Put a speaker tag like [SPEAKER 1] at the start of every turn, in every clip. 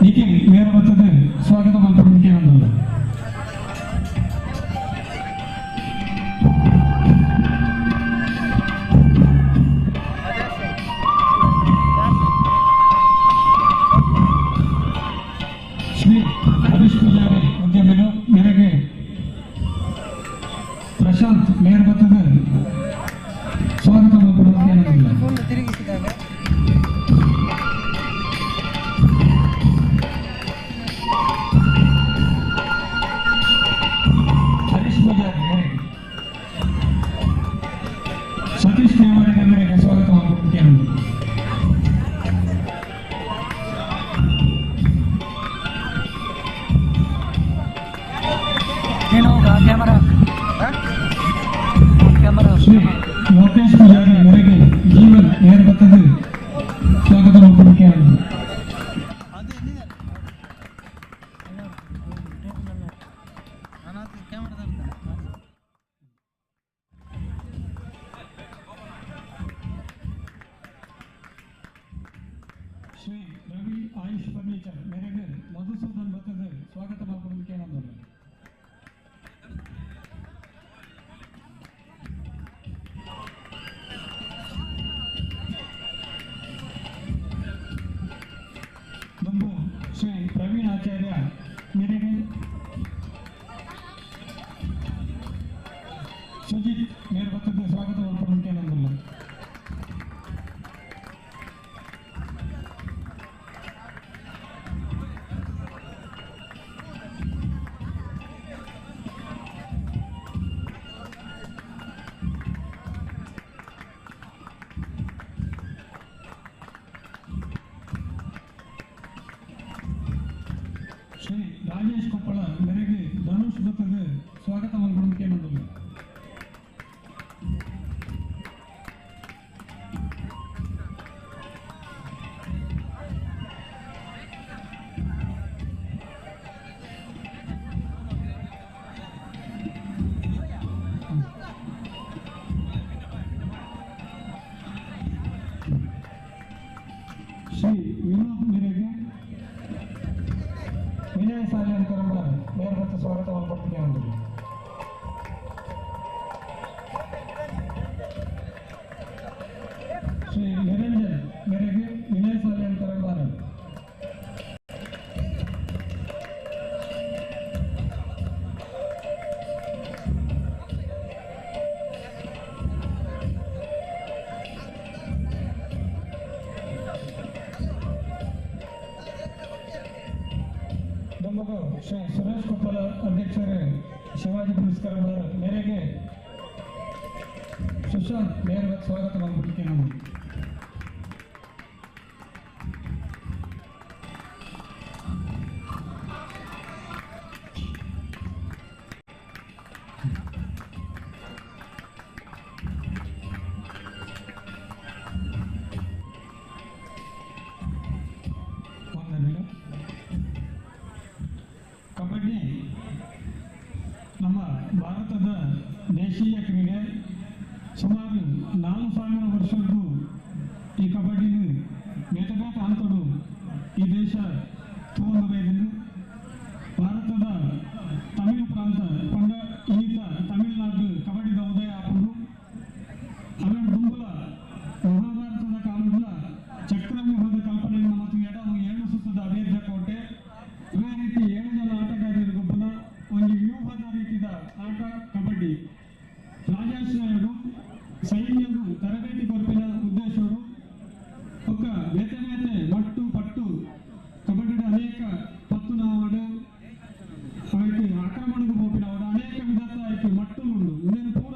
[SPEAKER 1] ಹೀಗೆ ನೇರ ಬರ್ತದೆ ಸ್ವಾಗತ ಮಾಡ್ಕೊಡಲಿಕ್ಕೆ ನನ್ನಲ್ಲ ಶ್ರೀ ಹರೀಶ್ ಪೂಜಾರಿ ಉದ್ಯಮಿಗಳು ಮೇರೆಗೆ ಪ್ರಶಾಂತ್ ನೇರ ಬರ್ತದೆ ಸ್ವಾಗತ ಮಾಡ್ಕೊಡಲಿಕ್ಕೆ ನನ್ನಲ್ಲ ಸತೀಶ್ ದೇವರಿಗೆ ಮೇರೆಗೆ ಸ್ವಾಗತ ಮಾಡಲಿಕ್ಕೆ ಶ್ರೀ ಲೋಕೇಶ್ ಪೂಜಾರಿ ಮೇರೆಗೆ ಜೀವನ್ ನೇರ ಬರ್ತದೆ ಸ್ವಾಗತ ಮಾಡಲಿಕ್ಕೆ ಶ್ರೀ ರವಿ ಆಯುಷ್ ಫರ್ನಿಚರ್ ಮೇರೆಗೆ ಮಧುಸೂದನ್ ಬರ್ತದೆ ಸ್ವಾಗತ ಮಾಡ್ಕೊಡಲಿಕ್ಕೆ ನನ್ನಲ್ಲ ಬಂದು ಶ್ರೀ ಪ್ರವೀಣ್ ಆಚಾರ್ಯ ಮೇರೆಗೆ ಸುಜಿತ್ ನೇರ ಬರ್ತದೆ ಸ್ವಾಗತ ಮಾಡ್ಕೊಡಲಿಕ್ಕೆ ನನ್ನಲ್ಲ ಶ್ರೀ ರಾಜೇಶ್ ಕೊಪ್ಪಳ ಮೇರೆಗೆ ಧನುಷ್ ಬರ್ತದೆ ಸ್ವಾಗತ ಮಾಡ್ಕೊಡಲಿಕ್ಕೆ ನನ್ನಲ್ಲ ಶ್ರೀ ವಿನೋದ್ ಮೇರೆಗೆ ವಿನಯ ಸಾಲಿ ಅಂತರಂಬ ನೇರ ಮತ್ತು ಸ್ವಾಗತ ಮಾಡ್ಕೊಡ್ತೀನಿ ಒಂದು ಶ್ರೀ ನಿರಂಜನ್ ಮೇರೆಗೆ ವಿನಯ ಸಾಲಿ ಅಂತರಂಬ ನಮಗೂ ಶ್ರೀ ಸುರೇಶ್ ಕೊಪ್ಪಳ ಅಧ್ಯಕ್ಷರೇ ಶಿವಾಜಿ ಪುರಸ್ಕಾರ ಮೇರೆಗೆ ಸುಶಾಂತ್ ನೇರ ಸ್ವಾಗತ ಮಾಡ್ಬಿಟ್ಟಿಕ್ಕೆ ನಾವು ಕಬಡ್ಡಿ ನಮ್ಮ ಭಾರತದ ದೇಶೀಯ ಕ್ರೀಡೆ ಸುಮಾರು 4,000 ವರ್ಷದ್ದು ಈ ಕಬಡ್ಡಿನ ಬೇಟ ಹಂತಡು ಈ ದೇಶ ತಗೊಂಡು ಭಾರತದ ತಮಿಳು ಪ್ರಾಂತ ಕೊಂಡ ಈತ ತಮಿಳುನಾಡು ಕಬಡ್ಡಿದ ಉದಯ ಹಾಕೊಂಡು ಆಮೇಲೆ ದುಂಬಲ ಮಹಾಭಾರತದ ಕಾಲದ ಚಕ್ರವ್ಯೂಹದ ಕಲ್ಪನೆಯನ್ನು ಮತ್ತು ಏಳು ಸುತ್ತದ ಅವೇರ್ಯ ಕೋಟೆ ಇವೇ ರೀತಿ 7 ಜನ ಆಟಗಾರರು ಗೊಬ್ಬನ ಒಂದು ವ್ಯೂಹದ ರೀತಿಯ ಆಟ ಕಬಡ್ಡಿ ರಾಜಾಶ್ರಯರು ಸೈನ್ಯರು ತರಬೇತಿ ಕೊರಪಿನ ಉದ್ದೇಶರು ఒక ಬೇತೆ ಮಟ್ಟು ಪಟ್ಟು ಕಬಡ್ಡಿ ಅನೇಕ ಪತ್ತು ನಾಡು ಆಯ್ತು ಆಕ್ರಮಣకు పోపినవాడు ಅನೇಕ ವಿಧದ ಆಯ್ತು ಮಟ್ಟುಗಳು ಇದನ್ನು ಪೂರ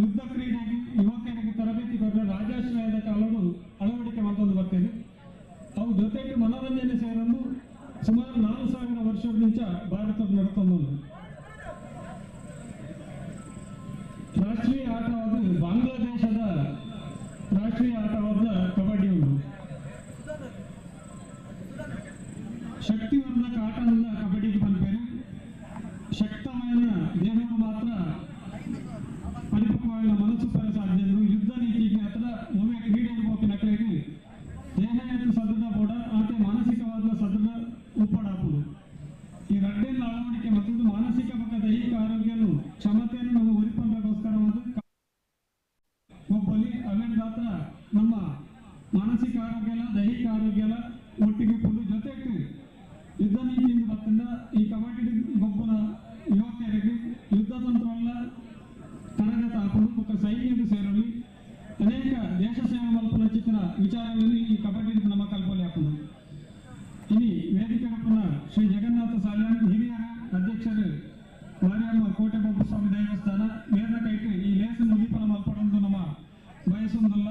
[SPEAKER 1] ಯುದ್ಧ ಕ್ರೀಡೆಗೆ ಯುವಕರಿಗೆ ತರಬೇತಿ ಕೊಟ್ಟ ರಾಜಾಶ್ರಯದ ಕಾಲವು ಅಳವಡಿಕೆ ಮಾಡ್ಕೊಂಡು ಬರ್ತೇವೆ ಅವು ಜೊತೆಗೆ ಮನೋರಂಜನೆ ಸೇರಲು ಸುಮಾರು 4,000 ವರ್ಷದಿಂದ ಭಾರತದ ನಡ್ಕೊಂಡು ರಾಷ್ಟ್ರೀಯ ಆಟವಾದ ಬಾಂಗ್ಲಾದೇಶದ ರಾಷ್ಟ್ರೀಯ ಆಟವಾದ ಕಬಡ್ಡಿ ಉಂಟು ಶಕ್ತಿವರ್ಧಕ ಆಟವನ್ನ ಕಬಡ್ಡಿಗೆ ಪಂಪೇರು ಶಕ್ತమైన ದೇಹಗಳು ಮಾತ್ರ ಪರಿಪಕ್ವమైన ಮನಸ್ಸು ಪರ ಸಾಧ್ಯರು ಯುದ್ಧ ನೀತಿಗೆ ಅಥವಾ ಒಮ್ಮೆ ಕ್ರೀಡೆಗೆ ಹೋಗಿನ ಕಡೆಗೆ ದೇಹ ಸದೃಢ ಕೂಡ ಆಟ ಮಾನಸಿಕ ಆರೋಗ್ಯಲ ದೈಹಿಕ ಆರೋಗ್ಯಲ ಒಟ್ಟಿಗೆ ಪುಲ್ಲು ಜೊತೆಗೆ ಯುದ್ಧ ನೀತಿಯಿಂದ ಬರ್ತಂಡ ಈ ಕಬಡ್ಡಿ ಗೊಬ್ಬನ ಯುವಕರಿಗೆ ಯುದ್ಧ ತಂತ್ರವಲ್ಲ ತರಗತ ಹಾಕೊಂಡು ఒక ಸೈನ್ಯದ ಸೇರಲಿ ಅನೇಕ ದೇಶ ಸೇವೆ ಮಲ್ಪನ ಚಿತ್ರ ವಿಚಾರಗಳಲ್ಲಿ ಈ ಕಬಡ್ಡಿ ನಮ್ಮ ಕಲ್ಪನೆ ಹಾಕೊಂಡು ಇನಿ ವೇದಿಕೆ ಹಪ್ಪನ ಶ್ರೀ ಜಗನ್ನಾಥ ಸಾಲ್ಯಾನ್ ಹಿರಿಯರ ಅಧ್ಯಕ್ಷರು ಮಾರಿಯಮ್ಮ ಕೋಟೆಬೊಬ್ಬ ಸ್ವಾಮಿ ದೇವಸ್ಥಾನ ನೇರ ಕೈಟ್ ಈ ಲೇಸನ್ನು ಉದೀಪನ ಮಲ್ಪಡೊಂದು ನಮ್ಮ ಬಯಸೊಂದಲ್ಲ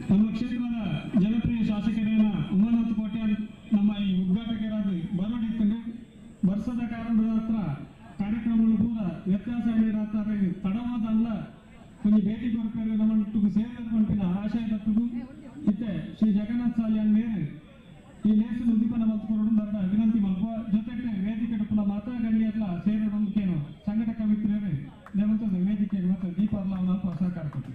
[SPEAKER 1] ನಮ್ಮ ಕ್ಷೇತ್ರದ ಜನಪ್ರಿಯ ಶಾಸಕರೇನ ಉಮಾನಾಥ್ ಕೋಟೆ ನಮ್ಮ ಈ ಉದ್ಘಾಟಕರಾದ ಬರೋಡಿತ್ತಂದು ವರ್ಷದ ಕಾರಣದ ಹತ್ರ ಕಾರ್ಯಕ್ರಮಗಳು ಕೂಡ ವ್ಯತ್ಯಾಸ ಹೇಳಿರಾತಾರೆ ತಡವಾದ ಅಲ್ಲ ಕೊಂಚ ಭೇಟಿ ಕೊರಪೇರು ನಮ್ಮ ಸೇವೆ ಪಂಪಿನ ಆಶಯದತ್ತುಗೂ ಇತ್ತೆ ಶ್ರೀ ಜಗನ್ನಾಥ್ ಸಾಲ್ಯಾನ್ ಮೇರೆ ಈ ಲೇಸು ಉದ್ದೀಪನ ಮಲ್ಪೊರಡು ದೊಡ್ಡ ವಿನಂತಿ ಮಲ್ಪ ಜೊತೆಗೆ ವೇದಿಕೆ ಡುಪ್ಪನ ಮಾತ ಗಂಡಿ ಅತ್ಲ ಸೇರೋದೊಂದಕ್ಕೇನು ಸಂಘಟಕ ಮಿತ್ರರೇ ದೇವಂತದ ವೇದಿಕೆಗೆ ಮತ್ತು ದೀಪಾವಳ ಅವನ ಸಹಕಾರ ಕೊಟ್ಟು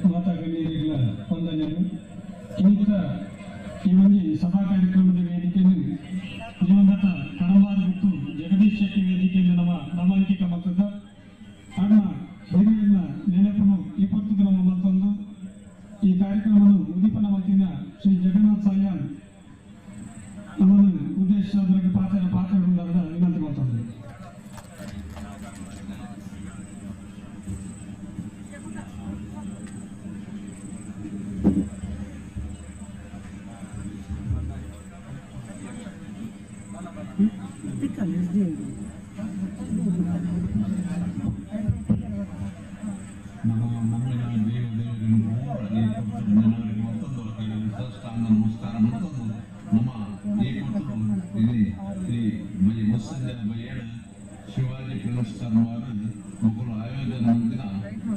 [SPEAKER 1] ಮಾತಾ ಗಣ್ಯರಿಗಳ ವಂದನೆಗಳು ಇನ್ನಿತ ಈ ಮಂದಿ ಸಭಾ ಕಾರ್ಯಕ್ರಮದ ವೇದಿಕೆಯನ್ನು ಜೀವನದತ್ತ ಕಡಂಬಾರ ಬಿಟ್ಟು ಜಗದೀಶ್ ಶೆಟ್ಟಿ ವೇದಿಕೆಯಿಂದ ನಮ್ಮ ನಾಮಾಂಕಿತ ಮತದ ಅಣ್ಣ ಹಿರಿಯನ್ನ ನೆನಪನು ಈ ಪುಸ್ತಕ ನಮ್ಮ ಮತ್ತೊಂದು ಈ ಕಾರ್ಯಕ್ರಮವನ್ನು ಉದೀಪನ ಮತ್ತಿನ ಶ್ರೀ ಜಗನ್ನಾಥ್ ಸಾಲ್ಯಾನ್ ನಮ್ಮನ್ನು ಉದ್ದೇಶಿಸೋದ್ರಿಗೆ ಪಾತ್ರಗೊಂಡಾಗ ವಿನಂತಿ ಮಾಡ್ತಾರೆ.
[SPEAKER 2] ನಮ್ಮ ಮಮ್ಮಿನ ದೇವರಿಗೆ ಮತ್ತೊಂದು ನಮಸ್ಕಾರ ಮತ್ತೊಂದು ನಮ್ಮ ಈ ಕೊಟ್ಟರು ಇಲ್ಲಿ ಶ್ರೀ ಮುಸ್ಸಂಜನ ಬಯ್ಯಡ ಶಿವಾಜಿ ಪುರಸ್ಕಾರ ಮಕ್ಕಳು ಆಯೋಜನೆ ಮುಂದಿನ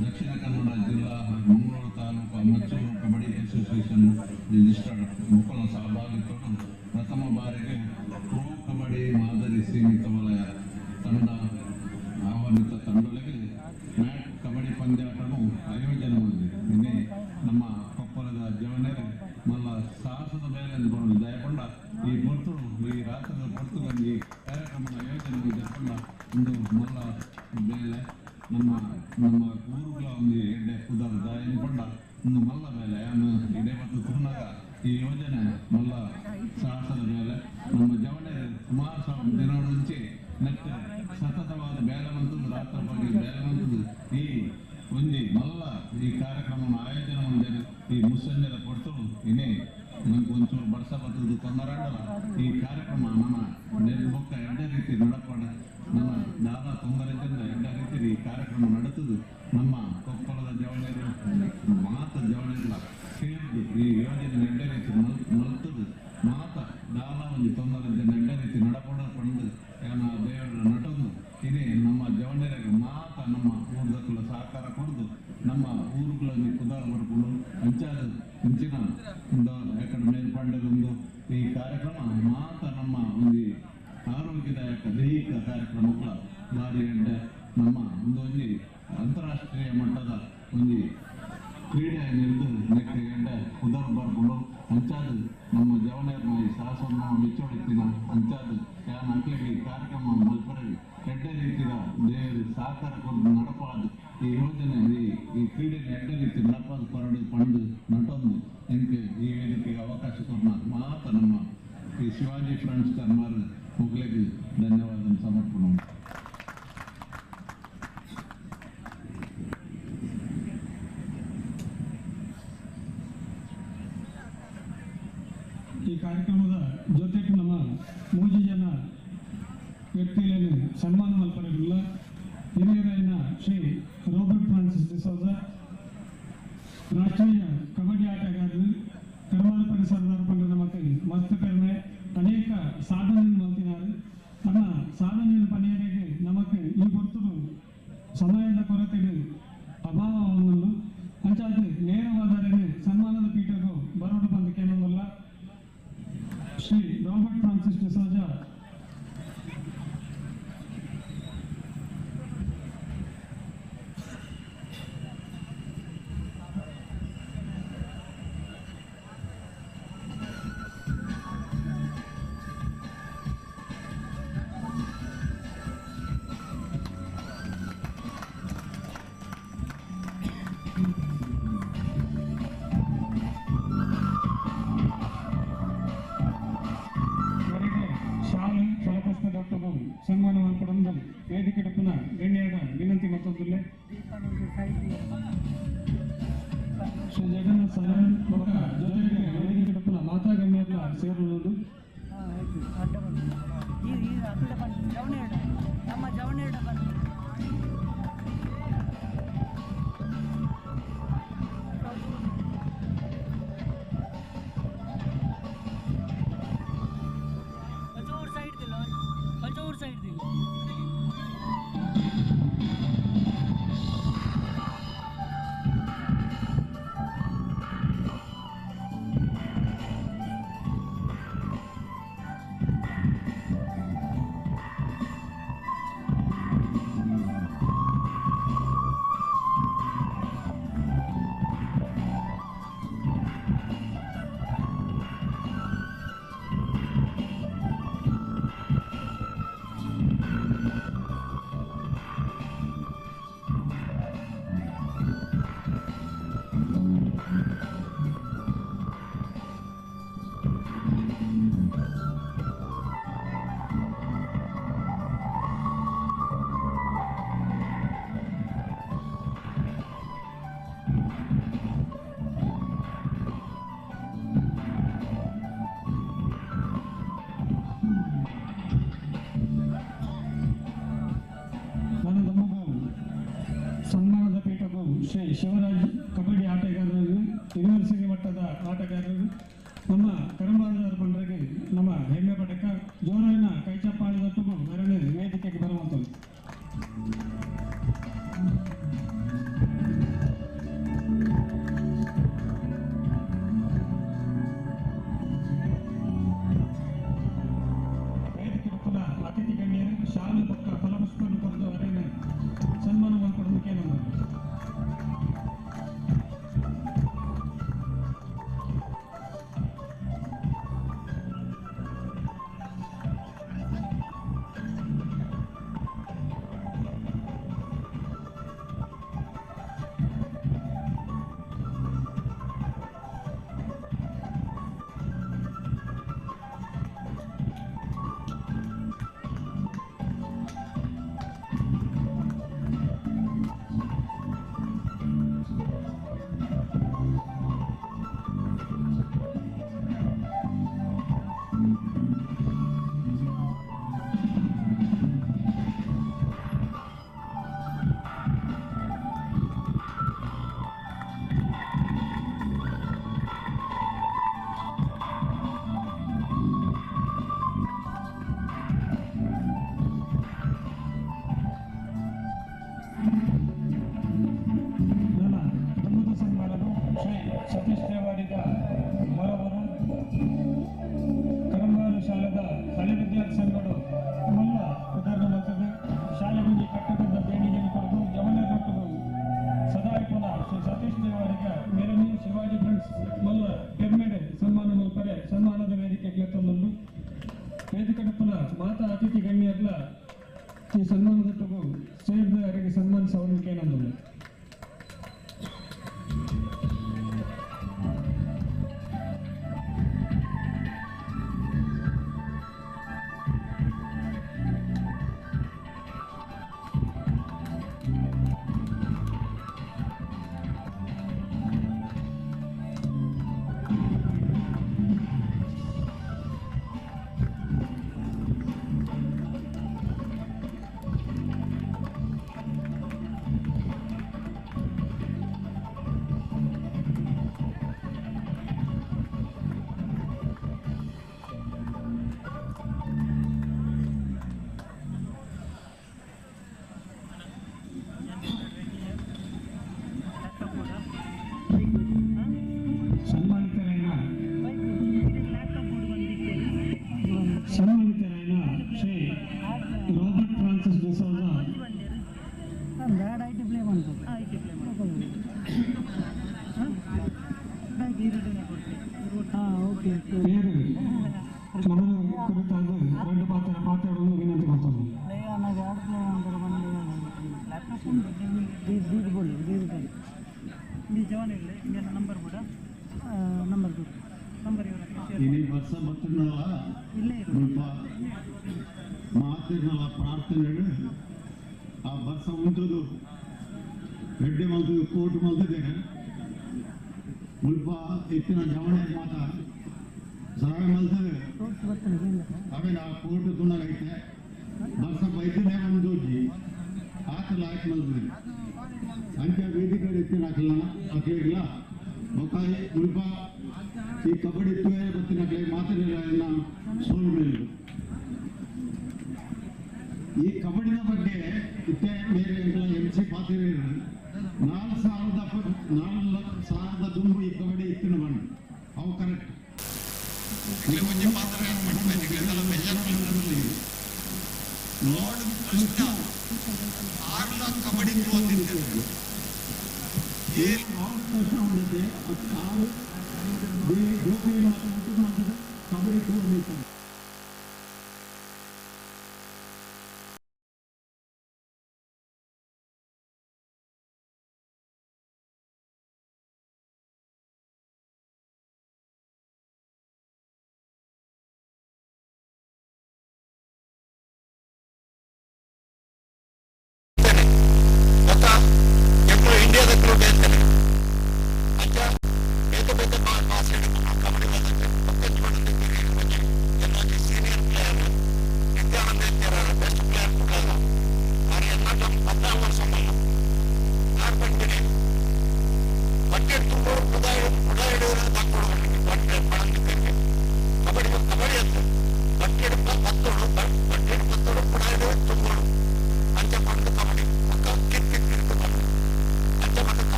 [SPEAKER 2] ದಕ್ಷಿಣ ಕನ್ನಡ ಜಿಲ್ಲಾ ಮಂಗಳೂರು ತಾಲೂಕು ಮಚ್ಚೂರು ಕಬಡ್ಡಿ ಅಸೋಸಿಯೇಷನ್ ರಿಜಿಸ್ಟರ್ಡ್ ಮಕ್ಕಳ ಸಹಭಾಗಿತ್ವವನ್ನು ಪ್ರಥಮ ಬಾರಿಗೆ ಪ್ರೋ ಕಬಡ್ಡಿ ಮಾದರಿ ಸೀಮಿತ ವಲಯ ತಂಡ ಆಹ್ವಾನಿತ ತಂಡಗಳಿಗೆ ಮ್ಯಾಟ್ ಕಬಡ್ಡಿ ಪಂದ್ಯಾಟನು ಆಯೋಜನೆ ಮಾಡಿದೆ. ನಿನ್ನೆ ನಮ್ಮ ಕೊಪ್ಪಳದ ಜವನೇರು ಮಲ್ಲ ಸಾಹಸದ ಮೇಲೆ ಅಂದ್ಕೊಂಡು ದಯಕೊಂಡ ಈ ಪೊರ್ತುಳು ಈ ರಾತ್ರಿ ಪೊರ್ತುಗಳು ಈ ಕಾರ್ಯಕ್ರಮದ ಆಯೋಜನೆ ಜರುಕೊಂಡ ಒಂದು ಮಲ್ಲ ಬೇಲೆ ನಮ್ಮ ಊರುಗಳ ಒಂದು ಎಡ್ಡೆ ಕುದಾರ ದಯಕೊಂಡ ಒಂದು ಮಲ್ಲ ಬೇಲೆ ಇಡೇ ಮತ್ತು ತುರ್ನಾಗ ಈ ಯೋಜನೆ ಮಲ್ಲ ಸಾಹಸದ ಮೇಲೆ ನಮ್ಮ ಜವನೇರು ಸುಮಾರು ದಿನಗಳ ಮುಂಚೆ ನೆಟ್ಟು ಸತತವಾದ ಬೇಲವಂತೂ ರಾತ್ರಿ ಬಗ್ಗೆ ಬೇರೆ ಈ ಒಂದು ಮಲ್ಲ ಈ ಕಾರ್ಯಕ್ರಮ ಆಯೋಜನೆ ಮಾಡಿದ್ದಾರೆ ಈ ಮುಸ್ಸಂಜೆದ ಕೊಡ್ತಳು ಇನ್ನೇ ನಮ್ಗೆ ಒಂಚೂರು ಬಡ್ಸ ಬರ್ತದ್ದು ತೊಂದರಾಡಲ್ಲ ಈ ಕಾರ್ಯಕ್ರಮ ನಮ್ಮ ನೆನಪಕ್ಕ ಎರಡೇ ರೀತಿ ನಡಪಾಡ ನಮ್ಮ ದಾದಾ ತೊಂದರೆಯಿಂದ ಎರಡೇ ರೀತಿ ಈ ಕಾರ್ಯಕ್ರಮ ನಡೆತದು ನಮ್ಮ ಕೊಪ್ಪಳದ ಜವಳಿಯರು ಮಾತ ಜವಳಿಲ್ಲ ಸೇರಿದು ಈ ಯೋಜನೆ ಎರಡೇ ರೀತಿ ಮಲ್ತದು ಮಾತ ದಾದಾ ಒಂದು ತೊಂದರೆಯಿಂದ ಎರಡೇ ರೀತಿ ನಡಪಡ ಪಂಡು ಏನ ದೇವರ ನಟದು ಇದೇ ನಮ್ಮ ಜವಳಿಯರಿಗೆ ಮಾತ ನಮ್ಮ ಊರ್ದಕ್ಕಳ ಸಹಕಾರ ಕೊಡದು ನಮ್ಮ ಊರುಗಳಲ್ಲಿ ಕುದಾರ ಬರ್ಕೊಂಡು ಅಂಚಾದ ಇಂಚಿನ ಯಾಕಂದ್ರೆ ಮೇಲ್ಪಂಡದೊಂದು ಈ ಕಾರ್ಯಕ್ರಮ ಮಾತ ನಮ್ಮ ಒಂದು ಆರೋಗ್ಯದಾಯಕ ದೈಹಿಕ ಕಾರ್ಯಕ್ರಮಗಳ ಭಾರಿ ಎಡ್ಡೆ ನಮ್ಮ ಒಂದು ಅಂತಾರಾಷ್ಟ್ರೀಯ ಮಟ್ಟದ ಒಂದು ಕ್ರೀಡೆ ನಿಲ್ದು ನೆಕ್ಕೆ ಎಡ್ಡೆ ಕುದಾರ ಬರ್ಕೊಂಡು ಅಂಚಾದ ನಮ್ಮ ಜವನೇರ್ನ ಈ ಸಾಹಸವನ್ನು ಮೆಚ್ಚೊಳಿತಿನ ಅಂಚಾದ ಯಾನ ಅಕ್ಲಿಗೆ ಕಾರ್ಯಕ್ರಮ ಮಲ್ಪರವಿ ಎಡ್ಡೆ ರೀತಿಯ ದೇವರು ಸಹಕಾರ ಕೊಟ್ಟು ನಡಪಾದು ಈ ಯೋಜನೆ ಈ ಕ್ರೀಡೆಗೆ ಎಡ್ಡೆ ರೀತಿ ನಡಪಾದು ಪರಡು ಪಂಡು ನಟೊಂದು ನಿಮಗೆ ಈ ವೇದಿಕೆಗೆ ಅವಕಾಶ ಕೊಡ ಮಾತ ನಮ್ಮ ಈ ಶಿವಾಜಿ ಫ್ರೆಂಡ್ಸ್ ಕರ್ಮಾರ್ ಮುಗ್ಲಿಗೆ ಧನ್ಯವಾದ ಸಮರ್ಪಣೆ.
[SPEAKER 1] ಈ ಕಾರ್ಯಕ್ರಮದ ಜೊತೆಗೆ ನಮ್ಮ 3 ಜನ ವ್ಯಕ್ತಿಗಳನ್ನು ಸನ್ಮಾನ ಮಲ್ಪರಲ್ಲ ಹಿರಿಯರಾಯನ ಶ್ರೀ ರಾಬರ್ಟ್ ಫ್ರಾನ್ಸಿಸ್ ಡಿಸೋಜ ರಾಷ್ಟ್ರೀಯ ಕಬಡ್ಡಿ ಆಟಗಾರರು ಕರ್ವಾರ ಪರಿಸರದ ಪಂಡ ನಮಗೆ ಮಸ್ತ್ ಪೇರ್ಮೆ ಅನೇಕ ಸಾಧನೆಯನ್ನು ಮಲ್ತಿದ್ದಾರೆ ಅನ್ನ ಸಾಧನೆಯನ್ನು ಪನೆಯರಿಗೆ ನಮಗೆ ಈ ಹೊರತು ಸಮಯದ ಕೊರತೆಗೆ ಅಭಾವವನ್ನು ಅಂಚಾದ ನೇರವಾದರೆ ಸನ್ಮಾನದ ಪೀಠಕ್ಕೂ ಬರೋದು ಬಂದು ಕೇಳೋದಲ್ಲ ಶ್ರೀ ರಾಬರ್ಟ್ ಫ್ರಾನ್ಸಿಸ್ ಡಿಸೋಜ ಸನ್ಮಾನ ಮಾಡಿಕೊಡಲು ವೇದಿಕೆ ಡಪ್ಪನ ಗಣ್ಯರ ವಿನಂತಿ ಮತ್ತೊಂದಿಲ್ಲ ಶ್ರೀ ಜಗನ್ನಾಥ್ ಸರ್ ಜೊತೆಗೆ ವೇದಿಕೆ ಡಪ್ಪನ ಮಾತಾ ಗಣ್ಯರ ಸೇರುವುದು
[SPEAKER 3] ನಮ್ಮ ಜವನೇಡ साइड दी ಸನ್ಮಾನದ ಪೀಠಕ್ಕೂ ಶ್ರೀ ಶಿವರಾಜ್ ಕಬಡ್ಡಿ ಆಟಗಾರರು ಯೂನಿವರ್ಸಿಟಿ ಮಟ್ಟದ ಆಟಗಾರರು ನಮ್ಮ ಕರಂಬಾಜಾರ್ ಬಂಡರಿಗೆ ನಮ್ಮ ಹೆಮ್ಮೆ ಪಡಕ ಜೋರಾಯಿನ ಕೈಚಪ್ಪಾಳಿದಟ್ಟು ಎರಡನೇ ವೇದಿಕೆಗೆ ಬರುವಂಥದ್ದು ವೇದಿಕೆ ಪುಲ ಅತಿಥಿ ಗಣ್ಯರು ಶಾಲು ಪಕ್ಕ ಫಲಪುಷ್ಪವನ್ನು ಕೊರೆದು ಅವರನ್ನು ಸನ್ಮಾನ ಮಾಡಿಕೊಡೋದಕ್ಕೆ ನಮ್ಮ ಅವರಿಗೆ ಸನ್ಮಾನಿಸಲಿಕ್ಕೆ ನನ್ನದು. ಸನ್ಮಾನಿತರಾದ ಶ್ರೀ ರಾಬರ್ಟ್ ಫ್ರಾನ್ಸಿಸ್ ಡಿಸೋಜ పేరు ಮೊದಲು ಕುರಿತಾಗಿ రెండు ಮಾತಾಡಲು ವಿನಂತಿ ಮಾಡ್ತಾನೆ.
[SPEAKER 4] ini bahasa betul berupa ಮಾತಿನ ಪ್ರಾರ್ಥನೆ ಆ ವರ್ಷ ಉಂಟದು ರೆಡ್ಡಿ ಮಲ್ತದೆ ಕೋರ್ಟ್ ಮಲ್ತಿದ್ದೇನೆ ಮುಲ್ಪ ಎತ್ತಿನ ಜವಣೆ ಮಾತ ಸರಾಗ ಮಲ್ತದೆ ಅವೆ ಆ ಕೋರ್ಟ್ ತುಣಗೈತೆ ವರ್ಷ ಬೈತದೆ ಒಂದು ಆತಲ ಆಯ್ತು ಮಲ್ತದೆ ಅಂಚೆ ವೇದಿಕೆ ಎತ್ತಿನ ಹಾಕಲಿಲ್ಲ ಒಕ್ಕಾಯಿ ಮುಲ್ಪ ಈ ಕಬಡ್ಡಿ ಇತ್ತು ಗೊತ್ತಿನ ಮಾತಾಡಿಲ್ಲ ಸೋಲು ಮೇಲೆ ಈ ಕಬಡ್ಡಿನ ಬಗ್ಗೆ ಇತ್ತೆ ಬೇರೆ MC ಪಾತಿರೇರು 4,000 ದುಂಬು ಈ ಕಬಡ್ಡಿ ಇತ್ತಿನ ಬಣ್ಣ ಅವು ಕರೆಕ್ಟ್ ಕಬಡ್ಡಿ ಕಬಡ್ಡಿ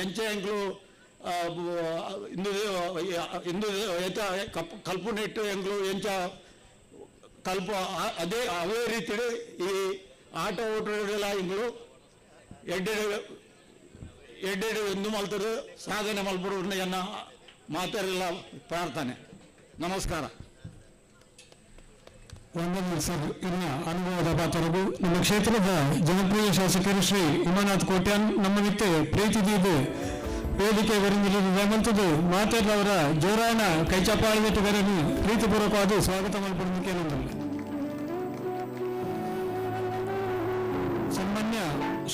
[SPEAKER 5] ಎಂಚೆಂಗ್ಲು ಇಂದು ಕಲ್ಪುನೆಟ್ಟು ಎಂಗ್ಲು ಎಂಚ ಕಲ್ಪ ಅದೇ ಅವೇ ರೀತಿ ಈ ಆಟ ಓಟಗಳ ಇಂಗ್ಲು ಎಡ್ಡೆಡು ಎಂದು ಮಲ್ತರು ಸಾಧನೆ ಮಲ್ಪರು ಎನ್ನ ಮಾತಾರೆಲ್ಲ ಪ್ರಾರ್ಥನೆ. ನಮಸ್ಕಾರ.
[SPEAKER 3] ವಂದನೆ ಸರ್. ಇನ್ನ ಅನುಭವದ ಪಾತ್ರರು ನಮ್ಮ ಕ್ಷೇತ್ರದ ಜನಪ್ರಿಯ ಶಾಸಕರು ಶ್ರೀ ಉಮಾನಾಥ್ ಕೋಟ್ಯಾನ್ ನಮ್ಮ ನಿತ್ಯ ಪ್ರೀತಿದೀದು ವೇದಿಕೆ ವೇಮಂತದ್ದು ಮಾತಾಡಿದವರ ಜೋರಾಯಣ ಕೈಚಾಪಾಳಿಗೆಟ್ಟುಗರನ್ನು ಪ್ರೀತಿಪೂರ್ವಕವಾದ ಸ್ವಾಗತ ಮಾಡಿಕೊಡಲಿಕ್ಕೆ ಏನೊಂದಿಲ್ಲ. ಸನ್ಮಾನ್ಯ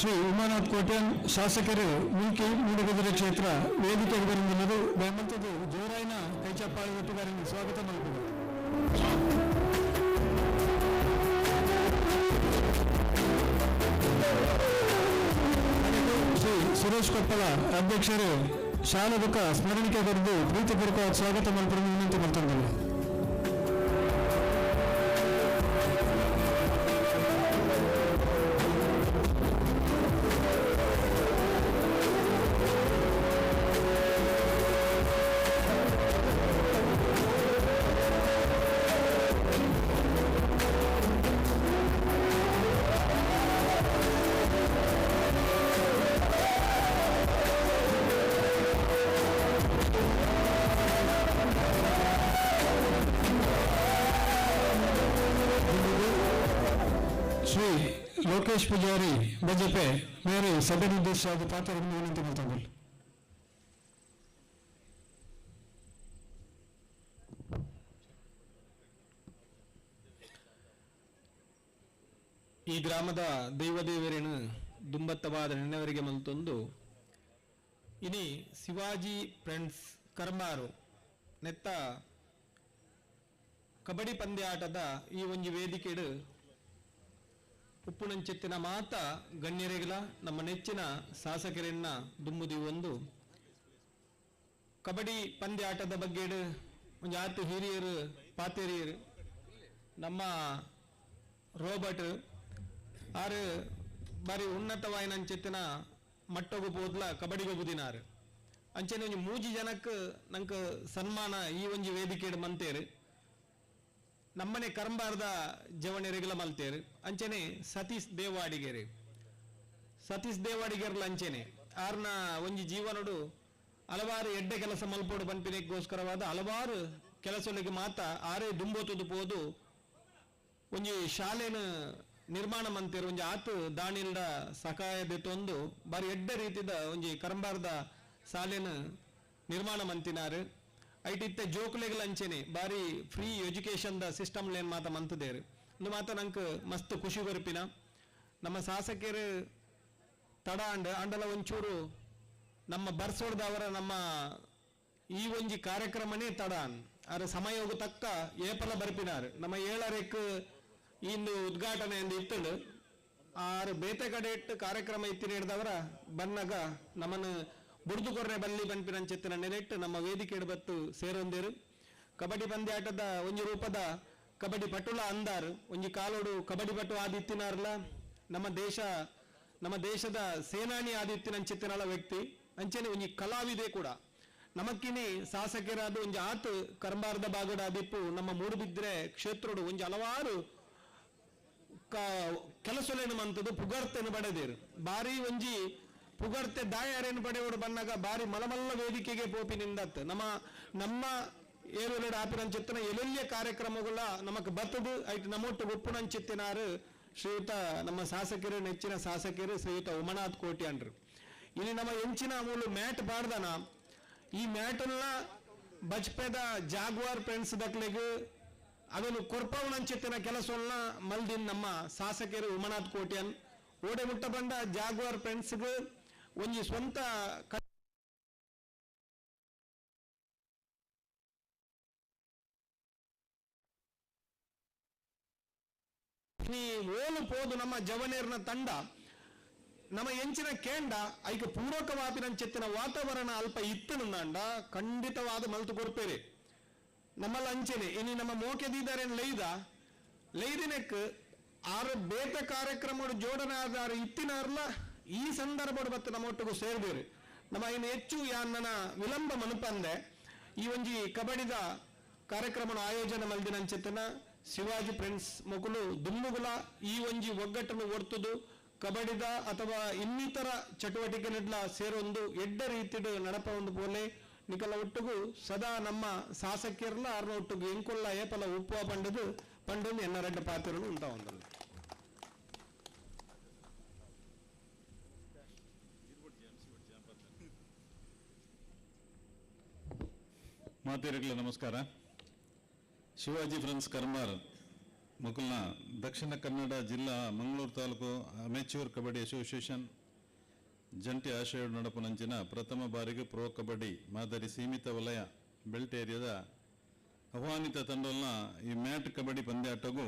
[SPEAKER 3] ಶ್ರೀ ಉಮಾನಾಥ್ ಕೋಟ್ಯಾನ್ ಶಾಸಕರು ಮೂಲ್ಕಿ ಮೂಡುಬಿದಿರೆ ಕ್ಷೇತ್ರ ವೇದಿಕೆಗೆ ಬರುವುದಿಲ್ಲದು ವೇಮಂತದ್ದು ಜೋರಾಯಣ ಕೈಚಾಪಾಳಿಗೆಟ್ಟುಗರನ್ನು ಸ್ವಾಗತ ಮಾಡಿಕೊಡಲು. ಶ್ರೀ ಸುರೇಶ್ ಕೊಪ್ಪಳ ಅಧ್ಯಕ್ಷರು ಶಾಲಾ ಸ್ಮರಣಿಕೆ ಬರೆದು ಪ್ರೀತಿಪೂರ್ವಕವಾದ ಸ್ವಾಗತ ಮಾಡಿಕೊಂಡು ವಿನಂತಿ ಮಾಡ್ತಿದ್ದಾರೆ. ಶ್ರೀ ಲೋಕೇಶ್ ಪೂಜಾರಿ ಬಜಪೆ ಮೇರೆ ಸಭೆ ನಿರ್ದೇಶಕರಾದ ಪಾತ್ರವನ್ನು ವಿನಂತಿ ಮಾಡ್ತಾರೆ.
[SPEAKER 6] ಈ ಗ್ರಾಮದ ದೈವದೇವರೇನು ದುಂಬತ್ತವಾದ ನೆನವರಿಗೆ ಮಲ್ತೊಂದು ಇನಿ ಶಿವಾಜಿ ಫ್ರೆಂಡ್ಸ್ ಕರ್ಮಾರು ನೆತ್ತ ಕಬಡ್ಡಿ ಪಂದ್ಯಾಟದ ಈ ಒಂಜಿ ವೇದಿಕೆಡು ಉಪ್ಪುಣಂಚೆತ್ತಿನ ಮಾತ ಗಣ್ಯರೆಗಳ ನಮ್ಮ ನೆಚ್ಚಿನ ಶಾಸಕರನ್ನ ದುಂಬುದಿ ಒಂದು ಕಬಡ್ಡಿ ಪಂದ್ಯಾಟದ ಬಗ್ಗೆ ಒಂದು ಆತು ಹಿರಿಯರು ಪಾತೇರಿಯರು ನಮ್ಮ ರೋಬರ್ಟ್ ಆರು ಬಾರಿ ಉನ್ನತವಾಯಿನಂಚೆತ್ತಿನ ಮಟ್ಟಗು ಹೋದ್ಲ ಕಬಡ್ಡಿಗೆ ಬುದಿನಾರು ಅಂಚೆನೆ ಒಂಜಿ ಮೂಜಿ ಜನಕ್ಕೆ ನಂಗೆ ಸನ್ಮಾನ ಈ ಒಂಜಿ ವೇದಿಕೆ ಮಂತೇರು ನಮ್ಮನೆ ಕರಂಬಾರ್ದ ಜವಣೆರೆಗಳ ಮಲ್ತೇರು ಅಂಚೆನೆ ಸತೀಶ್ ದೇವಾಡಿಗೆರ್ಲ ಅಂಚೆನೆ ಆರ್ನ ಒಂಜಿ ಜೀವನಡು ಹಲವಾರು ಎಡ್ಡೆ ಕೆಲಸ ಮಲ್ಪೋಡು ಪನ್ಪಿನೆಗೋಸ್ಕರವಾದ ಹಲವಾರು ಕೆಲಸಗಳಿಗೆ ಮಾತ ಆರೇ ದುಂಬೋತುದು ಪೋದು ಒಂಜಿ ಶಾಲೆನ ನಿರ್ಮಾಣ ಮಂತೇರು ಒಂಜಿ ಆತು ದಾಣಿಲ್ಡ ಸಹಾಯದ ತೊಂದು ಬಾರಿ ಎಡ್ಡೆ ರೀತಿದ ಒಂಜಿ ಕರಂಬಾರ್ದ ಶಾಲೆನ ನಿರ್ಮಾಣ ಮಂತಿನಾರು ಐಟಿತ್ತೆ ಜೋಕುಲೆಗಳ ಅಂಚೆನೆ ಬಾರಿ free education the system lane ಮಾತ ಮಂತದೇರು ಒಂದು ಮಾತ ನಂಗೆ ಮಸ್ತ್ ಖುಷಿ ಬರ್ಪಿನ ನಮ್ಮ ಶಾಸಕರು ತಡ ಅಂಡಲ ಒಂಚೂರು ನಮ್ಮ ಬರ್ಸೋಡ್ದವರ ನಮ್ಮ ಈ ಒಂಜಿ ಕಾರ್ಯಕ್ರಮನೇ ತಡ ಅದ್ರ ಸಮಯೋಗ ತಕ್ಕ ಏಪಲ ಬರ್ಪಿನಾರು ನಮ್ಮ 7 ಇಂದು ಉದ್ಘಾಟನೆ ಎಂದು ಇತ್ತಳು ಆರು ಬೇತೆ ಕಡೆ ಇಟ್ಟು ಕಾರ್ಯಕ್ರಮ ಇತ್ತಿ ನೀಡಿದವರ ಬನ್ನಗ ನಮ್ಮನ್ನು ಬುಡ್ದುಕೊರ್ರೆ ಬಲ್ಲಿ ಪನ್ಪಿನಂಚೆತ್ತಿನ ನೆನೆಟ್ಟು ನಮ್ಮ ವೇದಿಕೆ ಬತ್ತು ಸೇರೊಂದೇರು ಕಬಡ್ಡಿ ಪಂದ್ಯಾಟದ ಒಂಜಿ ರೂಪದ ಕಬಡ್ಡಿ ಪಟುಲ ಅಂದಾರು ಒಂಜಿ ಕಾಲೋಡು ಕಬಡ್ಡಿ ಪಟು ಆದಿತ್ತಿನಾರಲ್ಲ ನಮ್ಮ ದೇಶದ ಸೇನಾನಿ ಆದಿತ್ತಿನಂಚೆತ್ತಿನಳ ವ್ಯಕ್ತಿ ಅಂಚೆನೆ ಒಂಜಿ ಕಲಾವಿದೆ ಕೂಡ ನಮಕ್ಕಿನಿ ಶಾಸಕರಾದ ಒಂಜಿ ಆತು ಕರಂಬಾರ್ದ ಬಾಗಡ ಆದಿಪ್ಪು ನಮ್ಮ ಮೂಡುಬಿದ್ರೆ ಕ್ಷೇತ್ರಡು ಒಂಜಿ ಹಲವಾರು ಕೆಲಸಲೇನು ಮಂತದ್ದು ಪುಗರ್ತೆನು ಬಡದೇರು ಬಾರಿ ಒಂಜಿ ಪುಗರ್ತೆ ದಾಯಾರೇನು ಪಡೆಯೋಡು ಬನ್ನಾಗ ಬಾರಿ ಮಲಮಲ್ಲ ವೇದಿಕೆಗೆ ಪೋಪಿನಿಂದತ್ ನಮ್ಮ ಏರುಲೆಡ್ ಆಪಿನಂಚೆತ್ತಿನ ಎಲ್ಲೆಲ್ಲ ಕಾರ್ಯಕ್ರಮಗಳ ನಮಕ್ ಬತ್ತದು ಐಟ್ ನಮ್ಮೊಟ್ಟು ಉಪ್ಪುನಂಚೆತ್ತಿನಾರು ಶ್ರೀಯುತ ನಮ್ಮ ಶಾಸಕರು ನೆಚ್ಚಿನ ಶಾಸಕರು ಶ್ರೀಯುತ ಉಮಾನಾಥ್ ಕೋಟ್ಯಾನ್ರು ಇಲ್ಲಿ ನಮ್ಮ ಎಂಚಿನ ಮೂಲು ಮ್ಯಾಟ್ ಪಾಡ್ದನ ಈ ಮ್ಯಾಟನ್ನ ಬಜ್ಪೆದ ಜಾಗ್ವಾರ್ ಫ್ರೆಂಡ್ಸ್ ದಕ್ಲೆಗೆ ಅದನ್ನು ಕೊರ್ಪವನಂಚೆತ್ತಿನ ಕೆಲಸವನ್ನ ಮಲ್ದಿನ್ ನಮ್ಮ ಶಾಸಕರು ಉಮಾನಾಥ್ ಕೋಟ್ಯಾನ್ ಓಡೆ ಮುಟ್ಟ ಬಂಡ ಜಾಗ್ವಾರ್ ಫ್ರೆಂಡ್ಸ್ಗೆ ಒಂಜಿ ಸ್ವಂತ ಓಲು ಪೋದು ನಮ್ಮ ಜವನೇರ್ನ ತಂಡ ನಮ್ಮ ಎಂಚಿನ ಕೇಂಡ ಐಕ ಪೂರಕವಾಪಿನಂಚೆತ್ತಿನ ವಾತಾವರಣ ಅಲ್ಪ ಇತ್ತುನುಂದಾಂಡ ಖಂಡಿತವಾದ ಮಲ್ತು ಕೊರ್ಪೇರೆ ನಮ್ಮಲ್ಲಿ ಅಂಚೆನೆ ಇನ್ನು ನಮ್ಮ ಮೋಕೆದಿದ್ದಾರೆ ಲೈದಿನಕ್ಕೆ ಆರು ಬೇತ ಕಾರ್ಯಕ್ರಮ ಜೋಡಣೆ ಆಧಾರ ಇತ್ತಿನಾರ್ಲ ಈ ಸಂದರ್ಭ ಬತ್ತು ನಮ್ಮ ಒಟ್ಟಿಗೂ ಸೇರಿದೇರು ನಮ್ಮ ಇನ್ನು ಹೆಚ್ಚು ಯಾನ್ನ ವಿಳಂಬ ಮನಪಂದೆ ಈ ಒಂಜಿ ಕಬಡ್ಡಿದ ಕಾರ್ಯಕ್ರಮ ಆಯೋಜನೆ ಮಲ್ದಿನಂಚೆತನ ಶಿವಾಜಿ ಫ್ರೆಂಡ್ಸ್ ಮೊಕಲು ದುಮ್ಮುಗುಲ ಈ ಒಂಜಿ ಒಗ್ಗಟ್ಟನ್ನು ಒರ್ತುದು ಕಬಡ್ಡಿದ ಅಥವಾ ಇನ್ನಿತರ ಚಟುವಟಿಕೆಗಳ ಸೇರೊಂದು ಎಡ್ಡ ರೀತಿಡು ನಡಪ ಒಂದು ಪೋಲೆ ನಿಕಲ ಒಟ್ಟಿಗೂ ಸದಾ ನಮ್ಮ ಶಾಸಕಿಯರ್ಲ ಆರ್ನ ಒಟ್ಟಿಗೂ ಎಂಕೊಲ್ಲ ಏಪಲ ಉಪ್ಪುವ ಪಂಡದು ಎನ್ನ ರೆಡ್ಡ ಪಾತ್ರನು ಉಂಟಾ ಒಂದಲ್ಲ.
[SPEAKER 7] ಮಾತೆಯರಿಗೆಲ್ಲ ನಮಸ್ಕಾರ. ಶಿವಾಜಿ ಫ್ರೆಂಡ್ಸ್ ಕರ್ಮಾರ್ ಮಕ್ಕಳನ್ನ ದಕ್ಷಿಣ ಕನ್ನಡ ಜಿಲ್ಲಾ ಮಂಗಳೂರು ತಾಲೂಕು ಅಮೆಚ್ಯೂರ್ ಕಬಡ್ಡಿ ಅಸೋಸಿಯೇಷನ್ ಜಂಟಿ ಆಶಯ ನಡಪನಂಚಿನ ಪ್ರಥಮ ಬಾರಿಗೆ ಪ್ರೊ ಕಬಡ್ಡಿ ಮಾದರಿ ಸೀಮಿತ ವಲಯ ಬೆಲ್ಟ್ ಏರಿಯಾದ ಆಹ್ವಾನಿತ ತಂಡಗಳನ್ನ ಈ ಮ್ಯಾಟ್ ಕಬಡ್ಡಿ ಪಂದ್ಯಾಟಗೂ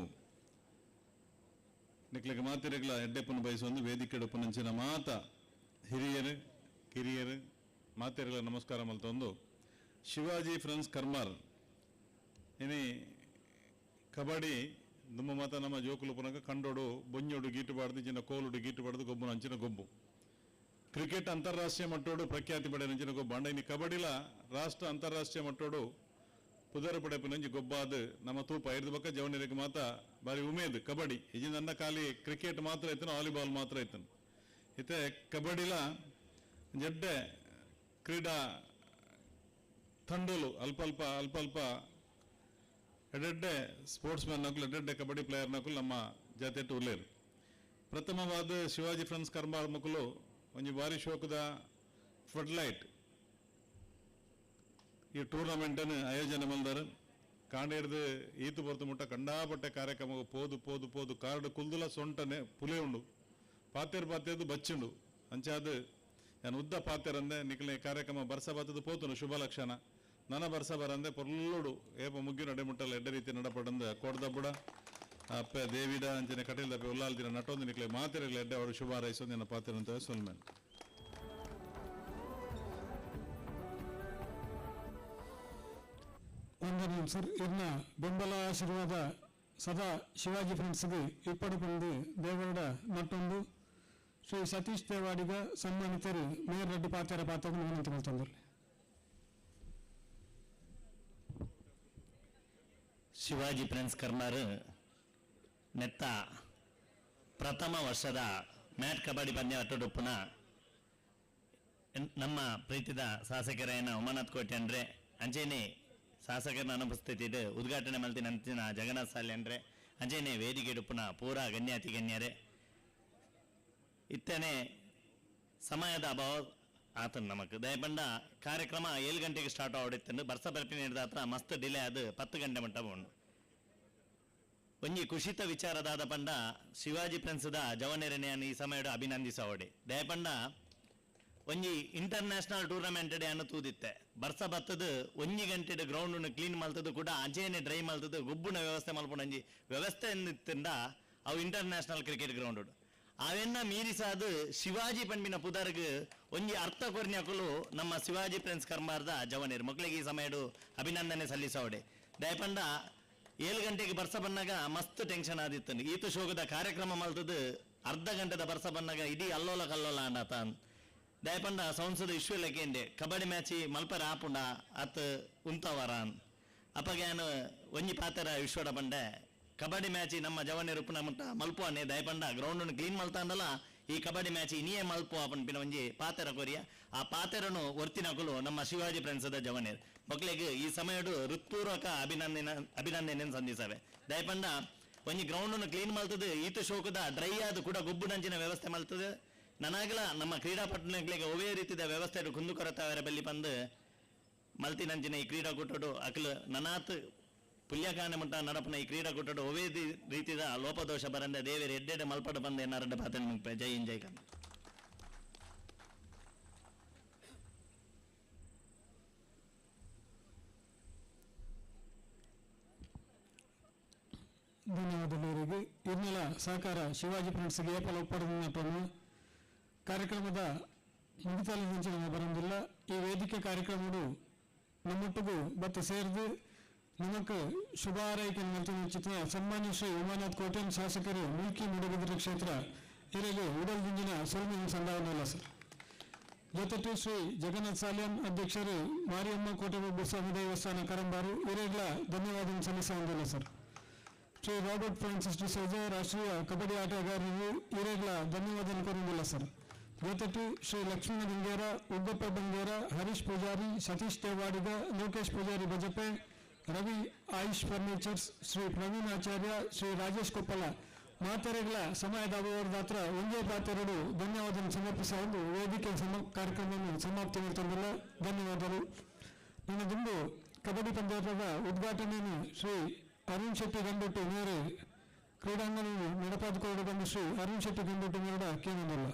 [SPEAKER 7] ನಿಕ್ಲಿಗೆ ಮಾತಿರೆಗಳ ಎಡ್ಡೆಪ್ಪನ್ನು ಬಯಸುವ ವೇದಿಕೆ ಉಪನಂಚಿನ ಮಾತ ಹಿರಿಯರು ಕಿರಿಯರು ಮಾತೆರೆಗಳ ನಮಸ್ಕಾರ ಮಲ್ತೊಂದು ಶಿವಾಜಿ ಫ್ರೆಂಡ್ಸ್ ಕರ್ಮಾರ್ ಇನಿ ಕಬಡ್ಡಿ ದುಮ್ಮ ಮಾತ ನಮ್ಮ ಜೋಕುಲು ಪುನಕ ಕಂಡೋಡು ಬೊಂಜೋಡು ಗೀಟುಬಾರ್ದು ಜಿನ ಕೋಲುಡು ಗೀಟುಬಾರ್ದು ಗೊಬ್ಬು ಅಂಚಿನ ಗೊಬ್ಬು ಕ್ರಿಕೆಟ್ ಅಂತಾರಾಷ್ಟ್ರೀಯ ಮಟ್ಟೋಡು ಪ್ರಖ್ಯಾತಿ ಪಡೆ ನಂಚಿನ ಗೊಬ್ಬು ಅಂಡ ಇನ್ನು ಕಬಡ್ಡಿಲ ರಾಷ್ಟ್ರ ಅಂತಾರಾಷ್ಟ್ರೀಯ ಮಟ್ಟೋಡು ಪುದರ ಪಡೆ ಪುನಂಜಿ ಗೊಬ್ಬಾದು ನಮ್ಮ ತೂಪ ಐದು ಬಕ್ಕ ಜವನಿರಿಗೆ ಮಾತ ಬಾರಿ ಉಮೇದು ಕಬಡ್ಡಿ ಇಜಿ ನನ್ನ ಖಾಲಿ ಕ್ರಿಕೆಟ್ ಮಾತ್ರ ಇತ್ತನು ವಾಲಿಬಾಲ್ ಮಾತ್ರ ಇತ್ತನು ಇತ್ತೆ ಕಬಡ್ಡಿಲ ಜಡ್ಡೆ ಕ್ರೀಡಾ ತಂಡೋಲು ಅಲ್ಪ ಎಡೆಡ್ಡೆ ಸ್ಪೋರ್ಟ್ಸ್ ಮ್ಯಾನ್ ನಕಲು ಎಡೆಡ್ಡೆ ಕಬಡ್ಡಿ ಪ್ಲೇಯರ್ ನಕಲು ನಮ್ಮ ಜಾತಿ ಉಲ್ಲೇರು ಪ್ರಥಮವಾದ ಶಿವಾಜಿ ಫ್ರೆಂಡ್ಸ್ ಕರ್ಮಾರ್ ಮಕ್ಕಳು ಒಂಜಿ ಭಾರಿ ಶೋಕದ ಫ್ಲಡ್ ಈ ಟೂರ್ನಮೆಂಟ್ ಆಯೋಜನೆ ಮಲ್ದಾರ ಕಾಂಡೇರ್ದು ಈತು ಬರ್ತು ಮುಟ್ಟ ಕಂಡಾಪಟ್ಟೆ ಕಾರ್ಯಕ್ರಮ ಪೋದು ಕಾರ್ಡ್ ಕುಲ್ದುಲ ಸೊಂಟನೆ ಪುಲೆ ಉಂಡು ಪಾತೇರ್ದು ಬಚ್ಚುಂಡು ಅಂಚಾದ ನಾನು ಉದ್ದ ಪಾತೇರಂದೆ ನಿಖಲೆ ಕಾರ್ಯಕ್ರಮ ಬರ್ಸ ಬಾತದು ಪೋತುನು ಶುಭ ಲಕ್ಷಣ ನನ್ನ ಬರ್ಸ ಬರಂದೆ ಪೊರ್ಲೋಡು ಏಪ ಮುಗ್ಗಿ ನಡೆಮುಟ್ಟಲ್ಲ ಎಡ್ಡ ರೀತಿ ನಡಪಡಂದ ಕೋಡ್ದಬ್ಬುಡ ಅಪ್ಪೆ ದೇವಿಡ ಅಂಚನೆ ಕಟೀಲ್ದಪ್ಪೆ ಉಲ್ಲಾಲ್ ದಿನ ನಟೊಂದು ನಿಕ್ಲೆ ಮಾತಿರಲಿ ಎಡ್ಡೆ ಅವರು ಶುಭ ಹಾರೈಸೋದು ನನ್ನ ಪಾತಿರಂತ ಸೊಲ್ಮೇನ್
[SPEAKER 3] ವಂದನೆ ಸರ್. ಇನ್ನ ಬೆಂಬಲ ಆಶೀರ್ವಾದ ಸದಾ ಶಿವಾಜಿ ಫ್ರೆಂಡ್ಸ್ಗೆ ಇಪ್ಪಡಿಕೊಂಡು ದೇವರಡ ಮತ್ತೊಂದು ಶ್ರೀ ಸತೀಶ್ ದೇವಾಡಿಗ ಸನ್ಮಾನಿತರು ಮೇಯರ್ ರೆಡ್ಡಿ ಪಾತ್ರ ವಿನಂತಿ ಮಾಡ್ತಾರೆ.
[SPEAKER 8] ಶಿವಾಜಿ ಫ್ರೆಂಡ್ಸ್ ಕರ್ಮಾರ್ ನೆತ್ತ ಪ್ರಥಮ ವರ್ಷದ ಮ್ಯಾಟ್ ಕಬಡ್ಡಿ ಪಂದ್ಯಾಟ ಪುನಃ ನಮ್ಮ ಪ್ರೀತಿದ ಶಾಸಕರಾಯನ ಉಮಾನಾಥ್ ಕೋಟೆ ಅಂದ್ರೆ ಅಂಚೆನೆ ಶಾಸಕರ ಅನುಪಸ್ಥಿತಿ ಉದ್ಘಾಟನೆ ಮಲ್ತಿನ ಅಂಚಿನ ಜಗನ್ನಾಥ್ ಸಾಲಿ ಅಂದ್ರೆ ಅಂಚೆನೆ ವೇದಿಕೆ ಪುನಃ ಪೂರಾ ಗಣ್ಯಾತಿ ಗಣ್ಯರೇ ಇತ್ತನೆ ಸಮಯದ ಅಭಾವ ಆತನು ನಮಕ್ ದಯಪಂಡ ಕಾರ್ಯಕ್ರಮ 7 ಗಂಟೆಗೆ ಸ್ಟಾರ್ಟ್ ಆಡಿತ್ತು ಬರ್ಸ ಬರ್ಪಿನ ಹಿಡಿದ ಹತ್ರ ಮಸ್ತ್ ಡಿಲೇ ಅದು 10 ಗಂಟೆ ಮಟ್ಟ ಉಂಡು ಒಂಜಿ ಕುಶಿತ ವಿಚಾರದಾದ ಪಂಡ ಶಿವಾಜಿ ಫ್ರೆಂಡ್ಸ್ದ ಜವನೆರನೆಯನ್ನು ಈ ಸಮಯದ ಅಭಿನಂದಿಸೋಡೆ ದಯಪಂಡ ಒಂಜಿ ಇಂಟರ್ನ್ಯಾಷನಲ್ ಟೂರ್ನಮೆಂಟ್ ಡೇ ಅನ್ನು ತೂದಿತ್ತೆ ಬರ್ಸ ಬತ್ತದು 1 ಗಂಟೆದ ಗ್ರೌಂಡ್ ಕ್ಲೀನ್ ಮಲ್ತದ್ದು ಕೂಡ ಅಂಚೆನೆ ಡ್ರೈ ಮಲ್ತದ್ದು ಗುಬ್ಬುನ ವ್ಯವಸ್ಥೆ ಮಲ್ಪೊಂಡು ವ್ಯವಸ್ಥೆ ಇತ್ತಿಂದ ಅವು ಇಂಟರ್ನ್ಯಾಷನಲ್ ಕ್ರಿಕೆಟ್ ಗ್ರೌಂಡ್ ಅವೆನ್ನ ಮೀರಿಸಾದು ಶಿವಾಜಿ ಪಂಪಿನ ಪುದರ್ಗ್ ಒಂಜಿ ಅರ್ಥ ಕೊರ್ನ್ಯಾಕಲು ನಮ್ಮ ಶಿವಾಜಿ ಫ್ರೆಂಡ್ಸ್ ಕರ್ಮಾರ್ದ ಜವನೇರು ಮಕ್ಕಳಿಗೆ ಈ ಸಮಯಡು ಅಭಿನಂದನೆ ಸಲ್ಲಿಸೋಡೆ ದಯಪಂಡ 7 ಗಂಟೆಗೆ ಬರ್ಸ ಬನ್ನಾಗ ಮಸ್ತ್ ಟೆನ್ಷನ್ ಆದಿತ್ತು ಈತು ಶೋಕದ ಕಾರ್ಯಕ್ರಮ ಮಲ್ತದ್ದು ಅರ್ಧ ಗಂಟೆದ ಬರ್ಸ ಬನ್ನಾಗ ಇಡೀ ಅಲ್ಲೋಲ ಕಲ್ಲೋಲ ಅಂಡಾತ ದಯಪಂಡ ಸಂಸದ ವಿಶ್ವಲಕ್ಕೇಂಡೆ ಕಬಡ್ಡಿ ಮ್ಯಾಚ್ ಮಲ್ಪರ ಆಪುಂಡ ಅತ್ ಉಂತವರಾನ್ ಅಪಗ್ಯಾನು ಒಂಜಿ ಪಾತರ ವಿಶ್ವಡ ಬಂಡೆ ಕಬಡ್ಡಿ ಮ್ಯಾಚ್ ನಮ್ಮ ಜವನೇರು ಪುನಃ ಮುಟ್ಟ ಮಲ್ಪುವನೆ ದಯಪಂಡ ಗ್ರೌಂಡ್ ಕ್ಲೀನ್ ಮಲ್ತಾಂಡಲ್ಲ ಈ ಕಬಡ್ಡಿ ಮ್ಯಾಚ್ ಇನ್ನೇ ಮಲ್ಪುವ ಪನ್ಪಿನ ಒಂಜಿ ಪಾತೆರ ಕೊರಿಯ ಆ ಪಾತೆರನು ಒರ್ತಿನಕಲು ನಮ್ಮ ಶಿವಾಜಿ ಫ್ರೆಂಡ್ಸ್ದ ಜವನೇರು ಮಕ್ಕಳಿಗೆ ಈ ಸಮಯಡು ಹೃತ್ಪೂರ್ವಕ ಅಭಿನಂದನೆ ಸಂಧಿಸವೆ ದಯಪಂಡ ಒಂಜಿ ಗ್ರೌಂಡ್ ಕ್ಲೀನ್ ಮಲ್ತದ್ದು ಈತ ಶೋಕದ ಡ್ರೈ ಆದ ಕೂಡ ಗುಬ್ಬು ನಂಚಿನ ವ್ಯವಸ್ಥೆ ಮಲ್ತದೆ ನನಗಲ ನಮ್ಮ ಕ್ರೀಡಾಪಟುಗಳಿಗೆ ಒವೇ ರೀತಿಯ ವ್ಯವಸ್ಥೆ ಕುಂದುಕೊರತಾವರ ಬಲ್ಲಿ ಬಂದು ಮಲ್ತಿನಂಚಿನ ಈ ಕ್ರೀಡಾಕೂಟಡು ಅಕಲು ನನಾತ್ ಪುಲ್ಯಕಾನೆ ಮುಟ್ಟ ನಡಪನ ಈ ಕ್ರೀಡಾಕೂಟಡು ಒವೇ ರೀತಿಯ ಲೋಪದೋಷ ಬರಂದೆ ದೇವೇರು ಎಡ್ಡೆಡೆ ಮಲ್ಪಡ ಬಂದು ಎನ್ನಾರಡ್ಡ ಪಾತ್ರ ಮುಗ್ಪೆ ಜೈ ಇನ್ ಜೈ ಕನ್.
[SPEAKER 3] ಧನ್ಯವಾದಗಳು. ಇನ್ನೆಲ್ಲ ಸಹಕಾರ ಶಿವಾಜಿ ಫ್ರೆಂಡ್ಸ್ಗೆ ಏಪಲ ಒಪ್ಪಡದ ಕಾರ್ಯಕ್ರಮದ ಮುಗಿತಲು ಮುಂಚೆ ಬರೋದಿಲ್ಲ. ಈ ವೇದಿಕೆ ಕಾರ್ಯಕ್ರಮಗಳು ನಮ್ಮೊಟ್ಟಿಗೂ ಬತ್ತು ಸೇರಿದು ನಮಕ್ ಶುಭ ಹಾರೈಕೆ ನಿಚಿತ ಸನ್ಮಾನ್ಯ ಶ್ರೀ ಉಮಾನಾಥ್ ಕೋಟೆನ್ ಶಾಸಕರು ಮೂಲ್ಕಿ ಮೂಡಬಿದಿರೆ ಕ್ಷೇತ್ರ ಇವರಿಗೆ ಉಡಲ್ದಿಂಜಿನ ಸೋಲ್ಮಿನ ಸಂದಾವನಲ್ಲ ಸರ್. ಜೊತೆಗೆ ಶ್ರೀ ಜಗನ್ನಾಥ್ ಸಾಲ್ಯಂ ಅಧ್ಯಕ್ಷರು ಮಾರಿಯಮ್ಮ ಕೋಟೆಗೊಬ್ಬ ದೇವಸ್ಥಾನ ಕರಂಬಾರು ಇವರಿಗೆಲ್ಲ ಧನ್ಯವಾದ ಸಲ್ಲಿಸುವುದಿಲ್ಲ sir. Shri Robert Francis D'Souza ರಾಷ್ಟ್ರೀಯ ಕಬಡ್ಡಿ ಆಟಗಾರರು ಇವರಿಗೆಲ್ಲ ಧನ್ಯವಾದ ಕೊಡುವುದಿಲ್ಲ ಸರ್. ಜೊತೆಗೆ ಶ್ರೀ ಲಕ್ಷ್ಮಣ ಬಂಗೇರ, ಉಗ್ಗಪ್ಪ ಬಂಗೇರ, ಹರೀಶ್ ಪೂಜಾರಿ, ಸತೀಶ್ ದೇವಾಡಿಗ, ಲೋಕೇಶ್ ಪೂಜಾರಿ ಬಜಪೆ, ರವಿ ಆಯುಷ್ ಫರ್ನಿಚರ್ಸ್, ಶ್ರೀ ಪ್ರವೀಣ್ ಆಚಾರ್ಯ, ಶ್ರೀ ರಾಜೇಶ್ ಕೊಪ್ಪಲ ಮಾತೆರೆಗಳ ಸಮಯದ ಅಭಾವದ ಹತ್ರ ಒಂದೇ ಪಾತೆರಡು ಧನ್ಯವಾದ ಸಮರ್ಪಿಸುವುದು ವೇದಿಕೆ ಕಾರ್ಯಕ್ರಮವನ್ನು ಸಮಾಪ್ತಿ ಮಾಡುತ್ತಿಲ್ಲ. ಧನ್ಯವಾದಗಳು. ನನ್ನದೊಂದು ಕಬಡ್ಡಿ ಪಂದ್ಯಾಟದ ಉದ್ಘಾಟನೆಯನ್ನು ಶ್ರೀ ಅರುಣ್ ಶೆಟ್ಟಿ ಗಂಡೊಟ್ಟು ನೇರೆ ಕ್ರೀಡಾಂಗಣ ನಡೆಪಾದುಕೊಂಡು ಬಂದು ಶ್ರೀ ಅರುಣ್ ಶೆಟ್ಟಿ ಗಂಡೊಟ್ಟು ನೇರ ಕೇಳುವುದಿಲ್ಲ.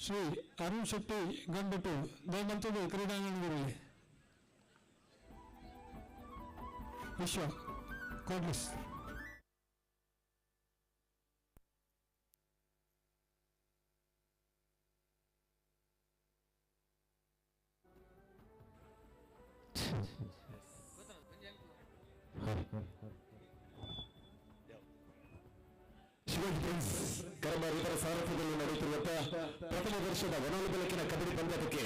[SPEAKER 3] ಶ್ರೀ ಅರುಣ್ ಶೆಟ್ಟಿ ಗಂಡೊಟ್ಟು ದಯಮಂತದ್ದು ಕ್ರೀಡಾಂಗಣದಲ್ಲಿ ವಿಶ್ವ ಕಾಂಗ್ರೆಸ್
[SPEAKER 9] ಶಿವಾಜಿ ಫ್ರೆಂಡ್ಸ್ ಕರಂಬಾರು ಇದರ ಸಾರಥ್ಯದಲ್ಲಿ ನಡೆಯುತ್ತಿರುವಂತಹ ಪ್ರಥಮ ವರ್ಷದ ಒಣಲು ಬೆಳಕಿನ ಕಬಡ್ಡಿ ಪಂದ್ಯಾಟಕ್ಕೆ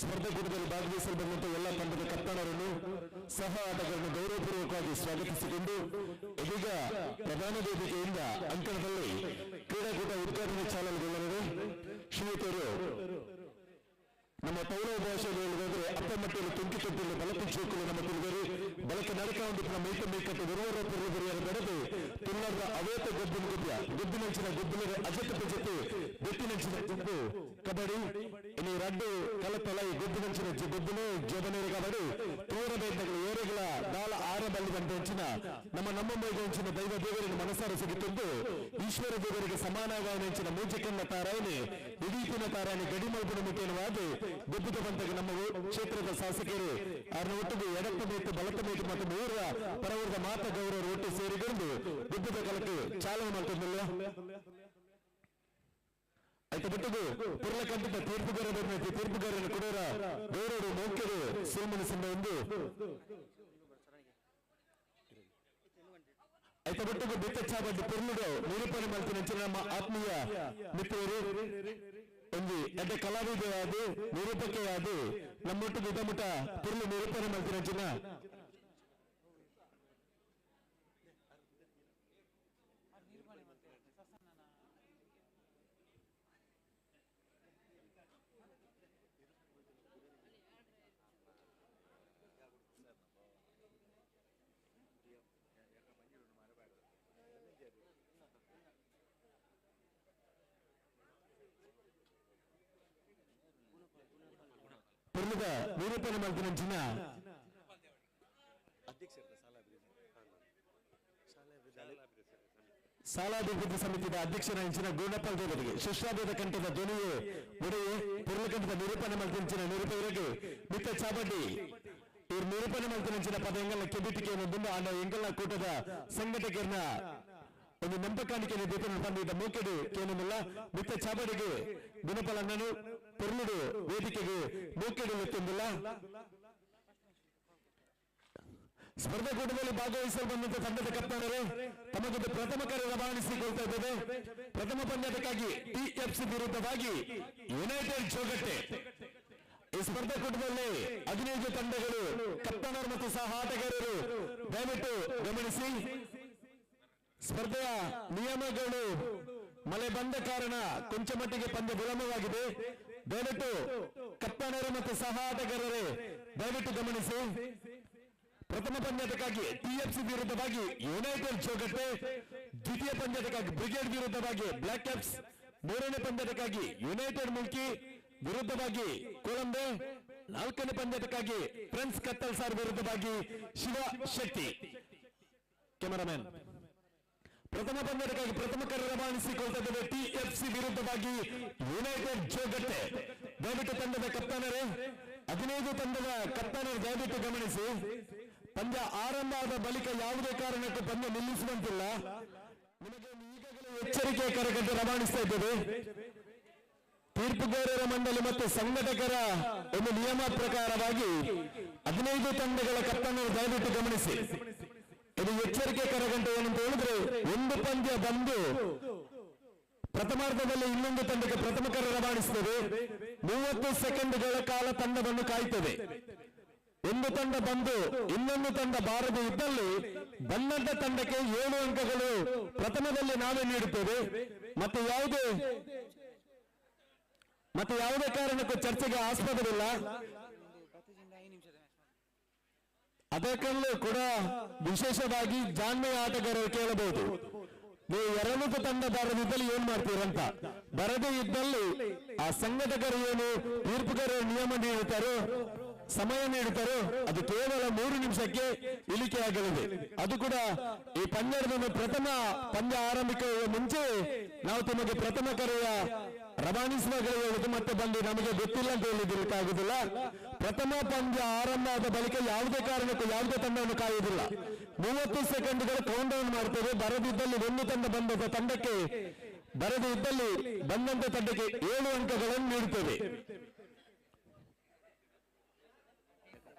[SPEAKER 9] ಸ್ಪರ್ಧಾಕೂಟದಲ್ಲಿ ಭಾಗವಹಿಸಲು ಬಂದಂತಹ ಎಲ್ಲ ತಂಡದ ಕಪ್ತಾನರನ್ನು ಸಹ ಆಟಗಾರರನ್ನು ಗೌರವಪೂರ್ವಕವಾಗಿ ಸ್ವಾಗತಿಸಿಕೊಂಡು ಇದೀಗ ಪ್ರಧಾನ ವೇದಿಕೆಯಿಂದ ಅಂಕಣದಲ್ಲಿ ಕ್ರೀಡಾಕೂಟ ಉದ್ಘಾಟನೆ ಚಾಲನೆಗೊಳ್ಳಲಿದೆ. ಶ್ರೀಯುತರು ನಮ್ಮ ತೌಲ ಭಾಷೆಯಲ್ಲಿ ಹೇಳುವುದಾದ್ರೆ ಅಪ್ಪಮಟ್ಟಿಯಲ್ಲಿ ತುಂಕಿ ತೊಟ್ಟಿಯಲ್ಲಿ ಬಲಕ್ಕೆ ಚೋಕಲು ನಮ್ಮ ತಿಳಿದರು ಬಲಕ್ಕೆ ನಡಕಾಂಡಿನ ಮೈತ ಮೇಕಟ್ಟು ವಿರೋಧ ಪೂರ್ವರಿಯರ ಬೆಳೆದು ತುಲ್ಲರ ಅವೇತ ಗೊಬ್ಬಿನ ಗೊಬ್ಬಿನಂಚಿನ ಗೊಬ್ಬಿನ ಅಜೆತ ಜೊತೆ ಬೆಟ್ಟಿನಂಚಿನ ಗುಂಪು ಕಬಡ್ಡಿ ಇಲ್ಲಿ ರಡ್ಡು ಕಲತಲೈ ಗೊಬ್ಬಿನಂಚಿನ ಗೊಬ್ಬಿನ ಜೋಬನೇರು ಕಬಡ್ಡಿ ತೋರಬೇಟಗಳು ಏರೆಗಳ ದಾಳ ಆರಂಭಲ್ಲಿ ಬಂದಂಚಿನ ನಮ್ಮ ಮೈಗಂಚಿನ ದೈವ ದೇವರಿಗೆ ಮನಸ್ಸಾರ ಸಿಗುತ್ತಿದ್ದು ಈಶ್ವರ ದೇವರಿಗೆ ಸಮಾನವಾದಂಚಿನ ಮೂಜಕನ್ನ ತಾರಾಯಣೆ ಇಡೀತಿನ ತಾರಾಯಣೆ ಗಡಿ ಮಲ್ಪುಣ ಮುಖ್ಯವಾದ ಗೊಬ್ಬದ ಬಂದಾಗ ನಮ್ಮ ಕ್ಷೇತ್ರದ ಶಾಸಕರು ಅವರ ಒಟ್ಟಿಗೆ ಎಡತ್ತ ಮೇತು ಬಲತ ಮೇತು ಮತ್ತು ಮೂರರ ಪರವರ್ಗ ಮಾತ ಗೌರವರು ಒಟ್ಟು ಸೇರಿಕೊಂಡು ಗೊಬ್ಬದ ಕಾಲಕ್ಕೆ ಚಾಲನೆ ಮಾಡ್ತಿದ್ದಿಲ್ಲ. ಆಯ್ತು ಬಿಟ್ಟಿದ್ದು ಪುರ್ಲ ಕಂಡಿದ್ದ ತೀರ್ಪುಗಾರನ ಕೊಡೋರ ಗೌರವರು ಮೌಖ್ಯರು ಸೋಮನಸಿಂದ ಒಂದು ಆಯ್ತು ಬಿಟ್ಟಿದ್ದು ಬೆಚ್ಚಚಾಬಡ್ಡಿ ಪುರ್ಲುಡು ನಿರೂಪಣೆ ಮಾಡ್ತೀನಿ ನಮ್ಮ ಆತ್ಮೀಯ ಮಿತ್ರರು ಒಂದು ಎಡ್ಡೆ ಕಲಾವಿದರಾದ ನಿರೂಪಕೆಯಾದ ನಮ್ಮೊಟ್ಟಿಗೆ ಇದಮುಟ ಪುರ್ಲು ನಿರೂಪಣೆ ಮಾಡ್ತೀನಿ ಅಂಚಿನ ಪುರ್ಲದ ನಿರೂಪಣೆ ಮಾಡ್ತೀನಿ ಅಂಚಿನ ಶಾಲಾಭಿವೃದ್ಧಿ ಸಮಿತಿಯ ಅಧ್ಯಕ್ಷರ ಇಂಚಿನ ಗುಂಡಪ್ಪ ದೇವರಿಗೆ ಶಿಷ್ಟಾಭೇದ ಕಂಠದ ಧ್ವನಿಯೇ ಒಡೆಯೇ ಪುರ್ಲಕಂಠದ ನಿರೂಪಣೆ ಮಾಡ್ತಿಂಚಿನ ನಿರೂಪಕರಿಗೆ ಮಿತ್ತ ಚಾಬಡ್ಡಿ ಇವ್ರು ನಿರೂಪಣೆ ಮಾಡ್ತಿಂಚಿನ ಪದ ಎಂಗಲ್ಲ ಕೆಬಿಟಿಕೆಯನ್ನು ಬಂದು ಆಂಡ ಎಂಗಲ್ಲ ಕೂಟದ ಸಂಘಟಕರನ್ನ ಒಂದು ನಂಬಕಾಣಿಕೆಯನ್ನು ದೀಪನ ಬಂದಿದ್ದ ಮೂಕೆಡು ಕೇಳುವುದಿಲ್ಲ ಮಿತ್ತ ಚಾಬಡಿಗೆ ಗುಣಪಲನ್ನನು ಪುರ್ಲುಡು ವೇದಿಕೆಗೆ ಮೂಕೆಡು ಎತ್ತುವುದಿಲ್ಲ. ಸ್ಪರ್ಧಾಕೂಟದಲ್ಲಿ ಭಾಗವಹಿಸಲು ಬಂದಂತ ತಂಡದ ಕಪ್ತಾನರು ತಮಗೊಂದು ಪ್ರಥಮ ಕಾರ್ಯ ರವಾನಿಸಿಕೊಳ್ತಾ ಇದ್ದೇವೆ. ಪ್ರಥಮ ಪಂದ್ಯಕ್ಕಾಗಿ ಟಿಎಫ್ಸಿ ವಿರುದ್ಧವಾಗಿ ಯುನೈಟೆಡ್ ಜೋಗಟ್ಟೆ ಈ ಸ್ಪರ್ಧಾಕೂಟದಲ್ಲಿ 15 ತಂಡಗಳು ಕಪ್ತಾನರು ಮತ್ತು ಸಹ ಆಟಗಾರರು ದಯವಿಟ್ಟು ಗಮನಿಸಿ. ಸ್ಪರ್ಧೆಯ ನಿಯಮಗಳು ಮಳೆ ಬಂದ ಕಾರಣ ಕೊಂಚ ಮಟ್ಟಿಗೆ ಪಂದ್ಯ ವಿಳಂಬವಾಗಿದೆ. ದಯವಿಟ್ಟು ಕಪ್ತಾನರು ಮತ್ತು ಸಹ ಆಟಗಾರರೇ ದಯವಿಟ್ಟು ಗಮನಿಸಿ. ಪ್ರಥಮ ಪಂದ್ಯಕ್ಕಾಗಿ ಟಿಎಫ್ಸಿ ವಿರುದ್ಧವಾಗಿ ಯುನೈಟೆಡ್ ಜೋಗಟ್ಟೆ, ದ್ವಿತೀಯ ಪಂದ್ಯಕ್ಕಾಗಿ ಬ್ರಿಗೇಡ್ ವಿರುದ್ಧವಾಗಿ ಬ್ಲಾಕ್ ಕ್ಯಾಪ್ಸ್, ಮೂರನೇ ಪಂದ್ಯಕ್ಕಾಗಿ ಯುನೈಟೆಡ್ ಮುಲ್ಕಿ ವಿರುದ್ಧವಾಗಿ ಕೊಳಂಬೆ, ನಾಲ್ಕನೇ ಪಂದ್ಯಕ್ಕಾಗಿ ಫ್ರೆಂಡ್ಸ್ ಕತ್ತಲ್ ಸಾರ್ ವಿರುದ್ಧವಾಗಿ ಶಿವ ಶೆಟ್ಟಿ. ಕ್ಯಾಮರಾಮನ್ ಪ್ರಥಮ ಪಂದ್ಯಕ್ಕಾಗಿ ಪ್ರಥಮ ಕಾರ್ಯ ರವಾನಿಸಿಕೊಳ್ತಾ ಇದ್ದೇವೆ. ಟಿಎಫ್ಸಿ ವಿರುದ್ಧವಾಗಿ ಯುನೈಟೆಡ್ ಜೋಗಟ್ಟೆ. ದಯವಿಟ್ಟು ತಂಡದ ಕಪ್ತಾನರೇ 15 ತಂಡದ ಕಪ್ತಾನರು ದಯವಿಟ್ಟು ಗಮನಿಸಿ. ಪಂದ್ಯ ಆರಂಭ ಆದ ಬಳಿಕ ಯಾವುದೇ ಕಾರಣಕ್ಕೂ ಪಂದ್ಯ ನಿಲ್ಲಿಸುವಂತಿಲ್ಲ. ನಿಮಗೆ ಈಗಾಗಲೇ ಎಚ್ಚರಿಕೆಯ ಕರೆಗಂಟೆ ರವಾನಿಸ್ತಾ ಇದ್ದೇವೆ. ತೀರ್ಪುಗಾರರ ಮಂಡಳಿ ಮತ್ತು ಸಂಘಟಕರ ಒಂದು ನಿಯಮ ಪ್ರಕಾರವಾಗಿ 15 ತಂಡಗಳ ಕಪ್ಪನ್ನು ದಯವಿಟ್ಟು ಗಮನಿಸಿ. ಇದು ಎಚ್ಚರಿಕೆ ಕರೆಗಂಟೆ ಏನಂತ ಹೇಳಿದ್ರೆ, ಒಂದು ಪಂದ್ಯ ಬಂದು ಪ್ರಥಮಾರ್ಧದಲ್ಲಿ ಇನ್ನೊಂದು ತಂಡಕ್ಕೆ ಪ್ರಥಮ ಕರೆ ರವಾನಿಸುತ್ತದೆ. 30 ಸೆಕೆಂಡ್ಗಳ ಕಾಲ ತಂಡವನ್ನು ಕಾಯ್ತದೆ. ಒಂದು ತಂಡ ಬಂದು ಇನ್ನೊಂದು ತಂಡ ಬಾರದೆ ಇದ್ದಲ್ಲಿ ಬಂದಂತ ತಂಡಕ್ಕೆ 7 ಅಂಕಗಳು ಪ್ರಥಮದಲ್ಲಿ ನಾವೇ ನೀಡುತ್ತೇವೆ. ಮತ್ತೆ ಯಾವುದೇ ಕಾರಣಕ್ಕೂ ಚರ್ಚೆಗೆ ಆಸ್ಪದವಿಲ್ಲ. ಅದಕ್ಕಲ್ಲೂ ಕೂಡ ವಿಶೇಷವಾಗಿ ಜಾಣ್ಮೆಯ ಆಟಗಾರರು ಕೇಳಬಹುದು, ನೀವು 2 ತಂಡ ಬಾರದಿದ್ದಲ್ಲಿ ಏನ್ ಮಾಡ್ತೀರಂತ. ಬರದೇ ಇದ್ದಲ್ಲಿ ಆ ಸಂಘಟಕರು ಏನು ತೀರ್ಪುಗಾರರು ನಿಯಮ ನೀಡುತ್ತಾರೋ, ಸಮಯ ನೀಡುತ್ತಾರೋ, ಅದು ಕೇವಲ 3 ನಿಮಿಷಕ್ಕೆ ಇಳಿಕೆಯಾಗಲಿದೆ. ಅದು ಕೂಡ ಈ ಪಂದ್ಯದ ಪ್ರಥಮ ಪಂದ್ಯ ಆರಂಭಿಸುವ ಮುಂಚೆ ನಾವು ತಮಗೆ ಪ್ರಥಮ ಕರೆಯ ರವಾನಿಸುವಾಗ ಹೇಳುದು, ಮತ್ತೆ ಬಂದು ನಮಗೆ ಗೊತ್ತಿಲ್ಲ ಅಂತ ಹೇಳಿದ್ದಕ್ಕಾಗುದಿಲ್ಲ. ಪ್ರಥಮ ಪಂದ್ಯ ಆರಂಭ ಆದ ಬಳಿಕ ಯಾವುದೇ ಕಾರಣಕ್ಕೂ ಯಾವುದೇ ತಂಡವನ್ನು ಕಾಯುವುದಿಲ್ಲ. 30 ಸೆಕೆಂಡ್ಗಳು ಕೌಂಟ್ ಡೌನ್ ಮಾಡ್ತೇವೆ. ಬರದಿದ್ದಲ್ಲಿ ಒಂದು ತಂಡ ಬಂದ ತಂಡಕ್ಕೆ, ಬರದೇ ಇದ್ದಲ್ಲಿ ಬಂದಂತ ತಂಡಕ್ಕೆ 7 ಅಂಕಗಳನ್ನು ನೀಡುತ್ತೇವೆ.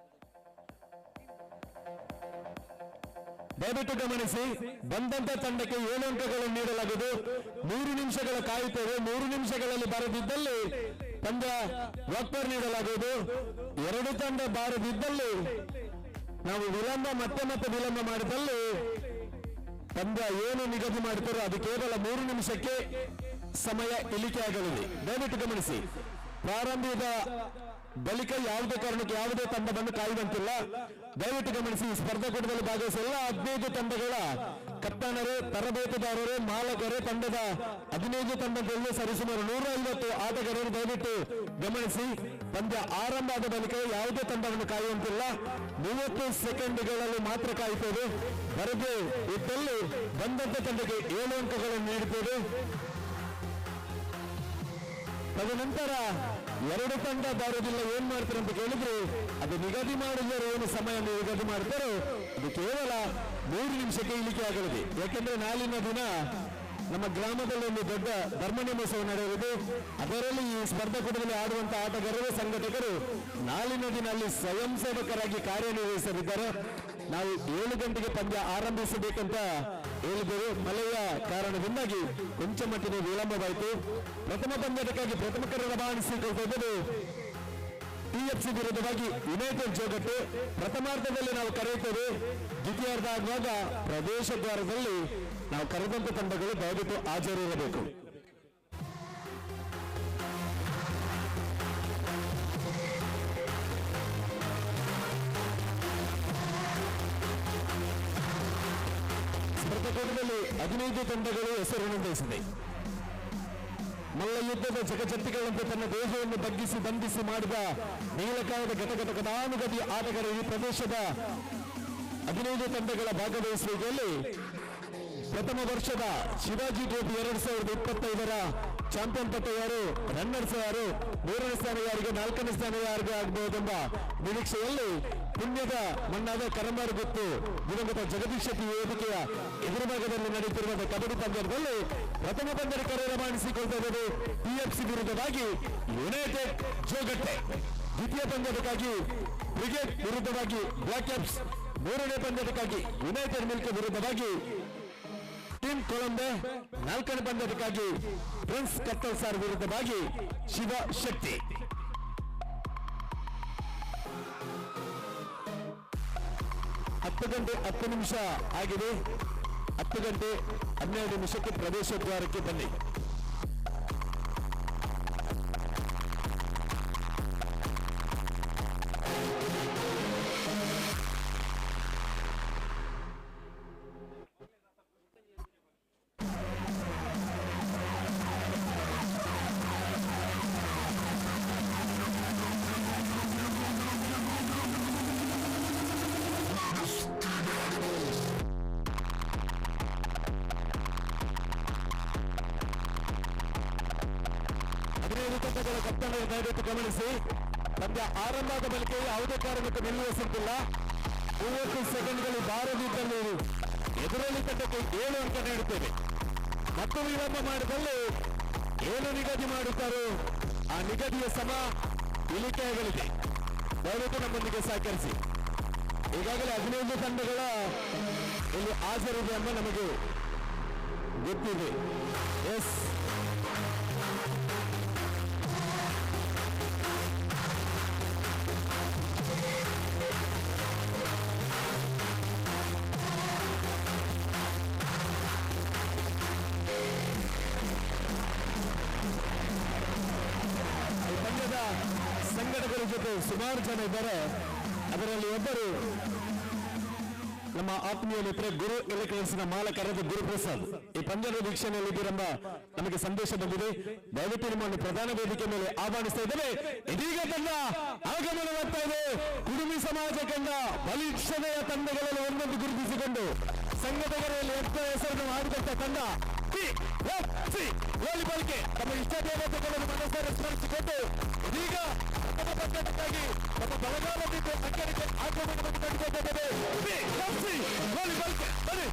[SPEAKER 9] ದಯವಿಟ್ಟು ಗಮನಿಸಿ, ಬಂದಂತ ತಂಡಕ್ಕೆ 7 ಅಂಕಗಳನ್ನು ನೀಡಲಾಗುವುದು. 3 ನಿಮಿಷಗಳ ಕಾಯುತ್ತೇವೆ. 3 ನಿಮಿಷಗಳಲ್ಲಿ ಬರದಿದ್ದಲ್ಲಿ ಪಂದ್ಯ ವಾಕ್ಪರ್ ನೀಡಲಾಗುವುದು. 2 ತಂಡ ಬಾರದಿದ್ದಲ್ಲಿ ನಾವು ಮತ್ತೆ ವಿಳಂಬ ಮಾಡಿದಲ್ಲಿ ಪಂದ್ಯ ಏನು ನಿಗದಿ ಮಾಡುತ್ತಾರೋ ಅದು ಕೇವಲ 3 ನಿಮಿಷಕ್ಕೆ ಸಮಯ ಇಳಿಕೆಯಾಗಲಿದೆ. ದಯವಿಟ್ಟು ಗಮನಿಸಿ, ಪ್ರಾರಂಭದ ಬಳಿಕ ಯಾವುದೇ ಕಾರಣಕ್ಕೆ ಯಾವುದೇ ತಂಡವನ್ನು ಕಾಯುವಂತಿಲ್ಲ. ದಯವಿಟ್ಟು ಗಮನಿಸಿ, ಈ ಸ್ಪರ್ಧಾಕೂಟದಲ್ಲಿ ಭಾಗವಹಿಸುವ ಎಲ್ಲ 15 ತಂಡಗಳ ಕಪ್ತಾನರು, ತರಬೇತುದಾರರು, ಮಾಲಕರು, ತಂಡದ 15 ತಂಡಗಳಲ್ಲಿ ಸರಿಸುಮಾರು 150 ಆಟಗಾರರು. ದಯವಿಟ್ಟು ಗಮನಿಸಿ, ಪಂದ್ಯ ಆರಂಭ ಆದ ಬಳಿಕ ಯಾವುದೇ ತಂಡವನ್ನು ಕಾಯುವಂತಿಲ್ಲ. 30 ಸೆಕೆಂಡ್ಗಳಲ್ಲಿ ಮಾತ್ರ ಕಾಯುತ್ತೇವೆ. ಬರದೇ ಇದ್ದಲ್ಲಿ ಬಂದಂತ ತಂಡಕ್ಕೆ 7 ಅಂಕಗಳನ್ನು ನೀಡುತ್ತೇವೆ. ತದನಂತರ 2 ತಂಡ ಬಾರುವುದಿಲ್ಲ, ಏನ್ ಮಾಡ್ತಾರೆ ಅಂತ ಕೇಳಿದ್ರೆ, ಅದು ನಿಗದಿ ಮಾಡಿದರೆ ಏನು ಸಮಯ ನಿಗದಿ ಮಾಡ್ತಾರೋ ಅದು ಕೇವಲ 3 ನಿಮಿಷಕ್ಕೆ ಇಳಿಕೆ ಆಗಲಿದೆ. ಯಾಕೆಂದ್ರೆ ನಾಳಿನ ದಿನ ನಮ್ಮ ಗ್ರಾಮದಲ್ಲಿ ಒಂದು ದೊಡ್ಡ ಧರ್ಮನಿಮೋತ್ಸವ ನಡೆಯುವುದು. ಅದರಲ್ಲಿ ಈ ಸ್ಪರ್ಧಾಕೂಟದಲ್ಲಿ ಆಡುವಂತಹ ಆಟಗಾರರು, ಸಂಘಟಕರು ನಾಳಿನ ದಿನ ಅಲ್ಲಿ ಸ್ವಯಂ ಸೇವಕರಾಗಿ ಕಾರ್ಯನಿರ್ವಹಿಸಲಿದ್ದಾರೆ. ನಾವು 7 ಗಂಟೆಗೆ ಪಂದ್ಯ ಆರಂಭಿಸಬೇಕಂತ ಹೇಳಿದರು. ಮಳೆಯ ಕಾರಣದಿಂದಾಗಿ ಕೊಂಚ ಮಟ್ಟಿನ ವಿಳಂಬವಾಯಿತು. ಪ್ರಥಮ ಪಂದ್ಯದಕ್ಕಾಗಿ ಪ್ರಥಮ ಕರೆ ರವಾನಿಸಿಕೊಳ್ಳುವುದು TFC ವಿರುದ್ಧವಾಗಿ ಯುನೈಟೆಡ್ ಜೋಗಟ್ಟು. ಪ್ರಥಮಾರ್ಧದಲ್ಲಿ ನಾವು ಕರೆಯುತ್ತೇವೆ. ದ್ವಿತೀಯಾರ್ಧ ಆಗುವಾಗ ಪ್ರವೇಶ ದ್ವಾರದಲ್ಲಿ ನಾವು ಕರೆದಂತ ತಂಡಗಳು ದಯವಿಟ್ಟು ಹಾಜರಿರಬೇಕು. ಸ್ಪರ್ಧಾಕೂಟದಲ್ಲಿ 15 ತಂಡಗಳು ಹೆಸರು ನೋಂದಾಯಿಸಿದೆ. ಮಲ್ಲ ಯುದ್ಧದ ಜಗಜತ್ತಿಗಳಂತೆ ತನ್ನ ದೇಹವನ್ನು ಬಗ್ಗಿಸಿ ಬಂಧಿಸಿ ಮಾಡಿದ ನೀಲಕಾಯದ ಘಟಘಟಕದಾನುಗತಿ ಆಟಗಾರರು ಈ ಪ್ರದೇಶದ 15 ತಂಡಗಳ ಭಾಗವಹಿಸುವಿಕೆಯಲ್ಲಿ ಪ್ರಥಮ ವರ್ಷದ ಶಿವಾಜಿ ಟ್ರೋಫಿ 2025ರ ಚಾಂಪಿಯನ್ ಪಟ್ಟ ಯಾರು, ರನ್ನರ್ಸ್ ಯಾರು, 3ನೇ ಸ್ಥಾನ ಯಾರಿಗೆ, 4ನೇ ಸ್ಥಾನ ಯಾರಿಗೆ ಆಗಬಹುದೆಂಬ ನಿರೀಕ್ಷೆಯಲ್ಲಿ ಪುಣ್ಯದ ಮಣ್ಣಾದ ಕರಂಬಾರು ಗೊತ್ತು ದಿವಂಗತ ಜಗದೀಶ್ ಶೆಟ್ಟಿ ವೇದಿಕೆಯ ಎದುರು ಭಾಗದಲ್ಲಿ ನಡೆಯುತ್ತಿರುವ ಕಬಡ್ಡಿ ಪಂದ್ಯದಲ್ಲಿ ಪ್ರಥಮ ಪಂದ್ಯದ ಕರೆ ರವಾನಿಸಿಕೊಳ್ಳುತ್ತದೆ TFC ವಿರುದ್ಧವಾಗಿ ಯುನೈಟೆಡ್ ಜೋಗಟ್ಟೆ. ದ್ವಿತೀಯ ಪಂದ್ಯದಕ್ಕಾಗಿ ಬ್ರಿಗೇಡ್ ವಿರುದ್ಧವಾಗಿ ಬ್ಲಾಕ್ ಕ್ಯಾಪ್ಸ್, 3ನೇ ಪಂದ್ಯದಕ್ಕಾಗಿ ಯುನೈಟೆಡ್ ಮಿಲ್ಕ್ ವಿರುದ್ಧವಾಗಿ ಟೀಮ್ ಕೊಳಂಬೆ, 4ನೇ ಪಂದ್ಯದಕ್ಕಾಗಿ ಪ್ರಿನ್ಸ್ ಕತ್ತಲ್ ಸಾರ್ ವಿರುದ್ಧವಾಗಿ ಶಿವ ಶಕ್ತಿ. ಗಂಟೆ 10 ನಿಮಿಷ ಆಗಿದೆ. 10 ಗಂಟೆ 12 ನಿಮಿಷಕ್ಕೆ ಪ್ರವೇಶ ದ್ವಾರಕ್ಕೆ ಬನ್ನಿ. ದಯವಿಟ್ಟು ಗಮನಿಸಿ, ಪಂದ್ಯ ಆರಂಭ ಆದ ಬಳಿಕ ಯಾವುದೇ ಕಾರಣಕ್ಕೂ ನಿಲ್ಲುವ ಸಿಕ್ಕಿಲ್ಲ. 30 ಸೆಕೆಂಡ್ಗಳು ಬಾರದಿದ್ದಲ್ಲಿ ಎದುರಲ್ಲಿ ತಂಡಕ್ಕೆ 7 ಅಂಕ ನೀಡುತ್ತೇವೆ. ಮತ್ತು ವಿಳಂಬ ಮಾಡಿದಲ್ಲಿ ಏನು ನಿಗದಿ ಮಾಡುತ್ತಾರೋ ಆ ನಿಗದಿಯ ಸಮ ಇಳಿಕೆಯಾಗಲಿದೆ. ದಯವಿಟ್ಟು ನಮ್ಮೊಂದಿಗೆ ಸಹಕರಿಸಿ. ಈಗಾಗಲೇ 15 ತಂಡಗಳ ಇಲ್ಲಿ ಹಾಜರಿದೆ ಎಂಬ ನಮಗೆ ಗೊತ್ತಿದೆ. ಎಸ್, ಪಂದ್ಯದ ಸಂಘಟಕರ ಜೊತೆ ಸುಮಾರು ಜನ ಇದ್ದಾರೆ. ಅದರಲ್ಲಿ ಒಬ್ಬರು ನಮ್ಮ ಆತ್ಮೀಯ ಮಿತ್ರ ಗುರು ಎಲೆಕ್ಟ್ರಾನಿಕ್ಸ್ನ ಮಾಲಕರಾದ ಗುರುಪ್ರಸಾದ್. ಈ ಪಂದ್ಯದ ವೀಕ್ಷಣೆಯಲ್ಲಿದ್ದೀರೆಂಬ ನಮಗೆ ಸಂದೇಶ ಬಂದಿದೆ. ದಯವಿಟ್ಟು ನಿಮ್ಮನ್ನು ಪ್ರಧಾನ ವೇದಿಕೆ ಮೇಲೆ ಆಹ್ವಾನಿಸ್ತಾ ಇದ್ದೇವೆ. ಇದೀಗ ತಂಡ ಆಗಮನವಾಗ್ತಾ ಇದೆ. ಕುಡುಮಿ ಸಮಾಜ ಕಂಡ ಬಲಿಷ್ಠತೆಯ ತಂಡಗಳಲ್ಲಿ ಒಂದೊಂದು ಗುರುತಿಸಿಕೊಂಡು ಸಂಘಟಕರಲ್ಲಿ ಹೆಸರನ್ನು ಆಡಿದಂತ ತಂಡ ವಾಲಿಬಾಲ್ಗೆ ತಮ್ಮ ಇಷ್ಟ ದೇವತೆಗಳನ್ನು ಮನಸ್ಸಾರೆ ಸ್ಮರಿಸಿಕೊಂಡು ಇದೀಗ ಪಂದ್ಯಕ್ಕಾಗಿ ತಮ್ಮ ಬಲಗಾಲದಿಂದ ಸಂಘಟನೆ ಆಕ್ರಮಣವನ್ನು ಕಂಡುಕೊಂಡಿದ್ದೇವೆ. ವಾಲಿಬಾಲ್ಗೆ ಬನ್ನಿ.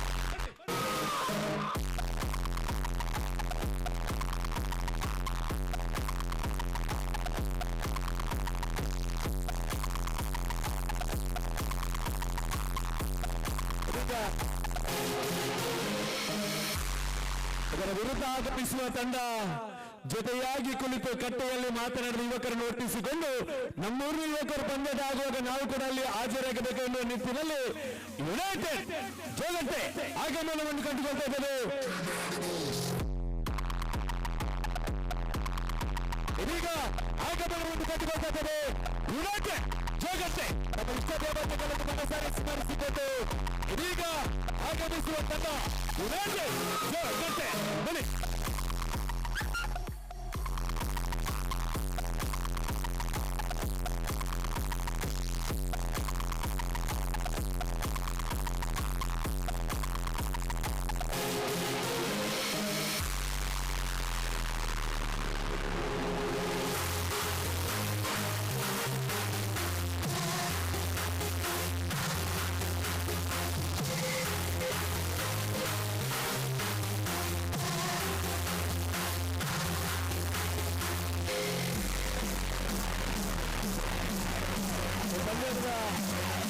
[SPEAKER 9] ಅದರ ವಿರುದ್ಧ ಆಗಮಿಸುವ ತಂಡ ಜೊತೆಯಾಗಿ ಕುಳಿತು ಕಟ್ಟೆಯಲ್ಲಿ ಮಾತನಾಡಿದ ಯುವಕರನ್ನು ಒಟ್ಟಿಸಿಕೊಂಡು ನಮ್ಮೂರಿನ ಯುವಕರು ಪಂದ್ಯದ ಆಗುವಾಗ ನಾವು ಕೂಡ ಅಲ್ಲಿ ಹಾಜರಾಗಬೇಕು ಎನ್ನುವ ನಿಟ್ಟಿನಲ್ಲಿ ಯುನೈಟೆಡ್ ಜೋಗಟ್ಟೆ ಆಗಮನವನ್ನು ಕಂಡುಕೊಳ್ತಾ ಇದ್ದೇವೆ. ಇದೀಗ ಆಗಮನವನ್ನು ಕಂಡುಕೊಳ್ತಾ ಇದ್ದೇವೆ. ಯುನೈಟೆಡ್ ಜೋಗಟ್ಟೆ ತಮ್ಮ ಇಷ್ಟ ದೇವತೆಗಳನ್ನು ಮನಸಾರೆ ಸ್ಮರಿಸಿಕೊಂಡು ಇದೀಗ ಆಗಮಿಸುವ ತಂಡ ಯುನೈಟೆಡ್ ಜೋಗಟ್ಟೆ. ಬನ್ನಿ.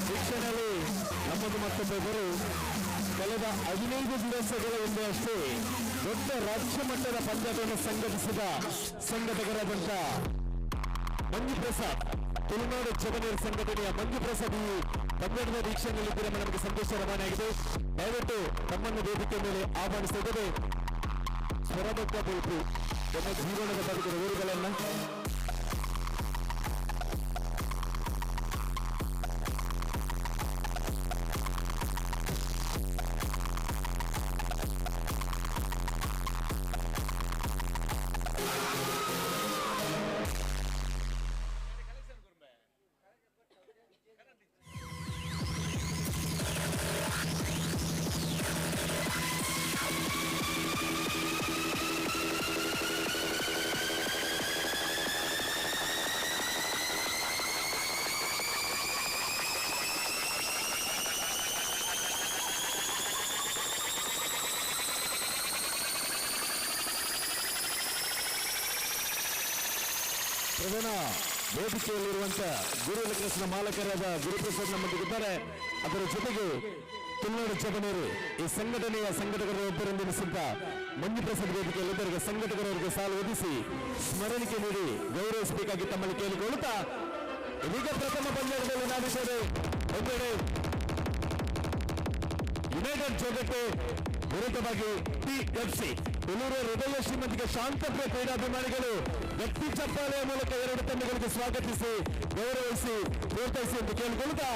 [SPEAKER 9] ವೀಕ್ಷಣೆಯಲ್ಲಿ ನಮ್ಮದು ಮತ್ತೊಬ್ಬರು ಕಳೆದ 15 ದಿವಸಗಳ ಹಿಂದೆ ಅಷ್ಟೇ ದೊಡ್ಡ ರಾಜ್ಯ ಮಟ್ಟದ ಪಂದ್ಯವನ್ನು ಸಂಘಟಿಸಿದ ಸಂಘಟಕರಾದಂಥ ಮಂಜು ಪ್ರಸಾದ್, ತುಳುನಾಡು ಜಬನೇರ್ ಸಂಘಟನೆಯ ಮಂಜು ಪ್ರಸಾದ್ ಈ ಪಂದ್ಯದ ವೀಕ್ಷಣೆಯಲ್ಲಿದ್ದರೆ ನಮಗೆ ಸಂದೇಶ ರವಾನೆಯಾಗಿದೆ. ದಯವಿಟ್ಟು ತಮ್ಮನ್ನು ವೇದಿಕೆ ಮೇಲೆ ಆಹ್ವಾನಿಸ್ತಾ ಇದ್ದೇವೆ. ಸ್ವರಬದ್ಧ ಬೇಕು ತಮ್ಮ ಜೀವನದ ಬದುಕಿನ ಊರುಗಳನ್ನು ಪ್ರಧಾನ ವೇದಿಕೆಯಲ್ಲಿರುವಂತಹ ಗುರು ಎಲೆಕ್ಟ್ರಾನಿಕ್ಸ್ನ ಮಾಲಕರಾದ ಗುರುಪ್ರಸಾದ್ ನಮ್ಮೊಂದಿಗಿದ್ದಾರೆ. ಅದರ ಜೊತೆಗೆ ತುಳುನಾಡು ಜಬನೇರು ಈ ಸಂಘಟನೆಯ ಸಂಘಟಕರ ಒಬ್ಬರೆಂದೆನಿಸಿದ್ದ ಮಂಜು ಪ್ರಸಾದ್ ವೇದಿಕೆಯಲ್ಲಿದ್ದವರಿಗೆ ಸಂಘಟಕರವರಿಗೆ ಸಾಲು ಒದಿಸಿ ಸ್ಮರಣಿಕೆ ನೀಡಿ ಗೌರವಿಸಬೇಕಾಗಿ ತಮ್ಮಲ್ಲಿ ಕೇಳಿಕೊಳ್ಳುತ್ತಾ ಇದೀಗ ಪ್ರಥಮ ಪಂದ್ಯದಲ್ಲಿ ನಾವಿದ್ದೇವೆ. ಒಂದೆಡೆ ಯುನೈಟೆಡ್ ಜೋಗಟ್ಟೆ ವಿರುದ್ಧವಾಗಿ ಟಿಎಫ್ಸಿ ಬೆಂಗಳೂರು ಹೃದಯ ಶ್ರೀಮಂತಿಗೆ ಶಾಂತಪ್ರಿಯ ಕ್ರೀಡಾಭಿಮಾನಿಗಳು ವ್ಯಕ್ತಿ ಚಪ್ಪಾಳೆಯ ಮೂಲಕ ಎರಡು ತಂಡಗಳಿಗೆ ಸ್ವಾಗತಿಸಿ ಗೌರವಿಸಿ ಪ್ರೋತ್ಸಾಹಿಸಿ ಎಂದು ಕೇಳಿಕೊಳ್ಳುತ್ತಾ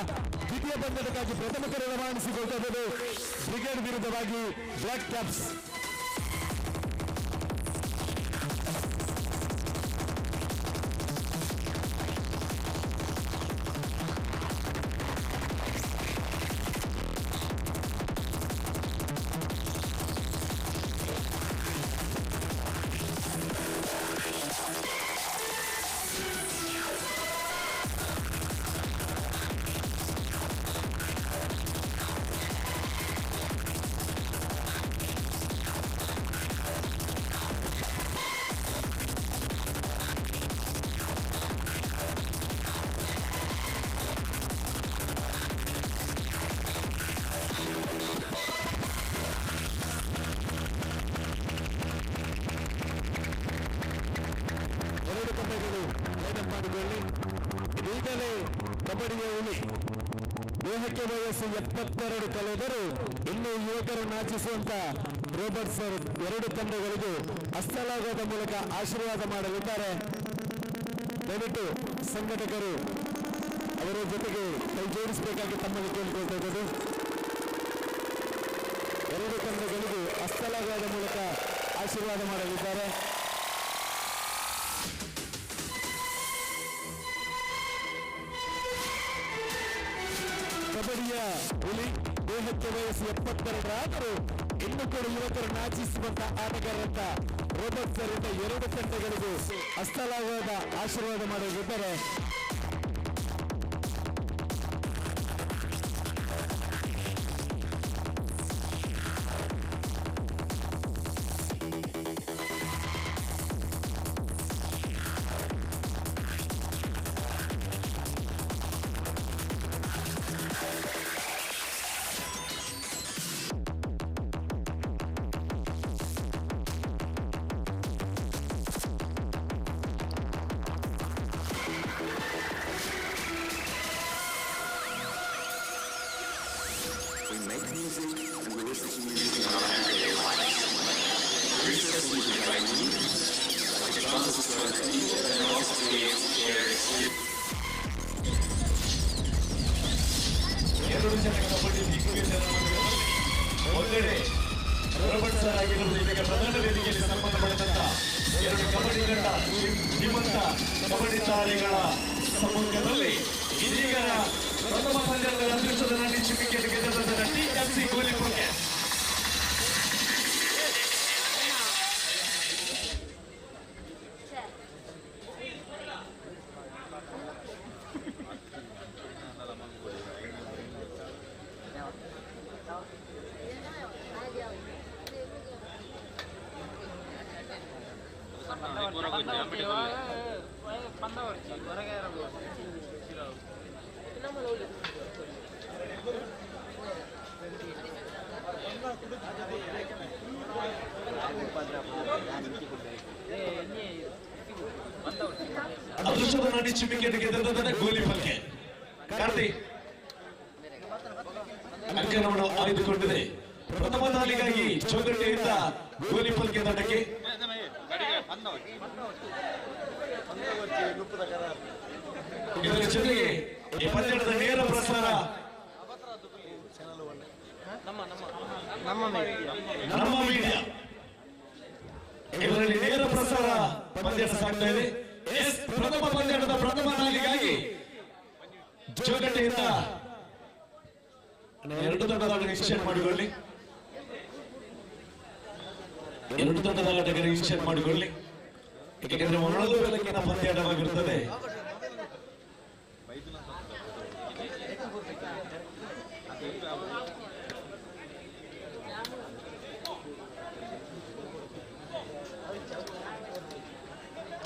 [SPEAKER 9] ದ್ವಿತೀಯ ಪಂದ್ಯಕ್ಕಾಗಿ ಪ್ರಥಮ ಕರೆ ರವಾನಿಸಿಕೊಳ್ತಾ ಇದ್ದೇವೆ. ಬ್ರಿಗೇಡ್ ವಿರುದ್ಧವಾಗಿ ಬ್ಲಾಕ್ ಕ್ಯಾಪ್ಸ್. ಮಾಡಿಕೊಳ್ಳಿ. ಇದೀಗಲೇ ಕಬಡ್ಡಿಯ ಉಳಿ ದೇಹಕ್ಕೆ ವಯಸ್ಸು 72 ಕಳೆದರೂ ಇನ್ನೂ ಯುವಕರು ನಾಚಿಸುವಂತ ರೋಬರ್ಟ್ ಸರ್ ಎರಡು ತಂಡಗಳಿಗೂ ಹಸ್ತಲಾಘವದ ಮೂಲಕ ಆಶೀರ್ವಾದ ಮಾಡಲಿದ್ದಾರೆ. ದಯವಿಟ್ಟು ಸಂಘಟಕರು ಅವರ ಜೊತೆಗೆ ಕೈ ಜೋಡಿಸಬೇಕಾಗಿ ತಮ್ಮಲ್ಲಿ ಕೇಳಿಕೊಳ್ತಾ ಇದ್ದಾರೆ. ಎರಡು ತಂಡಗಳಿಗೂ ಹಸ್ತಲಾಘವದ ಮೂಲಕ ಆಶೀರ್ವಾದ ಮಾಡಲಿದ್ದಾರೆ. ಕಬಡ್ಡಿಯ ಹುಲಿ ದೇಹಕ್ಕೆ ವಯಸ್ಸು 72 ಆದರೂ ಇನ್ನೂ ಕೂಡ ಯುವಕರು ನಾಚಿಸುವಂತ ಆಟಗಾರರಂತ ರೋಬರ್ಟ್ ಸರ್ ಇಂದ ಎರಡು ತಂಡಗಳಿಗೂ ಹಸ್ತಲಾಘವದ ಆಶೀರ್ವಾದ ಮಾಡಲಿದ್ದಾರೆ.
[SPEAKER 2] ಎರಡು ಜನ ಕಬಡ್ಡಿ ಒಂದೆಡೆ ರೋಬರ್ಟ್ ಸರ್ ಆಗಿರುವುದು ಇದಕ್ಕೆ ಪ್ರಧಾನ ವೇದಿಕೆಯಲ್ಲಿ ಸಂಬಂಧಪಟ್ಟಂತ ಎರಡು ಕಬಡ್ಡಿ ತಂಡ ಶ್ರೀಮಂತ ಕಬಡ್ಡಿ ತಾರೆಗಳ ಸಮ್ಮುಖದಲ್ಲಿ ಇದೀಗ ಪ್ರಥಮ ಪಂದ್ಯದ ಅದೃಷ್ಟದ ನಟಿ ಚಿಮ್ಮಿಕೆಟ್ ಗೆದ್ದ ಟಿಎಫ್ಸಿ ಗೋಲಿಪುರಕ್ಕೆ ಅದೃಷ್ಟದ ನಟಿ ಚಿಮ್ಮಿಕೆಟ್ ಗೆದ್ದ ಗೋಲಿಪಲ್ಕೆ ಕಾರ್ತಿಕ್ ಅಂಕಣವನ್ನು ಆಯ್ದುಕೊಂಡಿದೆ. ಪ್ರಥಮ ದಾಳಿಗಾಗಿ ಚೌಗಟ್ಟೆಯಿಂದ ಗೋಲಿಪಲ್ಕೆ ತಂಡಕ್ಕೆ ಇದರ ಜೊತೆಗೆ ಈ ಪಂದ್ಯದ ನೇರ ಪ್ರಸಾರ ನಮ್ಮ ಮೀಡಿಯಾ ಇದರಲ್ಲಿ ನೇರ ಪ್ರಸಾರ ಪಂದ್ಯ ಸಾಗ್ತಾ ಇದೆ. ಪ್ರಥಮ ಪಂದ್ಯದ ಪ್ರಥಮ ದಾಳಿಗಾಗಿ ಚೌಗಟ್ಟೆಯಿಂದ ಎರಡು ತಂಡದ ರಿಜಿಸ್ಟ್ರೇಷನ್ ಮಾಡಿಕೊಳ್ಳಿ. ಎರಡು ತಂಡದ ರಿಜಿಸ್ಟ್ರೇಷನ್ ಮಾಡಿಕೊಳ್ಳಿ. ಏಕೆಂದರೆ ಮೊದಲು ಬೆಳಕಿನ ಪಂದ್ಯಾಟವಾಗಿರುತ್ತದೆ.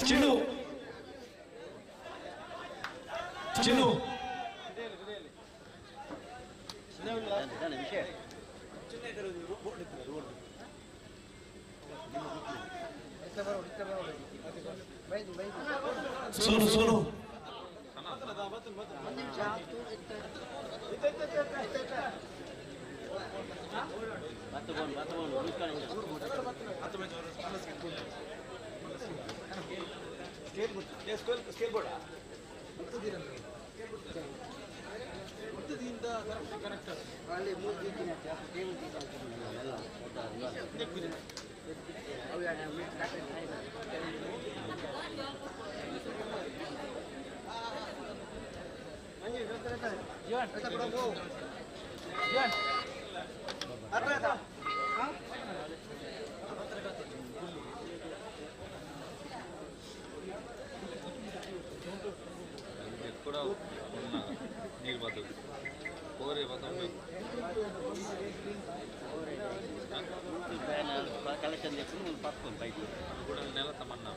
[SPEAKER 2] ಚಿನ್ನು ಚಿನ್ನು ಸೋನು ಸೋನು
[SPEAKER 10] కలెక్షన్ చేసి నేను పట్టుకోండి బైక్ కూడా నెల తమన్నా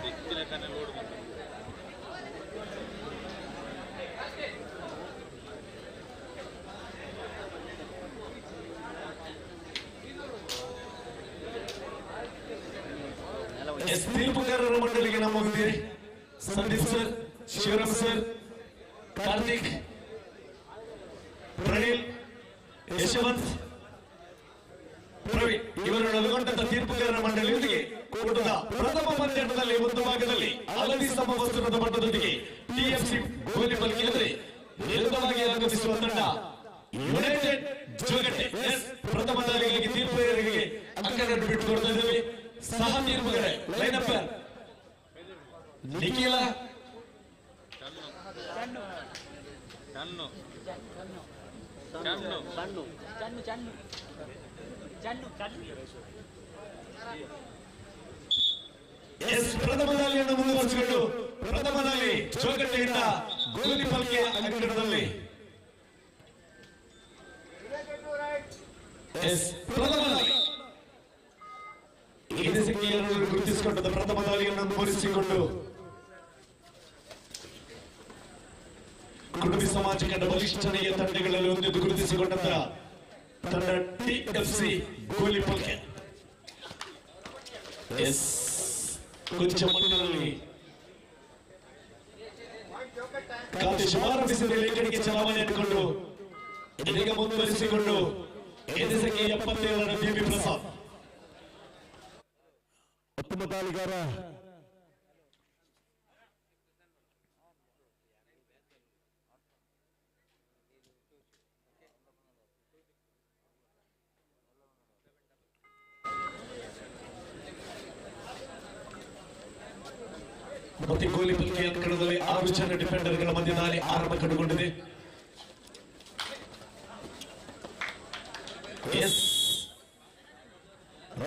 [SPEAKER 10] వ్యక్తుల కానీ లోడ్
[SPEAKER 2] ತೀರ್ಪುಗಾರರ ಮಂಡಳಿಗೆ ನಮ್ಮ ಸಂದೀಪ್ ಸರ್
[SPEAKER 9] ಶಿವರಾಮ್ ಸರ್, ಕಾರ್ತಿಕ್, ಪ್ರಣೀಲ್, ಯಶವಂತ್, ಪ್ರವೀಣ್ ಇವರನ್ನು ಒಳಗೊಂಡಂತ ತೀರ್ಪುಗಾರರ ಮಂಡಳಿಯೊಂದಿಗೆ ಕೂಟದ ಪ್ರಥಮ ಪಂದ್ಯದಲ್ಲಿ ಒಂದು ಭಾಗದಲ್ಲಿ ಹಳದಿ ಸಮವಸ್ತ್ರದ ಮಟ್ಟದೊಂದಿಗೆ ಟಿಎಫ್ಸಿ ಗೋಲಿಬಲ್ಗೆಯಲ್ಲಿ ವಿರುದ್ಧವಾಗಿ ಆಗಮಿಸುವ ತಂಡ ಯುನೈಟೆಡ್ ಜೋಗಟ್ಟೆ ಪ್ರಥಮ ದಾಳಿಗಾಗಿ ತೀರ್ಪುಗಾರರಿಗೆ ಅಂಕಗಳನ್ನು ಬಿಟ್ಟುಕೊಡ್ತಾ ಇದ್ದೇವೆ. ಸಹ ತೀರ್ಪುಗಾರ ಲೈನಪ್ ನಿಖಿಲ, ಪ್ರಥಮ ದಾಳಿಯನ್ನು ಮುಂದುವರಿಸಿಕೊಂಡು ಪ್ರಥಮ ದಾಳಿ ಜೋಗಟ್ಟೆಯಿಂದ ಗೋಲಿಬಲ್ಗೆ ಅಂಕಣದಲ್ಲಿ ಪ್ರಥಮ ದಾಳಿ ಈ ಸಂಖ್ಯೆಯನ್ನು ಗುರುತಿಸಿಕೊಂಡ ಪ್ರಥಮ ದಾಳಿಯನ್ನು ಮುಂದುವರಿಸಿಕೊಂಡು ಕುಟುಂಬಿ ಸಮಾಜ ಕಂಡ ಬಲಿಷ್ಠನೆಯ ತಂಡಗಳಲ್ಲಿ ಒಂದೆಂದು ಗುರುತಿಸಿಕೊಂಡಂತ ತಂಡ ಟಿಎಫ್ಸಿ ಗೋಲಿಬಲ್ಗೆ ಕೊಂಚ ಮಟ್ಟಿನಲ್ಲಿ ಖಾತೆ ಶುಭಾರಂಭಿಸಿದ ಲೇಖನಿಗೆ ಚಲಾವಣೆ ಇಟ್ಟುಕೊಂಡು ಇದೀಗ ಮುಂದುವರಿಸಿಕೊಂಡು ಎದೆ ಸಂಖ್ಯೆ 77ರ ದೇವಿ ಪ್ರಸಾದ್
[SPEAKER 11] ಉತ್ತಮ ದಾಳಿಗಾರ
[SPEAKER 9] ಮತ್ತೆ ಗೋಲಿಬಲ್ಗೆ ಅಂಕಣದಲ್ಲಿ 6 ಜನ ಡಿಫೆಂಡರ್ಗಳ ಮಧ್ಯೆ ದಾಳಿ ಆರಂಭ ಕಂಡುಕೊಂಡಿದೆ.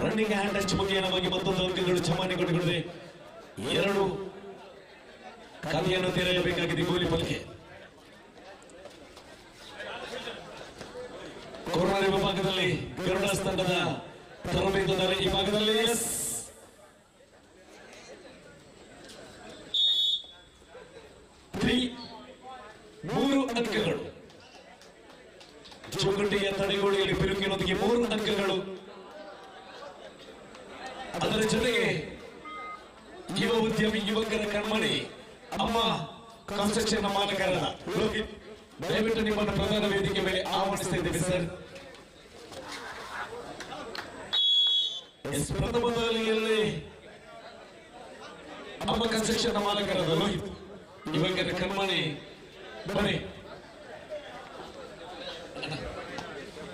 [SPEAKER 9] ರನ್ನಿಂಗ್ ಹ್ಯಾಂಡ್ ಟಚ್ ಮುಖೇನವಾಗಿ ಮತ್ತೊಂದು ಅಂಕಗಳು ಜಮಾನೆಗೊಂಡಿದೆ. 2 ಖಾತೆಯನ್ನು ತೆರೆಯಬೇಕಾಗಿದೆ ಗೋಲಿಬಲ್ಗೆ. ಕೊರೋನಾ ವಿಭಾಗದಲ್ಲಿ ಗರುಡ ತಂಡದ ತರಬೇತುದಾರ ಈ ಭಾಗದಲ್ಲಿ 3 ಅಂಕಗಳು. ಜೋಗಟ್ಟೆಯ ತಡೆಗೋಡೆಯಲ್ಲಿ ಬಿರುಕಿನೊಂದಿಗೆ 3 ಅಂಕಗಳು. ಅದರ ಜೊತೆಗೆ ಯುವ ಉದ್ಯಮಿ ಯುವಕರ ಕಣ್ಮಣಿ ಅಮ್ಮ ಕನ್ಸ್ಟ್ರಕ್ಷನ್ ಮಾಲಕರಾದ ಲೋಹಿತ್, ದಯವಿಟ್ಟು ನಿಮ್ಮನ್ನು ಪ್ರಧಾನ ವೇದಿಕೆ ಮೇಲೆ ಆಹ್ವಾನಿಸ್ತಾ ಇದ್ದೇವೆ ಸರ್. ಪ್ರಥಮ ದಾಳಿಯಲ್ಲಿ ಅಮ್ಮ ಕನ್ಸ್ಟ್ರಕ್ಷನ್ ಮಾಲಕರಾದ ಲೋಹಿತ್ ಯುವಕರ ಕಣ್ಮಣಿ ಬನ್ನಿ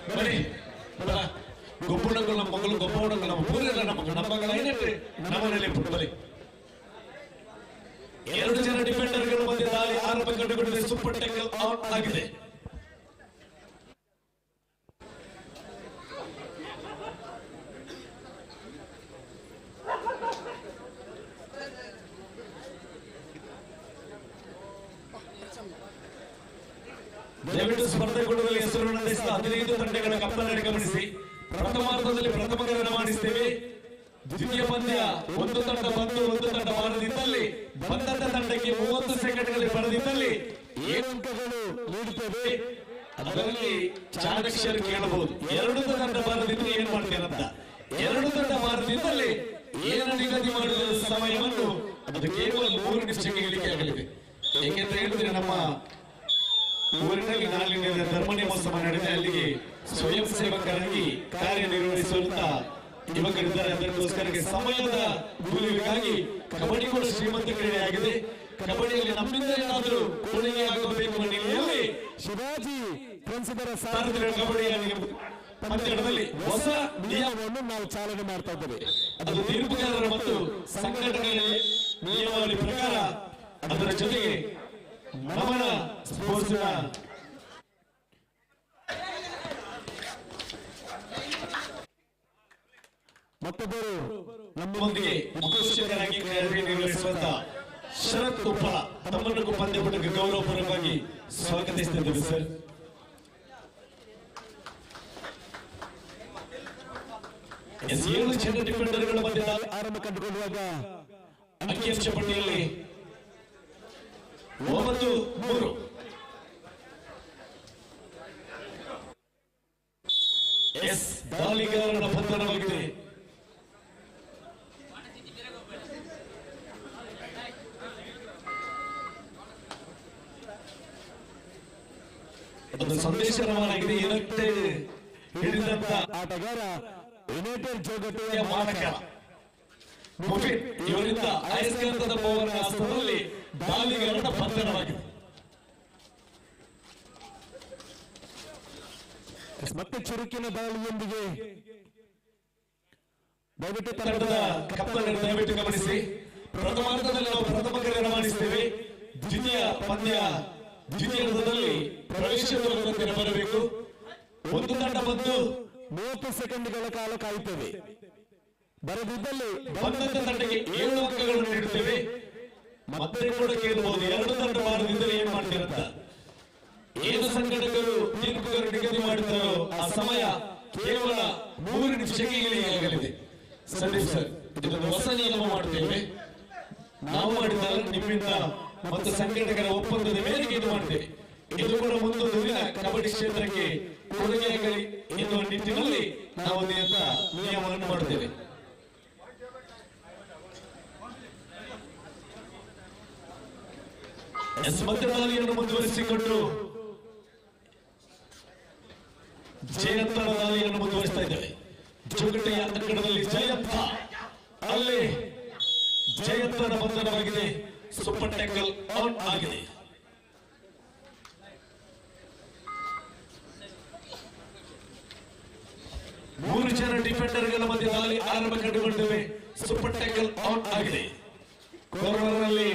[SPEAKER 9] ಬನ್ನಿ ಗೊಬ್ಬುಣಗಳು ನಮ್ಮ ಮಗಳು ಗೊಬ್ಬುಣಗಳು ನಮ್ಮ ಊರೆಲ್ಲ ನಮ್ಮ ಮಗಳ ಏನಿದೆ ನಮ್ಮನೇಲಿ ಬನ್ನಿ. 2 ಜನ ಡಿಫೆಂಡರ್ಗಳು ಮಧ್ಯೆ ದಾಳಿ ಆರಂಭ ಕಂಡುಕೊಂಡಿದೆ. ಸೂಪರ್ ಟ್ಯಾಕಲ್ ಔಟ್ ಆಗಿದೆ. ದಯವಿಟ್ಟು ಸ್ಪರ್ಧೆಗೊಳ್ಳುವಲ್ಲಿ ಹೆಸರು ನಡೆಸಿದ 15 ತಂಡಗಳ ಕಪ್ಪನ್ನು ಗಮನಿಸಿ. ಪ್ರಥಮಾರ್ಧದಲ್ಲಿ ಪ್ರಥಮಗಳನ್ನು ಮಾಡಿಸ್ತೇವೆ. ದ್ವಿತೀಯ ಪಂದ್ಯ ಒಂದು ತಂಡ ಬಂದು ಒಂದು ತಂಡ ಬಾರದಿದ್ದಲ್ಲಿ ಬಂದಂತ ತಂಡಕ್ಕೆ 30 ಸೆಕೆಂಡ್ಗಳಲ್ಲಿ ಬರದಿದ್ದಲ್ಲಿ 7 ಅಂಕಗಳು ನೀಡುತ್ತೇವೆ. ಅದರಲ್ಲಿ ಚಾಣಕ್ಷರು ಕೇಳಬಹುದು, 2 ತಂಡ ಬಾರದಿದ್ರೆ ಏನ್ ಮಾಡ್ತೇನಂತ. 2 ತಂಡ ಬಾರದಿದ್ದಲ್ಲಿ ಏನು ನಿಗದಿ ಮಾಡಿದ ಸಮಯವನ್ನು ಅದು ಕೇವಲ 3 ನಿಮಿಷಕ್ಕೆ ಇಳಿಕೆ ಆಗಲಿದೆ. ಏಕೆಂತ ಹೇಳಿದ್ರೆ ನಮ್ಮ ಊರಿನಲ್ಲಿ ನಾಳಿನ ಧರ್ಮನಿಮೋತ್ಸವ ನಡೆದ ಅಲ್ಲಿಗೆ ಸ್ವಯಂ ಸೇವಕರಾಗಿ ಕಾರ್ಯನಿರ್ವಹಿಸುವಂತ ಯುವಕರಿದ್ದಾರೆ. ಅದಕ್ಕೋಸ್ಕರ ಸಮಯದ ಉಳಿವಿಗಾಗಿ ಕಬಡ್ಡಿ ಕೂಡ ಶ್ರೀಮಂತ ಕ್ರೀಡೆಯಾಗಿದೆ. ಕಬಡ್ಡಿಯಲ್ಲಿ ನಮ್ಮಿಂದ ಏನಾದರೂ ಕೊಡುಗೆ ಆಗಬೇಕು ಅನ್ನೋ ನಿಟ್ಟಿನಲ್ಲಿ
[SPEAKER 11] ಶಿವಾಜಿ ಫ್ರೆಂಡ್ಸ್ಗಳ
[SPEAKER 9] ಕಬಡ್ಡಿಯ ಪಂದ್ಯದಲ್ಲಿ ಹೊಸ
[SPEAKER 11] ನಿಯಮವನ್ನು ನಾವು ಚಾಲನೆ ಮಾಡ್ತಾ ಇದ್ದೇವೆ.
[SPEAKER 9] ಅದು ತೀರ್ಪುಗಾರರ ಮತ್ತು ಸಂಘಟನೆಗಳ ನಿಯಮಾವಳಿ ಪ್ರಕಾರ. ಅದರ ಜೊತೆಗೆ ನಮನ ಸ್ಪೋರ್ಟ್ಸ್
[SPEAKER 11] ಮತ್ತೊಬ್ಬರು
[SPEAKER 9] ನಮ್ಮೊಂದಿಗೆ ಉದ್ಘೋಷಕರಾಗಿ ಕಾರ್ಯನಿರ್ವಹಿಸುವಂತ ಶರತ್ ಉಪ್ಪಳ ತಮ್ಮನ್ನು ಪಂದ್ಯಪಟಕ್ಕೆ ಗೌರವಪೂರ್ವಕವಾಗಿ ಸ್ವಾಗತಿಸುತ್ತಿದ್ದೇವೆ ಸರ್. ಏಳು ಜನ ಡಿಫೆಂಡರ್ಗಳ ಮಧ್ಯೆ
[SPEAKER 11] ಆರಂಭ ಕಂಡುಕೊಳ್ಳುವಾಗ
[SPEAKER 9] ಅಂಕಿಅಂಶ ಪಟ್ಟಿಯಲ್ಲಿ 9-3 ದಾಳಿಗಾರನ ಬಂಧನವಾಗಿದೆ. ಒಂದು ಸಂದೇಶ ರವಾನಾಗಿದೆ. ಯುನೈಟೆಡ್ ಹಿಡಿದಂತ ಆಟಗಾರ ಯುನೈಟೆಡ್ ಜೋಗಟೆಯ ಮಾಲಕ ಮುಫಿನ್ ಇವರಿಂದ ಅಯಸ್ಕಾಂತದ ಪವನ ಹಸ್ತದಲ್ಲಿ ದಾಳಿಗಾರನ ಬಂಧನವಾಗಿದೆ. ಮತ್ತೆ ಚುರುಕಿನ ದಾಳಿಯೊಂದಿಗೆ ದಯವಿಟ್ಟು ತಂಡದ ಕಪ್ತಾನರು ದಯವಿಟ್ಟು ಗಮನಿಸಿ, ಪ್ರಥಮಾರ್ಧದಲ್ಲಿ ನಾವು ಪ್ರಥಮ ಕರೆ ರವಾನಿಸ್ತೇವೆ. ದ್ವಿತೀಯ ಹಂತದಲ್ಲಿ ಪ್ರವೇಶಕ್ಕೆ ಬರಬೇಕು. ಒಂದು ತಂಡ ಬಂದು 30 ಸೆಕೆಂಡ್ಗಳ ಕಾಲ ಕಾಯುತ್ತೇವೆ. ಬರದಿದ್ದಲ್ಲಿ ಬಂದಂತ ತಂಡಕ್ಕೆ 7 ಅಂಕಗಳನ್ನು ನೀಡುತ್ತೇವೆ. ಮತ್ತೆ ಕೂಡ ಕೇಳಬಹುದು, 2 ತಂಡ ಬಾರದಿದ್ದರೆ ಏನ್ ಮಾಡ್ತಿರಂತ. ಏನು ಸಂಘಟಕರು ತೀರ್ಪುಗಾರರು ನಿಗದಿ ಮಾಡುತ್ತಾರೋ ಆ ಸಮಯ ಕೇವಲ 3 ನಿಮಿಷಕ್ಕೆ ಇಳಿಯಲಿದೆ. ಸಂದೀಪ್ ಸರ್, ಇದನ್ನು ಹೊಸ ನಿಯಮ ಮಾಡುತ್ತೇವೆ. ನಾವು ಮಾಡಿದಾಗ ನಿಮ್ಮಿಂದ ಮತ್ತು ಸಂಘಟಕರ ಒಪ್ಪಂದದ ಮೇರೆಗೆ ಇದು ಮಾಡ್ತೇವೆ. ಇದು ಕೂಡ ಮುಂದೊಂದು ದಿನ ಕಬಡ್ಡಿ ಕ್ಷೇತ್ರಕ್ಕೆ ಕೊಡುಗೆಯಾಗಲಿ ಎನ್ನುವ ನಿಟ್ಟಿನಲ್ಲಿ ನಾವು ನಿಯಮವನ್ನು ಮಾಡುತ್ತೇವೆ. ಮಧ್ಯದಾಳಿಯನ್ನು ಮುಂದುವರಿಸಿಕೊಂಡು ಜಯಂತನ ದಾಳಿಯನ್ನು ಮುಂದುವರಿಸ್ತಾ ಇದ್ದೇವೆ. ಜೋಗಟೆಯ ಅಂಕಣದಲ್ಲಿ ಜಯಂತ, ಅಲ್ಲಿ ಜಯಂತನ ಬಂಧನವಾಗಿದೆ. ಸೂಪರ್ ಟ್ಯಾಕಲ್ ಔಟ್ ಆಗಿದೆ. ಮೂರು ಜನ ಡಿಫೆಂಡರ್ಗಳ ಮಧ್ಯೆ ದಾಳಿ ಆರಂಭ ಕಂಡುಕೊಂಡಿದ್ದೇವೆ. ಸೂಪರ್ ಟ್ಯಾಕಲ್ ಔಟ್ ಆಗಿದೆ. ಕಾರ್ನರ್ ಅಲ್ಲಿ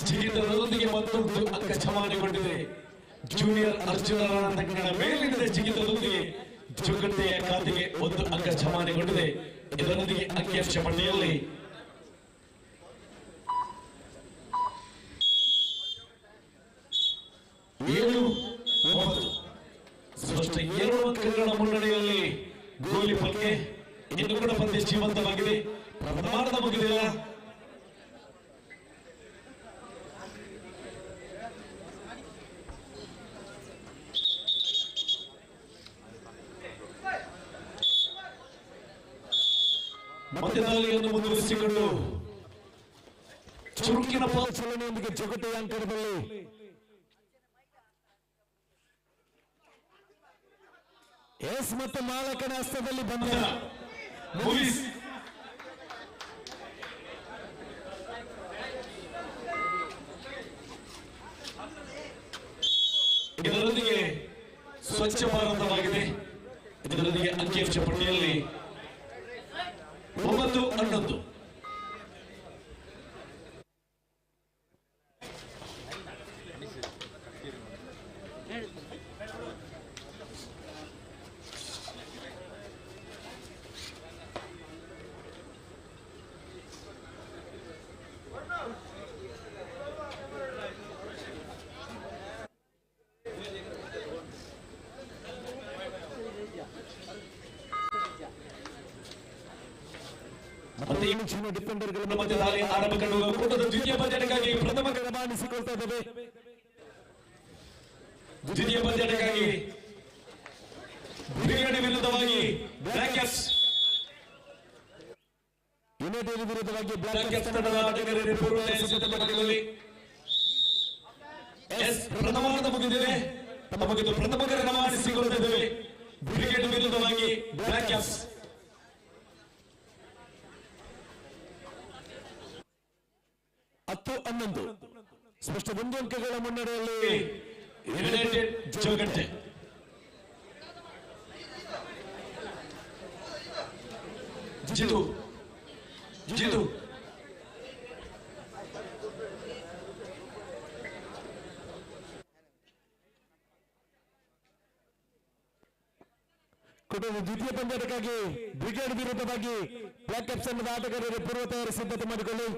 [SPEAKER 9] ಜಿಗಿತದೊಂದಿಗೆ ಮತ್ತೊಂದು ಅಂಕ ಜಮಾನೆಗೊಂಡಿದೆ. ಜೂನಿಯರ್ ಅರ್ಜುನರ ತಂಡಗಳ ಮೇಲಿನ ಜಿಗಿತದೊಂದಿಗೆ ಜೋಗಟೆಯ ಖಾತೆಗೆ 1 ಅಂಕ ಜಮಾನೆಗೊಂಡಿದೆ. ಇದರೊಂದಿಗೆ ಅಂಕಿಅಂಶ ಪಟ್ಟಿಯಲ್ಲಿ 7-9 ಸ್ಪಷ್ಟ 2 ಅಂಕಗಳ ಮುನ್ನಡೆಯಲ್ಲಿ ಗೋಲಿ ಪಲ್ಕೆ. ಇನ್ನು ಕೂಡ ಪಂದ್ಯ ಜೀವಂತವಾಗಿದೆ. ಪ್ರಮಾಣದ ಮುಗಿದಿಲ್ಲ. ಮಧ್ಯದಾಳಿಯನ್ನು ಮುಂದುವರಿಸಿಕೊಂಡು ಚುರುಕಿನ ಚಲನೆಯೊಂದಿಗೆ ಜೋಗಟೆಯ ಅಂಕಣದಲ್ಲಿ ಎಸ್ ಮತ್ತು ಮಾಲಕನ ಹಸ್ತದಲ್ಲಿ ಬಂದ ಇದರೊಂದಿಗೆ ಸ್ವಚ್ಛ ಭಾರತವಾಗಿದೆ. ಇದರೊಂದಿಗೆ ಅಂಕಿಅಂಶ ಪಟ್ಟಿಯಲ್ಲಿ 9-11. ಡಿಫೆಂಡರ್ಗಳ ಮಧ್ಯೆ ದಾಳಿ ಆರಂಭ ಕಂಡು ಕೂಟದ ದ್ವಿತೀಯ ಪಂದ್ಯಕ್ಕಾಗಿ ಪ್ರಥಮ ರವಾನಿಸಿಕೊಳ್ತಾ ಇದ್ದೇವೆ. ದ್ವಿತೀಯ ಪಂದ್ಯಕ್ಕಾಗಿ ಬ್ರಿಗೇಡ್ ವಿರುದ್ಧವಾಗಿ ಬ್ಲಾಕ್ ಕ್ಯಾಪ್ಸ್, ಯುನೈಟೆಡ್ ವಿರುದ್ಧವಾಗಿ ಬ್ಲಾಕ್ ಕ್ಯಾಪ್ಸ್ ತಂಡದ ಆಟಗಾರರು ಪೂರ್ವ ಸಿದ್ಧತೆಯಲ್ಲಿ ಪ್ರಥಮಾರ್ಧ ಮುಗಿದಿದೆ. ತಮಗಿದು ಪ್ರಥಮ ರವಾನಿಸಿಕೊಳ್ತಾ ಇದ್ದೇವೆ. ಬ್ರಿಗೇಡ್ ವಿರುದ್ಧವಾಗಿ ಬ್ಲಾಕ್ ಕ್ಯಾಪ್ಸ್ 10-11 ಸ್ಪಷ್ಟ 1 ಅಂಕಗಳ ಮುನ್ನಡೆಯಲ್ಲಿ ಯುನೈಟೆಡ್ ಜೋಗಟೆ. ಜಿತು ಕೂಟದ ದ್ವಿತೀಯ ಪಂದ್ಯಕ್ಕಾಗಿ ಬ್ರಿಗೇಡ್ ವಿರುದ್ಧವಾಗಿ ಬ್ಲಾಕ್ ಕ್ಯಾಪ್ಸ್ ತಂಡದ ಆಟಗಾರರು ಪೂರ್ವ ತಯಾರಿ ಸಿದ್ಧತೆ ಮಾಡಿಕೊಳ್ಳಿ.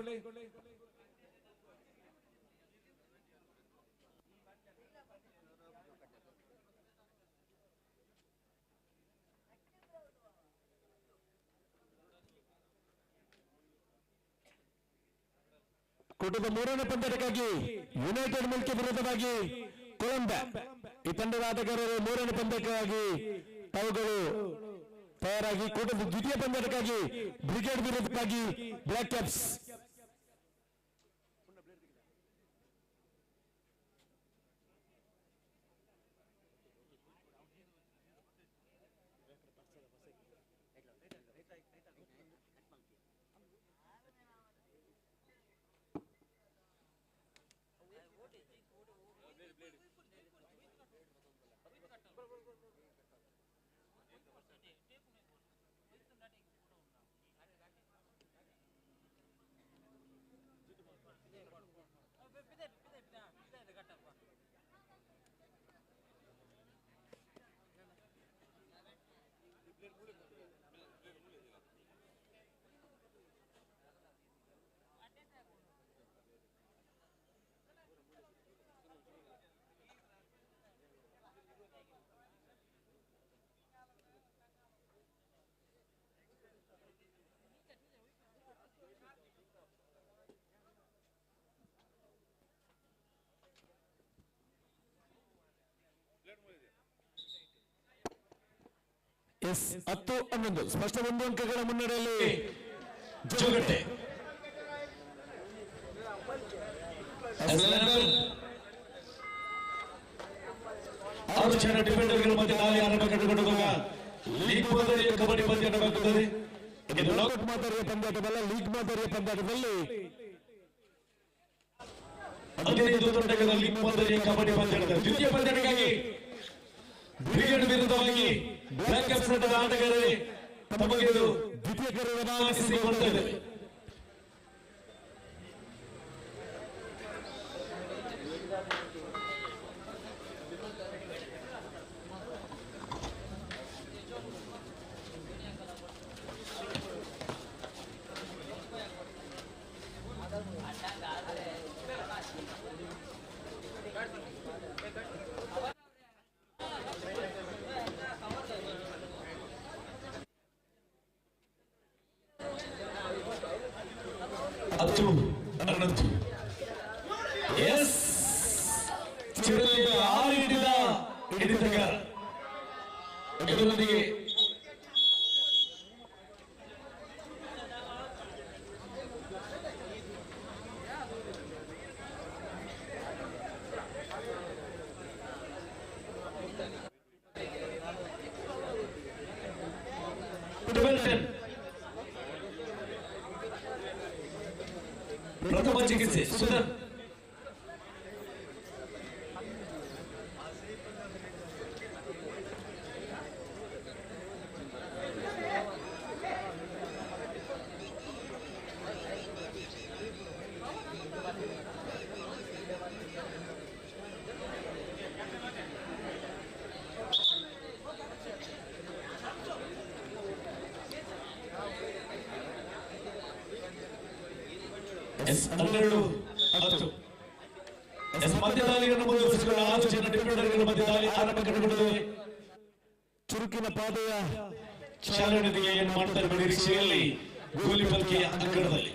[SPEAKER 9] ಕೂಟದ 3ನೇ ಪಂದ್ಯಕ್ಕಾಗಿ ಯುನೈಟೆಡ್ ಮಿಲ್ಕಿ ವಿರುದ್ಧವಾಗಿ ಕೊಲಂಬಾ ಈ ತಂಡದ ಆಟಗಾರರು 3ನೇ ಪಂದ್ಯಕ್ಕಾಗಿ ತಾವುಗಳು ತಯಾರಾಗಿ ಕೂಟದ ದ್ವಿತೀಯ ಪಂದ್ಯಕ್ಕಾಗಿ ಬ್ರಿಗೇಡ್ ವಿರುದ್ಧವಾಗಿ ಬ್ಲಾಕ್ ಕ್ಯಾಪ್ಸ್ ಎಸ್ 10-11 ಸ್ಪಷ್ಟ 1 ಅಂಕಗಳ ಮುನ್ನಡೆಯಲ್ಲಿ ಜೋಗಟ್ಟೆ.
[SPEAKER 11] ಆರು ಜನ ಡಿಫೆಂಡರ್ಗಳ ಮಧ್ಯೆ ದಾಳಿ ಆರಂಭ ಕಂಡುಕೊಂಡಾಗ ಲೀಗ್ ಮಾದರಿಯ ಕಬಡ್ಡಿ ಪಂದ್ಯ ನಡೆಯುತ್ತದೆ.
[SPEAKER 9] ಇದು ಲಾಕೌಟ್ ಮಾದರಿಯ ಪಂದ್ಯಾಟವಲ್ಲ, ಲೀಗ್ ಮಾದರಿಯ ಪಂದ್ಯಾಟದಲ್ಲಿ
[SPEAKER 11] 15 ತಂಡಗಳ ಲೀಗ್ ಮಾದರಿಯ ಕಬಡ್ಡಿ ಪಂದ್ಯದ ದ್ವಿತೀಯ ಪಂದ್ಯಕ್ಕಾಗಿ ಬ್ರಿಗೇಡ್ ವಿರುದ್ಧವಾಗಿ ಬ್ಲಾಕ್ ಕ್ಯಾಪ್ಸ್ ತಂಡದ ಆಟಗಾರರೇ ತಮಗೆ ದ್ವಿತೀಯ ಕರೆಯನ್ನು ಆಲಿಸಿಕೊಳ್ತಾ ಇದ್ದಾರೆ. ಎಸ್ ಚಿರತೆಯ ಆರಿಡಿದ ಹಿಡಿತಗಾರ ಇದರೊಂದಿಗೆ ಪ್ರಥಮ ಚಿಕಿತ್ಸೆ ಸುಧರ್ ಮಧ್ಯದಾಳಿಯನ್ನು ಮುಂದುವರಿಸಿಕೊಂಡು 6 ಜನ ಡಿಫೆಂಡರ್ಗಳ ಮಧ್ಯೆ ದಾಳಿ ಆರಂಭ ಕಂಡುಕೊಂಡಿದೆ.
[SPEAKER 9] ಚುರುಕಿನ ಪಾದೆಯ
[SPEAKER 11] ಚಾಲನೆಗೆ ಏನು ಮಾಡ್ತಾರೆ ನಿರೀಕ್ಷೆಯಲ್ಲಿ ಗೋಲಿ ಪಲ್ಕೆಯ ಅಂಕಣದಲ್ಲಿ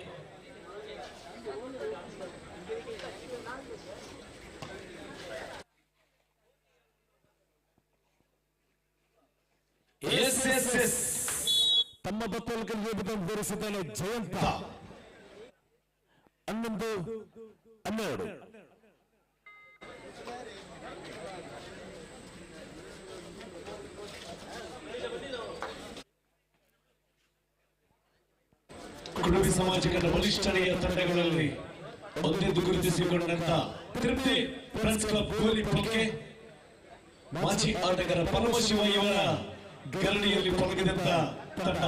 [SPEAKER 9] ತಮ್ಮ ಬತ್ತಲಕರಿಗೆ ಧರಿಸಿದ್ದಾನೆ ಜಯಂತ. 11-12
[SPEAKER 11] ಕುಡುಬಿ ಸಮಾಜದ ಬಲಿಷ್ಠತೆಯ ತಂಡಗಳಲ್ಲಿ ಒಂದೆಂದು ಗುರುತಿಸಿಕೊಂಡಂತ ತೃಪ್ತಿ ಫ್ರೆಂಡ್ಸ್ ಕ್ಲಬ್ ಗೋಲಿ ಪಲ್ಕೆ ಮಾಜಿ ಆಟಗಾರ ಪರಮಶಿವ ಇವರ ಗರಡಿಯಲ್ಲಿ ತೊಡಗಿದಂತ ತಂಡ.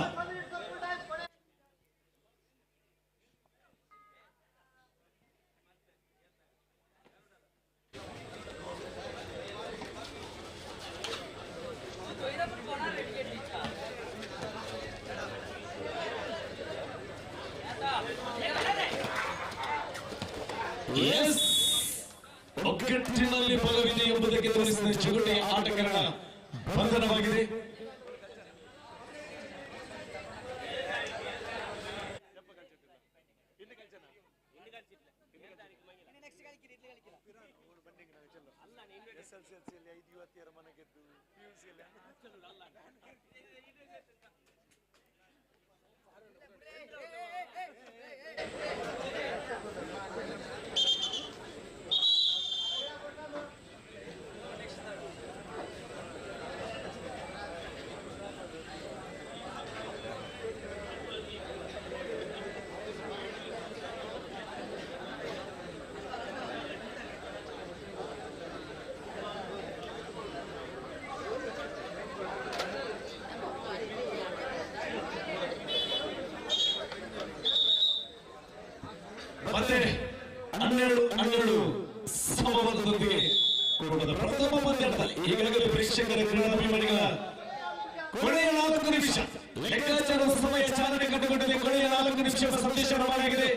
[SPEAKER 11] ಒಗ್ಗಟ್ಟಿನಲ್ಲಿ ಬಲವಿದೆ ಎಂಬುದಕ್ಕೆ ತೋರಿಸಿದ ಜಗಡೆ ಆಟಗಾರರ ಬಂಧನವಾಗಿದೆ. ಮತ್ತೆ 12 ಸಮಬಲದೊಂದಿಗೆ ಕೂಟದ ಪ್ರಥಮ ಪಂದ್ಯದಲ್ಲಿ ಈಗಾಗಲೇ ಪ್ರೇಕ್ಷಕರ ಕ್ರೀಡಾಭಿಮಾನಿಗಳ ಕೊನೆಯ 4 ನಿಮಿಷ ಲೆಕ್ಕಾಚಾರದ ಸಮಯ ಚಾಲನೆ ಕಂಡುಕೊಂಡಲ್ಲಿ ಕೊನೆಯ 4 ನಿಮಿಷದ ಸಂದೇಶ ರವಾನೆಯಾಗಿದೆ.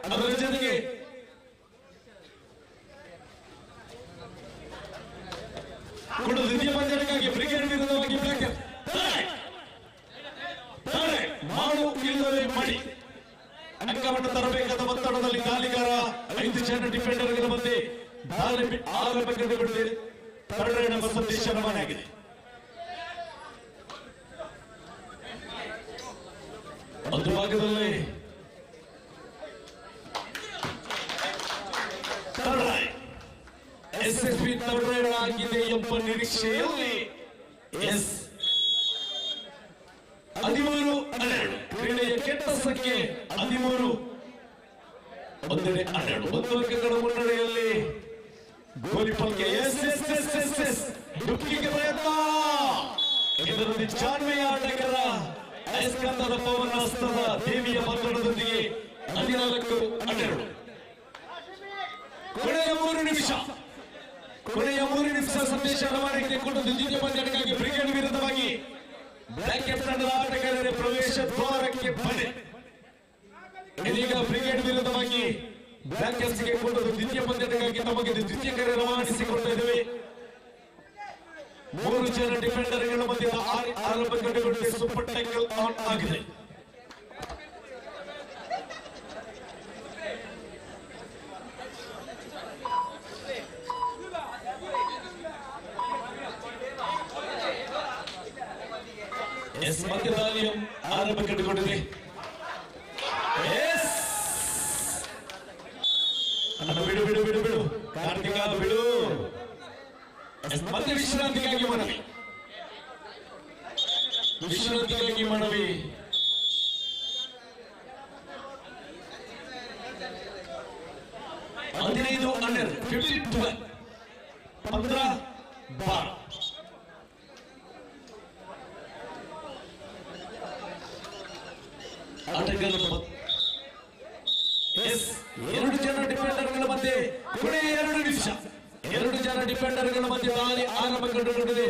[SPEAKER 11] ಅದರ ಜೊತೆಗೆ ಕೂಡ ದ್ವಿತೀಯ ಪಂದ್ಯಕ್ಕಾಗಿ ಬ್ರಿಗೇಡ್ ವಿರುದ್ಧವಾಗಿ ಮಾಡು ಇಲ್ಲದೆ ಮಾಡಿ ಅಂಕವನ್ನು ತರಬೇಕಾದ ಒತ್ತಡದಲ್ಲಿ ದಾಳಿಗಾರ 5 ಜನ ಡಿಫೆಂಡರ್ಗಳ ಮಧ್ಯೆ ದಾಳಿ ಆರಂಭ ಕಂಡುಕೊಂಡಿದೆ. 2 ಸಂದೇಶ ರವಾನೆಯಾಗಿದೆ. ಭಾಗದಲ್ಲಿ SSB ತವರಣ ಆಗಿದೆ ಎಂಬ ನಿರೀಕ್ಷೆಯಲ್ಲಿ 13-12 ಕ್ರೀಡೆಯ ಕೆಟ್ಟ ಸಂಖ್ಯೆ 13 ಒಂದೆಡೆ 12 ಒಂದು ಅಂಕಗಳ ಮುನ್ನಡೆಯಲ್ಲಿ ಗೋಲಿ ಪಂದ್ಯ ಡುಕ್ಕಿಗೆ ಪ್ರಯತ್ನ ಇದರಲ್ಲಿ ಜಾಣ್ಮೆಯ ಆಟಗಾರ ಅಯಸ್ಕಾಂತದ ಪವನಾಸ್ತದ ದೇವಿಯ ಬಂಧನದೊಂದಿಗೆ 14-12 ಕೊನೆಯ 3 ನಿಮಿಷ ಸಂದೇಶ ರವಾನೆಗೆ ತೆಗೆದುಕೊಂಡು ದ್ವಿತೀಯ ಪಂದ್ಯಕ್ಕಾಗಿ ಬ್ರಿಗೇಡ್ ವಿರುದ್ಧವಾಗಿ ಬ್ಲಾಕ್ ಕ್ಯಾಪ್ ತಂಡದ ಆಟಗಾರರ ಪ್ರವೇಶ ದ್ವಾರಕ್ಕೆ ಬನ್ನಿ. ಇದೀಗ ಬ್ರಿಗೇಡ್ ವಿರುದ್ಧವಾಗಿ ಬ್ಲಾಕ್ ಕ್ಯಾಪ್ಸ್ ತೆಗೆದುಕೊಂಡು ದ್ವಿತೀಯ ಪಂದ್ಯಕ್ಕಾಗಿ ನಮಗೆ ದ್ವಿತೀಯ ಕರೆ ರವಾನಿಸಿಕೊಳ್ತಾ ಇದ್ದೇವೆ. 3 ಜನ ಡಿಫೆಂಡರ್ಗಳ ಮಧ್ಯೆ ಆರಂಭಗೊಂಡು ಸೂಪರ್ ಟ್ಯಾಕಲ್ ಆನ್ ಆಗಿದೆ. ಮಧ್ಯದಾಳಿಯ ಆರಂಭ ಕಂಡುಕೊಂಡಿದೆ. ಬಿಡು ಕಾರ್ತಿಕ ಬಿಡು. ಮತ್ತೆ ವಿಶ್ರಾಂತಿಗಾಗಿ ಮನವಿ 15-12 15-12 ಆಟಗಾರರು 2 ಜನ ಡಿಫೆಂಡರ್ಗಳ ಮಧ್ಯೆ ಕೊನೆಯ 2 ನಿಮಿಷ 2 ಜನ ಡಿಫೆಂಡರ್ಗಳ ಮಧ್ಯೆ ದಾಳಿ ಆರಂಭ ಕಂಡುಕೊಂಡಿದೆ.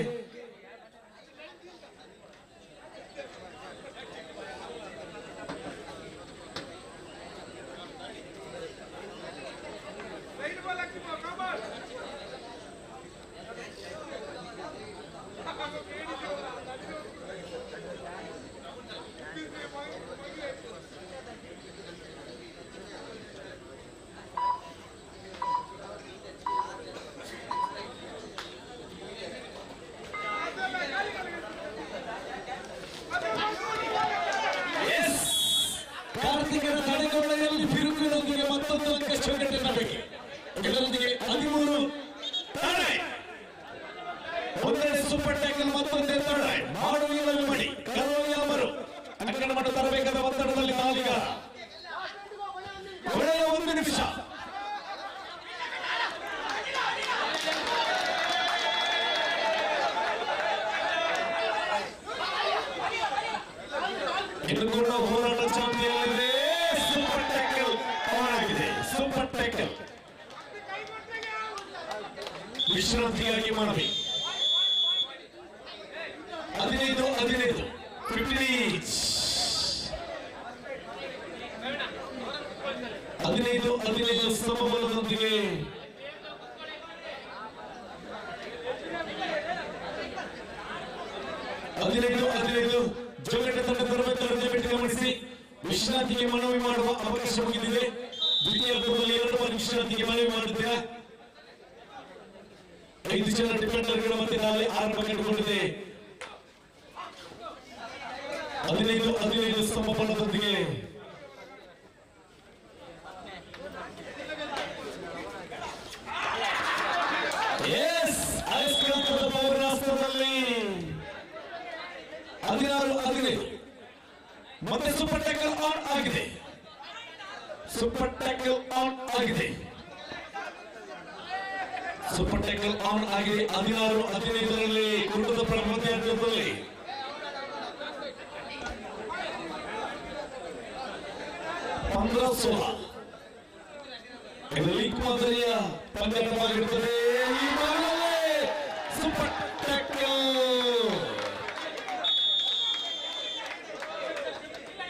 [SPEAKER 11] ಕಾರ್ತಿಕನ ತಡೆಗೋಡೆಯಲ್ಲಿ ಬಿರುಕಿನೊಂದಿಗೆ ಮತ್ತೊಂದು ಅಂಕ ಚೌಕಟ್ಟಿನವರಿಗೆ ಇದರೊಂದಿಗೆ 13 ಒಂದೆಡೆ ಸೂಪರ್ ಟ್ಯಾಕಲ್ ಮತ್ತೊಂದೇ ಮಾಡುವ ಮಡಿ ಕರೋಯಮರು ಅಂಕಣ ಮಟ್ಟ ತರಬೇಕಾದ ಒತ್ತಡದಲ್ಲಿ ನಾಲಿಗ ಕೊನೆಯ 1 ನಿಮಿಷ ಇನ್ನು ಕೂಡ ಹೋರಾಟ ಚಾಂಪಿಯನ್ ಸೂಪರ್ ಟ್ಯಾಕಲ್ ಆನ್ ಆಗಿದೆ. ಸೂಪರ್ ಟ್ಯಾಕಲ್ ವಿಶ್ರಾಂತಿಯಾಗಿ ಮನವಿ 15 ಸಮಬಲದೊಂದಿಗೆ 15 ಜೋಗಟ ತಂಡ ತರಬೇತಿ ಭೇಟಿ ಗಮನಿಸಿ ವಿಶ್ರಾಂತಿಗೆ ಮನವಿ ಮಾಡುವ ಅವಕಾಶ ಮುಗಿದಿದೆ. ದ್ವಿತೀಯ ಹಂತದಲ್ಲಿ 2 ಬಾರಿ ವಿಶ್ರಾಂತಿಗೆ ಮನವಿ ಮಾಡುತ್ತೀರಾ. 5 ಜನ ಡಿಫೆಂಡರ್ಗಳ ಮಧ್ಯೆ ದಾಳಿ ಆರಂಭ ಕಂಡುಕೊಂಡಿದೆ. 15 ಸಮಬಲದೊಂದಿಗೆ ಅಯಸ್ಕಾಂತದ ಪವನಾಸ್ತ್ರದಲ್ಲಿ 16 ಮತ್ತೆ ಸೂಪರ್ ಟ್ಯಾಕಲ್ ಆನ್ ಆಗಿದೆ. ಸೂಪರ್ ಟ್ಯಾಕಲ್ ಆನ್ ಆಗಿದೆ. 16-15 ಕುರುಟದ ಪ್ರಮುಖದಲ್ಲಿ 15-16 ಇದು ಲೀಗ್ ಮಾದರಿಯ ಪಂದ್ಯಾಟವಾಗಿರುತ್ತದೆ. ಈ ಭಾಗದಲ್ಲಿ ಸೂಪರ್ ಟ್ಯಾಕಲ್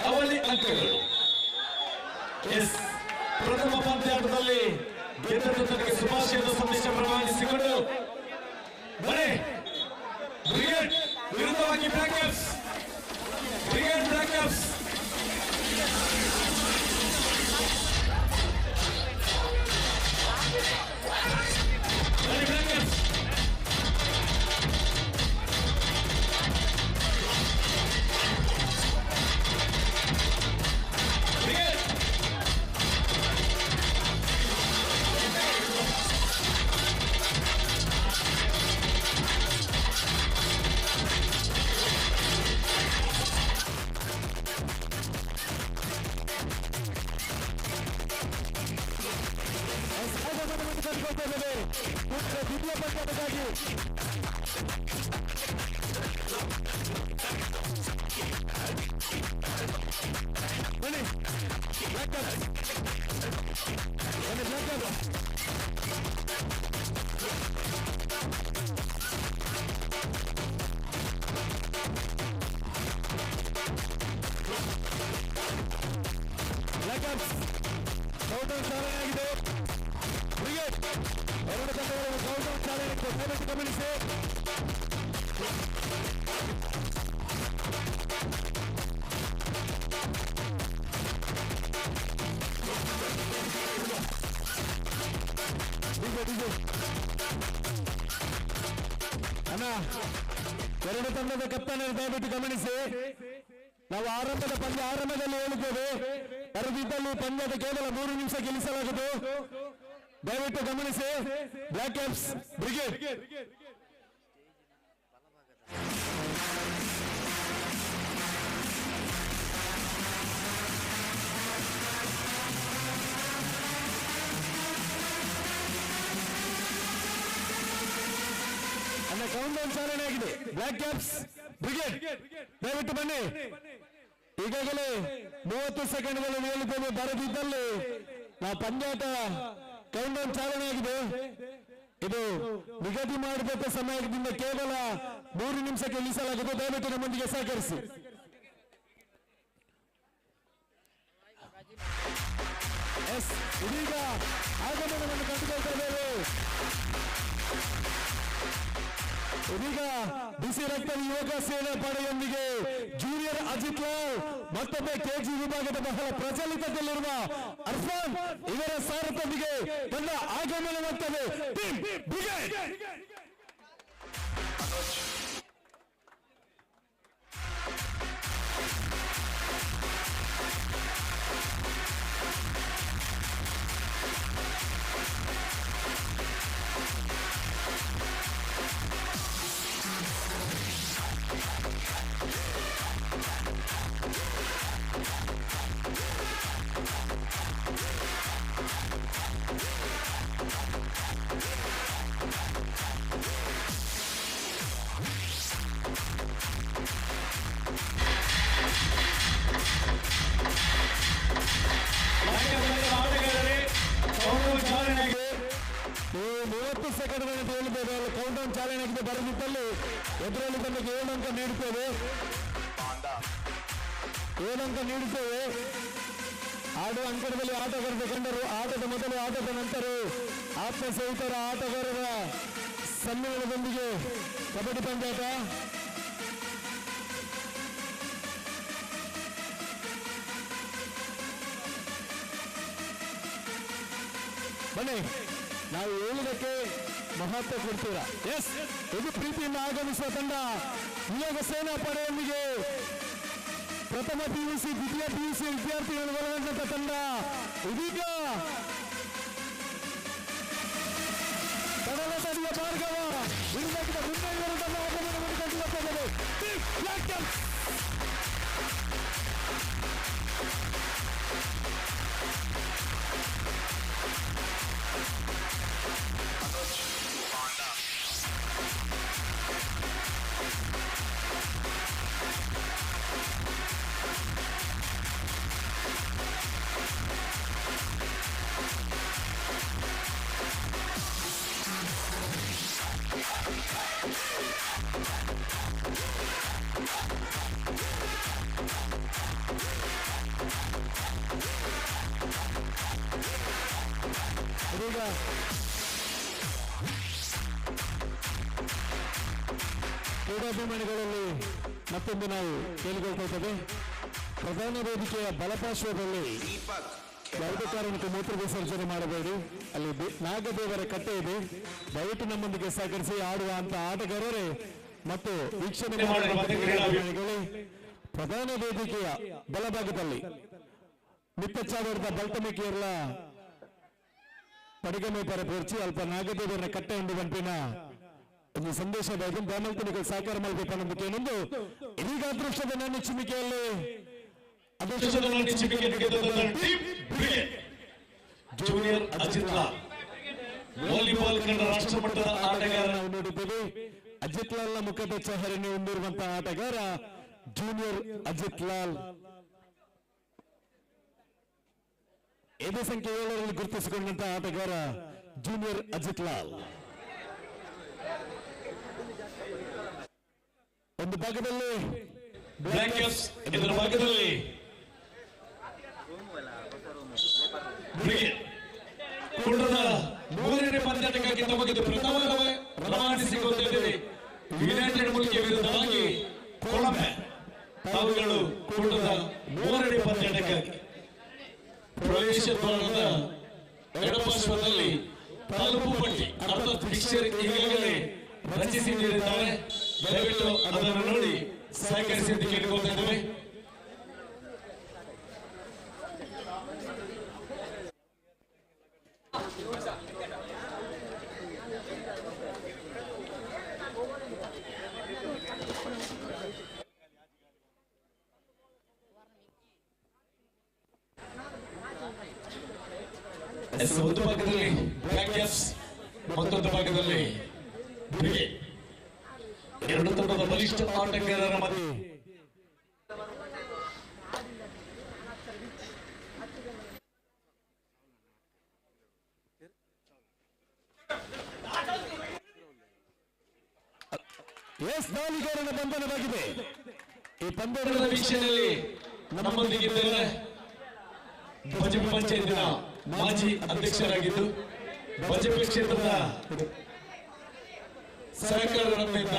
[SPEAKER 11] ಅವಳಿ ಅಂಕಗಳು. ಪ್ರಥಮ ಪಂದ್ಯಾಟದಲ್ಲಿ ಗೆದ್ದ ಶುಭಾಶಯದ ಸಂದೇಶ ರವಾನಿಸಿಕೊಂಡು ಬ್ರಿಗೇಡ್ ವಿರುದ್ಧವಾಗಿ ಬ್ಲಾಕ್ ಕ್ಯಾಪ್ಸ್
[SPEAKER 9] ಕೌಂಟೌನ್ ಚಾಲನೆ ಆಗಿದೆ. ಬ್ರಿಗೇಡ್ ಎರಡು ತಂಡಗಳು ಕೌಂಟೌನ್ ಚಾಲನೆ ದಯವಿಟ್ಟು ಗಮನಿಸಿ. ಅಣ್ಣ, ಎರಡು ತಂಡದ ಕಪ್ತಾನ ದಯವಿಟ್ಟು ಗಮನಿಸಿ. ನಾವು ಆರಂಭದಲ್ಲಿ ಹೇಳಿದ್ದೇವೆ, ಬರೆದಿದ್ದಲ್ಲಿ ಪಂದ್ಯದ ಕೇವಲ 3 ನಿಮಿಷ ಗೆಲ್ಲಿಸಲಾಗುವುದು. ದಯವಿಟ್ಟು ಗಮನಿಸಿ. ಬ್ಲಾಕ್ ಕ್ಯಾಪ್ಸ್ ಬ್ರಿಗೇಡ್ ಅನ್ನ ಕೌಂಟೌನ್ ಚಾಲನೆ ಆಗಿದೆ. ಬ್ಲಾಕ್ ಕ್ಯಾಪ್ಸ್ ಬ್ರಿಗೇಡ್ ದಯವಿಟ್ಟು ಬನ್ನಿ. ಈಗಾಗಲೇ 30 ಸೆಕೆಂಡ್ಗಳಲ್ಲಿ ಹೇಳಿದ್ದೇವೆ, ಬರೆದಿದ್ದಲ್ಲಿ ನಾವು ಪಂದ್ಯಾಟ ಕೌಂಟೌನ್ ಚಾಲನೆ ಆಗಿದೆ. ಇದು ನಿಗದಿ ಮಾಡಬೇಕ ಸಮಯದಿಂದ ಕೇವಲ 3 ನಿಮಿಷಕ್ಕೆ ಇಳಿಸಲಾಗಿದೆ. ದಯವಿಟ್ಟು ನಮ್ಮೊಂದಿಗೆ ಸಹಕರಿಸಿ. ಇದೀಗ ಆಗಮನವನ್ನು ಕಂಡುಕೊಳ್ತಿದ್ದೇವೆ. ಇದೀಗ ಬಿಸಿ ರಕ್ತ ಯುವಕ ಸೇನಾ ಪಡೆಯೊಂದಿಗೆ ಜೂನಿಯರ್ ಅಜಿತ್ ಲಾಲ್, ಮತ್ತೊಮ್ಮೆ ಕೆಜಿ ವಿಭಾಗದ ಬಹಳ ಪ್ರಚಲಿತದಲ್ಲಿರುವ ಅರ್ಫಾನ್ ಇವರ ಸಾರಥ್ಯದೊಂದಿಗೆ ತನ್ನ ಆಗಮನವಾಗುತ್ತದೆ. ಟೀಮ್ ಬ್ರಿಗೇಡ್ ಕೌಂಟೌನ್ ಚಾಲನೆ ಆಗಿದೆ. ಬರೆದಿದ್ದಲ್ಲಿ ಎದುರಲ್ಲಿ ತನಗೆ 7 ಅಂಕ ನೀಡುತ್ತೇವೆ. 7 ಅಂಕ ನೀಡುತ್ತೇವೆ. ಆಡುವ ಅಂಕಣದಲ್ಲಿ ಆಟಗಾರರ ಕಂಡರು. ಆಟದ ಮೊದಲು, ಆಟದ ನಂತರ ಆತ್ಮಸಹಿತರ ಆಟಗಾರರ ಸಮ್ಮೇಳನದೊಂದಿಗೆ ಕಬಡ್ಡಿ ಪಂದ್ಯಾಟ. ಬನ್ನಿ, ನಾವು ಹೇಳುವುದಕ್ಕೆ ಮಹತ್ವ ಕೊಡ್ತೀರಾ? ಎಸ್, ಇದು ಪ್ರೀತಿಯಿಂದ ಆಗಮಿಸುವ ತಂಡ ಯುವಕ ಸೇನಾ ಪಡೆಯೊಂದಿಗೆ ಪ್ರಥಮ PUC, ದ್ವಿತೀಯ PUC ವಿದ್ಯಾರ್ಥಿಗಳು ಒಳಗೊಂಡಂತ ತಂಡ. ಇದೀಗ ಕಡಲ ತಡಿಯ ಭಾರ್ಗವ ವಿರುದ್ಧದ ಮುಂದೆ ತನ್ನ ಆಗಮನವನ್ನು ಕಂಡುಕೊಳ್ಳುತ್ತದೆ. ಕ್ರೀಡಾಭಿಮಾನಿಗಳಲ್ಲಿ ಮತ್ತೊಂದು ನಾವು ಕೇಳಿಕೊಳ್ತೇವೆ. ಪ್ರಧಾನ ವೇದಿಕೆಯ ಬಲಪಾರ್ಶ್ವದಲ್ಲಿ ಯಾವುದೇ ಕಾರಣಕ್ಕೂ ಮೂತ್ರ ವಿಸರ್ಜನೆ ಮಾಡಬೇಡಿ. ಅಲ್ಲಿ ನಾಗದೇವರ ಕಟ್ಟೆ ಇದೆ. ದಯವಿಟ್ಟು ನಮ್ಮೊಂದಿಗೆ ಸಹಕರಿಸಿ. ಆಡುವ ಅಂತ ಆಟಗಾರರೇ ಮತ್ತು ವೀಕ್ಷಣೆ ಮಾಡುವ ಕ್ರೀಡಾಭಿಮಾನಿಗಳೇ, ಪ್ರಧಾನ ವೇದಿಕೆಯ ಬಲಭಾಗದಲ್ಲಿ ಮಿತ್ತಚ್ಚಾವರದ ಬಲ್ತಮಿಕೆಯಲ್ಲ ಪಡಿಗಮೆ ಪರಪೂರ್ಚಿ ಅಲ್ಪ ನಾಗದೇವರ ಕಟ್ಟೆ ಉಂಡು ಬಂಪಿನ ಒಂದು ಸಂದೇಶ ಬ್ರಾಹ್ಮಣಿಗಳು ಸಹಕಾರ ಮಾಡಬೇಕು ಅನ್ನೋದಕ್ಕೆ ಏನೊಂದು ಇದೀಗ ಅದೃಷ್ಟದ ನನ್ನ ಚಿಮಿಕೆಯಲ್ಲಿ
[SPEAKER 11] ಜೂನಿಯರ್ ಅಜಿತ್ ಲಾಲ್ ವಾಲಿಬಾಲ್ ಕನ್ನಡ ರಾಷ್ಟ್ರ ಮಟ್ಟದ ಆಟಗಾರ
[SPEAKER 9] ನಾವು ನೋಡಿದ್ದೇವೆ. ಅಜಿತ್ ಲಾಲ್ನ ಮುಖದ ಚಹರೆಯನ್ನು ಹೊಂದಿರುವಂತಹ ಆಟಗಾರ ಜೂನಿಯರ್ ಅಜಿತ್ ಲಾಲ್. ಎದೆ ಸಂಖ್ಯೆ 7ರಲ್ಲಿ ಗುರುತಿಸಿಕೊಂಡಂತಹ ಆಟಗಾರ ಜೂನಿಯರ್ ಅಜಿತ್ ಲಾಲ್. ಒಂದು ಭಾಗದಲ್ಲಿ
[SPEAKER 11] ಬ್ಲ್ಯಾಕ್ ಕ್ಯಾಪ್ಸ್, ಇದರ ಭಾಗದಲ್ಲಿ ಬ್ರಿಗೇಡ್. ಕೂಟದ 3ನೇ ಪಂದ್ಯಾಟಕ್ಕಾಗಿ ತಮಗೆ ಪ್ರಥಮ ರವಾನಿಸಿಕೊಂಡಿದ್ದೇವೆ. ಯುನೈಟೆಡ್ ಮುಲ್ಕಿ ವಿರುದ್ಧವಾಗಿ ಕೊಲಂಬೆ ತಾವುಗಳು ಕೂಟದ 3ನೇ ಪಂದ್ಯಾಟಕ್ಕಾಗಿ ಪ್ರವೇಶ ದ್ವಾರದ ಎಡಪಾರ್ಶ್ವದಲ್ಲಿ ತಲುಪು ಪಟ್ಟಿ ಅರ್ಥಾತ್ ಫಿಕ್ಚರ್ ಈಗಾಗಲೇ ರಚಿಸಿ ನೀಡಿದ್ದಾರೆ. ದಯವಿಟ್ಟು ಅದನ್ನು ನೋಡಿ ಸಹಕರಿಸಿ ಅಂತ ಕೇಳಿಕೊಳ್ತಾ ಇದ್ದೇವೆ. ಒಂದು ಭಾಗದಲ್ಲಿ ಬ್ಲ್ಯಾಕ್ ಕ್ಯಾಪ್ಸ್, ಮತ್ತೊಂದು ಭಾಗದಲ್ಲಿ ಬ್ರಿಗೇಡ್. ಎರಡು ತಂಡದ ಬಲಿಷ್ಠ ಆಟಗಾರರ ಮಧ್ಯೆ
[SPEAKER 9] ದಾಳಿಗಾರನ ಬಂಧನವಾಗಿದೆ. ಈ
[SPEAKER 11] ಪಂದ್ಯದ ವೀಕ್ಷಣೆಯಲ್ಲಿ ನಮ್ಮೊಂದಿಗಿದ್ದಾರೆ ಬಜಪೆ ಪಂಚಾಯತಿನ ಮಾಜಿ ಅಧ್ಯಕ್ಷರಾಗಿದ್ದು ಬಜಪೆ ಕ್ಷೇತ್ರದ ಸಹಕಾರ ರತ್ನದಿಂದ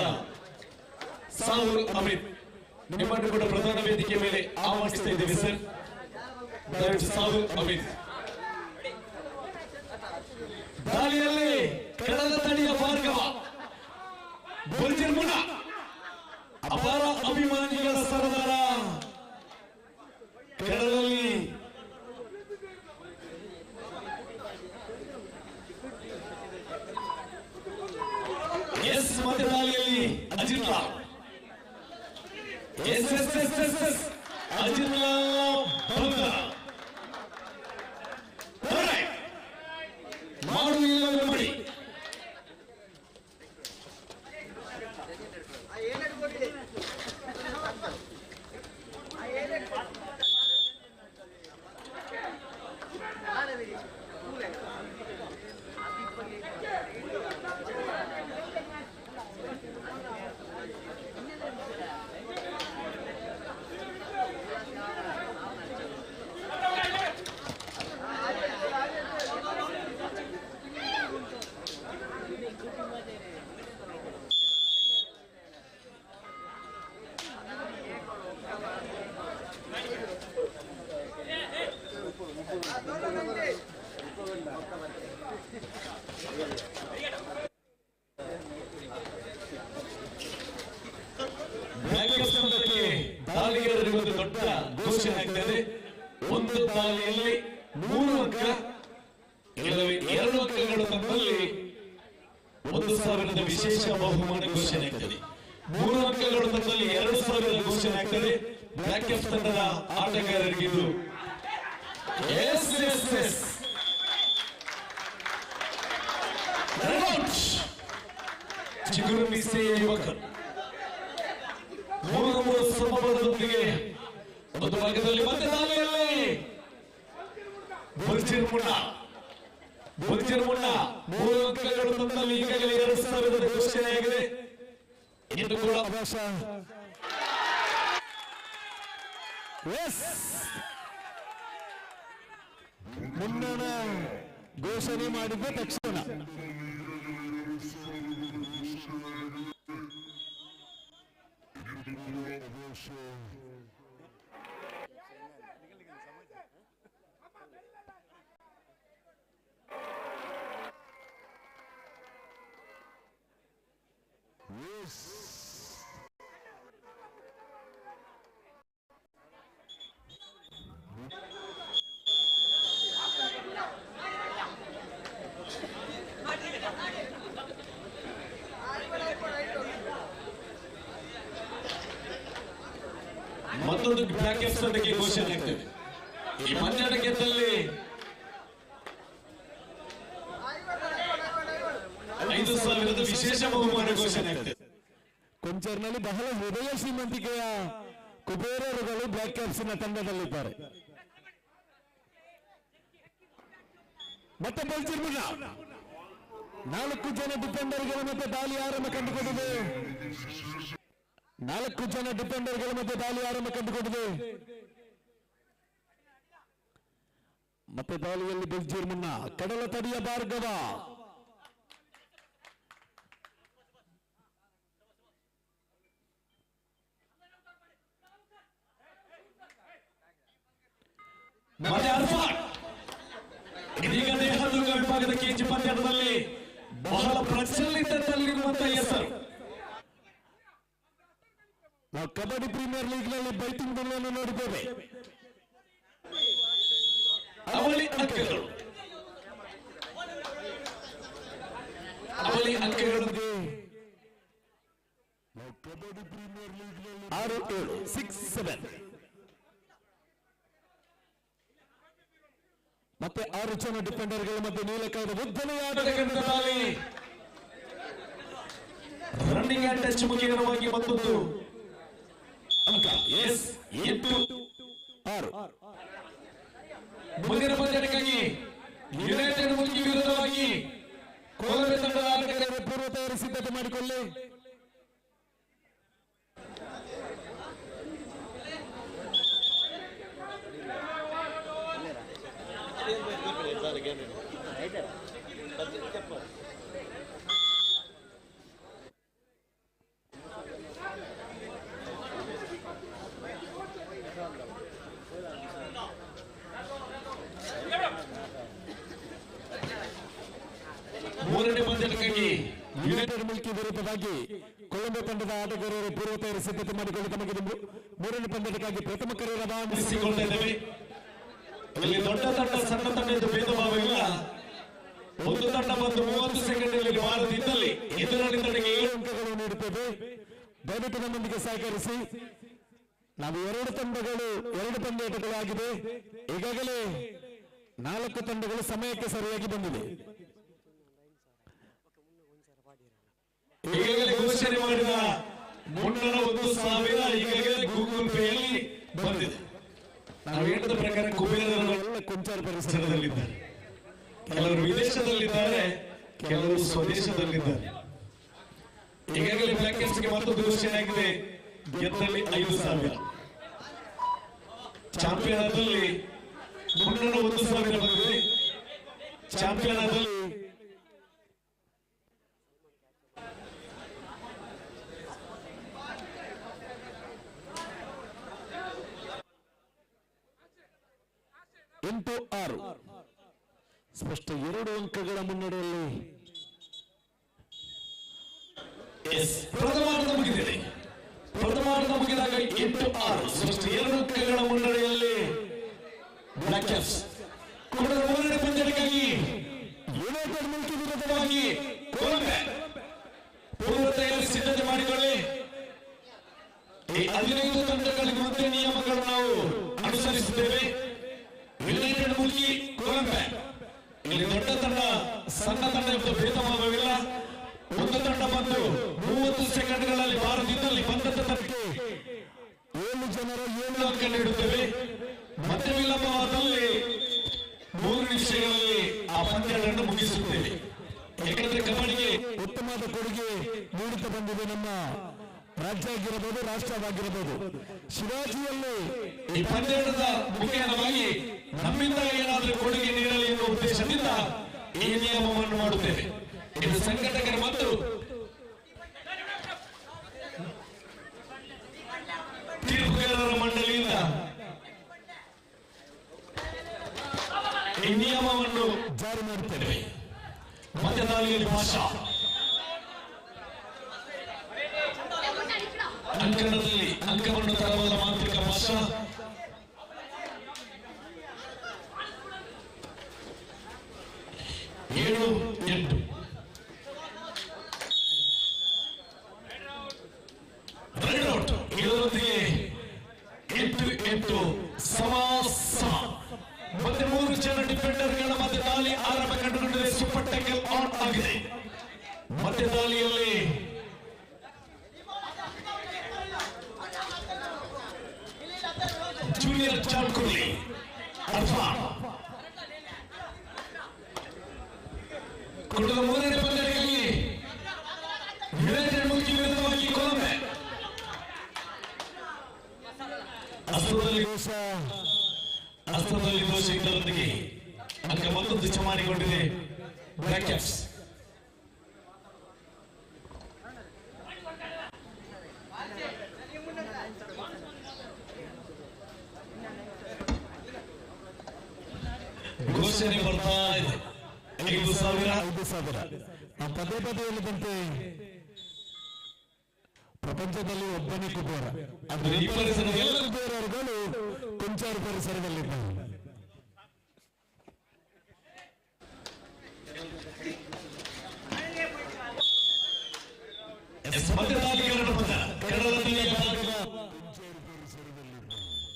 [SPEAKER 11] ಸಾಹುಲ್ ಅಮಿತ್. ನಿಮ್ಮನ್ನು ಕೂಡ ಪ್ರಧಾನ ವೇದಿಕೆ ಮೇಲೆ ಆಹ್ವಾನಿಸ್ತಾ ಇದ್ದೇವೆ ಸರ್. ದಯವಿಟ್ಟು ಸಾಹುಲ್ ಅಮಿತ್. ದಾಳಿಯಲ್ಲಿ ಕಡಲ ತಡಿಯ ಭಾರ್ಗವ ಬುಲ್ಜಿರ್ಮುನ ಅಪಾರ ಅಭಿಮಾನಿಗಳ ಸರದಾರ. ಕಡಲಲ್ಲಿ ಎಸ್ ಮಧ್ಯದಾಳಿಯಲ್ಲಿ Ajith Lal. Yes yes yes yes yes Ajith Lal ಬಂದ ಮಾಡು ಇಲ್ಲವೇ ಮಾಡಿ. ದಾಳಿಗಾರರಿಗೆ ಒಂದು ದೊಡ್ಡ ಘೋಷಣೆ ಆಗ್ತದೆ. ಒಂದು ದಾಳಿಯಲ್ಲಿ 3 ಅಂಕ, ಇಲ್ಲವೇ 2 ಅಂಕಗಳು ತಮ್ಮಲ್ಲಿ 1,000 ವಿಶೇಷ ಬಹುಮಾನ ಘೋಷಣೆ ಆಗ್ತದೆ. 3 ಅಂಕಗಳು ತಮ್ಮಲ್ಲಿ 2,000 ಘೋಷಣೆ ಆಗ್ತದೆ. ಬ್ಲ್ಯಾಕ್ ಕ್ಯಾಪ್ಸ್ ತಂಡದ ಆಟಗಾರರಿಗಿದ್ದು ಎಸ್ ಎಸ್ ಎಸ್ ಚಿಗುರು ಮಿಸೆಯ ಯುವಕರು 3 ಸಮಬಲದೊಂದಿಗೆ ಒಂದು ಭಾಗದಲ್ಲಿ ಮತ್ತೆ ದಾಳಿಯಲ್ಲಿ ಬುಲ್ಜಿರ್ಮುನ್ನ 3 ಅಂಕಗಳು ತಂದಲ್ಲಿ ಈಗಾಗಲೇ 2,000 ಘೋಷಣೆಯಾಗಿದೆ. ಇನ್ನು ಕೂಡ ಅವಕಾಶ
[SPEAKER 9] ಮುನ್ನಣ ಘೋಷಣೆ ಮಾಡಿದ ತಕ್ಷಣ
[SPEAKER 11] ಮತ್ತೊಂದು ಬ್ಲ್ಯಾಕ್ ಕ್ಯಾಪ್ಸ್ ತಂಡಕ್ಕೆ ಘೋಷಣೆ ಆಗ್ತದೆ. ಈ ಪಂದ್ಯಾಟ ಗೆದ್ದಲ್ಲಿ 5,000 ವಿಶೇಷ ಬಹುಮಾನ ಘೋಷಣೆ ಆಗ್ತದೆ.
[SPEAKER 9] ಕೊಂಚರ್ನಲ್ಲಿ ಬಹಳ ಹೃದಯ ಶ್ರೀಮಂತಿಕೆಯ ಕುಬೇರರುಗಳು ಬ್ಲ್ಯಾಕ್ ಕ್ಯಾಪ್ಸ್ನ ತಂಡದಲ್ಲಿದ್ದಾರೆ. ಮತ್ತೆ ಬೆಲ್ಜಿರ್ಮುನ್ನ 4 ಜನ ಡಿಫೆಂಡರ್ಗಳ ಮಧ್ಯೆ ದಾಳಿ ಆರಂಭ ಕಂಡುಕೊಂಡಿದೆ. 4 ಜನ ಡಿಫೆಂಡರ್ಗಳ ಮಧ್ಯೆ ದಾಳಿ ಆರಂಭ ಕಂಡುಕೊಂಡಿದೆ. ಮತ್ತೆ ದಾಳಿಯಲ್ಲಿ ಬೆಲ್ಜಿರ್ಮುನ್ನ ಕಡಲ ತಡಿಯ ಭಾರ್ಗವ
[SPEAKER 11] ಇದೀಗ ದೇಹದುರ್ಗ ವಿಭಾಗದ ಕೆಜಿ ಪಂದ್ಯದಲ್ಲಿ ಬಹಳ ಪ್ರಚಲಿತದಲ್ಲಿರುವಂತಹ ಹೆಸರು.
[SPEAKER 9] ನಾವು ಕಬಡ್ಡಿ ಪ್ರೀಮಿಯರ್ ಲೀಗ್ ನಲ್ಲಿ ಬೈಟಿಂಗ್ ಗಳನ್ನು ನೋಡಿದ್ದೇವೆ.
[SPEAKER 11] ಅವಳಿ ಅಂಕಗಳು
[SPEAKER 9] 6-7 6-7 ಮತ್ತೆ 6 ಜನ ಡಿಫೆಂಡರ್ಗಳ ಮಧ್ಯೆ ನೀಲಕಾಯದ ಉದ್ದನೆಯ
[SPEAKER 11] ರನ್ನಿಂಗ್ ಅಂಡ್ ಟಚ್ ಮುಖೇನವಾಗಿ ಮತ್ತೊಂದು ಅಂಕ. 8-6 ಮುಂದಿನ ಪಂದ್ಯಕ್ಕಾಗಿ ಯುನೈಟೆಡ್ ಮುಲ್ಕಿ ವಿರುದ್ಧವಾಗಿ ಕೋಲಾರ ತಂಡದ ಆಟಗಾರರು
[SPEAKER 9] ಪೂರ್ವ ತಯಾರಿ ಸಿದ್ಧತೆ ಮಾಡಿಕೊಳ್ಳಿ.
[SPEAKER 11] ಮೂರನೇ ಪಂದ್ಯಕ್ಕಾಗಿ
[SPEAKER 9] ಯುನೈಟೆಡ್ ಮಿಲ್ಕಿ ವಿರುದ್ಧವಾಗಿ ಕೊಲಂಬೋ ತಂಡದ ಆಟಗಾರರು ಪೂರ್ವ ತಯಾರಿ ಸಿದ್ಧತೆ ಮಾಡಿಕೊಂಡು ತಮಗೆ ಮೂರನೇ ಪಂದ್ಯಕ್ಕಾಗಿ ಪ್ರಥಮ ಕರೆ
[SPEAKER 11] ರವಾನಿಸಿಕೊಂಡಿದ್ದೇವೆ. ಇಲ್ಲಿ ದೊಡ್ಡ ತಂಡ ಸಣ್ಣ ತಂಡ ಎಂದು ಭೇದ ಭಾವವಿಲ್ಲ. ಒಂದು ತಂಡ ಬಂದು 30 ಸೆಕೆಂಡ್ನಲ್ಲಿ ಬಾರದಿದ್ದಲ್ಲಿ ಎದುರಾಳಿ ತಂಡಕ್ಕೆ
[SPEAKER 9] 7 ಅಂಕಗಳು ನೀಡುತ್ತೇವೆ. ದಯವಿಟ್ಟು ನಮ್ಮೊಂದಿಗೆ ಸಹಕರಿಸಿ. ನಾವು 2 ತಂಡಗಳು 2 ಪಂದ್ಯಾಟಗಳು ಆಗಿದೆ. ಈಗಾಗಲೇ 4 ತಂಡಗಳು ಸಮಯಕ್ಕೆ ಸರಿಯಾಗಿ ಬಂದಿದೆ.
[SPEAKER 11] ಈಗಾಗಲೇ ಘೋಷಣೆ ಮಾಡಿದ ಮುನ್ನೂರ 1,000 ಈಗಾಗಲೇ ಗೂಗಲ್ ಪೇಯಲ್ಲಿ ಬಂದಿದೆ. ನಾವು ಹೇಳಿದ ಪ್ರಕಾರ ಕುಬೇರರೆಲ್ಲ
[SPEAKER 9] ಕೊಂಚಾರ
[SPEAKER 11] ಪರಿಸರದಲ್ಲಿದ್ದಾರೆ. ಕೆಲವರು ವಿದೇಶದಲ್ಲಿದ್ದಾರೆ, ಕೆಲವರು ಸ್ವದೇಶದಲ್ಲಿದ್ದಾರೆ. ಈಗಾಗಲೇ ಬ್ಲಾಕೆಟ್ಸ್ಗೆ ಮತ್ತೊಂದು ಘೋಷಣೆ ಆಗಿದೆ. ಗೆದ್ದಲ್ಲಿ 5,000, ಚಾಂಪಿಯನದಲ್ಲಿ ಮುನ್ನೂರ 1,000 ಬಂದಿದೆ. ಚಾಂಪಿಯನದಲ್ಲಿ
[SPEAKER 9] 8-6 ಸ್ಪಷ್ಟ 2 ಅಂಕಗಳ ಮುನ್ನಡೆಯಲ್ಲಿ
[SPEAKER 11] ಪ್ರಥಮಾರ್ಧ ಮುಗಿದಿದೆ. ಪ್ರಥಮಾರ್ಧ ಮುಗಿದಾಗ 8-6 ಸ್ಪಷ್ಟ 2 ಅಂಕಗಳ ಮುನ್ನಡೆಯಲ್ಲಿ ಬ್ಲಾಕ್ ಕ್ಯಾಪ್ಸ್. ಮೂರನೇ ಪಂದ್ಯಕ್ಕಾಗಿ ಯುನೈಟೆಡ್ ಮಿಲ್ಕಿ ವಿರುದ್ಧವಾಗಿ ಕೊಲಂಬೋ ಪೂರ್ವ ತಯಾರಿ ಸಿದ್ಧತೆ ಮಾಡಿಕೊಳ್ಳಿ. ಈ 15 ತಂಡಗಳಿಗೆ ಮತ್ತೆ ನಿಯಮಗಳು ನಾವು ಅನುಸರಿಸುತ್ತೇವೆ. ಯುನೈಟೆಡ್ ಮುಲ್ಕಿ ಕೊಲಂಬೋ ಇಲ್ಲಿ ದೊಡ್ಡ ತಂಡ ಸಣ್ಣ ತಂಡ ಎಂದು ಭೇದ ಭಾವವಿಲ್ಲ. ಒಂದು ತಂಡ ಬಂದು 30 ಸೆಕೆಂಡ್ಗಳಲ್ಲಿ ಬಾರದಿದ್ದಲ್ಲಿ ಬಂದಂತ ತಂಡಕ್ಕೆ
[SPEAKER 9] 7 ಜನರ
[SPEAKER 11] 7 ಅಂಕ ನೀಡುತ್ತೇವೆ. ಮತ್ತೆ ವಿಳಂಬವಾದಲ್ಲಿ 3 ನಿಮಿಷಗಳಲ್ಲಿ ಆ ಪಂದ್ಯಗಳನ್ನು ಮುಗಿಸುತ್ತೇವೆ. ಯಾಕಂದ್ರೆ ಕಬಡ್ಡಿಗೆ
[SPEAKER 9] ಉತ್ತಮವಾದ ಕೊಡುಗೆ ನೀಡುತ್ತಾ ಬಂದಿದೆ ನಮ್ಮ ರಾಜ್ಯ ಆಗಿರಬಹುದು, ರಾಷ್ಟ್ರವಾಗಿರಬಹುದು. ಶಿವಾಜಿಯಲ್ಲಿ
[SPEAKER 11] ಈ ಪಂದ್ಯದ ಮುಖೇನವಾಗಿ ನಮ್ಮಿಂದ ಏನಾದರೂ ಕೊಡುಗೆ ನೀಡಲಿ ಎನ್ನುವ ಉದ್ದೇಶದಿಂದ ಈ ನಿಯಮವನ್ನು ಮಾಡುತ್ತೇವೆ. ಇದು ಸಂಘಟಕರ ಮತ್ತು ತೀರ್ಪುಗಾರರ ಮಂಡಳಿಯಿಂದ ಈ ನಿಯಮವನ್ನು
[SPEAKER 9] ಜಾರಿ ಮಾಡುತ್ತೇವೆ.
[SPEAKER 11] ಮಧ್ಯದಾಳಿಯಲ್ಲಿ ಭಾಷಾ ಅಂಕಣದಲ್ಲಿ ಅಂಕವನ್ನು ತರಬಲ್ಲ ಮಾಂತ್ರಿಕ ಭಾಷಾ. ಏಳು 8 ರೈಡ್ ಔಟ್. ಇದರೊಂದಿಗೆ 8-8 ಸಮಾಸ. ಮತ್ತೆ 3 ಜನ ಡಿಫೆಂಡರ್ಗಳ ಮಧ್ಯೆ ದಾಳಿ ಆರಂಭ ಕಂಡುಕೊಂಡಿದೆ. ಸೂಪರ್ ಟ್ಯಾಕಲ್ ಆನ್ ಆಗಿದೆ. ಮತ್ತೆ ದಾಳಿಯಲ್ಲಿ ಜೂನಿಯರ್ ಚಾಲ್ಕುಲಿ ಅರ್ಫಾನ್
[SPEAKER 9] ದೋಷ
[SPEAKER 11] ಹಸ್ತದಲ್ಲಿ ದೋಷ ಇದ್ದರೊಂದಿಗೆ ಅಂಕ ಮತ್ತೊಂದು ಚಮಾರಿಕೊಂಡಿದೆ ಬ್ಲಾಕ್ ಕ್ಯಾಪ್ಸ್. ಘೋಷಣೆ ಬರ್ತಾ ಇದೆ 5,000.
[SPEAKER 9] ನಾವು ಪದೇ ಪದೇ ಹೇಳಿದಂತೆ ಪ್ರಪಂಚದಲ್ಲಿ ಒಬ್ಬನೇ ಕುಬೇರ,
[SPEAKER 11] ಅಂದ್ರೆ ಈ ಪರಿಸರದ ಎಲ್ಲ
[SPEAKER 9] ಕುಬೇರರುಗಳು ಕೊಂಚಾರು ಪರಿಸರದಲ್ಲಿದ್ದಾರೆ.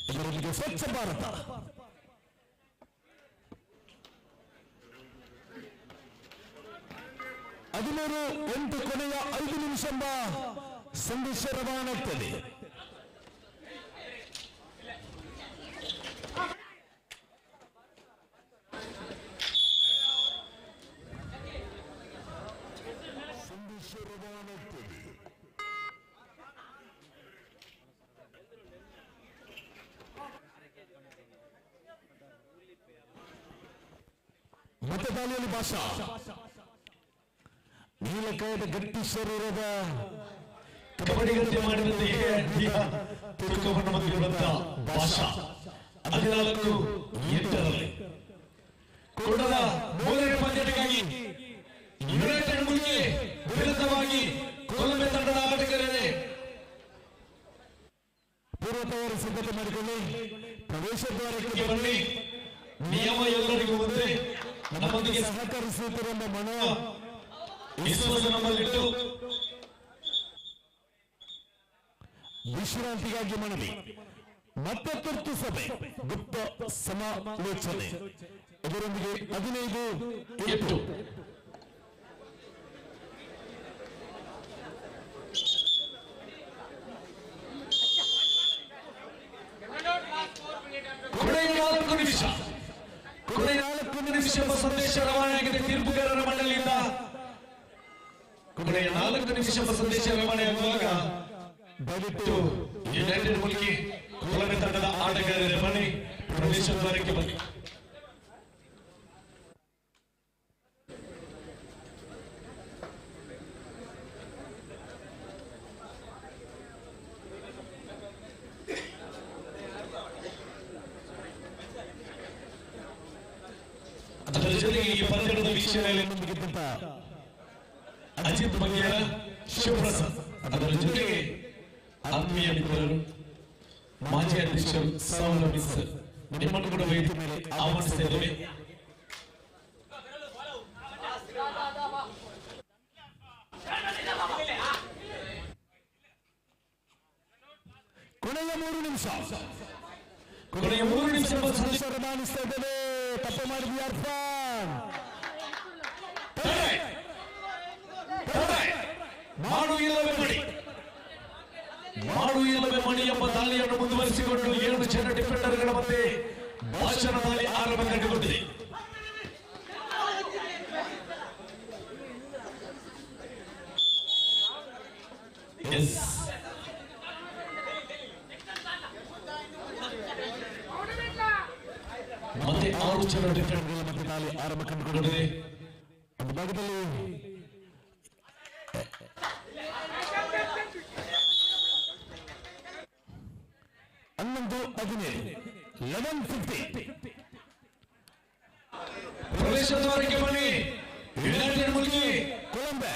[SPEAKER 11] ಇದರೊಂದಿಗೆ
[SPEAKER 9] ಸ್ವಚ್ಛ ಭಾರತ 13:08 ಕೊನೆಯ 5 ನಿಮಿಷ ಎಂಬ ಸಂದೇಶ ರವಾನಾಗ್ತದೆ. ಮತದಾಳಿಯಲ್ಲಿ ಭಾಷಾ ನೀಲಕಾಯದ ಗಟ್ಟಿ ಶರೀರದ
[SPEAKER 11] ಕಬಡ್ಡಿ ಗಂಟೆ ಮಾಡಿದಂತೆ ತೂಕವನ್ನು ಹೊಂದಿರುವಂತ ಭಾಷಾ 14-8ರಲ್ಲಿ ಕೊಡದ ಮೂರನೇ ಪಂದ್ಯಕ್ಕಾಗಿ ಯುನೈಟೆಡ್ ಮುಲ್ಕಿ ವಿರುದ್ಧವಾಗಿ ಕೊಲಂಬಿಯಾ ತಂಡದ ಆಟಗಾರರೇ
[SPEAKER 9] ಪೂರ್ವ ತಯಾರಿ ಸಿದ್ಧತೆ ಮಾಡಿಕೊಳ್ಳಿ. ಪ್ರವೇಶ ದ್ವಾರಕ್ಕೆ
[SPEAKER 11] ಬನ್ನಿ. ನಿಯಮ ಎಲ್ಲರಿಗೂ ಒಂದೇ. ನಮ್ಮೊಂದಿಗೆ
[SPEAKER 9] ಸಹಕರಿಸುತ್ತಿರುವ ಮನ
[SPEAKER 11] ವಿಶ್ವಾಸ ನಮ್ಮಲ್ಲಿಟ್ಟು
[SPEAKER 9] ವಿಶ್ರಾಂತಿಗಾಗಿ ಮನವಿ. ಮತ್ತೆ ತುರ್ತು ಸಭೆ, ಗುಪ್ತ ಸಮಾಲೋಚನೆ. ಇದರೊಂದಿಗೆ 15-8
[SPEAKER 11] ಕೊನೆ 4 ನಿಮಿಷ ಎಂಬ ಸಂದೇಶ ರವಾನೆಯಾಗಿದೆ ತೀರ್ಪುಗಾರರ ಮಂಡಳಿಯಿಂದ. ಕೊನೆಯ 4 ನಿಮಿಷ ಎಂಬ ಸಂದೇಶ ರವಾನೆಯಾಗುವಾಗ ದಯವಿಟ್ಟು ಯುನೈಟೆಡ್ ಮುಲ್ಕಿ ಕೊಲಂಬಿಯಾ ತಂಡದ ಆಟಗಾರರ ಬನ್ನಿ, ಪ್ರವೇಶ ದ್ವಾರಕ್ಕೆ ಬನ್ನಿ. ಅದರ ಜೊತೆಗೆ ಈ ಪಂದ್ಯದ ವೀಕ್ಷಣೆಯಲ್ಲಿ ಮುಂದಿದ್ದಂತ ಅಜಿತ್ ಮಂಗ್ಯರ, ಶಿವಪ್ರಸಾದ್, ಅದರ ಜೊತೆಗೆ ಆತ್ಮೀಯ ಮಿತ್ರರು, ಮಾಜಿ ಅಧ್ಯಕ್ಷರು ಸಾವಲ ಮಿಸ್ಸರ್ ನಿಮ್ಮನ್ನು ಕೂಡ ವೇದಿಕೆ ಮೇಲೆ ಆಹ್ವಾನಿಸ್ತಾ ಇದ್ದೇವೆ.
[SPEAKER 9] ಕೊನೆಯ 3 ನಿಮಿಷ
[SPEAKER 11] ಎಂಬ ಸಂದೇಶ
[SPEAKER 9] ರವಾನಿಸ್ತಾ ಇದ್ದೇವೆ. ತಪ್ಪು ಮಾಡಿದ್ವಿ ಅರ್ಫಾನ್.
[SPEAKER 11] ಮಾಡು ಇಲ್ಲವೇ ಮಣಿ, ಮಾಡು ಇಲ್ಲವೇ ಮಣಿ ಎಂಬ ದಾಳಿಯನ್ನು ಮುಂದುವರಿಸಿಕೊಂಡು 2 ಜನ ಡಿಫೆಂಡರ್ಗಳ ಮಧ್ಯೆ ಭಾಷಣ ದಾಳಿ ಆರಂಭ ಕಂಡುಕೊಂಡಿದೆ. ಮತ್ತೆ 6 ಜನ ಡಿಫೆಂಡರ್ಗಳ ಮಧ್ಯೆ ದಾಳಿ ಆರಂಭ ಕಂಡುಕೊಂಡಿದೆ.
[SPEAKER 9] ಒಂದು ಭಾಗದಲ್ಲಿ 11:50
[SPEAKER 11] ಪ್ರವೇಶ ದ್ವಾರಕ್ಕೆ ಬನ್ನಿ. United Mulki
[SPEAKER 9] Colombia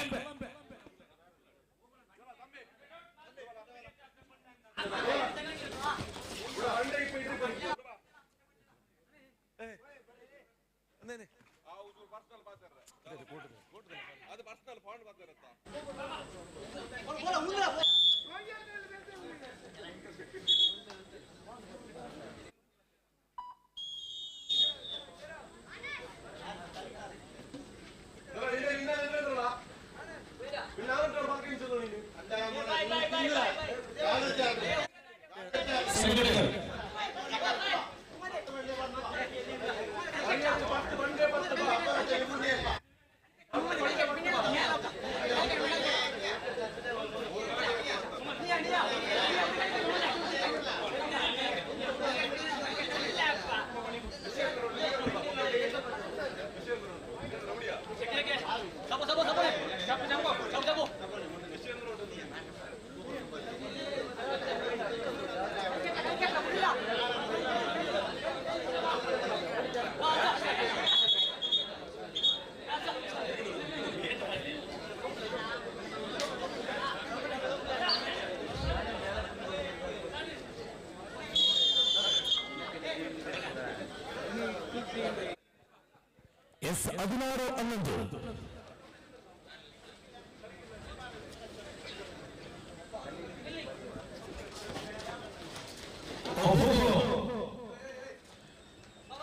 [SPEAKER 9] 16-11.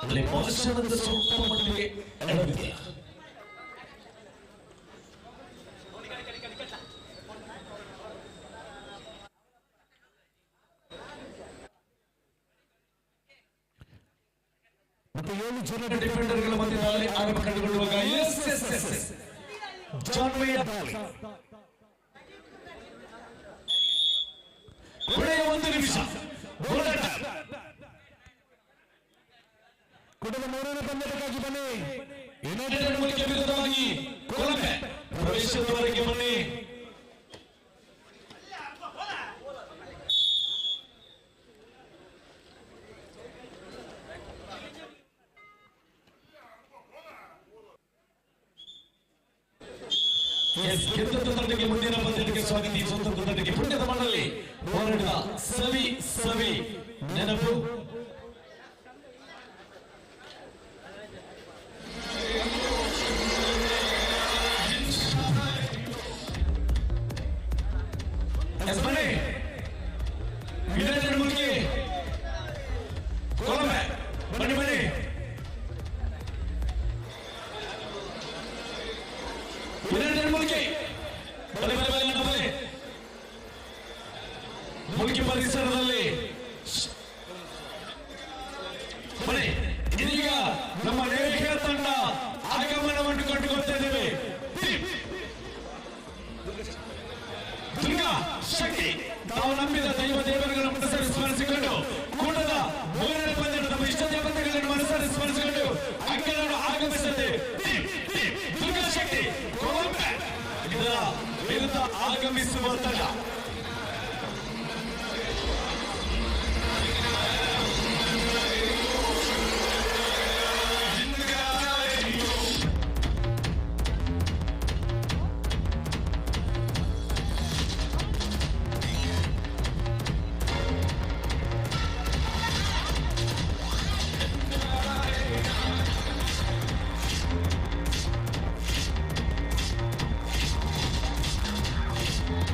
[SPEAKER 11] ಅಲ್ಲಿ ಭಾಷಣದ ಸ್ವಲ್ಪ ಮಟ್ಟಿಗೆ ಎಡವಿದೆ.
[SPEAKER 9] ಮತ್ತೆ 7 ಜನ
[SPEAKER 11] ಡಿಫೆಂಡರ್ಗಳ ಮಧ್ಯದಲ್ಲಿ ಆರಂಭ ಕಂಡುಕೊಳ್ಳುವಾಗ ಜಾನ್ ಮೇಯರ್ ಕೊನೆಯ 1 ನಿಮಿಷ ಹೋರಾಟ.
[SPEAKER 9] ಕುಟುಂಬ 3ನೇ ಪಂದ್ಯಕ್ಕಾಗಿ ಬನ್ನಿ.
[SPEAKER 11] ಯುನೈಟೆಡ್ ಮೂಲಕ ವಿರುದ್ಧವಾಗಿ ಕೊಲಂಬೆ ಪ್ರವೇಶದವರೆಗೆ ಬನ್ನಿ. ಗೆದ್ದ ತಂಡಕ್ಕೆ ಮುಂದಿನ ಪಂದ್ಯಕ್ಕೆ ಸ್ವಾಗತಿ. ಸೋತ ತಂಡಕ್ಕೆ ಪುಣ್ಯದ ಮಣ್ಣಲ್ಲಿ ಹೋರಾಟದ ಸವಿ ನೆನಪು. ಯುನೈಟೆಡ್ ಮುಲ್ಕಿ ಕೊಲಂಬೆ ಬನ್ನಿ ಬನ್ನಿ. ಯುನೈಟೆಡ್ ಮುಲ್ಕಿ ಬನ್ನಿ ಬನ್ನಿ ಬನ್ನಿ ಬನ್ನಿ. ಮುಲ್ಕಿ ಪರಿಸರದಲ್ಲಿ ಬನ್ನಿ. ಇದೀಗ ನಮ್ಮ ನೇರಿಕೆ ತಂಡ ಆಗಮನವನ್ನು ಕಂಡುಕೊಳ್ತಿದ್ದೇವೆ. ದುರ್ಗಾ ಶಕ್ತಿ ತಾವು ನಂಬಿದ ದೇವರುಗಳ ಮನಸ್ಸನ್ನು ಸ್ಮರಿಸಿಕೊಂಡು ಕೂಟದ 3ನೇ ಪಂದ್ಯದ ನಮ್ಮ ಇಷ್ಟ ದೇವತೆಗಳನ್ನು ಮನಸ್ಸನ್ನು ಸ್ಮರಿಸಿಕೊಂಡು ಅಂಕಗಳನ್ನು ಆಗಮಿಸುತ್ತೆ. ದುರ್ಗಾ ಶಕ್ತಿ ಕೊಲಂಬೆ ಇದರ ವಿರುದ್ಧ ಆಗಮಿಸುವ ತಂಡ.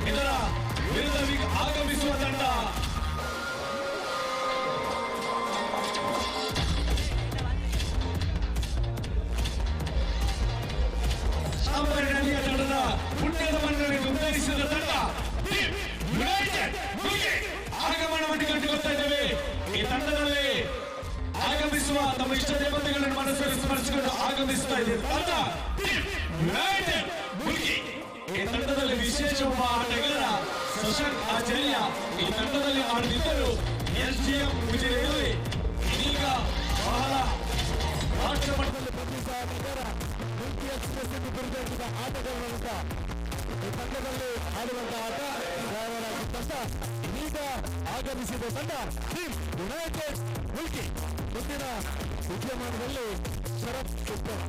[SPEAKER 11] ಇದರ ವಿರುದ್ಧ ಆಗಮಿಸುವ ತಂಡ ಸಾಂಬಾರಿನ ತಂಡದ ಪುಣ್ಯದ ಮಣ್ಣನ್ನು ಉದ್ಧರಿಸಿದ ತಂಡ ಯುನೈಟೆಡ್ ಮುಲ್ಕಿ ಆಗಮನವನ್ನು ಕಂಡುಕೊಳ್ತಾ ಇದ್ದೇವೆ. ಈ ತಂಡದಲ್ಲಿ ಆಗಮಿಸುವ ನಮ್ಮ ಇಷ್ಟ ದೇವತೆಗಳನ್ನು ಮನಸ್ಸಲ್ಲಿ ಸ್ಮರಿಸಿಕೊಂಡು ಆಗಮಿಸ್ತಾ ಇದ್ದೇವೆ ತಂಡ ಯುನೈಟೆಡ್ ಮುಲ್ಕಿ. ಈ ತಂಡದಲ್ಲಿ ವಿಶೇಷ ಒಬ್ಬ ಆಟಗಾರ ಶಶಾಂಕ್ ಆಚಾರ್ಯ ಈ ತಂಡದಲ್ಲಿ ಆಡುತ್ತಿದ್ದರು. SDM ಉಜಿರೆಯಲ್ಲಿ ಇದೀಗ ಬಹಳ ರಾಷ್ಟ್ರ ಮಟ್ಟದಲ್ಲಿ
[SPEAKER 9] ಮುಲ್ಕಿ ಎಕ್ಸ್ಪ್ರೆಸ್ ಎಂದು ಗುರುತಿಸಿದ ಆಟಗಾರರಿಂದ ಈ ತಂಡದಲ್ಲಿ ಆಡುವಂತಹ ಆಟ ತಂಡ ಈಗ ಆಗಮಿಸಿದ ತಂಡ ಟೀಮ್ ಯುನೈಟೆಡ್ ಮುಲ್ಕಿ. ಮುಂದಿನ ವಿದ್ಯಮಾನದಲ್ಲಿ ಶರತ್ ಉತ್ತಮ.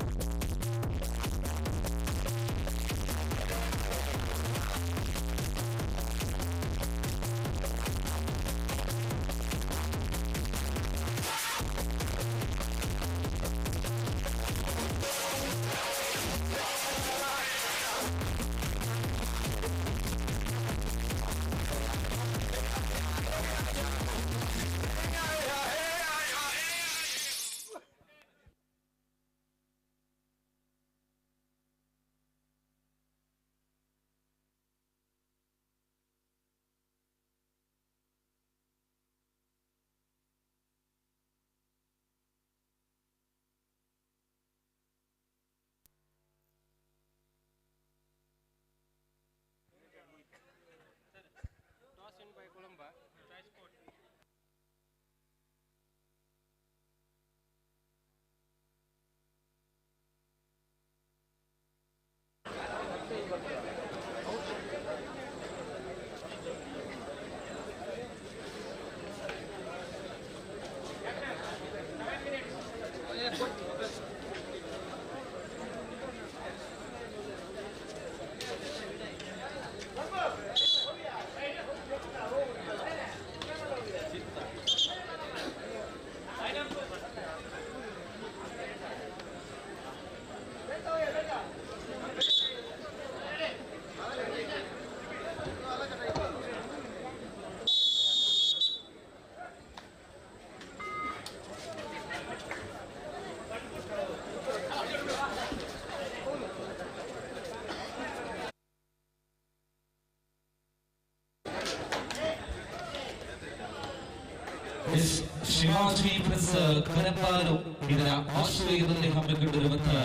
[SPEAKER 11] ಶಿವಾಜಿ ಪ್ರೆಸ್ ಕರಪಾರು ಇದರ ಆಶ್ರಯದಲ್ಲಿ ಹಮ್ಮಿಕೊಂಡಿರುವಂತಹ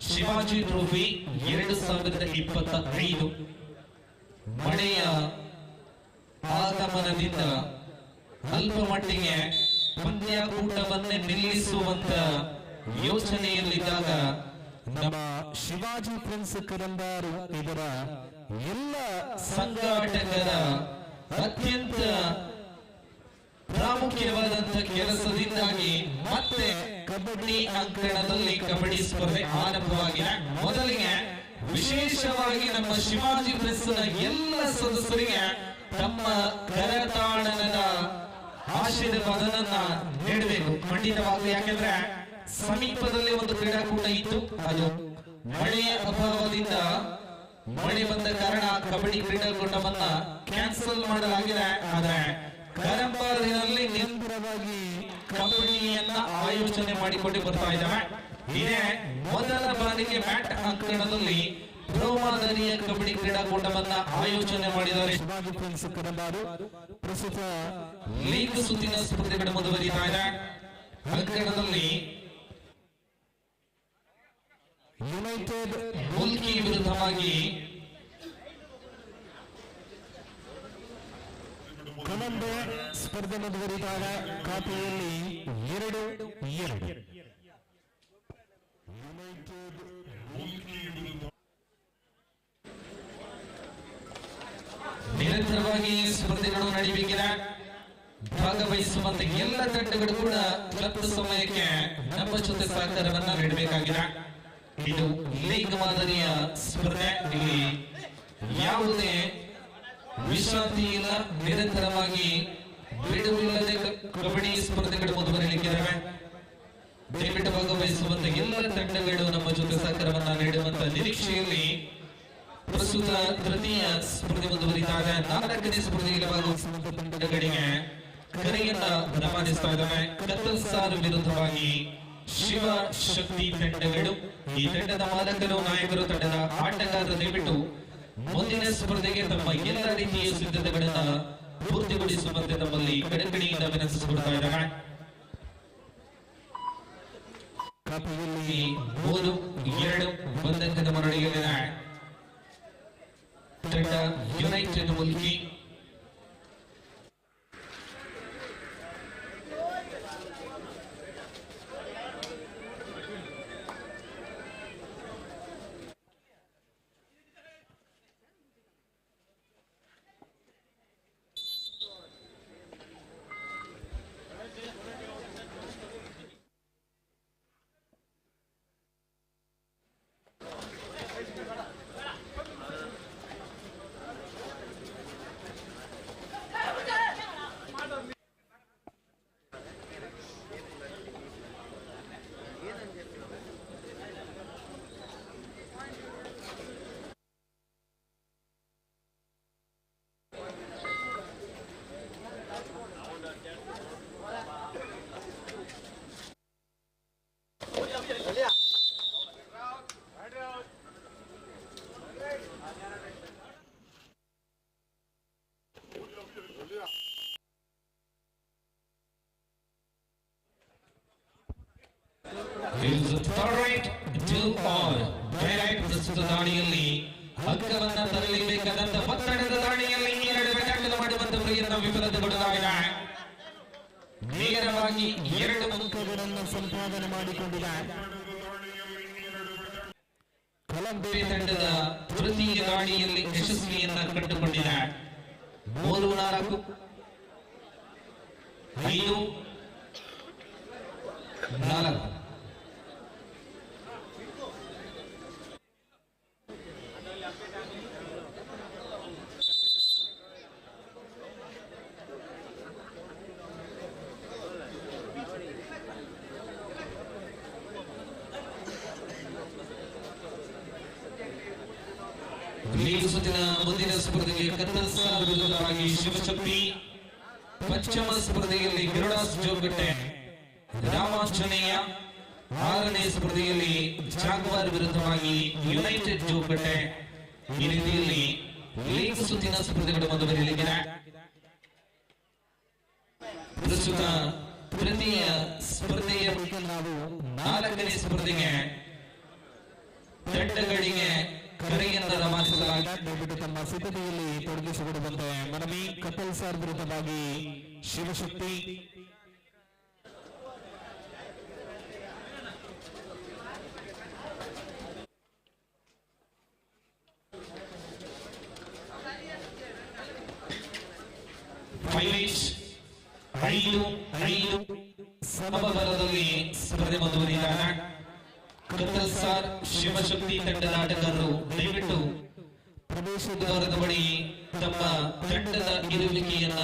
[SPEAKER 11] ಶಿವಾಜಿ ಟ್ರೋಫಿ 2025 ಮಳೆಯ ಆಗಮನದಿಂದ ಅಲ್ಪ ಮಟ್ಟಿಗೆ ಪಂದ್ಯಾಕೂಟವನ್ನೇ ನಿಲ್ಲಿಸುವಂತ ಯೋಚನೆಯಲ್ಲಿದ್ದಾಗ ನಮ್ಮ ಶಿವಾಜಿ ಫ್ರೆಂಡ್ಸ್ ಕರಂಬಾರು ಇದರ ಎಲ್ಲ ಸಂಘಾಟಕರ ಅತ್ಯಂತ ಪ್ರಾಮುಖ್ಯವಾದಂತಹ ಕೆಲಸದಿಂದಾಗಿ ಮತ್ತೆ ಕಬಡ್ಡಿ ಅಂಕಣದಲ್ಲಿ ಕಬಡ್ಡಿ ಸ್ಪರ್ಧೆ ಆರಂಭವಾಗಿದೆ. ಮೊದಲಿಗೆ ವಿಶೇಷವಾಗಿ ನಮ್ಮ ಶಿವಾಜಿ ಪ್ರೆಸ್ ನ ಎಲ್ಲ ಸದಸ್ಯರಿಗೆ ತಮ್ಮ ಕರತಾಡನದ ಆಶೀರ್ವಾದವನ್ನ ನೀಡಬೇಕು ಖಂಡಿತವಾಗಲಿ. ಯಾಕೆಂದ್ರೆ ಸಮೀಪದಲ್ಲಿ ಒಂದು ಕ್ರೀಡಾಕೂಟ ಇತ್ತು, ಅದು ಮಳೆಯ ಅಭಾವದಿಂದ ಮಳೆ ಬಂದ ಕಾರಣ ಕಬಡ್ಡಿ ಕ್ರೀಡಾಕೂಟವನ್ನ ಕ್ಯಾನ್ಸಲ್ ಮಾಡಲಾಗಿದೆ. ಆದ್ರೆ ಕರಂಬಾರಿನಲ್ಲಿ ನಿರಂತರವಾಗಿ ಕಬಡ್ಡಿಯನ್ನ ಆಯೋಜನೆ ಮಾಡಿಕೊಂಡು ಬರ್ತಾ ಇದ್ದಾವೆ. ಇದೇ ಮೊದಲ ಬಾರಿಗೆ ಮ್ಯಾಟ್ ಅಂಕಣದಲ್ಲಿ ರೋಮಾದರಿಯ ಕಬಡ್ಡಿ ಕ್ರೀಡಾಕೂಟವನ್ನ ಆಯೋಜನೆ ಮಾಡಿದ್ದಾರೆ ಶಿವಾಜಿ ಫ್ರೆಂಡ್ಸ್ ಕರಂಬಾರು. ಪ್ರಸ್ತುತ ಲೀಗ್ ಸುತ್ತಿನ ಸ್ಪರ್ಧೆಗಳು ಮುಂದುವರಿತಾ ಇದೆ. ಅಂಕಣದಲ್ಲಿ ಯುನೈಟೆಡ್ ಮುಲ್ಕಿ ವಿರುದ್ಧವಾಗಿ ಕೊಲಂಬೋ ಸ್ಪರ್ಧೆ ಮುಂದುವರಿದಾಗ ಖಾತೆಯಲ್ಲಿ 2-2. ನಿರಂತರವಾಗಿ ಸ್ಪರ್ಧೆಗಳು ನಡೆಯಬೇಕಿದೆ. ಭಾಗವಹಿಸುವಂತ ಎಲ್ಲ ತಂಡಗಳು ಕೂಡ ಕ್ಲಬ್ ಸಮಯಕ್ಕೆ ನಮ್ಮ ಜೊತೆ ಸಹಕಾರವನ್ನ ನೀಡಬೇಕಾಗಿದೆ. ಇದು ಲೀಗ್ ಮಾದರಿಯ ಸ್ಪರ್ಧೆ. ಇಲ್ಲಿ ಯಾವುದೇ ವಿಶ್ರಾಂತಿ ಇಲ್ಲ, ನಿರಂತರವಾಗಿ ಬಿಡುವಿಲ್ಲದೆ ಕಬಡ್ಡಿ ಸ್ಪರ್ಧೆಗಳು ಮುಂದುವರಿಯಲಿಕ್ಕಿದ್ದಾವೆ. ದಯವಿಟ್ಟು ಭಾಗವಹಿಸುವಂತ ಎಲ್ಲ ತಂಡಗಳು ನಮ್ಮ ಜೊತೆ ಸಹಕಾರವನ್ನ ನೀಡುವಂತ ನಿರೀಕ್ಷೆಯಲ್ಲಿ ಪ್ರಸ್ತುತ ತೃತೀಯ ಸ್ಪರ್ಧೆ ಮುಂದುವರಿತಾ ಇದೆ. 4ನೇ ಸ್ಪರ್ಧೆಯಲ್ಲಿ ಭಾಗವಹಿಸುವಂತ ತಂಡಗಳಿಗೆ ಕರೆಯನ್ನ ರವಾನಿಸ್ತಾ ಇದ್ದಾವೆ. ಕತ್ತಲ್ಸಾರು ವಿರುದ್ಧವಾಗಿ ಶಿವ ಶಕ್ತಿ ತಂಡಗಳು. ಈ ತಂಡದ ಮಾಲಕರು, ನಾಯಕರು, ತಂಡದ ಆಟಗಾರರು ದಯವಿಟ್ಟು ಮುಂದಿನ ಸ್ಪರ್ಧೆಗೆ ತಮ್ಮ ಎಲ್ಲ ರೀತಿಯ ಸಿದ್ಧತೆಗಳನ್ನ ಪೂರ್ತಿಗೊಳಿಸುವಂತೆ ನಮ್ಮಲ್ಲಿ ಕಡೆಕಡೆಯಿಂದ ವಿನಂತಿಸಿಕೊಡ್ತಾ ಇದ್ದಾರೆ. ಖಾತೆಯಲ್ಲಿ 3-2 ಬಂಧಕದ ಮರಳಿಯಲ್ಲಿದೆ ತಂಡ ಯುನೈಟೆಡ್ ಮುಲ್ಕಿ. ಪ್ರಸ್ತುತ ದಾಳಿಯಲ್ಲಿ ಹಗ್ಗವನ್ನ ತರಲಿಬೇಕಾದಂತ ಒತ್ತಡದ ದಾಳಿಯಲ್ಲಿ 2 ಟ್ಯಾಕಲ್ ಮಾಡುವಂತ ಪ್ರಯತ್ನ ವಿಫಲತೆಗೊಳ್ಳಲಾಗಿದೆ. ನೇರವಾಗಿ 2 ಅಂಕಗಳನ್ನು ಸಂಪಾದನೆ ಮಾಡಿಕೊಂಡಿದೆ. ಕೊಲಂಬೋ ತಂಡದ ತೃತೀಯ ದಾಳಿಯಲ್ಲಿ ಯಶಸ್ವಿಯನ್ನ ಕಂಡುಕೊಂಡಿದೆ. 3-4 5-4. ಲೀಗ್ ಸುತ್ತಿನ ಮುಂದಿನ ಸ್ಪರ್ಧೆಗೆ ಕತ್ತಲ್ಸಾರು ವಿರುದ್ಧವಾಗಿ ಶಿವಶಕ್ತಿ. ಪಶ್ಚಿಮ ಸ್ಪರ್ಧೆಯಲ್ಲಿ ಗಿರುಡಾಸ್ ಜೋಗಟ್ಟೆ ರಾಮಾಂಜನೇಯ. 6ನೇ ಸ್ಪರ್ಧೆಯಲ್ಲಿ ಜಾಗ್ವಾರ್ ವಿರುದ್ಧವಾಗಿ ಯುನೈಟೆಡ್ ಜೋಗಟ್ಟೆ. ಈ ರೀತಿಯಲ್ಲಿ ಲೀಗ್ ಸುತ್ತಿನ ಸ್ಪರ್ಧೆಗಳು ಮುಂದುವರಿಯಲಿದೆ. ಪ್ರಸ್ತುತ ತೃತೀಯ ಸ್ಪರ್ಧೆಯ ನಾವು 4ನೇ ಸ್ಪರ್ಧೆಗೆ ತಂಡಗಳಿಗೆ ಕರೆಯನ್ನು ರವಾನಿಸಲಾಗಿದೆ.
[SPEAKER 9] ದಯವಿಟ್ಟು ತಮ್ಮ ಸಿದ್ಧತೆಯಲ್ಲಿ ತೊಡಗಿಸಿಕೊಳ್ಳುವಂತೆ ಮನವಿ. ಕಪಿಲ್ ಸರ್ ವಿರುದ್ಧವಾಗಿ ಶಿವಶಕ್ತಿ.
[SPEAKER 11] ಐದು ಸಮಬಲದಲ್ಲಿ ಸ್ಪರ್ಧೆ ಮುಂದುವರಿದಾಗ ಕಪಿಲ್ ಸರ್ ಶಿವಶಕ್ತಿ ತಂಡದ ಆಟಗಾರರು ದಯವಿಟ್ಟು ಪ್ರವೇಶದ್ವಾರದ ಬಳಿ ತಮ್ಮ ತಂಡದ ಇರುವಿಕೆಯನ್ನ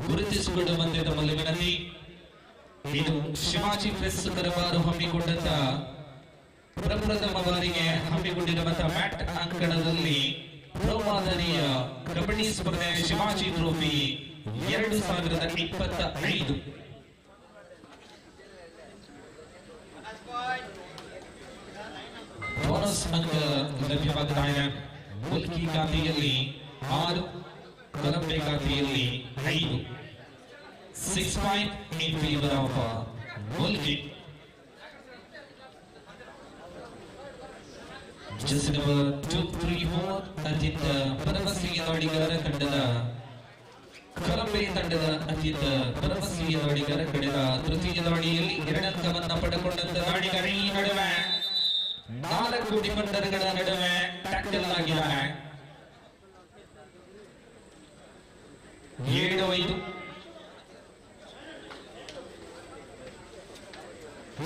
[SPEAKER 11] ಗುರುತಿಸಿಕೊಳ್ಳುವಂತೆ ತಮ್ಮಲ್ಲಿ ವಿನಂತಿ. ಇದು ಶಿವಾಜಿ ಪ್ರೆಸ್ ಕರವಾರು ಹಮ್ಮಿಕೊಂಡಂತ ಪ್ರಪ್ರಥಮ ಬಾರಿಗೆ ಹಮ್ಮಿಕೊಂಡಿರುವಂತಹ ಮ್ಯಾಟ್ ಅಂಕಣದಲ್ಲಿ ಪ್ರೊ ಮಾದರಿಯ ಕಬಡ್ಡಿ ಸ್ಪರ್ಧೆ ಶಿವಾಜಿ ಟ್ರೋಫಿ 2025 ಬೋನಸ್ ಅಂಕ ಲಭ್ಯವಾಗ್ತಾ ಇದೆ. ಮುಲ್ಕಿ ಖಾತೆಯಲ್ಲಿ 6, ಕೊಲಂಬೆ ಖಾತೆಯಲ್ಲಿ 5. 6 point in favour of Mulki. Jersey number 2, 3, 4 ಅತ್ಯಂತ ಭರವಸೆಯ ದಾಳಿಗಾರ ತಂಡದ ಕೊಲಂಬೆ ತಂಡದ ಅತ್ಯಂತ ಭರವಸೆಯ ದಾಳಿಗಾರ ಕಡೆದ ತೃತೀಯ ದಾಳಿಯಲ್ಲಿ 2 ಅಂಕವನ್ನು ಪಡೆದುಕೊಂಡಂತ ದಾಳಿಗಾರ ಈ ನಡುವೆ 4 ಡಿಫೆಂಡರ್ಗಳ ನಡುವೆ ಟ್ಯಾಕಲ್ ಆಗಿದ್ದಾರೆ. 7-5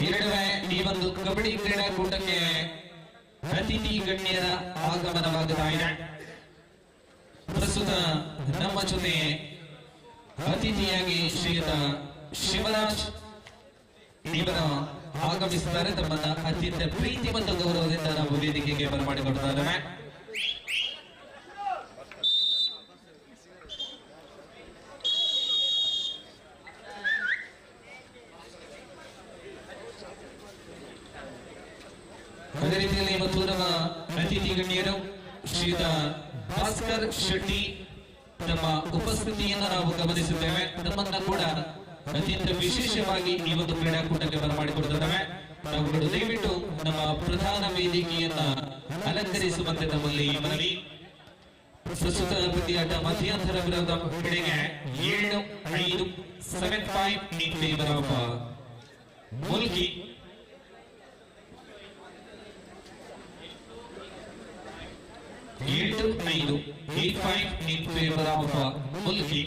[SPEAKER 11] ಈ ನಡುವೆ ಈ ಒಂದು ಕಬಡ್ಡಿ ಕ್ರೀಡಾಕೂಟಕ್ಕೆ ಅತಿಥಿ ಗಣ್ಯರ ಆಗಮನವಾಗುತ್ತಾ ಇದೆ. ಪ್ರಸ್ತುತ ನಮ್ಮ ಜೊತೆ ಅತಿಥಿಯಾಗಿ ಶ್ರೀಯುತ ಶಿವರಾಜ್ ಇವರ ಆಗಮಿಸಿದ್ದಾರೆ. ತಮ್ಮನ್ನ ಅತ್ಯಂತ ಪ್ರೀತಿ ಮತ್ತು ಗೌರವದಿಂದ ನಾವು ವೇದಿಕೆಗೆ ಬರಮಾಡಿಕೊಡ್ತಾ ಇದ್ದೇವೆ. ಅದೇ ರೀತಿಯಲ್ಲಿ ಇವತ್ತು ನಮ್ಮ ಅತಿಥಿ ಗಣ್ಯರು ಶ್ರೀಯುತ ಭಾಸ್ಕರ್ ಶೆಟ್ಟಿ ತಮ್ಮ ಉಪಸ್ಥಿತಿಯನ್ನು ನಾವು ಗಮನಿಸುತ್ತೇವೆ. ನಮ್ಮನ್ನ ಕೂಡ ಅತ್ಯಂತ ವಿಶೇಷವಾಗಿ ಈ ಒಂದು ಕ್ರೀಡಾಕೂಟಕ್ಕೆ ಬರಮಾಡಿಕೊಡುತ್ತೇವೆ. ನಾವುಗಳು ದಯವಿಟ್ಟು ನಮ್ಮ ಪ್ರಧಾನ ವೇದಿಕೆಯನ್ನ ಅಲಂಕರಿಸುವಂತೆ ನಮ್ಮಲ್ಲಿ ಮನವಿ. ಪ್ರಸ್ತುತ ಪ್ರತಿಯಾಟ ಮಧ್ಯಂತರ ವಿರೋಧ ಕಡೆಗೆ 7-5 7-5 ಇನ್ favour of Mulki. Eight 5 in favor of Mulki.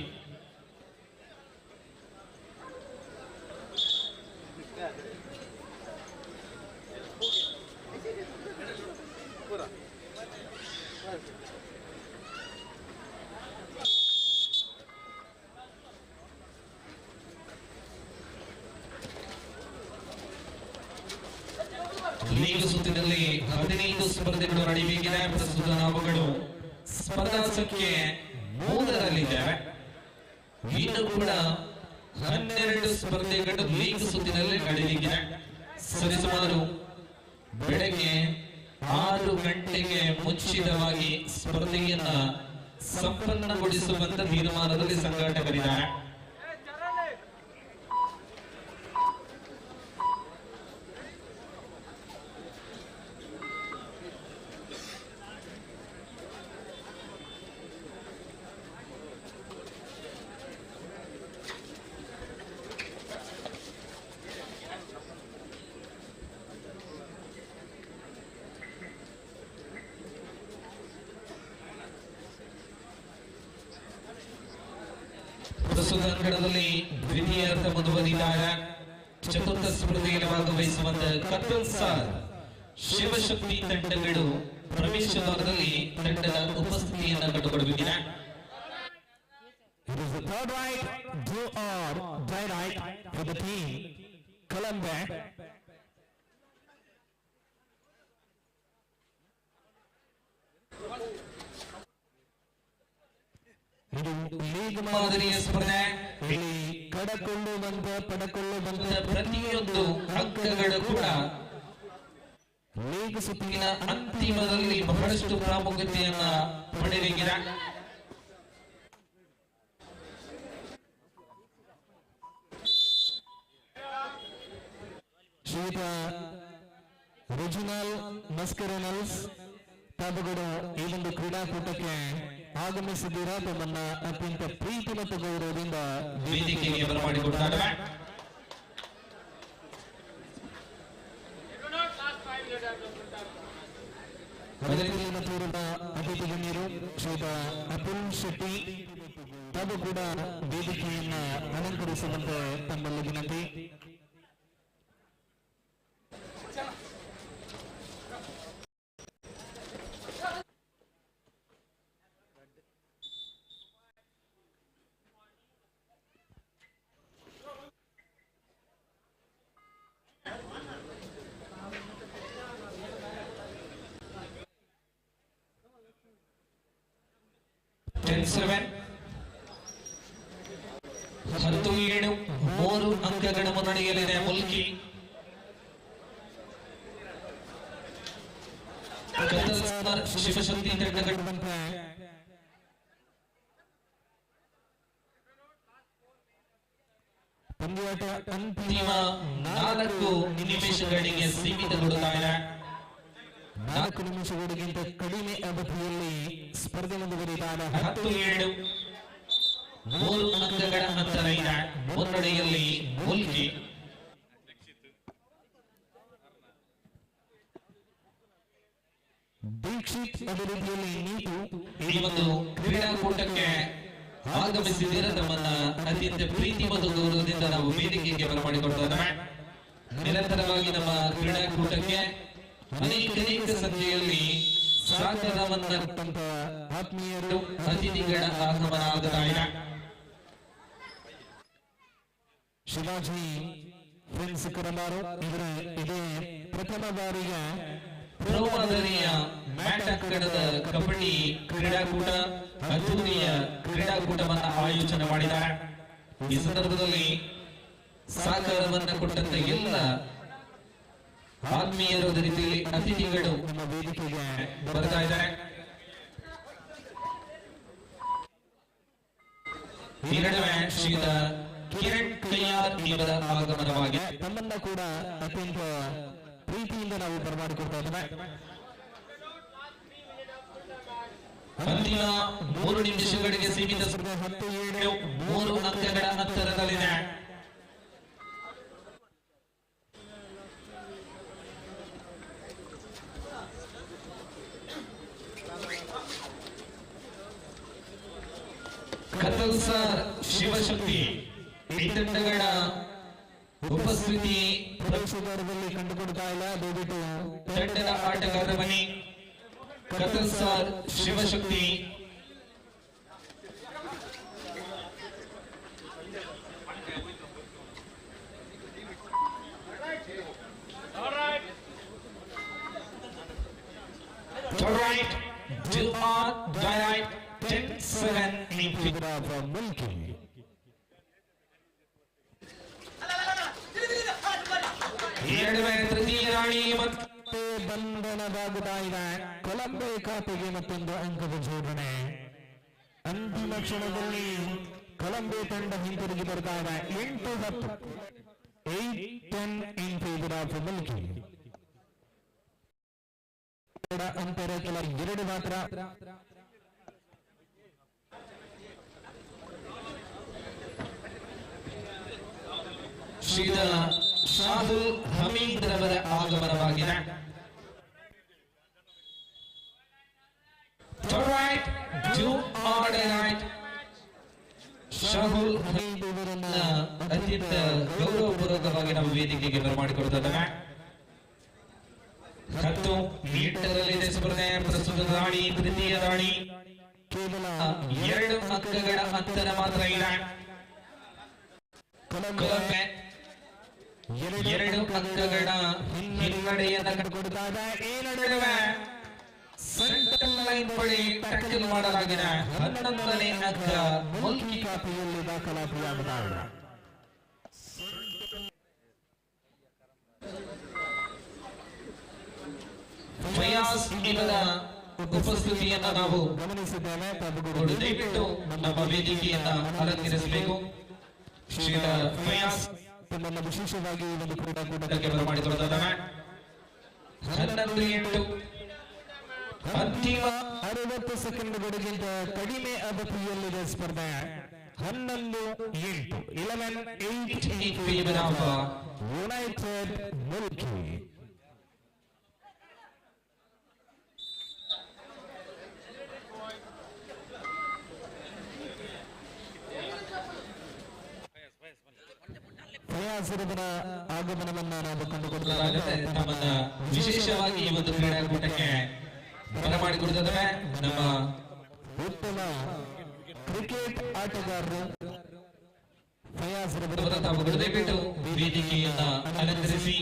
[SPEAKER 11] League ಸುತ್ತಿನಲ್ಲಿ 15 ಸ್ಪರ್ಧೆಗಳು ನಡೆಯಬೇಕಿದೆ. ಪ್ರಸ್ತುತ ನಾವುಗಳು ಸ್ಪರ್ಧಾ ಸಂಖ್ಯೆ 3ರಲ್ಲಿದ್ದೇವೆ. ಇನ್ನು ಕೂಡ 12 ಸ್ಪರ್ಧೆಗಳು ಲೀಗ್ ಸುತ್ತಿನಲ್ಲಿ ನಡೆಯಬೇಕಿದೆ. ಸರಿಸುಮಾರು ಬೆಳಗ್ಗೆ 6 ಗಂಟೆಗೆ ಮುಂಚಿತವಾಗಿ ಸ್ಪರ್ಧೆಯನ್ನ ಸಂಪನ್ನಗೊಳಿಸುವಂತ ತೀರ್ಮಾನದಲ್ಲಿ ಸಂಘಟಕರಿದ್ದಾರೆ. ಪ್ರಸ್ತುತ ಅಂಕಣದಲ್ಲಿ ದ್ವಿತೀಯಾರ್ಧ ಮುಂದುವರಿದಾಗ ಚತುರ್ಥ ಸ್ಪರ್ಧೆಯಲ್ಲಿ ಭಾಗವಹಿಸುವಂತ ಕಪಿಲ್ ಸರ್ ಶಿವಶಕ್ತಿ ತಂಡಗಳು ಪ್ರವೇಶದ್ವಾರದಲ್ಲಿ ತಂಡದ ಉಪಸ್ಥಿತಿಯನ್ನು ಕಂಡುಕೊಳ್ಳಬೇಕಿದೆ.
[SPEAKER 9] Third right, do or die right for the team. Colombe.
[SPEAKER 11] ಇದು ಲೀಗ್ ಮಾದರಿಯ ಸ್ಪರ್ಧೆ.
[SPEAKER 9] ಇಲ್ಲಿ ಪಡೆಕೊಳ್ಳುವಂತ
[SPEAKER 11] ಪ್ರತಿಯೊಂದು ಅಂಕಗಳು ಕೂಡ ಲೀಗ್ ಸುತ್ತಿನ ಅಂತಿಮದಲ್ಲಿ ಬಹಳಷ್ಟು ಪ್ರಾಮುಖ್ಯತೆಯನ್ನ ಪಡೆಯಬೇಕಿದೆ.
[SPEAKER 9] ಶ್ರೀಯುತ ರಿಜಿನಲ್ ಮಸ್ಕರನಲ್ಸ್ ತಾವು ಕೂಡ ಈ ಒಂದು ಕ್ರೀಡಾಕೂಟಕ್ಕೆ ಆಗಮಿಸಿದ್ದೀರಾ. ತಮ್ಮನ್ನ ಅತ್ಯಂತ ಪ್ರೀತಿ ಮತ್ತು ಗೌರವದಿಂದ
[SPEAKER 11] ವೇದಿಕೆಗೆ ಬರಮಾಡಿಕೊಡ್ತಾರೆ.
[SPEAKER 9] ತೋರಿದ ಅತಿಥಿ ಗಣ್ಯರು ಶ್ರೀಯುತ ಅತುಲ್ ಶೆಟ್ಟಿ ತಾವು ಕೂಡ ವೇದಿಕೆಯನ್ನ ಅಲಂಕರಿಸುವಂತೆ ತಮ್ಮಲ್ಲಿ ವಿನಂತಿ.
[SPEAKER 11] ಹತ್ತು ಏಳು 3 ಅಂಕಗಳ ಮುನ್ನಡೆಯಲ್ಲಿದೆ ಮುಲ್ಕಿ. ಶಿವಶಕ್ತಿ ತಂಡಗಟ್ಟುವಂತೆ
[SPEAKER 9] ಪಂದ್ಯಾಟ
[SPEAKER 11] ಅಂತಿಮ 4 ನಿಮಿಷಗಳಿಗೆ ಸೀಮಿತಗೊಳ್ಳುತ್ತಾ ಇದೆ.
[SPEAKER 9] 4 ನಿಮಿಷಗಳಿಗಿಂತ ಕಡಿಮೆ ಅವಧಿಯಲ್ಲಿ ಸ್ಪರ್ಧೆ ಮುಂದುವರಿದ
[SPEAKER 11] 10-7 3 ಅಂಕಗಳ ಅಂತರ ಇದೆ ಮುನ್ನಡೆಯಲ್ಲಿ ಮುಲ್ಕಿ.
[SPEAKER 9] ದೀಕ್ಷಿತ್ ಅಭಿವೃದ್ಧಿಯಲ್ಲಿ ನೀತು
[SPEAKER 11] ಈ ಒಂದು ಕ್ರೀಡಾಕೂಟಕ್ಕೆ ಆಗಮಿಸಿದ್ದೀರ. ತಮ್ಮನ್ನ ಅತ್ಯಂತ ಪ್ರೀತಿ ಮತ್ತು ಗೌರವದಿಂದ ನಾವು ವೇದಿಕೆಗೆ ಬರಮಾಡಿಕೊಡ್ತೇವೆ. ನಿರಂತರವಾಗಿ ನಮ್ಮ ಕ್ರೀಡಾಕೂಟಕ್ಕೆ ಅನೇಕ ಸಂಖ್ಯೆಯಲ್ಲಿ ಸಹಕಾರವನ್ನ
[SPEAKER 9] ಆತ್ಮೀಯರು
[SPEAKER 11] ಅತಿಥಿಗಳ ಆಗಮನ ಆಗ್ತಾ ಇದೆ.
[SPEAKER 9] ಶಿವಾಜಿ ಫ್ರೆಂಡ್ಸ್ ಕರಮಾರು ಇದೇ ಪ್ರಥಮ ಬಾರಿಗೆ
[SPEAKER 11] ಪ್ರೊ ಮಾದರಿಯ ಮ್ಯಾಟ್ ಅಕ್ಕಡದ ಕಬಡ್ಡಿ ಕ್ರೀಡಾಕೂಟ ಅದ್ದೂರಿಯ ಕ್ರೀಡಾಕೂಟವನ್ನ ಆಯೋಜನೆ ಮಾಡಿದ್ದಾರೆ. ಈ ಸಂದರ್ಭದಲ್ಲಿ ಸಹಕಾರವನ್ನ ಕೊಟ್ಟಂತ ಎಲ್ಲ ಆತ್ಮೀಯರ ರೀತಿಯಲ್ಲಿ ಅತಿಥಿಗಳು
[SPEAKER 9] ನಮ್ಮ ವೇದಿಕೆಗೆ
[SPEAKER 11] ಬರ್ತಾ ಇದ್ದಾರೆ. ಈ ನಡುವೆ ಶ್ರೀಯುತ ಕಿರಣ್ ಕೈಯಾರ್ ಇವರ ಆಗಮನವಾಗಿದೆ.
[SPEAKER 9] ತಮ್ಮನ್ನ ಕೂಡ ಅತ್ಯಂತ ಪ್ರೀತಿಯಿಂದ ನಾವು ಬರಮಾಡಿಕೊಡ್ತಾ ಇದ್ದೇವೆ.
[SPEAKER 11] ಅಂತಿಮ 3 ನಿಮಿಷಗಳಿಗೆ ಸೀಮಿತ ಸ್ಪರ್ಧೆ 10-7 3 ಅಂಕಗಳ ಅಂತರದಲ್ಲಿದೆ. ಕತಲ್ ಸರ್ ಶಿವಶಕ್ತಿ ಈ ತಂಡಗಳ ಉಪಸ್ಥಿತಿ
[SPEAKER 9] ಪ್ರವೇಶದ್ವಾರದಲ್ಲಿ ಕಂಡುಕೊಡ್ತಾ ಇಲ್ಲ. ದಯವಿಟ್ಟು
[SPEAKER 11] ತಂಡದ ಆಟಗಾರರ ಬನ್ನಿ. Kattalsar Shivashakti right, do on, right, 10-7 in favor
[SPEAKER 9] from Milky.
[SPEAKER 11] ತೃತೀಯ ರಾಣಿ ಮತ್ತೆ
[SPEAKER 9] ಬಂಧನವಾಗುತ್ತಾ ಇದೆ. ಕೊಲಂಬೆ ಖಾತೆಗೆ ಮತ್ತೊಂದು ಅಂಕದ ಜೋಡಣೆ. ಅಂತಿಮ ಕ್ಷಣದಲ್ಲಿ ಕೊಲಂಬೆ ತಂಡ ಹಿಂತಿರುಗಿ ಬರ್ತಾ ಇದೆ. 8-10 8-10 in favor of Milky. ಅಂತರ ಕೆಲ 2 ಮಾತ್ರ.
[SPEAKER 11] ಶ್ರೀದ ಶಾಹುಲ್ ಹಮೀದ್ ರವರ ಆಗಮನವಾಗಿದೆ. ಶಾಹುಲ್ ಹಮೀದ್ ಇವರನ್ನ ಅತ್ಯಂತ ಗೌರವಪೂರ್ವಕವಾಗಿ ನಾವು ವೇದಿಕೆಗೆ ಬರಮಾಡಿಕೊಡ್ತೇವೆ. 10 ಮೀಟರ್ನಲ್ಲಿದೆ ಸ್ಪರ್ಧೆ. ಪ್ರಸ್ತುತ ದಾಳಿ ತೃತೀಯ ದಾಳಿ
[SPEAKER 9] ಕೇವಲ
[SPEAKER 11] 2 ಅಂಕಗಳ ಅಂತರ ಮಾತ್ರ ಇದೆ. ಕೊಲಂಬೆ 2 ಅಂಕಗಳ ಹಿನ್ನಡೆಯನ್ನು ಕಂಡುಕೊಡ್ತಾ ಇದೆ. ಈ ನಡುವೆ ಸೆಂಟರ್ ಲೈನ್ ಬಳಿ ಟ್ಯಾಕಲ್ ಮಾಡಲಾಗಿದೆ. 11ನೇ ಅಂಕ
[SPEAKER 9] ಮುಲ್ಕಿ ಖಾತೆಯಲ್ಲಿ ದಾಖಲಾತಿಯಾಗುತ್ತಾ ಇದೆ.
[SPEAKER 11] ಫಯಾಜ್ ಇವರ ಉಪಸ್ಥಿತಿಯನ್ನು ನಾವು
[SPEAKER 9] ಗಮನಿಸಿದ್ದೇವೆ.
[SPEAKER 11] ದಯವಿಟ್ಟು ನಮ್ಮ ವೇದಿಕೆಯನ್ನ ಅಲಂಕರಿಸಬೇಕು. ಶ್ರೀಯುತ ಫಯಾಜ್
[SPEAKER 9] ತಮ್ಮನ್ನು ವಿಶೇಷವಾಗಿ ಈ ಒಂದು ಕ್ರೀಡಾಕೂಟಕ್ಕೆ
[SPEAKER 11] ಬರಮಾಡಿಕೊಳ್ಳುತ್ತಿದ್ದಾರೆ. 11-8 ಅಂತಿಮ
[SPEAKER 9] 60 ಸೆಕೆಂಡ್ಗಳಿಗಿಂತ ಕಡಿಮೆ ಅವಧಿಯಲ್ಲಿದೆ ಸ್ಪರ್ಧೆ. 11-8
[SPEAKER 11] in favor of
[SPEAKER 9] United Mulki. ಫಯಾಜರವರ ಆಗಮನವನ್ನ ನಾವು ಕಂಡುಕೊಳ್ಳಲಾಗುತ್ತೆ.
[SPEAKER 11] ನಮ್ಮನ್ನ ವಿಶೇಷವಾಗಿ ಈ ಒಂದು ಕ್ರೀಡಾಕೂಟಕ್ಕೆ ಬರಮಾಡಿಕೊಳ್ಳುತ್ತಿದ್ದಾರೆ. ನಮ್ಮ
[SPEAKER 9] ಉತ್ತಮ ಕ್ರಿಕೆಟ್ ಆಟಗಾರರು ಫಯಾಜರವರ
[SPEAKER 11] ತಾವು ದಯವಿಟ್ಟು ವೇದಿಕೆಯನ್ನ ಅಲಂಕರಿಸಿ.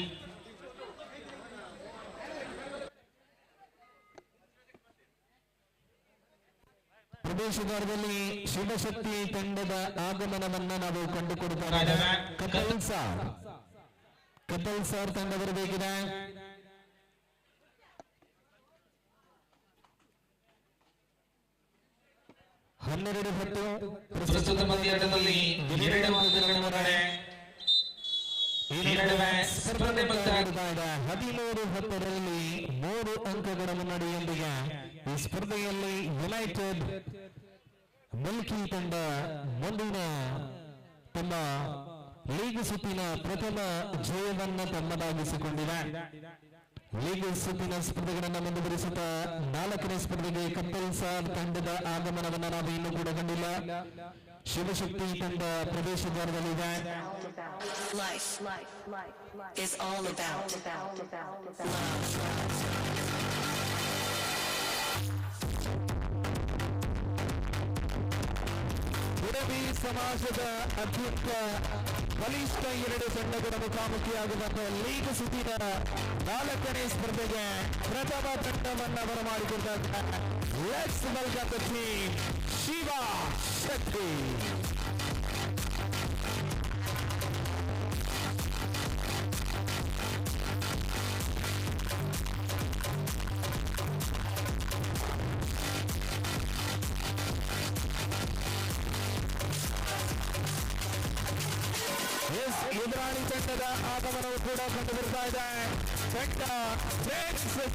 [SPEAKER 9] ಪ್ರದೇಶದಲ್ಲಿ ಶಿವಶಕ್ತಿ ತಂಡದ ಆಗಮನವನ್ನ ನಾವು ಕಂಡುಕೊಡುತ್ತಾರೆ. ಕತಲ್ ಸಾರ್ ತಂಡ ಬರಬೇಕಿದೆ.
[SPEAKER 11] ಪ್ರಸ್ತುತ ಪಂದ್ಯಾಟದಲ್ಲಿ 2 ಅಂಕಗಳ ಮುನ್ನಡೆ. ಈ ನಡುವೆ ಸ್ಪರ್ಧೆ ಮುಂದುವರಿಯುತ್ತಾ ಇದೆ.
[SPEAKER 9] 13-10ರಲ್ಲಿ 3 ಅಂಕಗಳ ಮುನ್ನಡೆಯೊಂದಿಗೆ ಈ ಸ್ಪರ್ಧೆಯಲ್ಲಿ ಯುನೈಟೆಡ್ ಮಿಲ್ಕಿ ತಂಡ ಮುಂದಿನ ತಮ್ಮ ಲೀಗ್ ಸುತ್ತಿನ ಪ್ರಥಮ ಜಯವನ್ನ ತಮ್ಮದಾಗಿಸಿಕೊಂಡಿದೆ. ಲೀಗ್ ಸುತ್ತಿನ ಸ್ಪರ್ಧೆಗಳನ್ನು ಮುಂದುವರಿಸುತ್ತಾ 4ನೇ ಸ್ಪರ್ಧೆಗೆ ಕತ್ತಲ್ ಸಾರ್ ತಂಡದ ಆಗಮನವನ್ನು ನಾವು ಇನ್ನೂ ಕೂಡ ಕಂಡಿಲ್ಲ. ಶಿವಶಕ್ತಿ ತಂಡ ಪ್ರವೇಶದ್ವಾರದಲ್ಲಿದೆ.
[SPEAKER 12] Life is all about love.
[SPEAKER 9] ಉಡವಿ ಸಮಾಜದ ಅತ್ಯಂತ ಬಲಿಷ್ಠ 2 ತಂಡಗಳ ಮುಖಾಮುಖಿಯಾಗುವಂತಹ ಲೀಗ್ ಸುತ್ತಿನ 4ನೇ ಸ್ಪರ್ಧೆಗೆ ಪ್ರಥಮ ತಂಡವನ್ನು ಬರಮಾಡಿಕೊಂಡಿದ್ದಾರೆ. Let's welcome the team Shivashakti. ಎದುರಾಳಿ ತಂಡದ ಆಗಮನವು ಕೂಡ ಕಂಡು ಬರ್ತಾ ಇದೆ. ತಂಡ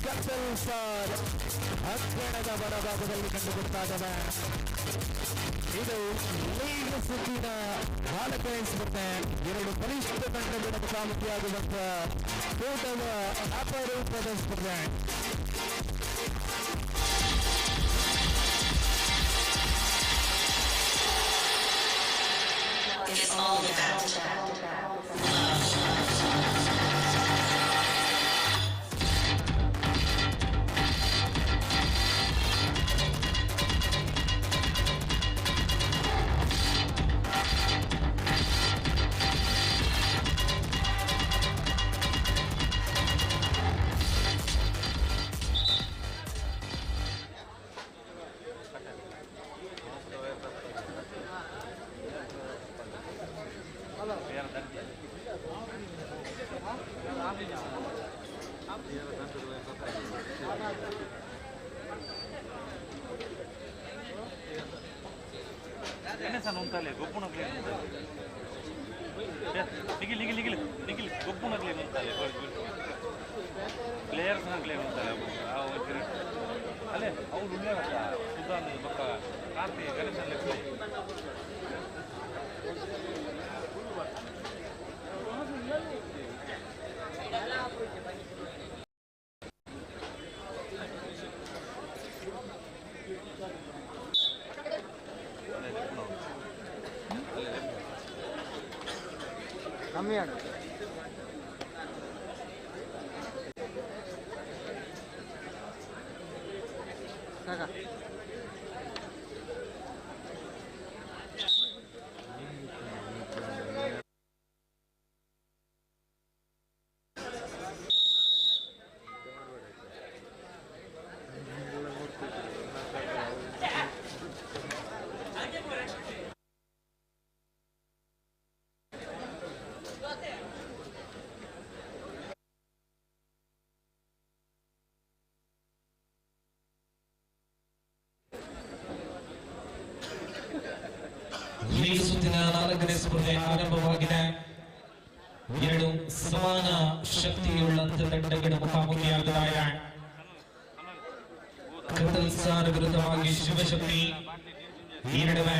[SPEAKER 9] ಕತ್ತಲ್ ಸಾರ್ ಅಂಕಣದ ಬಲಭಾಗದಲ್ಲಿ ಕಂಡುಬರ್ತಾ ಇದ್ದಾವೆ. ಇದು ಲೀಗ್ ಸುತ್ತಿನ 4ನೇ ಸ್ಪರ್ಧೆ. 2 ಬಲಿಷ್ಠ ತಂಡಗಳ ಮುಖಾಮುಖಿಯಾಗುವಂತಹ ಕೂಟದ ಅಪರೂಪದ ಸ್ಪರ್ಧೆ.
[SPEAKER 12] It's all about
[SPEAKER 10] ಪ್ಲೇಯರ್ಸ್ ನಗಲೇ ಉಂಟಲ್ಲ ಅಲ್ಲೇ ಅವ್ರು ಉಳ್ಳೇ ಸುಧಾನ್ ಪಕ್ಕ ಕಾರ್ತಿ ಗಣೇಶನ್ ಲೆಕ್ಕ
[SPEAKER 4] ಕಮ್ಮಿಯಾಡು ಸಾಕ
[SPEAKER 11] ಲೀಗ್ ಸುತ್ತಿನ 4ನೇ ಸ್ಪರ್ಧೆ ಆರಂಭವಾಗಿದೆ. ಎರಡು ಸಮಾನ ಶಕ್ತಿಯುಳ್ಳಂತ ತಂಡಗಳ ಮುಖಾಮುಖಿಯಾಗುತ್ತಾರೆ. ಕತ್ತಲ್ ಸಾರ್ ವಿರುದ್ಧವಾಗಿ ಶಿವಶಕ್ತಿ. ಈ ನಡುವೆ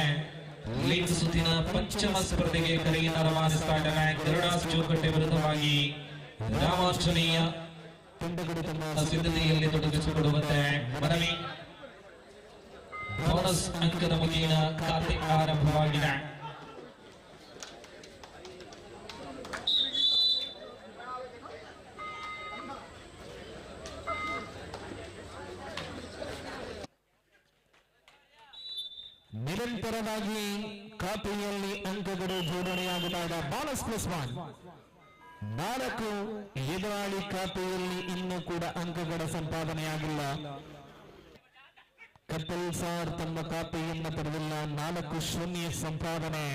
[SPEAKER 11] ಲೀಗ್ ಸುತ್ತಿನ ಪಂಚಮ ಸ್ಪರ್ಧೆಗೆ ಕರೆಯನ್ನು ರವಾನಿಸ್ತಾ ಇದ್ದಾರೆ. ಗರುಡಾಸ್ ಚೌಕಟ್ಟೆ ವಿರುದ್ಧವಾಗಿ ರಾಮಾಂಜನೇಯ ತಂಡಗಳು ತಮ್ಮ ಸಿದ್ಧತೆಯಲ್ಲಿ ತೊಡಗಿಸಿಕೊಡುವಂತೆ ಮನವಿ. ಬೋನಸ್ ಅಂಕದ ಮುಖೇನ ಖಾತೆ ಆರಂಭವಾಗಿದೆ.
[SPEAKER 9] ನಿರಂತರವಾಗಿ ಖಾತೆಯಲ್ಲಿ ಅಂಕಗಳು ಜೋಡಣೆಯಾಗುತ್ತಾ ಇದೆ. Bonus plus 1. 4 ಎದುರಾಳಿ ಖಾತೆಯಲ್ಲಿ ಇನ್ನೂ ಕೂಡ ಅಂಕಗಳ ಸಂಪಾದನೆಯಾಗಿಲ್ಲ. ಕತ್ತಲ್ ಸಾರ್ ತಮ್ಮ ಖಾತೆಯನ್ನು ಪಡೆದಿಲ್ಲ. 4-0 ಸಂಪಾದನೆ.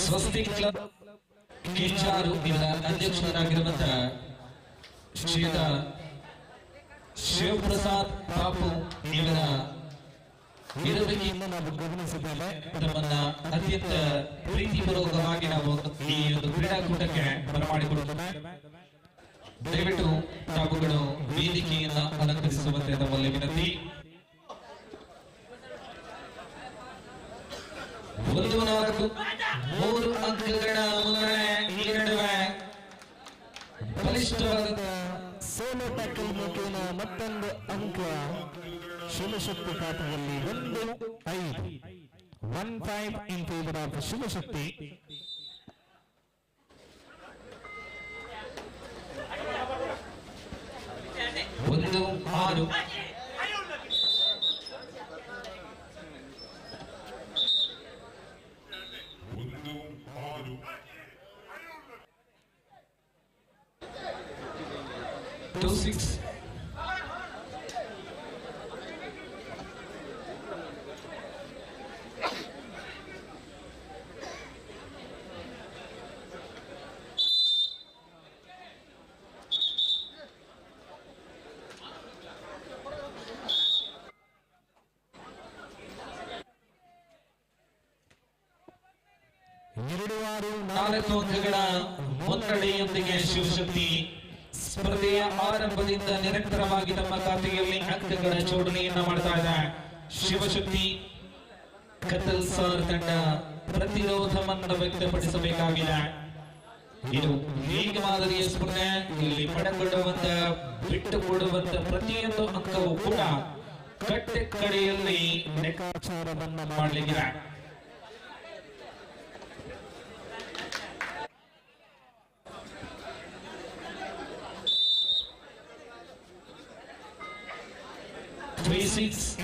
[SPEAKER 11] ಸ್ವಸ್ತಿ ಕ್ಲಬ್ ಕಿಂಚಾರು ಇವರ ಅಧ್ಯಕ್ಷರಾಗಿರುವಂತಹ ಶ್ರೀಯುತ ಶಿವಪ್ರಸಾದ್ ಬಾಪು ಇವರ ಇರುವಿಕೆಯನ್ನು ನಾವು ಗಮನಿಸಿದ್ದೇವೆ. ನಮ್ಮನ್ನ ಅತ್ಯಂತ ಪ್ರೀತಿಪೂರ್ವಕವಾಗಿ ನಾವು ಈ ಒಂದು ಕ್ರೀಡಾಕೂಟಕ್ಕೆ ಬರಮಾಡಿಕೊಡುತ್ತೇವೆ. ದಯವಿಟ್ಟು ತಾವುಗಳು ವೇದಿಕೆಯನ್ನ ಅಲಂಕರಿಸುವಂತೆ ನಮ್ಮಲ್ಲಿ ವಿನಂತಿ. 1-4 3 ಅಂಕಗಳ ಮುನ್ನಡೆ. ಈ ನಡುವೆ ಬಲಿಷ್ಠವಾದ
[SPEAKER 9] ಸೋಲೋ ಟ್ಯಾಕಲ್ ಮುಖೇನ ಮತ್ತೊಂದು ಅಂಕ ಶಿವಶಕ್ತಿ ಖಾತೆಯಲ್ಲಿ. 1-5 ಇನ್ ಫೇವರ್ ಆಫ್ ಶಿವಶಕ್ತಿ.
[SPEAKER 11] ಒಂದು 6 2-6 4 ಅಂಕಗಳ ಮುನ್ನಡೆಯೊಂದಿಗೆ ಶಿವಶಕ್ತಿ ಸ್ಪರ್ಧೆಯ ಆರಂಭದಿಂದ ನಿರಂತರವಾಗಿ ತಮ್ಮ ಖಾತೆಯಲ್ಲಿ ಅಂಕಗಳ ಜೋಡಣೆಯನ್ನ ಮಾಡ್ತಾ ಇದೆ. ಶಿವಶಕ್ತಿ ಕತ್ತಲ್ ಸಾರ್ ತಂಡ ಪ್ರತಿರೋಧವನ್ನು ವ್ಯಕ್ತಪಡಿಸಬೇಕಾಗಿದೆ. ಇದು ಲೀಗ್ ಮಾದರಿಯ ಸ್ಪರ್ಧೆ. ಇಲ್ಲಿ ಪಡೆದುಕೊಳ್ಳುವಂತ ಬಿಟ್ಟು ಕೊಡುವಂತ ಪ್ರತಿಯೊಂದು ಅಂಕವೂ ಕೂಡ ಕಟ್ಟೆ ಕಡೆಯಲ್ಲಿ ಲೆಕ್ಕಾಚಾರವನ್ನ ಮಾಡಲಿದೆ.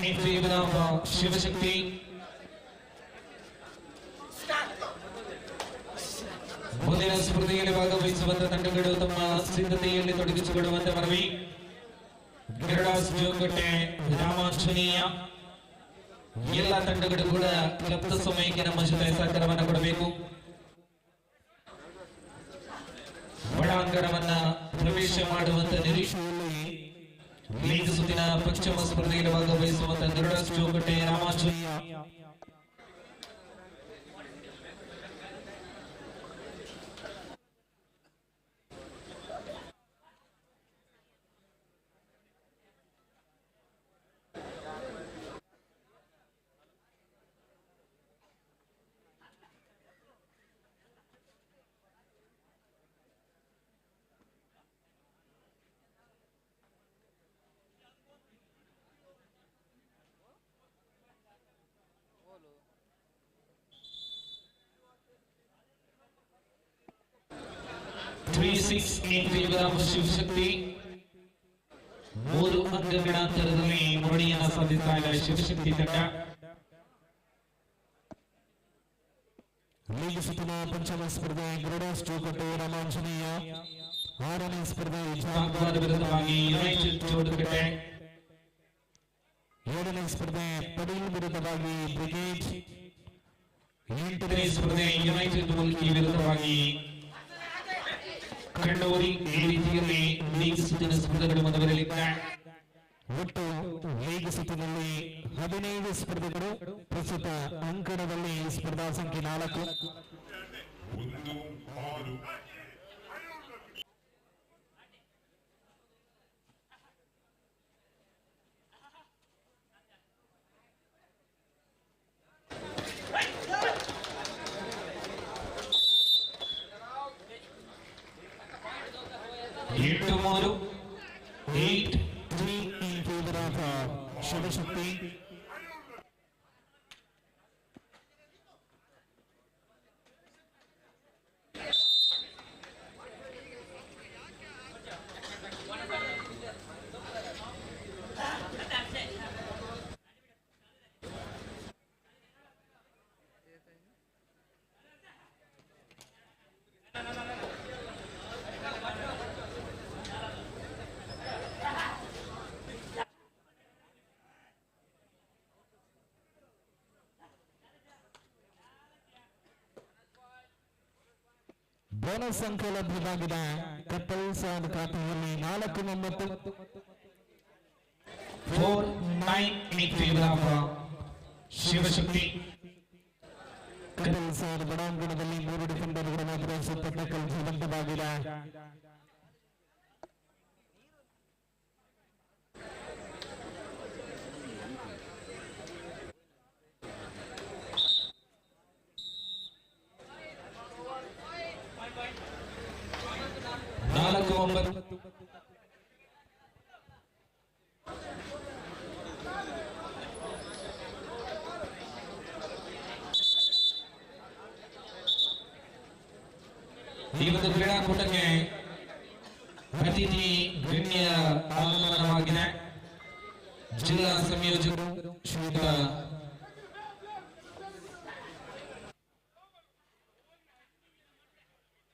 [SPEAKER 11] in favor of Shivashakti. ಮುಂದಿನ ಸ್ಪರ್ಧೆಯಲ್ಲಿ ಭಾಗವಹಿಸುವಂತ ತಂಡಗಳು ತಮ್ಮ ಸಿದ್ಧತೆಯಲ್ಲಿ ತೊಡಗಿಸಿಕೊಳ್ಳುವಂತೆ ಮನವಿ. ಗರುಡಾಸ್ ಜೋಗಟ್ಟೆ, ರಾಮಾಂಜನೇಯ ಎಲ್ಲ ತಂಡಗಳು ಕೂಡ ಕ್ಲಬ್ದ ಸಮಯಕ್ಕೆ ನಮ್ಮ ಜೊತೆ ಸಹಕಾರವನ್ನು ಕೊಡಬೇಕು. ಒಳಾಂಗಣವನ್ನ ಪ್ರವೇಶ ಮಾಡುವಂತ ನಿರೀಕ್ಷೆಯಲ್ಲಿ ಲೀಗ್ ಸುತ್ತಿನ ಪಂಚಮ ಸ್ಪರ್ಧೆಯಲ್ಲಿ ಭಾಗವಹಿಸುವಂತ ಗರುಡಾಸ್ ಜೋಗಟ್ಟೆ, ರಾಮಾಂಜನೇಯ ಶಿವಶಕ್ತಿ 3 ಅಂಕಗಳ ಅಂತರದಲ್ಲಿ ಮುನ್ನಡೆಯನ್ನು ಸಾಧಿಸ್ತಾ ಇದೆ ಶಿವಶಕ್ತಿ ತಂಡ.
[SPEAKER 9] ಲೀಗ್ ಸುತ್ತಿನ ಪಂಚಮ ಸ್ಪರ್ಧೆ ಗರುಡಾಸ್ ಜೋಗಟ್ಟೆ, ರಾಮಾಂಜನೇಯ. 6ನೇ ಸ್ಪರ್ಧೆ
[SPEAKER 11] ವಿರುದ್ಧವಾಗಿ ಯುನೈಟೆಡ್ ಜೋಡಕಟ್ಟೆ.
[SPEAKER 9] 7ನೇ ಸ್ಪರ್ಧೆ ಪಡೀಲ್ ವಿರುದ್ಧವಾಗಿ ಬ್ರಿಗೇಡ್.
[SPEAKER 11] 8ನೇ ಸ್ಪರ್ಧೆ ಯುನೈಟೆಡ್ ಮುಲ್ಕಿ ವಿರುದ್ಧವಾಗಿ ಕಣ್ಣೂರಿ ಈ ರೀತಿಯಲ್ಲಿ ಲೀಗ್ ಸುತ್ತಿನ ಸ್ಪರ್ಧೆಗಳು ಮುಂದುವರಿಯಲಿದೆ.
[SPEAKER 9] ಒಟ್ಟು ಲೀಗ್ ಸುತ್ತಿನಲ್ಲಿ 15 ಸ್ಪರ್ಧೆಗಳು. ಪ್ರಸ್ತುತ ಅಂಕಣದಲ್ಲಿ ಸ್ಪರ್ಧಾ ಸಂಖ್ಯೆ 4. ಶಿವಶಕ್ತಿ. ಬೋನಸ್ ಅಂಕ ಲಭ್ಯವಾಗಿದೆ. ಕಪಲ್ಸ್ ಖಾತೆಯಲ್ಲಿ 4-9.
[SPEAKER 11] 4-9 in favor of ಶಿವಶಕ್ತಿ.
[SPEAKER 9] ಕಪಲ್ಸ್ ಬಡಾಂಗಣದಲ್ಲಿ 3 ಡಿಫೆಂಡರ್ಗಳು ಮಾತ್ರ ಟೆಕ್ನಿಕಲ್ ಜೀವಂತವಾಗಿದೆ.
[SPEAKER 11] ಈ ಒಂದು ಕ್ರೀಡಾಕೂಟಕ್ಕೆ ಅತಿಥಿ ಗಣ್ಯ ಆಗಮನವಾಗಿದೆ. ಜಿಲ್ಲಾ ಸಂಯೋಜಕರು ಶ್ರೀಯುತ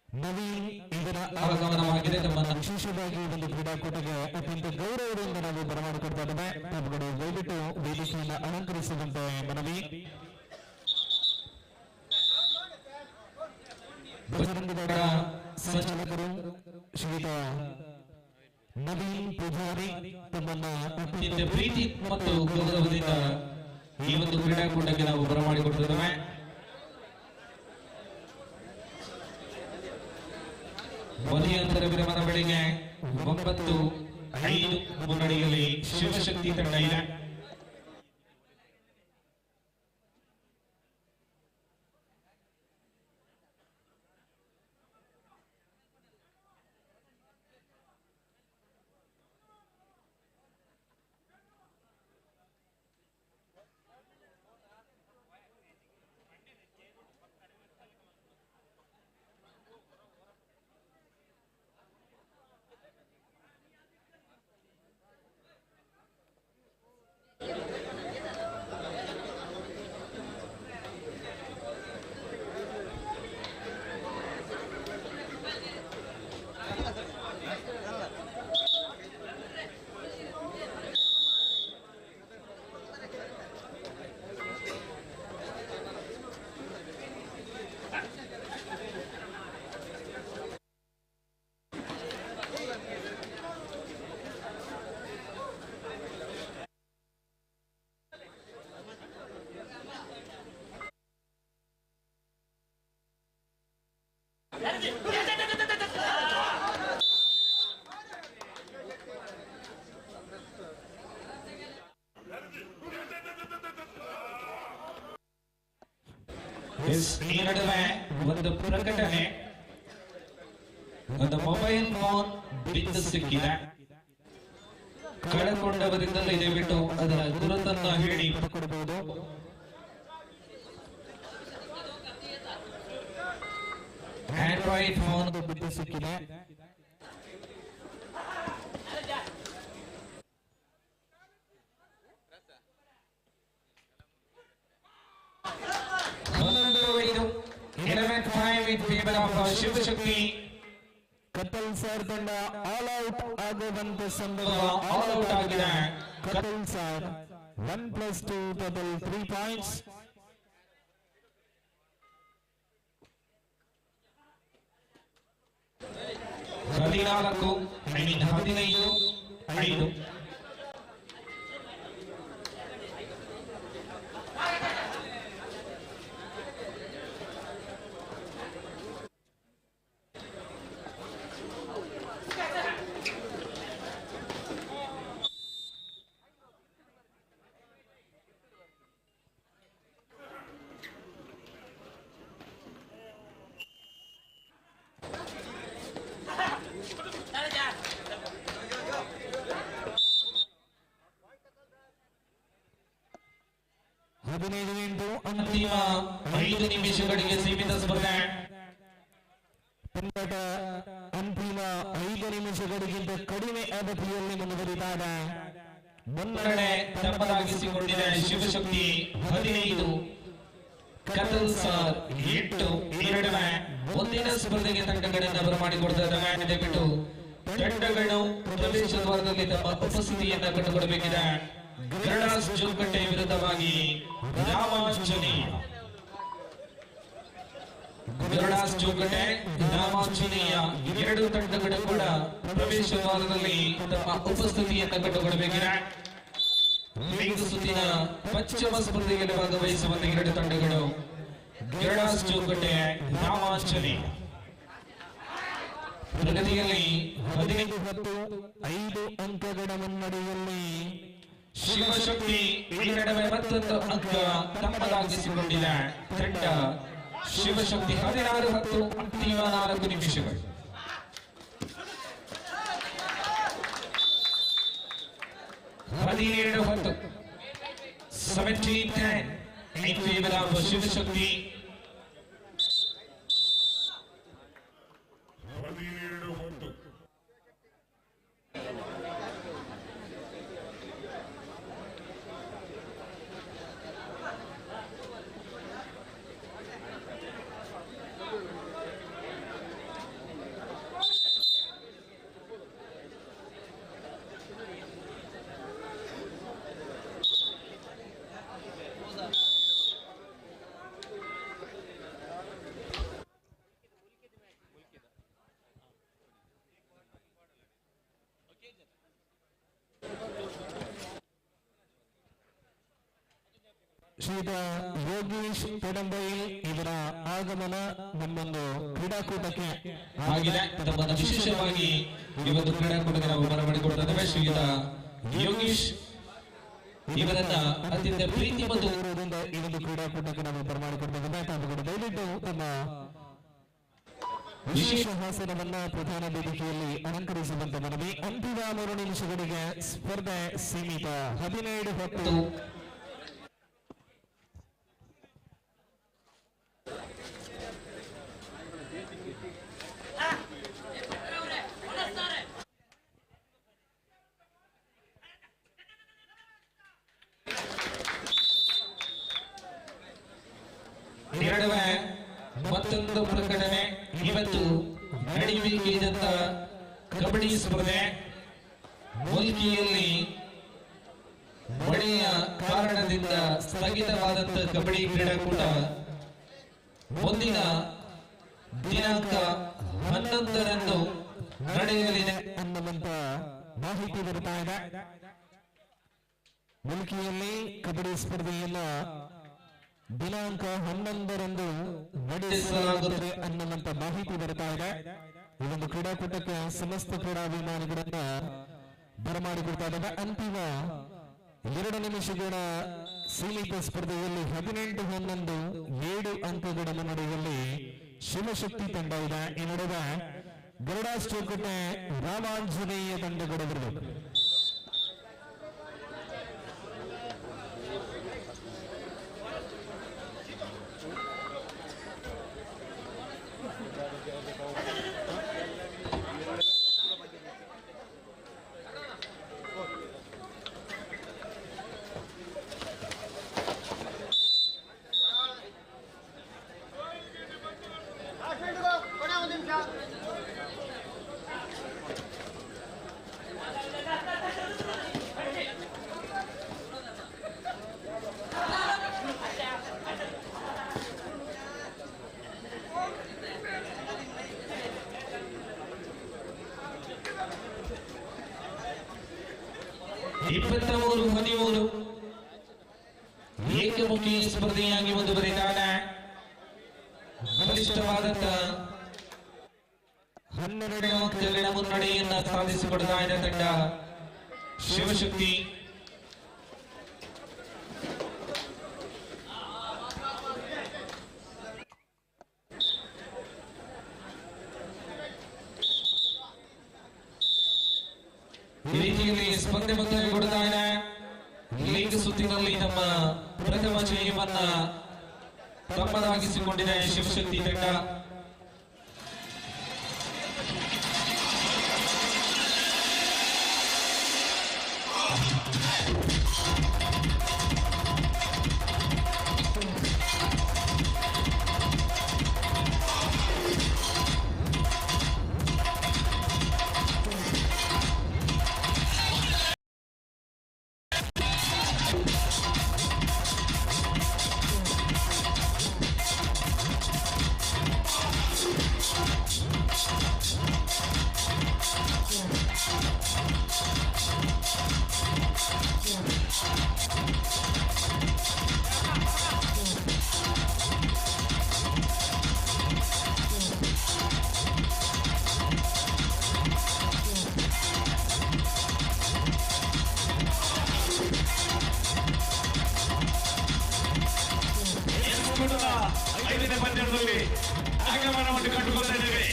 [SPEAKER 9] ನವೀನ್ ಇದರ
[SPEAKER 11] ಆಗಮನವಾಗಿದೆ. ತಮ್ಮನ್ನು
[SPEAKER 9] ವಿಶೇಷವಾಗಿ ಒಂದು ಕ್ರೀಡಾಕೂಟಕ್ಕೆ ಅತ್ಯಂತ ಗೌರವದಿಂದ ನಾವು ಬರಮಾಡಿಕೊಡ್ತಾ ಇದ್ದೇವೆ. ತಾವುಗಳು ದಯವಿಟ್ಟು ವೇದಿಕೆಯನ್ನು ಅಲಂಕರಿಸುವಂತೆ ಮನವಿ. ಬಜರಂಗದ ಸಂಚಾಲಕರು ಶ್ರೀಯುತ ನವೀನ್ ಪೂಜಾರಿ ತಮ್ಮನ್ನ
[SPEAKER 11] ಅತ್ಯಂತ ಪ್ರೀತಿ ಮತ್ತು ಗೌರವದಿಂದ ಈ ಒಂದು ಕ್ರೀಡಾಕೂಟಕ್ಕೆ ನಾವು ಬರಮಾಡಿಕೊಟ್ಟಿದ್ದೇವೆ. ಮಧ್ಯಂತರ ವಿರಮಣ ವೇಳೆಗೆ 9-5 ಮುನ್ನಡೆಯಲ್ಲಿ ಶಿವಶಕ್ತಿ ತಂಡ ಇದೆ. ಈ ನಡುವೆ ಒಂದು ಪ್ರಕಟಣೆ. ಒಂದು ಮೊಬೈಲ್ ಫೋನ್ ಬಿದ್ದು ಸಿಕ್ಕಿದೆ. ಕಳೆದುಕೊಂಡವರಿಂದಲೇ ದಯವಿಟ್ಟು ಅದರ ಗುರುತನ್ನು ಹೇಳಿ
[SPEAKER 9] ಕೊಡಬಹುದು.
[SPEAKER 11] ಆಂಡ್ರಾಯ್ಡ್ ಫೋನ್
[SPEAKER 9] ಬಿದ್ದು ಸಿಕ್ಕಿದೆ.
[SPEAKER 11] ಶಿವಶಕ್ತಿ
[SPEAKER 9] ಕಪಲ್ ಸರ್ ತಂಡ ಆಲ್ ಔಟ್ ಆಗುವಂತೆ ಸಂಭವ.
[SPEAKER 11] ಆಲ್ ಔಟ್ ಆಗಿದೆ.
[SPEAKER 9] Couple sir 1+2 total 3 points.
[SPEAKER 11] 15-5. ಅಂತಿಮ 5 ನಿಮಿಷಗಳಿಗೆ ಸೀಮಿತ ಸ್ಪರ್ಧೆ.
[SPEAKER 9] ಪಂದ್ಯದ ಅಂತಿಮ 5 ನಿಮಿಷಗಳಿಗಿಂತ ಕಡಿಮೆ ಅವಧಿಯಲ್ಲಿ ಮುಂದುವರಿತಾ ಇದೆ.
[SPEAKER 11] ಮುನ್ನಡೆ ತಮ್ಮದಾಗಿಸಿಕೊಂಡಿದೆ ಶಿವಶಕ್ತಿ 15, ಕತಲ್ ಸರ್ 8. ಈ ನಡುವೆ ಮುಂದಿನ ಸ್ಪರ್ಧೆಗೆ ತಂಡಗಳನ್ನು ಬರಮಾಡಿಕೊಡ್ತಾ ಇದ್ದಾವೆ. ದಯವಿಟ್ಟು ತಂಡಗಳು ಪ್ರವೇಶ ದ್ವಾರದಲ್ಲಿ ತಮ್ಮ ಉಪಸ್ಥಿತಿಯನ್ನು ಕಂಡುಕೊಡಬೇಕಿದೆ. ಗರುಡಾಸ್ ಜೋಕಟ್ಟೆ ವಿರುದ್ಧವಾಗಿ ರಾಮಾಂಜನೇಯ. ಗರುಡಾಸ್ ಜೋಕಟ್ಟೆ ರಾಮಾಂಜನೇಯ ಎರಡು ತಂಡಗಳು ಕೂಡ ಪ್ರವೇಶ ದ್ವಾರದಲ್ಲಿ ತಮ್ಮ ಉಪಸ್ಥಿತಿಯನ್ನು ಕಂಡುಕೊಡಬೇಕಿದೆ. ಲೀಗ್ ಸುತ್ತಿನ ಪಂಚಮ ಸ್ಪರ್ಧೆಯಲ್ಲಿ ಭಾಗವಹಿಸುವಂತ ಎರಡು ತಂಡಗಳು ಗರುಡಾಸ್ ಜೋಕಟ್ಟೆ ರಾಮಾಂಜನೇಯ. ಪ್ರಗತಿಯಲ್ಲಿ
[SPEAKER 9] 15-5 ಅಂಕಗಳ ಮುನ್ನಡೆಯಲ್ಲಿ
[SPEAKER 11] ಶಿವಶಕ್ತಿ ಈ ನಡುವೆ ಮತ್ತೊಂದು ಅಂಕ ತಮ್ಮದಾಗಿಸಿಕೊಂಡಿದೆ. ತಂಡ ಶಿವಶಕ್ತಿ 16-10 ಅಂತಿಮ 4 ನಿಮಿಷಗಳು. $17-10 in favor of ಶಿವಶಕ್ತಿ.
[SPEAKER 9] ಶ್ರೀಯುತ ಯೋಗೀಶ್ ಕೊಡಂಬೈ ಇವರ ಆಗಮನ ನಮ್ಮೊಂದು ಕ್ರೀಡಾಕೂಟಕ್ಕೆ
[SPEAKER 11] ಆಗಿದೆ. ತಮ್ಮನ್ನು ವಿಶೇಷವಾಗಿ ಇವತ್ತು ಕ್ರೀಡಾಕೂಟಕ್ಕೆ ನಾವು ಬರಮಾಡಿಕೊಡ್ತಾ ಇದ್ದೇವೆ. ಶ್ರೀಯುತ ಯೋಗೀಶ್ ಇವರನ್ನ ಅತ್ಯಂತ ಪ್ರೀತಿ ಮತ್ತು
[SPEAKER 9] ಗೌರವದಿಂದ ಈ ಒಂದು ಕ್ರೀಡಾಕೂಟಕ್ಕೆ ನಾವು ಬರಮಾಡಿಕೊಡ್ತಾ ಇದ್ದೇವೆ. ತಾವುಗಳು ದಯವಿಟ್ಟು ತಮ್ಮ ವಿಶೇಷ ಹಾಸನವನ್ನ ಪ್ರಧಾನ ವೇದಿಕೆಯಲ್ಲಿ ಅಲಂಕರಿಸುವಂತ ಮನವಿ. ಅಂತಿಮ 3 ನಿಮಿಷಗಳಿಗೆ ಸ್ಪರ್ಧೆ ಸೀಮಿತ. 17-10
[SPEAKER 11] ನಡುವೆ ಮತ್ತೊಂದು ಪ್ರಕಟಣೆ. ಇವತ್ತು ನಡೆಯಬೇಕಿದ್ದಂತ ಕಬಡ್ಡಿ ಸ್ಪರ್ಧೆ ಮುಲ್ಕಿಯಲ್ಲಿ ಮಳೆಯ ಕಾರಣದಿಂದ ಸ್ಥಗಿತವಾದಂತ ಕಬಡ್ಡಿ ಕ್ರೀಡಾಕೂಟ ಮುಂದಿನ ದಿನಾಂಕ 11ರಂದು ನಡೆಯಲಿದೆ
[SPEAKER 9] ಅನ್ನುವಂತ ಮಾಹಿತಿ ಬರ್ತಾ ಇದೆ. ಮುಲ್ಕಿಯಲ್ಲಿ ಕಬಡ್ಡಿ ಸ್ಪರ್ಧೆಯನ್ನ ದಿನಾಂಕ 11ರಂದು ನಡೆಸಲಾಗುತ್ತದೆ ಅನ್ನುವಂತ ಮಾಹಿತಿ ಬರ್ತಾ ಇದೆ. ಈ ಒಂದು ಕ್ರೀಡಾಕೂಟಕ್ಕೆ ಸಮಸ್ತ ಕ್ರೀಡಾಭಿಮಾನಿಗಳನ್ನ ಬರಮಾಡಿಕೊಡ್ತಾ ಇದ್ದಾರೆ. ಅಂತಿಮ 2 ನಿಮಿಷಗಳ ಸೀಮಿತ ಸ್ಪರ್ಧೆಯಲ್ಲಿ 18-11 7 ಅಂಕಗಳ ಮುನ್ನಡೆಯಲ್ಲಿ ಶಿವಶಕ್ತಿ ತಂಡ ಇದೆ. ಈ ನಡುವೆ ಗರುಡಾಸ್ ಚೌಕಟ್ಟೆ ರಾಮಾಂಜನೇಯ ತಂಡಗಳು ಬರಬೇಕು.
[SPEAKER 11] 23-13 ಏಕಮುಖಿ ಸ್ಪರ್ಧೆಯಾಗಿ ಮುಂದುವರಿದಾನೆ. ಬಲಿಷ್ಠವಾದಂತ 12 ಅಂಕಗಳ ಮುನ್ನಡೆಯನ್ನ ಸಾಧಿಸಿಕೊಡ್ತಾ ಇದೆ ತಂಡ ಶಿವಶಕ್ತಿ. ಈ ರೀತಿಯಲ್ಲಿ ಸ್ಪರ್ಧೆ ಮುಂದುವರಿಕೊಡ್ತಾ ಇದೆ. ಲೀಗ್ ಸುತ್ತಿನಲ್ಲಿ ನಮ್ಮ ಪ್ರಥಮ ಜಯವನ್ನ ತಮ್ಮದಾಗಿಸಿಕೊಂಡಿದೆ ಶಿವಶಕ್ತಿ ತಂಡ. ಐದನೇ ಪಂದ್ಯದಲ್ಲಿ ಆಗಮನವನ್ನು ಕಂಡುಕೊಳ್ತಾ ಇದ್ದೇವೆ.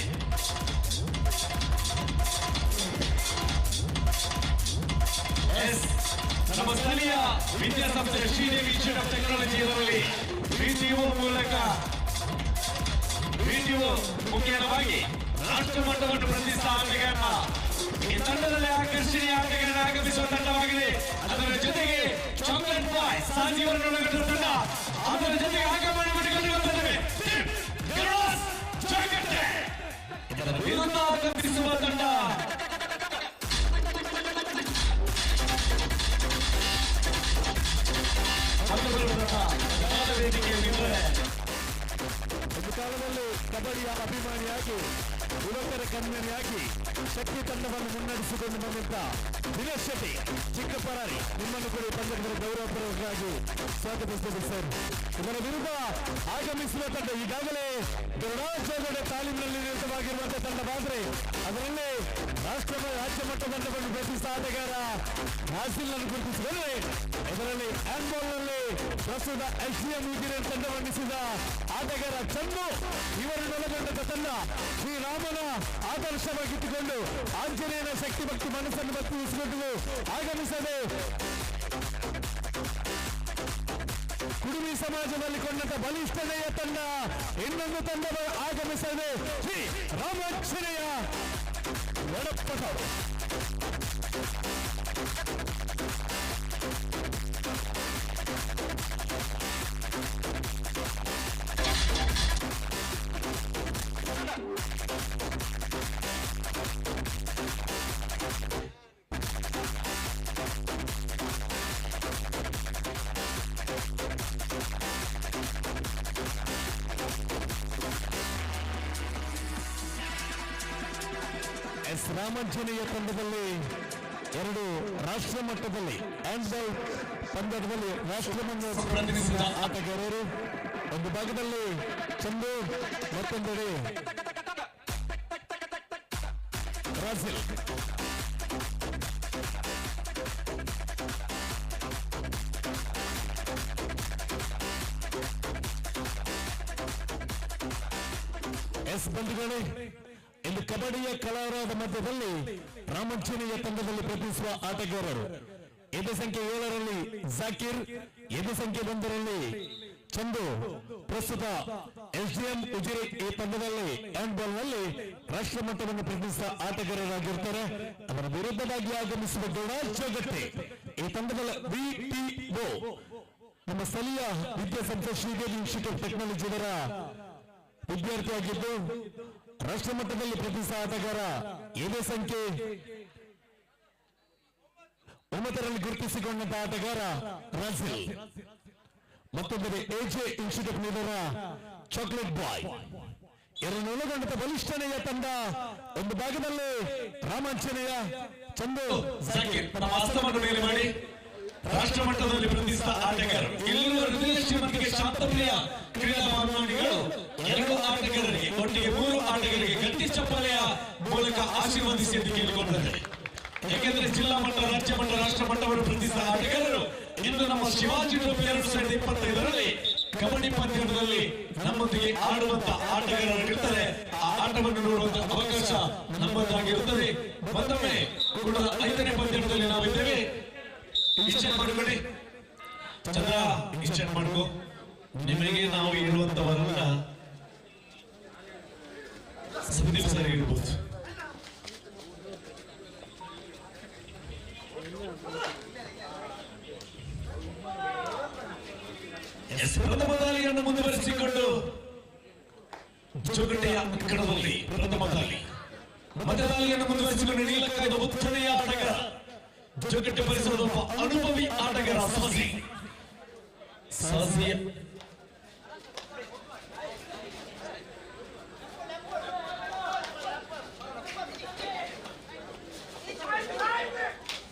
[SPEAKER 11] ನಮ್ಮ ಸ್ಥಳೀಯ ವಿದ್ಯಾಸಂಸ್ಥೆ ಶ್ರೀದೇವಿ ಇನ್ಸ್ಟಿಟ್ಯೂಟ್ ಆಫ್ ಟೆಕ್ನಾಲಜಿ ಇದರಲ್ಲಿ ವಿಟಿಒ ಮೂಲಕ ವಿಟಿಒ ಮುಖೇನವಾಗಿ ರಾಷ್ಟ್ರ ಮಟ್ಟವನ್ನು ಪ್ರತಿಷ್ಠಾಪನೆಯನ್ನ ಈ ತಂಡದಲ್ಲಿ ಆಕರ್ಷಣೀಯ ಆಟಗಾರನ ಆಗಮಿಸುವ ತಂಡವಾಗಿದೆ. ಅದರ ಜೊತೆಗೆ ಚಾಕ್ಲೇಟ್ ಬಾಯ್ ಸಾಜಿಯವರನ್ನು ಒಳಗೊಂಡ ತಂಡ ಅದರ ಜೊತೆಗೆ ಆಗಮನವನ್ನು ಕಂಡುಕೊಳ್ಳುತ್ತೇವೆ. ಇದರ ವಿರುದ್ಧ ಆಗಮಿಸುವ ತಂಡ
[SPEAKER 9] ಒಂದು ಕಾಲದಲ್ಲಿ ಕಬಡ್ಡಿಯ ಅಭಿಮಾನಿಯಾಗಿ ಯುವಕರ ಕಣ್ಮಣಿಯಾಗಿ ಶಕ್ತಿ ತಂಡವನ್ನು ಮುನ್ನಡೆಸಿಕೊಂಡು ಬಂದಂತ ದಿನೇಶ್ ಶೆಟ್ಟಿ ಚಿಕ್ಕಪರಾರಿ ನಿಮ್ಮನ್ನು ಕೂಡ ಪಂದ್ಯದಲ್ಲಿ ಗೌರವಪೂರ್ವಕವಾಗಿ ಸ್ವಾಗತಿಸುತ್ತದೆ ಸರ್. ಇದರ ವಿರುದ್ಧ ಆಗಮಿಸುವ ತಂಡ ಈಗಾಗಲೇ ಗರುಡಾಚರಣೆ ತಾಲೀಮಿನಲ್ಲಿ ನಿರತವಾಗಿರುವಂತಹ ತಂಡವಾದರೆ ಅದರಲ್ಲಿ ರಾಜ್ಯ ಮಟ್ಟ ತಂಡವನ್ನು ಪ್ರತಿಷ್ಠ ಆಟಗಾರ ನಾಸಿಲ್ನನ್ನು ಗುರುತಿಸಿದರೆ ಇದರಲ್ಲಿ ಹ್ಯಾಂಡ್ಬಾಲ್ನಲ್ಲಿ ಪ್ರಸ್ತುತ SDM ಉಜಿರೆ ತಂಡವನ್ನಿಸಿದ ಆಟಗಾರ ಚಂದು ಇವರನ್ನೊಳಗೊಂಡ ತಂಡ ಶ್ರೀರಾಮನ ಆದರ್ಶವಾಗಿಟ್ಟುಕೊಂಡು ಆಂಜನೇಯನ ಶಕ್ತಿ ಭಕ್ತಿ ಮನಸ್ಸನ್ನು ಬತ್ತಿಸಿಕೊಂಡು ಆಗಮಿಸದೆ ಕುಡುಮಿ ಸಮಾಜದಲ್ಲಿ ಕೊಂಡಂತ ಬಲಿಷ್ಠನೆಯ ತಂಡ ಇನ್ನೊಂದು ತಂಡ ಆಗಮಿಸದೆ ಶ್ರೀ ರಾಮಾಂಜನೇಯ ಎಡಪಟ. ರಾಮಾಂಜನೇಯ ತಂಡದಲ್ಲಿ 2 ರಾಷ್ಟ್ರ ಮಟ್ಟದಲ್ಲಿ ಹ್ಯಾಂಡ್ಬಾಲ್ ಪಂದ್ಯದಲ್ಲಿ ರಾಷ್ಟ್ರವನ್ನು ಪ್ರತಿನಿಧಿಸಿದ ಆಟಗಾರರು. ಒಂದು ಭಾಗದಲ್ಲಿ ಚಂದು, ಮತ್ತೊಂದೆಡೆ ರಾಸಿಲ್. ಬಂಧುಗಳೇ, ಇಂದು ಕಬಡ್ಡಿಯ ಕಲಾವಿದರ ಮಧ್ಯದಲ್ಲಿ ರಾಮಾಂಜನೇಯ ತಂಡದಲ್ಲಿ ಪ್ರತಿನಿಧಿಸುವ ಆಟಗಾರರು ಎದೆ ಸಂಖ್ಯೆ 7ರಲ್ಲಿ ಜಾಕೀರ್, ಎದೆ ಸಂಖ್ಯೆ 1ರಲ್ಲಿ ಚಂದು ಪ್ರಸ್ತುತ SDM ಉಜಿರೆ ಈ ತಂಡದಲ್ಲಿ ಹ್ಯಾಂಡ್ಬಾಲ್ ನಲ್ಲಿ ರಾಷ್ಟ್ರ ಮಟ್ಟವನ್ನು ಪ್ರತಿನಿಧಿಸುವ ಆಟಗಾರರಾಗಿರ್ತಾರೆ. ಅದರ ವಿರುದ್ಧವಾಗಿ ಆಗಮಿಸುವ ಗೌಡಾಚಗಟ್ಟೆ ಈ ತಂಡದಲ್ಲಿ VTO ನಮ್ಮ ಸ್ಥಳೀಯ ವಿದ್ಯಾಸಂಸ್ಥೆ ಶ್ರೀದೇವಿ ಇನ್ಸ್ಟಿಟ್ಯೂಟ್ ಆಫ್ ಟೆಕ್ನಾಲಜಿ ಇದರ ವಿದ್ಯಾರ್ಥಿಯಾಗಿದ್ದು ರಾಷ್ಟ್ರ ಮಟ್ಟದಲ್ಲಿ ಪ್ರತಿಷ್ಠಿತ ಆಟಗಾರ ಎದೆ ಸಂಖ್ಯೆ 9ರಲ್ಲಿ ಗುರುತಿಸಿಕೊಂಡಂತಹ ಆಟಗಾರ ರಾಸಿಲ್. ಮತ್ತೊಂದೆಡೆ AJ ಇನ್ಸ್ಟಿಟ್ಯೂಟ್ ನಿಂದ ಚಾಕ್ಲೇಟ್ ಬಾಯ್. ಎರಡನ್ನೊಳಗೊಂಡಂತ ಬಲಿಷ್ಠನೆಯ ತಂಡ ಒಂದು ಭಾಗದಲ್ಲಿ ರಾಮಾಂಜನೇಯ,
[SPEAKER 11] ಚಂದು ಜಾಕಿರ್ ತಮ್ಮ ಹಸ್ತವನ್ನು ಮೇಲೆ ಮಾಡಿ ರಾಷ್ಟ್ರ ಮಟ್ಟದಲ್ಲಿ ಪ್ರತಿಷ್ಠಿತ ಆಟಗಾರರು ಎಲ್ಲರೂ ಹೃದಯ ಶ್ರೀಮಂತಿಗೆ ಶಾಂತಪ್ರಿಯ ಕ್ರೀಡಾಭಿಮಾನಿಗಳು 2 ಆಟಗಾರರಿಗೆ ಒಟ್ಟಿಗೆ 3 ಆಟಗಾರರಿಗೆ ಗಟ್ಟಿ ಚಪ್ಪಲೆಯ ಮೂಲಕ ಆಶೀರ್ವದಿಸಿ ಎಂದು ಕೇಳಿಕೊಂಡಿದ್ದಾರೆ. ಯಾಕೆಂದ್ರೆ ಜಿಲ್ಲಾ ಮಟ್ಟ, ರಾಜ್ಯ ಮಟ್ಟ, ರಾಷ್ಟ್ರ ಮಟ್ಟವನ್ನು ಪ್ರತಿಷ್ಠಿತ ಆಟಗಾರರು ಇಂದು ನಮ್ಮ ಶಿವಾಜಿ ಟ್ರೋಫಿ 2025ರಲ್ಲಿ ಕಬಡ್ಡಿ ಪಂದ್ಯದಲ್ಲಿ ನಮ್ಮೊಂದಿಗೆ ಆಡುವಂತ ಆಟಗಾರರು ಇರ್ತಾರೆ. ಆ ಆಟವನ್ನು ನೋಡುವಂತ ಅವಕಾಶ ನಮ್ಮದಾಗಿರುತ್ತದೆ. ಮತ್ತೊಮ್ಮೆ ಕೂಡ 5ನೇ ಪಂದ್ಯದಲ್ಲಿ ನಾವಿದ್ದೇವೆ. ಇನ್ಸ್ಟೇಟ್ ಮಾಡಿಕೊಳ್ಳಿ ಚಂದ್ರ, ಇನ್ಸ್ಟೇಟ್ ಮಾಡ್ಕೋ. ನಿಮಗೆ ನಾವು ಹೇಳುವಂತವರನ್ನ ಸಂದೀಪ್ ಸರ್ ಇರ್ಬೋದು. ಪ್ರಥಮ ದಾಳಿಯನ್ನು ಮುಂದುವರಿಸಿಕೊಂಡು ಜೋಗಟೆಯ ಅಂಕಣದಲ್ಲಿ ಪ್ರಥಮ ದಾಳಿ, ಮತ್ತೆ ದಾಳಿಯನ್ನು ಮುಂದುವರಿಸಿಕೊಂಡು ನೀಲಕಾಯದ ಉತ್ತನೆಯ ಆಟಗಾರ, ಜೋಗಟ್ಟೆ ಪರಿಸರದ ಒಬ್ಬ ಅನುಭವಿ ಆಟಗಾರ ಸಾಹಸಿ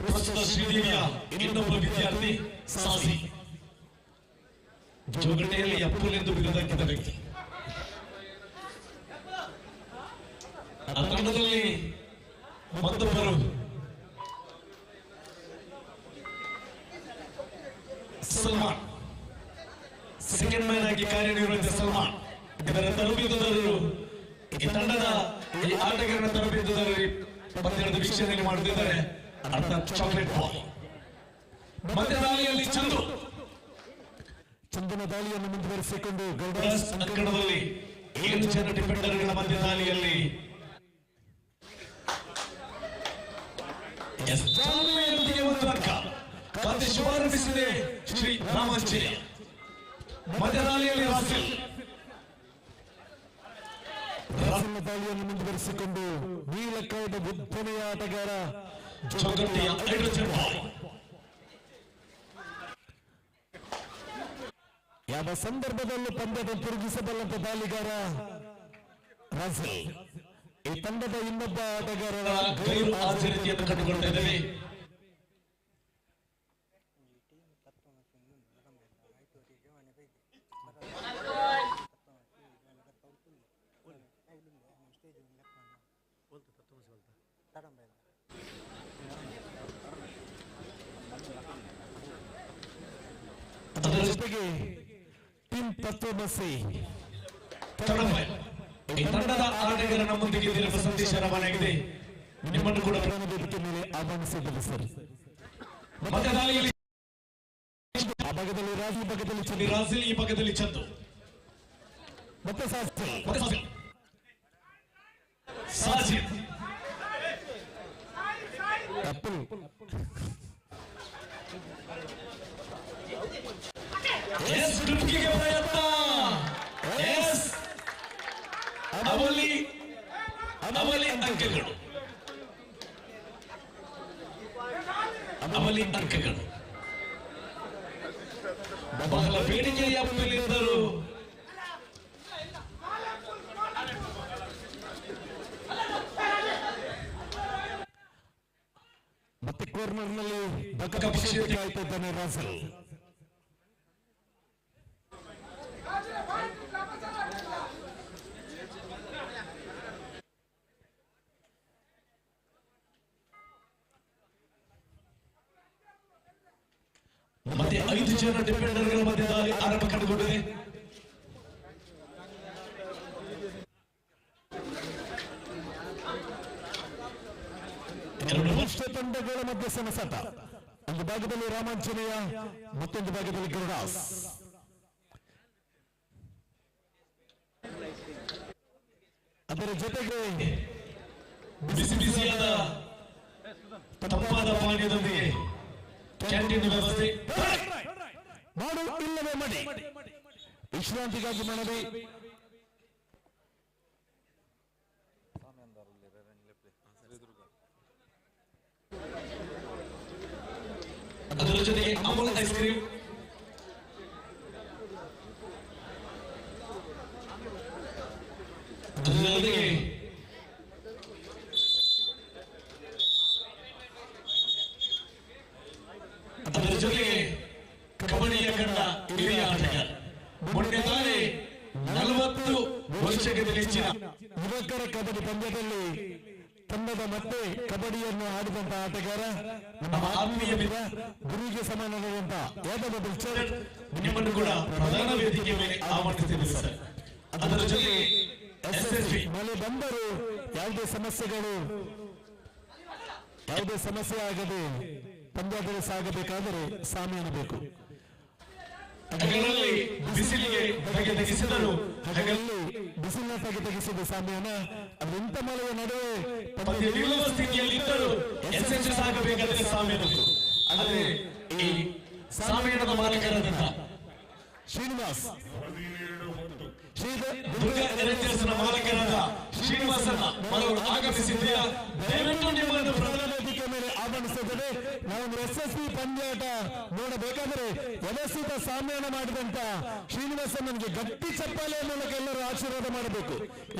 [SPEAKER 11] ಪ್ರಸ್ತುತ ಶ್ರೀದೇವಿಯ ಇನ್ನೊಬ್ಬ ವಿದ್ಯಾರ್ಥಿ ಸಾಹಸಿ ಜೋಗಟೆಯಲ್ಲಿ ಅಪ್ಪುಲೆಂದು ಬಿರುದಾಗಿದ್ದ ವ್ಯಕ್ತಿ. ಆ ತಂಡದಲ್ಲಿ ಮತ್ತೊಬ್ಬರು ಸಲ್ಮಾನ್, ಸೆಕೆಂಡ್ ಮ್ಯಾನ್ ಆಗಿ ಕಾರ್ಯನಿರ್ವಹಿಸಿದ ಸಲ್ಮಾನ್. ಇದರ ತರಬೇತುದಾರರು ಈ ತಂಡದ ಈ ಆಟಗಾರನ ತರಬೇತುದಾರರು ಪಂದ್ಯದ ವೀಕ್ಷಣೆ ಮಾಡುತ್ತಿದ್ದಾರೆ. ಅರ್ಥಾತ್ ಚಾಕ್ಲೇಟ್ ಬಾಲ್. ಮತ್ತೆ ದಾಳಿಯಲ್ಲಿ ಚಂದನ ದಾಳಿಯನ್ನು ಮುಂದುವರಿಸಿಕೊಂಡು ಗೌಡಾಸ್ ಅಂಕಣದಲ್ಲಿ 7 ಜನ ಡಿಫೆಂಡರ್ಗಳ ಮಧ್ಯ ದಾಳಿಯಲ್ಲಿ ಜಾನ್ಮೆಯೊಂದಿಗೆ 1 ಅಂಕ ಖಾತೆ ಶುಭಾರಂಭಿಸಿದೆ ಶ್ರೀ ರಾಮಾಂಜನೇಯ. ಮಧ್ಯ ದಾಳಿಯಲ್ಲಿ ರಾಸಿಲ್ ದಾಳಿಯನ್ನು ಮುಂದುವರಿಸಿಕೊಂಡು ನೀಲಕಾಯದ ಉದ್ದನೆಯ ಆಟಗಾರ ಜೋಗಟ್ಟೆಯ ಹೈಡ್ರೋಜನ್ ಬಾಲ್. ಯಾವ ಸಂದರ್ಭದಲ್ಲೂ ಪಂದ್ಯದ ತಿರುಗಿಸಬಲ್ಲಂತ ದಾಳಿಗಾರ ರಾಸಿಲ್. ಈ ತಂಡದ ಇನ್ನೊಬ್ಬ ಆಟಗಾರರ ಗೈರು ಹಾಜರಿಕೆಯನ್ನು ಕಂಡುಕೊಳ್ತಾ ಇದ್ದೇವೆ. ಅದರ ಜೊತೆಗೆ ಟೀಮ್ ತತ್ವಮಸಿ ಈ ತಂಡದ ಆಟಗಾರ ನಮ್ಮೊಂದಿಗೆ ಇರುವ ಸಂದೇಶ ರವಾನೆಯಾಗಿದೆ. ನಿಮ್ಮನ್ನು ಕೂಡ ವೇದಿಕೆ ಮೇಲೆ ಆಹ್ವಾನಿಸಿದ್ದೇವೆ ಸರ್. ಮತ್ತೆ ದಾಳಿಯಲ್ಲಿ ಆ ಭಾಗದಲ್ಲಿ ರಾಜಿ, ಭಾಗದಲ್ಲಿ ಚಂದು, ರಾಜಿಲ್, ಈ ಭಾಗದಲ್ಲಿ ಚಂದು, ಮತ್ತೆ ಸಾಜಿದ್ ಡುಬ್ಕಿಗೆ ಪ್ರಯತ್ನ. ಅವಲಿ ಅಂಕಗಳು, ಅವಲಿ ಅಂಕಗಳು ಬಹಳ ಬೇಡಿಕೆಯ ಅಪ್ಪಲಿದ್ದರು. ಮತ್ತೆ ಕಾರ್ನರ್ನಲ್ಲಿ ಬಕಪಕ್ಷಕ್ಕೆ ಆಯ್ತಿದ್ದಾನೆ ರಾಸಲ್. ಮತ್ತೆ 5 ಜನ ಡಿಫೆಂಡರ್ಗಳ ಮಧ್ಯೆ ದಾಳಿ ಆರಂಭ ಕಂಡುಕೊಂಡಿದೆ. ಎರಡು ರಾಷ್ಟ್ರ ತಂಡಗಳ ಮಧ್ಯೆ ಸೆಣಸಾಟ. ಒಂದು ಭಾಗದಲ್ಲಿ ರಾಮಾಂಜನೇಯ, ಮತ್ತೊಂದು ಭಾಗದಲ್ಲಿ ಗರುಡಾಸ್. ಅದರ ಜೊತೆಗೆ ಬಿಸಿ ಬಿಸಿಯಾದ ತಂಪಾದ ಪಾನೀಯದೊಂದಿಗೆ ಕ್ಯಾಂಟೀನ್ ವ್ಯವಸ್ಥೆ. ಮಾಡು ಇಲ್ಲವೇ ಮಡಿ, ವಿಶ್ರಾಂತಿಗಾಗಿ ಮನವಿ. ಅದರ ಜೊತೆಗೆ ಅಮೂಲ್ ಐಸ್ ಕ್ರೀಮ್, ಅದರ ಜೊತೆಗೆ
[SPEAKER 9] ಆಟಗಾರ ಕಬಡ್ಡಿ ಪಂದ್ಯದಲ್ಲಿ ತಂಡದ ಮತ್ತೆ ಕಬಡ್ಡಿಯನ್ನು ಆಡಿದಂತಹ ಆಟಗಾರ ನಮ್ಮ ಆತ್ಮೀಯ ಮಿತ್ರ ಗುರುವಿಗೆ ಸಮಾನವಾದಂತಹ ಯಾದವ ಬಿಲ್ಚರ್
[SPEAKER 11] ನಿಮ್ಮನ್ನು ಕೂಡ ಪ್ರಧಾನ ವೇದಿಕೆ ಮೇಲೆ ಆಹ್ವಾನಿಸುತ್ತೇವೆ ಸರ್. ಅದರ ಜೊತೆಗೆ SSB
[SPEAKER 9] ಮಳೆ ಬಂದರೂ ಯಾವುದೇ ಸಮಸ್ಯೆ ಆಗದೆ ಪಂದ್ಯದಲ್ಲಿ ಸಾಗಬೇಕಾದರೆ ಸಾಮ್ಯಾನ ಬೇಕು.
[SPEAKER 11] ಹಗಲಲ್ಲಿ ಬಿಸಿಲಿಗೆ ಹೊಗೆ ತೆಗೆಸಿದರು,
[SPEAKER 9] ಹಗಲಲ್ಲಿ ಬಿಸಿಲಿನ ಹೊಗೆ ತೆಗೆಸಿದ ಸಾಮ್ಯಾನ ಅದೆಂತ ಮಳೆಯ ನಡುವೆ
[SPEAKER 11] ಪಂದ್ಯ ನಿಲ್ಲುವ ಸ್ಥಿತಿಯಲ್ಲಿದ್ದರು SSB ಸಾಗಬೇಕಾದರೆ ಸಾಮ್ಯಾನ ಬೇಕು. ಆದರೆ ಈ ಸಾಮ್ಯಾನದ ಮಾಲಕರಾದಂತಹ
[SPEAKER 9] ಶ್ರೀನಿವಾಸ್
[SPEAKER 11] ದುರ್ಗಾ ರೇಂಜರ್ಸ್ನ ಮಾಲಕರಾದ ಶ್ರೀನಿವಾಸನ ಮಗಳು ಆಗಮಿಸಿದ್ದೀರಾ. ದಯವಿಟ್ಟು ನಿಮ್ಮನ್ನು ಪ್ರಧಾನ
[SPEAKER 9] ವೇದಿಕೆ ಮೇಲೆ ಆಹ್ವಾನಿಸಿದರೆ ನಾವು SSB ಪಂದ್ಯಾಟ ನೋಡಬೇಕಾದರೆ ವ್ಯವಸ್ಥಿತ ಸಾಮ್ಯಾನ ಮಾಡಿದಂತ ಶ್ರೀನಿವಾಸನಿಗೆ ಗಟ್ಟಿ ಚಪ್ಪಾಳೆಯ ಮೂಲಕ ಎಲ್ಲರೂ ಆಶೀರ್ವಾದ ಮಾಡಬೇಕು.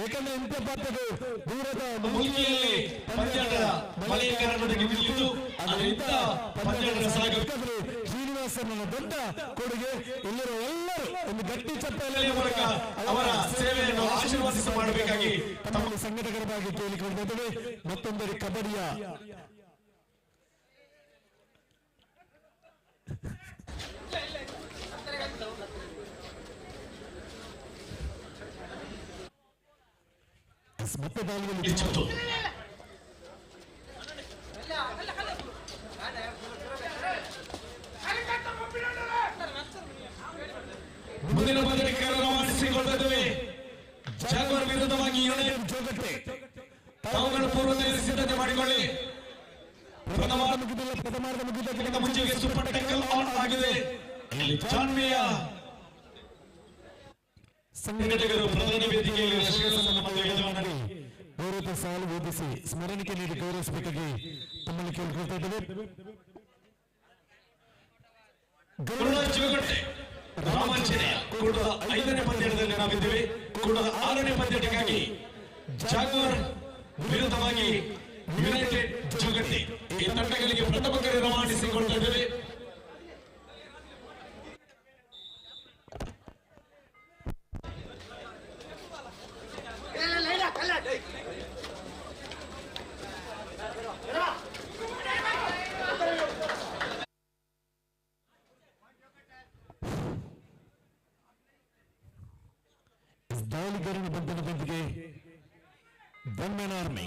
[SPEAKER 9] ಏಕೆಂದ್ರೆ ಇಂಥ ಪಂದ್ಯಗಳು ದೂರದ
[SPEAKER 11] ಮುಗಿಯಲ್ಲಿ ಪಂದ್ಯಾಟದ ಮಳೆಯ ಕಾರಣದಿಂದ ನಿಂತಿದ್ದು ಅದರಿಂದ ಪಂದ್ಯಾಟದ ಸಾಗಬೇಕಾದರೆ
[SPEAKER 9] ಶ್ರೀನಿವಾಸನ ದೊಡ್ಡ ಕೊಡುಗೆ ಇಲ್ಲಿರುವ ಎಲ್ಲರೂ ಒಂದು ಗಟ್ಟಿ ಚಪ್ಪಾಳೆಯ ಮೂಲಕ
[SPEAKER 11] ಅವರ ಸೇವೆಯನ್ನು ಆಶೀರ್ವಾದಿಸ ಮಾಡಬೇಕಾಗಿ
[SPEAKER 9] ತಮ್ಮಲ್ಲಿ ಸಂಘಟಕರವಾಗಿ ಕೇಳಿಕೊಂಡಿದ್ದೇವೆ. ಮತ್ತೊಂದರಿ ಕಬಡ್ಡಿಯ ಮತ್ತೆ ಬಾಲ್ಗಳು
[SPEAKER 11] ಮುಂದಿನ ಪಂದ್ಯಕ್ಕೆ ರವಾನಿಸಿಕೊಳ್ಳುತ್ತೇವೆ. ಜಾಗ್ವಾರ್ ವಿರುದ್ಧವಾಗಿ ಯುನೈಟೆಡ್
[SPEAKER 9] ಜೋಗಟ್ಟೆ
[SPEAKER 11] ತಾವುಗಳು ಪೂರ್ವದಲ್ಲಿ ಸಿದ್ಧತೆ ಮಾಡಿಕೊಳ್ಳಿ.
[SPEAKER 9] ಪ್ರಥಮಾರ್ಧ ಮುಗಿದ
[SPEAKER 11] ಮುಂಚೆಗೆ ಸೂಪರ್ ಟೆಕಲ್ ಆನ್ ಆಗಿದೆ. ಇಲ್ಲಿ ಜಾನ್ವಿಯ ಸಂಘಟಕರು ಪ್ರಧಾನ ವೇದಿಕೆಯಲ್ಲಿ ಯಜಮಾನರು
[SPEAKER 9] ಗೌರವ ಸಾಲು ಓದಿಸಿ ಸ್ಮರಣಿಕೆ ನೀಡಿ ಗೌರವಿಸಬೇಕಾಗಿ ತಮ್ಮಲ್ಲಿ ಕೇಳಿಕೊಳ್ತಾ ಇದ್ದೇವೆ.
[SPEAKER 11] ಗುರುರಾಜ್ ಜೋಗಟ್ಟೆ ರಾಮಾಂಜನೇಯ ಕೂಡದ 5ನೇ ಪಂದ್ಯದಲ್ಲಿ ನಾವಿದ್ದೇವೆ. ಕೂಡದ 6ನೇ ಪಂದ್ಯಕ್ಕಾಗಿ ಜಾಗ್ವಾರ್ ವಿರುದ್ಧವಾಗಿ ಯುನೈಟೆಡ್ ಜೋಗಟ್ಟೆ ಈ ತಂಡಗಳಿಗೆ ಪ್ರಥಮ ಕರೆ ರವಾನಿಸಿಕೊಳ್ತಾ ಇದ್ದೇವೆ.
[SPEAKER 9] ದಾಳಿಗಾರನ ಬಂಧನದೊಂದಿಗೆ ಬೊಮ್ಮನ ಆರ್ಮಿ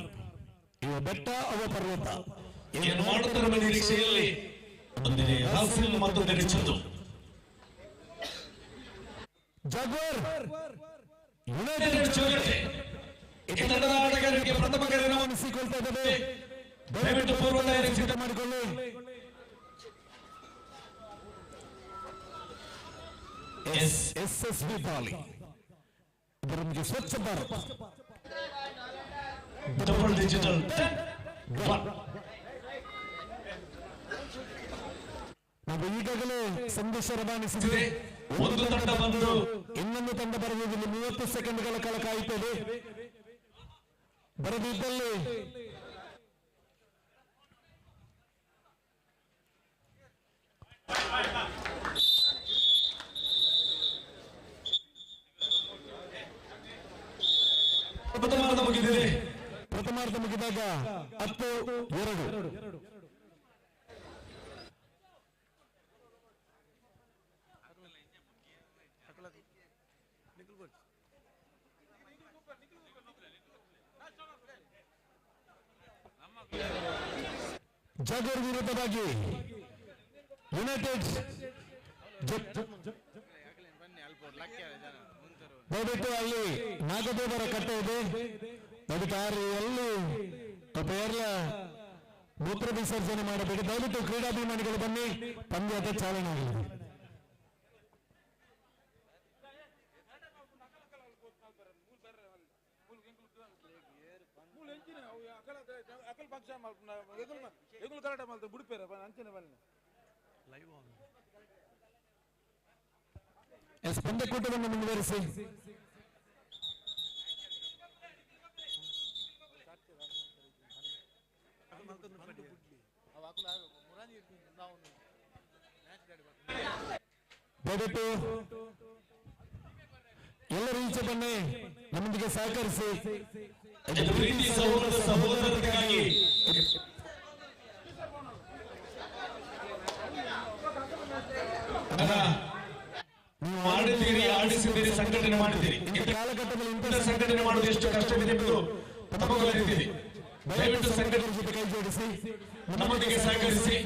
[SPEAKER 9] ಇವ ಬೆಟ್ಟ ಅವ ಪರ್ವತ
[SPEAKER 11] ಏನು ಮಾಡುತ್ತಿರುವ ನಿರೀಕ್ಷೆಯಲ್ಲಿ ಒಂದನೇ ರಾಸಿಲ್ ಮತ್ತೊಂದನೇ ಚಂದು
[SPEAKER 9] ಜಾಗ್ವಾರ್
[SPEAKER 11] ಯುನೈಟೆಡ್ ಜೋಗಟ್ಟೆ ಈ ತಂಡದ ಆಟಗಾರರಿಗೆ ಪ್ರಥಮ ಕರೆ
[SPEAKER 9] ರವಾನಿಸಿಕೊಳ್ತಾ ಇದ್ದೇವೆ.
[SPEAKER 11] ದಯವಿಟ್ಟು ಪೂರ್ವ ತಯಾರಿ
[SPEAKER 9] ಸಿದ್ಧ ಮಾಡಿಕೊಳ್ಳಿ. SSB ದಾಳಿ ಇದರೊಂದಿಗೆ ಸ್ವಚ್ಛ ಭಾರತ್
[SPEAKER 11] ಡಬಲ್ ಡಿಜಿಟಲ್
[SPEAKER 9] ನಾವು ಈಗಾಗಲೇ ಸಂದೇಶ ರವಾನಿಸಿದೆ.
[SPEAKER 11] ಒಂದು ತಂಡ ಬಂದು
[SPEAKER 9] ಇನ್ನೊಂದು ತಂಡ ಬರುವುದಿಲ್ಲ. 30 ಸೆಕೆಂಡ್ಗಳ ಕಾಲ ಕಾಯುತ್ತದೆ. ಬರದಿದ್ದಲ್ಲಿ ಪ್ರಥಮಾರ್ಧ ಮುಗಿದಾಗ 10-2 ಜಾಗ್ವಾರ್ ವಿರುದ್ಧವಾಗಿ ಯುನೈಟೆಡ್ ದಯವಿಟ್ಟು ಅಲ್ಲಿ ನಾಗದೇವರ ಕಟ್ಟೆ ಇದೆ. ದಯವಿಟ್ಟು ಎಲ್ಲಿ ಬೇರೆಲ್ಲ ಮೂತ್ರ ವಿಸರ್ಜನೆ ಮಾಡಬೇಡಿ. ದಯವಿಟ್ಟು ಕ್ರೀಡಾಭಿಮಾನಿಗಳು ಬನ್ನಿ, ಪಂದ್ಯದ ಚಾಲನೆ ಆಗಲಿದೆ. ಪಂದ್ಯಕೂಟವನ್ನು ಮುಂದುವರಿಸಿ. ದಯವಿಟ್ಟು ಎಲ್ಲರೂ ಈಚೆ ಬನ್ನಿ, ನಮ್ಮೊಂದಿಗೆ ಸಹಕರಿಸಿ.
[SPEAKER 11] ಪ್ರೀತಿ ಸಹೋದರ ಸಹೋದರರಿಗಾಗಿ ನೀವು ಆಡಿದ್ದೀರಿ, ಆಡಿಸಿದ್ದೀರಿ, ಸಂಘಟನೆ ಮಾಡಿದ್ದೀರಿ. ಇಂಥ ಕಾಲಘಟ್ಟದಲ್ಲಿ ಇಂಥ ಸಂಘಟನೆ ಮಾಡುವುದು ಎಷ್ಟು ಕಷ್ಟವಿದೆ ಎಂಬುದು ತಮಗೂ ಗೊತ್ತಿದೆ. ದಯವಿಟ್ಟು ಸಂಘಟನೆ ಜೊತೆ ಕೈ ಜೋಡಿಸಿ ನಮ್ಮೊಂದಿಗೆ ಸಹಕರಿಸಿ.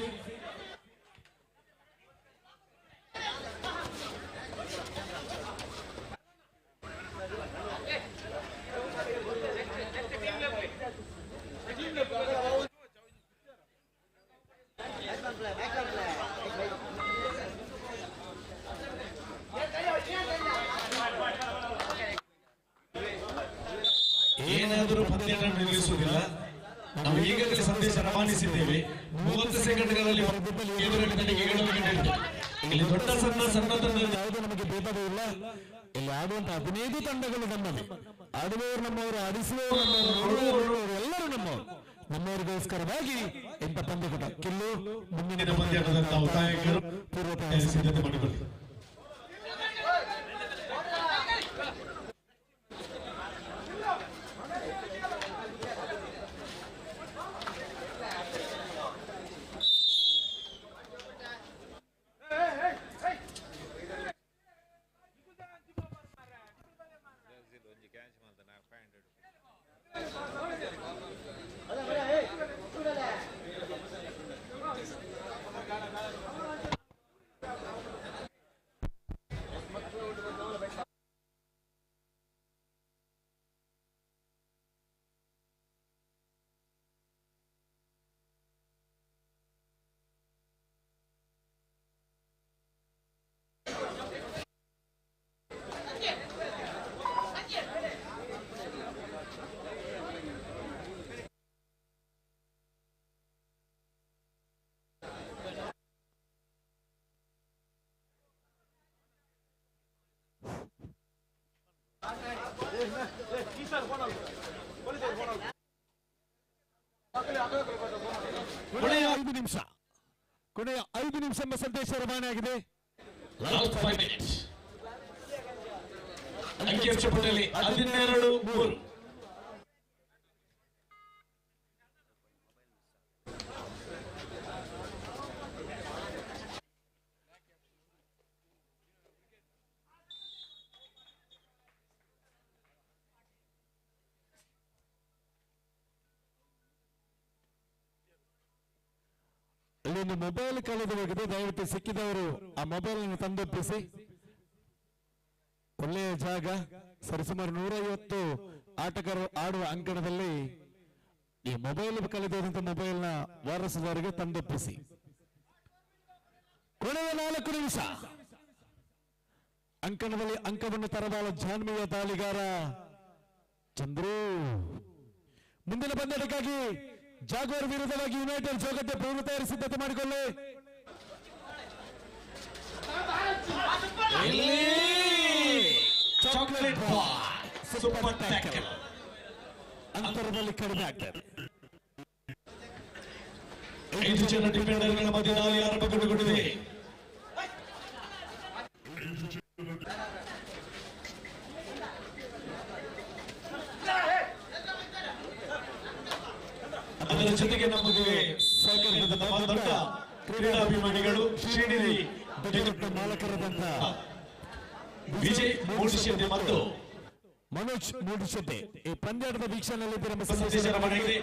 [SPEAKER 11] ಏನಾದರೂ ಪಂದ್ಯವನ್ನು ನಿಲ್ಲಿಸುವುದಿಲ್ಲ. ನಾವು ಈಗಾಗಲೇ ಸಂದೇಶ ರವಾನಿಸಿದ್ದೇವೆ. 30 ಸೆಕೆಂಡ್ಗಳಲ್ಲಿ ಎದುರಿನ ತನಗೆ 7 ವಿಕೆಟ್. ಇಲ್ಲಿ ದೊಡ್ಡ ಸಣ್ಣ ಸಣ್ಣ ತಂಡ ಯಾವುದೂ ನಮಗೆ ಭೇದವಿಲ್ಲ. ಇಲ್ಲಿ ಆಡುವಂತಹ 15 ತಂಡಗಳು ನಮ್ಮದು. ಆಡುವವರು ನಮ್ಮವರು, ಆಡಿಸುವವರು ನಮ್ಮವರು, ನೋಡುವವರು ಎಲ್ಲರೂ ನಮ್ಮವರು. ನಮ್ಮವರಿಗೋಸ್ಕರವಾಗಿ ಎಂತ ಪಂದ್ಯಕೂಟ ಕಿಲ್ಲು ಮುಂದಿನ ಪಂದ್ಯದಂತ ಒತ್ತಾಯಕರು ಪೂರ್ವ ತಯಾರಿ ಸಿದ್ಧತೆ ಮಾಡಿಕೊಳ್ಳಿ. ಕೊನೆಯ 5 ನಿಮಿಷ ಎಂಬ ಸಂದೇಶ ರವಾನೆಯಾಗಿದೆ. ಅಂಕಿಅಂಶಪಟ್ಟಿಯಲ್ಲಿ 12-3. ಇಲ್ಲೊಂದು ಮೊಬೈಲ್ ಕಳೆದು ಹೋಗಿದೆ. ದಯವಿಟ್ಟು ಸಿಕ್ಕಿದವರು ಆ ಮೊಬೈಲ್ ಅನ್ನು ತಂದೊಪ್ಪಿಸಿ. ಒಳ್ಳೆಯ ಜಾಗ, ಸರಿಸುಮಾರು 150 ಆಟಗಾರರು ಆಡುವ ಅಂಕಣದಲ್ಲಿ ಈ ಮೊಬೈಲ್ ಕಳೆದಂತ ಮೊಬೈಲ್ ನ ವಾರಸುದಾರರಿಗೆ ತಂದೊಪ್ಪಿಸಿ. ಕೊನೆಯ 4 ನಿಮಿಷ ಅಂಕಣದಲ್ಲಿ ಅಂಕವನ್ನು ತರಬಾಳ ಜಾನ್ಮಿಯ ದಾಳಿಗಾರ ಚಂದ್ರು. ಮುಂದಿನ ಪಂದ್ಯಕ್ಕಾಗಿ ಜಾಗೋರ್ ವಿರುದ್ಧವಾಗಿ ಯುನೈಟೆಡ್ ಜೋಗಟ್ಟೆ ಪೂರ್ವ ತಯಾರಿ ಸಿದ್ಧತೆ ಮಾಡಿಕೊಳ್ಳಿ. ಚಾಕ್ಲೇಟ್ ಬಾಯ್ ಸೂಪರ್ ಟ್ಯಾಕಲ್ ಅಂತರದಲ್ಲಿ ಕಡಿಮೆ ಆಗ್ತದೆ. 5 ಜನ ಡಿಫೆಂಡರ್ಗಳ ಮಧ್ಯೆ ದಾಳಿ ಆರಂಭಗೊಂಡಿದೆ. ಅದರ ಜೊತೆಗೆ ನಮಗೆ ಸಹಕರಿಸಿದ ನಮ್ಮ ದೊಡ್ಡ ಕ್ರೀಡಾಭಿಮಾನಿಗಳು ಶ್ರೀನಿಧಿ ಮಾಲಕರಾದಂತ ವಿಜಯ್ ಮೂಡಿಶೆಟ್ಟಿ ಮತ್ತು ಮನೋಜ್ ಮೂಡಿಶೆಟ್ಟಿ ಈ ಪಂದ್ಯದ ವೀಕ್ಷಣೆಯಲ್ಲಿ ಸಂದೇಶ ರವಾನೆಯಾಗಿದೆ.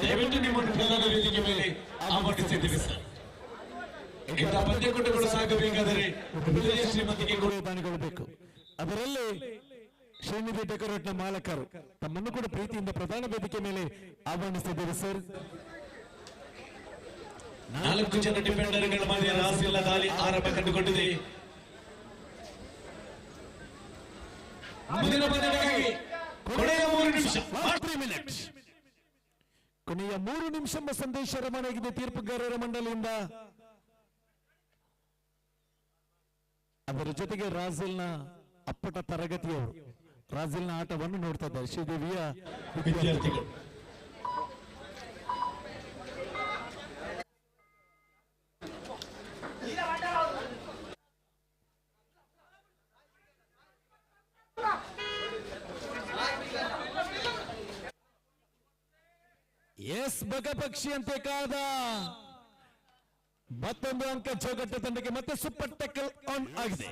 [SPEAKER 11] ದಯವಿಟ್ಟು ನಿಮ್ಮನ್ನು ಪ್ರಧಾನ ವೇದಿಕೆ ಮೇಲೆ ಆಹ್ವಾನಿಸಿದ್ದೀವಿ ಸರ್. ಇಂಥ ಪಂದ್ಯಕೂಟಗಳು ಸಾಗಬೇಕಾದರೆ ಶ್ರೀಮಂತಿಗೆ ದಾನಿಗೊಳ್ಳಬೇಕು. ಅದರಲ್ಲಿ ಶ್ರೀನಿಧಿ ಡೆಕೋರೇಟ್ನ ಮಾಲಕರು ತಮ್ಮನ್ನು ಕೂಡ ಪ್ರೀತಿಯಿಂದ ಪ್ರಧಾನ ವೇದಿಕೆ ಮೇಲೆ ಆಹ್ವಾನಿಸಿದ್ದಾರೆ ಸರ್. 4 ಜನ ಡಿಫೆಂಡರ್ಗಳ ಮಧ್ಯೆ ರಾಸಿಲ್ಲ ದಾಳಿ ಆರಂಭ ಕಂಡುಕೊಂಡಿದೆ. ಮುಂದಿನ ಪಂದ್ಯಕ್ಕಾಗಿ ಕೊನೆಯ 3 ನಿಮಿಷ, 3 ಮಿನಿಟ್. ಕೊನೆಯ 3 ನಿಮಿಷ ಎಂಬ ಸಂದೇಶ ರವಾನೆಯಾಗಿದೆ ತೀರ್ಪುಗಾರರ ಮಂಡಳಿಯಿಂದ. ಅದರ ಜೊತೆಗೆ ರಾಜಿಲ್ನ ಅಪ್ಪಟ ತರಗತಿಯವರು ರಾಜಿಲ್ನ ಆಟವನ್ನು ನೋಡ್ತಾ ಇದ್ದಾರೆ ಶ್ರೀದೇವಿಯ ವಿದ್ಯಾರ್ಥಿಗಳು. ಎಸ್ ಬಗಪಕ್ಷಿ ಅಂತೆ ಕಾದ ಮತ್ತೊಂದು ಅಂಕ ಜೋಗಟ್ಟ ತಂಡಕ್ಕೆ ಮತ್ತೆ ಸೂಪರ್ ಟೆಕಲ್ ಆನ್ ಆಗಿದೆ.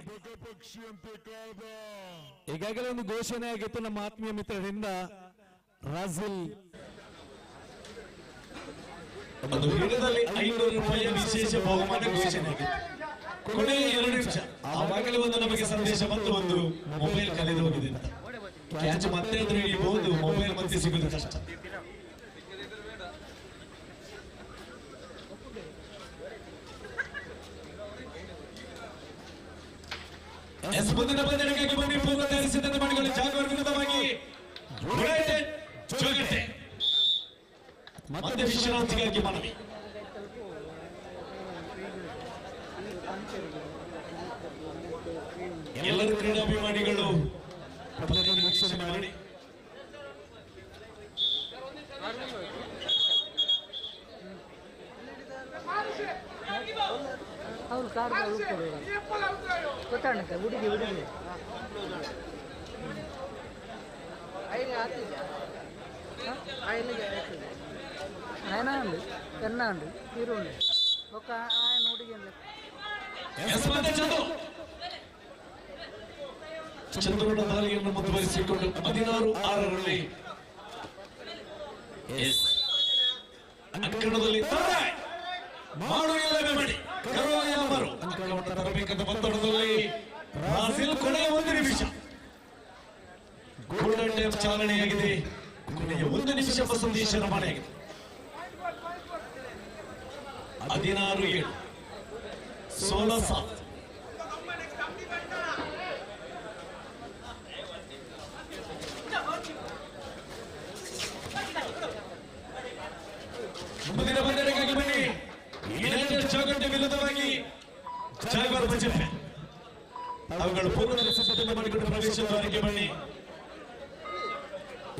[SPEAKER 11] ಈಗಾಗಲೇ ಒಂದು ಘೋಷಣೆ ಆಗಿತ್ತು ನಮ್ಮ ಆತ್ಮೀಯ ಮಿತ್ರರಿಂದ ರಾಜಿಲ್
[SPEAKER 13] ಒಂದು ಹಿಡಿದಲ್ಲಿ 500 ರೂಪಾಯಿಯ ವಿಶೇಷ ಬಹುಮಾನ ಘೋಷಣೆ ಆಗಿದೆ. ಕೊನೆಯ 2 ನಿಮಿಷ ಆವಾಗಲೇ ಒಂದು ನಮಗೆ ಸಂದೇಶ ಬಂತು, ಒಂದು ಮೊಬೈಲ್ ಕಳೆದು ಹೋಗಿದೆ ಅಂತ. ಕ್ಯಾಚ್ ಮತ್ತೆ ಎದುರು ಹಿಡಿಯಬಹುದು, ಮೊಬೈಲ್ ಮತ್ತೆ ಸಿಗುವುದು ಕಷ್ಟ. ಎಸ್ ಮುಂದಿನ ಪಂದ್ಯಕ್ಕೆ ಬನ್ನಿ, ಪೂರ್ವ ತಯಾರಿ ಸಿದ್ಧತೆ ಮಾಡಿಕೊಳ್ಳಿ. ಜಾಗವರ್ ವಿರುದ್ಧವಾಗಿ ಜೋಗಟ್ಟೆ ಮತ್ತೆ ವಿಶ್ರಾಂತಿಗಾಗಿ ಮನವಿ. ಎಲ್ಲರೂ ಕ್ರೀಡಾಭಿಮಾನಿಗಳು ವೀಕ್ಷಣೆ ಮಾಡಿ.
[SPEAKER 14] ಅವ್ರು ಕಾರ್ ಗೊತ್ತಾಣಕ್ಕೆ ಹುಡುಗಿ ఆయన అండి పెన్నా అండి హీరో అండి ఒక ఆయన ಹುಡುಗಿ ಅಂడి
[SPEAKER 13] ಚಂದ್ರನ ದಾಳಿಯನ್ನು ಮುಂದುವರಿಸಿಕೊಂಡು 16-6ರಲ್ಲಿ ಅಂಕಣದಲ್ಲಿ ಅಂಕಣವನ್ನು ತರಬೇಕಂತ ಒತ್ತಡದಲ್ಲಿ ಬ್ರಾಜಿಲ್ ಕೊನೆಯ 1 ನಿಮಿಷ ಗೋಲ್ಡನ್ ಟೈಮ್ ಚಾಲನೆಯಾಗಿದೆ. ಕೊನೆಯ 1 ನಿಮಿಷ ಸಂದೇಶ ರವಾನೆಯಾಗಿದೆ. 16-7 16-7 ಮುಂದಿನ ಪಂದ್ಯಕ್ಕಾಗಿ ಬನ್ನಿ. ಯುನೈಟೆಡ್ ಜೋಗಟ್ಟೆ ವಿರುದ್ಧವಾಗಿ ಜಾಗವರ್ ಬಜೆಟ್ ಅವುಗಳು ಪೂರ್ವ ಸಿದ್ಧತೆ ಮಾಡಿಕೊಂಡು ಪ್ರವೇಶ ದ್ವಾರಕ್ಕೆ ಬನ್ನಿ.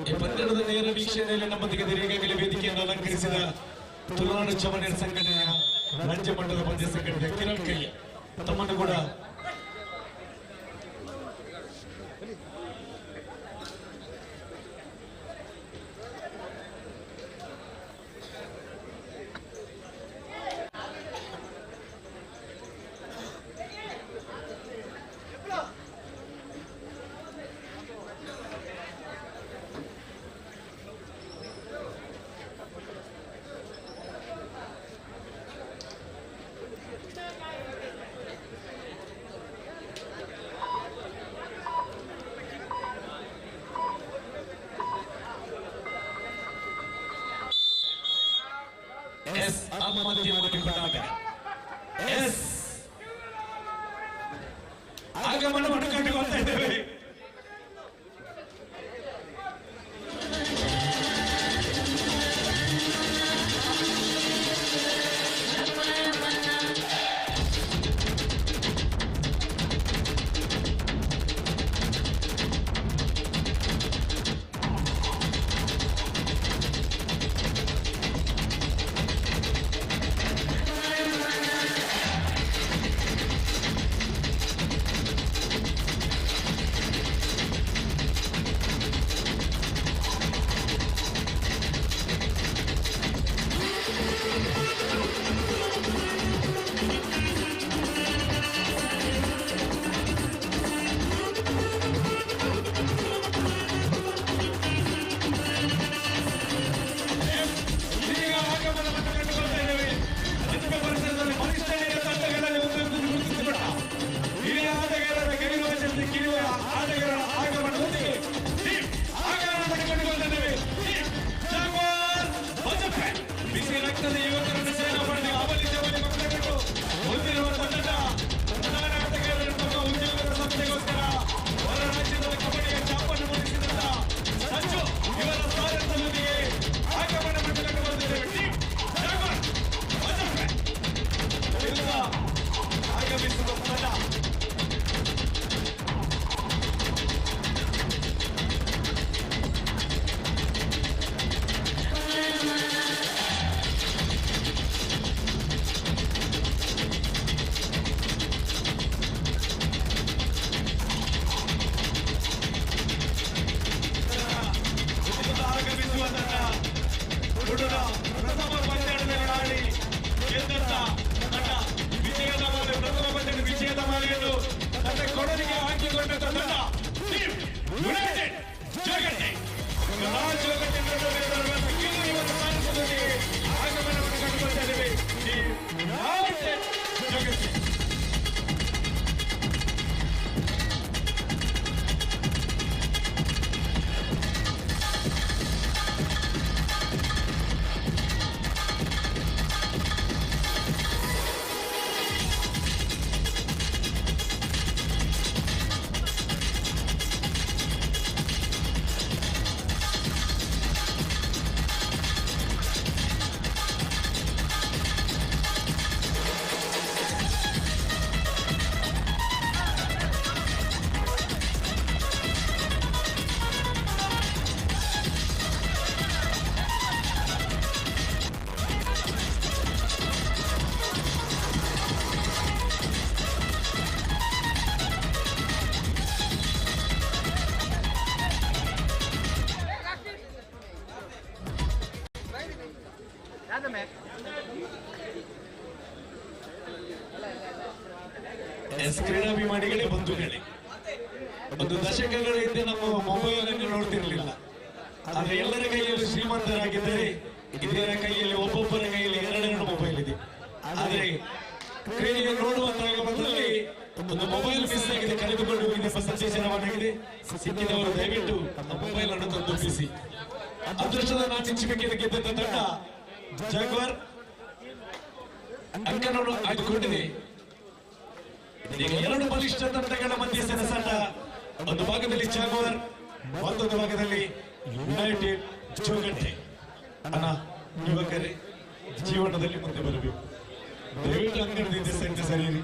[SPEAKER 13] ಈ ಪಂದ್ಯದ ನೇರ ವೀಕ್ಷಣೆಯಲ್ಲಿ ನಮ್ಮೊಂದಿಗೆ ಈಗಾಗಲೇ ವೇದಿಕೆಯನ್ನು ಅಲಂಕರಿಸಿದ ತುಳುನಾಡು ಚಮನೇರ ಸಂಘಟನೆಯ ರಾಜ್ಯ ಮಟ್ಟದ ಪಂದ್ಯ ಸಂಘಟನೆಯ ಕಿರಣ್ ಕೈ ತಮ್ಮನ್ನು ಕೂಡ ಆಗಮನ ಮಾಡಿಕೊಂಡು ಇದ್ದೇವೆ. ಯುನೈಟೆಡ್ ಜೋಗಟ್ಟೆ ಜೋಗಟ್ಟೆ ಇವತ್ತು ಸಾಧಿಸುವುದಕ್ಕೆ ಆಗಮನವನ್ನು ಕಂಡುಕೊಳ್ತಾ ಇದ್ದೇವೆ. ಯುನೈಟೆಡ್ ಜೋಗಟ್ಟೆ ಕ್ರೀಡಾಭಿಮಾನಿಗಳೇ ಬಂಧುಗಳೇ, ಒಂದು ದಶಕಗಳ ಹಿಂದೆ ನಮ್ಮ ಮೊಬೈಲ್ ಅನ್ನು ನೋಡ್ತಿರ್ಲಿಲ್ಲ. ಆದ್ರೆ ಎಲ್ಲರ ಕೈಯಲ್ಲಿ ಶ್ರೀಮಂತರಾಗಿದ್ದರೆ ಇದರ ಕೈಯಲ್ಲಿ ಒಬ್ಬೊಬ್ಬರ ಕೈಯಲ್ಲಿ ಎರಡೆರಡು ಮೊಬೈಲ್ ಇದೆ. ಆದ್ರೆ ಕ್ರೀಡೆಗೆ ನೋಡುವಂತಹ ಮೊದಲಲ್ಲಿ ಒಂದು ಮೊಬೈಲ್ ಮಿಸ್ ಆಗಿದೆ, ಕಳೆದುಕೊಂಡು ಹೋಗಿದೆ, ಸಂದೇಶ ರವಾನಾಗಿದೆ. ಸಿಕ್ಕಿದವರು ದಯವಿಟ್ಟು ಮೊಬೈಲ್ ಅನ್ನು ತಂದೊಪ್ಪಿಸಿ. ಅದೃಷ್ಟದ ನಾಚಿಬೇಕಿದೆ ಗೆದ್ದ ತಂಡ ಜಾಗ್ವಾರ್ ಅಂಕನನ್ನು ಆಯ್ದುಕೊಂಡಿದೆ. ಈಗ ಎರಡು ಬಲಿಷ್ಠ ತಂಡಗಳ ಮಧ್ಯೆ ಸೆಣಸಾಟ. ಒಂದು ಭಾಗದಲ್ಲಿ ಜಾಗ್ವಾರ್, ಮತ್ತೊಂದು ಭಾಗದಲ್ಲಿ ಯುನೈಟೆಡ್ ಜೋಗಟ್ಟೆ. ಅಣ್ಣ, ಯುವಕರೇ ಜೀವನದಲ್ಲಿ ಮುಂದೆ ಬರಬೇಕು. ದಯವಿಟ್ಟು ಅಂಗಣದಿಂದ ಸಂಖ್ಯೆ ಸರಿಯಿರಿ.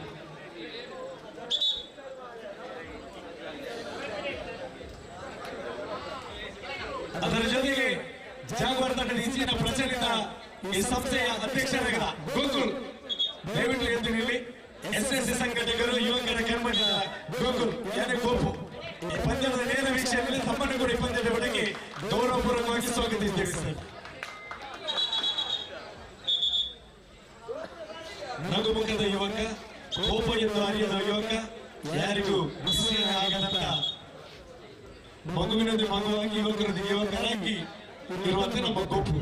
[SPEAKER 13] ಅದರ ಜೊತೆಗೆ ಜಾಗ್ವಾರ್ ತಂಡದ ಹೆಚ್ಚಿನ ಪ್ರಚಲಿತ ಈ ಸಂಸ್ಥೆಯ ಅಧ್ಯಕ್ಷರಾದ ಗೋಕುಲ್ ದಯವಿಟ್ಟು ಎದ್ದು ನಿಲ್ಲಿ. ಎಸ್ಎಸ್ಸಿ ಸಂಘಟಕರು ಯುವಕರ ಕರ್ಮಠ ಗೋಕುಲ್ ಯಾನೇ ಗೋಪು ಈ ಪಂದ್ಯದ ನೇರ ವೀಕ್ಷಣೆಯಲ್ಲಿ ತಮ್ಮನ್ನು ಕೂಡ ಈ ಪಂದ್ಯದ ಒಳಗೆ ಗೌರವಪೂರ್ವಕವಾಗಿ ಸ್ವಾಗತಿಸಿದ್ದೇವೆ ಸರ್. ನಗುಮುಖದ ಯುವಕ, ಕೋಪ ಎಂದು ಅರಿಯದ ಯುವಕ, ಯಾರಿಗೂ ಆಗದಂತ ಮಗುವಿನೊಂದು ಮಗುವಾಗಿ ಯುವಕರೊಂದಿಗೆ ಯುವಕರಾಗಿ ಇರುವಂತೆ ನಮ್ಮ ಗೋಪು.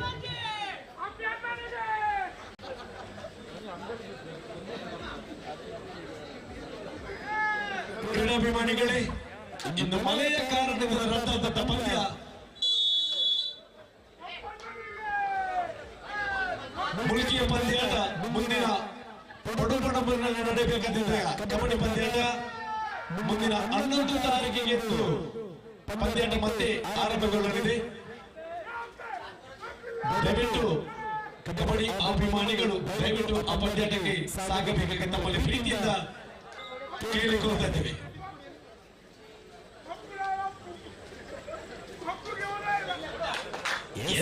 [SPEAKER 13] ಕ್ರೀಡಾಭಿಮಾನಿಗಳೇ, ಇನ್ನು ಮಳೆಯ ಕಾರಣದಿಂದ ರದ್ದಾದಂತ ಪಂದ್ಯ ಮುಳುಕಿಯ ಪಂದ್ಯಾಟ ಮುಂದಿನ ಪಡುಪಡಂಬರಿನಲ್ಲಿ ನಡೆಯಬೇಕಾದ ಕಬಡ್ಡಿ ಪಂದ್ಯಾಟ ಮುಂದಿನ 11 ತಾರೀಕಿಗೆ ಪಂದ್ಯಾಟ ಮತ್ತೆ ಆರಂಭಗೊಳ್ಳಲಿದೆ. ದಯವಿಟ್ಟು ಕಬಡ್ಡಿ ಅಭಿಮಾನಿಗಳು ದಯವಿಟ್ಟು ಆ ಪಂದ್ಯಾಟಕ್ಕೆ ಸಾಗಬೇಕಾಗಿ ತಮ್ಮಲ್ಲಿ ಪ್ರೀತಿಯಿಂದ ಕೇಳಿಕೊಳ್ತಾ ಇದ್ದೇವೆ.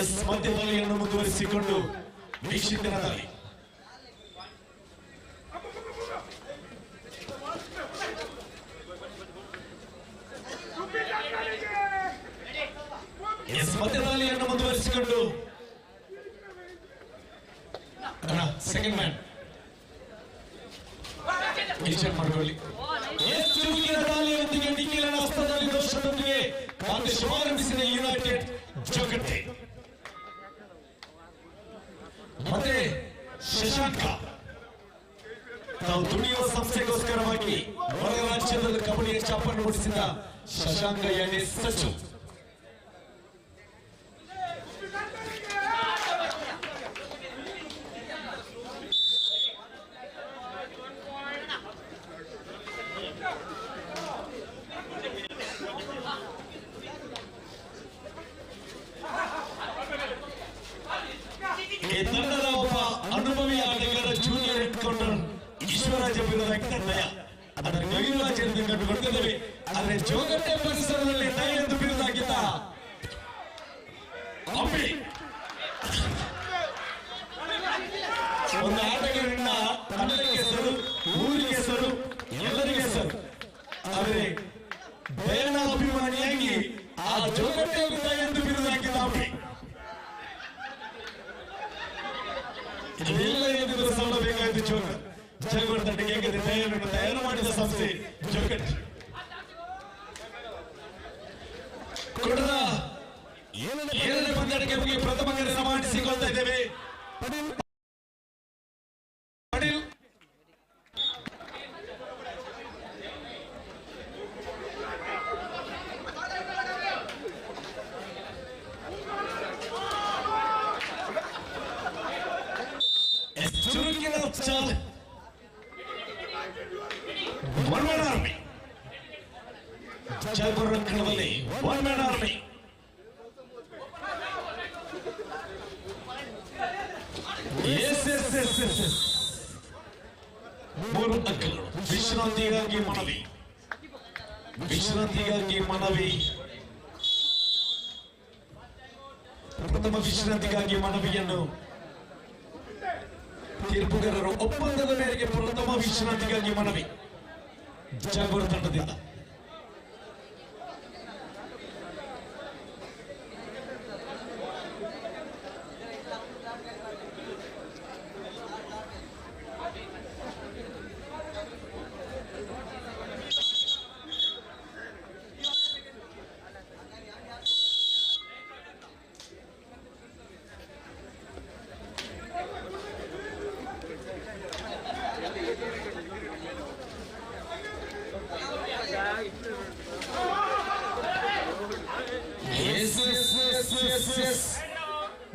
[SPEAKER 13] ಎಸ್ ಮಧ್ಯದಲ್ಲಿ ಮುಂದುವರಿಸಿಕೊಂಡು ವೀಕ್ಷಕರಾದಲ್ಲಿ ಎಸ್ ಮಧ್ಯದಾಳಿಯನ್ನು ಮುಂದುವರಿಸಿಕೊಂಡು ಸೆಕೆಂಡ್ ಮ್ಯಾನ್ ವಿಚಾರ ಮಾಡಿಕೊಳ್ಳಿ. ದಾಳಿಯೊಂದಿಗೆ ಡಿಕ್ಕಿಲನ ಹಸ್ತದಲ್ಲಿ ದೋಷದೊಂದಿಗೆ ಕಾಂಗ್ರೆಸ್ ಶುಭಾರಂಭಿಸಿದ ಯುನೈಟೆಡ್ ಜೋಗಟ್ಟೆ. ಮತ್ತೆ ಶಶಾಂಕ ತಾವು ದುಡಿಯುವ ಸಂಸ್ಥೆಗೋಸ್ಕರವಾಗಿ ಹೊರ ರಾಜ್ಯದಲ್ಲಿ ಕಬಡ್ಡಿಯ ಚಾಪನ್ನು ಮೂಡಿಸಿದ ಶಶಾಂಕ ಯಾನೆ ಸಚು. ಈ ತಂಡದ ಒಬ್ಬ ಅನುಭವಿ ಆಟಗಾರ ಜೂನಿಯರ್ ಎನ್ಕೌಂಟರ್ ಈಶ್ವರಾಜ ಬಿರುದಾಗಿದ್ದ ಅದರ ಗವಿರಾಜರಿಂದ ಕಂಡುಕೊಂಡಿದ್ದೇವೆ. ಆದರೆ ಜೋಗಟ್ಟೆ ಪರಿಸರದಲ್ಲಿ ದಯ ಎಂದು ಬಿರುದಾಗಿದ್ದ ಅಂಬಿ ಒಂದು ಆಟಗಾರರಿಂದ ತಂಡಕ್ಕೆ ಹೆಸರು, ಊರಿಗೆ ಹೆಸರು, ಎಲ್ಲರಿಗೆ ಹೆಸರು. ಆದರೆ ದಯನ ಅಭಿಮಾನಿಯಾಗಿ ಆ ಜೋಗಟ್ಟೆ ದಯ ಎಂದು ಬಿರುದಾಗಿದ್ದ ಅಂಬಿ ಇದೆಲ್ಲ ಏನಿದ್ರು ಸಲ್ಲಬೇಕಾಯ್ತು. ಜಾಗ್ವಾರ್ ತಂಡಕ್ಕೆ ಹೇಗಿದೆ ದಯವನ್ನು ತಯಾರು ಮಾಡಿದ ಸಂಸ್ಥೆ ಜೋಗಟ್ಟೆ. ಗೆಲುವಿಗೆ ಪ್ರಥಮ ಕೆಲಸ ಮಾಡಿಸಿಕೊಳ್ತಾ ಇದ್ದೇವೆ. ಪಡೀಲ್ ಚುರುಕಿನ ಚಾಲ್ ಒನ್ ಮ್ಯಾನ್ ಆರ್ಮಿ ಜಾಗರ ಕಣದಲ್ಲಿ ಒನ್ ಮ್ಯಾನ್ ಆರ್ಮಿ ಮೂರು ಅಂಕಗಳು. ವಿಶ್ರಾಂತಿಗಾಗಿ ಮನವಿ ಪ್ರಥಮ ವಿಶ್ರಾಂತಿಗಾಗಿ ಮನವಿಯನ್ನು ತೀರ್ಪುಗಾರರ ಒಪ್ಪಂದದ ಮೇರೆಗೆ ಪ್ರಥಮ ವಿಶ್ರಾಂತಿಗಾಗಿ ಮನವಿ ಜಾಗರ ತಂಡದಿಂದ.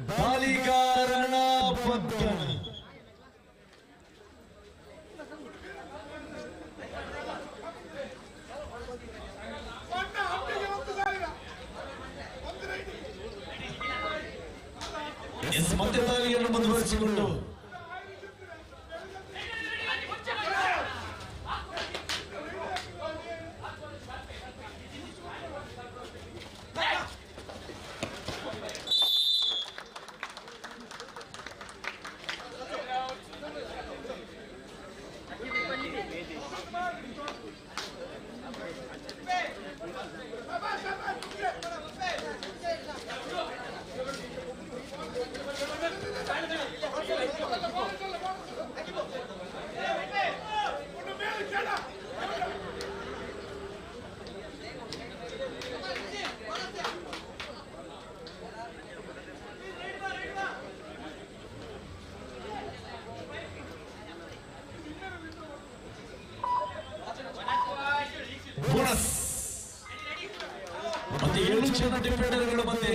[SPEAKER 13] ಬಾಲಿಗಾರನ ಬಂಧನ ಮತ್ತೆ ದಾಳಿಯನ್ನು ಮುಂದುವರಿಸಿಕೊಂಡು ಬೋನಸ್ ಮತ್ತೆ 7 ಜನ ಡಿಫೆಂಡರ್ಗಳು ಮತ್ತೆ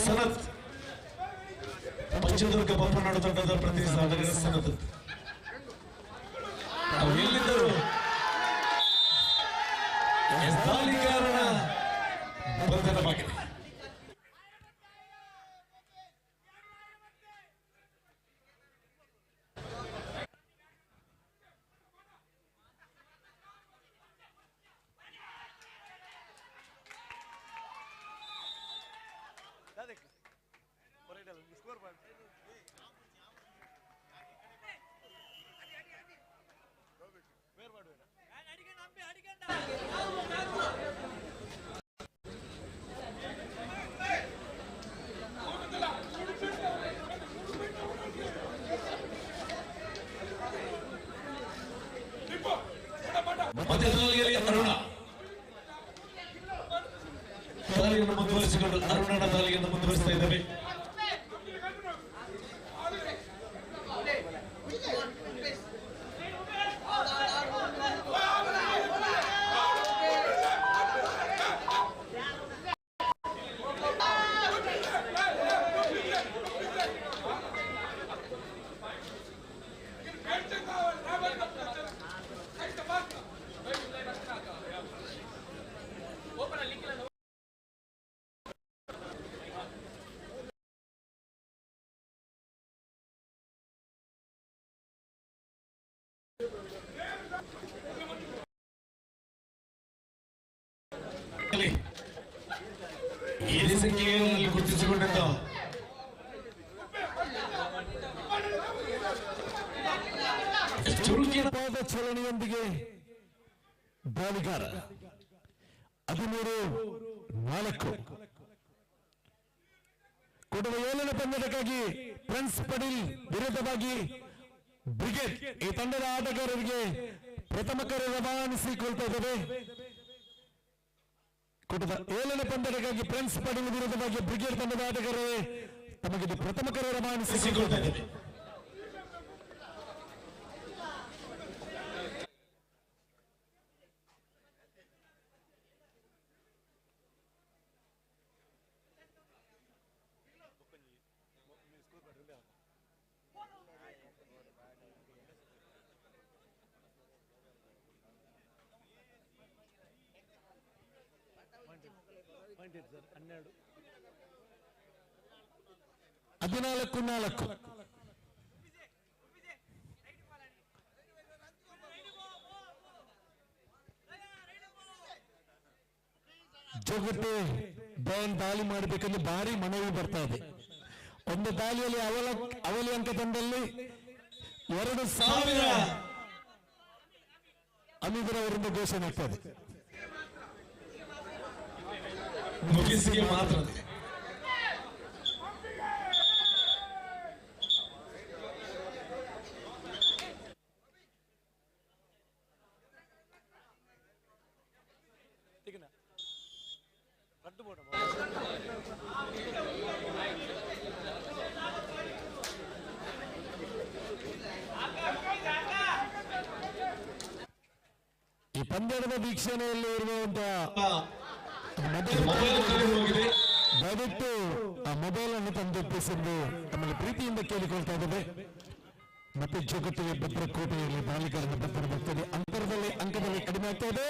[SPEAKER 13] ಸನತ್ ಪಂಚದುರ್ಗ ಬಪ್ಪನಾಡು ತಂಡದ ಪ್ರತಿಸ್ಪರ್ಧಕ ಸನತ್ ಎಲ್ಲಿದ್ದರು ದಾಳಿಗಾರನ ಬಂಧನವಾಗಿದೆ. ಮಧ್ಯದಲ್ಲಿ ಅರುಣ ದಾಳಿಯನ್ನು ಮುಂದುವರಿಸಿಕೊಂಡು ಅರುಣನ ದಾಳಿಯನ್ನು ಮುಂದುವರಿಸ್ತಾ ಇದ್ದೇವೆ. ಈ ಸಂಖ್ಯೆಯಲ್ಲಿ ಗುರುತಿಸಿಕೊಂಡಿದ್ದ ಚುರುಕಿನ ಪಾದ ಚಲನೆಯೊಂದಿಗೆ
[SPEAKER 9] ದಾಳಿಗಾರ 13-4 ಕೊಡುವ 7ನೇ ಪಂದ್ಯಕ್ಕಾಗಿ ಪ್ರಿನ್ಸ್ ಪಟೇಲ್ ವಿರುದ್ಧವಾಗಿ ಬ್ರಿಗೇಡ್ ಈ ತಂಡದ ಆಟಗಾರರಿಗೆ ಪ್ರಥಮ ಕರೆ ರವಾನಿಸಿಕೊಳ್ತಾ ಇದ್ದೇವೆ. ಕೊಡುವ 7ನೇ ಪಂದ್ಯಕ್ಕಾಗಿ ಪ್ರಿನ್ಸ್ ಪಟೇಲ್ ವಿರುದ್ಧವಾಗಿ ಬ್ರಿಗೇಡ್ ತಂಡದ ಆಟಗಾರರೇ ತಮಗೆ ಪ್ರಥಮ ಕರೆ ರವಾನಿಸಿಕೊಳ್ತಾ ಇದ್ದೇವೆ. ಹದಿನಾಲ್ಕು ಜೋಗಟ್ಟೆ ಬ್ಯಾನ್ ದಾಳಿ ಮಾಡಬೇಕೆಂದು ಭಾರಿ ಮನವಿ ಬರ್ತಾ ಇದೆ. ಒಂದು ದಾಳಿಯಲ್ಲಿ ಅವಳಿ ಅಂಕ ತಂಡದಲ್ಲಿ 2,000 ಅಮೀದರ್ ಅವರಿಂದ ಘೋಷಣೆ ಆಗ್ತದೆ.
[SPEAKER 13] ಮುಗಿಸಿಗೆ ಮಾತ್ರ
[SPEAKER 9] ಈ ಪಂದ್ಯದ ವೀಕ್ಷಣೆಯಲ್ಲಿ ಇರುವಂತಹ ದಯವಿಟ್ಟು ಆ ಮೊಬೈಲ್ ಅನ್ನು ತಂದೊಪ್ಪಿಸೆಂದು ತಮ್ಮಲ್ಲಿ ಪ್ರೀತಿಯಿಂದ ಕೇಳಿಕೊಳ್ತಾ ಇದ್ದೇವೆ. ಮತ್ತೆ ಜಗತ್ತಿಗೆ ಭದ್ರಕೋಟೆಯಲ್ಲಿ ದಾಳಿಗಾರನ ಭದ್ರ ಬರ್ತದೆ. ಅಂತರದಲ್ಲಿ ಅಂಕದಲ್ಲಿ ಕಡಿಮೆ ಆಗ್ತಾ ಇದೆ.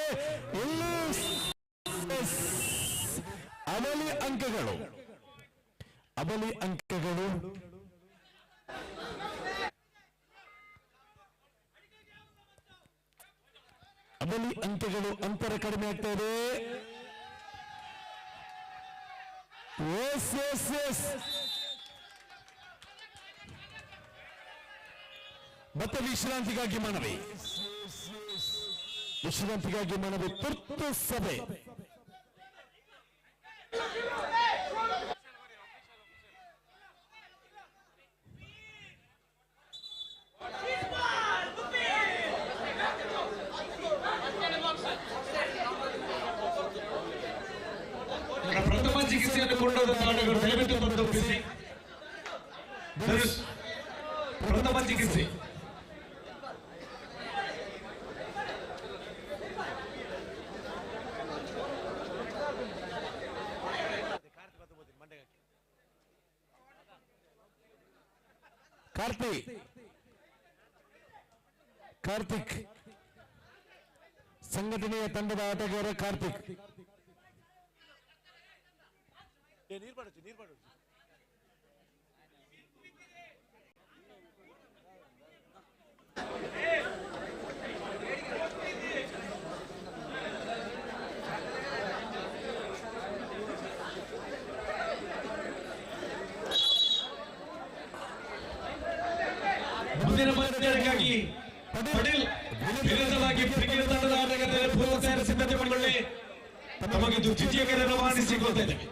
[SPEAKER 9] ಅವಲಿ ಅಂಕಗಳು ಅಂತರ ಕಡಿಮೆ ಆಗ್ತಾ ಇದೆ. ಮತ್ತೆ ವಿಶ್ರಾಂತಿಗಾಗಿ ಮನವಿ ತುರ್ತು ಸಭೆ.
[SPEAKER 13] ಪ್ರಥಮ ಚಿಕಿತ್ಸೆಯನ್ನು ಕೊಂಡೋದ ತಾಣಗಳು ದಯವಿಟ್ಟು ಬಂದೊಪ್ಪಿಸಿ. ಪ್ರಥಮ ಚಿಕಿತ್ಸೆ
[SPEAKER 9] ಕಾರ್ತಿಕ್ ಸಂಘಟನೆಯ ತಂಡದ ಆಟಗಾರ ಕಾರ್ತಿಕ್.
[SPEAKER 13] ಮುಂದಿನ ಪಂದ್ಯಕ್ಕಾಗಿ ಪಟೇಲ್ ವಿರುದ್ಧವಾಗಿ ಬ್ರಿಗೇಡ್ ತಂಡದ ಆಟಗಾರರ ಪೂರ್ವ ತಯಾರಿ ಸಿದ್ಧತೆ ಮಾಡಿಕೊಳ್ಳಿ. ನಮಗೆ ದ್ವಿತೀಯ ಕರೆ ರವಾನಿಸಿಕೊಳ್ತಾ ಇದ್ದೇವೆ.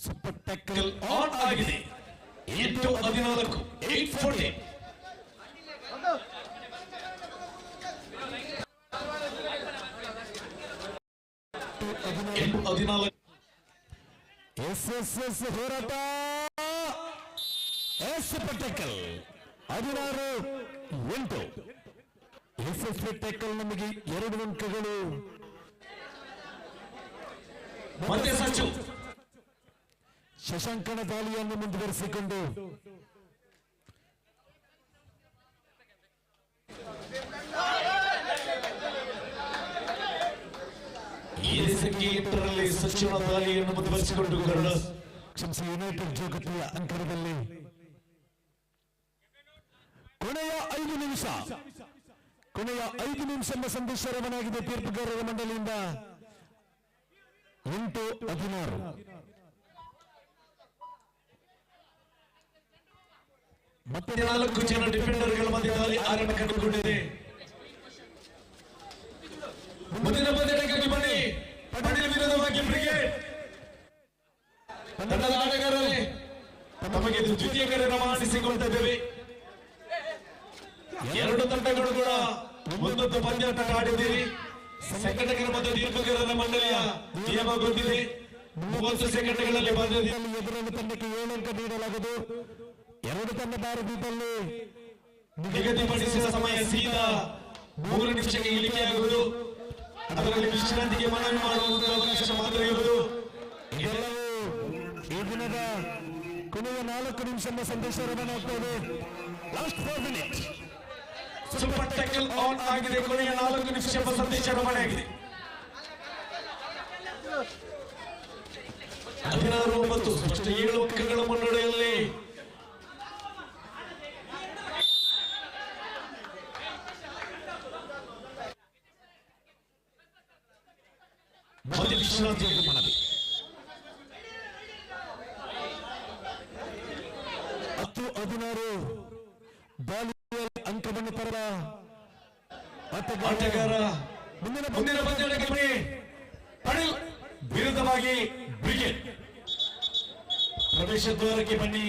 [SPEAKER 13] ಸೂಪರ್ ಟ್ಯಾಕಲ್ ಆನ್ ಆಗಿದೆ. 8-14 8-14.
[SPEAKER 9] ಹೋರಾಟ ಸೂಪರ್ ಟ್ಯಾಕಲ್ 16-8. ಯಶಸ್ವಿ ಟ್ಯಾಕಲ್ ನಮಗೆ 2 ಅಂಕಗಳು.
[SPEAKER 13] ಮತ್ತೆ ಸಚ್ಚು
[SPEAKER 9] ಶಶಾಂಕನ ದಾಳಿಯನ್ನು ಮುಂದುವರಿಸಿಕೊಂಡು
[SPEAKER 13] ಸಂಖ್ಯೆ 8ರಲ್ಲಿ ಸಚಿವ ದಾಳಿಯನ್ನು ಮುಂದುವರಿಸಿಕೊಂಡು
[SPEAKER 9] ಕ್ಷಮಿಸಿ ಯುನೈಟೆಡ್ ಜೋಗತಿಯ ಅಂಕಣದಲ್ಲಿ ಕೊನೆಯ 5 ನಿಮಿಷ ಎಂಬ ಸಂದೇಶ ರವಾನಾಗಿದೆ ತೀರ್ಪುಗಾರರ ಮಂಡಳಿಯಿಂದ 8-16
[SPEAKER 13] ಮತ್ತೆ 4 ಜನ ಡಿಫೆಂಡರ್ಗಳ ಮಧ್ಯದಲ್ಲಿ ಆರಂಭ ಕಂಡುಕೊಂಡಿದೆ. ಮುಂದಿನ ಪಂದ್ಯಕ್ಕೆ ಬನ್ನಿ. ಪಂದ್ಯದ ವಿರುದ್ಧವಾಗಿ ಬ್ರಿಗೇಡ್ ತಂಡದ ಆಟಗಾರರೇ ತಮಗೆ ದ್ವಿತೀಯ ಕರೆಯನ್ನು ಮಾಡಿಸಿಕೊಳ್ತಿದ್ದೇವೆ. ಎರಡು ತಂಡಗಳು ಕೂಡ ಒಂದೊಂದು ಪಂದ್ಯಾಟ ಆಡಿದ್ದೀರಿ. ಸಂಘಟಕರ ಮತ್ತು ತೀರ್ಪುಗಾರರ ಮಂಡಳಿಯ ನಿಯಮ ಗೊತ್ತಿದೆ. 30 ಸೆಕೆಂಡ್ಗಳಲ್ಲಿ
[SPEAKER 9] ಎದುರಾಳಿ ತಂಡಕ್ಕೆ 7 ಅಂಕ ನೀಡಲಾಗುವುದು. ಎರಡು ತಂಡದ ಆರಂಭದಲ್ಲಿ
[SPEAKER 13] ನಿಗದಿಪಡಿಸಿದ ಸಮಯ ಸೀದಾ 3 ನಿಮಿಷಕ್ಕೆ ಇಳಿಕೆಯಾಗುವುದು. ಅದರಲ್ಲಿ ವಿಶ್ರಾಂತಿಗೆ ಮನವಿ ಮಾಡುವ ಅವಕಾಶ ಮಾತ್ರ ಇರುವುದು.
[SPEAKER 9] ಈ ದಿನದ ಕೊನೆಯ 4 ನಿಮಿಷ ಎಂಬ ಸಂದೇಶ ರವಾನಾಗ್ತದೆ. Last 4 minute
[SPEAKER 13] super tackle on ಆಗಿದೆ. ಕೊನೆಯ 4 ನಿಮಿಷ ಎಂಬ ಸಂದೇಶ ರವಾನೆಯಾಗಿದೆ. 16-9 ಸ್ಪಷ್ಟ 7 ಅಂಕಗಳ ಮುನ್ನಡೆಯಲ್ಲಿ ವಿಶ್ರಾಂತಿಗೆ ಮನವಿ.
[SPEAKER 9] 10-16 ಬಾಲಿಯಲ್ಲಿ ಅಂಕವನ್ನು ಪಡೆದ
[SPEAKER 13] ಆಟಗಾರ ಮುಂದಿನ ಪಂದ್ಯಕ್ಕೆ ಬನ್ನಿ. ಪಡಿಲ್ ವಿರುದ್ಧವಾಗಿ ಬ್ರಿಗೇಡ್ ಪ್ರವೇಶ ದ್ವಾರಕ್ಕೆ ಬನ್ನಿ.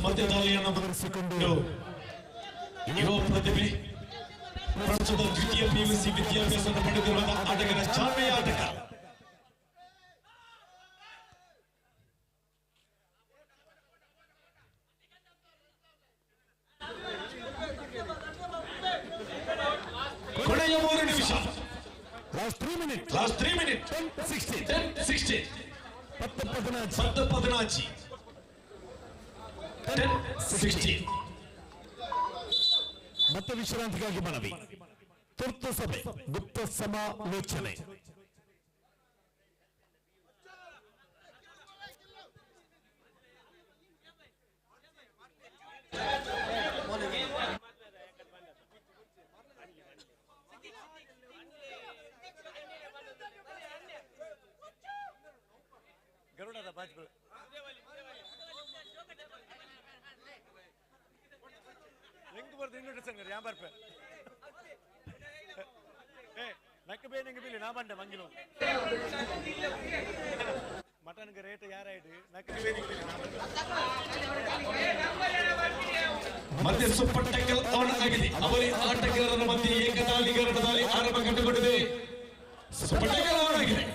[SPEAKER 13] ಮಧ್ಯದಾಳಿಯನ್ನು ಬದಲಿಸಿಕೊಂಡು ಯುವ ಪ್ರತಿಭೆ ಪ್ರಸ್ತುತ ದ್ವಿತೀಯ PUC ವಿದ್ಯಾಭ್ಯಾಸ ಪಡೆದಿರುವ ಆಟಗಾರ ಚಾಲ್ಮೆಯ ಆಟಗಾರ ಕೊನೆಯ 3 ನಿಮಿಷ.
[SPEAKER 9] ಲಾಸ್ಟ್ 3 ಮಿನಿಟ್
[SPEAKER 13] 10-16 10-16
[SPEAKER 9] ಮತ್ತೆ ವಿಶ್ರಾಂತಿಗಾಗಿ ಮನವಿ. ತುರ್ತು ಸಭೆ ಗುಪ್ತ ಸಮಾಲೋಚನೆ.
[SPEAKER 15] ಗರುಡದ ಬಾಜ್ಗಳು ಹೆಂಗ್ ಬರ್ದು ಇನ್ನೊಂದು ಸಂಗತಿ ಯಾ ಬರ್ಪೆ ನಕ್ಕ ಬೇನೆಂಗೆ ಬೀಲಿ ನಾ ಬಂಡೆ ಮಂಗಿಲು ಮಟನ್ಗೆ ರೇಟ್ ಯಾರಾಯ್ತು ನಕ್ಕ ಬೇನೆಂಗೆ ಬೀಲಿ ನಾ
[SPEAKER 13] ಮತ್ತೆ ಸೂಪರ್ ಟ್ಯಾಕಲ್ ಆನ್ ಆಗಿದೆ. ಅವರೇ ಆಟಗಾರರ ಮಧ್ಯೆ ಏಕದಾಳಿಗಾರರ ದಾಳಿ ಆರಂಭ ಕಂಡುಕೊಂಡಿದೆ. ಸೂಪರ್ ಟ್ಯಾಕಲ್ ಆನ್ ಆಗಿದೆ.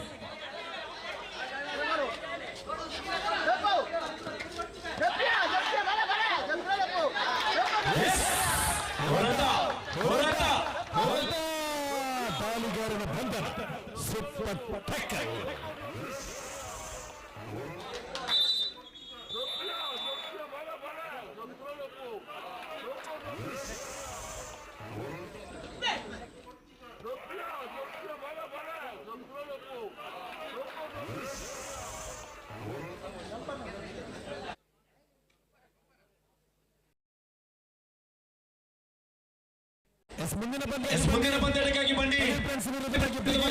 [SPEAKER 9] ದಾಳಿಗಾರನ ಬಂಧನ. Super tackle.
[SPEAKER 13] ಮುಂದಿನ ಪಂದ್ಯಕ್ಕಾಗಿ ಬನ್ನಿ.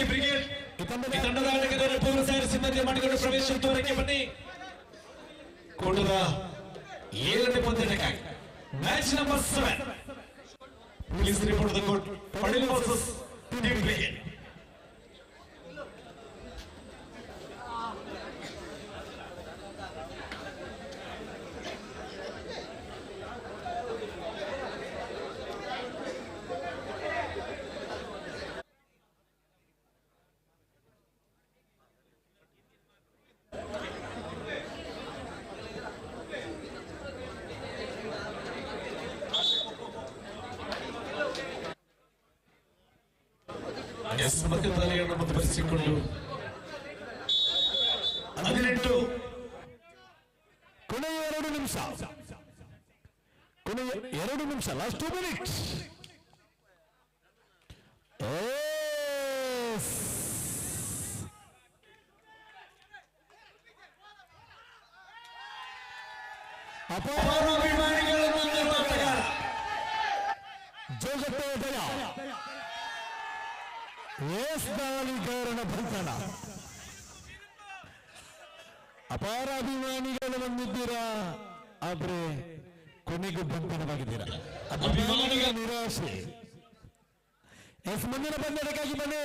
[SPEAKER 13] ಬ್ರಿಗೇಡ್ ತಂಡದ ಆಟಗಾರರು ಪೂರ್ವ ತಯಾರಿ ಸಿದ್ಧತೆ ಮಾಡಿಕೊಂಡು ಪ್ರವೇಶ ದ್ವಾರಕ್ಕೆ ಬನ್ನಿ. ಕೂಟದ 7ನೇ ಪಂದ್ಯಕ್ಕಾಗಿ match number 7 please report the court. Padil versus team brigade. ಮಧ್ಯದಾಳಿಯನ್ನು ಮುಂದುವರಿಸಿಕೊಂಡು 18
[SPEAKER 9] ಕೊನೆಯ 2 ನಿಮಿಷ. ಕೊನೆಯ 2 ನಿಮಿಷ, ಲಾಸ್ಟ್ 2 ಮಿನಿಟ್ಸ್. ಬಂಧನ ಅಪಾರ ಅಭಿಮಾನಿಗಳು ಬಂದಿದ್ದೀರಾ, ಆದ್ರೆ ಕೊನೆಗೂ ಬಂಧನವಾಗಿದ್ದೀರಾ. ಅಭಿಮಾನಿಗಳ ನಿರಾಶೆ. ಮುಂದಿನ ಪಂದ್ಯಕ್ಕಾಗಿ ಬನ್ನಿ.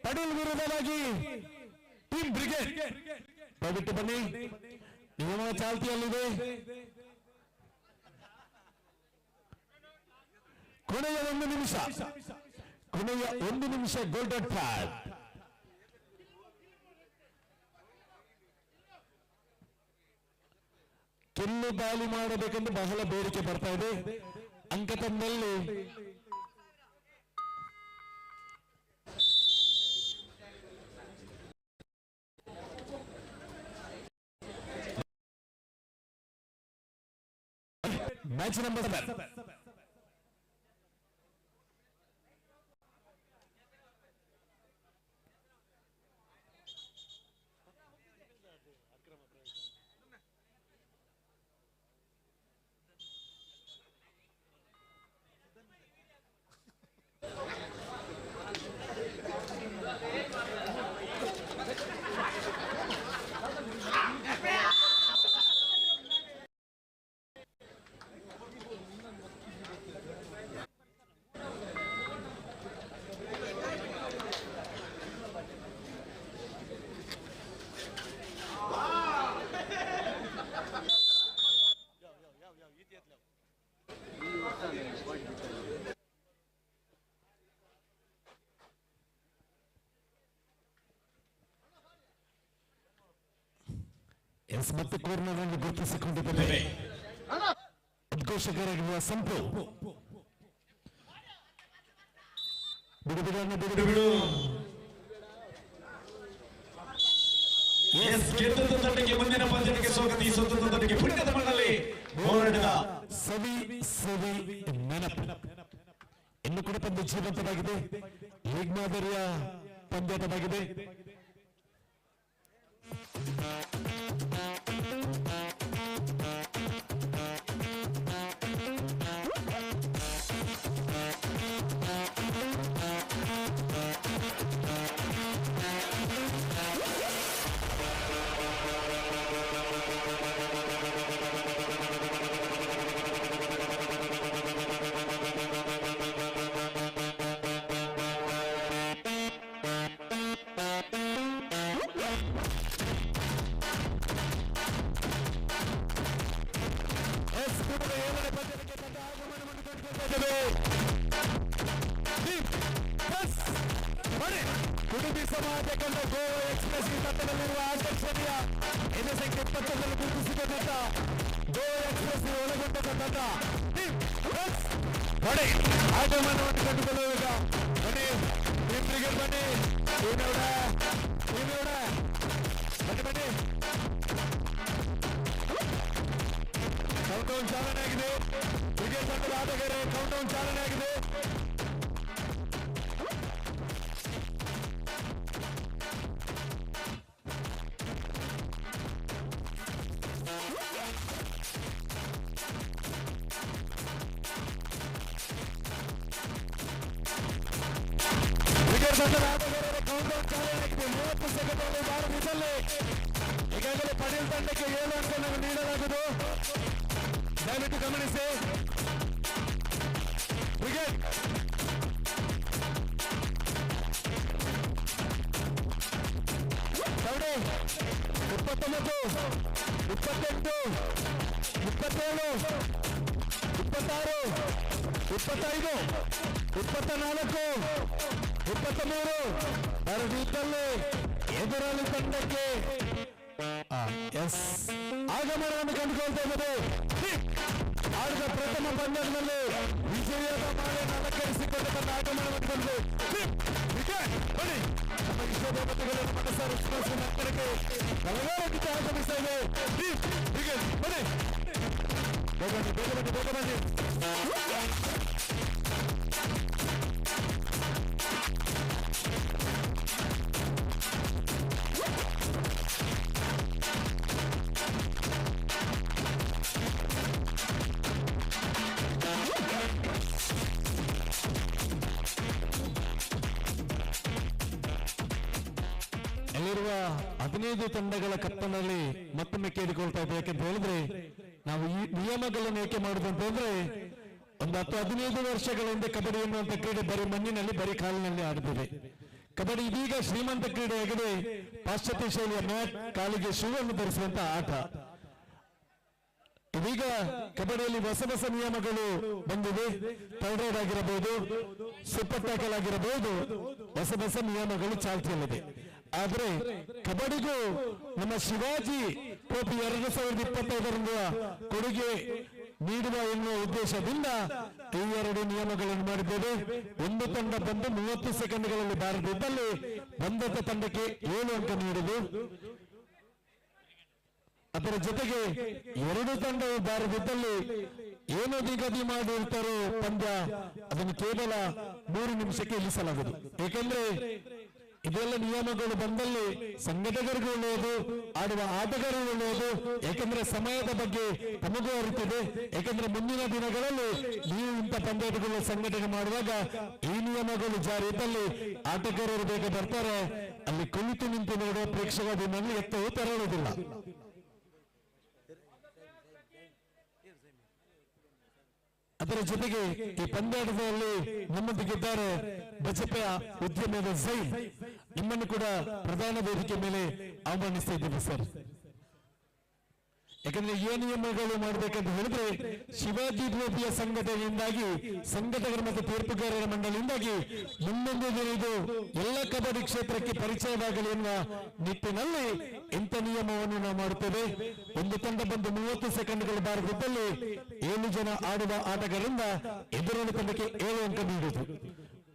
[SPEAKER 9] ಪಡೀಲ್ ವಿರುದ್ಧವಾಗಿ ಟೀಮ್ ಬ್ರಿಗೇಡ್ ದಯವಿಟ್ಟು ಬನ್ನಿ. ನಿಯಮ ಚಾಲ್ತಿಯಲ್ಲಿದೆ. ಕೊನೆಯ 1 ನಿಮಿಷ, ಕೊನೆಯ 1 ನಿಮಿಷ ಗೋಲ್ಡನ್ ಪ್ಯಾಡ್. ಕೆಲ್ಲು ದಾಳಿ ಮಾಡಬೇಕೆಂದು ಬಹಳ ಬೇಡಿಕೆ ಬರ್ತಾ ಇದೆ. ಅಂಕ ತಂದಲ್ಲಿ ಮ್ಯಾಚ್ ನಂಬರ್ 7. ಮತ್ತು ಕೋರ್ನರ್ ಅನ್ನು ಗುರುತಿಸಿಕೊಂಡಿದ್ದೇವೆ. ಉದ್ಘೋಷಕರಾಗಿರುವ ಸಂಪು ಬಿಡು
[SPEAKER 13] ಗೆದ್ದ ತಂಡಕ್ಕೆ ಮುಂದಿನ ಪಂದ್ಯಕ್ಕೆ ಸ್ವಾಗತ. ಸೋತ ತಂಡಕ್ಕೆ ಪುಣ್ಯದ ಮಣ್ಣಲ್ಲಿ ಹೋರಾಟದ
[SPEAKER 9] ಸವಿ ನೆನಪು. ಇನ್ನು ಕೂಡ ಪಂದ್ಯ ಜೀವಂತವಾಗಿದೆ, ಲೀಗ್ ಮಾದರಿಯ ಪಂದ್ಯವಾಗಿದೆ. ಕುಡುಬಿ ಸಮಾಜ ಕಂಡ ಗೋ ಎಕ್ಸ್ಪ್ರೆಸ್ ತಟ್ಟದಲ್ಲಿರುವ ಆಕರ್ಷಣೀಯ ಸಂಖ್ಯೆ 20ರಲ್ಲಿ ಗುರುತಿಸಿಕೊಂಡಿದ್ದ ಗೋ ಎಕ್ಸ್ಪ್ರೆಸ್ ಒಳಗೊಂಡ ತಂಡ ಬನ್ನಿ ಆಗಮನವನ್ನು ಕಂಡುಕೊಳ್ಳುವಾಗ ಬನ್ನಿ ಟೀಮ್ ಬ್ರಿಗೇಡ್ ಬನ್ನಿ ಬನ್ನಿ ಕೌಂಟೌನ್ ಚಾಲನೆ ಆಗಿದೆ. ಬ್ರಿಗೇಡ್ ತಂಡದ ಆಟಗಾರ ಕೌಂಟೌನ್ ಚಾಲನೆ ಆಗಿದೆ. ಕೌಂಟೌನ್ ಚಾಲನೆ ಆಗಿದೆ. 30 ಸೆಕೆಂಡ್ನಲ್ಲಿ ಭಾರತದಲ್ಲಿ ಈಗಾಗಲೇ ಪಡೀಲ್ ತಂಡಕ್ಕೆ 7 ಅಂಕಗಳನ್ನು ನೀಡಲಾಗುವುದು. ದಯವಿಟ್ಟು ಗಮನಿಸಿ. ಬ್ರಿಗೇಡ್ 29, 28, 27, 26, 25, 24, 23 ಬರದಿದ್ದಲ್ಲಿ ಎದುರಲ್ಲಿ ತಂಡಕ್ಕೆ ಆಗಮನವನ್ನು ಕಂಡುಕೊಳ್ತಾ ಇದ್ದಾರೆ. ಆಡಿದ ಪ್ರಥಮ ಪಂದ್ಯದಲ್ಲಿ ವಿಜಯದ ಮಾಲೆ ಅಲಂಕರಿಸಿಕೊಂಡು ತನ್ನ ಆಗಮನವನ್ನು ಕಂಡು ಬನ್ನಿ ನಮ್ಮ ಇಷ್ಟದೇವತೆಗಳ ಮನಸ್ಸಾರ ಸ್ಮರಿಸಿದ ನರ್ತನಕ್ಕೆ ಬಲಗಾರಕ್ಕೆ ಆಗಮಿಸ್ತಾ ಇದೆ. ಬನ್ನಿ ಅಲ್ಲಿರುವ 15 ತಂಡಗಳ ಕಪ್ಪನಲ್ಲಿ ಮತ್ತೊಮ್ಮೆ ಕೇಳಿಕೊಳ್ತಾ ಇದ್ದೇವೆ. ಯಾಕೆಂತ ಹೇಳಿದ್ರೆ ನಾವು ಈ ನಿಯಮಗಳನ್ನು ಏಕೆ ಮಾಡುದು ಅಂತ ಅಂದ್ರೆ, ಒಂದು 10-15 ವರ್ಷಗಳ ಹಿಂದೆ ಕಬಡ್ಡಿ ಎನ್ನುವಂತ ಕ್ರೀಡೆ ಬರೀ ಮಣ್ಣಿನಲ್ಲಿ ಬರೀ ಕಾಲಿನಲ್ಲಿ ಆಡುತ್ತದೆ. ಕಬಡ್ಡಿ ಇದೀಗ ಶ್ರೀಮಂತ ಕ್ರೀಡೆಯಾಗಿದೆ. ಪಾಶ್ಚಾತ್ಯ ಶೈಲಿಯ ಮ್ಯಾಟ್, ಕಾಲಿಗೆ ಶೂ ಅನ್ನು ಧರಿಸುವಂತ ಆಟ. ಇದೀಗ ಕಬಡ್ಡಿಯಲ್ಲಿ ಹೊಸ ಹೊಸ ನಿಯಮಗಳು ಬಂದಿವೆ. ಥರ್ಡ್ ರೈಡ್ ಆಗಿರಬಹುದು, ಸೂಪರ್ ಟ್ಯಾಕಲ್ ಆಗಿರಬಹುದು, ಹೊಸ ಹೊಸ ನಿಯಮಗಳು ಚಾಲ್ತಿಯಲ್ಲಿದೆ. ಆದ್ರೆ ಕಬಡ್ಡಿಗೂ ನಮ್ಮ ಶಿವಾಜಿ ಟ್ರೋಫಿ 2025ರಿಂದ ಕೊಡುಗೆ ನೀಡುವ ಎನ್ನುವ ಉದ್ದೇಶದಿಂದ ಈ 2 ನಿಯಮಗಳನ್ನು ಮಾಡಿದ್ದೇವೆ. ಒಂದು ತಂಡ ಬಂದು 30 ಸೆಕೆಂಡ್ಗಳಲ್ಲಿ ಬಾರದಿದ್ದಲ್ಲಿ ಬಂದಂತ ತಂಡಕ್ಕೆ 7 ಅಂಕ ನೀಡುವುದು. ಅದರ ಜೊತೆಗೆ 2 ತಂಡವು ಬಾರದಿದ್ದಲ್ಲಿ ಏನು ನಿಗದಿ ಮಾಡಿರ್ತಾರೋ ಪಂದ್ಯ, ಅದನ್ನು ಕೇವಲ 3 ನಿಮಿಷಕ್ಕೆ ಇಳಿಸಲಾಗುವುದು. ಏಕೆಂದ್ರೆ ಇದೆಲ್ಲ ನಿಯಮಗಳು ಬಂದಲ್ಲಿ ಸಂಘಟಕರಿಗೂ ಒಳ್ಳೆಯದು, ಆಡುವ ಆಟಗಾರರು ಒಳ್ಳೆಯದು. ಯಾಕೆಂದ್ರೆ ಸಮಯದ ಬಗ್ಗೆ ತಮಗೂ ಅರಿತದೆ. ಯಾಕೆಂದ್ರೆ ಮುಂದಿನ ದಿನಗಳಲ್ಲಿ ನೀವು ಇಂಥ ಪಂದ್ಯಾಟಗಳು ಸಂಘಟನೆ ಮಾಡುವಾಗ ಈ ನಿಯಮಗಳು ಜಾರಿ ಇದ್ದಲ್ಲಿ ಆಟಗಾರರು ಬೇಗ ಬರ್ತಾರೆ. ಅಲ್ಲಿ ಕುಳಿತು ನಿಂತು ನೋಡುವ ಪ್ರೇಕ್ಷಕರಲ್ಲಿ ಎತ್ತವು ತೆರಳುವುದಿಲ್ಲ. ಅದರ ಜೊತೆಗೆ ಈ ಪಂದ್ಯಾಟದಲ್ಲಿ ನಮ್ಮೊಂದಿಗಿದ್ದಾರೆ ಬಜಪೆಯ ಉದ್ಯಮದ ಜೈನ್. ನಿಮ್ಮನ್ನು ಕೂಡ ಪ್ರಧಾನ ವೇದಿಕೆ ಮೇಲೆ ಆಹ್ವಾನಿಸ್ತಾ ಇದ್ದೇವೆ ಸರ್. ಯಾಕಂದ್ರೆ ಈ ನಿಯಮಗಳು ಮಾಡಬೇಕಂತ ಹೇಳಿದ್ರೆ ಶಿವಾಜಿ ಟ್ರೋಫಿಯ ಸಂಘಟನೆಯಿಂದಾಗಿ, ಸಂಘಟಕರ ಮತ್ತು ತೀರ್ಪುಗಾರರ ಮಂಡಳಿಯಿಂದಾಗಿ ಮುಂದೊಂದು ದಿನ ಇದು ಎಲ್ಲ ಕಬಡ್ಡಿ ಕ್ಷೇತ್ರಕ್ಕೆ ಪರಿಚಯವಾಗಲಿ ಎನ್ನುವ ನಿಟ್ಟಿನಲ್ಲಿ ಇಂಥ ನಿಯಮವನ್ನು ನಾವು ಮಾಡುತ್ತೇವೆ. ಒಂದು ತಂಡ ಬಂದು 30 ಸೆಕೆಂಡ್ಗಳು ಬಾರದಿದ್ದಲ್ಲಿ 7 ಜನ ಆಡುವ ಆಟಗಾರರಿಂದ ಎದುರಾಳಿ ತಂಡಕ್ಕೆ 7 ಅಂಕ ನೀಡುವುದು.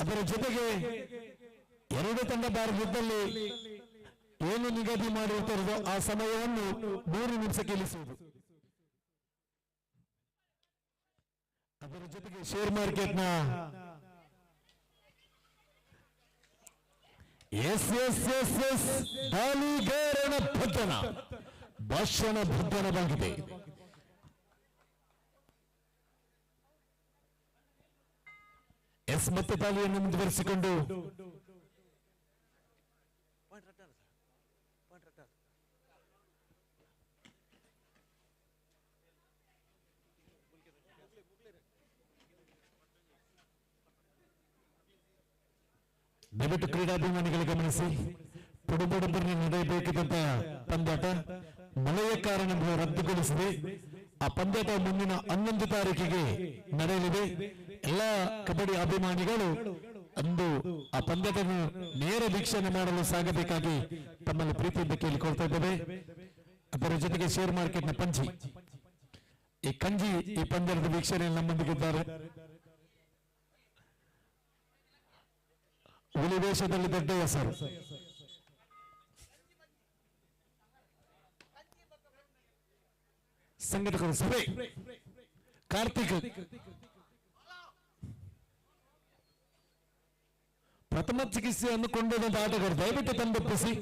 [SPEAKER 9] ಅದರ ಜೊತೆಗೆ 2 ತಂಡ ಬಾರದಿದ್ದಲ್ಲಿ ಏನು ನಿಗದಿ ಮಾಡಿರುತ್ತಾರೋ ಆ ಸಮಯವನ್ನು 3 ನಿಮಿಷಕ್ಕೆ ಇಳಿಸುವುದು. ಅದರ ಜೊತೆಗೆ ಶೇರ್ ಮಾರ್ಕೆಟ್ನ ದಾಳಿಗಾರನ ಬಂಧನ, ಭಾಷಣ ಬಂಧನವಾಗಿದೆ. ಮತ್ತೆ ದಾಳಿಯನ್ನು ಮುಂದುವರಿಸಿಕೊಂಡು ದಯವಿಟ್ಟು ಕ್ರೀಡಾಭಿಮಾನಿಗಳು ಗಮನಿಸಿ, ಪುಡುಬುಡುಬರಿ ನಡೆಯಬೇಕಿದ್ದಂತ ಪಂದ್ಯಾಟ ಮಳೆಯ ಕಾರಣ ರದ್ದುಗೊಳಿಸಿದೆ. ಆ ಪಂದ್ಯಾಟ ಮುಂದಿನ 11 ತಾರೀಕಿಗೆ ನಡೆಯಲಿದೆ. ಎಲ್ಲ ಕಬಡ್ಡಿ ಅಭಿಮಾನಿಗಳು ಅಂದು ಆ ಪಂದ್ಯವನ್ನು ನೇರ ವೀಕ್ಷಣೆ ಮಾಡಲು ಸಾಗಬೇಕಾಗಿ ತಮ್ಮಲ್ಲಿ ಪ್ರೀತಿಯಿಂದ ಕೇಳಿಕೊಳ್ತಾ ಇದ್ದೇವೆ. ಅದರ ಜೊತೆಗೆ ಶೇರ್ ಮಾರ್ಕೆಟ್ನ ಪಂಜಿ, ಈ ಕಂಜಿ ಈ ಪಂದ್ಯದ ವೀಕ್ಷಣೆಯಲ್ಲಿ ನಮ್ಮೊಂದಿಗಿದ್ದಾರೆ. ಹುಲಿ ವೇಷದಲ್ಲಿ ದೊಡ್ಡಯ್ಯ ಸರ್. ಸಂಘಟಕರು ಸಭೆ ಕಾರ್ತಿಕ್, ಪ್ರಥಮ ಚಿಕಿತ್ಸೆಯನ್ನು ಕೊಂಡೊಯ್ದಂತ ಆಟಗಾರರು ದಯವಿಟ್ಟು ತಂದೊಪ್ಪಿಸಿ.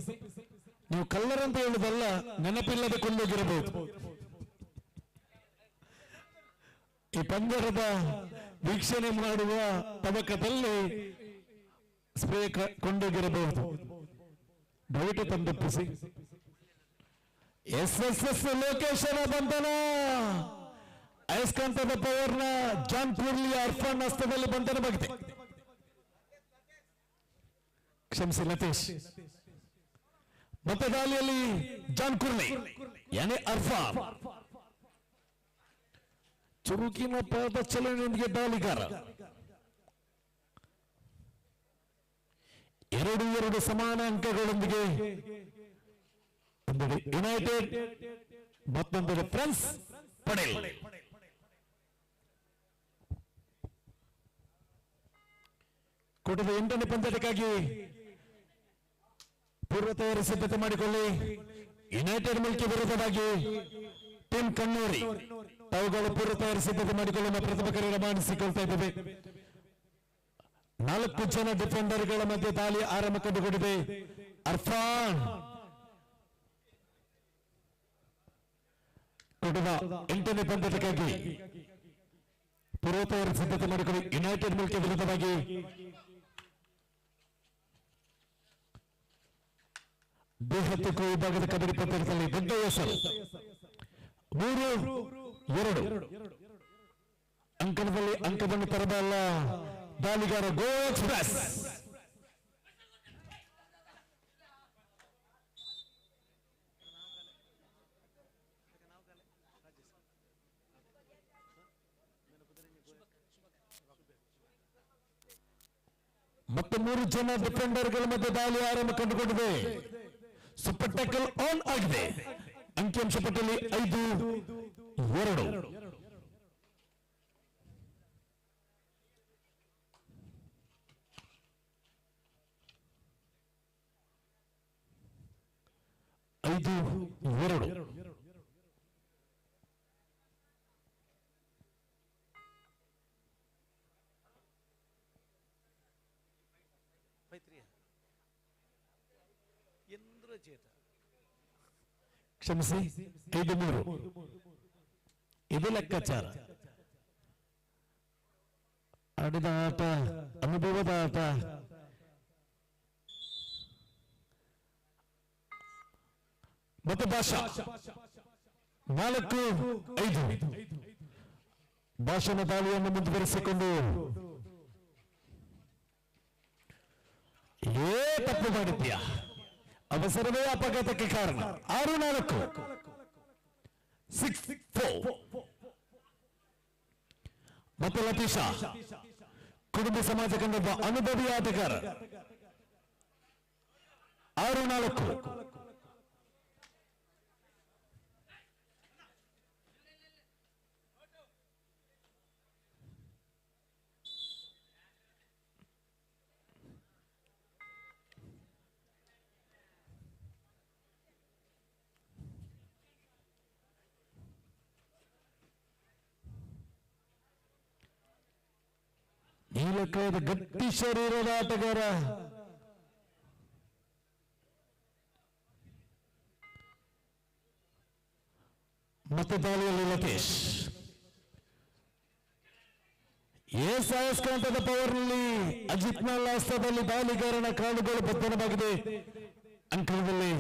[SPEAKER 9] ನೀವು ಕಲ್ಲರಂತ ಹೇಳುವುದಲ್ಲ, ನೆನಪಿಲ್ಲದೆ ಕೊಂಡೋಗಿರಬಹುದು. ಈ ಪಂದ್ಯದ ವೀಕ್ಷಣೆ ಮಾಡುವ ತಬಕದಲ್ಲಿ ಸ್ಪ್ರೇ ಕೊಂಡೋಗಿರಬಹುದು. ದಯವಿಟ್ಟು ತಂದೊಪ್ಪಿಸಿ. SSS ಲೋಕೇಶನ ಬಂಧನ, ಅಯಸ್ಕಾಂತದ ಪವರ್ನ ಜಾನ್ ಪೂರ್ಲಿ ಅರ್ಫಾನ್ ಹಸ್ತದಲ್ಲಿ ಬಂಧನವಾಗಿದೆ. ಕ್ಷಮಿಸಿ ಲತೇಶ್. ಮತ್ತೆ ದಾಳಿಯಲ್ಲಿ ಜಾನ್ ಕುರ್ಲಿ ಯಾನೆ ಅರ್ಫಾನ್ ಚುರುಕಿನ ಪಾದ ಚಲನೆಯೊಂದಿಗೆ ದಾಳಿಗಾರ. 2 ಸಮಾನ ಅಂಕಗಳೊಂದಿಗೆ ಒಂದೆಡೆ ಯುನೈಟೆಡ್, ಮತ್ತೊಂದೆಡೆ ಫ್ರಾನ್ಸ್ ಪಡೇಲ್. ಕೂಟದ 8ನೇ ಪಂದ್ಯಕ್ಕಾಗಿ ಪೂರ್ವ ತಯಾರಿ ಸಿದ್ಧತೆ ಮಾಡಿಕೊಳ್ಳಿ. ಯುನೈಟೆಡ್ ಮಿಲ್ಕಿ ವಿರುದ್ಧವಾಗಿ ಟೀಮ್ ಕಣ್ಣೂರಿ ತಾವುಗಳು ಪೂರ್ವ ತಯಾರಿ ಸಿದ್ಧತೆ ಮಾಡಿಕೊಳ್ಳುವ ಪ್ರತಿಭಟಕರ ರವಾನಿಸಿಕೊಳ್ತಾ ಇದ್ದೇವೆ. 4 ಜನ ಡಿಫೆಂಡರ್ಗಳ ಮಧ್ಯೆ ದಾಳಿ ಆರಂಭ ಕಂಡುಕೊಂಡಿದೆ. ಅರ್ಫಾನ್ ಕೊಡುವ 8ನೇ ಪಂದ್ಯಕ್ಕಾಗಿ ಪೂರ್ವ ತಯಾರಿ ಸಿದ್ಧತೆ ಮಾಡಿಕೊಳ್ಳಿ. ಯುನೈಟೆಡ್ ಮಿಲ್ಕ್ ವಿರುದ್ಧವಾಗಿ ದೇಹತ್ತುಕು ವಿಭಾಗದ ಕಬಡ್ಡಿ ಪಂದ್ಯದಲ್ಲಿ ದೊಡ್ಡ ಹೆಸರು 3-2 ಅಂಕಣದಲ್ಲಿ ಅಂಕವನ್ನು ತರಬಲ್ಲ ದಾಳಿಗಾರ ಗೋ ಎಕ್ಸ್ಪ್ರೆಸ್. ಮತ್ತು 3 ಜನ ಡಿಫೆಂಡರ್ಗಳ ಮಧ್ಯೆ ದಾಳಿ ಆರಂಭ ಕಂಡುಕೊಂಡಿದೆ. ಸೂಪರ್ ಟ್ಯಾಕಲ್ ಆನ್ ಆಗಿದೆ. ಅಂಕಿಅಂಶ ಪಟ್ಟಿಯಲ್ಲಿ 5-2. ಕ್ಷಮಿಸಿ, 5-3 ಇದು ಲೆಕ್ಕಾಚಾರ. ಆಡಿದ ಆಟ, ಅನುಭವದ ಆಟ. ಮತ್ತು ಭಾಷಾ 4-5 ಭಾಷಣ ದಾಳಿಯನ್ನು ಮುಂದುವರಿಸಿಕೊಂಡು ತಪ್ಪು ಮಾಡಿದ್ಯಾ, ಅವಸರವೇ ಅಪಘಾತಕ್ಕೆ ಕಾರಣ. 6-4 6-4. ಮತ್ತು ಲತೀಶಾ ಕುಟುಂಬ ಸಮಾಜ ಕಂಡ ಅನುಭವಿ ಆಟಗಾರ. 6-4. ನೀಲಕಾಯದ ಗಟ್ಟಿ ಶರೀರದ ಆಟಗಾರ. ಮತ್ತೆ ದಾಳಿಯಲ್ಲಿ ಲತೀಶ್. ಸಾಯಸ್ಕಾಂತದ ಪವರ್ನಲ್ಲಿ ಅಜಿತ್ನ ಲಾಸ್ತದಲ್ಲಿ ದಾಳಿಗಾರನ ಕಾಲುಗಳು ಬದ್ಧನವಾಗಿದೆ. ಅಂಕಣದಲ್ಲಿ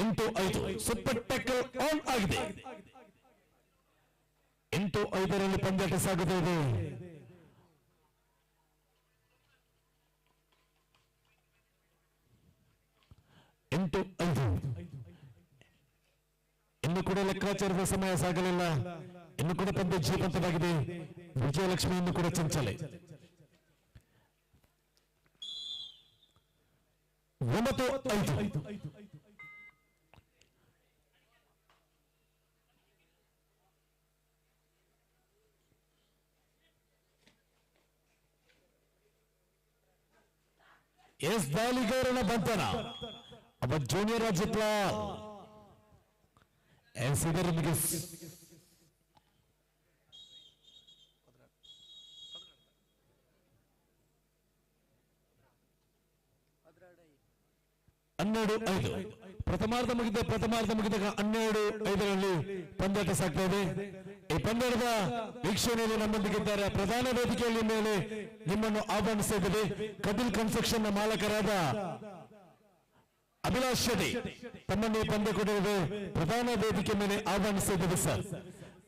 [SPEAKER 9] 8-5 ಸೂಪರ್ ಟ್ಯಾಕಲ್ ಆನ್ ಆಗಿದೆ. 8-5 ಪಂದ್ಯಾಟ ಸಾಗುತ್ತಾ ಇದೆ. ಇನ್ನು ಕೂಡ ಲೆಕ್ಕಾಚಾರದ ಸಮಯ ಸಾಗಲಿಲ್ಲ. ಇನ್ನು ಕೂಡ ಪಂದ್ಯ ಜೀವಂತವಾಗಿದೆ. ವಿಜಯಲಕ್ಷ್ಮಿ ಇನ್ನು ಕೂಡ ಚಂಚಲೆ. 9-5 ದಾಳಿಗಾರನ ಬಂಧನ. ಅವ ಜೂನಿಯರ್ ಅಜಿತ್ ಲಾಲ್ ಇದರೊಂದಿಗೆ ಹನ್ನೆರಡು 5 ಪ್ರಥಮಾರ್ಧ ಮುಗಿದಾಗ 12-5 ಪಂದ್ಯಾಟ ಸಾಗ್ತಾ ಇದೆ. ಈ ಪಂದ್ಯದ ವೀಕ್ಷಣೆಯಲ್ಲಿ ನಮ್ಮೊಂದಿಗಿದ್ದಾರೆ. ಪ್ರಧಾನ ವೇದಿಕೆಯಲ್ಲಿ ಮೇಲೆ ನಿಮ್ಮನ್ನು ಆಹ್ವಾನಿಸಿದ್ದೇವೆ. ಕಪಿಲ್ ಕನ್ಸ್ಟ್ರಕ್ಷನ್ ನ ಮಾಲಕರಾದ ಅಭಿಲಾಷ್ ಶೆಟ್ಟಿ ತಮ್ಮನ್ನು ಈ ಪಂದ್ಯ ಕೊಡುವುದು ಪ್ರಧಾನ ವೇದಿಕೆ ಮೇಲೆ ಆಹ್ವಾನಿಸಿದ್ದೇವೆ ಸರ್.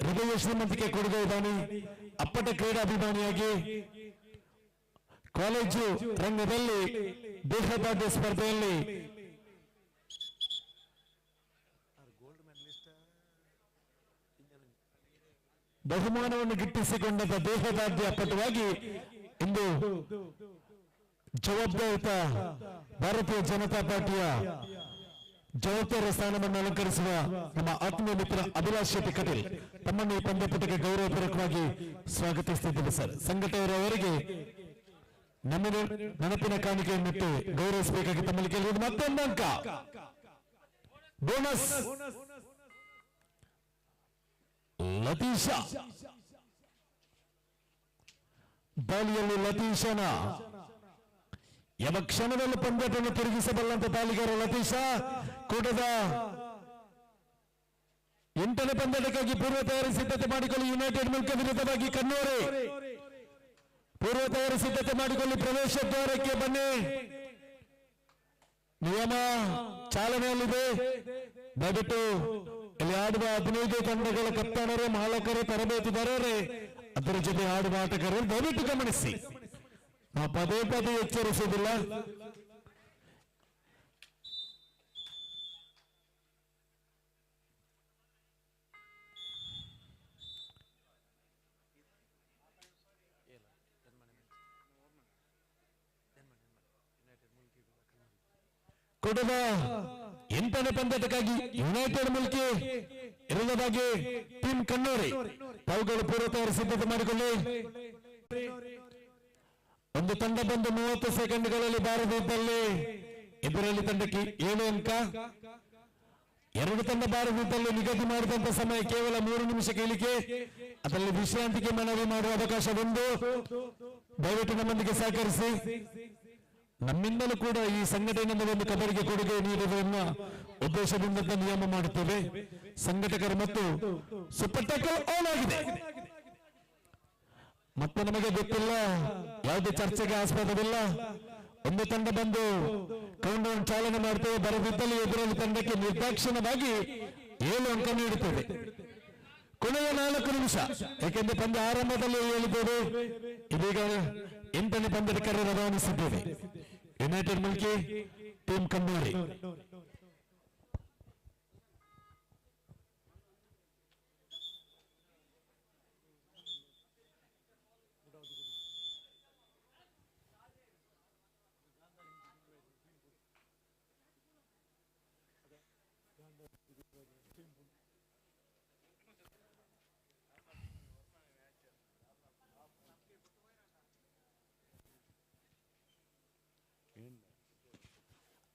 [SPEAKER 9] ಹೃದಯ ಶ್ರೀಮಂತಿಕೆ ಕೊಡುಗೆ ಇದ್ದಾನೆ. ಅಪ್ಪಟ ಕ್ರೀಡಾಭಿಮಾನಿಯಾಗಿ ಕಾಲೇಜು ರಂಗದಲ್ಲಿ ದೇಹದಾಢ್ಯ ಸ್ಪರ್ಧೆಯಲ್ಲಿ ಬಹುಮಾನವನ್ನು ಗಿಟ್ಟಿಸಿಕೊಂಡ ದೇಹದಾಢ್ಯ ಪಟುವಾಗಿ ಇಂದು ಜವಾಬ್ದಾರಿತ ಭಾರತೀಯ ಜನತಾ ಪಾರ್ಟಿಯ ಜವಾಬ್ದಾರಿ ಸ್ಥಾನವನ್ನು ಅಲಂಕರಿಸುವ ನಮ್ಮ ಆತ್ಮೀಯ ಮಿತ್ರ ಅಭಿಲಾಷ್ ಶೆಟ್ಟಿ ಕಟೀಲ್ ತಮ್ಮನ್ನು ಈ ಪಂದ್ಯಪಟಕ್ಕೆ ಗೌರವಪೂರ್ವಕವಾಗಿ ಸ್ವಾಗತಿಸುತ್ತಿದ್ದೇವೆ ಸರ್. ಸಂಘಟನೆಯವರಿಗೆ ನೆನಪಿನ ಕಾಣಿಕೆಯನ್ನಿಟ್ಟು ಗೌರವಿಸಬೇಕಾಗಿ ತಮ್ಮಲ್ಲಿ ಕೇಳಿರುವುದು ಮತ್ತೊಂದು ಅಂಕ ಬೋನಸ್. ಲತೀಶ ದಾಳಿಯಲ್ಲಿ ಲತೀಶನ ಯಾವ ಕ್ಷಣದಲ್ಲಿ ಪಂದ್ಯವನ್ನು ತಿರುಗಿಸಬಲ್ಲಂತ ದಾಳಿಗಾರ ಲತೀಶ ಕೂಟದ 8ನೇ ಪಂದ್ಯಕ್ಕಾಗಿ ಪೂರ್ವ ತಯಾರಿ ಸಿದ್ಧತೆ ಮಾಡಿಕೊಳ್ಳಿ. ಯುನೈಟೆಡ್ ಮಿಲ್ಕ್ ವಿರುದ್ಧವಾಗಿ ಕಣ್ಣೂರು ಪೂರ್ವ ತಯಾರಿ ಸಿದ್ಧತೆ ಮಾಡಿಕೊಳ್ಳಿ. ಪ್ರವೇಶ ದ್ವಾರಕ್ಕೆ ಬನ್ನಿ. ನಿಯಮ ಚಾಲನೆಯಲ್ಲಿದೆ. ದಯವಿಟ್ಟು ಇಲ್ಲಿ ಆಡುವ 15 ತಂಡಗಳ ಕಪ್ತಾನರು, ಮಾಲಕರು, ತರಬೇತುದಾರರೇ, ಅದರ ಜೊತೆ ಆಡುವ ಆಟಗಾರರು ದಯವಿಟ್ಟು ಗಮನಿಸಿ. ನಾವು ಪದೇ ಪದೇ ಎಚ್ಚರಿಸುವುದಿಲ್ಲ. ಕೂಟದ 8ನೇ ಪಂದ್ಯಕ್ಕಾಗಿ ಯುನೈಟೆಡ್ ಮಿಲ್ಕಿ ವಿರುದ್ಧವಾಗಿ ಟೀಮ್ ಕಣ್ಣೂರಿ ತಾವುಗಳು ಪೂರ್ವ ತಯಾರಿ ಸಿದ್ಧತೆ ಮಾಡಿಕೊಳ್ಳಿ. ಒಂದು ತಂಡ ಬಂದು 30 ಸೆಕೆಂಡ್ಗಳಲ್ಲಿ ಬಾರದಿದ್ದಲ್ಲಿ ಇದರಲ್ಲಿ ತಂಡಕ್ಕೆ 7 ಅಂಕ. 2 ತಂಡ ಬಾರದಿದ್ದಲ್ಲಿ ನಿಗದಿ ಮಾಡಿದಂತ ಸಮಯ ಕೇವಲ 3 ನಿಮಿಷಕ್ಕೆ ಇಳಿಕೆ. ಅದರಲ್ಲಿ ವಿಶ್ರಾಂತಿಗೆ ಮನವಿ ಮಾಡುವ ಅವಕಾಶ ಒಂದು. ದಯವಿಟ್ಟು ನಮ್ಮೊಂದಿಗೆ ಸಹಕರಿಸಿ. ನಮ್ಮಿಂದಲೂ ಕೂಡ ಈ ಸಂಘಟನೆಯಿಂದ ಒಂದು ಕಬಡ್ಡಿಗೆ ಕೊಡುಗೆ ನೀಡುವುದನ್ನ ಉದ್ದೇಶದಿಂದ ನಿಯಮ ಮಾಡುತ್ತೇವೆ. ಸಂಘಟಕರು ಮತ್ತು ಸೂಪರ್ ಟ್ಯಾಕಲ್ ಆನ್ ಆಗಿದೆ. ಮತ್ತೆ ನಮಗೆ ಗೊತ್ತಿಲ್ಲ, ಯಾವುದೇ ಚರ್ಚೆಗೆ ಆಸ್ಪದವಿಲ್ಲ. ಒಂದು ತಂಡ ಬಂದು ಕೌಂಟ್ ಚಾಲನೆ ಮಾಡುತ್ತೇವೆ. ಬರದಿದ್ದಲ್ಲಿ ಎದುರಲ್ಲಿ ತಂಡಕ್ಕೆ ನಿರ್ದಾಕ್ಷಿಣ್ಯವಾಗಿ 7 ಅಂಕ ನೀಡುತ್ತೇವೆ. ಕೊನೆಯ 4 ನಿಮಿಷ, ಏಕೆಂದರೆ ಪಂದ್ಯ ಆರಂಭದಲ್ಲಿ ಹೇಳಿದ್ದೇವೆ. ಇದೀಗ 8ನೇ ಪಂದ್ಯದ ಕರೆ ರವಾನಿಸಿದ್ದೇವೆ. United Milky team Kannuri.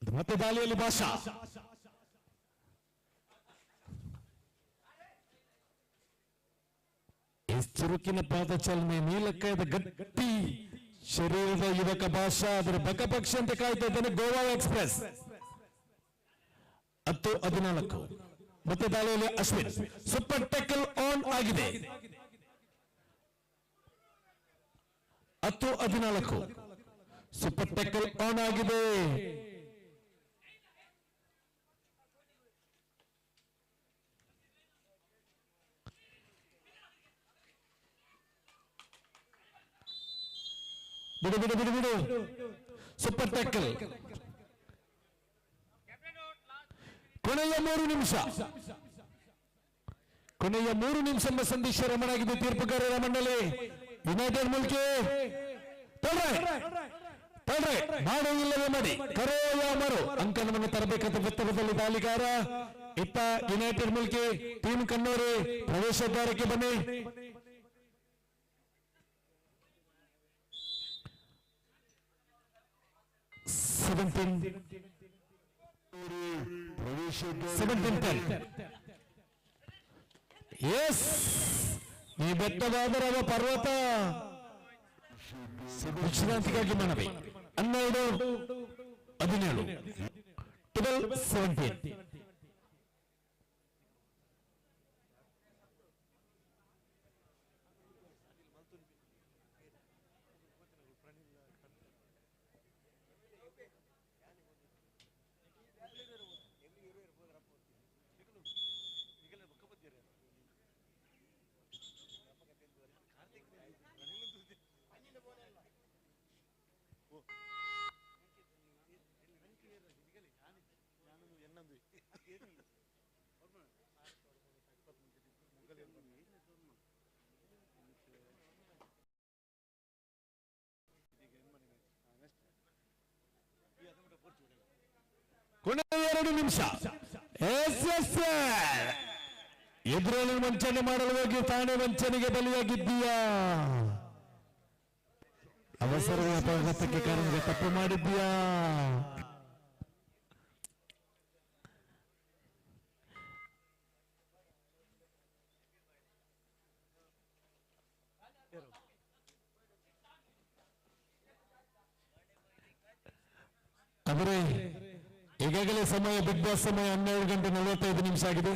[SPEAKER 9] ಮತ್ತೆ ದಾಳಿಯಲ್ಲಿ ಭಾಷಾ ಚುರುಕಿನ ಪಾದಚಾಲನೆ, ನೀಲಕ್ಕಾಯದ ಗಟ್ಟಿ ಶರೀರದ ಯುವಕ ಭಾಷಾ ಅದರ ಬಕಪಕ್ಷ ಅಂತ ಕಾಯ್ತಾ ಇದ್ದಾನೆ. ಗೋವಾ ಎಕ್ಸ್ಪ್ರೆಸ್ 10-14. ಮತ್ತೆ ದಾಳಿಯಲ್ಲಿ ಅಶ್ವಿನ್. ಸೂಪರ್ ಟ್ಯಾಕಲ್ ಆನ್ ಆಗಿದೆ. 10-14. ಸೂಪರ್ ಟ್ಯಾಕಲ್ ಆನ್ ಆಗಿದೆ. ಬಿಡು ಬಿಡು ಬಿಡು ಬಿಡು. Super tackle. ಕೊನೆಯ 3 ನಿಮಿಷ. ಕೊನೆಯ 3 ನಿಮಿಷ ಎಂಬ ಸಂದೇಶ ರಮಣಾಗಿದೆ ತೀರ್ಪುಗಾರರ ಮಂಡಳಿ. ಯುನೈಟೆಡ್ ಮಿಲ್ಕಿ ತಡ್ರೆ ಮಾಡುವುದಿಲ್ಲವೇ ಮಾಡಿ ಕರೆಯ ಮರು ಅಂಕನವನ್ನು ತರಬೇಕಂತ ಒತ್ತಡದಲ್ಲಿ ದಾಳಿಗಾರ. ಇತ್ತ ಯುನೈಟೆಡ್ ಮಿಲ್ಕಿ ಟೀಮ್ ಕಣ್ಣೂರು ಪ್ರವೇಶ ದ್ವಾರಕ್ಕೆ ಬನ್ನಿ. ಎಸ್, ಈ ಬೆಟ್ಟವಾದರವ ಪರ್ವತ ವಿಶ್ರಾಂತಿಗಾಗಿ ಮನವಿ. 12-17 12-17. ಕೊನೆಯ 2 ನಿಮಿಷ. ಎದುರಲ್ಲಿ ವಂಚನೆ ಮಾಡಲು ಹೋಗಿ ತಾನೇ ವಂಚನೆಗೆ ಬಲಿಯಾಗಿದ್ದೀಯಾ? ಅವಸರದ ಅಪಘಾತಕ್ಕೆ ಕಾರಣ ತಪ್ಪು ಮಾಡಿದ್ದೀಯಾ? ಆದರೆ ಈಗಾಗಲೇ ಸಮಯ ಬಿಗ್ ಬಾಸ್ ಸಮಯ 12:45 ಆಗಿದೆ.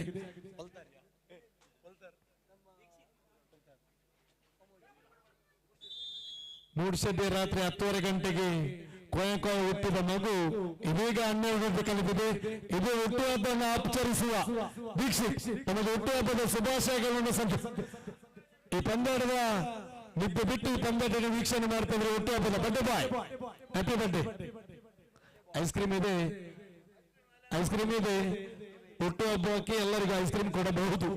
[SPEAKER 9] ಮೂಡ್ಶೆಡ್ಡಿ ರಾತ್ರಿ 10:30 ಗಂಟೆಗೆ ಕೊಯಕೊಯ ಹುಟ್ಟಿದ ಮಗು ಇದೀಗ 12 ಗಂಟೆ ಕಲಿತಿದೆ. ಇದು ಹುಟ್ಟುಹಬ್ಬವನ್ನು ಆಚರಿಸುವ ದೀಕ್ಷಿತ್ ತಮಗೆ ಹುಟ್ಟುಹಬ್ಬದ ಶುಭಾಶಯಗಳನ್ನು ಈ ಪಂದ್ಯಾಟದ ನಿದ್ದೆ ಬಿಟ್ಟು ಈ ಪಂದ್ಯಾಟದ ವೀಕ್ಷಣೆ ಮಾಡ್ತಿದ್ರೆ ಹುಟ್ಟುಹಬ್ಬದ birthday boy happy birthday. Ice cream ಇದೆ, ಐಸ್ ಕ್ರೀಮ್ ಇದೆ. ಹುಟ್ಟುಹಬ್ಬಕ್ಕೆ ಎಲ್ಲರಿಗೂ ಐಸ್ ಕ್ರೀಮ್ ಕೊಡಬಹುದು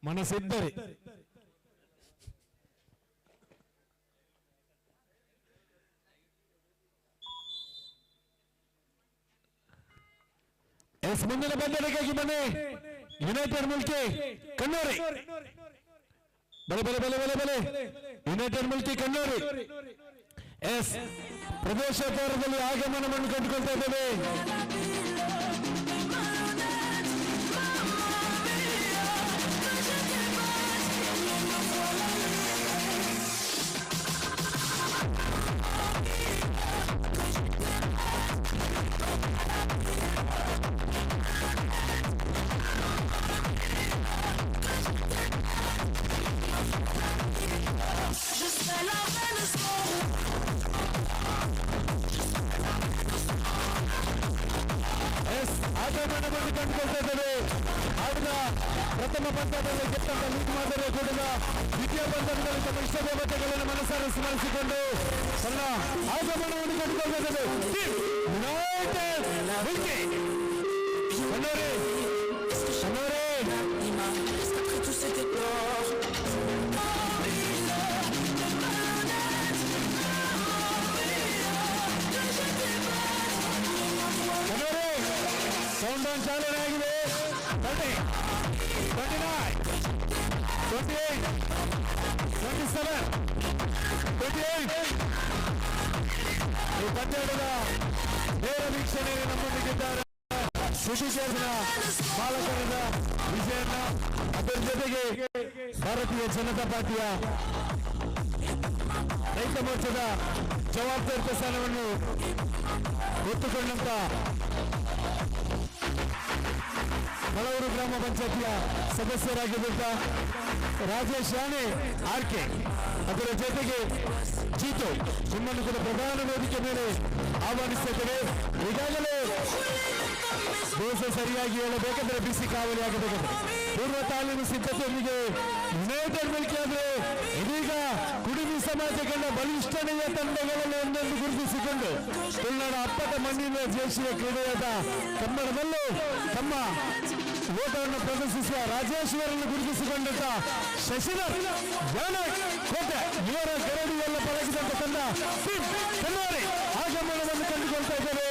[SPEAKER 9] ಮನಸ್ಸಿದ್ದರೆ. ಮುಂದಿನ ಪಂದ್ಯಕ್ಕಾಗಿ ಬನ್ನಿ. ಯುನೈಟೆಡ್ ಮಿಲ್ಕಿ ಕಣ್ಣೂರಿ, ಬಲೆ ಬಲೆ ಬಲೆ ಬಲೆ ಬಲೆ. ಯುನೈಟೆಡ್ ಮಿಲ್ಕಿ ಕಣ್ಣೂರಿ ಎಸ್ ಪ್ರದೇಶ ದ್ವಾರದಲ್ಲಿ ಆಗಮನವನ್ನು ಕಂಡುಕೊಳ್ತಾ ಇದ್ದೇವೆ. ಆಗಮನವನ್ನು ಕಂಡುಕೊಳ್ತಾ ಇದ್ದೇವೆ. ಆಡಿದ ಪ್ರಥಮ ಪಂದ್ಯದಲ್ಲಿ ಗೆದ್ದಂತ ಲೀಗ್ ಮಾದರಿಯ ಕೂಡ ದ್ವಿತೀಯ ಪಂದ್ಯದಲ್ಲಿ ತಮ್ಮ ಇಷ್ಟ ದೇವತೆಗಳನ್ನು ಮನಸ್ಸಾರೆ ಸ್ಮರಿಸಿಕೊಂಡು ತನ್ನ ಆಗಮನವನ್ನು ಕಂಡುಕೊಳ್ತಾ ಇದ್ದೇವೆ. ಯುನೈಟೆಡ್ ಮಿಲ್ಕಿ ಕಣ್ಣೂರಿ ಕಣ್ಣೂರಿ ಕೌಂಟ್ ಡೌನ್ ಚಾಲನೆ ಆಗಿದೆ. 30, 29, 28, 27, 28. ಈ ಪಂದ್ಯದ ನೇರ ವೀಕ್ಷಣೆ ನಮ್ಮೊಂದಿಗಿದ್ದಾರೆ. ಸುಶೀಶೇರ್ನ ಬಾಲಕರದ ವಿಜಯನ್ನ, ಅದರ ಜೊತೆಗೆ ಭಾರತೀಯ ಜನತಾ ಪಾರ್ಟಿಯ ರೈತ ಮೋರ್ಚಾದ ಜವಾಬ್ದಾರಿ ಸ್ಥಾನವನ್ನು ಹೊತ್ತುಕೊಂಡಂತ ಮಳೂರು ಗ್ರಾಮ ಪಂಚಾಯತಿಯ ಸದಸ್ಯರಾಗಿದ್ದಂತ ರಾಜೇಶ್ ರಾಣೆ ಆರ್ಕೆ, ಅದರ ಜೊತೆಗೆ ಜೀತು ನಿಮ್ಮನ್ನು ಕೂಡ ಪ್ರಧಾನ ವೇದಿಕೆ ಮೇಲೆ ಆಹ್ವಾನಿಸುತ್ತೇವೆ. ಈಗಾಗಲೇ ದೋಸೆ ಸರಿಯಾಗಿ ಹೇಳಬೇಕಂದ್ರೆ ಬಿಸಿ ಕಾವಲಿ ಆಗಬೇಕಂದ್ರೆ ಪೂರ್ವ ತಾಲೀಮು ಸಿದ್ಧತೆಯೊಂದಿಗೆ ಯುನೈಟೆಡ್ ಮಿಲ್ಕಿ ಆದರೆ ಇದೀಗ ಕುಡಿಮಿ ಸಮಾಜ ಕಂಡ ಬಲಿಷ್ಠನೆಯ ತಂಡಗಳಲ್ಲಿ ಒಂದೊಂದು ಗುರುತಿಸಿಕೊಂಡು ತುಳುನಾಡ ಅಪ್ಪಟ ಮಣ್ಣಿನ ದೇಶೀಯ ಕ್ರೀಡೆಯಾದ ಕನ್ನಡದಲ್ಲೂ ತಮ್ಮ ಓಟವನ್ನು ಪ್ರದರ್ಶಿಸುವ ರಾಜೇಶ್ವರನ್ನು ಗುರುತಿಸಿಕೊಂಡಂತ ಶಶಿಧರ್ ಕೋಟೆ ಇವರ ಗರಡಿಯೆಲ್ಲ ಪಳಗಿದಂತ ತಂಡ ಕನ್ನಡಿ ಆಗಮನವನ್ನು ಕಂಡುಕೊಳ್ತಾ ಇದ್ದೇವೆ.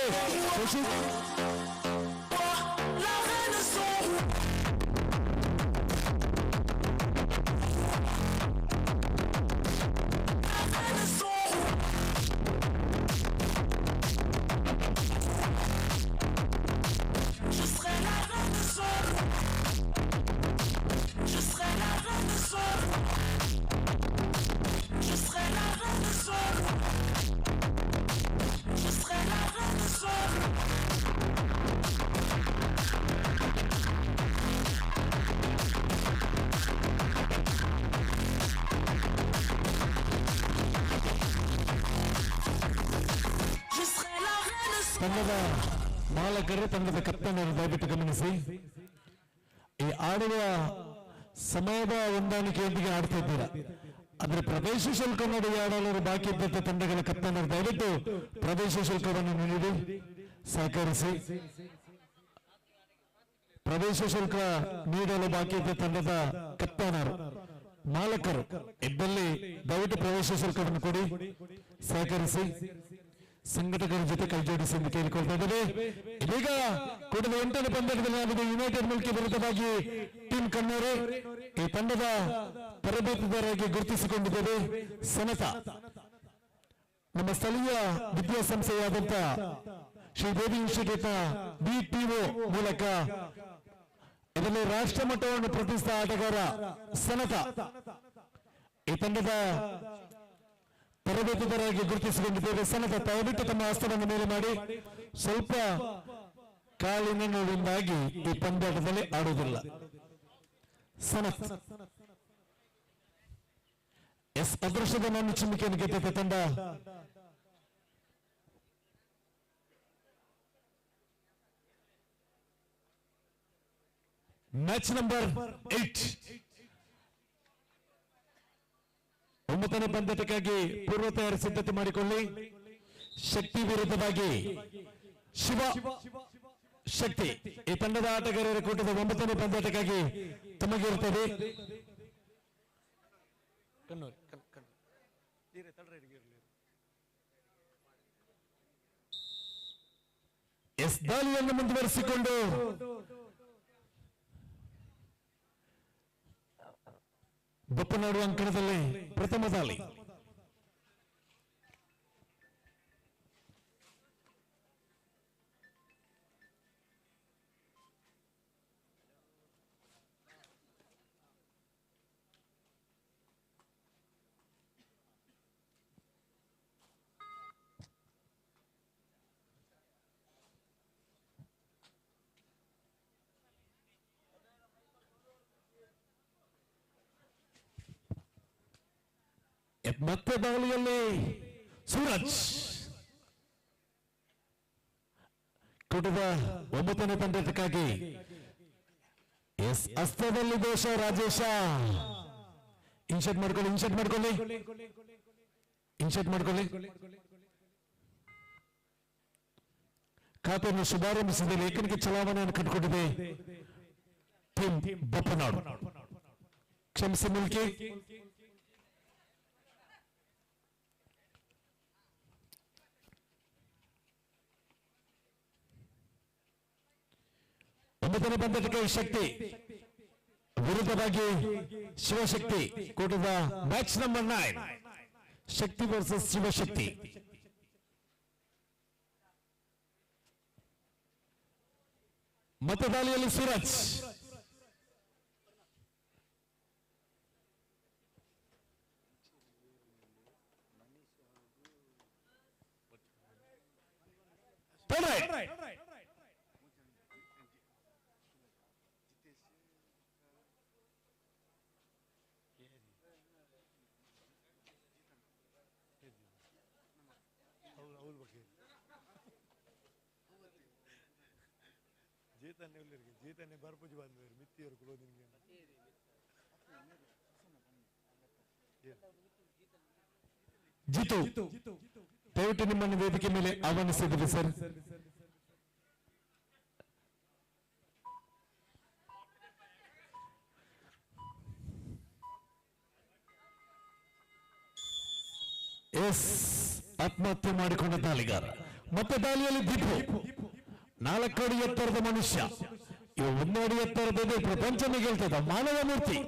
[SPEAKER 9] ತಂಡದ ಮಾಲಕರು, ತಂಡದ ಕಪ್ತಾನರು ದಯವಿಟ್ಟು ಗಮನಿಸಿ. ಈ ಆಡುವ ಸಮಯದ ಹೊಂದಾಣಿಕೆಯೊಂದಿಗೆ ಆಡ್ತಾ ಇದ್ದೀರಾ. ಆದರೆ ಪ್ರದೇಶ ಶುಲ್ಕ ನಡುವೆ ಆಡಲು ಬಾಕಿ ಇದ್ದಂತ ತಂಡಗಳ ಕಪ್ತಾನರು ದಯವಿಟ್ಟು ಪ್ರದೇಶ ಶುಲ್ಕವನ್ನು ನೀಡಿ ಸಹಕರಿಸಿ. ಪ್ರವೇಶ ಶುಲ್ಕ ನೀಡಲು ಬಾಕಿ ಇದ್ದ ತಂಡದ ಕಪ್ತಾನರು ಮಾಲಕರು ಇದ್ದಲ್ಲಿ ದಯವಿಟ್ಟು ಪ್ರವೇಶ ಶುಲ್ಕವನ್ನು ಕೊಡಿ, ಸಹಕರಿಸಿ. ಸಂಘಟಕರ ಜೊತೆ ಕೈ ಜೋಡಿಸಿ ಎಂದು ಕೇಳಿಕೊಳ್ತಾ ಇದ್ದೇವೆ. ಇದೀಗ ಕೂಡದ 8ನೇ ಪಂದ್ಯದಲ್ಲಿ ಆಡಿದ ಯುನೈಟೆಡ್ ಮಿಲ್ಕಿ ವಿರುದ್ಧವಾಗಿ ಟೀಮ್ ಕಣ್ಣೂರು ಈ ತಂಡದ ತರಬೇತುದಾರರಾಗಿ ಗುರುತಿಸಿಕೊಂಡಿದ್ದೇವೆ. ಸನತ ನಮ್ಮ ಸ್ಥಳೀಯ ವಿದ್ಯಾಸಂಸ್ಥೆಯಾದಂತ ಶ್ರೀ ದೇವಿ ಇನ್ಸ್ಟಿಟ್ಯೂಟ್ನ BPO ಮೂಲಕ ಅದರಲ್ಲಿ ರಾಷ್ಟ್ರ ಮಟ್ಟವನ್ನು ಪ್ರತಿಷ್ಠಿತ ಆಟಗಾರ ಸನತ ಈ ತಂಡದ ತರಬೇತುದಾರರಾಗಿ ಗುರುತಿಸಿಕೊಂಡಿದ್ದೇವೆ. ಸನತ ದಯವಿಟ್ಟು ತಮ್ಮ ಹಸ್ತವನ್ನು ಮೇಲೆ ಮಾಡಿ. ಸ್ವಲ್ಪ ಕಾಲಿನ ನೋವಿಂದಾಗಿ ಈ ಪಂದ್ಯಾಟದಲ್ಲಿ ಆಡುವುದಿಲ್ಲ. ಸನತ್ ಎಸ್ ಅದೃಷ್ಟದ ನಾನು ಚಿಮ್ಮಿಕೆಯನ್ನು ಗೆದ್ದಿದ್ದ ತಂಡ ಮ್ಯಾಚ್ ನಂಬರ್ 8 9ನೇ ಪಂದ್ಯಕ್ಕಾಗಿ ಪೂರ್ವ ತಯಾರಿ ಸಿದ್ಧತೆ ಮಾಡಿಕೊಳ್ಳಿ. ಶಕ್ತಿ ವಿರುದ್ಧವಾಗಿ ಶಿವ ಶಕ್ತಿ ಈ ತಂಡದ ಆಟಗಾರರ ಕೂಟದ 9ನೇ ಪಂದ್ಯಕ್ಕಾಗಿ ತಮಗಿರುತ್ತದೆ. ಎಸ್ ದಾಳಿಯನ್ನು ಮುಂದುವರಿಸಿಕೊಂಡು ಬಪ್ಪನಾಡು ಅಂಕಣದಲ್ಲಿ ಪ್ರಥಮ ದಾಳಿ. ಮತ್ತೆ ದಾಳಿಯಲ್ಲಿ ಸೂರಜ್ ಕೂಟದ 9ನೇ ಪಂದ್ಯಕ್ಕಾಗಿ ಎಸ್ ಹಸ್ತದಲ್ಲಿ ದೋಷ. ರಾಜೇಶ ಇನ್ಶರ್ಟ್ ಮಾಡ್ಕೊಳ್ಳಿ. ಖಾತೆಯನ್ನು ಶುಭಾರಂಭಿಸಿದ ಲೇಖನಿಗೆ ಚಲಾವಣೆಯನ್ನು ಕಂಡುಕೊಂಡಿದೆ ಟೀಮ್ ಬಪ್ಪನಾಡು. ಕ್ಷಮಿಸಿ ಮುಲ್ಕಿ. ಒಂಬತ್ತನೇ ಪಂದ್ಯಕ್ಕೆ ಶಕ್ತಿ ವಿರುದ್ಧವಾಗಿ ಶಿವಶಕ್ತಿ ಕೂಟದ ಮ್ಯಾಚ್ ನಂಬರ್ 9 ಶಕ್ತಿ ವರ್ಸಸ್ ಶಿವಶಕ್ತಿ. ಮತದಾಳಿಯಲ್ಲಿ ಸೂರಜ್
[SPEAKER 15] ಜೇತನ್ನೇ ಬರ್ಪುಜಿ ಬಂದವರು ಮಿತ್ತಿಯವರು ಕ್ಲೋದಿಂಗ್
[SPEAKER 9] ಜಿತು ದಯವಿಟ್ಟು ನಿಮ್ಮನ್ನು ವೇದಿಕೆ ಮೇಲೆ ಆಹ್ವಾನಿಸಿದ್ದೀವಿ ಸರ್. ಎಸ್ ಆತ್ಮಹತ್ಯೆ ಮಾಡಿಕೊಂಡ ದಾಳಿಗಾರ. ಮತ್ತೆ ದಾಳಿಯಲ್ಲಿ ದೀಪು 4 ಅಡಿ ಎತ್ತರದ ಮನುಷ್ಯ, 1 ಅಡಿ ಎತ್ತರದಲ್ಲಿ ಪ್ರಪಂಚನೇ ಗೆಲ್ತದ ಮಾನವ ಮೂರ್ತಿ.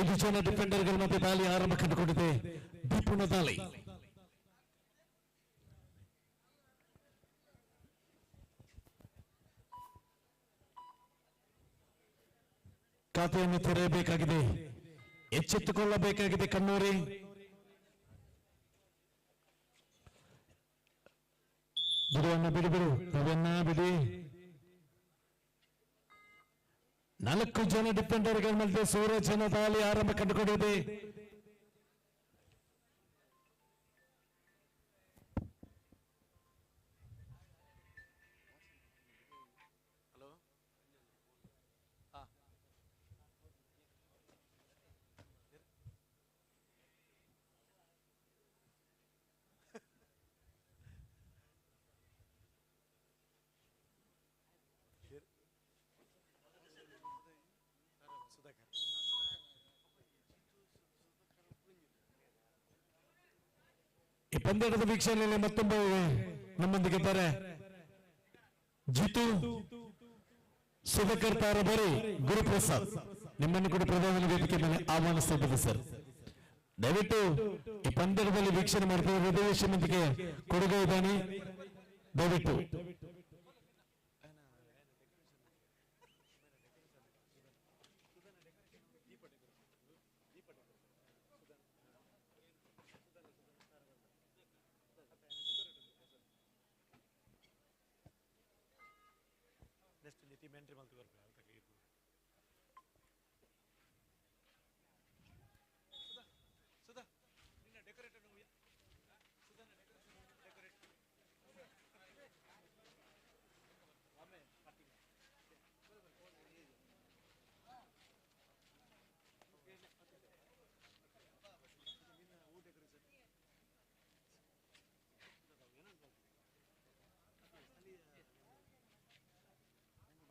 [SPEAKER 9] ಐದು ಜನ ಡಿಫೆಂಡರ್ಗಳ ಮಧ್ಯೆ ದಾಳಿ ಆರಂಭ ಕಂಡುಕೊಂಡಿದೆ. ದೀಪುನ ದಾಳಿ ಖಾತೆಯನ್ನು ತೆರೆಯಬೇಕಾಗಿದೆ, ಎಚ್ಚೆತ್ತುಕೊಳ್ಳಬೇಕಾಗಿದೆ. ಕಣ್ಣೂರಿ ಬಿಡುವನ್ನ ಬಿಡು ಬಿಡಿ. 4 ಜನ ಡಿಫೆಂಡರ್ಗಳ ಮಧ್ಯೆ ಸೂರಜನ ದಾಳಿ ಆರಂಭ ಕಂಡುಕೊಂಡಿದೆ. ಈ ಪಂದ್ಯದ ವೀಕ್ಷಣೆಯಲ್ಲಿ ಮತ್ತೊಬ್ಬ ನಮ್ಮೊಂದಿಗಿದ್ದಾರೆ. ಜಿತು ಸುಧಾಕರ್ ತಾರಬರಿ ಗುರುಪ್ರಸಾದ್. ನಿಮ್ಮನ್ನು ಕೂಡ ಪ್ರಧಾನ ವೇದಿಕೆ ಮೇಲೆ ಆಹ್ವಾನಿಸ್ತಾ ಇದ್ದೇವೆ ಸರ್. ದಯವಿಟ್ಟು ಈ ಪಂದ್ಯದಲ್ಲಿ ವೀಕ್ಷಣೆ ಮಾಡ್ತೀವಿ. ಹೃದಯ ಶ್ರೀಮಂತಿಗೆ ಕೊಡುಗೆ ಇದ್ದಾನೆ, ದಯವಿಟ್ಟು
[SPEAKER 15] ನೆಕ್ಸ್ಟ್ ಟೀಮ್ ಎಂಟ್ರಿ ಮಾಡ್ತೀವಿ ಬರ್ಬೇಕು ಸುಧಾ ನಿನ್ನ ಡೆಕೋರೇಟರ್ ಸುಧಾ ಡೆಕೋರೇಟ್ ಆಮೇಲೆ ಪಾರ್ಟಿ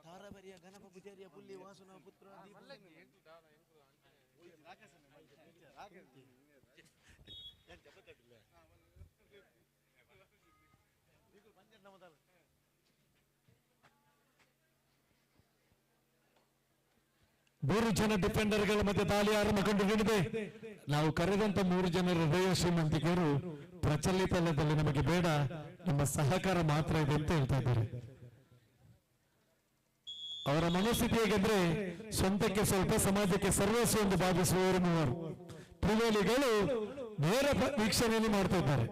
[SPEAKER 15] ಧಾರಾಬರಿಯ ಗಣಪ ಪೂಜಾರಿಯ ಪುಲ್ಲಿ ವಾಸುನ ಪುತ್ರ
[SPEAKER 9] ಮೂರು ಜನ ಡಿಫೆಂಡರ್ಗಳ ಮಧ್ಯೆ ದಾಳಿ ಆರಂಭಗೊಂಡಿದೆ. ನಾವು ಕರೆದಂತ 3 ಜನರ ಹೃದಯ ಶ್ರೀಮಂತಿಕೆಯರು ಪ್ರಚಲಿತದಲ್ಲಿ ನಮಗೆ ಬೇಡ, ನಮ್ಮ ಸಹಕಾರ ಮಾತ್ರ ಇದೆ ಅಂತ ಹೇಳ್ತಾ ಇದ್ದಾರೆ. ಅವರ ಮನಸ್ಥಿತಿ ಹೇಗೆಂದ್ರೆ ಸ್ವಂತಕ್ಕೆ ಸ್ವಲ್ಪ, ಸಮಾಜಕ್ಕೆ ಸರ್ವಸ್ವ ಎಂದು ಭಾವಿಸುವವರು ಮೂವರು ತ್ರಿವೇಲಿಗಳು ನೇರ ವೀಕ್ಷಣೆಯನ್ನು ಮಾಡ್ತಾ ಇದ್ದಾರೆ.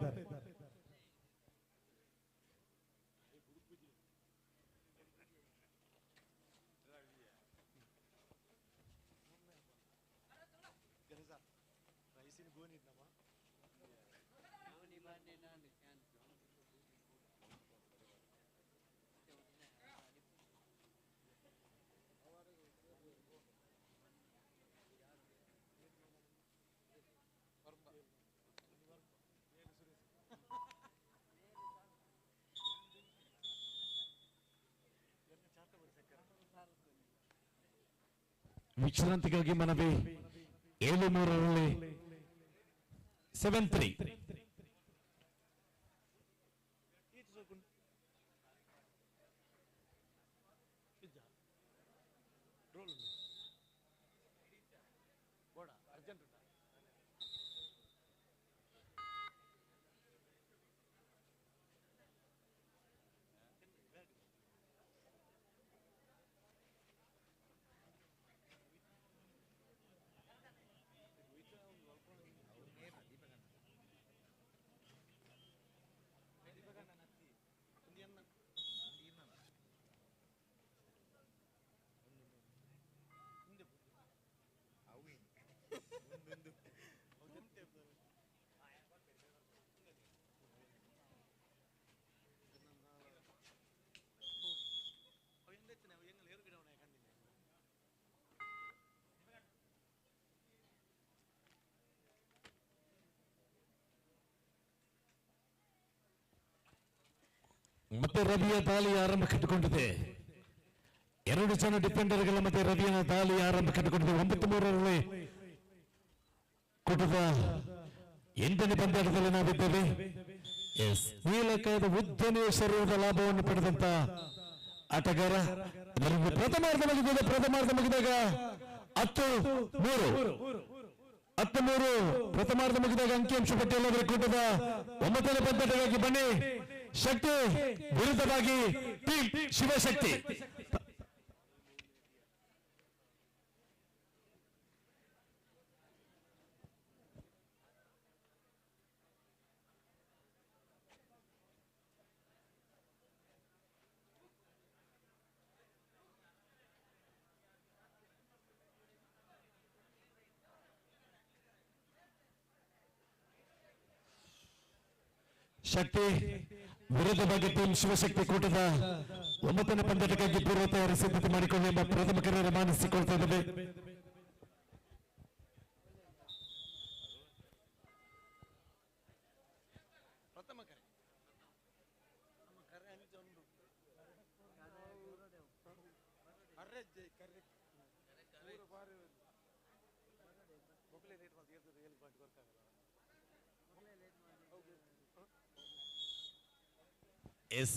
[SPEAKER 9] ವಿಶ್ರಾಂತಿಗಾಗಿ ಮನವಿ 7-3ರಲ್ಲಿ 7-3 ಮತ್ತೆ ರವಿಯ ದಾಳಿ ಆರಂಭ ಕಟ್ಟಿಕೊಂಡಿದೆ. 2 ಜನ ಡಿಫೆಂಡರ್ಗಳ ಮತ್ತೆ ರವಿಯ ದಾಳಿ ಆರಂಭ ಕಟ್ಟಿಕೊಂಡಿದೆ. 9-3ರಲ್ಲಿ ಕೂಟದ 8ನೇ ಪಂದ್ಯಾಟದಲ್ಲಿ ನಾವಿದ್ದೇವೆ. ನೀಲಕಾಯದ ಉದ್ದನೆಯ ಶರೀರದ ಲಾಭವನ್ನು ಪಡೆದಂತ ಆಟಗಾರ. ಪ್ರಥಮಾರ್ಧ ಮುಗಿದಾಗ 10-3 ಪ್ರಥಮಾರ್ಧ ಮುಗಿದಾಗ ಅಂಕಿಅಂಶ ಪಟ್ಟಿಯಲ್ಲಿ ಕೂಟದ 9ನೇ ಪಂದ್ಯಾಟಕ್ಕಾಗಿ ಬನ್ನಿ. ಶಕ್ತಿ ವಿರುದ್ಧವಾಗಿ ಟೀಮ್ ಶಿವಶಕ್ತಿ. ಶಕ್ತಿ ವಿರುದ್ಧವಾಗಿ ಟೀಮ್ ಶಿವಶಕ್ತಿ ಕೂಟದ 9ನೇ ಪಂದ್ಯಾಟಕ್ಕಾಗಿ ಪೂರ್ವ ತಯಾರಿ ಸಿದ್ಧತೆ ಮಾಡಿಕೊಂಡು ಎಂಬ ಪ್ರಥಮ ಕರೆ ರವಾನಿಸಿಕೊಳ್ತಾ ಇದ್ದೇವೆ.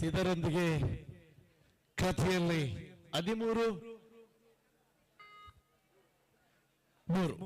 [SPEAKER 9] ಇದರೊಂದಿಗೆ ಕಥೆಯಲ್ಲಿ 13
[SPEAKER 11] 13-3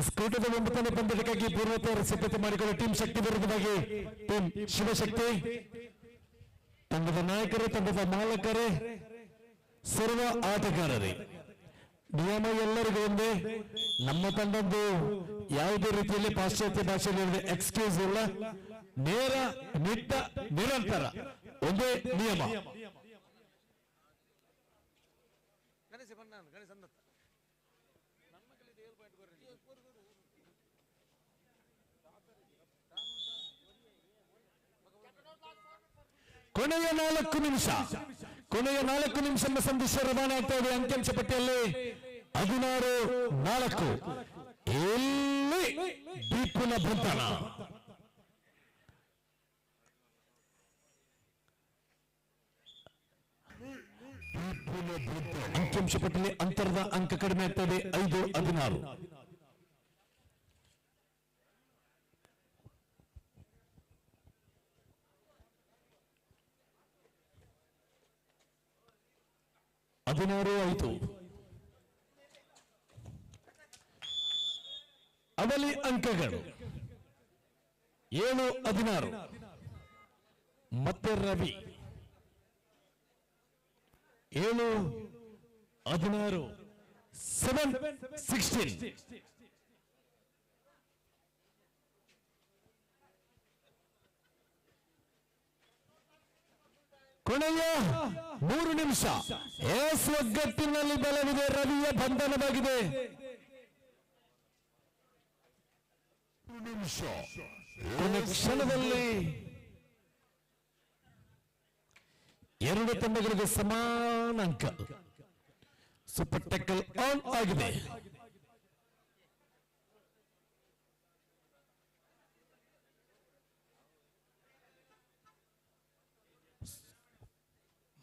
[SPEAKER 11] ಸ್ಕೂಟದ 9ನೇ ಪಂದ್ಯಕ್ಕಾಗಿ ಪೂರ್ವತಯಾರಿ ಸಿದ್ಧತೆ ಮಾಡಿಕೊಳ್ಳುವ ಟೀಮ್ ಶಕ್ತಿ ವಿರುದ್ಧವಾಗಿ ಟೀಮ್ ಶಿವಶಕ್ತಿ ತಂಡದ ನಾಯಕರೇ, ತಂಡದ ಮಾಲಕರೇ, ಸರ್ವ ಆಟಗಾರರೇ, ನಿಯಮ ಎಲ್ಲರಿಗೂ ಒಂದೇ. ನಮ್ಮ ತಂಡದ್ದು ಯಾವುದೇ ರೀತಿಯಲ್ಲಿ ಪಾಶ್ಚಾತ್ಯ ಭಾಷೆಯಲ್ಲಿ ಎಕ್ಸ್ಕ್ಯೂಸ್ ಇಲ್ಲ. ನೇರ, ನಿಟ್ಟ, ನಿರಂತರ ಒಂದೇ ನಿಯಮ. ಕೊನೆಯ 4 ನಿಮಿಷ ಎಂಬ ಸಂದೇಶ ರವಾನೆ ಆಗ್ತಾ ಇದೆ. ಅಂಕಿಅಂಶ ಪಟ್ಟಿಯಲ್ಲಿ 16-4 ಇಲ್ಲಿ ದೀಪುನ ಬಂಧನ. ಅಂಕಿಅಂಶ ಪಟ್ಟಿಯಲ್ಲಿ ಅಂತರದ ಅಂಕ ಕಡಿಮೆ ಆಗ್ತಾ ಇದೆ. 5-16. ಅವಲಿ ಅಂಕಗಳು 7-16. ಮತ್ತೆ ರವಿ 7-16, 7-16. ಕೊನೆಯ 3 ನಿಮಿಷ. ಒಗ್ಗಟ್ಟಿನಲ್ಲಿ ಬಲವಿದೆ. ರವಿಯ ಬಂಧನವಾಗಿದೆ. ನಿಮಿಷ ಕೊನೆ ಕ್ಷಣದಲ್ಲಿ ಎರಡು ತಂಡಗಳಿಗೆ ಸಮಾನ ಅಂಕ. ಸೂಪರ್ ಟೆಕ್ಕಲ್ ಆನ್ ಆಗಿದೆ.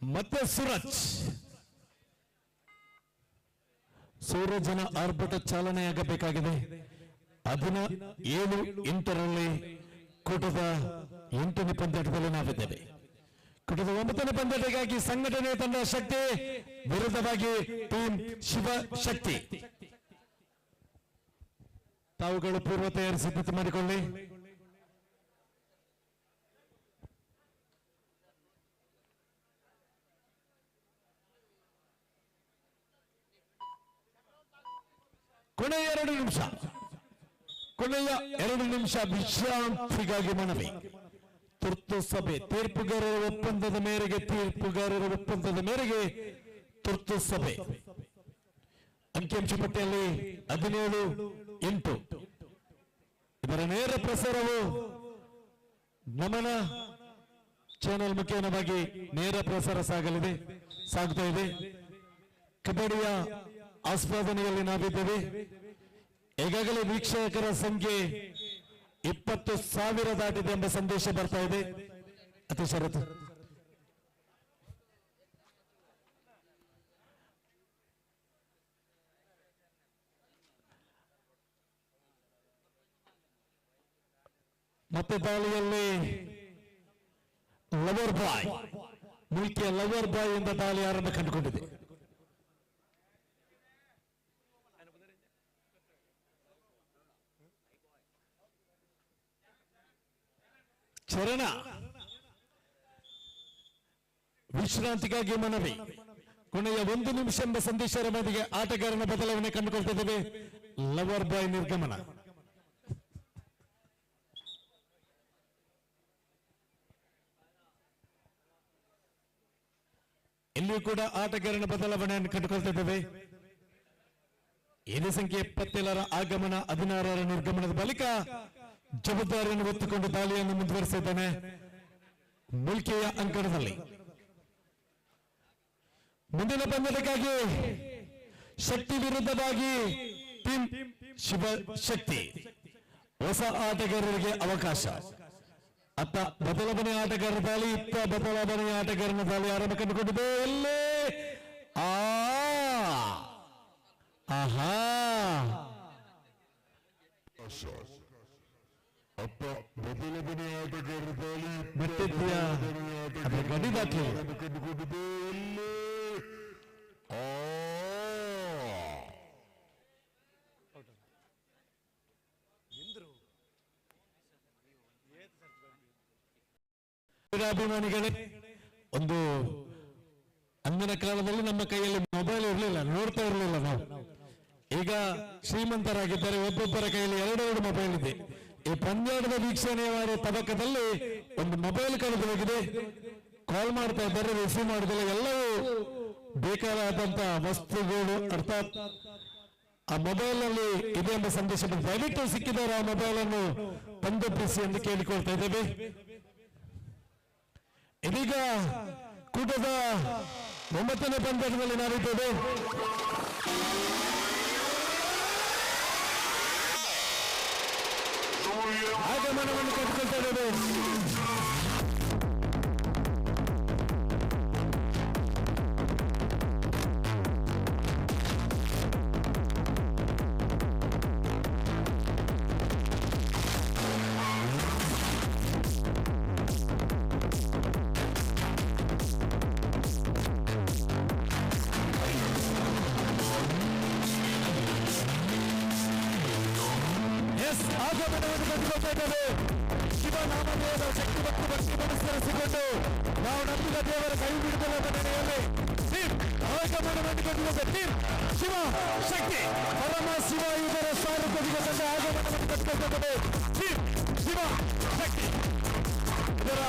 [SPEAKER 11] ಮತ್ತೆ ಸೂರಜನ ಆರ್ಭಟ ಚಾಲನೆಯಾಗಬೇಕಾಗಿದೆ. 17-8ರಲ್ಲಿ ಕೂಟದ 8ನೇ ಪಂದ್ಯಾಟದಲ್ಲಿ ನಾವಿದ್ದೇವೆ. ಕೂಟದ 9ನೇ ಪಂದ್ಯಾಟಕ್ಕಾಗಿ ಸಂಘಟನೆ ತಂಡ ಶಕ್ತಿ ವಿರುದ್ಧವಾಗಿ ಟೀಮ್ ಶಿವಶಕ್ತಿ. ತಾವುಗಳು ಪೂರ್ವ ತಯಾರಿ ಸಿದ್ಧತೆ ಮಾಡಿಕೊಳ್ಳಿ. ಕೊನೆಯ 2 ನಿಮಿಷ ವಿಶ್ರಾಂತಿಗಾಗಿ ಮನವಿ. ತುರ್ತು ಸಭೆ ತೀರ್ಪುಗಾರರ ಒಪ್ಪಂದದ ಮೇರೆಗೆ ತುರ್ತು ಸಭೆ. ಅಂಕಿಅಂಶ ಪಟ್ಟಿಯಲ್ಲಿ 17-8. ಇದರ ನೇರ ಪ್ರಸಾರವು ನಮನ ಚಾನೆಲ್ ಮುಖೇನವಾಗಿ ನೇರ ಪ್ರಸಾರ ಸಾಗುತ್ತಾ ಇದೆ. ಕಬಡ್ಡಿಯ ಆಸ್ವಾದನೆಯಲ್ಲಿ ನಾವಿದ್ದೇವೆ. ಈಗಾಗಲೇ ವೀಕ್ಷಕರ ಸಂಖ್ಯೆ 20,000 ದಾಟಿದೆ ಎಂಬ ಸಂದೇಶ ಬರ್ತಾ ಇದೆ. ಅತಿ ಷರತ್ತು ಮತ್ತೆ ದಾಳಿಯಲ್ಲಿ ಲವರ್ ಬಾಯ್, ಮುಲ್ಕಿಯ ಲವರ್ ಬಾಯ್ ಎಂಬ ದಾಳಿ ಆರಂಭ ಕಂಡುಕೊಂಡಿದೆ. ಚರಣ ವಿಶ್ರಾಂತಿಗಾಗಿ ಮನವಿ. ಕೊನೆಯ 1 ನಿಮಿಷ ಎಂಬ ಸಂದೇಶದ ಮೇರೆಗೆ ಆಟಗಾರನ ಬದಲಾವಣೆ ಕಂಡುಕೊಳ್ತಿದ್ದೇವೆ. ಲವರ್ ಬಾಯ್ ನಿರ್ಗಮನ. ಇಲ್ಲಿಯೂ ಕೂಡ ಆಟಗಾರನ ಬದಲಾವಣೆಯನ್ನು ಕಂಡುಕೊಳ್ತಾ ಇದ್ದೇವೆ. ಏನೇ ಸಂಖ್ಯೆ 77ರ ಆಗಮನ 16ರ ನಿರ್ಗಮನದ ಬಳಿಕ ಜವಾಬ್ದಾರಿಯನ್ನು ಹೊತ್ತುಕೊಂಡು ದಾಳಿಯನ್ನು ಮುಂದುವರಿಸಿದ್ದಾನೆ. ಮುಲ್ಕಿಯ ಅಂಕಣದಲ್ಲಿ ಮುಂದಿನ ಪಂದ್ಯಕ್ಕಾಗಿ ಶಕ್ತಿ ವಿರುದ್ಧವಾಗಿ ಟೀಮ್ ಶಿವಶಕ್ತಿ ಹೊಸ ಆಟಗಾರರಿಗೆ ಅವಕಾಶ. ಅತ್ತ ಬದಲಾವಣೆ ಆಟಗಾರರ ದಾಳಿ, ಇತ್ತ ಬದಲಾವಣೆ ಆಟಗಾರನ ದಾಳಿ ಆರಂಭ ಕಂಡುಕೊಂಡಿದೆ. ಎಲ್ಲೇ ಆಹಾ
[SPEAKER 9] ಅಪ್ಪ ಬದಲಾವಣೆ ಆಟಗಾರರ ದಾಳಿ
[SPEAKER 11] ಬಿಟ್ಟಿದ್ಯಾ ಗಡಿ ದಾಖಲೆ
[SPEAKER 9] ಕಂಡುಕೊಂಡಿದೆ. ಎಲ್ಲೇ
[SPEAKER 11] ಅಭಿಮಾನಿಗಳೇ, ಒಂದು ಅಂದಿನ ಕಾಲದಲ್ಲಿ ನಮ್ಮ ಕೈಯಲ್ಲಿ ಮೊಬೈಲ್ ಇರಲಿಲ್ಲ, ನೋಡ್ತಾ ಇರಲಿಲ್ಲ ನಾವು. ಈಗ ಶ್ರೀಮಂತರಾಗಿದ್ದಾರೆ, ಒಬ್ಬೊಬ್ಬರ ಕೈಯಲ್ಲಿ 2 ಮೊಬೈಲ್ ಇದೆ. ಈ ಪಂದ್ಯಾಟದ ವೀಕ್ಷಣೆಯ ತಬಕದಲ್ಲಿ ಒಂದು ಮೊಬೈಲ್ ಕಳೆದು ಹೋಗಿದೆ. ಕಾಲ್ ಮಾಡ್ತಾ ಇದ್ದಾರೆ, ರಿಸೀವ್ ಮಾಡುದಿಲ್ಲ. ಎಲ್ಲವೂ ಬೇಕಾದಂತ ವಸ್ತುಗಳು, ಅರ್ಥಾತ್ ಆ ಮೊಬೈಲ್ ನಲ್ಲಿ ಇದೆ ಎಂಬ ಸಂದೇಶ. ದಯವಿಟ್ಟು ಸಿಕ್ಕಿದವರು ಆ ಮೊಬೈಲ್ ಅನ್ನು ತಂದೊಪ್ಪಿಸಿ ಎಂದು ಕೇಳಿಕೊಳ್ತಾ ಇದ್ದೇವೆ. ಇದೀಗ ಕೂಟದ 9ನೇ ಪಂದ್ಯದಲ್ಲಿ ನಾವಿದ್ದೇವೆ. ಆಗಮನವನ್ನು ಕಂಡುಕೊಳ್ತಾ ಇದ್ದೇವೆ. ಆಗಮನವನ್ನು ಕಂಡುಕೊಳ್ತಾ ಇದ್ದೇವೆ. ಶಿವನಾಮದೇವರ ಶಕ್ತಿ ಮತ್ತು ಭಕ್ತಿ ಮನಸ್ಸರಿಸಿಕೊಂಡು ನಾವು ನಂಬಿದ ದೇವರ ಕೈ ಬಿಡುವುದಿಲ್ಲ ನೆನೆಯಲ್ಲಿ ಆಗಮನವನ್ನು ಕಂಡುಕೊಂಡ ಟೀಮ್ ಶಿವ ಶಕ್ತಿ ಪರಮ ಶಿವ ಇದರ ಸಾರ್ವಜನಿಕ ತಂಡ ಆಗಮನವನ್ನು ಕಂಡುಕೊಳ್ಳುತ್ತದೆ. ಟೀಮ್ ಶಿವ ಶಕ್ತಿ ಇದರ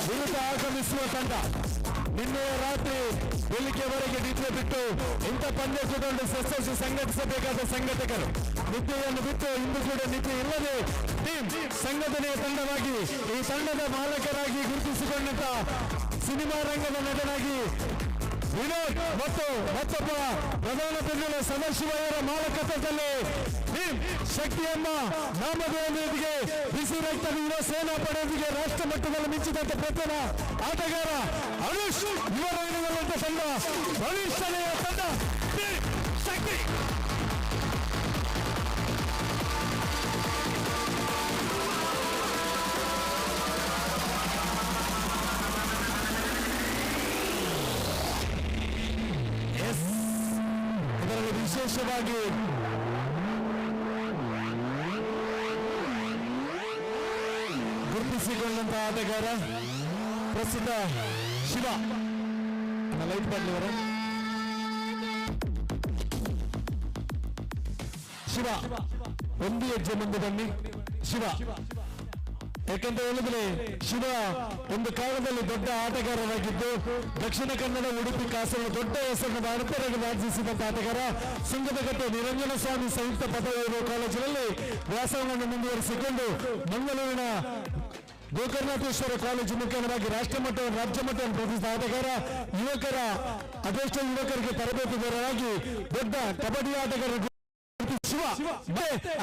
[SPEAKER 11] ವಿರುದ್ಧ ಆಗಮಿಸುವ ತಂಡ. ನಿನ್ನೆ ರಾತ್ರಿ ಬೆಳಿಗ್ಗೆವರೆಗೆ ನಿದ್ರೆ ಬಿಟ್ಟು ಇಂಥ ಪಂದ್ಯಕ್ಕೆಗೊಂಡು ಸಸ್ಯಸಿ ಸಂಘಟಿಸಬೇಕಾದ ಸಂಘಟಕರು ನಿದ್ದೆಯನ್ನು ಬಿಟ್ಟು ಇಂದು ಕೂಡ ನಿದ್ದೆ ಇಲ್ಲದೆ ಟೀಮ್ ಸಂಘಟನೆಯ ತಂಡವಾಗಿ ಈ ತಂಡದ ಮಾಲಕರಾಗಿ ಗುರುತಿಸಿಕೊಂಡಂತ ಸಿನಿಮಾ ರಂಗದ ನಟನಾಗಿ ವಿನೋದ್ ಮತ್ತು ಮತ್ತೊಬ್ಬ ಪ್ರಧಾನ ಬೆನ್ನೆಲ ಸದಾಶಿವಯ್ಯರ ಮಾಲಕತ್ವದಲ್ಲಿ ಟೀಮ್ ಶಕ್ತಿ ಎಂಬ ನಾಮಧೇಯದೊಂದಿಗೆ ಬಿಸಿ ರಕ್ತ ಯುವ ಸೇನಾ ಪಡೆಯೊಂದಿಗೆ ರಾಷ್ಟ್ರ ಮಟ್ಟದಲ್ಲಿ ಮಿಂಚಿದಂತ ಪ್ರಥಮ ಆಟಗಾರ ಅನುಷ್ ಯುವ ರಂಗದ ತಂಡ ಭವಿಷ್ಯನೆಯ ತಂಡ ಟೀಮ್ ಶಕ್ತಿ. ಇದರಲ್ಲಿ ವಿಶೇಷವಾಗಿ ಗುರುತಿಸಿಕೊಂಡಂತಹ ಆಟಗಾರ ಪ್ರಸ್ತುತ ಶಿವ. ಲೈಟ್ ಬದಲಿವರ ಶಿವ ಒಂದು ಹೆಜ್ಜೆ ಮುಂದೆ ಬನ್ನಿ ಶಿವ. ಯಾಕಂತ ಹೇಳಿದ್ರೆ ಶಿವ ಒಂದು ಕಾಲದಲ್ಲಿ ದೊಡ್ಡ ಆಟಗಾರರಾಗಿದ್ದು ದಕ್ಷಿಣ ಕನ್ನಡ, ಉಡುಪಿ, ಕಾಸರಗೋಡು ದೊಡ್ಡ ಹೆಸರನ್ನು ಭಾರತರಾಗಿ ಆರ್ಜಿಸಿದಂತ ಆಟಗಾರ. ಸುಂಗದಕಟ್ಟೆ ನಿರಂಜನ ಸ್ವಾಮಿ ಸಂಯುಕ್ತ ಪದವಿ ಕಾಲೇಜಿನಲ್ಲಿ ವ್ಯಾಸಂಗವನ್ನು ಮುಂದುವರಿಸಿಕೊಂಡು ಮಂಗಳೂರಿನ ಗೋಕರ್ಣೇಶ್ವರ ಕಾಲೇಜು ಮುಖ್ಯವಾಗಿ ರಾಷ್ಟ್ರ ಮಟ್ಟವನ್ನು ರಾಜ್ಯ ಮಟ್ಟವನ್ನು ಪ್ರತಿಷ್ಠಿತ ಆಟಗಾರ. ಯುವಕರ ಅದೆಷ್ಟೋ ಯುವಕರಿಗೆ ತರಬೇತುದಾರರಾಗಿ ದೊಡ್ಡ ಕಬಡ್ಡಿ ಆಟಗಾರರು ಶಿವ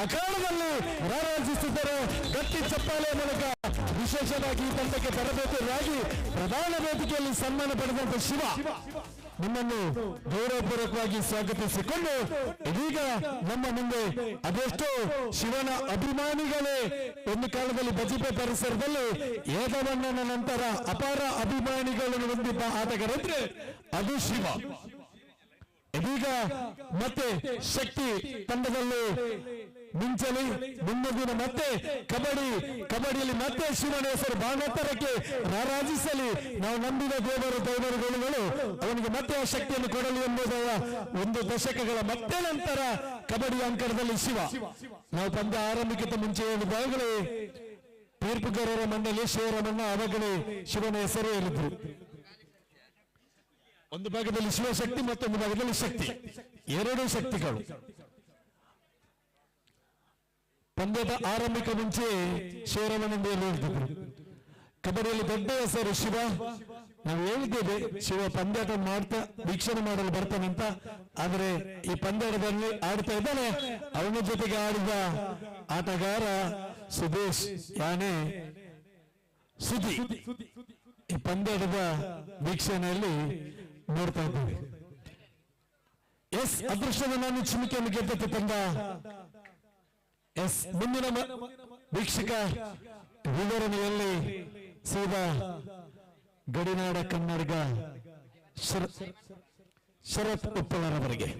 [SPEAKER 11] ಅಖಾಡದಲ್ಲಿ ರಾರಾಜಿಸುತ್ತಾರೆ. ಗಟ್ಟಿ ಚಪ್ಪಾಳೆಯ ಮೂಲಕ ವಿಶೇಷವಾಗಿ ಈ ತಂಡಕ್ಕೆ ತರಬೇತುದಾರರಾಗಿ ಪ್ರಧಾನ ವೇದಿಕೆಯಲ್ಲಿ ಸನ್ಮಾನ ಪಡೆದಂತ ಶಿವ ನಿಮ್ಮನ್ನು ಗೌರವಪೂರ್ವಕವಾಗಿ ಸ್ವಾಗತಿಸಿಕೊಂಡು ಇದೀಗ ನಮ್ಮ ಮುಂದೆ ಅದೆಷ್ಟೋ ಶಿವನ ಅಭಿಮಾನಿಗಳೇ ಒಂದು ಕಾಲದಲ್ಲಿ ಬಜಿಪೆ ಪರಿಸರದಲ್ಲಿ ಏಕವಣ್ಣನ ನಂತರ ಅಪಾರ ಅಭಿಮಾನಿಗಳನ್ನು ಹೊಂದಿದ್ದ ಆಟಗಾರದ್ರೆ ಅದು ಶಿವ. ಇದೀಗ ಮತ್ತೆ ಶಕ್ತಿ ತಂಡದಲ್ಲಿ
[SPEAKER 9] ಮಿಂಚಲಿ ಮುನ್ನದಿನ ಮತ್ತೆ ಕಬಡ್ಡಿಯಲ್ಲಿ ಮತ್ತೆ ಶಿವನ ಹೆಸರು ಬಾಣೆತ್ತರಕ್ಕೆ ರಾರಾಜಿಸಲಿ. ನಾವು ನಂಬಿದ ದೇವರುಗಳು ಅವನಿಗೆ ಮತ್ತೆ ಆ ಶಕ್ತಿಯನ್ನು ಕೊಡಲಿ ಎಂಬುದರ ಒಂದು ದಶಕಗಳ ಮತ್ತೆ ನಂತರ ಕಬಡ್ಡಿ ಅಂಕಣದಲ್ಲಿ ಶಿವ. ನಾವು ಪಂದ್ಯ ಆರಂಭಕ್ಕಿಂತ ಮುಂಚೆ ಹೇಳಿದಾಗಲೇ ತೀರ್ಪುಗಾರರ ಮಂಡಳಿ ಶಿವರಾಮಣ್ಣ ಅವಾಗಲೇ ಶಿವನ ಹೆಸರು ಹೇಳಿದ್ರು. ಒಂದು ಭಾಗದಲ್ಲಿ ಶಿವಶಕ್ತಿ, ಮತ್ತೊಂದು ಭಾಗದಲ್ಲಿ ಶಕ್ತಿ, ಎರಡೂ ಶಕ್ತಿಗಳು. ಪಂದ್ಯದ ಆರಂಭಿಕ ಮುಂಚೆ ಶಿವರಾಮಣ್ಣ ಹೇಳ್ತಿದ್ರು ಕಬಡ್ಡಿಯಲ್ಲಿ ದೊಡ್ಡ ಹೆಸರು ಶಿವ. ನಾವು ಹೇಳಿದ್ದೇವೆ ಶಿವ ಪಂದ್ಯಾಟ ಮಾಡ್ತಾ ವೀಕ್ಷಣೆ ಮಾಡಲು ಬರ್ತಾನಂತ. ಆದರೆ ಈ ಪಂದ್ಯಾಟದಲ್ಲಿ ಆಡ್ತಾ ಇದ್ದಾನೆ, ಅವನ ಜೊತೆಗೆ ಆಡಿದ ಆಟಗಾರ ಸುದೇಶ್ ಯಾನೆ ಸುದ್ದಿ ಈ ಪಂದ್ಯಾಟದ ವೀಕ್ಷಣೆಯಲ್ಲಿ ನೋಡ್ತಾ ಇದ್ದೇವೆ. ಅದೃಷ್ಟದ ನಾನು ಚಿಮಿಕೆಯನ್ನು ಗೆದ್ದಕ್ಕೆ ತಂದ ಮುಂದಿನ ವೀಕ್ಷಕ ವಿವರಣೆಯಲ್ಲಿ ಸೀದಾ ಗಡಿನಾಡ ಕನ್ನಡಿಗ ಶರತ್ ಉಪ್ಪಳರವರಿಗೆ.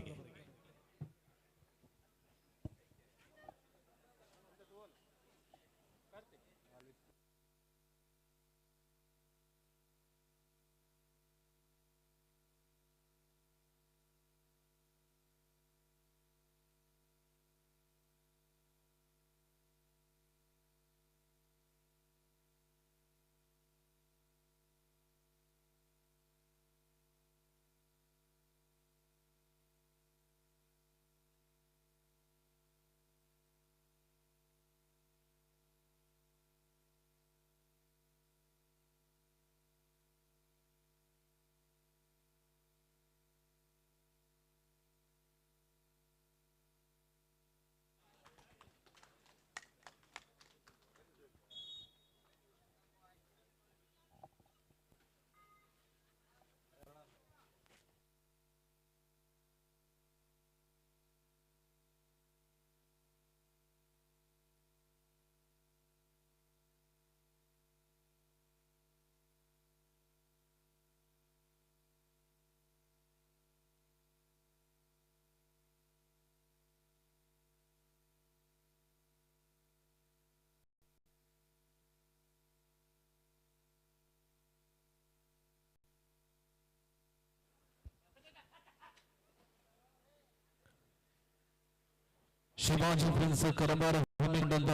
[SPEAKER 9] ಶಿವಾಜಿ ಪ್ರಿನ್ಸ್ ಕರಮಾರ ಹಮ್ಮಿಕೊಂಡಂತ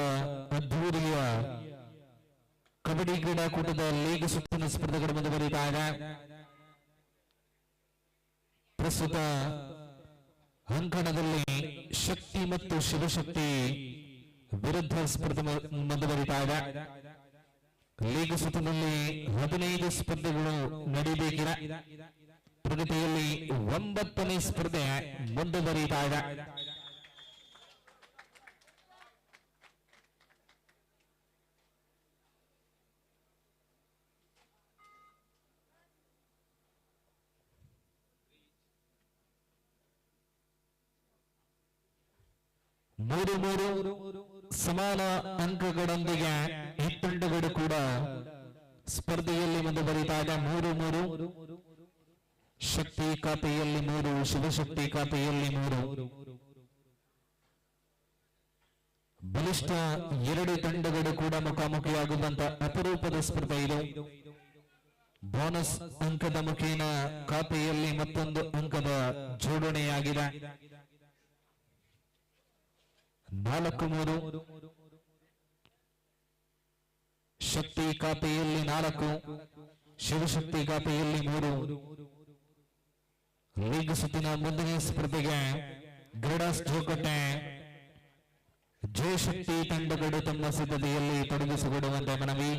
[SPEAKER 9] ಅದ್ಧೂರಿಯ ಕಬಡ್ಡಿ ಕ್ರೀಡಾಕೂಟದ ಲೀಗ್ ಸುತ್ತಿನ ಸ್ಪರ್ಧೆಗಳು ಮುಂದುವರಿಯುತ್ತಾರೆ. ಪ್ರಸ್ತುತ ಅಂಕಣದಲ್ಲಿ ಶಕ್ತಿ ಮತ್ತು ಶಿವಶಕ್ತಿ ವಿರುದ್ಧ ಸ್ಪರ್ಧೆ ಮುಂದುವರಿಯುತ್ತಾರೆ. ಲೀಗ್ ಸುತ್ತಿನಲ್ಲಿ 15 ಸ್ಪರ್ಧೆಗಳು ನಡೆಯಬೇಕಿದೆ. ಪ್ರಗತಿಯಲ್ಲಿ 9ನೇ ಸ್ಪರ್ಧೆ ಮುಂದುವರಿಯುತ್ತಾರೆ. ಮೂರು ಸಮಾನ ಅಂಕಗಳೊಂದಿಗೆ ಈ ತಂಡಗಳು ಕೂಡ ಸ್ಪರ್ಧೆಯಲ್ಲಿ ಮುಂದುವರಿಯುತ್ತಾರೆ. 3 ಶಕ್ತಿ ಖಾತೆಯಲ್ಲಿ 3, ಶಿವಶಕ್ತಿ ಖಾತೆಯಲ್ಲಿ 3. ಬಲಿಷ್ಠ 2 ತಂಡಗಳು ಕೂಡ ಮುಖಾಮುಖಿಯಾಗುವಂತ ಅಪರೂಪದ ಸ್ಪರ್ಧೆ ಇದು. ಬೋನಸ್ ಅಂಕದ ಮುಖೇನ ಖಾತೆಯಲ್ಲಿ ಮತ್ತೊಂದು ಅಂಕದ ಜೋಡಣೆಯಾಗಿದೆ. 4-3 ಶಕ್ತಿ ಖಾತೆಯಲ್ಲಿ 4, ಶಿವಶಕ್ತಿ ಖಾತೆಯಲ್ಲಿ 3. ಲೀಗ್ ಸುತ್ತಿನ ಮುಂದಿನ ಸ್ಪರ್ಧೆಗೆ ಗ್ರೇಡಾಸ್ ಜೋಕಟ್ಟೆ ಜಯಶಕ್ತಿ ತಂಡಗಳು ತಮ್ಮ ಸಿದ್ಧತೆಯಲ್ಲಿ ತೊಡಗಿಸಿಕೊಡುವಂತೆ ಮನವಿ.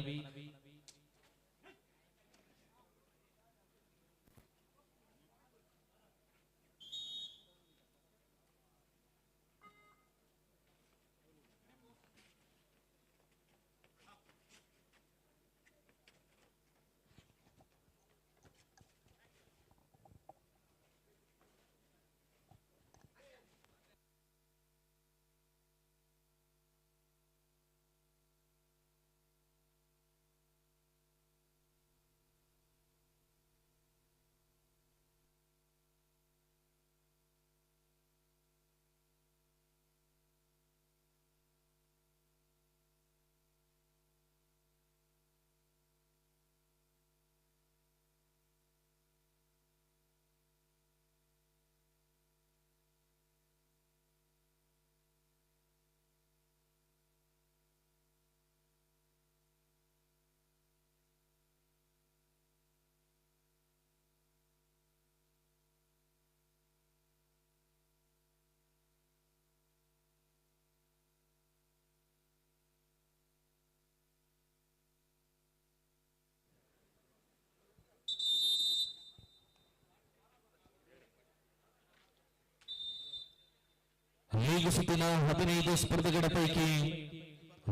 [SPEAKER 9] ಲೀಗ್ ಸುತ್ತಿನ 15 ಸ್ಪರ್ಧೆಗಳ ಪೈಕಿ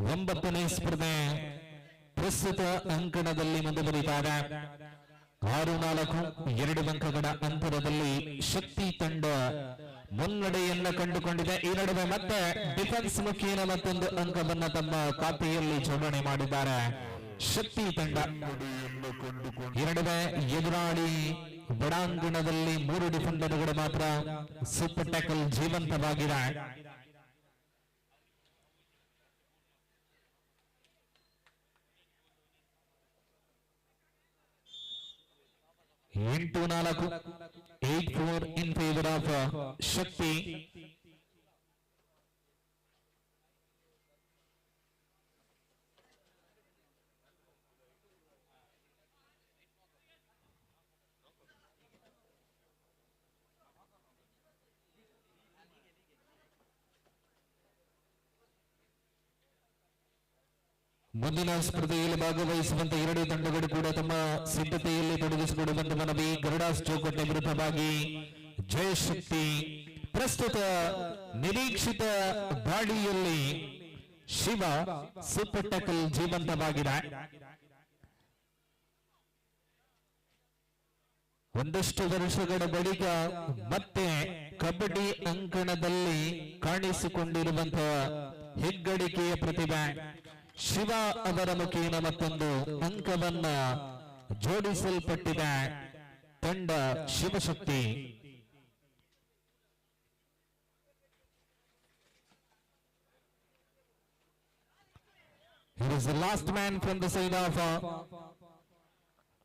[SPEAKER 9] 9ನೇ ಸ್ಪರ್ಧೆ ಪ್ರಸ್ತುತ ಅಂಕಣದಲ್ಲಿ ಮುಂದುವರಿತಾರೆ. 6-4 2 ಅಂಕಗಳ ಅಂತರದಲ್ಲಿ ಶಕ್ತಿ ತಂಡ ಮುನ್ನಡೆಯನ್ನ ಕಂಡುಕೊಂಡಿದೆ. ಈ ನಡುವೆ ಮತ್ತೆ ಡಿಫೆನ್ಸ್ ಮುಖೇನ ಮತ್ತೊಂದು ಅಂಕವನ್ನ ತಮ್ಮ ಖಾತೆಯಲ್ಲಿ ಜೋಡಣೆ ಮಾಡಿದ್ದಾರೆ ಶಕ್ತಿ ತಂಡ. ಈ ನಡುವೆ ಎದುರಾಳಿ ಬಡಾಂಗಣದಲ್ಲಿ 3 ಡಿಫೆಂಡರ್ಗಳು ಮಾತ್ರ ಸೂಪರ್ ಟ್ಯಾಕಲ್ ಜೀವಂತವಾಗಿದೆ. ಎಂಟು 4 8-4 in favor of ಶಕ್ತಿ. ಮುಂದಿನ ಸ್ಪರ್ಧೆಯಲ್ಲಿ ಭಾಗವಹಿಸುವಂತ 2 ತಂಡಗಳು ಕೂಡ ತಮ್ಮ ಸಿದ್ಧತೆಯಲ್ಲಿ ತೊಡಗಿಸಿಕೊಳ್ಳುವಂತ ಮನವಿ. ಗರುಡಾಸ್ ಚೌಕಟ್ಟೆ ವಿರುದ್ಧವಾಗಿ ಜಯಶಕ್ತಿ. ಪ್ರಸ್ತುತ ನಿರೀಕ್ಷಿತ ದಾಳಿಯಲ್ಲಿ ಶಿವ ಸೂಪರ್ ಟ್ಯಾಕಲ್ ಜೀವಂತವಾಗಿದೆ. ಒಂದಷ್ಟು ವರ್ಷಗಳ ಬಳಿಕ ಮತ್ತೆ ಕಬಡ್ಡಿ ಅಂಕಣದಲ್ಲಿ ಕಾಣಿಸಿಕೊಂಡಿರುವಂತಹ ಹೆಗ್ಗಳಿಕೆಯ ಪ್ರತಿಭೆ ಶಿವ ಅವರ ಮುಖೇನ ಮತ್ತೊಂದು ಅಂಕವನ್ನ ಜೋಡಿಸಲ್ಪಟ್ಟಿದೆ ತಂಡ Shivashakti. He is the last man from the side of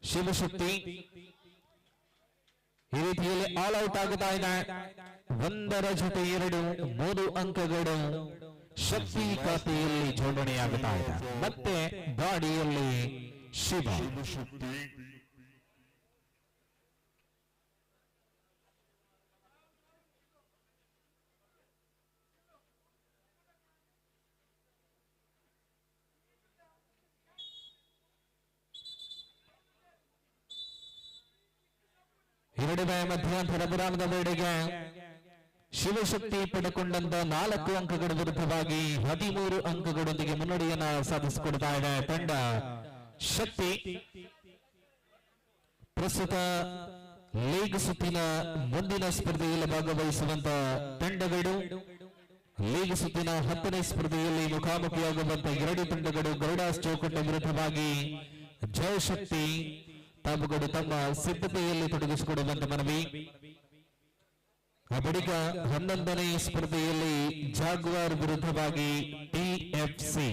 [SPEAKER 9] Shivashakti. ಈ ರೀತಿಯಲ್ಲಿ ಆಲ್ ಔಟ್ ಆಗುತ್ತಾ ಇದೆ. 1 ಜೊತೆ 2 3 ಅಂಕಗಳು ಶಕ್ತಿ ಖಾತೆಯಲ್ಲಿ ಜೋಡಣೆಯಾಗುತ್ತಾ ಇದೆ. ಮತ್ತೆ ದಾಡಿಯಲ್ಲಿ ಶಿವ. ಎರಡನೇ ಮಧ್ಯಂತರ ವಿರಾಮದ ವೇಳೆಗೆ ಶಿವಶಕ್ತಿ ಪಡೆಕೊಂಡಂತ 4 ಅಂಕಗಳ ವಿರುದ್ಧವಾಗಿ 13 ಅಂಕಗಳೊಂದಿಗೆ ಮುನ್ನಡೆಯನ್ನ ಸಾಧಿಸಿಕೊಡ್ತಾ ಇದೆ ತಂಡ ಶಕ್ತಿ. ಪ್ರಸ್ತುತ ಲೀಗ್ ಸುತ್ತಿನ ಮುಂದಿನ ಸ್ಪರ್ಧೆಯಲ್ಲಿ ಭಾಗವಹಿಸುವಂತ ತಂಡಗಳು ಲೀಗ್ ಸುತ್ತಿನ 10ನೇ ಸ್ಪರ್ಧೆಯಲ್ಲಿ ಮುಖಾಮುಖಿಯಾಗುವಂತ 2 ತಂಡಗಳು ಗರುಡಾಸ್ ಚೌಕಟ್ಟೆ ವಿರುದ್ಧವಾಗಿ ಜಯಶಕ್ತಿ ತಾವುಗಳು ತಮ್ಮ ಸಿದ್ಧತೆಯಲ್ಲಿ ತೊಡಗಿಸಿಕೊಡುವಂತ ಮನವಿ. ಬಳಿಕ 11ನೇ ಸ್ಪರ್ಧೆಯಲ್ಲಿ ಜಾಗ್ವಾರ್ ವಿರುದ್ಧವಾಗಿ ಟಿಎಫ್ಸಿ.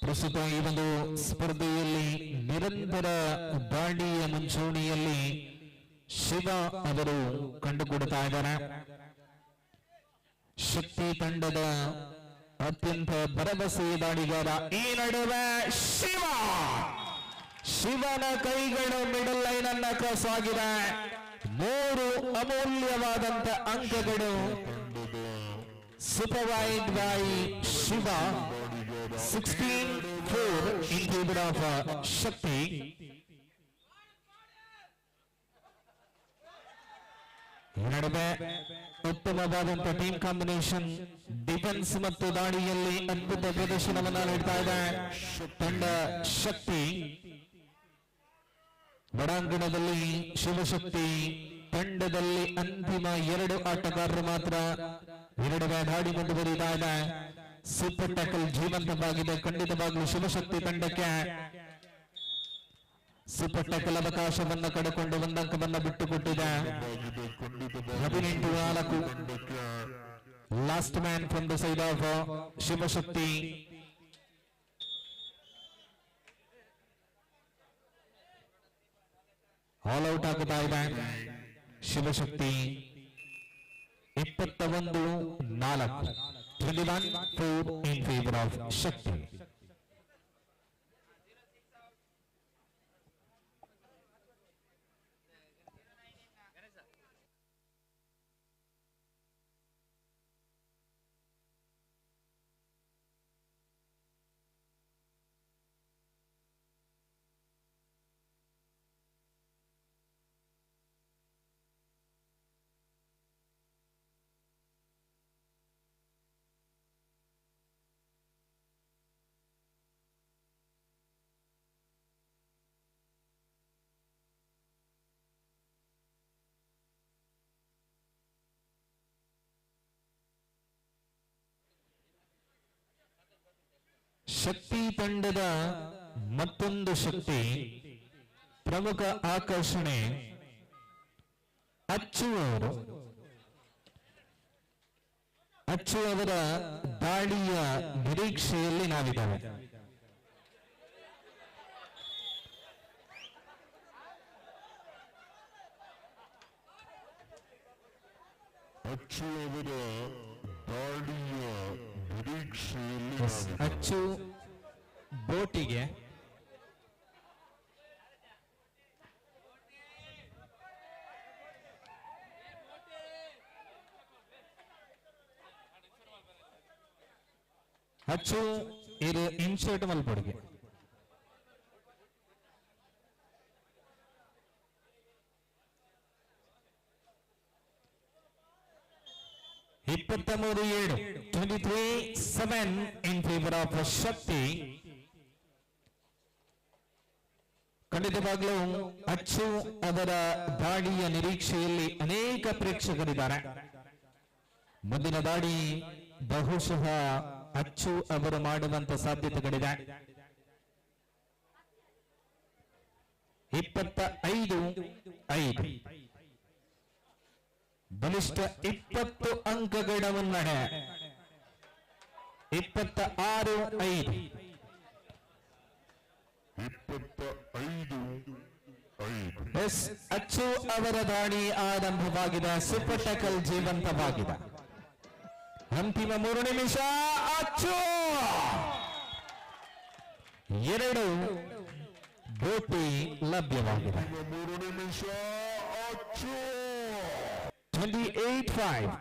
[SPEAKER 9] ಪ್ರಸ್ತುತ ಈ ಒಂದು ಸ್ಪರ್ಧೆಯಲ್ಲಿ ನಿರಂತರ ದಾಳಿಯ ಮುಂಚೂಣಿಯಲ್ಲಿ ಶಿವ ಅವರು ಕಂಡುಕೊಡ್ತಾ ಇದ್ದಾರೆ. ಶಕ್ತಿ ತಂಡದ ಅತ್ಯಂತ ಭರವಸೆಯ ದಾಳಿಗಾರ. ಈ ನಡುವೆ ಶಿವನ ಕೈಗಳು ಮಿಡಲ್ ಲೈನ್ ಅನ್ನ ಕ್ರಾಸ್ ಆಗಿದೆ. 3 ಅಮೂಲ್ಯವಾದಂತ ಅಂಕಗಳು supervised by Shiva. 16-4 in favor of ಶಕ್ತಿ. ನಡುವೆ ಉತ್ತಮವಾದಂತಹ ಟೀಮ್ ಕಾಂಬಿನೇಷನ್ ಡಿಫೆನ್ಸ್ ಮತ್ತು ದಾಳಿಯಲ್ಲಿ ಅದ್ಭುತ ಪ್ರದರ್ಶನವನ್ನ ನೀಡ್ತಾ ಇದೆ ತಂಡ ಶಕ್ತಿ. ಒಳಾಂಗಣದಲ್ಲಿ ಶಿವಶಕ್ತಿ ತಂಡದಲ್ಲಿ ಅಂತಿಮ 2 ಆಟಗಾರರು ಮಾತ್ರ. ಎರಡನೇ ದಾಳಿ ಮುಂದುವರಿತಾ ಇದೆ. ಸೂಪರ್ ಟ್ಯಾಕಲ್ ಜೀವಂತವಾಗಿದೆ. ಖಂಡಿತವಾಗಲೂ ಶಿವಶಕ್ತಿ ತಂಡಕ್ಕೆ ಸೂಪರ್ ಟ್ಯಾಕಲ್ ಅವಕಾಶವನ್ನು ಕಳೆದುಕೊಂಡು 1 ಅಂಕವನ್ನು ಬಿಟ್ಟುಕೊಟ್ಟಿದೆ. 18-4 last man from the side of Shivashakti. All out ಆಗುತ್ತಾ ಇದೆ ಶಿವಶಕ್ತಿ. 21-4 21-4 in favor of ಶಕ್ತಿ. ಶಕ್ತಿ ತಂಡದ ಮತ್ತೊಂದು ಶಕ್ತಿ ಪ್ರಮುಖ ಆಕರ್ಷಣೆ ಅಚ್ಚು ಅವರು. ಅಚ್ಚು ಅವರ ದಾಳಿಯ ನಿರೀಕ್ಷೆಯಲ್ಲಿ ನಾವಿದ್ದೇವೆ.
[SPEAKER 16] ಅಚ್ಚು ಅವರ ದಾಳಿಯ ನಿರೀಕ್ಷೆಯಲ್ಲಿ
[SPEAKER 9] ಅಚ್ಚು ಬೋಟಿಗೆ ಅಚ್ಚು ಇದು ಇನ್ಶರ್ಟ್ ಮಲ್ಪೊಡಿಗೆ 23-7 in favor of ಶಕ್ತಿ. ಖಂಡಿತವಾಗ್ಲೂ ಅಚ್ಚು ಅವರ ದಾಳಿಯ ನಿರೀಕ್ಷೆಯಲ್ಲಿ ಅನೇಕ ಪ್ರೇಕ್ಷಕರಿದ್ದಾರೆ. ಮುಂದಿನ ದಾಳಿ ಬಹುಶಃ ಅಚ್ಚು ಅವರು ಮಾಡುವಂತ ಸಾಧ್ಯತೆಗಳಿದೆ. 25-5 ಬಲಿಷ್ಠ 20 ಅಂಕಗಳ ಮುನ್ನಡೆ. 26-5 ಎಸ್ ಅಚ್ಚು ಅವರ ದಾಳಿ ಆರಂಭವಾಗಿದೆ. ಸೂಪರ್ ಟ್ಯಾಕಲ್ ಜೀವಂತವಾಗಿದೆ. ಅಂತಿಮ 3 ನಿಮಿಷ. ಅಚ್ಚು 2 ಬೋಟಿ ಲಭ್ಯವಾಗಿದೆ.
[SPEAKER 16] 3 ನಿಮಿಷ. ಅಚ್ಚು
[SPEAKER 9] 28-5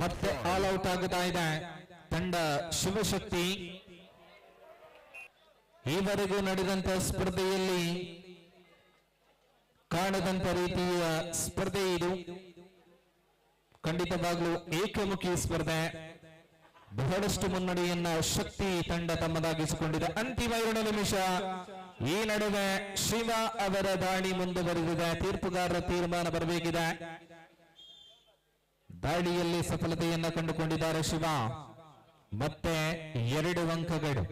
[SPEAKER 9] ಮತ್ತೆ ಆಲ್ ಔಟ್ ಆಗುತ್ತಾ ಇದೆ ತಂಡ ಶಿವಶಕ್ತಿ. ಈವರೆಗೂ ನಡೆದಂತ ಸ್ಪರ್ಧೆಯಲ್ಲಿ ಕಾಣದಂತ ರೀತಿಯ ಸ್ಪರ್ಧೆ ಇದು. ಖಂಡಿತವಾಗ್ಲೂ ಏಕಮುಖಿ ಸ್ಪರ್ಧೆ. ಬಹಳಷ್ಟು ಮುನ್ನಡೆಯನ್ನ ಶಕ್ತಿ ತಂಡ ತಮ್ಮದಾಗಿಸಿಕೊಂಡಿದೆ. ಅಂತಿಮ 2 ನಿಮಿಷ. ಈ ನಡುವೆ ಶಿವ ಅವರ ದಾಳಿ ಮುಂದುವರೆದಿದೆ. ತೀರ್ಪುಗಾರರ ತೀರ್ಮಾನ ಬರಬೇಕಿದೆ. ದಾಳಿಯಲ್ಲಿ ಸಫಲತೆಯನ್ನ ಕಂಡುಕೊಂಡಿದ್ದಾರೆ ಶಿವ. ಮತ್ತೆ 2 ಅಂಕಗಳು.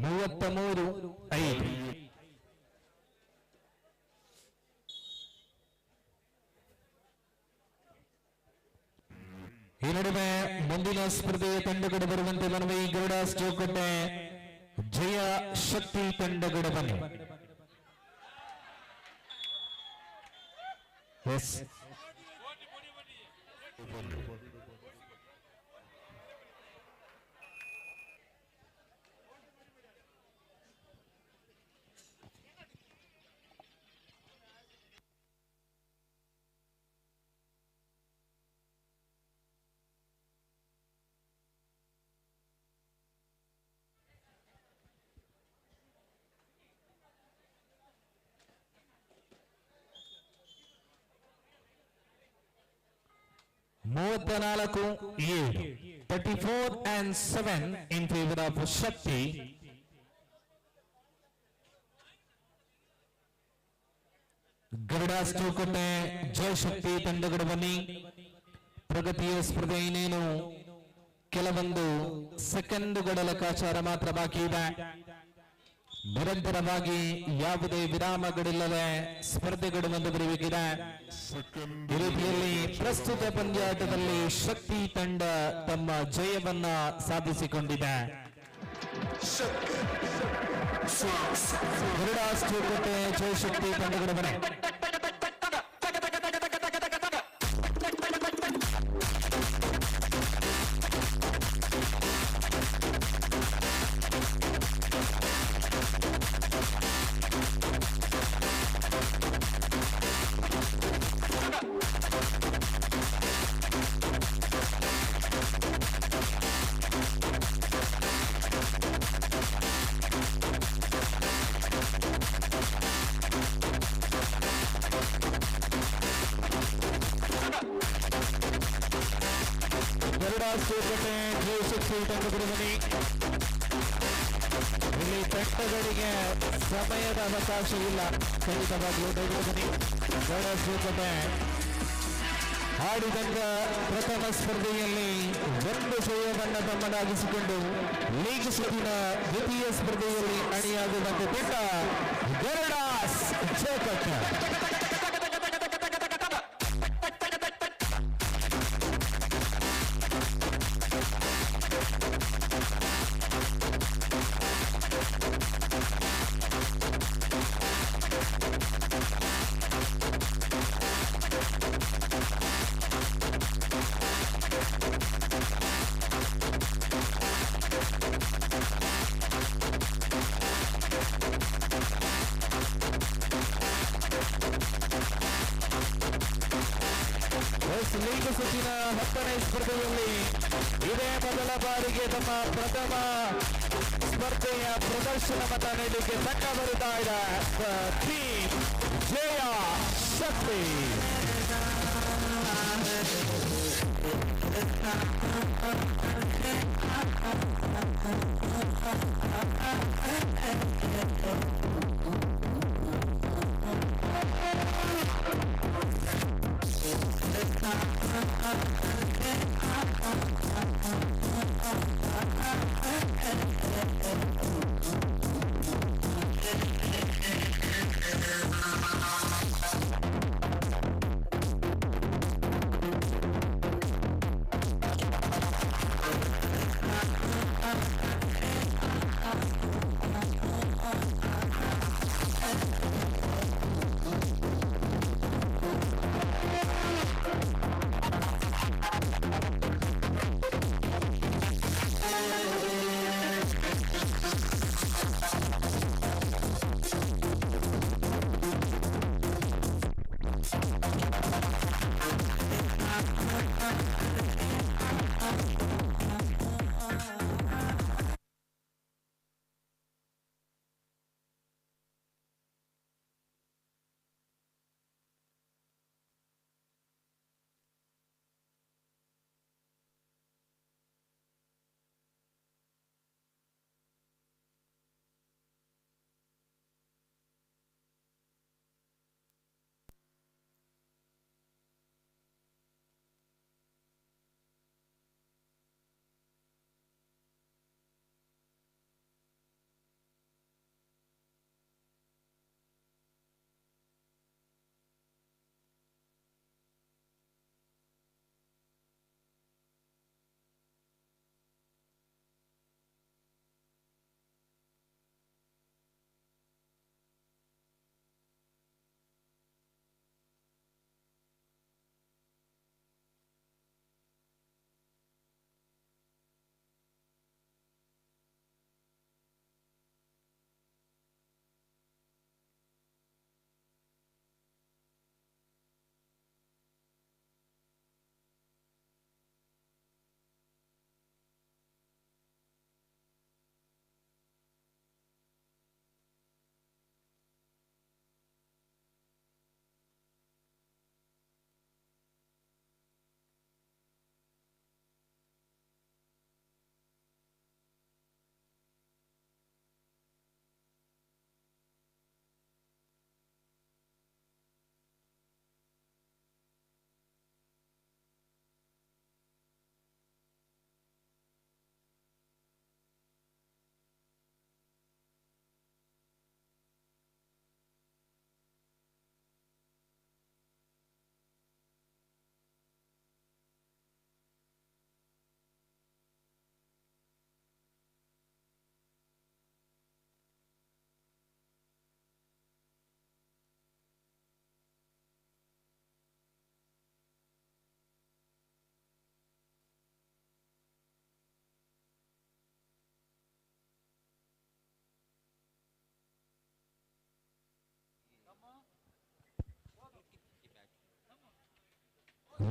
[SPEAKER 9] 33-5 ಈ ನಡುವೆ ಮುಂದಿನ ಸ್ಪರ್ಧೆಯ ತಂಡಗಳು ಬರುವಂತೆ ಮನವಿ. ಗರುಡಾಸ್ ಚೌಕಟ್ಟೆ ಜಯ ಶಕ್ತಿ ತಂಡಗಳು ಬನ್ನಿ. ಎಸ್ ಮೂವತ್ತ 34-7 in favor of ಶಕ್ತಿ. ಗರುಡಾಸ್ ಚೌಕಟ್ಟೆ ಜಯಶಕ್ತಿ ತಂಡಗಳು ಬನ್ನಿ. ಪ್ರಗತಿಯ ಸ್ಪರ್ಧೆ ಇನ್ನೇನು ಕೆಲವೊಂದು ಸೆಕೆಂಡುಗಳ ಲೆಕ್ಕಾಚಾರ ಮಾತ್ರ ಬಾಕಿ ಇದೆ. ನಿರಂತರವಾಗಿ ಯಾವುದೇ ವಿರಾಮಗಳಿಲ್ಲದೆ ಸ್ಪರ್ಧೆಗಳು ಮುಂದುವರಿಯುತ್ತಿದೆ. ಈ ರೀತಿಯಲ್ಲಿ ಪ್ರಸ್ತುತ ಪಂದ್ಯಾಟದಲ್ಲಿ ಶಕ್ತಿ ತಂಡ ತಮ್ಮ ಜಯವನ್ನ ಸಾಧಿಸಿಕೊಂಡಿದೆ. ಗರುಡಾಸ್ ಚೌಕಟ್ಟೆ ಜಯಶಕ್ತಿ ತಂಡಗಳು ಬನ್ನಿ. ಗರುಡಾಸ್ ಚೌಕಟ್ಟೆ ಜಯಶಕ್ತಿ ತಂಡಗಳು ಬನ್ನಿ. ಇಲ್ಲಿ ತಂಡಗಳಿಗೆ ಸಮಯದ ಅವಕಾಶವಿಲ್ಲ. ಖಂಡಿತವಾಗ್ಲೂ ಆಡಿದಂತ ಪ್ರಥಮ ಸ್ಪರ್ಧೆಯಲ್ಲಿ ಒಂದು ಜಯವನ್ನ ತಮ್ಮದಾಗಿಸಿಕೊಂಡು ಲೀಗ್ ಸುತ್ತಿನ ದ್ವಿತೀಯ ಸ್ಪರ್ಧೆಯಲ್ಲಿ ಅಣಿಯಾಗುವಂತೆ ಬಿಟ್ಟ ಗರುಡಾಸ್ ಚೌಕಟ್ಟ. ಲೀಗ್ ಸುತ್ತಿನ 10ನೇ ಸ್ಪರ್ಧೆಯಲ್ಲಿ ಇದೇ ಮೊದಲ ಬಾರಿಗೆ ತಮ್ಮ ಪ್ರಥಮ ಸ್ಪರ್ಧೆಯ ಪ್ರದರ್ಶನವನ್ನು ನೀಡಲಿಕ್ಕೆ ತಂಡ ಬರುತ್ತಾ ಇದೆ ಟೀಮ್ ಜಯ ಶಕ್ತಿ.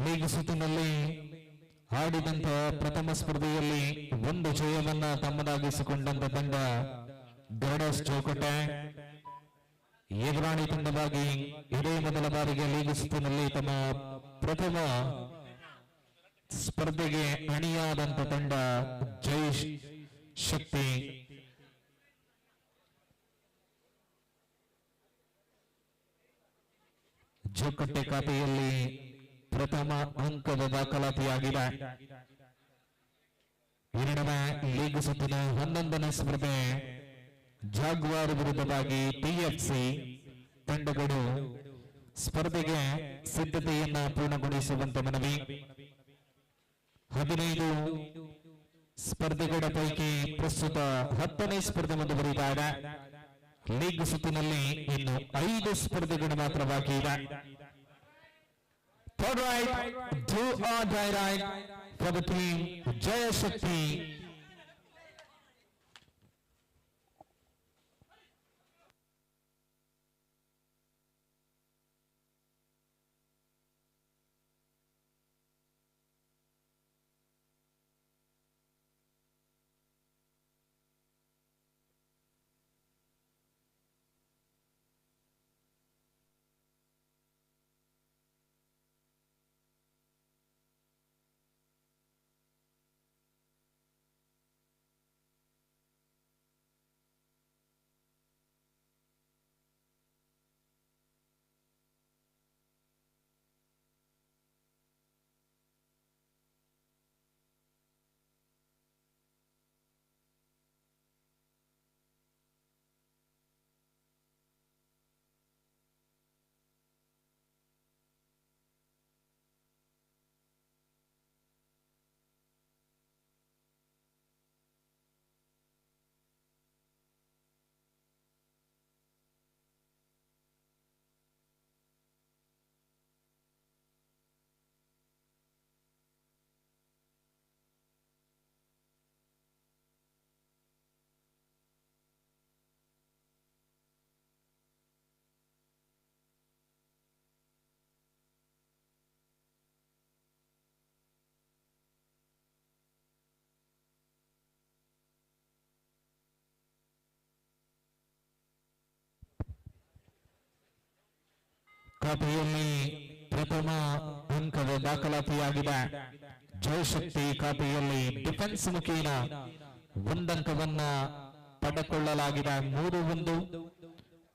[SPEAKER 9] ಲೀಗ್ ಸುತ್ತಿನಲ್ಲಿ ಆಡಿದಂತಹ ಪ್ರಥಮ ಸ್ಪರ್ಧೆಯಲ್ಲಿ ಒಂದು ಜಯವನ್ನ ತಮ್ಮದಾಗಿಸಿಕೊಂಡಂತ ತಂಡ ಗರುಡಾಸ್ ಚೌಕಟ್ಟೆ. ಎದುರಾಳಿ ತಂಡವಾಗಿ ಇದೇ ಮೊದಲ ಬಾರಿಗೆ ಲೀಗ್ ಸುತ್ತಿನಲ್ಲಿ ತಮ್ಮ ಪ್ರಥಮ ಸ್ಪರ್ಧೆಗೆ ಅಣಿಯಾದಂತ ತಂಡ ಜೈ ಶಕ್ತಿ. ಜೋಕಟ್ಟೆ ಖಾತೆಯಲ್ಲಿ ಪ್ರಥಮ ಅಂಕದ ದಾಖಲಾತಿಯಾಗಿದೆ. ಎರಡನೇ ಲೀಗ್ ಸುತ್ತಿನ 11ನೇ ಸ್ಪರ್ಧೆ ಜಾಗ್ವಾರ್ ವಿರುದ್ಧವಾಗಿ ಟಿಎಫ್ಸಿ ತಂಡಗಳು ಸ್ಪರ್ಧೆಗೆ ಸಿದ್ಧತೆಯನ್ನ ಪೂರ್ಣಗೊಳಿಸುವಂತೆ ಮನವಿ. 15 ಸ್ಪರ್ಧೆಗಳ ಪೈಕಿ ಪ್ರಸ್ತುತ 10ನೇ ಸ್ಪರ್ಧೆ ಮುಂದುವರಿತಾ ಇದೆ. ಲೀಗ್ ಸುತ್ತಿನಲ್ಲಿ ಇನ್ನು 5 ಸ್ಪರ್ಧೆಗಳು ಮಾತ್ರ ಬಾಕಿ ಇದೆ. Third right, do or die right for the team Jaya Shakti. ಖಾತೆಯಲ್ಲಿ ಪ್ರಥಮ ಅಂಕದ ದಾಖಲಾತಿಯಾಗಿದೆ. ಜಯಶಕ್ತಿ ಖಾತೆಯಲ್ಲಿ ಡಿಫೆನ್ಸ್ ಮುಖೇನ 1 ಅಂಕವನ್ನ ಪಡೆದುಕೊಳ್ಳಲಾಗಿದೆ. 3-1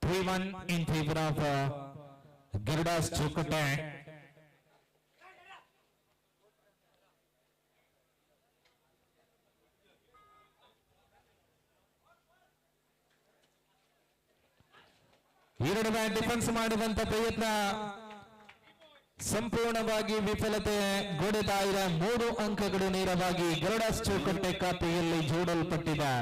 [SPEAKER 9] 3-1 ಇನ್ ಫೇವರ್ ಆಫ್ ಗರುಡಾಸ್ ಜೋಕಟ್ಟೆ. ಎರಡನೇ ಡಿಫೆನ್ಸ್ ಮಾಡುವಂತ ಪ್ರಯತ್ನ ಸಂಪೂರ್ಣವಾಗಿ ವಿಫಲತೆ ಗೋಡೆತಾ ಇದೆ. 3 ಅಂಕಗಳು ನೇರವಾಗಿ ಗರುಡಾಸ್ ಜೋಕಟ್ಟೆ ಖಾತೆಯಲ್ಲಿ ಜೋಡಲ್ಪಟ್ಟಿದೆ.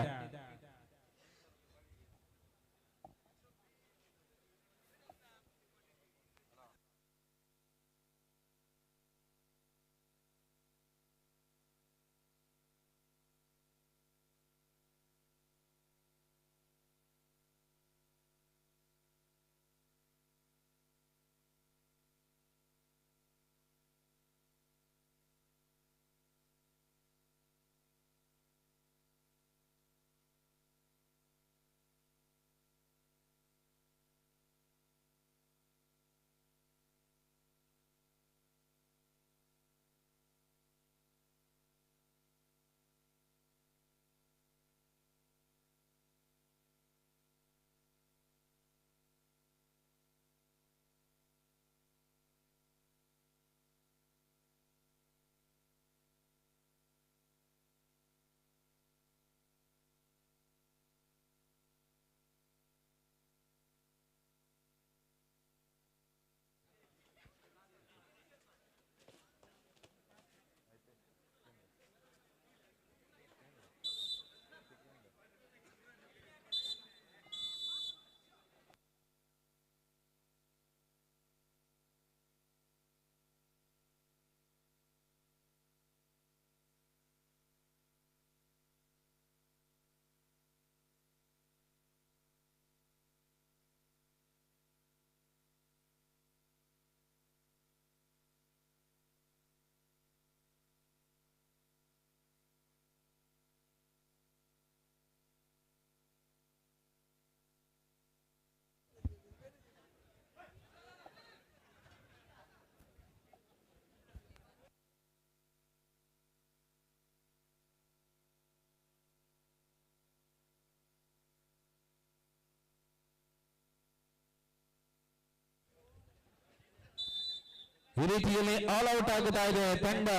[SPEAKER 9] ಈ ರೀತಿಯಲ್ಲಿ ಆಲ್ ಔಟ್ ಆಗುತ್ತಾ ಇದೆ ತಂಡ.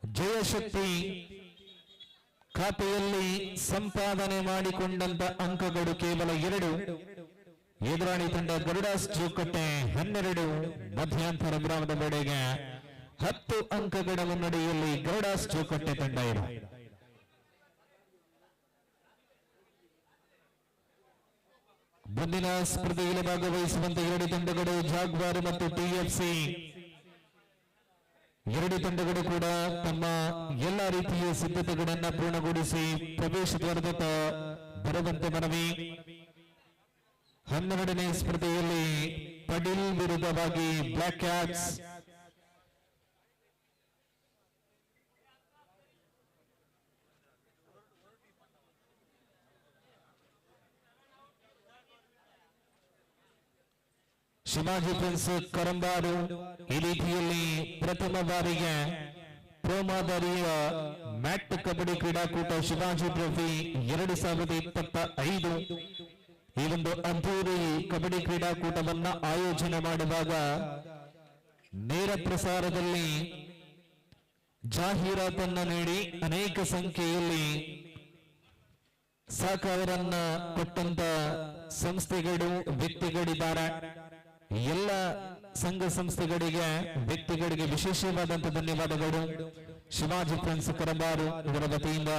[SPEAKER 9] ಜಯಶಕ್ತಿ ಖಾತೆಯಲ್ಲಿ ಸಂಪಾದನೆ ಮಾಡಿಕೊಂಡಂತ ಅಂಕಗಳು ಕೇವಲ 2. ಎದುರಾಳಿ ತಂಡ ಗರುಡಾಸ್ ಜೋಕಟ್ಟೆ 12. ಮಧ್ಯಂತರ ವಿರಾಮದ ವೇಳೆಗೆ 10 ಅಂಕಗಳ ಮುನ್ನಡೆಯಲ್ಲಿ ಗರುಡಾಸ್ ಜೋಕಟ್ಟೆ ತಂಡ ಇದೆ. ಮುಂದಿನ ಸ್ಪರ್ಧೆಯಲ್ಲಿ ಭಾಗವಹಿಸುವಂತ 2 ತಂಡಗಳು ಜಾಗ್ವಾರ್ ಮತ್ತು ಟಿಎಫ್ಸಿ. 2 ತಂಡಗಳು ಕೂಡ ತಮ್ಮ ಎಲ್ಲ ರೀತಿಯ ಸಿದ್ಧತೆಗಳನ್ನು ಪೂರ್ಣಗೊಳಿಸಿ ಪ್ರವೇಶ ದ್ವಾರದತ್ತ ಬರುವಂತೆ ಮನವಿ. 12ನೇ ಸ್ಪರ್ಧೆಯಲ್ಲಿ ಪಡಿಲ್ ವಿರುದ್ಧವಾಗಿ Black Cats. Shivaji Prince Karambaru ಈ ರೀತಿಯಲ್ಲಿ ಪ್ರಥಮ ಬಾರಿಗೆ ಪ್ರೋ ಮಾದರಿಯ ಮ್ಯಾಟ್ ಕಬಡ್ಡಿ ಕ್ರೀಡಾಕೂಟ ಶಿವಾಜಿ ಟ್ರೋಫಿ 2025 ಈ ಒಂದು ಅದ್ದೂರಿ ಕಬಡ್ಡಿ ಕ್ರೀಡಾಕೂಟವನ್ನ ಆಯೋಜನೆ ಮಾಡುವಾಗ ನೇರ ಪ್ರಸಾರದಲ್ಲಿ ಜಾಹೀರಾತನ್ನ ನೀಡಿ ಅನೇಕ ಸಂಖ್ಯೆಯಲ್ಲಿ ಸಹಕಾರವನ್ನ ಕೊಟ್ಟಂತ ಸಂಸ್ಥೆಗಳು ವ್ಯಕ್ತಿಗಳಿದ್ದಾರೆ. ಎಲ್ಲ ಸಂಘ ಸಂಸ್ಥೆಗಳಿಗೆ ವ್ಯಕ್ತಿಗಳಿಗೆ ವಿಶೇಷವಾದಂತಹ ಧನ್ಯವಾದಗಳು. ಶಿವಾಜಿ ಫ್ರೆಂಡ್ಸ್ ಕರಂಬಾರು ಇವರ ವತಿಯಿಂದ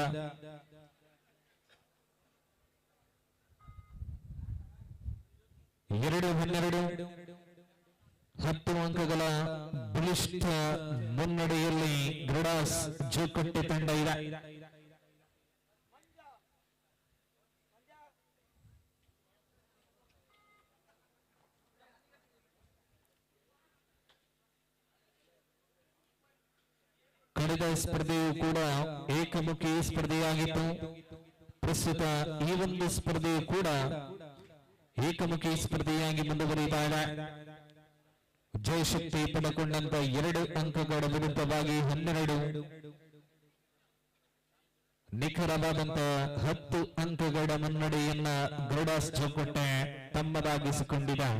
[SPEAKER 9] 2-12 10 ಅಂಕಗಳ ಬಲಿಷ್ಠ ಮುನ್ನಡೆಯಲ್ಲಿ ಗರುಡಾಸ್ ಜೋಕಟ್ಟೆ ತಂಡ ಇದೆ. ಕಳೆದ ಸ್ಪರ್ಧೆಯು ಕೂಡ ಏಕಮುಖಿ ಸ್ಪರ್ಧೆಯಾಗಿತ್ತು. ಪ್ರಸ್ತುತ ಈ ಒಂದು ಸ್ಪರ್ಧೆಯು ಕೂಡ ಏಕಮುಖಿ ಸ್ಪರ್ಧೆಯಾಗಿ ಮುಂದುವರಿಯುತ್ತಾ ಇದೆ. ಜಯಶಕ್ತಿ ಪಡೆದುಕೊಂಡಂತ 2 ಅಂಕಗಳ ವಿರುದ್ಧವಾಗಿ 12 ನಿಖರವಾದಂತ 10 ಅಂಕಗಳ ಮುನ್ನಡೆಯನ್ನ ಗರುಡಾಸ್ ಜೋಕಟ್ಟೆ ತಮ್ಮದಾಗಿಸಿಕೊಂಡಿದೆ.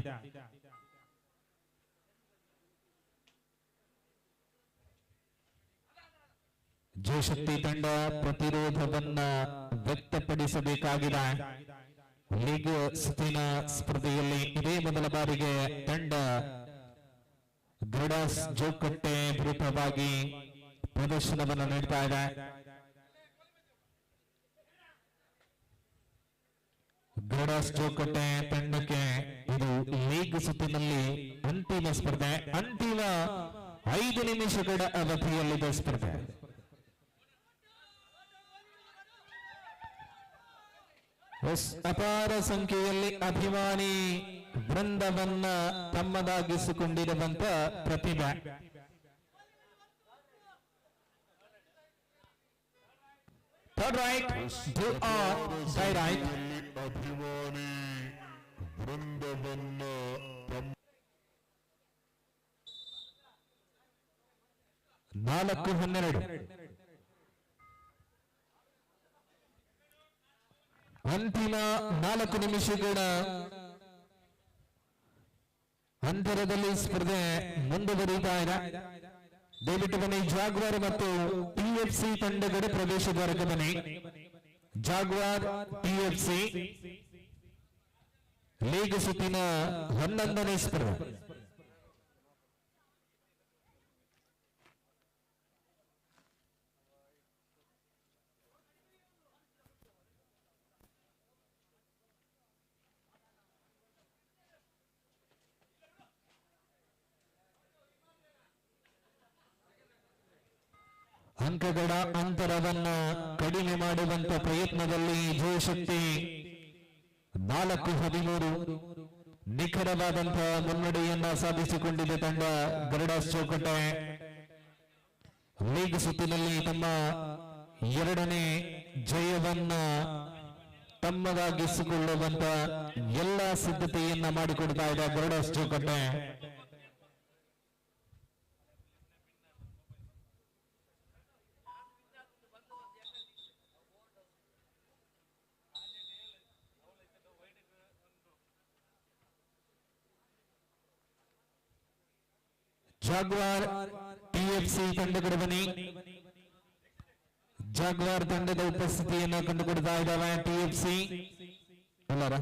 [SPEAKER 9] ಜಯಶಕ್ತಿ ತಂಡ ಪ್ರತಿರೋಧವನ್ನ ವ್ಯಕ್ತಪಡಿಸಬೇಕಾಗಿದೆ. ಲೀಗ್ ಸುತ್ತಿನ ಸ್ಪರ್ಧೆಯಲ್ಲಿ ಇದೇ ಮೊದಲ ಬಾರಿಗೆ ತಂಡ ಗರುಡಾಸ್ ಜೋಕಟ್ಟೆ ವಿರುದ್ಧವಾಗಿ ಪ್ರದರ್ಶನವನ್ನು ನೀಡ್ತಾ ಇದೆ. ಗರುಡಾಸ್ ಜೋಕಟ್ಟೆ ತಂಡಕ್ಕೆ ಇದು ಲೀಗ್ ಸುತ್ತಿನಲ್ಲಿ ಅಂತಿಮ ಸ್ಪರ್ಧೆ. ಅಂತಿಮ 5 ನಿಮಿಷಗಳ ಅವಧಿಯಲ್ಲಿದೆ ಸ್ಪರ್ಧೆ. ಅಪಾರ ಸಂಖ್ಯೆಯಲ್ಲಿ ಅಭಿಮಾನಿ ವೃಂದವನ್ನ ತಮ್ಮದಾಗಿಸಿಕೊಂಡಿರುವಂತ ಪ್ರತಿಭೆ.
[SPEAKER 16] ಅಭಿಮಾನಿ ವೃಂದವನ್ನ
[SPEAKER 9] 4-12 ಅಂತಿಮ 4 ನಿಮಿಷಗಳ ಅಂತರದಲ್ಲಿ ಸ್ಪರ್ಧೆ ಮುಂದುವರಿಯುತ್ತಾ ಇದೆ. ದಯವಿಟ್ಟು ಬನ್ನಿ, ಜಾಗ್ವಾರ್ ಮತ್ತು ಟಿಎಫ್ಸಿ ತಂಡಗಳ ಪ್ರವೇಶ ದ್ವಾರಕ್ಕೆ ಬನ್ನಿ. ಜಾಗ್ವಾರ್ ಟಿಎಫ್ಸಿ ಲೀಗ್ ಸುತ್ತಿನ 11ನೇ ಸ್ಪರ್ಧೆ. ಅಂಕಗಳ ಅಂತರವನ್ನ ಕಡಿಮೆ ಮಾಡುವಂತ ಪ್ರಯತ್ನದಲ್ಲಿ ಜಯಶಕ್ತಿ 4-13 ನಿಖರವಾದಂತಹ ಮುನ್ನಡೆಯನ್ನ ಸಾಧಿಸಿಕೊಂಡಿದೆ ತಂಡ ಗರುಡಾಸ್ ಜೋಕಟ್ಟೆ. ಲೀಗ್ ಸುತ್ತಿನಲ್ಲಿ ತಮ್ಮ 2ನೇ ಜಯವನ್ನ ತಮ್ಮದಾಗಿಸಿಕೊಳ್ಳುವಂತ ಎಲ್ಲ ಸಿದ್ಧತೆಯನ್ನ ಮಾಡಿಕೊಡ್ತಾ ಇದೆ ಗರುಡಾಸ್ ಜೋಕಟ್ಟೆ. ಜಾಗ್ವಾರ್ ಟಿಎಫ್ಸಿ ತಂಡಗಳು ಬನ್ನಿ. ಜಾಗ್ವಾರ್ ತಂಡದ ಉಪಸ್ಥಿತಿಯನ್ನು ಕಂಡುಕೊಡ್ತಾ ಇದ್ದಾವೆ ಟಿಎಫ್ಸಿ. ಅಲ್ಲಾರ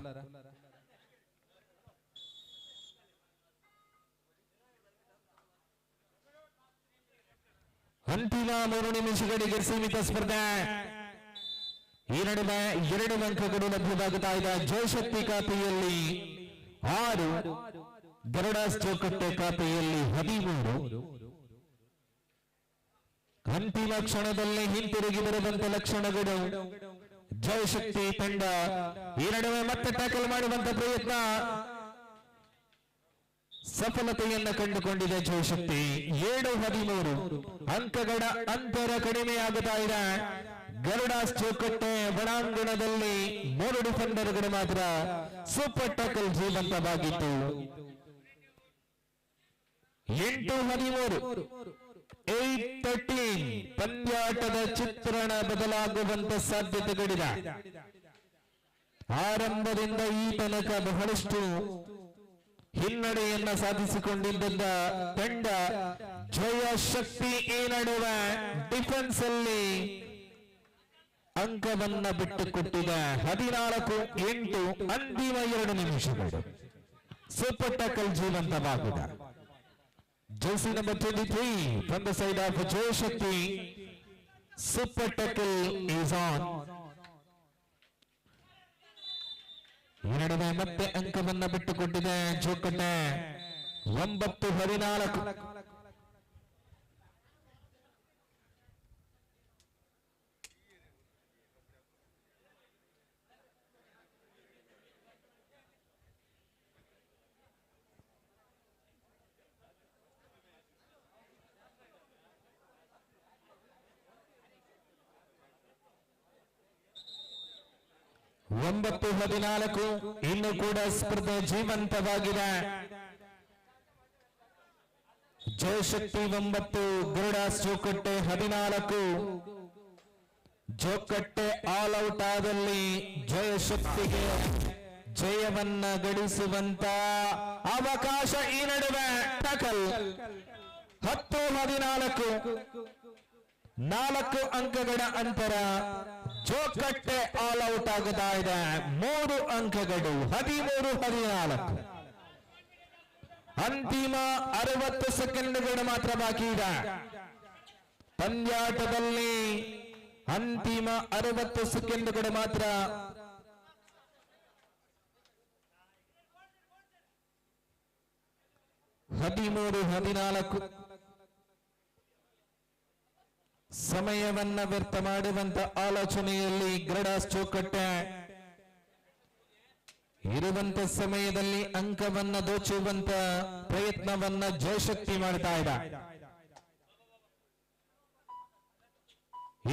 [SPEAKER 9] ಅಂತಿಮ 3 ನಿಮಿಷಗಳಿಗೆ ಸೀಮಿತ ಸ್ಪರ್ಧೆ. ಈ ನಡುವೆ 2 ಅಂಕಗಳು ಲಭ್ಯವಾಗುತ್ತಾ ಇದೆ. ಜಯಶಕ್ತಿ ಖಾತೆಯಲ್ಲಿ 6, ಗರುಡಾಸ್ ಚೌಕಟ್ಟೆ ಖಾತೆಯಲ್ಲಿ 13. ಅಂತಿಮ ಕ್ಷಣದಲ್ಲಿ ಹಿಂತಿರುಗಿ ಬರುವಂತ ಲಕ್ಷಣಗಳು. ಜಯಶಕ್ತಿ ತಂಡ ಈ ನಡುವೆ ಮತ್ತೆ ಟ್ಯಾಕಲ್ ಮಾಡುವಂತ ಪ್ರಯತ್ನ, ಸಫಲತೆಯನ್ನ ಕಂಡುಕೊಂಡಿದೆ ಜಯಶಕ್ತಿ. 7-13 ಅಂಕಗಳ ಅಂತರ ಕಡಿಮೆಯಾಗುತ್ತಾ ಇದೆ. ಗರುಡಾಸ್ ಚೌಕಟ್ಟೆ ಒಳಾಂಗಣದಲ್ಲಿ 3 ಡಿಫೆಂಡರ್ಗಳು ಮಾತ್ರ ಸೂಪರ್ ಟ್ಯಾಕಲ್ ಜೀವಂತವಾಗಿತ್ತು. 8-13 8-13 ಪಂದ್ಯಾಟದ ಚಿತ್ರಣ ಬದಲಾಗುವಂತ ಸಾಧ್ಯತೆಗಳಿದೆ. ಆರಂಭದಿಂದ ಈ ತನಕ ಬಹಳಷ್ಟು ಹಿನ್ನಡೆಯನ್ನ ಸಾಧಿಸಿಕೊಂಡಿದ್ದ ತಂಡ ಜಯಶಕ್ತಿ ಈ ನಡುವೆ ಡಿಫೆನ್ಸ್ ಅಲ್ಲಿ ಅಂಕವನ್ನ ಬಿಟ್ಟುಕೊಟ್ಟಿದೆ. 14-8 ಅಂತಿಮ 2 ನಿಮಿಷಗಳು. ಸೂಪರ್ ಟ್ಯಾಕಲ್ ಜೀವಂತವಾಗಿದೆ. Jersey number 23 from the side of Jayashakti. Super tackle is on. ಈ ನಡುವೆ ಮತ್ತೆ ಅಂಕವನ್ನ ಬಿಟ್ಟುಕೊಟ್ಟಿದೆ ಚೌಕಟ್ಟೆ. 9-14 9-14 ಇನ್ನು ಕೂಡ ಸ್ಪರ್ಧೆ ಜೀವಂತವಾಗಿದೆ. ಜಯಶಕ್ತಿ 9, ಗರುಡಾಸ್ ಚೌಕಟ್ಟೆ 14. ಚೌಕಟ್ಟೆ ಆಲ್ ಔಟ್ ಆದಲ್ಲಿ ಜಯಶಕ್ತಿಗೆ ಜಯವನ್ನ ಗಳಿಸುವಂತ ಅವಕಾಶ. ಈ ನಡುವೆ ಟ್ಯಾಕಲ್ 10-14 4 ಅಂಕಗಳ ಅಂತರ. ಚೌಕಟ್ಟೆ ಆಲ್ ಔಟ್ ಆಗುತ್ತಾ ಇದೆ. 3 ಅಂಕಗಳು. 13-14 ಅಂತಿಮ 60 ಸೆಕೆಂಡ್ಗಳು ಮಾತ್ರ ಬಾಕಿ ಇದೆ ಪಂದ್ಯಾಟದಲ್ಲಿ. ಅಂತಿಮ 60 ಸೆಕೆಂಡ್ಗಳು ಮಾತ್ರ. ಸಮಯವನ್ನ ವ್ಯರ್ಥ ಮಾಡುವಂತ ಆಲೋಚನೆಯಲ್ಲಿ ಗರುಡಾಸ್ ಚೌಕಟ್ಟೆ ಇರುವಂತ ಸಮಯದಲ್ಲಿ ಅಂಕವನ್ನ ದೋಚುವಂತ ಪ್ರಯತ್ನವನ್ನ ಜಯಶಕ್ತಿ ಮಾಡ್ತಾ ಇದೆ.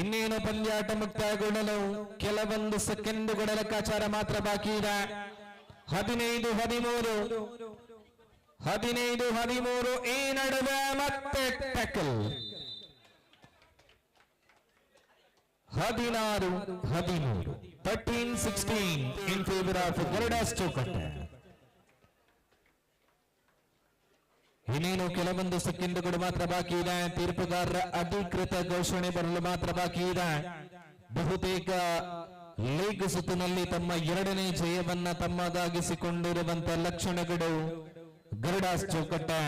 [SPEAKER 9] ಇನ್ನೇನು ಪಂದ್ಯಾಟ ಮುಕ್ತಾಯಗೊಳ್ಳಲು ಕೆಲವೊಂದು ಸೆಕೆಂಡುಗಳ ಲೆಕ್ಕಾಚಾರ ಮಾತ್ರ ಬಾಕಿ ಇದೆ. 15-13 ಈ ನಡುವೆ ಮತ್ತೆ tackle. 16-13 13-16 in favor of Garudas ಚೌಕಟ್ಟೆ. ಇನ್ನೇನು ಕೆಲವೊಂದು ಸೆಕೆಂಡುಗಳು ಮಾತ್ರ ಬಾಕಿ ಇದೆ. ತೀರ್ಪುಗಾರರ ಅಧಿಕೃತ ಘೋಷಣೆ ಬರಲು ಮಾತ್ರ ಬಾಕಿ ಇದೆ. ಬಹುತೇಕ ಲೀಗ್ ಸುತ್ತಿನಲ್ಲಿ ತಮ್ಮ 2ನೇ ಜಯವನ್ನ ತಮ್ಮದಾಗಿಸಿಕೊಂಡಿರುವಂತ ಲಕ್ಷಣಗಳು ಗರುಡಾಸ್ ಚೌಕಟ್ಟೆ.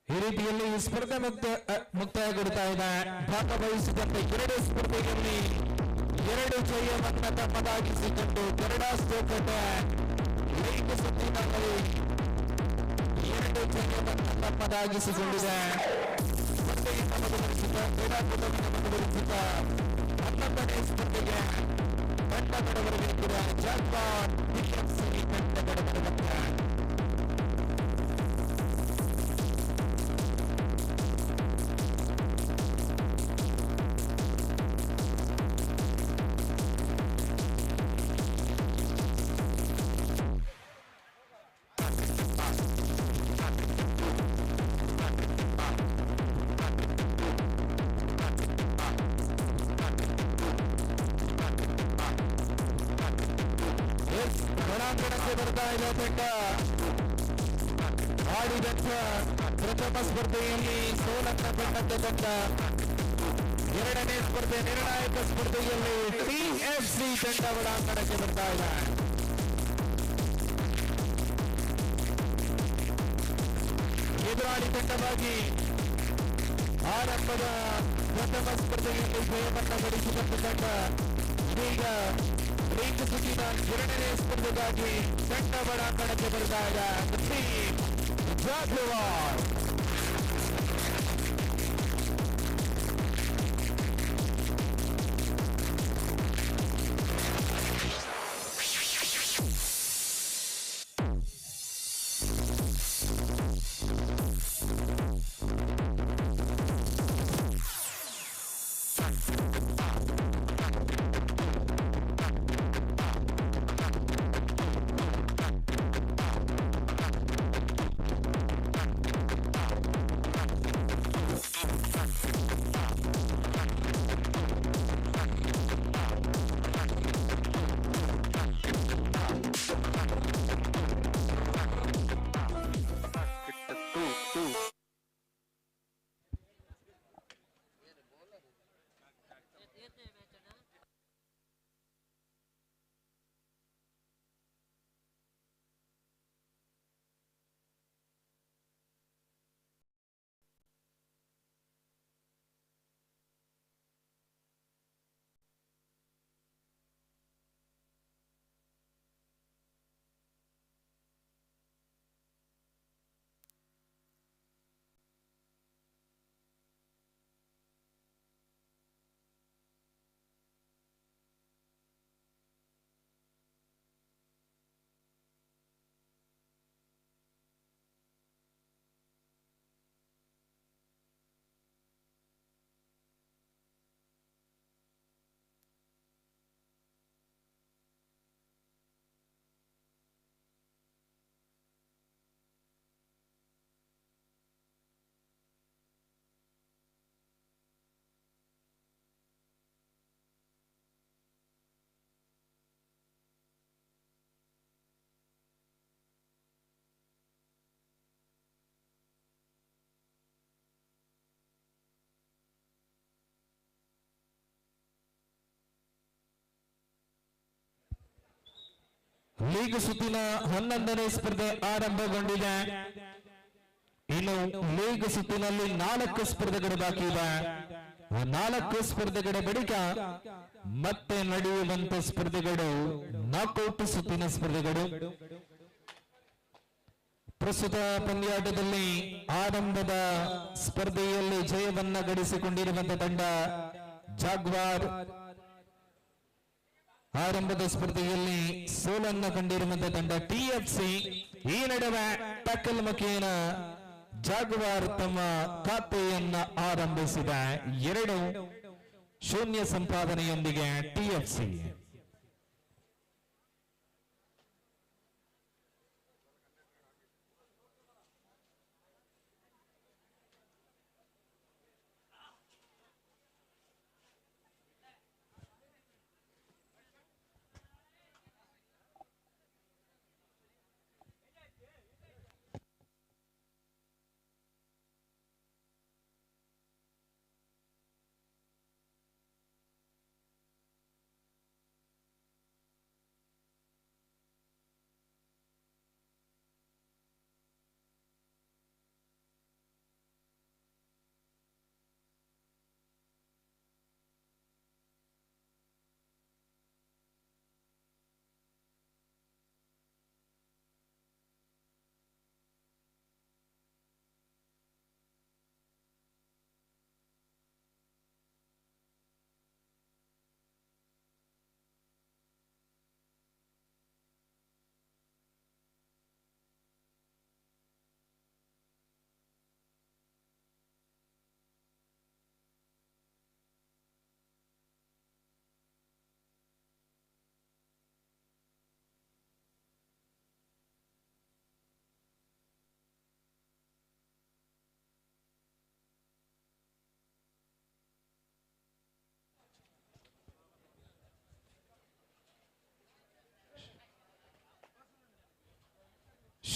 [SPEAKER 9] ಈ ರೀತಿಯಲ್ಲಿ ಸ್ಪರ್ಧೆ ಮುಕ್ತಾಯಗೊಳ್ತಾ ಇದೆ. ಭಾಗವಹಿಸಿದಂತ 2 ಸ್ಪರ್ಧೆಯಲ್ಲಿ 2 ಜಯವನ್ನ ತಮ್ಮದಾಗಿಸಿಕೊಂಡು ಗರುಡಾಸ್ ಚೌಕಟ್ಟೆ ಲೀಗ್ ಸುತ್ತಿನಲ್ಲಿ 2 ಜಯವನ್ನ ತಮ್ಮದಾಗಿಸಿಕೊಂಡಿದೆ. ಸ್ಪರ್ಧೆಯಿಂದ ಮುಂದುವರಿಸಿದ ಕ್ರೀಡಾಕೂಟವನ್ನು ಮುಂದುವರಿಸಿದ 11ನೇ ಸ್ಪರ್ಧೆಗೆ ತಂಡಗಳು ಬರಬೇಕಿದೆ. ಜಾಗ್ವಾರ್ ಟಿಎಫ್ಸಿ ತಂಡಗಳು ಬರಬೇಕಿದೆ. ಒಳಾಂಗಣಕ್ಕೆ ಬರ್ತಾ ಇದೆ ತಂಡ. ಆಡಿದಂತ ಪ್ರಥಮ ಸ್ಪರ್ಧೆಯಲ್ಲಿ ಸೋಲನ್ನ ಕಂಡಂತ ತಂಡ ಎರಡನೇ ಸ್ಪರ್ಧೆ ನಿರ್ಣಾಯಕ ಸ್ಪರ್ಧೆಯಲ್ಲಿ ಟಿಎಫ್ಸಿ ತಂಡ ಒಳಾಂಗಣಕ್ಕೆ ಬರ್ತಾ ಇದೆ. ಎದುರಾಳಿ ತಂಡವಾಗಿ ಆರಂಭದ ಪ್ರಥಮ ಸ್ಪರ್ಧೆಯಲ್ಲಿ ಜಯವನ್ನ ಗಳಿಸಿದಂತ ತಂಡ ಇದೀಗ ಲೀಗ್ ಸುತ್ತಿನ ಎರಡನೇ ಸ್ಪರ್ಧೆಗಾಗಿ ತಂಡ ಒಳಾಂಗಣಕ್ಕೆ ಬರ್ತಾ ಇದೆ. ಜಾಗ್ವಾರ್ ಲೀಗ್ ಸುತ್ತಿನ 11ನೇ ಸ್ಪರ್ಧೆ ಆರಂಭಗೊಂಡಿದೆ. ಇನ್ನು ಲೀಗ್ ಸುತ್ತಿನಲ್ಲಿ 4 ಸ್ಪರ್ಧೆಗಳು ಬಾಕಿ ಇದೆ. 4 ಸ್ಪರ್ಧೆಗಳ ಬಳಿಕ ಮತ್ತೆ ನಡೆಯುವಂತ ಸ್ಪರ್ಧೆಗಳು ನಾಕೌಟ್ ಸುತ್ತಿನ ಸ್ಪರ್ಧೆಗಳು. ಪ್ರಸ್ತುತ ಪಂದ್ಯಾಟದಲ್ಲಿ ಆರಂಭದ ಸ್ಪರ್ಧೆಯಲ್ಲಿ ಜಯವನ್ನ ಗಳಿಸಿಕೊಂಡಿರುವಂತಹ ತಂಡ ಜಾಗ್ವಾರ್. ಆರಂಭದ ಸ್ಪರ್ಧೆಯಲ್ಲಿ ಸೋಲನ್ನ ಕಂಡಿರುವಂತಹ ತಂಡ ಟಿಎಫ್ಸಿ. ಈ ನಡುವೆ ಟಕ್ಕಲ್ ಮುಖೇನ ಜಾಗ್ವಾರ್ ತಮ್ಮ ಖಾತೆಯನ್ನ ಆರಂಭಿಸಿದೆ 2-0 ಸಂಪಾದನೆಯೊಂದಿಗೆ ಟಿಎಫ್ಸಿ.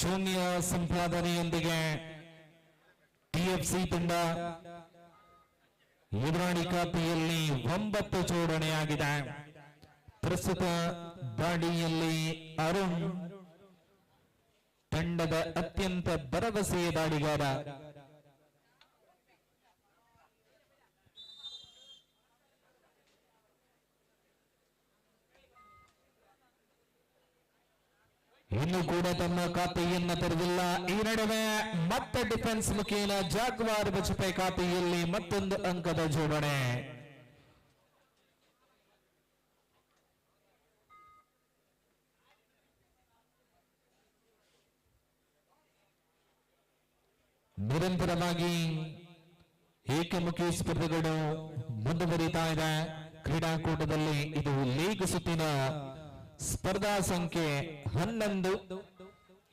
[SPEAKER 9] ಶೂನ್ಯ ಸಂಪಾದನೆಯೊಂದಿಗೆ ಟಿಎಫ್ಸಿ ತಂಡ ಎದುರಾಳಿ ಖಾತೆಯಲ್ಲಿ 9 ಜೋಡಣೆಯಾಗಿದೆ. ಪ್ರಸ್ತುತ ದಾಳಿಯಲ್ಲಿ ಅರುಣ್ ತಂಡದ ಅತ್ಯಂತ ಭರವಸೆಯ ದಾಳಿಗಾರ. ಇನ್ನು ಕೂಡ ತಮ್ಮ ಖಾತೆಯನ್ನು ತೆರೆದಿಲ್ಲ. ಈ ನಡುವೆ ಮತ್ತೆ ಡಿಫೆನ್ಸ್ ಮುಖೇನ ಜಾಗ್ವಾರ್ ಬಜಪೆ ಖಾತೆಯಲ್ಲಿ ಮತ್ತೊಂದು ಅಂಕದ ಜೋಡಣೆ. ನಿರಂತರವಾಗಿ ಏಕಮುಖಿ ಸ್ಪರ್ಧೆಗಳು ಮುಂದುವರಿತಾ ಇದೆ. ಕ್ರೀಡಾಕೂಟದಲ್ಲಿ ಇದು ಲೀಗ್ ಸುತ್ತಿನ ಸ್ಪರ್ಧಾ ಸಂಖ್ಯೆ 11.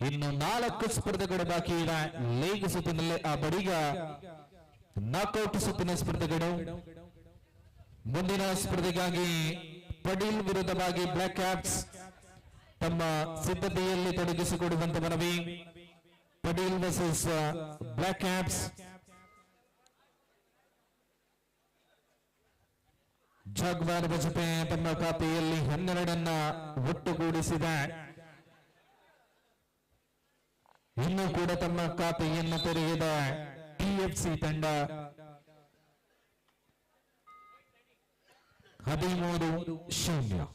[SPEAKER 9] ಇನ್ನು 4 ಸ್ಪರ್ಧೆಗಳು ಬಾಕಿ ಇದೆ. ಲೀಗ್ ಸುತ್ತಿನಲ್ಲಿ ಆ ಬಳಿಕ ನಾಕ್ಔಟ್ ಸುತ್ತಿನ ಸ್ಪರ್ಧೆಗಳು. ಮುಂದಿನ ಸ್ಪರ್ಧೆಗಾಗಿ ಪಡೀಲ್ ವಿರುದ್ಧವಾಗಿ ಬ್ಲಾಕ್ ಕ್ಯಾಪ್ಸ್ ತಮ್ಮ ಸಿದ್ಧತೆಯಲ್ಲಿ ತೊಡಗಿಸಿಕೊಡುವಂತ ಮನವಿ. Padil versus Black Caps. Jaguar Bajpe ತಮ್ಮ ಖಾತೆಯಲ್ಲಿ 12 ಒಟ್ಟುಗೂಡಿಸಿದೆ. ಇನ್ನೂ ಕೂಡ ತಮ್ಮ ಖಾತೆಯನ್ನು ತೆರೆಯದ ಟಿಎಫ್ಸಿ ತಂಡ 13-0.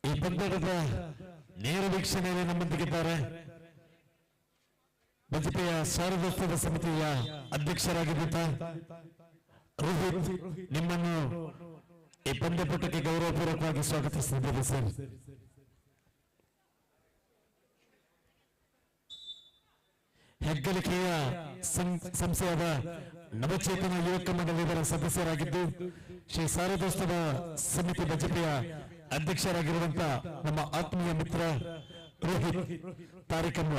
[SPEAKER 9] ಈ ಪಂದ್ಯದ ನೇರ ವೀಕ್ಷಣೆಯಲ್ಲಿ ನಮ್ಮೊಂದಿಗಿದ್ದಾರೆ ಬಜಪೆಯ ಸಾರ್ವಜನಿಕ ಸಮಿತಿಯ ಅಧ್ಯಕ್ಷರಾಗಿದ್ದ ರೋಹಿತ್. ನಿಮ್ಮನ್ನು ಈ ಪಂದ್ಯಪಟಕ್ಕೆ ಗೌರವಪೂರ್ವಕವಾಗಿ ಸ್ವಾಗತಿಸುತ್ತಿದ್ದೇವೆ ಸರ್. ಹೆಗ್ಗಳಿಕೆಯ ಸಂಸ್ಥೆಯಾದ ನವಚೇತನ ಯುವಕ ಮಂಡಳಿಯವರ ಸದಸ್ಯರಾಗಿದ್ದು ಶ್ರೀ ಸಾರದೋತ್ಸವ ಸಮಿತಿ ಬಜಪೆಯ ಅಧ್ಯಕ್ಷರಾಗಿರುವಂತ ನಮ್ಮ ಆತ್ಮೀಯ ಮಿತ್ರ ರೋಹಿತ್ ತಾರಿಕಂಬ.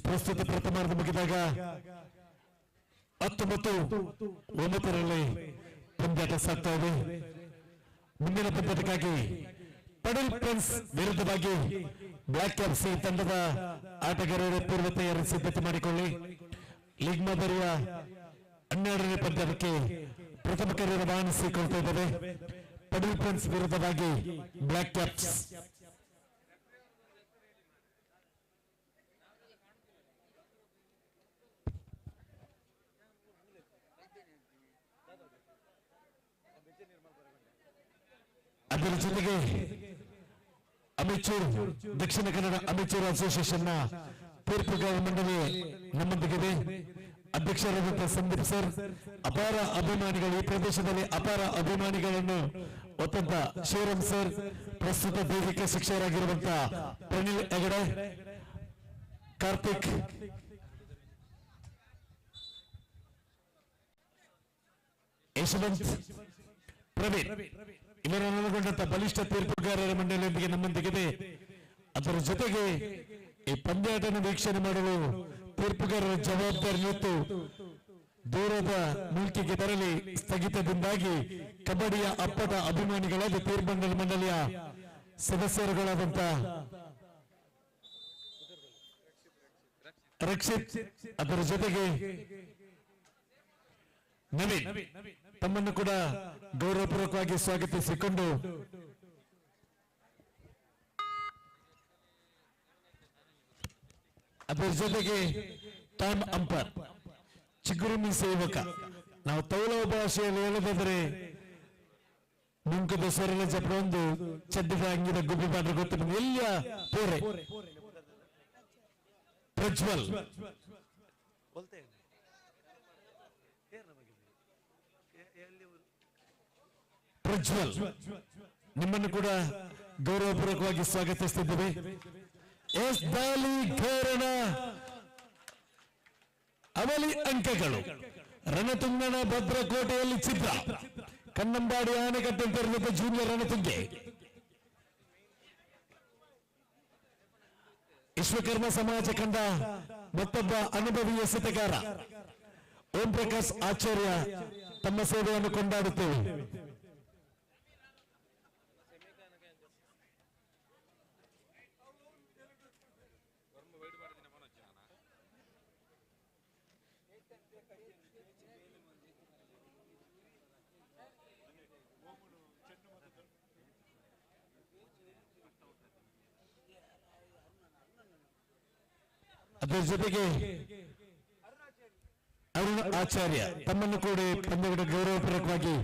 [SPEAKER 9] ಪ್ರಸ್ತುತ ಪ್ರಥಮಾರ್ಧ ಮುಗಿದಾಗ 19-9 ಪಂದ್ಯಾಟ ಸಾಗ್ತಾ ಇದೆ. ಮುಂದಿನ ಪಂದ್ಯಕ್ಕಾಗಿ ಪಡೀಲ್ ಪ್ರಿನ್ಸ್ ವಿರುದ್ಧವಾಗಿ ಬ್ಲಾಕ್ ಕ್ಯಾಪ್ಸ್ ತಂಡದ ಆಟಗಾರರು ಪೂರ್ವ ತಯಾರಿ ಸಿದ್ಧತೆ ಮಾಡಿಕೊಳ್ಳಿ. ಲೀಗ್ ಮಾದರಿಯ 12ನೇ ಪಂದ್ಯಕ್ಕೆ ಪ್ರಥಮ ಕರೆ ರವಾನಿಸಿಕೊಳ್ತಾ ಇದ್ದಾರೆ. ಪಡೀಲ್ ಪ್ರಿನ್ಸ್ ವಿರುದ್ಧವಾಗಿ ಬ್ಲಾಕ್ ಕ್ಯಾಪ್ಸ್. ಅದರ ಜೊತೆಗೆ ಅಮೆಚೂರ್ ದಕ್ಷಿಣ ಕನ್ನಡ ಅಮೆಚೂರ್ ಅಸೋಸಿಯೇಷನ್ನ ತೀರ್ಪುಗಾರ ಮಂಡಳಿ ನಮ್ಮೊಂದಿಗಿದೆ. ಅಧ್ಯಕ್ಷರಾದಂತಹ ಸಂದೀಪ್ ಸರ್, ಅಪಾರ ಅಭಿಮಾನಿಗಳು ಈ ಪ್ರದೇಶದಲ್ಲಿ ಅಪಾರ ಅಭಿಮಾನಿಗಳನ್ನು ಒತ್ತಂತ ಶಿವರಾಮ್ ಸರ್, ಪ್ರಸ್ತುತ ದೈಹಿಕ ಶಿಕ್ಷಕರಾಗಿರುವಂತಹ ಪ್ರನಿಲ್ ಹೆಗಡೆ, ಕಾರ್ತಿಕ್, ಯಶವಂತ್, ಪ್ರವೀಣ್ ಇವರನ್ನು ಒಳಗೊಂಡಂತ ಬಲಿಷ್ಠ ತೀರ್ಪುಗಾರರ ಮಂಡಳಿಯೊಂದಿಗೆ ನಮ್ಮೊಂದಿಗಿದೆ. ಅದರ ಜೊತೆಗೆ ಈ ಪಂದ್ಯಾಟವನ್ನು ವೀಕ್ಷಣೆ ಮಾಡಲು ತೀರ್ಪುಗಾರರ ಜವಾಬ್ದಾರಿ ಹೊತ್ತು ದೂರದ ಮುಲ್ಕಿಗೆ ತರಲಿ ಸ್ಥಗಿತದಿಂದಾಗಿ ಕಬಡ್ಡಿಯ ಅಪ್ಪಟ ಅಭಿಮಾನಿಗಳಾದ ತೀರ್ಪಂಡ ಮಂಡಳಿಯ ಸದಸ್ಯರುಗಳಾದಂತ ರಕ್ಷಿತ್ ಅದರ ಜೊತೆಗೆ ನವೀನ್ ತಮ್ಮನ್ನು ಕೂಡ ಗೌರವಪೂರ್ವಕವಾಗಿ ಸ್ವಾಗತಿಸಿಕೊಂಡು ಅದರ ಜೊತೆಗೆ ಟಾಮ್ ಅಂಪರ್ ಚಿಗುರುಮಿ ಸೇವಕ. ನಾವು ತೌಲವ ಭಾಷೆಯಲ್ಲಿ ಹೇಳೋದಾದ್ರೆ ಮುಂಕದ ಸ್ವರಲ ಜಪಡ ಒಂದು ಚಡ್ಡಿದ ಅಂಗಿದ ಗುಬ್ಬಿ ಬಾಡ್ರೆ ಗೊತ್ತು ಎಲ್ಲಿಯ ಪೋರೆ ಪ್ರಜ್ವಲ್ ಪ್ರಜ್ವಲ್ ನಿಮ್ಮನ್ನು ಕೂಡ ಗೌರವಪೂರ್ವಕವಾಗಿ ಸ್ವಾಗತಿಸುತ್ತಿದ್ದೇವೆ. ಎಸ್ ದಾಲಿ ಘೇರಣ ಅವಲಿ ಅಂಕಗಳು ರಣತುಂಗನ ಭದ್ರಕೋಟೆಯಲ್ಲಿ ಚಿತ್ರ ಕನ್ನಂಬಾಡಿ ಆನೆಕಟ್ಟೆ ತೆರೆದ ಜೂನಿಯರ್ ರಣತುಂಗೆ ವಿಶ್ವಕರ್ಮ ಸಮಾಜ ಕಂಡ ಮತ್ತೊಬ್ಬ ಅನುಭವಿ ಎಸೆತಗಾರ ಓಂ ಪ್ರಕಾಶ್ ಆಚಾರ್ಯ ತಮ್ಮ ಸೇವೆಯನ್ನು ಕೊಂಡಾಡುತ್ತೇವೆ. ಅದರ ಜೊತೆಗೆ ಅರುಣ್ ಆಚಾರ್ಯ ತಮ್ಮನ್ನು ಕೂಡ ಪಂದ್ಯಗಳ ಗೌರವಪೂರ್ವಕವಾಗಿ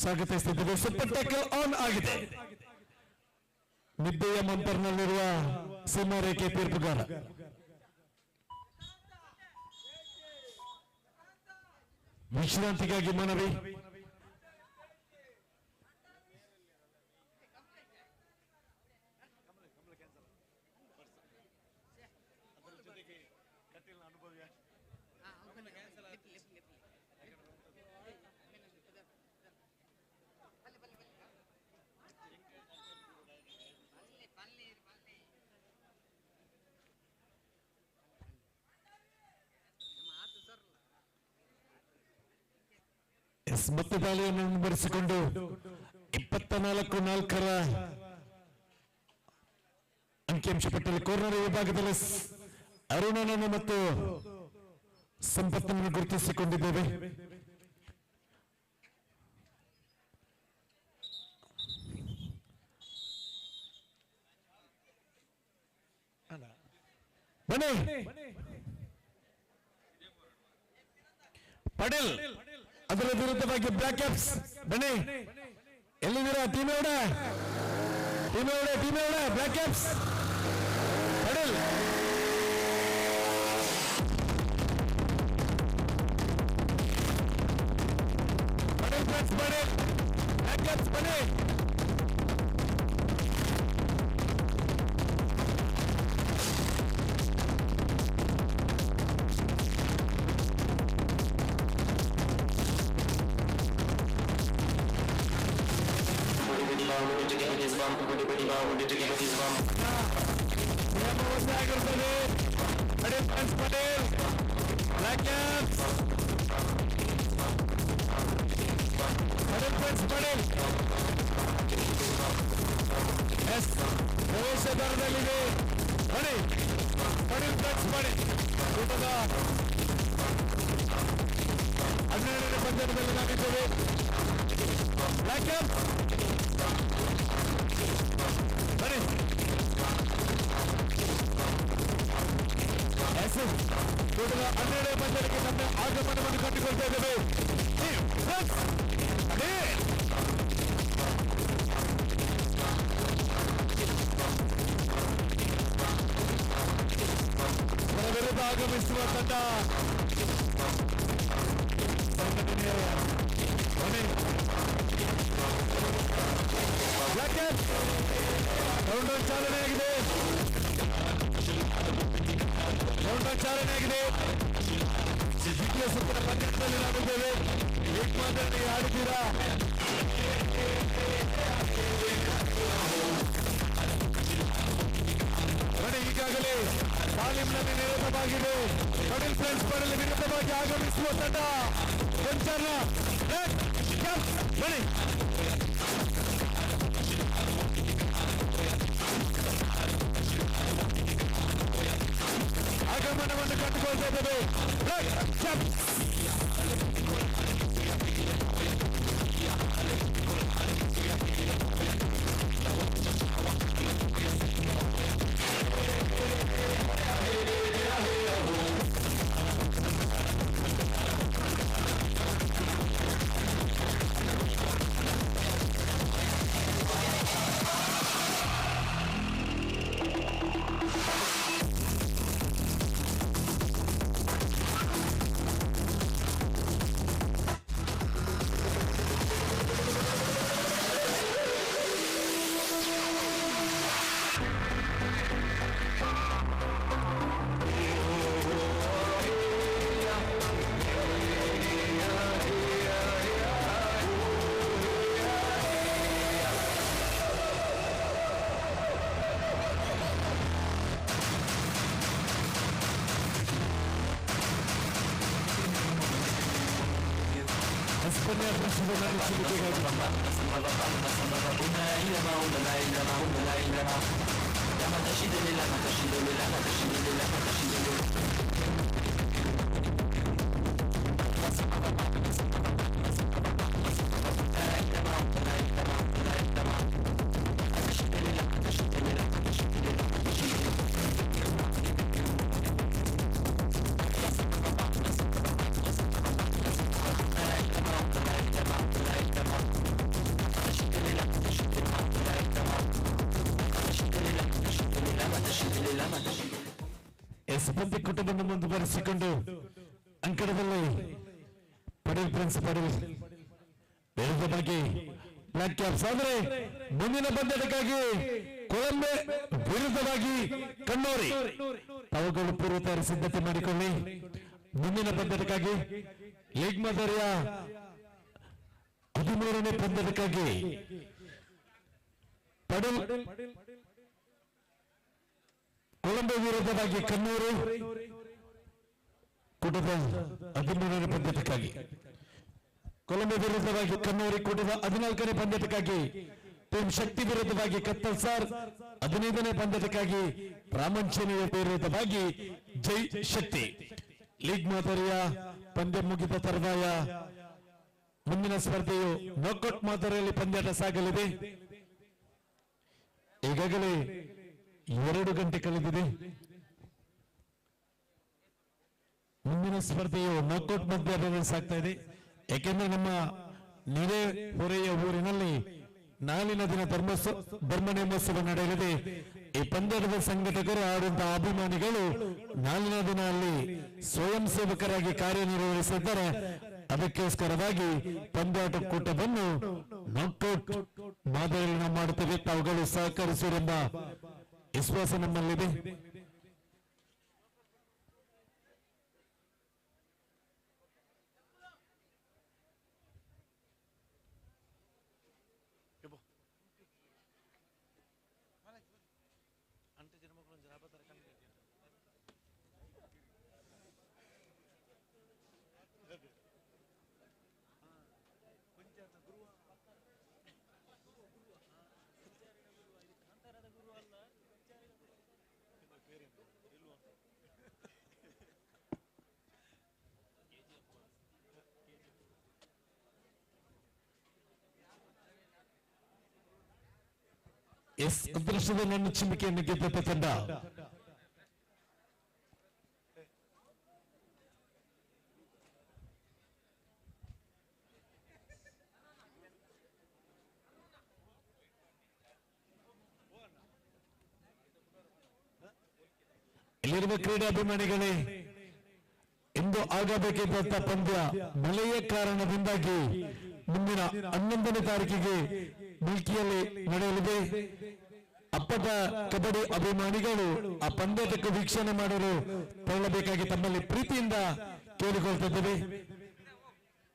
[SPEAKER 9] ಸ್ವಾಗತಿಸುತ್ತಿದ್ದೇವೆ. ಸೂಪರ್ ಟ್ಯಾಕಲ್ ಆನ್ ಆಗಿದೆ. ನಿದ್ದೆಯ ಮಂಪರ್ನಲ್ಲಿರುವ ಸೀಮಾರೇಖೆ ತೀರ್ಪುಗಾರ ವಿಶ್ರಾಂತಿಗಾಗಿ ಮನವಿ. ಮತ್ತೆ ದಾಳಿಯನ್ನು ಮುಂದುವರಿಸಿಕೊಂಡು 24-4 ಅಂಕಿಅಂಶ ಪಟ್ಟಿಯಲ್ಲಿ ಕೋರ್ನರ್ ವಿಭಾಗದಲ್ಲಿ ಅರುಣನನ್ನು ಮತ್ತು ಸಂಪತ್ತನ್ನು ಗುರುತಿಸಿಕೊಂಡಿದ್ದೇವೆ. ಬನ್ನಿ ಪಟೇಲ್ ಅದರ ವಿರುದ್ಧವಾಗಿ ಬ್ಲಾಕ್ ಕ್ಯಾಪ್ಸ್ ಬನ್ನಿ. ಎಲ್ಲಿದ್ದೀರಾ ಟೀಮ್ ಅವರ Black Caps Patel Black Caps ಬನ್ನಿ. ಪ್ರವೇಶದ್ವಾರದಲ್ಲಿದೆ ಬನ್ನಿ. ಪಡೇಲ್ ಫ್ರೆಂಡ್ಸ್ ಮಾಡಿ ಊಟದ 12ನೇ ಪಂದ್ಯದಲ್ಲಿ ನಾವಿದ್ದೇವೆ. ಬ್ಲಾಕ್ ಕ್ಯಾಪ್ ಬನ್ನಿ. ಊಟದ 12ನೇ ಪಂದ್ಯಕ್ಕೆ ನಮ್ಮ ಆಗಮನವನ್ನು ಕಂಡುಕೊಳ್ತಾ ಇದ್ದೇವೆ. ವಿರುದ್ಧ ಆಗಮಿಸುವ ತಂಡ ಸಂಘಟನೆಯ ಕೌಂಟರ್ ಚಾಲನೆಯಾಗಿದೆ. ದ್ವಿತೀಯ ಸುತ್ತಿನ ಪಂದ್ಯದಲ್ಲಿ ನಾವಿದ್ದೇವೆ. ಏಕಮಾತ್ರದಲ್ಲಿ ಆಡುತ್ತೀರಾ? ಈಗಾಗಲೇ
[SPEAKER 11] ತಾಲೀಮಿನಲ್ಲಿ ನಿರತವಾಗಿದೆ. ಪಡೇಲ್ ಫ್ರೆಂಡ್ಸ್ ಪಡೇಲ್ ವಿರುದ್ಧವಾಗಿ ಆಗಮಿಸುವ ತಂಡ ಗೊಂಚರ್ನ ಬನ್ನಿ. ಆಗಮನವನ್ನು ಕಂಡುಕೊಳ್ತಾ ಇದ್ದೇವೆ.
[SPEAKER 9] ಸಿಬ್ಬಂದಿ ಕುಟುಂಬವನ್ನು ಮುಂದುವರಿಸಿಕೊಂಡು ಅಂಕಣದಲ್ಲಿ ಪಡೇಲ್ ಫ್ರೆಂಡ್ಸ್ ಪಡೇಲ್ ವಿರುದ್ಧವಾಗಿ ಬ್ಲಾಕ್ ಕ್ಯಾಪ್ಸ್ ಆದರೆ ಮುಂದಿನ ಪಂದ್ಯಕ್ಕಾಗಿ ಕೊಳಂಬೆ ವಿರುದ್ಧವಾಗಿ ಕಣ್ಣೂರಿ ಅವುಗಳು ಪೂರ್ವ ತಯಾರಿ ಸಿದ್ಧತೆ ಮಾಡಿಕೊಳ್ಳಿ. ಮುಂದಿನ ಪಂದ್ಯಕ್ಕಾಗಿ ಲೀಗ್ ಮಾದರಿಯ 13ನೇ ಪಂದ್ಯಕ್ಕಾಗಿ ಪಡೇಲ್ ಕೊಳಂಬೆ ವಿರುದ್ಧವಾಗಿ ಕಣ್ಣೂರು ಕೂಟದ 13ನೇ ಪಂದ್ಯಕ್ಕಾಗಿ ಕೊಳಂಬೆ ವಿರುದ್ಧವಾಗಿ ಕಣ್ಣೂರಿ ಕೂಟದ 14ನೇ ಪಂದ್ಯಕ್ಕಾಗಿ ಟೀಮ್ ಶಕ್ತಿ ವಿರುದ್ಧವಾಗಿ ಕತ್ತಲ್ ಸರ್ 15ನೇ ಪಂದ್ಯಕ್ಕಾಗಿ ರಾಮಂಚನಿ ವಿರುದ್ಧವಾಗಿ ಜೈ ಶಕ್ತಿ. ಲೀಗ್ ಮಾದರಿಯ ಪಂದ್ಯ ಮುಗಿದ ತರುವಾಯ ಮುಂದಿನ ಸ್ಪರ್ಧೆಯು ನಾಕೌಟ್ ಮಾದರಿಯಲ್ಲಿ ಪಂದ್ಯಾಟ ಸಾಗಲಿದೆ. ಈಗಾಗಲೇ 2 ಗಂಟೆ ಕಳೆದಿದೆ. ಮುಂದಿನ ಸ್ಪರ್ಧೆಯು ನಾಕೌಟ್ ಮಧ್ಯದಲ್ಲಿ ಸಾಗ್ತಾ ಇದೆ. ಯಾಕೆಂದ್ರೆ ನಮ್ಮ ನೆರೆಹೊರೆಯ ಊರಿನಲ್ಲಿ ನಾಳಿನ ದಿನ ಧರ್ಮನೇಮೋತ್ಸವ ನಡೆಯಲಿದೆ. ಈ ಪಂದ್ಯದ ಸಂಘಟಕರು ಆಡುವಂತಹ ಅಭಿಮಾನಿಗಳು ನಾಳಿನ ದಿನ ಅಲ್ಲಿ ಸ್ವಯಂ ಸೇವಕರಾಗಿ ಕಾರ್ಯನಿರ್ವಹಿಸಿದ್ದಾರೆ. ಅದಕ್ಕೋಸ್ಕರವಾಗಿ ಪಂದ್ಯಾಟ ಕೂಟವನ್ನು ನಾಕೌಟ್ ಮಾದರಿಯಲ್ಲಿ ನಾವು ಮಾಡುತ್ತೇವೆ. ತಾವುಗಳು ಸಹಕರಿಸುವುದೆಂಬ ವಿಶ್ವಾಸ ನಮ್ಮಲ್ಲಿದೆ. ಅದೃಷ್ಟದ ನನ್ನ ಚಿಮ್ಮಿಕೆಯನ್ನು ಗೆದ್ದ ತಂಡ ಇಲ್ಲಿರುವ ಕ್ರೀಡಾಭಿಮಾನಿಗಳೇ, ಇಂದು ಆಗಬೇಕಿದ್ದಂತ ಪಂದ್ಯ ಮಳೆಯ ಕಾರಣದಿಂದಾಗಿ ಮುಂದಿನ 11ನೇ ತಾರೀಕಿಗೆ ಮುಲ್ಕಿಯಲ್ಲಿ ನಡೆಯಲಿದೆ. ಅಪ್ಪಟ ಕಬಡ್ಡಿ ಅಭಿಮಾನಿಗಳು ಆ ಪಂದ್ಯಕ್ಕೆ ವೀಕ್ಷಣೆ ಮಾಡಲು ತೆರಳಬೇಕಾಗಿ ತಮ್ಮಲ್ಲಿ ಪ್ರೀತಿಯಿಂದ ಕೇಳಿಕೊಳ್ತಿದ್ದೇವೆ.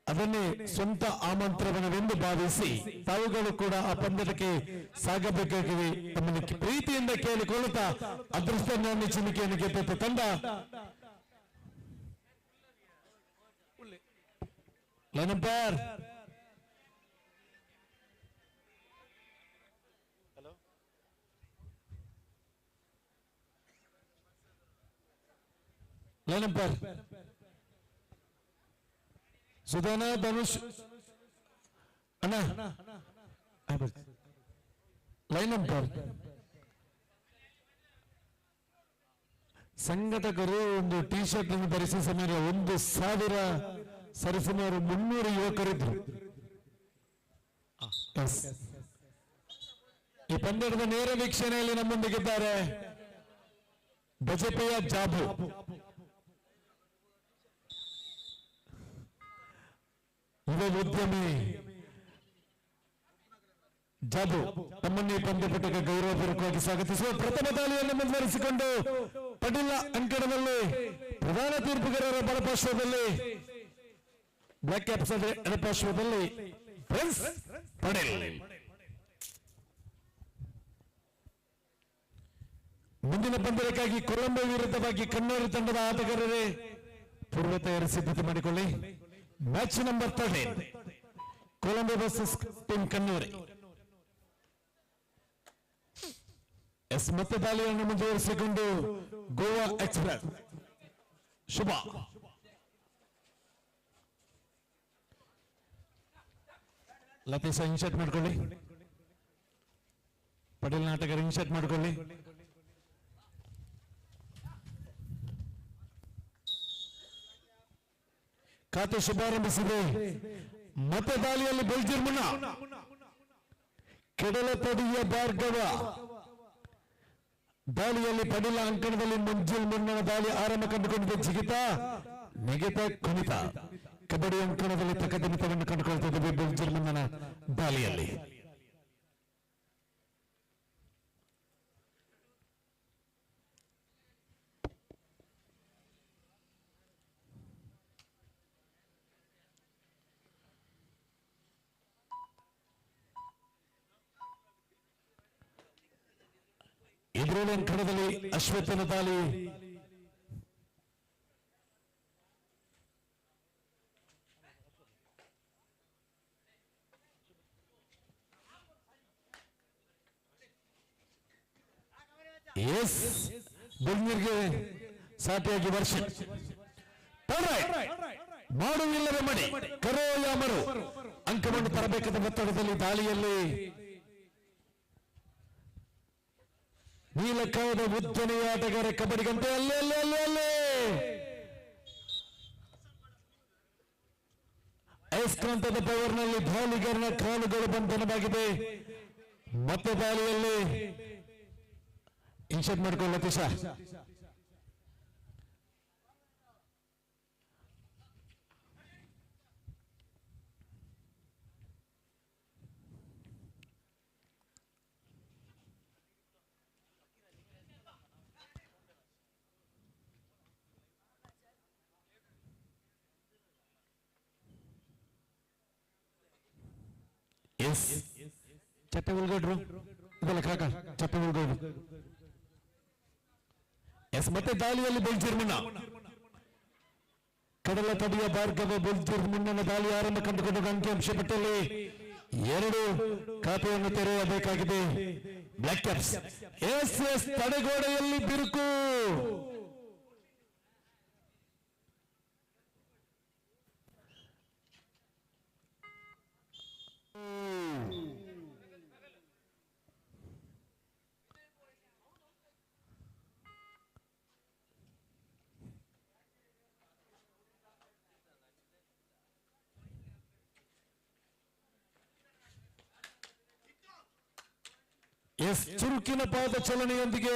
[SPEAKER 9] ಅದನ್ನೇ ಸ್ವಂತ ಆಮಂತ್ರಣವೆಂದು ಭಾವಿಸಿ ತಾವುಗಳು ಕೂಡ ಆ ಪಂದ್ಯಕ್ಕೆ ಸಾಗಬೇಕಾಗಿದೆ ತಮ್ಮನ್ನು ಪ್ರೀತಿಯಿಂದ ಕೇಳಿಕೊಳ್ಳುತ್ತಾ ಅದೃಷ್ಟ ನಾಣ್ಯ ಚಿನ್ನಿಕೆಯನ್ನು ಗೆದ್ದ ತಂಡ ಲೈನಂಪರ್ ಲೈನಂಪರ್ ಸುಧಾನ ಧನುಷ್ ಅಣ್ಣ ಲೈನ್ ನಂಬರ್ ಸಂಘಟಕರು ಒಂದು ಟಿ ಶರ್ಟ್ ಅನ್ನು ಧರಿಸಿದ ಸಮಯ 1,000 ಸರಿಸುಮಾರು 300 ಯುವಕರಿದ್ರು. ಈ ಪಂದ್ಯದ ನೇರ ವೀಕ್ಷಣೆಯಲ್ಲಿ ನಮ್ಮೊಂದಿಗಿದ್ದಾರೆ ಬಜಪೆಯ ಜಾಬು, ಯುವ ಉದ್ಯಮಿ ಜಾಬು ತಮ್ಮನ್ನು ಈ ಪಂದ್ಯಪಟ್ಟಕ್ಕೆ ಗೌರವಪೂರ್ವಕವಾಗಿ ಸ್ವಾಗತಿಸುವ ಪ್ರಥಮ ದಾಳಿಯನ್ನು ಮುಂದುವರಿಸಿಕೊಂಡು ಪಟೀಲ ಅಂಕಣದಲ್ಲಿ ಪ್ರಧಾನ ತೀರ್ಪುಗಾರರ ಬಲಪಾರ್ಶ್ವದಲ್ಲಿ ಬ್ಲಾಕ್ ಕ್ಯಾಪ್ಸ್ ಎಡಪಾರ್ಶ್ವದಲ್ಲಿ ಪ್ರಿನ್ಸ್ ಪಟೇಲ್. ಮುಂದಿನ ಪಂದ್ಯಕ್ಕಾಗಿ ಕೊಲಂಬೋ ವಿರುದ್ಧವಾಗಿ ಕಣ್ಣೂರು ತಂಡದ ಆಟಗಾರರೇ ಪೂರ್ವ ತಯಾರಿ ಸಿದ್ಧತೆ ಮಾಡಿಕೊಳ್ಳಿ. Match number 13 Colombo versus team Kannuri. ಮತ್ತೆ ದಾಳಿಯನ್ನು ಮುಂದುವರಿಸಿಕೊಂಡು ಗೋವಾ ಎಕ್ಸ್ಪ್ರೆಸ್ ಶುಭ ಲತೀಶ ಇನ್ಶರ್ಟ್ ಮಾಡ್ಕೊಳ್ಳಿ. ಪಟೇಲ್ ನಾಟಕರ ಇನ್ಶರ್ಟ್ ಮಾಡ್ಕೊಳ್ಳಿ. ಖಾತೆ ಶುಭಾರಂಭಿಸಿದೆ. ಮತ್ತೆ ದಾಳಿಯಲ್ಲಿ ಬೆಲ್ಜಿಯಂ ಮುನ್ನ ಕೆಡಲ ತಡಿಯ ಭಾರ್ಗವ ದಾಳಿಯಲ್ಲಿ ಪಡಿಲ ಅಂಕಣದಲ್ಲಿ ಮಂಜುಲ್ ಮುನ್ನನ ದಾಳಿ ಆರಂಭ ಕಂಡುಕೊಂಡಿದೆ. ಜಿಗಿತ ನೆಗೆತ ಕುಣಿತ ಕಬಡ್ಡಿ ಅಂಕಣದಲ್ಲಿ ತಕದಿಮಿತವನ್ನು ಕಂಡುಕೊಳ್ತಿದ್ದೇವೆ ಬೆಲ್ಜಿಯಂ ಮುನ್ನನ ದಾಳಿಯಲ್ಲಿ. ಎದುರುಳಿ ಅಂಕಣದಲ್ಲಿ ಅಶ್ವತ್ಥನ ದಾಳಿ ಎಸ್ ಬೆಂಗಳೂರಿಗೆ ಸಾಟಿಯಾಗಿ ವರ್ಷ ಮಾಡುವಿಲ್ಲವೇ ಮಡಿ ಕರೋಯಾಮರು ಅಂಕವನ್ನು ತರಬೇಕಾದ ಒತ್ತಡದಲ್ಲಿ ದಾಳಿಯಲ್ಲಿ ನೀಲಕಾಯದ ಉದ್ದನೆಯ ಆಟಗಾರ ಕಬಡ್ಡಿಗಂತೆ ಅಲ್ಲೇ ಅಯಸ್ಕಾಂತದ ಪವರ್ನಲ್ಲಿ ದಾಳಿಗಾರನ ಕಾಲುಗಳು ಬಂಧನವಾಗಿದೆ. ಮತ್ತೆ ದಾಳಿಯಲ್ಲಿ ಇನ್ಶರ್ಟ್ ಮಾಡ್ಕೊಳ್ಳ ಲತೀಶ. ಎಸ್ ಚಟ್ಟೆ ಉಳ್ಗಡ್ರು ಇದಲ್ಲ ಕಾಕ ಚಟ್ಟೆ ಉಳ್ಗಡ್ರು. ಎಸ್ ಮತ್ತೆ ದಾಳಿಯಲ್ಲಿ ಬೆಲ್ಜಿಯಂ ಮುನ್ನ ಕಡಲ ತಡಿಯ ಭಾರ್ಗವ ಬೆಲ್ಜಿಯಂ ಮುನ್ನನ ದಾಳಿ ಆರಂಭ ಕಂಡುಕೊಂಡ ಅಂಕಿಅಂಶ ಪಟ್ಟಿಯಲ್ಲಿ 2 ಖಾತೆಯನ್ನು ತೆರೆಯಬೇಕಾಗಿದೆ ಬ್ಲಾಕ್ ಕ್ಯಾಪ್ಸ್. ಎಸ್ ಎಸ್ ತಡೆಗೋಡೆಯಲ್ಲಿ ಬಿರುಕು ಎಸ್ ಚುರುಕಿನ ಪಾದ ಚಲನೆಯೊಂದಿಗೆ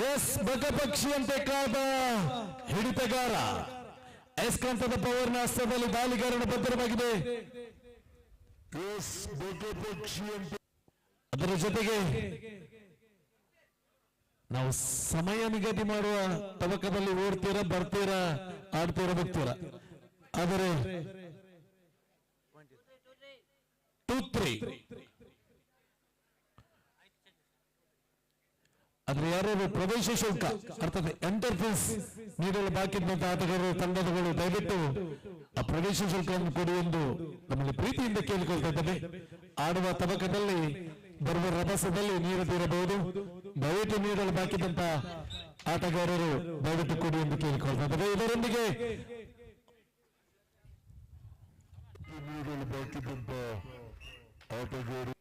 [SPEAKER 9] ಎಸ್ ಬಗಪಕ್ಷಿಯಂತೆ ಕಾದ ಹಿಡಿತಗಾರ ಅಯಸ್ಕಾಂತದ ಪವರ್ನ ಹಸ್ತದಲ್ಲಿ ದಾಳಿಗಾರನ ಭದ್ರವಾಗಿದೆ. ಅದರ ಜೊತೆಗೆ ನಾವು ಸಮಯ ನಿಗದಿ ಮಾಡುವ ತವಕದಲ್ಲಿ ಓಡ್ತೀರಾ, ಬರ್ತೀರಾ, ಆಡ್ತೀರಾ, ಬರ್ತೀರಾ. ಆದರೆ 2-3 ಆದ್ರೆ ಯಾರು ಪ್ರವೇಶ ಶುಲ್ಕ ಅರ್ಥಾತ್ ಎಂಟರ್ ಫೀಸ್ ನೀಡಲು ಬಾಕಿ ಇದ್ದಂತಹ ಆಟಗಾರರು ತಂಡಗಳು ದಯವಿಟ್ಟು ಆ ಪ್ರವೇಶ ಶುಲ್ಕವನ್ನು ಕೊಡಿ ಎಂದು ನಮಗೆ ಪ್ರೀತಿಯಿಂದ ಕೇಳಿಕೊಳ್ತಾ ಇದ್ದೇವೆ. ಆಡುವ ತಬಕದಲ್ಲಿ ಬರುವ ರಭಸದಲ್ಲಿ ನೀಡದಿರಬಹುದು. ದಯವಿಟ್ಟು ನೀಡಲು ಬಾಕಿ ಇದ್ದಂತಹ ಆಟಗಾರರು ದಯವಿಟ್ಟು ಕೊಡಿ ಎಂದು ಕೇಳಿಕೊಳ್ತಾ ಇದ್ದೇವೆ. ಇದರೊಂದಿಗೆ
[SPEAKER 16] ನೀಡಲು ಬಾಕಿ ಇದ್ದಂತ ಆಟಗಾರರು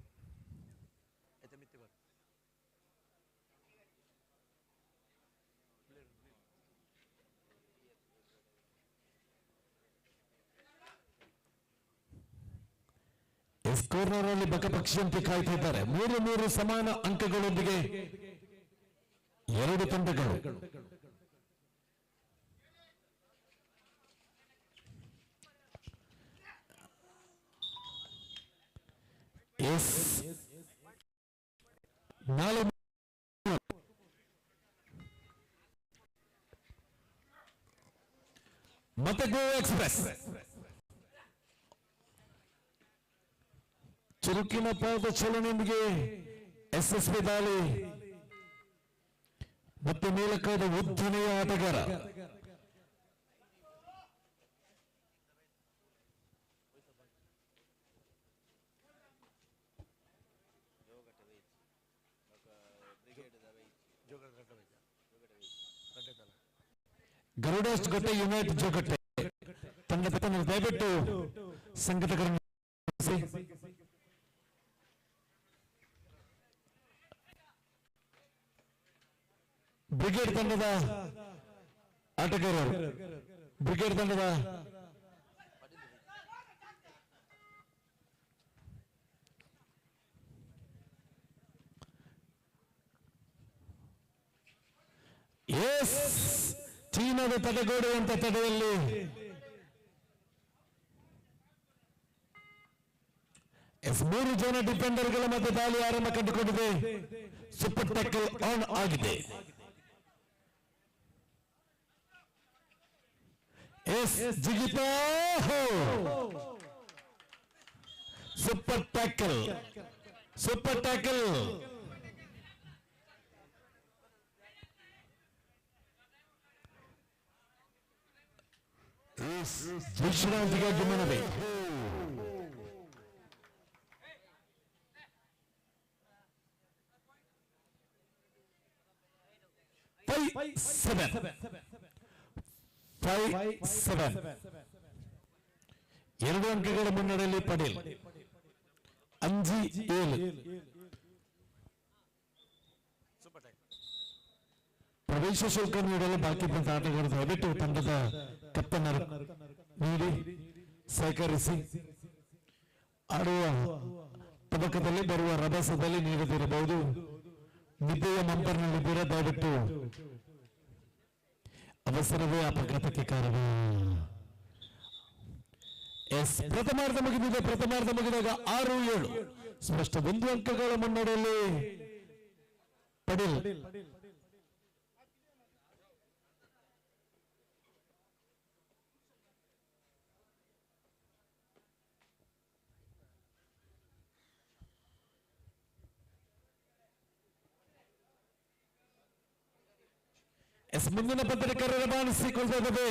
[SPEAKER 9] ಕಾರ್ನರ್ ಅಲ್ಲಿ ಬಕಪಕ್ಷಿಯಂತೆ ಕಾಯ್ತಾ ಇದ್ದಾರೆ. 3 ಸಮಾನ ಅಂಕಗಳೊಂದಿಗೆ 2 ತಂಡಗಳು. ಮತ್ತೆ ಗೋವಾ ಎಕ್ಸ್ಪ್ರೆಸ್ ಚುರುಕಿನ ಪಾದ ಚಲನೆಯೊಂದಿಗೆ SSB ದಾಳಿ ಮತ್ತು ಮೇಲಕ್ಕಾದ ಉದ್ದನೆಯ ಆಟಗಾರ ಗರುಡಾಸ್ಟ್ ಗೊಟ್ಟೆ ಯುನೈಟೆಡ್ ಜೋಗಟ್ಟೆ ತಂಡದ ದಯವಿಟ್ಟು ಸಂಘಟಕರನ್ನು ಬ್ರಿಗೇಡ್ ತಂಡದ ಆಟಗಾರರು ಬ್ರಿಗೇಡ್ ತಂಡದ ಚೀನಾದ ತಡೆಗೋಡೆಯಂತ ತಡೆಯಲ್ಲಿ ಮೂರು ಜನ ಡಿಫೆಂಡರ್ಗಳ ಮಧ್ಯೆ ದಾಳಿ ಆರಂಭ ಕಂಡುಕೊಂಡಿದೆ. ಸೂಪರ್ ಟ್ಯಾಕಲ್ ಆನ್ ಆಗಿದೆ. ಜಿಗಿತಾ ಸೂಪರ್ ಟ್ಯಾಕಲ್ ವಿಶ್ರಾಂತಿಗಾಗಿ ಮನವಿ. ಎರಡು ಅಂಕಗಳ ಮುನ್ನಡೆಯಲ್ಲಿ ಪಡೇಲ್ 5-7. ಪ್ರವೇಶ ಶುಲ್ಕ ನೀಡಲು ಬಾಕಿ ಇದ್ದಂತ ಆಟಗಾರರು ದಯವಿಟ್ಟು ತಂಡದ ಕಪ್ಪನರು ನೀಡಿ ಸಹಕರಿಸಿ. ಆಡುವ ತಬಕದಲ್ಲಿ ಬರುವ ರಭಸದಲ್ಲಿ ನೀಡದಿರಬಹುದು. ನಿದ್ದೆಯ ಮಂಪರ್ನಲ್ಲಿದ್ದೀರ ದಯವಿಟ್ಟು ಅವಸರವೇ ಅಪಘಾತಕ್ಕೆ ಕಾರಣ. ಪ್ರಥಮಾರ್ಧ ಮುಗಿದಿದೆ. ಪ್ರಥಮಾರ್ಧ ಮುಗಿದಾಗ 6-7 ಸ್ಪಷ್ಟ 1 ಅಂಕಗಳ ಮುನ್ನಡೆಯಲ್ಲಿ ಪಡೇಲ್. ಮುಂದಿನ ಪಂದ್ಯದ ಕರೆ ರವಾನಿಸಿಕೊಳ್ಳುತ್ತದೆ.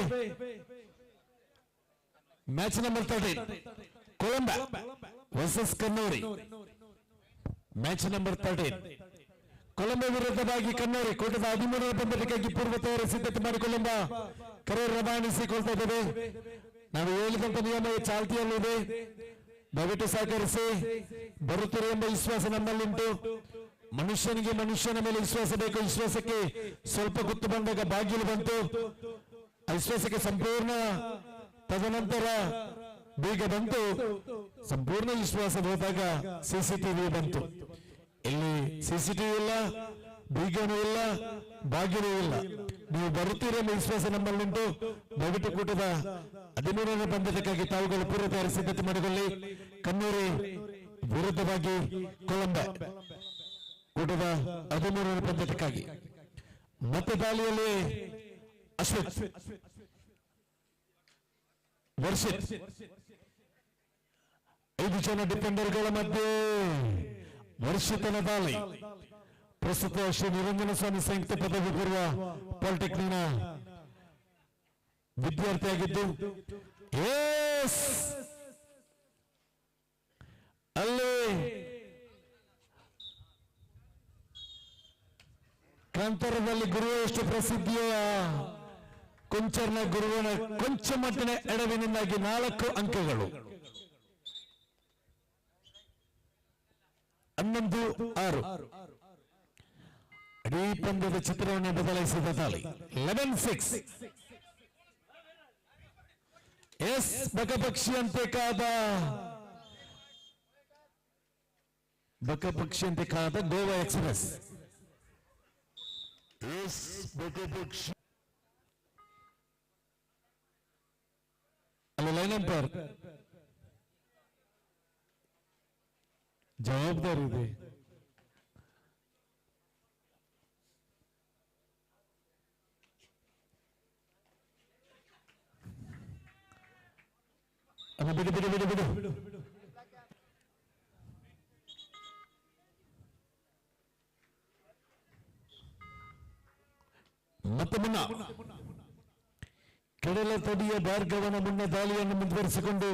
[SPEAKER 9] Match number 13 Colombo versus Kannuri. Match number 13 Colombo ವಿರುದ್ಧವಾಗಿ ಕನ್ನೂರಿ ಕೂಟದ 13ನೇ ಪಂದ್ಯಕ್ಕಾಗಿ ಪೂರ್ವ ತಯಾರಿ ಸಿದ್ಧತೆ ಮಾಡಿಕೊಳ್ಳುವ ಕರೆ ರವಾನಿಸಿಕೊಳ್ಳುತ್ತದೆ. ನಾವು ಹೇಳಿದಂತ ನಿಯಮ ಚಾಲ್ತಿಯಲ್ಲಿದೆ. ದಯವಿಟ್ಟು ಸಹಕರಿಸಿ. ಬರುತ್ತಾರೆ ಎಂಬ ವಿಶ್ವಾಸ ನಮ್ಮಲ್ಲಿಂಟು. ಮನುಷ್ಯನಿಗೆ ಮನುಷ್ಯನ ಮೇಲೆ ವಿಶ್ವಾಸ ಬೇಕು. ವಿಶ್ವಾಸಕ್ಕೆ ಸ್ವಲ್ಪ ಗುತ್ತು ಬಂದಾಗ ಬಾಗಿಲು ಬಂತು. ವಿಶ್ವಾಸಕ್ಕೆ ಸಂಪೂರ್ಣ ತದನಂತರ ಬೀಗ ಬಂತು. ಸಂಪೂರ್ಣ ವಿಶ್ವಾಸ ಹೋದಾಗ ಸಿಸಿಟಿವಿ ಬಂತು. ಇಲ್ಲಿ ಸಿಸಿಟಿವಿ ಇಲ್ಲ, ಬೀಗನೂ ಇಲ್ಲ, ಬಾಗಿಲು ಇಲ್ಲ. ನೀವು ಬರುತ್ತೀರಿ ಎಂಬ ವಿಶ್ವಾಸ ನಮ್ಮಲ್ಲಿಂಟು. ದಯವಿಟ್ಟು ಕೂಟದ 13ನೇ ಪಂದ್ಯಕ್ಕಾಗಿ ತಾವುಗಳು ಪೂರ್ವ ತಯಾರಿ ಸಿದ್ಧತೆ ಮಾಡಿಕೊಳ್ಳಿ. ಕನ್ನೂರಿ ವಿರುದ್ಧವಾಗಿ ಕೊಲಂಬಾ ಕೂಟದ 13ನೇ ಪಂದ್ಯಕ್ಕಾಗಿ ಮತ್ತೆ ದಾಳಿಯಲ್ಲಿ ಅಶ್ವಿತ್ ವರ್ಷಿತ್ 5 ಜನ ಡಿಫೆಂಡರ್ಗಳ ಮಧ್ಯೆ ವರ್ಷಿತನ ದಾಳಿ. ಪ್ರಸ್ತುತ ಶ್ರೀ ನಿರಂಜನ ಸ್ವಾಮಿ ಸಂಯುಕ್ತ ಪದವಿ ಪೂರ್ವ ಪಾಲಿಟೆಕ್ನಿಕ್ನ ವಿದ್ಯಾರ್ಥಿಯಾಗಿದ್ದು ಅಲ್ಲಿ ಕಾಂತಾರದಲ್ಲಿ ಗುರುವ ಎಷ್ಟು ಪ್ರಸಿದ್ಧಿಯ ಕೊಂಚರ್ನ ಗುರುವಿನ ಕೊಂಚ ಮಟ್ಟಿನ ಎಡವಿನಿಂದಾಗಿ 4 ಅಂಕಗಳು. 11-6 ಇಡೀ ಪಂದ್ಯದ ಚಿತ್ರವನ್ನು ಬದಲಾಯಿಸಿದ ದಾಳಿ. 11-6 ಬಕಪಕ್ಷಿಯಂತೆ ಕಾದ ಗೋವಾ ಎಕ್ಸ್ಪ್ರೆಸ್. ಅಲ್ಲಿ ಲೈನ್ ಅಂಪೈರ್ ಜವಾಬ್ದಾರಿ ಇದೆ. ಬಿಡು ಬಿಡು ಬಿಡು ಬಿಡು. ಮತ್ತೆ ಮುನ್ನ ಕೆಡಲ ತಡಿಯ ಭಾರ್ಗವನ ಮುನ್ನ ದಾಳಿಯನ್ನು ಮುಂದುವರಿಸಿಕೊಂಡು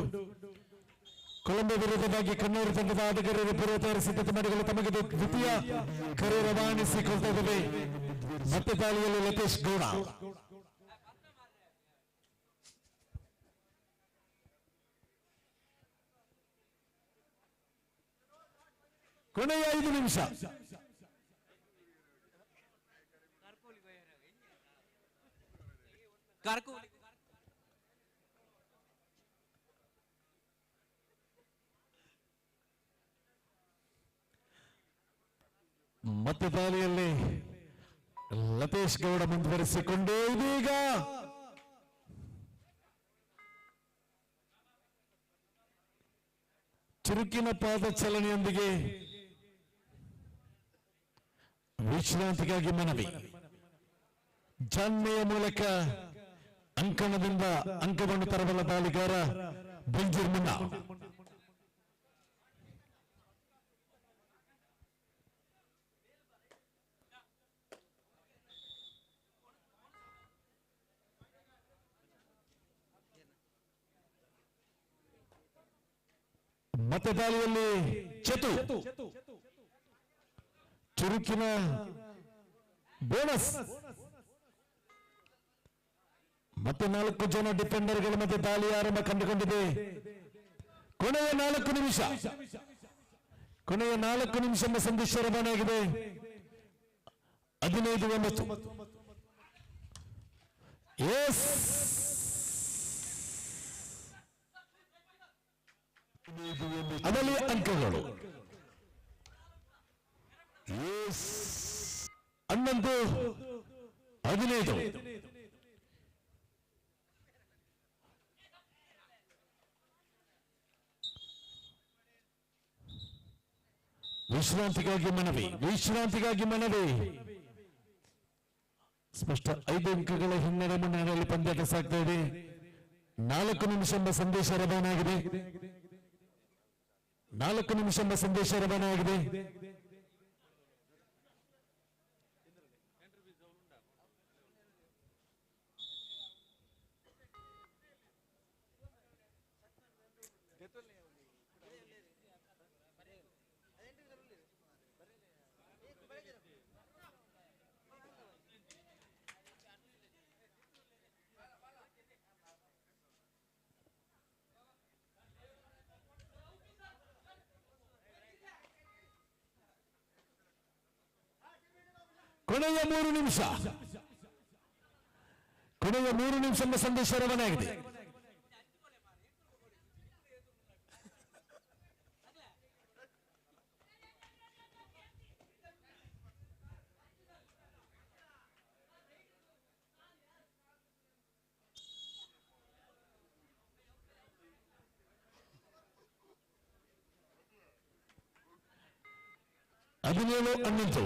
[SPEAKER 9] ಕೊಲಂಬೋ ವಿರುದ್ಧವಾಗಿ ಕಣ್ಣೂರು ತಂಡದ ಆಟಗಾರರು ಪೂರ್ವ ತಯಾರಿ ಸಿದ್ಧತೆ ಮಾಡಿಕೊಳ್ಳಲು ತಮಗೆ ದ್ವಿತೀಯ ಕರೆ ರವಾನಿಸಿಕೊಳ್ತಿದ್ದೇವೆ. ಮತ್ತೆ ದಾಳಿಯಲ್ಲಿ ಲತೇಶ್ ಗೌಡ. ಕೊನೆಯ 5 ನಿಮಿಷ. ಮತ್ತೆ ದಾಳಿಯಲ್ಲಿ ಲತೇಶ್ ಗೌಡ ಮುಂದುವರಿಸಿಕೊಂಡು ಇದೀಗ ಚುರುಕಿನ ಪಾದ ಚಲನೆಯೊಂದಿಗೆ ವಿಶ್ರಾಂತಿಗಾಗಿ ಮನವಿ. ಜಾಣ್ಮೆಯ ಮೂಲಕ ಅಂಕಣದಿಂದ ಅಂಕವನ್ನು ತರಬಲ್ಲ ದಾಳಿಗಾರ ಬೆಂಜೂರ್ ಮುನ್ನಾ. ಮತ್ತೆ ದಾಳಿಯಲ್ಲಿ ಚತು ಚುರುಕಿನ ಬೋನಸ್. ಮತ್ತೆ 4 ಜನ ಡಿಫೆಂಡರ್ಗಳ ಮಧ್ಯೆ ದಾಳಿ ಆರಂಭ ಕಂಡುಕೊಂಡಿದೆ. ಕೊನೆಯ 4 ನಿಮಿಷ. ಕೊನೆಯ 4 ನಿಮಿಷ ಎಂಬ ಸಂದೇಶ ರವಾನೆಯಾಗಿದೆ. 15-9. ಅದರಲ್ಲಿ ಅಂಕಗಳು 11-15. ವಿಶ್ರಾಂತಿಗಾಗಿ ಮನವಿ. ಸ್ಪಷ್ಟ 5 ಅಂಕಗಳ ಹಿನ್ನಡೆ ಮುನ್ನಡೆಯಲ್ಲಿ ಪಂದ್ಯಾಟ ಸಾಗ್ತಾ ಇದೆ. 4 ನಿಮಿಷ ಎಂಬ ಸಂದೇಶ ರವಾನೆಯಾಗಿದೆ. 4 ನಿಮಿಷ ಎಂಬ ಸಂದೇಶ ರವಾನೆಯಾಗಿದೆ. ಕೊನೆಯ 3 ನಿಮಿಷ. ಕೊನೆಯ 3 ನಿಮಿಷ ಎಂಬ ಸಂದೇಶ ರವಾನೆಯಾಗಿದೆ. ಹದಿನೇಳು 11.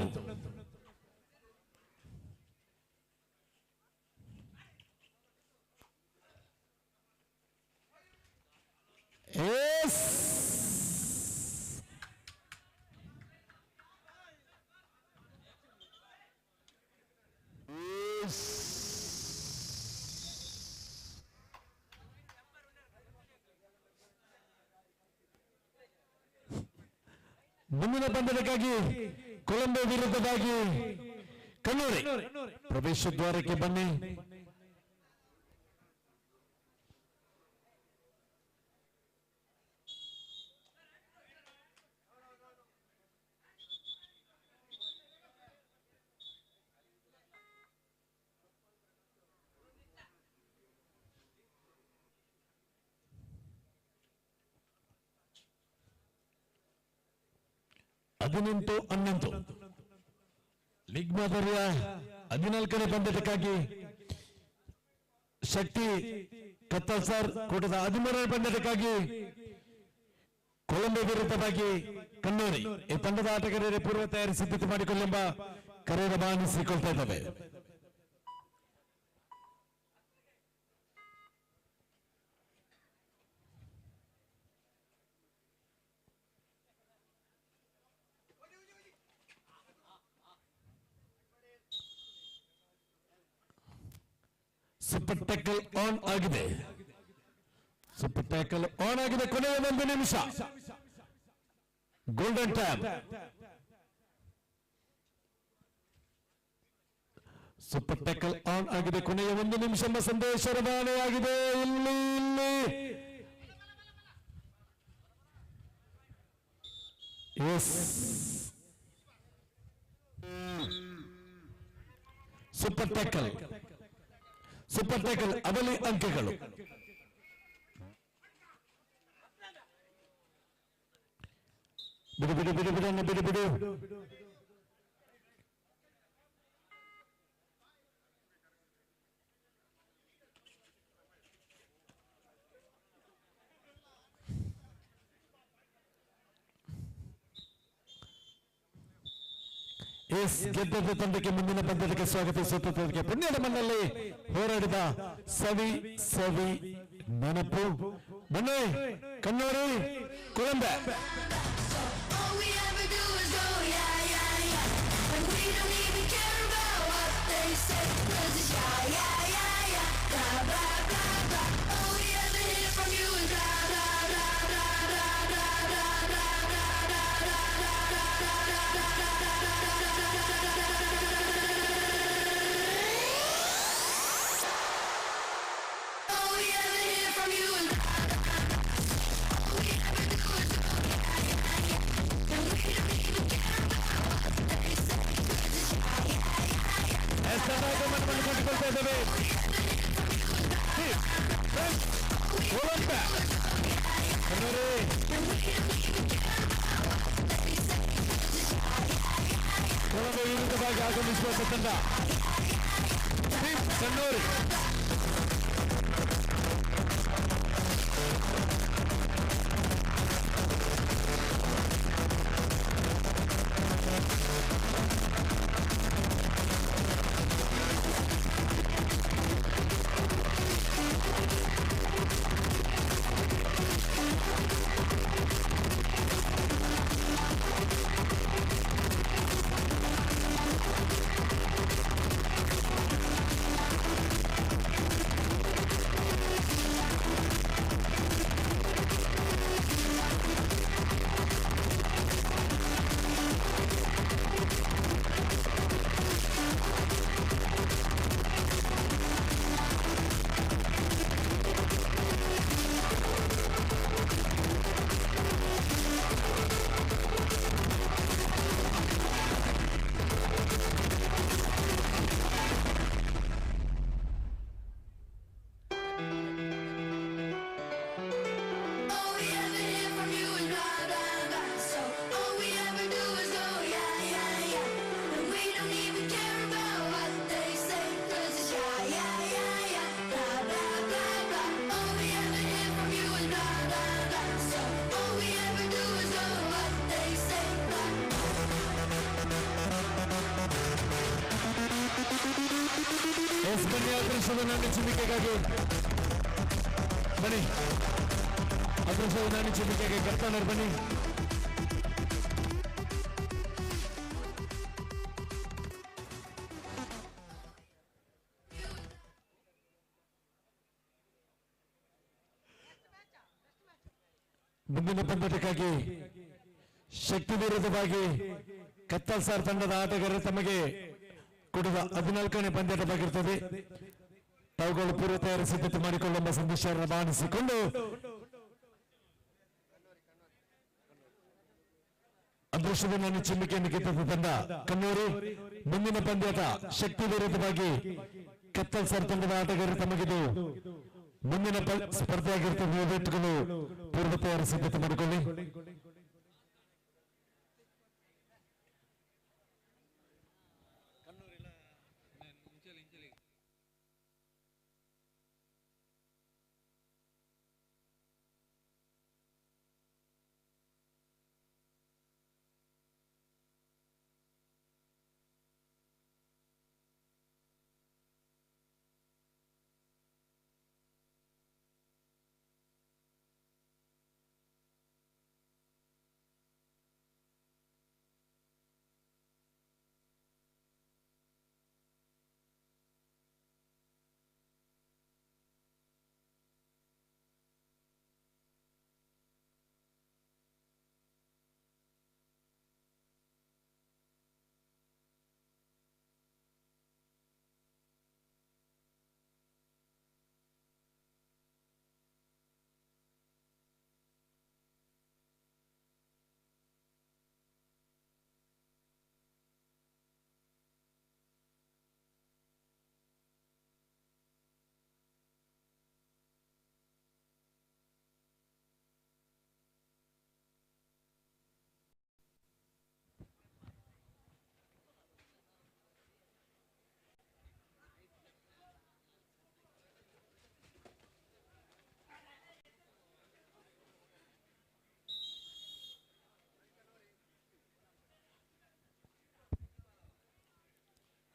[SPEAKER 9] ಮುಂದಿನ ಪಂದ್ಯಕ್ಕಾಗಿ ಕೊಲಂಬೋ ವಿರುದ್ಧವಾಗಿ ಕಣ್ಣೂರಿ ಪ್ರವೇಶ ದ್ವಾರಕ್ಕೆ ಬನ್ನಿ. ಹದಿನೆಂಟು 11 ಲೀಗ್ ಮಾದರಿಯ 14ನೇ ಪಂದ್ಯಕ್ಕಾಗಿ ಶಕ್ತಿ ಕತ್ತಲ್ ಸರ್ ಕೂಟದ 13ನೇ ಪಂದ್ಯಕ್ಕಾಗಿ ಕೊಲಂಬೋ ವಿರುದ್ಧವಾಗಿ ಕಣ್ಣೂರಿ ಈ ತಂಡದ ಆಟಗಾರರೇ ಪೂರ್ವ ತಯಾರಿ ಸಿದ್ಧತೆ ಮಾಡಿಕೊಳ್ಳೆಂಬ ಕರೆಯನ್ನು ಮಾನಿಸಿಕೊಳ್ತಾ ಇದ್ದಾವೆ. ಸೂಪರ್ ಟ್ಯಾಕಲ್ ಆನ್ ಆಗಿದೆ. ಸೂಪರ್ ಟ್ಯಾಕಲ್ ಆನ್ ಆಗಿದೆ. ಕೊನೆಯ 1 ನಿಮಿಷ golden tap. Super tackle on ಆಗಿದೆ. ಕೊನೆಯ 1 ನಿಮಿಷ ಎಂಬ ಸಂದೇಶ ರವಾನೆಯಾಗಿದೆ. ಇಲ್ಲಿ ಎಸ್ ಸೂಪರ್ ಟ್ಯಾಕಲ್ ಅವಲಿ ಅಂಕಗಳು. ಬಿಡು. ಗೆದ್ದ ತಂಡಕ್ಕೆ ಮುಂದಿನ ಪಂದ್ಯಕ್ಕೆ ಸ್ವಾಗತಿಸುತ್ತದೆ. ಪುಣ್ಯದ ಮಣ್ಣಲ್ಲಿ ಹೋರಾಡಿದ ಸವಿ ನೆನಪು. ಬನ್ನಿ ಕಣ್ಣೂರಿ ಕೊಲಂಬೋ. ವಿರುದ್ಧವಾಗಿ ಆಗಮಿಸುವ ತಂಡ ಕಣ್ಣೂರಿ. ಬನ್ನಿ ಅದೃಷ್ಟದ ನಾಣ್ಯ ಚಿಮ್ಮಿಕೆಗಾಗಿ ಬನ್ನಿ. ಅದೃಷ್ಟದ ನಾಣ್ಯ ಚಿಮ್ಮಿಕೆಗೆ ಕರ್ತಾನವ್ರು ಬನ್ನಿ. ಮುಂದಿನ ಪಂದ್ಯಕ್ಕಾಗಿ ಶಕ್ತಿ ವಿರುದ್ಧವಾಗಿ ಕತ್ತಲ್ ಸಾರ್ ತಂಡದ ಆಟಗಾರರು ತಮಗೆ ಕೊಡುವ 14ನೇ ಪಂದ್ಯವಾಗಿರುತ್ತದೆ. ತಾವುಗಳು ಪೂರ್ವ ತಯಾರಿ ಸಿದ್ಧತೆ ಮಾಡಿಕೊಳ್ಳುವ ಸಂದೇಶ ರವಾನಿಸಿಕೊಂಡು ಅದೃಷ್ಟದ ನಾನು ಚಿಮ್ಮಿಕೆಯನ್ನು ಗೆದ್ದ ತಂಡ ಕಣ್ಣೂರು. ಮುಂದಿನ ಪಂದ್ಯದ ಶಕ್ತಿ ವಿರುದ್ಧವಾಗಿ ಕತ್ತಲ್ ಸಾರ್ ತಂಡದ ಆಟಗಾರರು ತಮಗಿದು ಮುಂದಿನ ಸ್ಪರ್ಧೆಯಾಗಿರ್ತದೆ. ವೇಟ್ಗಳು ಪೂರ್ವ ತಯಾರಿ ಸಿದ್ಧತೆ ಮಾಡಿಕೊಳ್ಳಿ.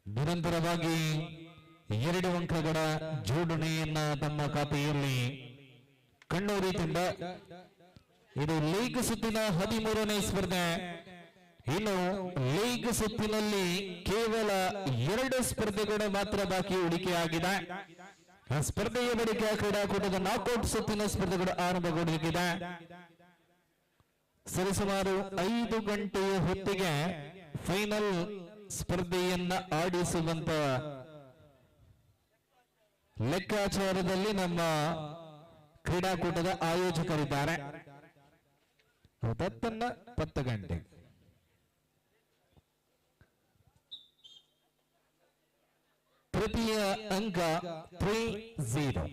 [SPEAKER 9] ನಿರಂತರವಾಗಿ 2 ಅಂಕಗಳ ಜೋಡಣೆಯನ್ನ ತಮ್ಮ ಖಾತೆಯಲ್ಲಿ ಕಣ್ಣೂರಿ ತಂಡ. ಇದು ಲೀಗ್ ಸುತ್ತಿನ 13ನೇ ಸ್ಪರ್ಧೆ. ಇನ್ನು ಲೀಗ್ ಸುತ್ತಿನಲ್ಲಿ ಕೇವಲ 2 ಸ್ಪರ್ಧೆಗಳು ಮಾತ್ರ ಬಾಕಿ ಉಳಿಕೆಯಾಗಿದೆ. ಆ ಸ್ಪರ್ಧೆಯ ಬಳಿಕ ಕ್ರೀಡಾಕೂಟದ ನಾಕೌಟ್ ಸುತ್ತಿನ ಸ್ಪರ್ಧೆಗಳು ಆರಂಭಗೊಳ್ಳಲಿದೆ. ಸರಿಸುಮಾರು 5 ಗಂಟೆಯ ಹೊತ್ತಿಗೆ ಫೈನಲ್ ಸ್ಪರ್ಧೆಯನ್ನ ಆಡಿಸುವಂತ ಲೆಕ್ಕಾಚಾರದಲ್ಲಿ ನಮ್ಮ ಕ್ರೀಡಾಕೂಟದ ಆಯೋಜಕರಿದ್ದಾರೆ. ತತ್ತನ್ನ 10 ಗಂಟೆ ತೃತೀಯ ಅಂಕ 3-0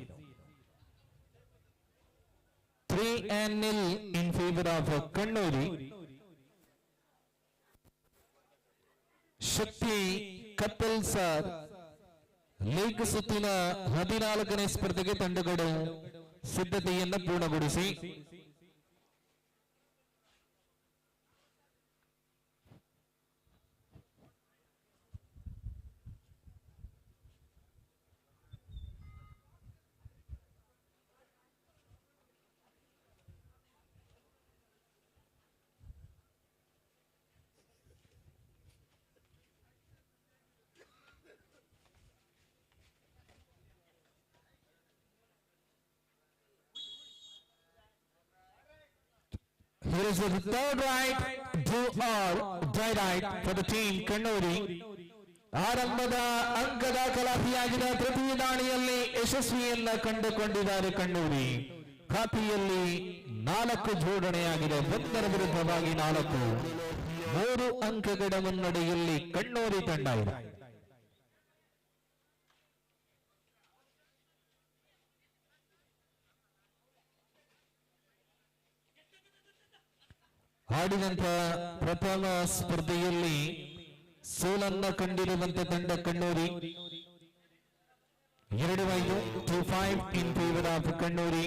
[SPEAKER 9] 3-0 in favor of Kannuri. Shakti Kattalsar league ಸುತ್ತಿನ 14ನೇ ಸ್ಪರ್ಧೆಗೆ ತಂಡಗಳು ಸಿದ್ಧತೆಯನ್ನು ಪೂರ್ಣಗೊಳಿಸಿ Here is the third right, do or die right for the team Kannuri. ಆರಂಭದ ಅಂಕ ದಾಖಲಾತಿಯಾಗಿದ ತೃತೀಯ ದಾಳಿಯಲ್ಲಿ ಯಶಸ್ವಿಯನ್ನ ಕಂಡುಕೊಂಡಿದ್ದಾರೆ ಕಣ್ಣೂರಿ. ಖಾತೆಯಲ್ಲಿ 4 ಜೋಡಣೆಯಾಗಿದೆ. 1ರ ವಿರುದ್ಧವಾಗಿ 4. 3 ಅಂಕಗಳ ಮುನ್ನಡೆಯಲ್ಲಿ ಕಣ್ಣೂರಿ ತಂಡ ಇದೆ. ಆಡಿದಂತ ಪ್ರಥಮ ಸ್ಪರ್ಧೆಯಲ್ಲಿ ಸೋಲನ್ನ ಕಂಡಿರುವಂತ ತಂಡ ಕಣ್ಣೂರಿ. 2-5 in favor of Kannuri.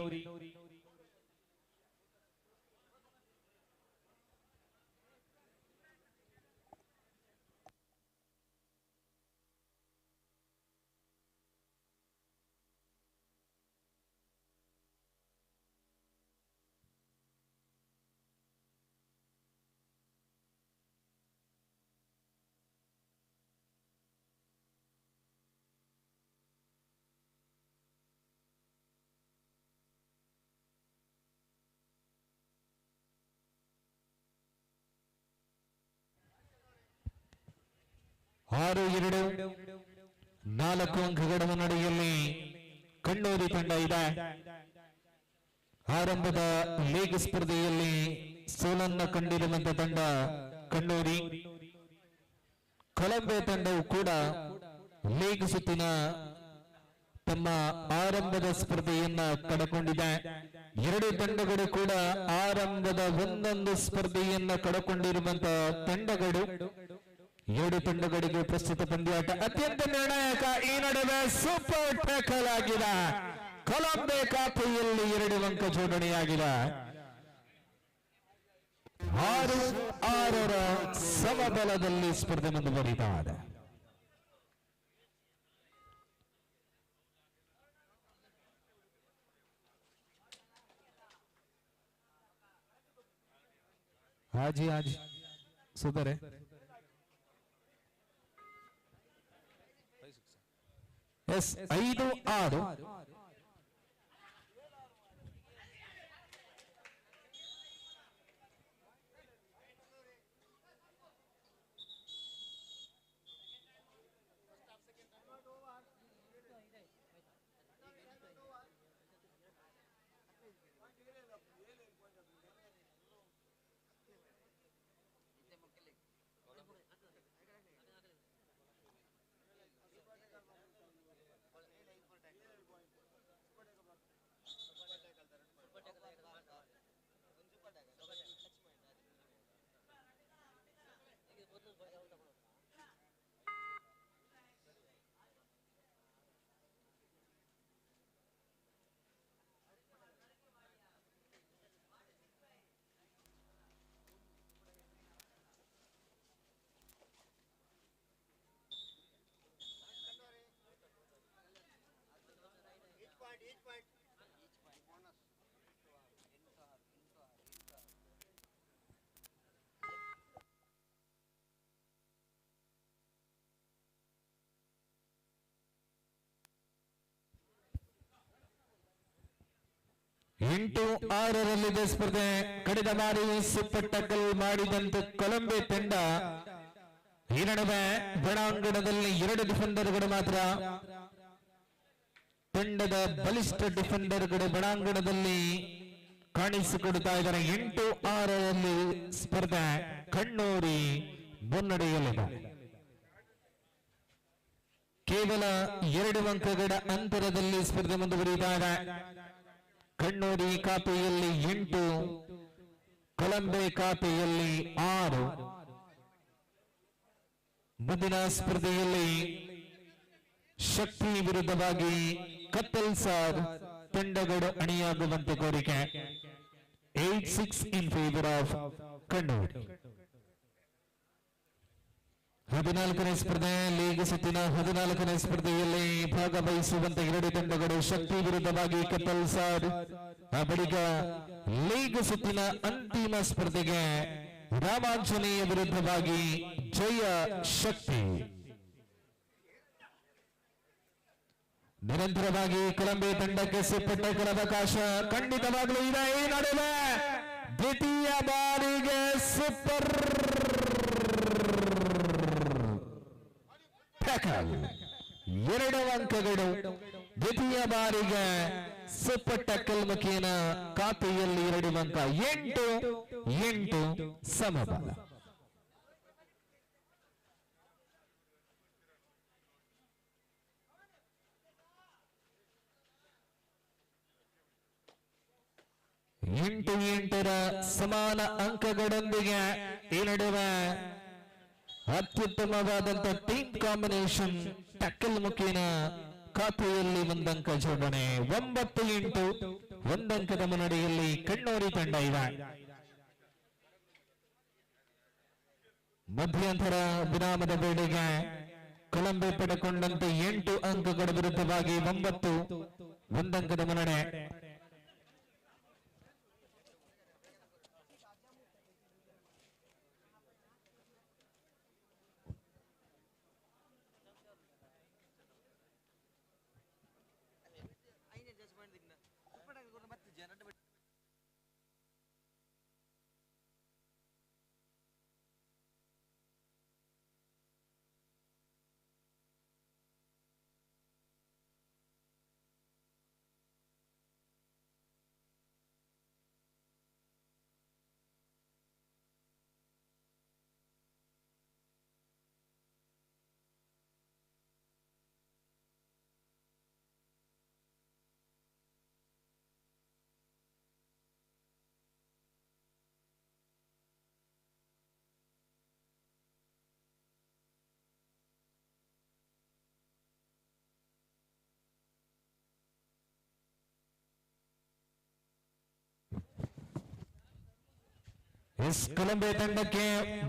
[SPEAKER 9] 6-2 4 ಅಂಕಗಳ ಮುನ್ನಡೆಯಲ್ಲಿ ಕಣ್ಣೂರಿ ತಂಡ ಇದೆ. ಆರಂಭದ ಲೀಗ್ ಸ್ಪರ್ಧೆಯಲ್ಲಿ ಸೋಲನ್ನು ಕಂಡಿರುವಂತಹ ತಂಡ ಕಣ್ಣೂರಿ. ಕೊಲಂಬೆ ತಂಡವು ಕೂಡ ಲೀಗ್ ಸುತ್ತಿನ ತಮ್ಮ ಆರಂಭದ ಸ್ಪರ್ಧೆಯನ್ನ ಕಳಕೊಂಡಿದೆ. ಎರಡು ತಂಡಗಳು ಕೂಡ ಆರಂಭದ ಒಂದೊಂದು ಸ್ಪರ್ಧೆಯನ್ನ ಕಳಕೊಂಡಿರುವಂತಹ ತಂಡಗಳು. ಎರಡು ತಂಡಗಳಿಗೆ ಪ್ರಸ್ತುತ ಪಂದ್ಯಾಟ ಅತ್ಯಂತ ನಿರ್ಣಾಯಕ. ಈ ನಡುವೆ ಸೂಪರ್ ಟ್ಯಾಕಲ್ ಆಗಿದೆ. ಕೊಲಂಬೆ ಖಾತೆಯಲ್ಲಿ 2 ಅಂಕ ಜೋಡಣೆಯಾಗಿದೆ. 6-6 ಸಮಬಲದಲ್ಲಿ ಸ್ಪರ್ಧೆ ಮುಂದುವರಿತಾ ಇದೆ. ಹಾಜಿ ಸುಧರೆ 5-6. ಎಂಟು 6ರಲ್ಲಿದೆ ಸ್ಪರ್ಧೆ. ಕಳೆದ ಬಾರಿ ಸೂಪರ್ ಟ್ಯಾಕಲ್ ಮಾಡಿದಂತೆ ಕೊಲಂಬೆ ತಂಡ ಈ ನಡುವೆ ಒಳಾಂಗಣದಲ್ಲಿ 2 ಡಿಫೆಂಡರ್ಗಳು ಮಾತ್ರ. ತಂಡದ ಬಲಿಷ್ಠ ಡಿಫೆಂಡರ್ಗಳು ಒಳಾಂಗಣದಲ್ಲಿ ಕಾಣಿಸಿಕೊಡ್ತಾ ಇದ್ದಾರೆ. 8-6ರಲ್ಲಿ ಸ್ಪರ್ಧೆ ಕಣ್ಣೂರಿ ಮುನ್ನಡೆಯಲಿದೆ. ಕೇವಲ 2 ಅಂಕಗಳ ಅಂತರದಲ್ಲಿ ಸ್ಪರ್ಧೆ ಮುಂದುವರಿತಾ ಇದೆ. ಕಣ್ಣೂರಿ ಖಾತೆಯಲ್ಲಿ 8, ಕೊಲಂಬೆ ಖಾತೆಯಲ್ಲಿ 6. ಮುಂದಿನ ಸ್ಪರ್ಧೆಯಲ್ಲಿ ಶಕ್ತಿ ವಿರುದ್ಧವಾಗಿ ಕತ್ತಲ್ ಸಾರ್ ತಂಡಗಳು ಅಣಿಯಾಗುವಂತೆ ಕೋರಿಕೆ. 8-6 ಇನ್ ಫೇವರ್ ಆಫ್ ಕಣ್ಣೂರಿ. 14ನೇ ಸ್ಪರ್ಧೆ ಲೀಗ್ ಸುತ್ತಿನ 14ನೇ ಸ್ಪರ್ಧೆಯಲ್ಲಿ ಭಾಗವಹಿಸುವಂತೆ 2 ತಂಡಗಳು. ಶಕ್ತಿ ವಿರುದ್ಧವಾಗಿ ಕತ್ತಲ್ ಸಾರ್. ಬಳಿಕ ಲೀಗ್ ಸುತ್ತಿನ ಅಂತಿಮ ಸ್ಪರ್ಧೆಗೆ ರಾಮಾಂಜನೇಯ ವಿರುದ್ಧವಾಗಿ ಜಯ ಶಕ್ತಿ. ನಿರಂತರವಾಗಿ ಕೊಲಂಬೆ ತಂಡಕ್ಕೆ ಸೂಪರ್ ಟ್ಯಾಕಲ್ ಅವಕಾಶ ಖಂಡಿತವಾಗಲೂ ಇದೆ. ಈ ನಡುವೆ ದ್ವಿತೀಯ ಬಾರಿಗೆ ಸೂಪರ್ ಟ್ಯಾಕಲ್ 2 ಅಂಕಗಳು. ದ್ವಿತೀಯ ಬಾರಿಗೆ ಸೂಪರ್ ಟ್ಯಾಕಲ್ ಮುಖೇನ ಖಾತೆಯಲ್ಲಿ 2 ಅಂಕ. 8-8 ಸಮಬಲ. ಎಂಟು 8ರ ಸಮಾನ ಅಂಕಗಳೊಂದಿಗೆ ಈ ನಡುವೆ ಅತ್ಯುತ್ತಮವಾದಂತ ಟೀಮ್ ಕಾಂಬಿನೇಷನ್ ಟ್ಯಾಕಲ್ ಮುಖೇನ ಖಾತೆಯಲ್ಲಿ 1 ಅಂಕ ಜೋಡಣೆ. 9-8 1 ಅಂಕದ ಮುನ್ನಡೆಯಲ್ಲಿ ಕಣ್ಣೂರಿ ತಂಡ ಇದೆ. ಮಧ್ಯಂತರ ವಿರಾಮದ ವೇಳೆಗೆ ಕೊಲಂಬೆ ಪಡೆಕೊಂಡಂತೆ 8 ಅಂಕಗಳ ವಿರುದ್ಧವಾಗಿ 9 1 ಅಂಕದ ಮುನ್ನಡೆ. ಎಸ್ ಕೊಲಂಬಿಯಾ ತಂಡಕ್ಕೆ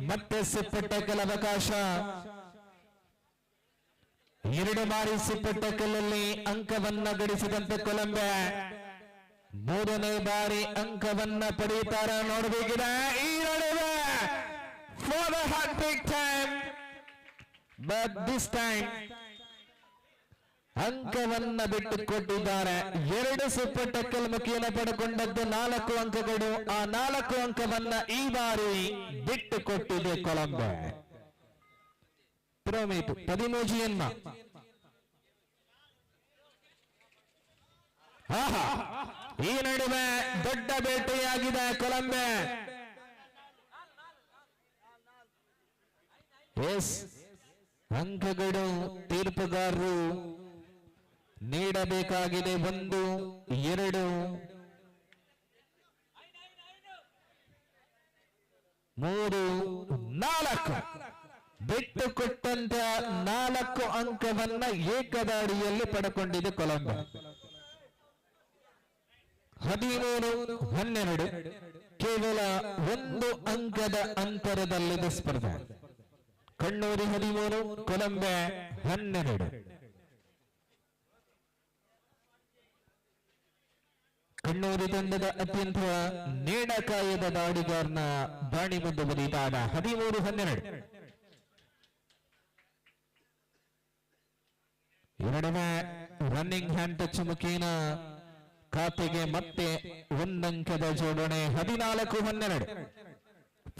[SPEAKER 9] ಮತ್ತೆ ಸಿಪ್ಪಟ್ಟಕಲ್ ಅವಕಾಶ. 2 ಬಾರಿ ಸಿಪ್ಪಟ್ಟಕಲ್ಲಲ್ಲಿ ಅಂಕವನ್ನ ಗಳಿಸಿದಂತೆ ಕೊಲಂಬಿಯಾ 3ನೇ ಬಾರಿ ಅಂಕವನ್ನ ಪಡೆಯುತ್ತಾರ ನೋಡಬೇಕಿದೆ. ಈ ನಡುವೆ for the hat-trick time, but this time ಅಂಕವನ್ನ ಬಿಟ್ಟುಕೊಟ್ಟಿದ್ದಾರೆ. 2 ಸಿಪ್ಪಟ್ಟಕಲ್ ಮುಖೇನ ಪಡೆದುಕೊಂಡದ್ದು 4 ಅಂಕಗಳು. ಆ 4 ಅಂಕವನ್ನ ಈ ಬಾರಿ ಬಿಟ್ಟುಕೊಟ್ಟಿದೆ ಕೊಲಂಬಿಯಾ. ಪ್ರಮಿತ್ ಪದಿಮೂಜಿಯನ್ನ ಈ ನಡುವೆ ದೊಡ್ಡ ಬೇಟೆಯಾಗಿದೆ ಕೊಲಂಬಿಯಾ. ಎಸ್ ಅಂಕಗಳು ತೀರ್ಪುಗಾರರು ನೀಡಬೇಕಾಗಿದೆ. 1 2 3 4 ಬಿಟ್ಟುಕೊಟ್ಟಂತ 4 ಅಂಕವನ್ನ ಏಕದಾಡಿಯಲ್ಲಿ ಪಡೆದುಕೊಂಡಿದೆ ಕೊಲಂಬಿಯಾ. 13-12 ಕೇವಲ 1 ಅಂಕದ ಅಂತರದಲ್ಲಿದೆ ಸ್ಪರ್ಧೆ. ಕಣ್ಣೂರಿ 13, ಕೊಲಂಬಿಯಾ 12. ಕಣ್ಣೂರಿ ತಂಡದ ಅತ್ಯಂತ ನೇಡಕಾಯದ ದಾಳಿಗಾರನ ಬಾಣಿ ಮುಂದುವರಿದಾದ 13-12. ಎರಡನೇ ರನ್ನಿಂಗ್ ಹ್ಯಾಂಡ್ ಟಚ್ ಮುಖೇನ ಖಾತೆಗೆ ಮತ್ತೆ 1 ಅಂಕದ ಜೋಡಣೆ. 14-12,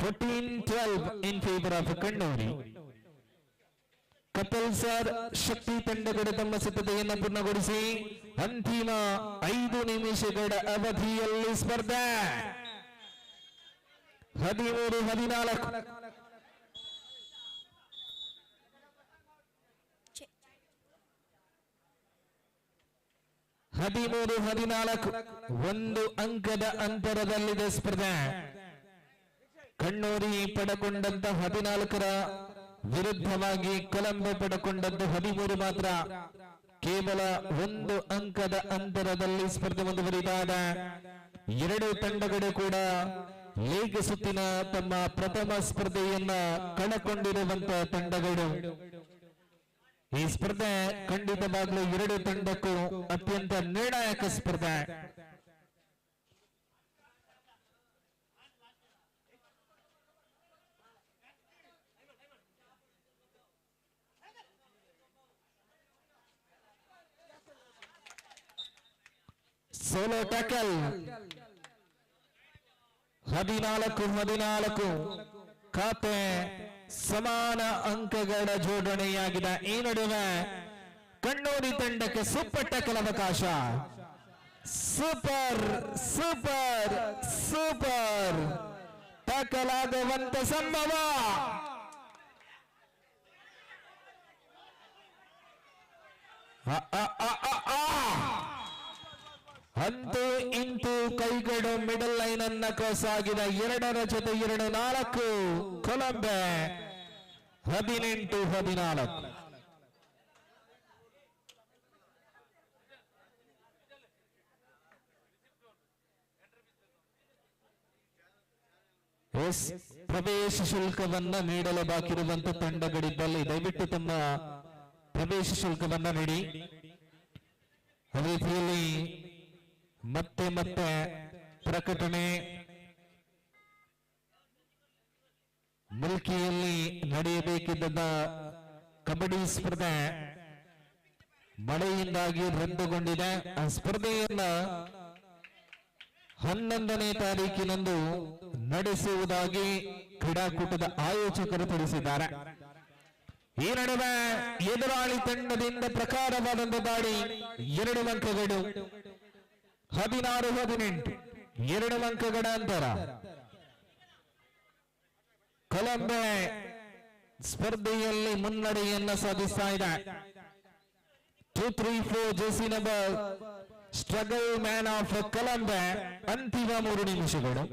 [SPEAKER 9] 14-12 in favour of Kannuri. Kapilsar Shakti ತಂಡಗಳು ತಮ್ಮ ಸಿದ್ಧತೆಯನ್ನು ಪೂರ್ಣಗೊಳಿಸಿ ಅಂತಿಮ 5 ನಿಮಿಷಗಳ ಅವಧಿಯಲ್ಲಿ ಸ್ಪರ್ಧೆ. 13-14. 13-14 1 ಅಂಕದ ಅಂತರದಲ್ಲಿದೆ ಸ್ಪರ್ಧೆ. ಕಣ್ಣೂರಿ ಪಡೆಕೊಂಡಂತ 14ರ ವಿರುದ್ಧವಾಗಿ ಕೊಲಂಬಿಯಾ ಪಡೆಕೊಂಡದ್ದು 13 ಮಾತ್ರ. ಕೇವಲ 1 ಅಂಕದ ಅಂತರದಲ್ಲಿ ಸ್ಪರ್ಧೆ ಮುಂದುವರಿದಾದ 2 ತಂಡಗಳು ಕೂಡ ಲೀಗ್ ಸುತ್ತಿನ ತಮ್ಮ ಪ್ರಥಮ ಸ್ಪರ್ಧೆಯನ್ನ ಕಳಕೊಂಡಿರುವಂತಹ ತಂಡಗಳು. ಈ ಸ್ಪರ್ಧೆ ಖಂಡಿತವಾಗ್ಲೂ 2 ತಂಡಕ್ಕೂ ಅತ್ಯಂತ ನಿರ್ಣಾಯಕ ಸ್ಪರ್ಧೆ. Solo tackle. 14-14 ಖಾತೆ ಸಮಾನ ಅಂಕಗಳ ಜೋಡಣೆಯಾಗಿದೆ. ಈ ನಡುವೆ ಕಣ್ಣೂರಿ ತಂಡಕ್ಕೆ ಸೂಪರ್ ಟ್ಯಾಕಲ್ ಅವಕಾಶ. ಸೂಪರ್ ಸೂಪರ್ ಸೂಪರ್ ಟ್ಯಾಕಲ್ ಆಗುವಂತ ಸಂಭವ. ಅಂತೂ ಇಂತೂ ಕೈಗಡು ಮಿಡಲ್ ಲೈನ್ ಅನ್ನ ಕ್ರಾಸ್ ಆಗಿದೆ. 2ರ ಜೊತೆ 2 4 ಕೊಲಂಬಿಯಾ 18-14. ಎಸ್ ಪ್ರವೇಶ ಶುಲ್ಕವನ್ನ ನೀಡಲು ಬಾಕಿರುವಂತ ತಂಡಗಳಿದ್ದಲ್ಲಿ ದಯವಿಟ್ಟು ತಮ್ಮ ಪ್ರವೇಶ ಶುಲ್ಕವನ್ನ ನೀಡಿ. ಅದೇ ರೀತಿಯಲ್ಲಿ ಮತ್ತೆ ಮತ್ತೆ ಪ್ರಕಟಣೆ. ಮುಲ್ಕಿಯಲ್ಲಿ ನಡೆಯಬೇಕಿದ್ದ ಕಬಡ್ಡಿ ಸ್ಪರ್ಧೆ ಮಳೆಯಿಂದಾಗಿ ರದ್ದುಗೊಂಡಿದೆ. ಆ ಸ್ಪರ್ಧೆಯನ್ನ 11ನೇ ತಾರೀಕಿನಂದು ನಡೆಸುವುದಾಗಿ ಕ್ರೀಡಾಕೂಟದ ಆಯೋಜಕರು ತಿಳಿಸಿದ್ದಾರೆ. ಈ ನಡುವೆ ಎದುರಾಳಿ ತಂಡದಿಂದ ಪ್ರಕಾರವಾದಂತ ದಾಳಿ. 2 ಅಂಕಗಳು. 16-18 2 ಅಂಕಗಳ ಅಂತರ. ಕೊಲಂಬಿಯಾ ಸ್ಪರ್ಧೆಯಲ್ಲಿ ಮುನ್ನಡೆಯನ್ನ ಸಾಧಿಸ್ತಾ ಇದೆ. 2-3-4 JC number struggle man of Colombia. ಅಂತಿಮ 3 ನಿಮಿಷಗಳು.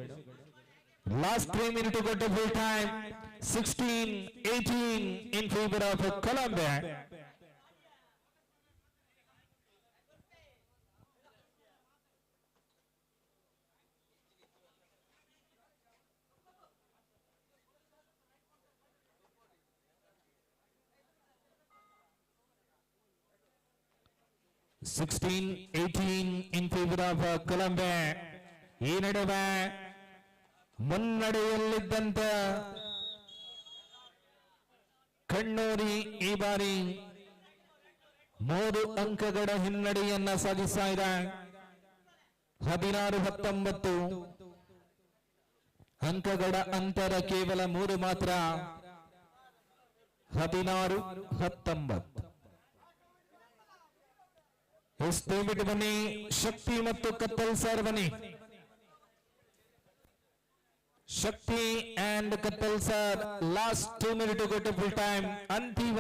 [SPEAKER 9] Last 3 minutes to go to full time. 16-18 in favor of Colombia. 16-18 in favor of Colombe. ಈ ನಡುವೆ ಮುನ್ನಡೆಯಲ್ಲಿದ್ದಂತ ಕಣ್ಣೂರಿ ಈ ಬಾರಿ 3 ಅಂಕಗಳ ಹಿನ್ನಡೆಯನ್ನ ಸಾಧಿಸ್ತಾ ಇದೆ. 16-19 ಅಂಕಗಳ ಅಂತರ ಕೇವಲ 3 ಮಾತ್ರ. 16-19. ದಯವಿಟ್ಟು ಬನ್ನಿ, ಶಕ್ತಿ ಮತ್ತು ಕತ್ತಲ್ ಸರ್ ಬನ್ನಿ. Shakti and Kattalsar last 2 minutes to go to full time. ಅಂತಿಮ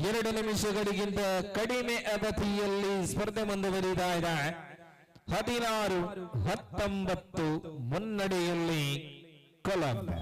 [SPEAKER 9] 2 ನಿಮಿಷಗಳಿಗಿಂತ ಕಡಿಮೆ ಅವಧಿಯಲ್ಲಿ ಸ್ಪರ್ಧೆ ಮುಂದುವರಿತಾ ಇದೆ. 16-19 ಮುನ್ನಡೆಯಲ್ಲಿ ಕೊಲಂಬೆ.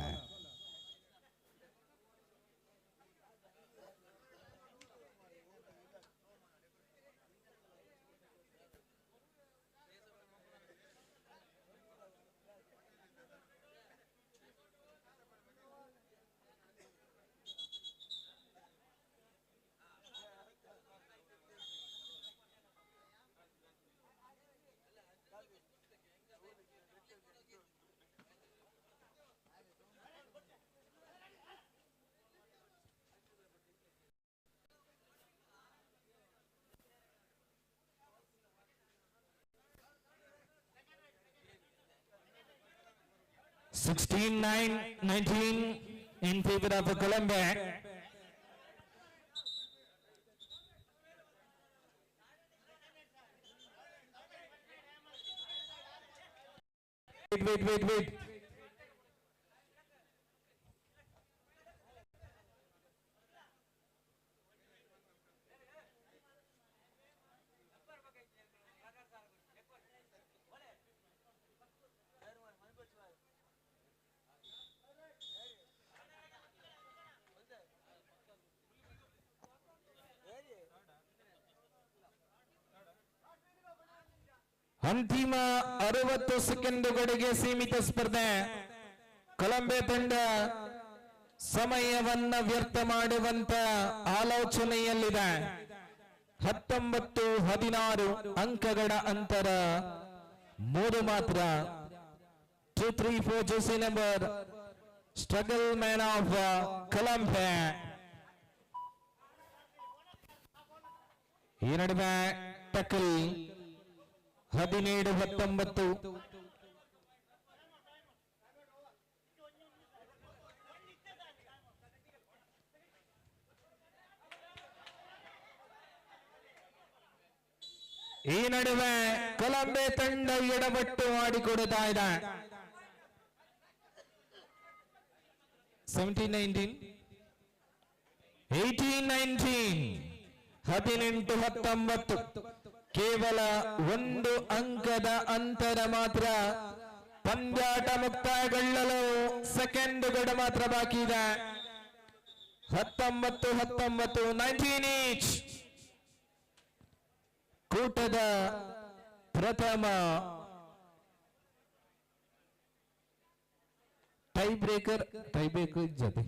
[SPEAKER 9] (16-19) in favor of Colombe. Wait. ಅಂತಿಮ 60 ಸೆಕೆಂಡುಗಳಿಗೆ ಸೀಮಿತ ಸ್ಪರ್ಧೆ. ಕೊಲಂಬೆ ತಂಡ ಸಮಯವನ್ನ ವ್ಯರ್ಥ ಮಾಡುವಂತ ಆಲೋಚನೆಯಲ್ಲಿದೆ. 19-16 ಅಂಕಗಳ ಅಂತರ 3 ಮಾತ್ರ. 2-3-4 jersey number struggle man of Colombo. ಈ ನಡುವೆ ಟಕಲ್ 17-19. ಈ ನಡುವೆ ಕೊಲಂಬೆ ತಂಡ ಎಡವಟ್ಟು ಮಾಡಿಕೊಡುತ್ತಾ ಇದೆ. 17-19, 18-19, 18-19. ಕೇವಲ 1 ಅಂಕದ ಅಂತರ ಮಾತ್ರ. ಪಂದ್ಯಾಟ ಮುಕ್ತಾಯಗೊಳ್ಳಲು ಸೆಕೆಂಡುಗಳು ಮಾತ್ರ ಬಾಕಿ ಇದೆ. 19-19, 19 ಈಚ್. ಕೂಟದ ಪ್ರಥಮ ಟೈ ಬ್ರೇಕರ್ ಜೊತೆ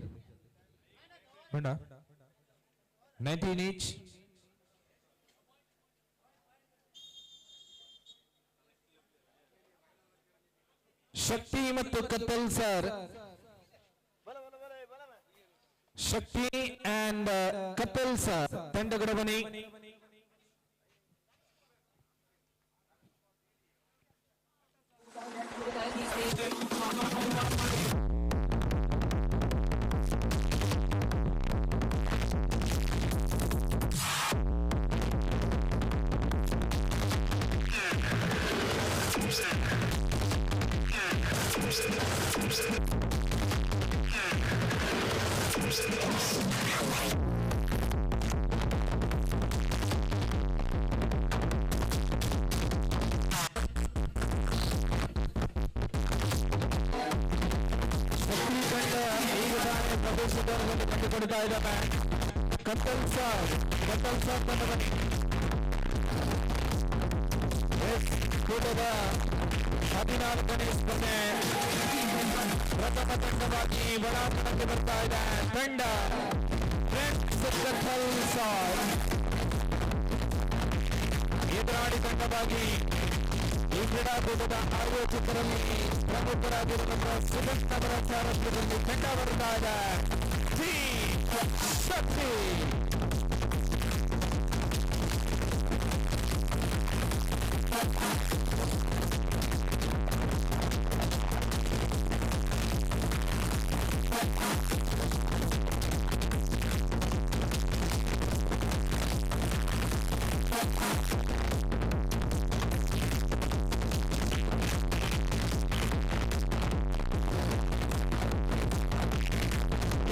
[SPEAKER 9] 19 ಈಚ್. ಶಕ್ತಿ ಮತ್ತು ಕತ್ತಲ್ ಸರ್. ಶಕ್ತಿ ಅಂಡ್ ಕತ್ತಲ್ ಸರ್ ತಂಡಗಳ ಬನ್ನಿ. ಕತ್ತಲ್ ಸರ್ ತಂಡ ಬನ್ನಿ. ಕೂಟದ 14ನೇ ಸ್ಪರ್ಧೆ ಪ್ರಥಮ ತಂಡವಾಗಿ ಒಳಾಂಗಣಕ್ಕೆ ಬರ್ತಾ ಇದೆ ತಂಡ ಫ್ರೆಂಡ್ಸ್ ಕತ್ತಲ್ ಸರ್.
[SPEAKER 11] ಎದುರಾಳಿ ತಂಡವಾಗಿ ಈ ಕ್ರೀಡಾಕೂಟದ ಆಯೋಜಕರಲ್ಲಿ ಪ್ರಮುಖರಾಗಿರುವಂತಹ ಸುದೀಪ್ ನಗರ ಸಾರಥ್ಯದಲ್ಲಿ ತಂಡ ಬರುತ್ತಾದ ಶಕ್ತಿ.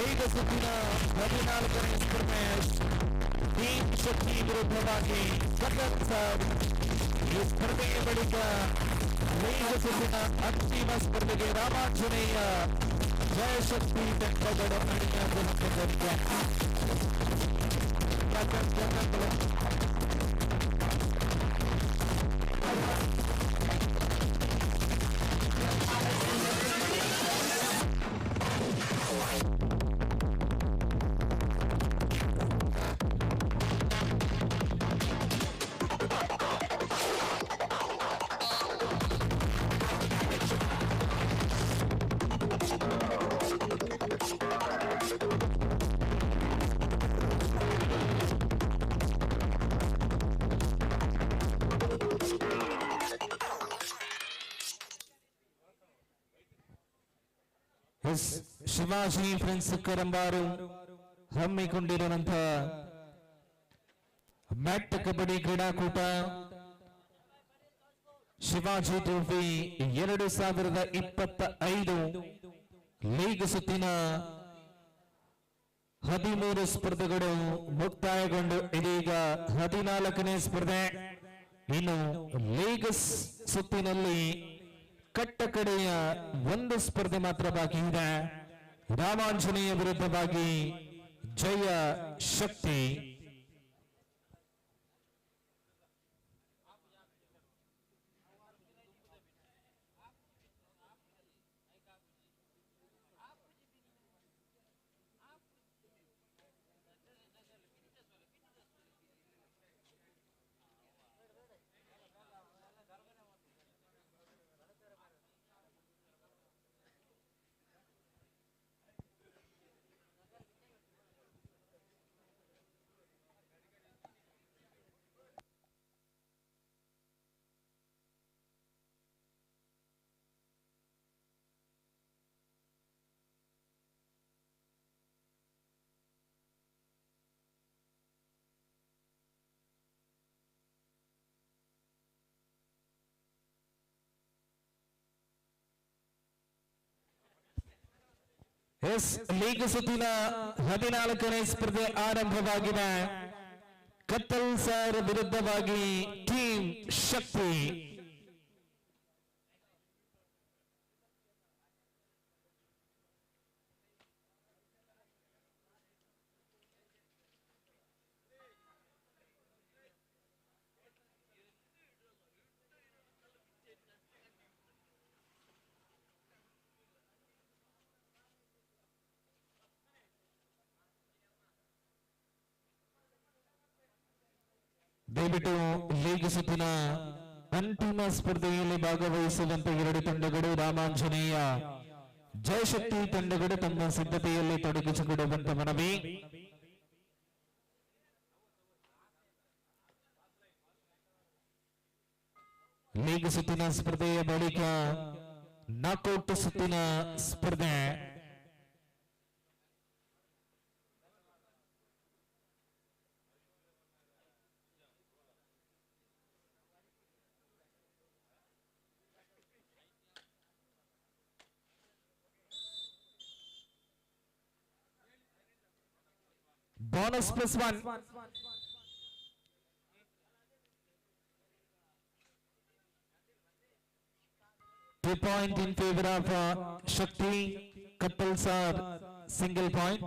[SPEAKER 11] ಈಗ ಸುತ್ತಿನ 14ನೇ ಸ್ಪರ್ಧೆ ಟೀಮ್ ಶಕ್ತಿ ವಿರುದ್ಧವಾಗಿ ಈ ಸ್ಪರ್ಧೆಯ ಬಳಿಕ ಲೀಗ್ ಸುತ್ತಿನ ಅಂತಿಮ ಸ್ಪರ್ಧೆಗೆ ರಾಮಾಂಜನೇಯ ಜಯಶಕ್ತಿ ತಂಡಗಳು ಅಣಿಯಾಗುತ್ತಿದ್ದಾರೆ. ಶಿವಾಜಿ ಫ್ರೆಂಡ್ಸ್ ಕರಂಬಾರು ಹಮ್ಮಿಕೊಂಡಿರುವಂತಹ ಮ್ಯಾಟ್ ಕಬಡ್ಡಿ ಕ್ರೀಡಾಕೂಟ ಶಿವಾಜಿ ಟ್ರೋಫಿ 2025 ಲೀಗ್ ಸುತ್ತಿನ 13 ಸ್ಪರ್ಧೆಗಳು ಮುಕ್ತಾಯಗೊಂಡು ಇದೀಗ 14ನೇ ಸ್ಪರ್ಧೆ. ಇನ್ನು ಲೀಗ್ ಸುತ್ತಿನಲ್ಲಿ ಕಟ್ಟಕಡೆಯ ಒಂದು ಸ್ಪರ್ಧೆ ಮಾತ್ರ ಬಾಕಿ ಇದೆ. ರಾಮಾಂಜನೇಯ ವಿರುದ್ಧವಾಗಿ ಜಯ ಶಕ್ತಿ. ಲೀಗ್ ಸುತ್ತಿನ 14ನೇ ಸ್ಪರ್ಧೆ ಆರಂಭವಾಗಿದೆ. ಕತ್ತಲ್ ಸರ್ ವಿರುದ್ಧವಾಗಿ ಟೀಮ್ ಶಕ್ತಿ. ದಯವಿಟ್ಟು ಲೀಗ್ ಸುತ್ತಿನ ಅಂತಿಮ ಸ್ಪರ್ಧೆಯಲ್ಲಿ ಭಾಗವಹಿಸುವಂತ ಎರಡು ತಂಡಗಳು ರಾಮಾಂಜನೇಯ ಜಯಶಕ್ತಿ ತಂಡಗಳು ತಮ್ಮ ಸಿದ್ಧತೆಯಲ್ಲಿ ತೊಡಗಿಸಿಕೊಡುವಂತ ಮನವಿ. ಲೀಗ್ ಸುತ್ತಿನ ಸ್ಪರ್ಧೆಯ ಬಳಿಕ ನಾಕೌಟ್ ಸುತ್ತಿನ ಸ್ಪರ್ಧೆ. Bonus +1. Two point in favor of Shakti. Couples are single point.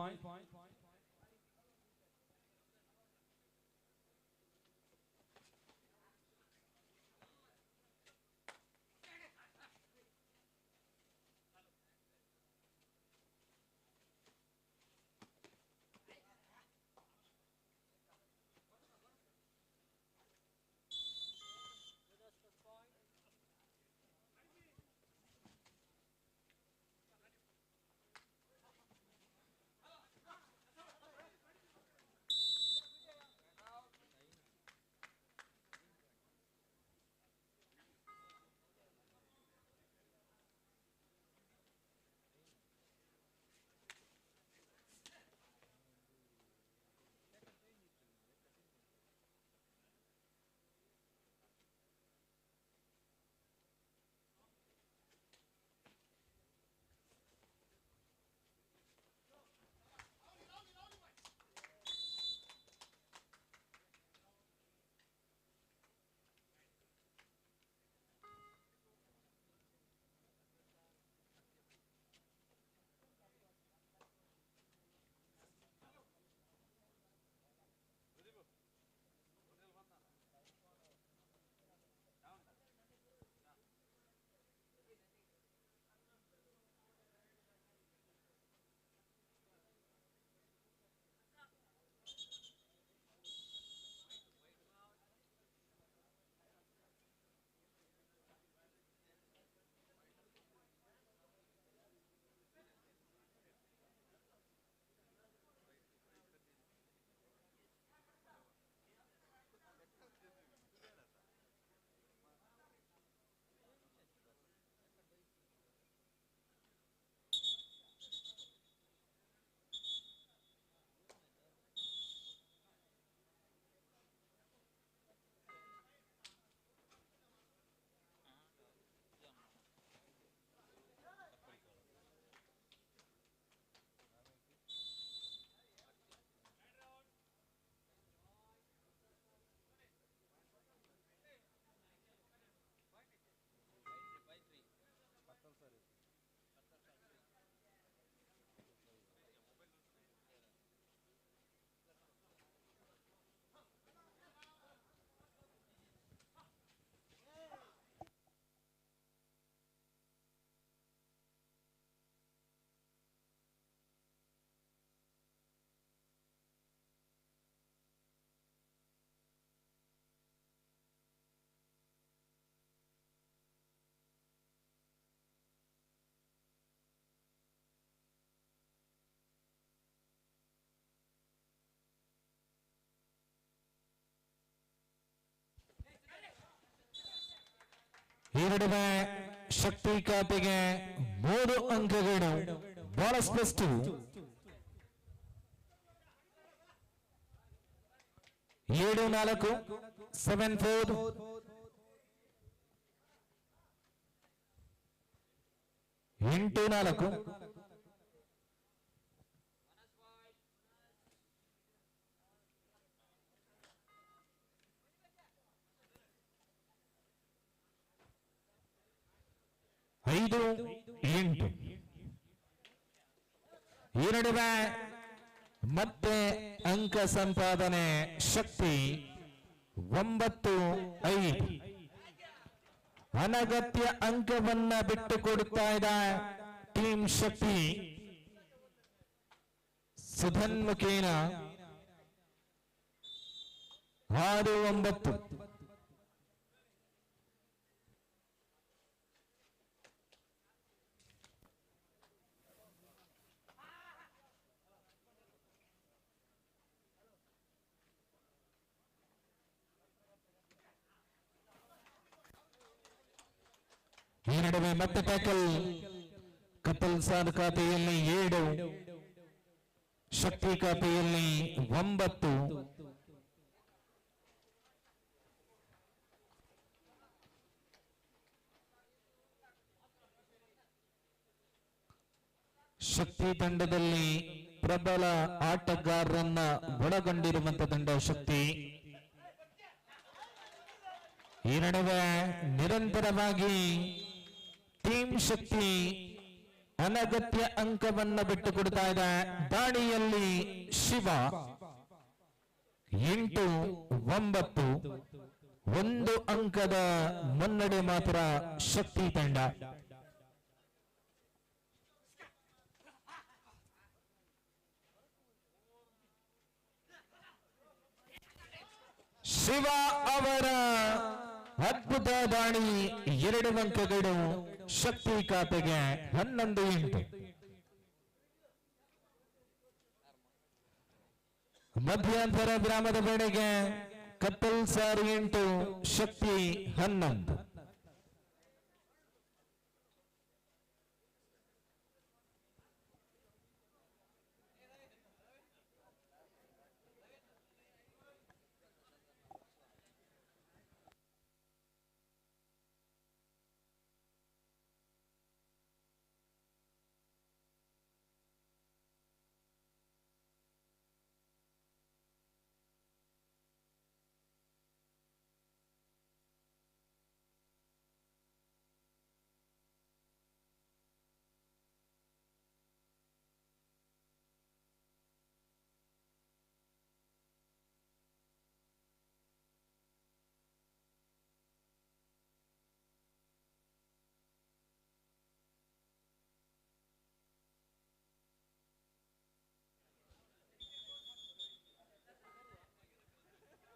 [SPEAKER 9] ಈ ನಡುವೆ ಶಕ್ತಿ ಖಾತೆಗೆ 3 ಅಂಕಗಳು. ಬಹಳ ಸ್ಪಷ್ಟ. 7-4 7-4. 8-4. 5-8. ಈ ನಡುವೆ ಮತ್ತೆ ಅಂಕ ಸಂಪಾದನೆ ಶಕ್ತಿ 9-5. ಅನಗತ್ಯ ಅಂಕವನ್ನ ಬಿಟ್ಟು ಕೊಡುತ್ತಾ ಇದೆ ಟೀಮ್ ಶಕ್ತಿ. ಸುಧನ್ಮುಖೇನ 6-9. ಈ ನಡುವೆ ಮತ್ತೆ ಟ್ಯಾಕಲ್. ಕಪಲ್ ಸಾರ್ ಖಾತೆಯಲ್ಲಿ 7, ಶಕ್ತಿ ಖಾತೆಯಲ್ಲಿ 9. ಶಕ್ತಿ ತಂಡದಲ್ಲಿ ಪ್ರಬಲ ಆಟಗಾರರನ್ನ ಒಳಗೊಂಡಿರುವಂತಹ ತಂಡ ಶಕ್ತಿ. ಈ ನಡುವೆ ನಿರಂತರವಾಗಿ ಟೀಮ್ ಶಕ್ತಿ ಅನಗತ್ಯ ಅಂಕವನ್ನ ಬಿಟ್ಟು ಕೊಡ್ತಾ ಇದೆ. ದಾಳಿಯಲ್ಲಿ ಶಿವ 8-9. 1 ಅಂಕದ ಮುನ್ನಡೆ ಮಾತ್ರ ಶಕ್ತಿ ತಂಡ. ಶಿವ ಅವರ ಅದ್ಭುತ ದಾಳಿ 2 ಅಂಕಗಳು. ಶಕ್ತಿ ಖಾತೆಗೆ 11-8. ಮಧ್ಯಂತರ ವಿರಾಮದ ವೇಳೆಗೆ ಕತ್ತಲ್ ಸಾರ್ 8, ಶಕ್ತಿ 11.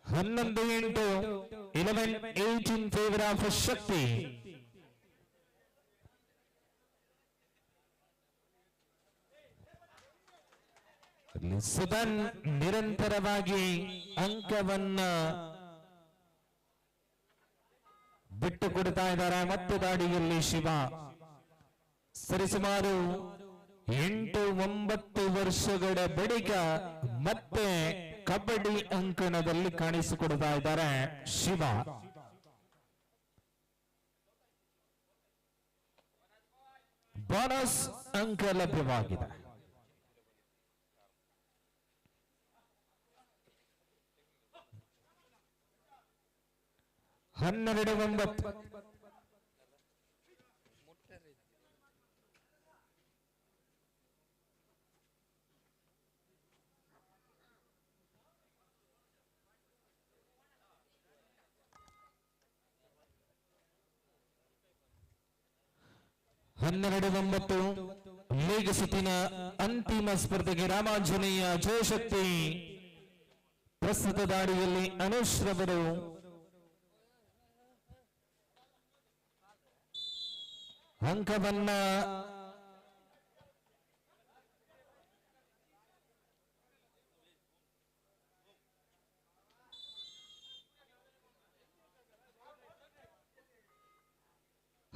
[SPEAKER 9] ಹನ್ನೊಂದು 8, 11-8 in favor of ಶಕ್ತಿ. ಸುಧನ್ ನಿರಂತರವಾಗಿ ಅಂಕವನ್ನ ಬಿಟ್ಟು ಕೊಡ್ತಾ ಇದ್ದಾರೆ. ಮತ್ತೆ ದಾಡಿಯಲ್ಲಿ ಶಿವ ಸರಿಸುಮಾರು 8-9 ವರ್ಷಗಳ ಬಳಿಕ ಮತ್ತೆ ಕಬಡ್ಡಿ ಅಂಕಣದಲ್ಲಿ ಕಾಣಿಸಿಕೊಡ್ತಾ ಇದ್ದಾರೆ ಶಿವ. ಬೋನಸ್ ಅಂಕ ಲಭ್ಯವಾಗಿದೆ. ಹನ್ನೆರಡು 9. ಹನ್ನೆರಡು 9 ಲೀಗ್ ಸುತ್ತಿನ ಅಂತಿಮ ಸ್ಪರ್ಧೆಗೆ ರಾಮಾಂಜನೇಯ ಜಯಶಕ್ತಿ. ಪ್ರಸ್ತುತ ದಾಳಿಯಲ್ಲಿ ಅನುಶ್ರವರು ಅಂಕವನ್ನ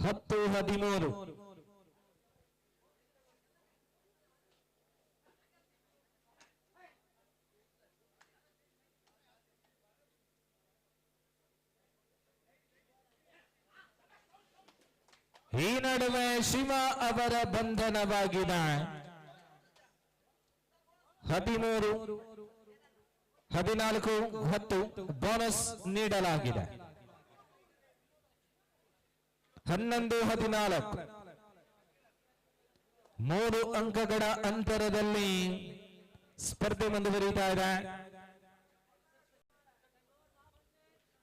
[SPEAKER 9] 10-13. ಈ ನಡುವೆ ಶಿವ ಅವರ ಬಂಧನವಾಗಿದೆ. 13-14 ಬೋನಸ್ ನೀಡಲಾಗಿದೆ. 11-14 3 ಅಂಕಗಳ ಅಂತರದಲ್ಲಿ ಸ್ಪರ್ಧೆ ಮುಂದುವರಿಯುತ್ತಾ ಇದೆ.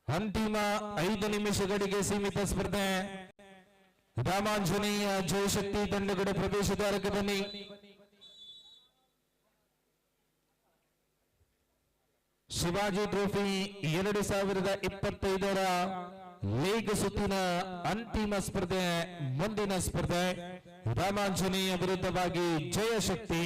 [SPEAKER 9] ಅಂತಿಮ 5 ನಿಮಿಷಗಳಿಗೆ ಸೀಮಿತ ಸ್ಪರ್ಧೆ. ರಾಮಾಂಜನೇಯ ಜಯಶಕ್ತಿ ತಂಡಗಳ ಪ್ರವೇಶದ್ವಾರಕ್ಕೆ ಬನ್ನಿ. ಶಿವಾಜಿ ಟ್ರೋಫಿ 2025ರ ಲೀಗ್ ಸುತ್ತಿನ ಅಂತಿಮ ಸ್ಪರ್ಧೆ. ಮುಂದಿನ ಸ್ಪರ್ಧೆ ರಾಮಾಂಜನೇಯ ವಿರುದ್ಧವಾಗಿ ಜಯಶಕ್ತಿ.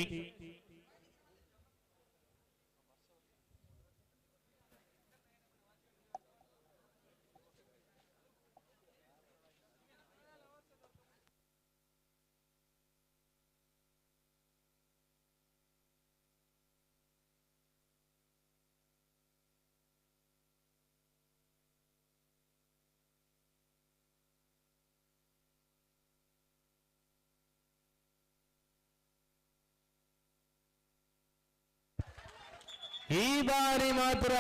[SPEAKER 9] ಈ ಬಾರಿ ಮಾತ್ರ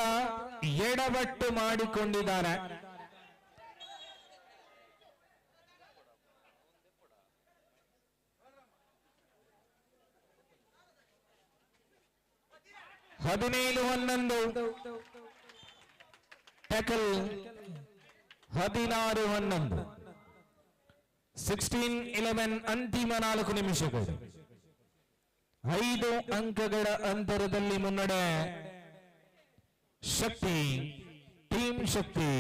[SPEAKER 9] ಎಡವಟ್ಟು ಮಾಡಿಕೊಂಡಿದ್ದಾರೆ. ಟ್ಯಾಕಲ್ 16-11 16-11 ಅಂತಿಮ 4 ನಿಮಿಷಗಳು. 5 ಅಂಕಗಳ ಅಂತರದಲ್ಲಿ ಮುನ್ನಡೆ ಶಕ್ತಿ, ಟೀಮ್ ಶಕ್ತಿ.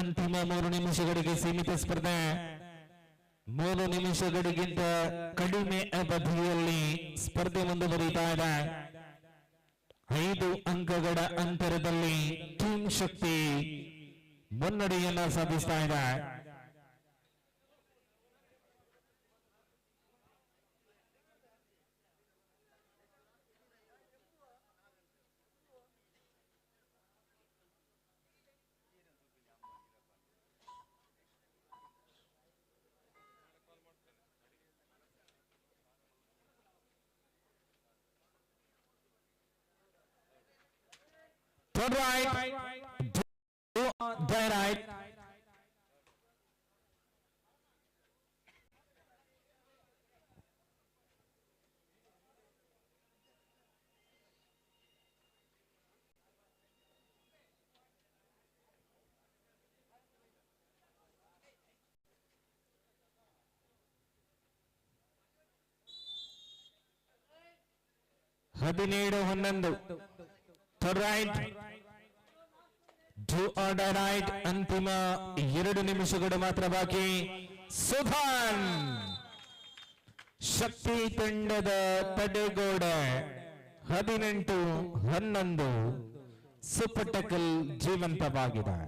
[SPEAKER 9] ಅಂತಿಮ 3 ನಿಮಿಷಗಳಿಗೆ ಸೀಮಿತ ಸ್ಪರ್ಧೆ. 3 ನಿಮಿಷಗಳಿಗಿಂತ ಕಡಿಮೆ ಅವಧಿಯಲ್ಲಿ ಸ್ಪರ್ಧೆ ಮುಂದುವರಿಯುತ್ತಾ ಇದೆ. 5 ಅಂಕಗಳ ಅಂತರದಲ್ಲಿ ಟೀಮ್ ಶಕ್ತಿ ಮುನ್ನಡೆಯನ್ನ ಸಾಧಿಸ್ತಾ ಇದೆ. Turn right, do the right. Turn right. Do or die right. ಅಂತಿಮ 2 ನಿಮಿಷಗಳು ಮಾತ್ರ ಬಾಕಿ. ಸುಧಾನ್ ಶಕ್ತಿ ತಂಡದ ತಡೆಗೋಡೆ 18-11 ಸೂಪರ್ ಟಕಲ್ ಜೀವಂತವಾಗಿದೆ.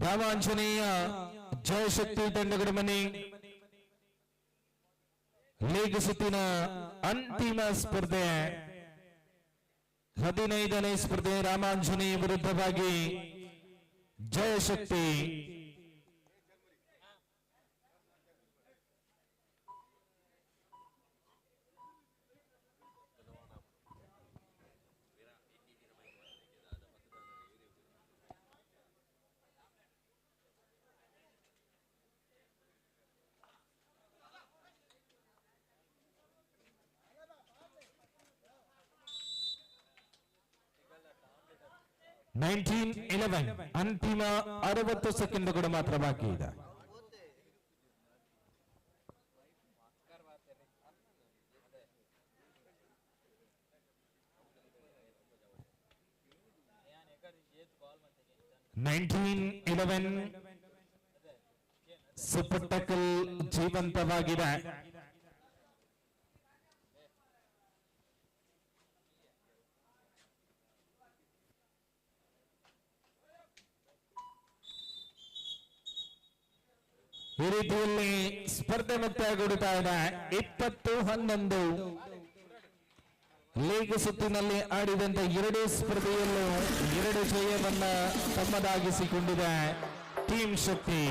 [SPEAKER 9] ರಾಮಾಂಜನೇಯ ಜಯಶಕ್ತಿ ತಂಡಗಳ ಮನೆ ಲೀಗ್ ಸುತ್ತಿನ ಅಂತಿಮ ಸ್ಪರ್ಧೆ 15ನೇ ಸ್ಪರ್ಧೆ ರಾಮಾಂಜನೇಯ ವಿರುದ್ಧವಾಗಿ ಜಯಶಕ್ತಿ. 1911 ಅಂತಿಮ 60 ಸೆಕೆಂಡುಗಳು ಮಾತ್ರ ಬಾಕಿ ಇದೆ. ಸೂಪರ್ ಟಕ್ಕಲ್ ಜೀವಂತವಾಗಿದೆ. ಈ ರೀತಿಯಲ್ಲಿ ಸ್ಪರ್ಧೆ ಮುಕ್ತಾಯಗೊಳ್ಳುತ್ತಾ ಇದೆ. 20-11 ಲೀಗ್ ಸುತ್ತಿನಲ್ಲಿ ಆಡಿದಂತೆ ಎರಡೂ ಸ್ಪರ್ಧೆಯಲ್ಲೂ 2 ಜಯವನ್ನ ತಮ್ಮದಾಗಿಸಿಕೊಂಡಿದೆ ಟೀಮ್ ಶಕ್ತಿ.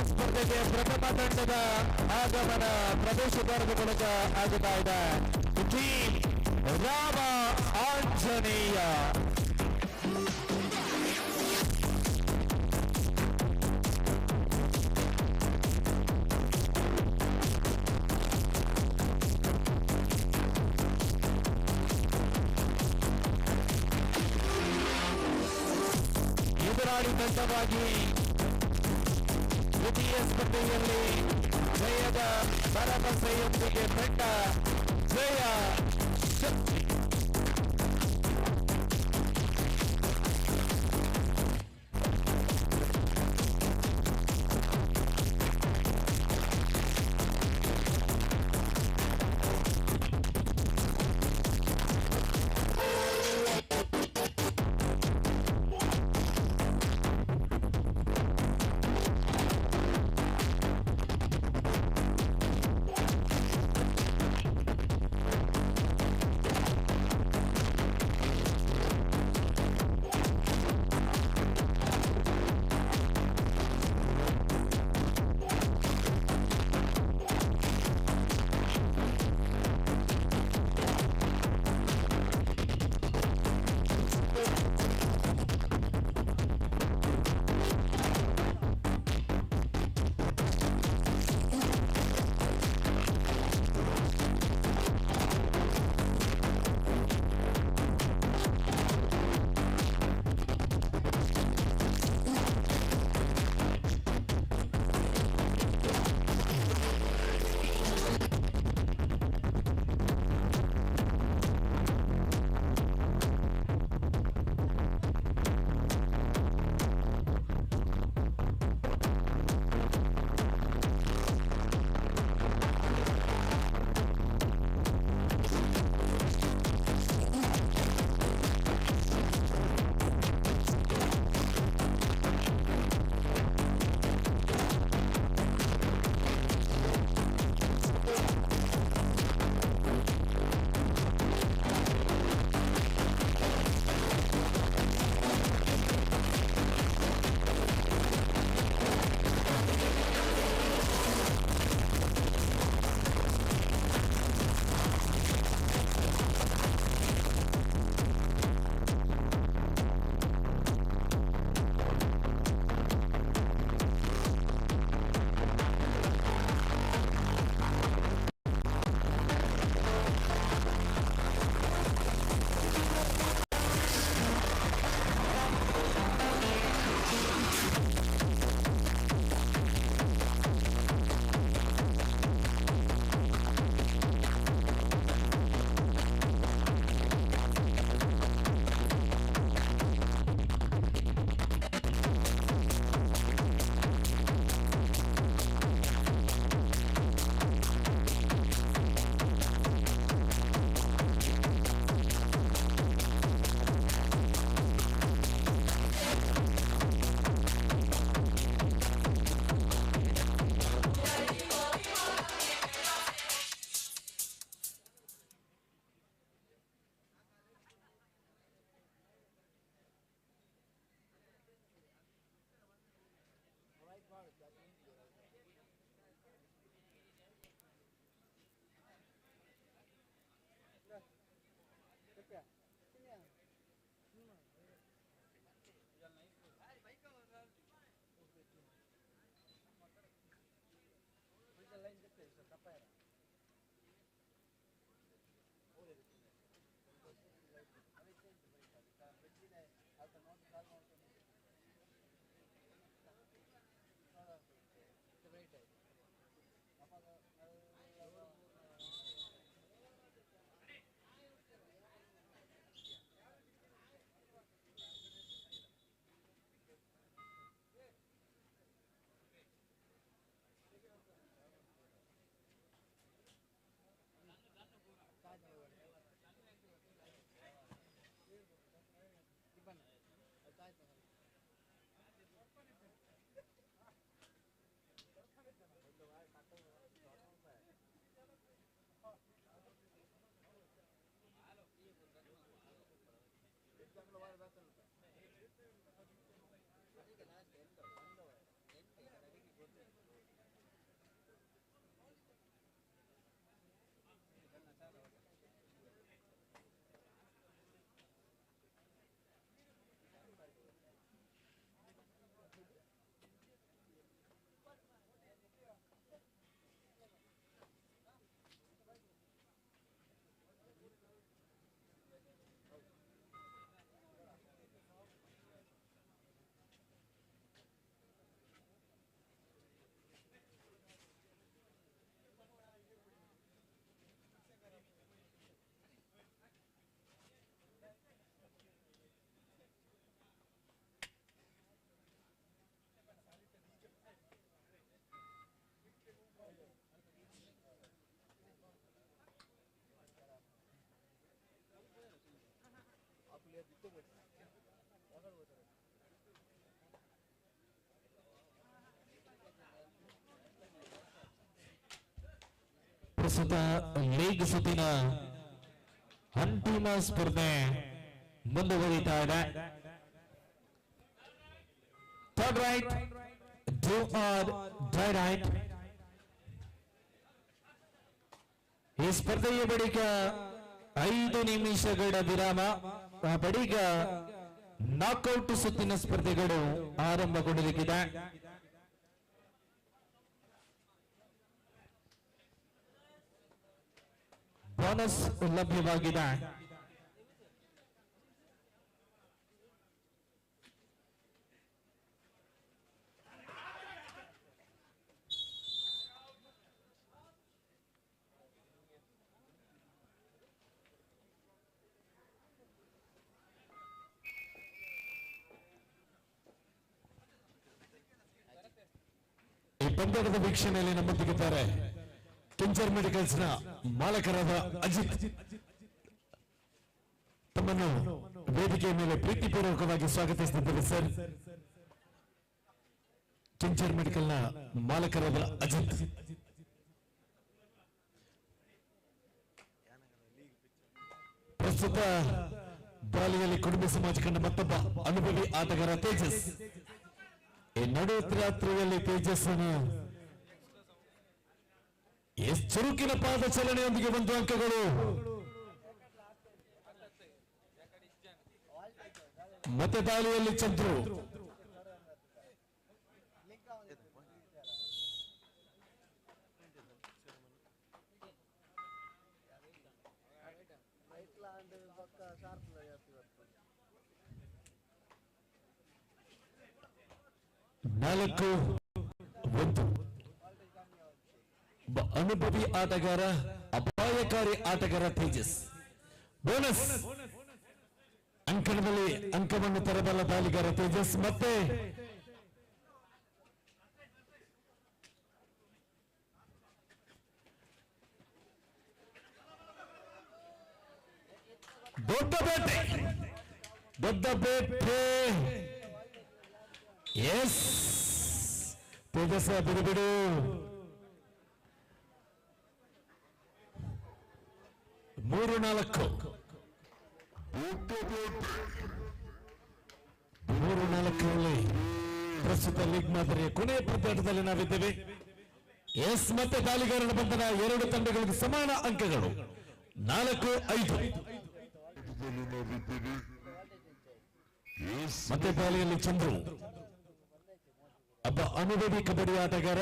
[SPEAKER 9] ಸ್ಪರ್ಧೆಗೆ ಪ್ರಥಮ ತಂಡದ ಆಗಮನ ಪ್ರವೇಶದ್ವಾರದ ಮೂಲಕ ಆಗುತ್ತಾ ಇದೆ. ಟೀಮ್ ರಾಮ ಆಂಜನೇಯ. ಎದುರಾಳಿ ತಂಡವಾಗಿ ದ್ವಿತೀಯ ಸ್ಪರ್ಧೆಯಲ್ಲಿ ಜಯದ ಭರವಸೆಯೊಂದಿಗೆ ತಂಡ ಜಯ ಶಕ್ತಿ.
[SPEAKER 11] ಪ್ರಸ್ತುತ ಲೀಗ್ ಸುತ್ತಿನ ಅಂತಿಮ ಸ್ಪರ್ಧೆ ಮುಂದುವರಿತಾ ಇದೆ. Third right, do or dye right. ಈ ಸ್ಪರ್ಧೆಯ ಬಳಿಕ 5 ನಿಮಿಷಗಳ ವಿರಾಮ, ಆ ಬಳಿಕ ನಾಕ್ಔಟ್ ಸುತ್ತಿನ ಸ್ಪರ್ಧೆಗಳು ಆರಂಭಗೊಳ್ಳಲಿದೆ. ಬೋನಸ್ ಲಭ್ಯವಾಗಿದೆ. ಈ ಪಂದ್ಯದ ವೀಕ್ಷಣೆಯಲ್ಲಿ ನಮ್ಮೊಂದಿಗಿದ್ದಾರೆ ಕಿಂಚರ್ ಮೆಡಿಕಲ್ಸ್ ನ ಮಾಲಕರಾದ ಅಜಿತ್. ತಮ್ಮನ್ನು ವೇದಿಕೆಯ ಮೇಲೆ ಪ್ರೀತಿಪೂರ್ವಕವಾಗಿ ಸ್ವಾಗತಿಸುತ್ತಿದ್ದೇವೆ ಸರ್. ಕಿಂಚರ್ ಮೆಡಿಕಲ್ ನ ಮಾಲಕರಾದ ಅಜಿತ್. ಪ್ರಸ್ತುತ ಬಾಲಿಯಲ್ಲಿ ಕುಟುಂಬ ಸಮಾಜ ಕಂಡ ಮತ್ತೊಬ್ಬ ಅನುಭವಿ ಆಟಗಾರ ತೇಜಸ್. ಈ ನಡುರಾತ್ರಿಯಲ್ಲಿ ತೇಜಸ್ಸನ್ನು ಚುರುಕಿನ ಪಾದ ಚಲನೆಯೊಂದಿಗೆ 1 ಅಂಕಗಳು. ಮತ್ತೆ ದಾಳಿಯಲ್ಲಿ ಚಂದ್ರು. ನಾಲ್ಕು 1. ಅನುಭವಿ ಆಟಗಾರ, ಅಪಾಯಕಾರಿ ಆಟಗಾರ ತೇಜಸ್. ಬೋನಸ್ ಅಂಕಣದಲ್ಲಿ ಅಂಕವನ್ನು ತರಬಲ್ಲ ದಾಳಿಗಾರ ತೇಜಸ್. ಮತ್ತೆ ದೊಡ್ಡ ಬೇಟೆ. ಎಸ್ ತೇಜಸ್ ಬಿಡು. 3-4 ಪ್ರಸ್ತುತ ಲೀಗ್ ಮಾದರಿಯ ಕೊನೆಯ ಪಂದ್ಯಾಟದಲ್ಲಿ ನಾವಿದ್ದೇವೆ. ಎಸ್ ಮತ್ತೆ ದಾಳಿಗಾರನ ಬಂಧನ. 2 ತಂಡಗಳಿಗೆ ಸಮಾನ ಅಂಕಗಳು 4-5. ಮತ್ತೆ ದಾಳಿಯಲ್ಲಿ ಚಂದ್ರು ಒಬ್ಬ ಅನುಭವಿ ಕಬಡ್ಡಿ ಆಟಗಾರ,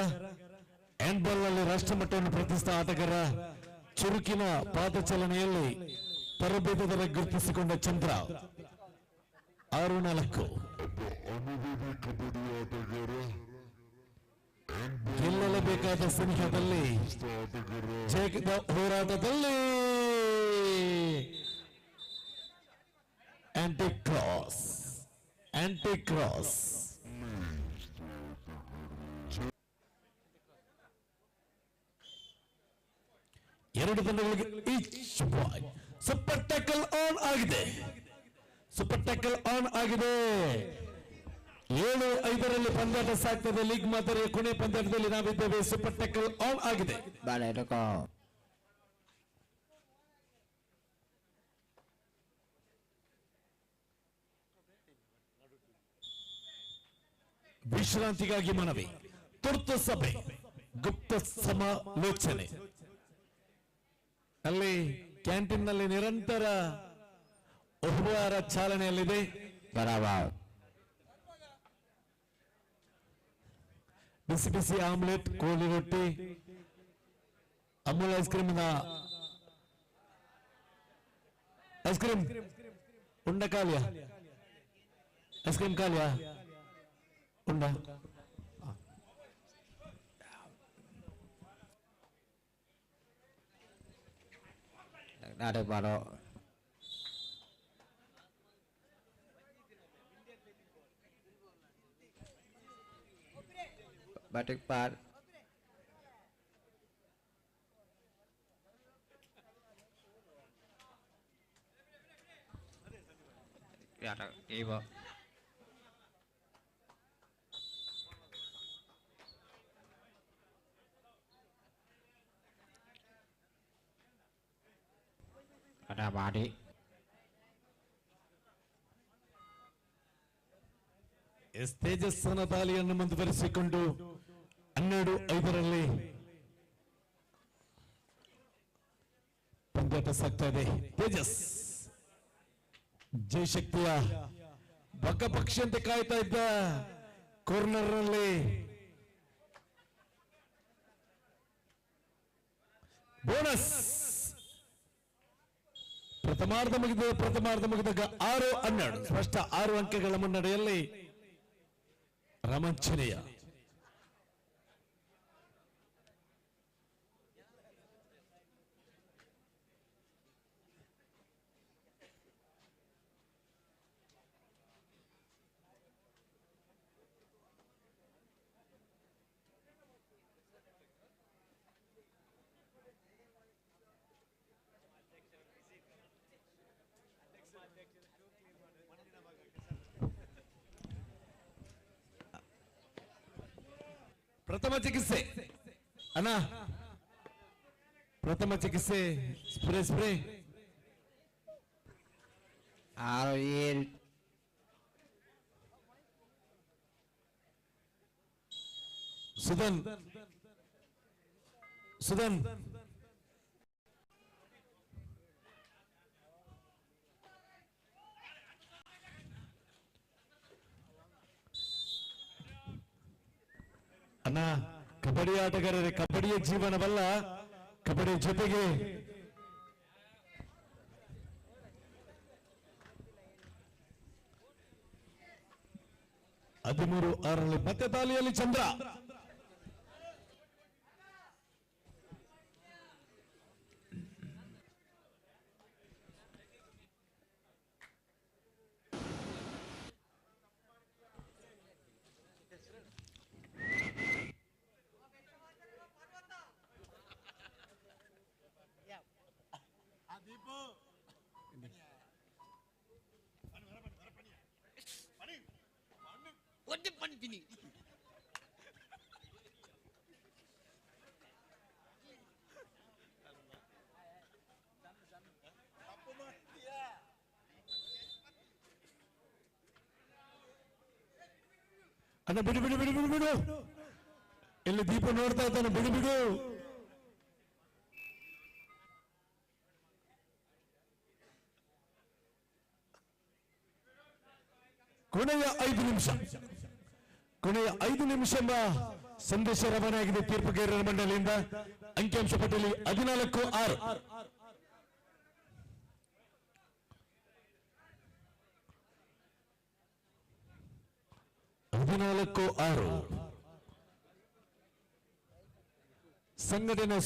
[SPEAKER 11] ಹ್ಯಾಂಡ್ಬಾಲ್ ನಲ್ಲಿ ರಾಷ್ಟ್ರಮಟ್ಟವನ್ನು ಪ್ರತಿಷ್ಠಿತ ಆಟಗಾರ, ಚುರುಕಿನ ಪಾದಚಲನೆಯಲ್ಲಿ ತರಬೇತುದಾರ ಗುರುತಿಸಿಕೊಂಡ ಚಂದ್ರ 6-4. ಗೆಲ್ಲಲೇಬೇಕಾದ ಸನಿಹದಲ್ಲಿ ಜಯದ ಹೋರಾಟದಲ್ಲಿ ಆಂಟಿ ಕ್ರಾಸ್ ಎರಡು ತಂಡಗಳಿಗೆ each boy. Super tackle on ಆಗಿದೆ. 7-5 ಪಂದ್ಯಾಟ ಸಾಗ್ತದೆ. ಲೀಗ್ ಮಾದರಿಯ ಕೊನೆ ಪಂದ್ಯಾಟದಲ್ಲಿ ನಾವಿದ್ದೇವೆ. ಸೂಪರ್ ಟ್ಯಾಕಲ್ ಆನ್ ಆಗಿದೆ. ವಿಶ್ರಾಂತಿಗಾಗಿ ಮನವಿ, ತುರ್ತು ಸಭೆ, ಗುಪ್ತ ಸಮಾಲೋಚನೆ. ಅಲ್ಲಿ ಕ್ಯಾಂಟೀನ್ ನಲ್ಲಿ ನಿರಂತರ ಉಪಹಾರ ಚಾಲನೆಯಲ್ಲಿದೆ. ಬಿಸಿ ಬಿಸಿ ಆಮ್ಲೆಟ್, ಕೋಳಿ ರೊಟ್ಟಿ, ಅಮೂಲ್ ಐಸ್ ಕ್ರೀಮ್ ಉಂಡ ಕಾಲಿಯ ಐಸ್ ಕ್ರೀಮ್ ಕಾಲಿಯ ಉಂಡ
[SPEAKER 17] ಬಾರೋ batik par ya ibu ada badi
[SPEAKER 11] ತೇಜಸ್ಸನ ದಾಳಿಯನ್ನು ಮುಂದುವರಿಸಿಕೊಂಡು 12-5 ಪಂದ್ಯಾಟ ಸಾಗ್ತಾ ಇದೆ. ತೇಜಸ್ ಜಯಶಕ್ತಿಯ ಬಕಪಕ್ಷಿಯಂತೆ ಕಾಯ್ತಾ ಇದ್ದ ಕಾರ್ನರ್ ನಲ್ಲಿ ಬೋನಸ್. ಪ್ರಥಮಾರ್ಧ ಮುಗಿದಾಗ 6-12 ಸ್ಪಷ್ಟ 6 ಅಂಕಗಳ ಮುನ್ನಡೆಯಲ್ಲಿ ರೋಮಾಂಚನೀಯ. ಪ್ರಥಮ ಚಿಕಿತ್ಸೆ ಅಣ್ಣ, ಪ್ರಥಮ ಚಿಕಿತ್ಸೆ ಸ್ಪ್ರೇ ಸುಧನ್ ಅಣ್ಣ, ಕಬಡ್ಡಿ ಆಟಗಾರರೇ, ಕಬಡ್ಡಿಯ ಜೀವನವಲ್ಲ, ಕಬಡ್ಡಿ ಜೊತೆಗೆ ಹದಿಮೂರು 6 ಮತ್ತೆ ದಾಳಿಯಲ್ಲಿ ಚಂದ್ರ. ಅಣ್ಣ ಬಿಡು ಬಿಡು ಬಿಡು ಬಿಡು ಬಿಡು, ಇಲ್ಲಿ ದೀಪ ನೋಡ್ತಾ ಇದ್ದಾನೆ, ಬಿಡು ಬಿಡು.
[SPEAKER 9] ಕೊನೆಯ 5 ನಿಮಿಷ ಎಂಬ ಸಂದೇಶ ರವಾನೆಯಾಗಿದೆ ತೀರ್ಪುಗಾರರ ಮಂಡಳಿಯಿಂದ. ಅಂಕಿಅಂಶ ಪಟ್ಟಿಯಲ್ಲಿ 14-6. 14-6. ಸಂಘಟನೆ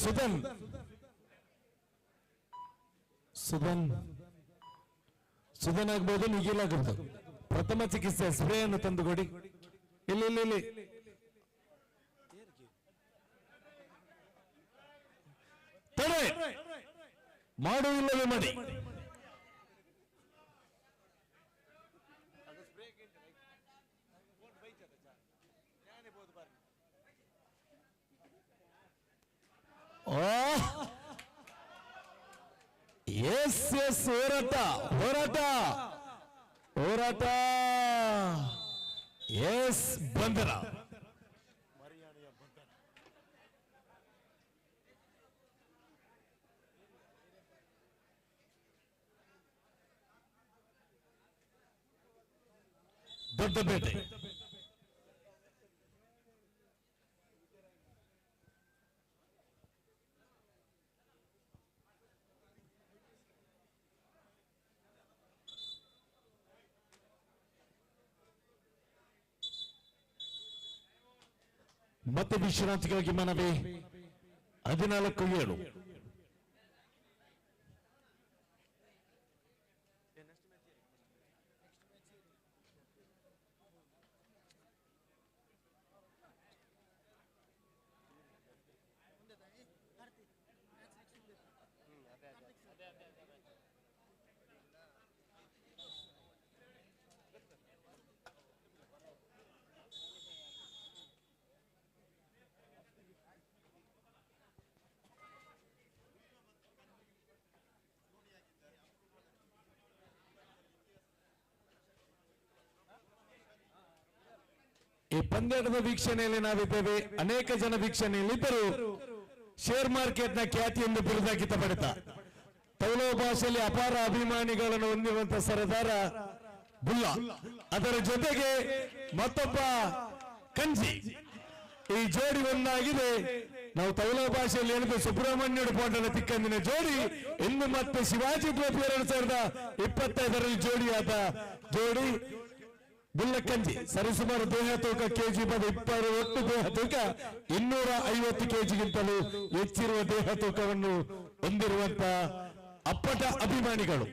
[SPEAKER 9] ಸುಧನ್ ಆಗ್ಬಹುದು, ನಿಗಿಲಾಗಬಹುದು. ಪ್ರಥಮ ಚಿಕಿತ್ಸೆ ಸ್ಪ್ರೇ ಅನ್ನು ತಂದುಕೊಡಿ. ಇಲ್ಲಿ ತಡೆ ಮಾಡು, ಇಲ್ಲವೇ ಮಾಡಿ. ಎಸ್ ಹೋರಾಟ ಎಸ್ ಬಂಧನ. ದೊಡ್ಡಪೇಟೆ ಮತ್ತೆ ವಿಶ್ರಾಂತಿಗಾಗಿ ಮನವಿ. 14-7. ಈ ಪಂದ್ಯದ ವೀಕ್ಷಣೆಯಲ್ಲಿ ನಾವಿದ್ದೇವೆ. ಅನೇಕ ಜನ ವೀಕ್ಷಣೆಯಲ್ಲಿದ್ದರು. ಶೇರ್ ಮಾರ್ಕೆಟ್ನ ಖ್ಯಾತಿಯೆಂದು ಬಿರುದಾಗಿದ್ದ ಪಡೆದ ತೌಲೋ ಭಾಷೆಯಲ್ಲಿ ಅಪಾರ ಅಭಿಮಾನಿಗಳನ್ನು ಹೊಂದಿರುವಂತಹ ಸರದಾರ ಬುಲ್ಲಾ, ಅದರ ಜೊತೆಗೆ ಮತ್ತೊಬ್ಬ ಕಂಜಿ, ಈ ಜೋಡಿ ಒಂದಾಗಿದೆ. ನಾವು ತೌಲೋ ಭಾಷೆಯಲ್ಲಿ ಹೇಳಿದ ಸುಬ್ರಹ್ಮಣ್ಯಡು ಪೋಟನ ತಿಕ್ಕಂದಿನ ಜೋಡಿ ಇನ್ನು ಮತ್ತೆ ಶಿವಾಜಿ ಟ್ರೋಫಿ 2025ರಲ್ಲಿ ಜೋಡಿಯಾದ ಜೋಡಿ ಬುಲ್ಲಕ್ಕಂಜಿ. ಸರಿಸುಮಾರು ದೇಹ ತೂಕ ಕೆಜಿ 20 ಒಟ್ಟು ದೇಹ ತೂಕ 250 ಕೆಜಿಗಿಂತಲೂ ಹೆಚ್ಚಿರುವ ದೇಹ ತೂಕವನ್ನು ಹೊಂದಿರುವಂತ ಅಪ್ಪಟ ಅಭಿಮಾನಿಗಳು.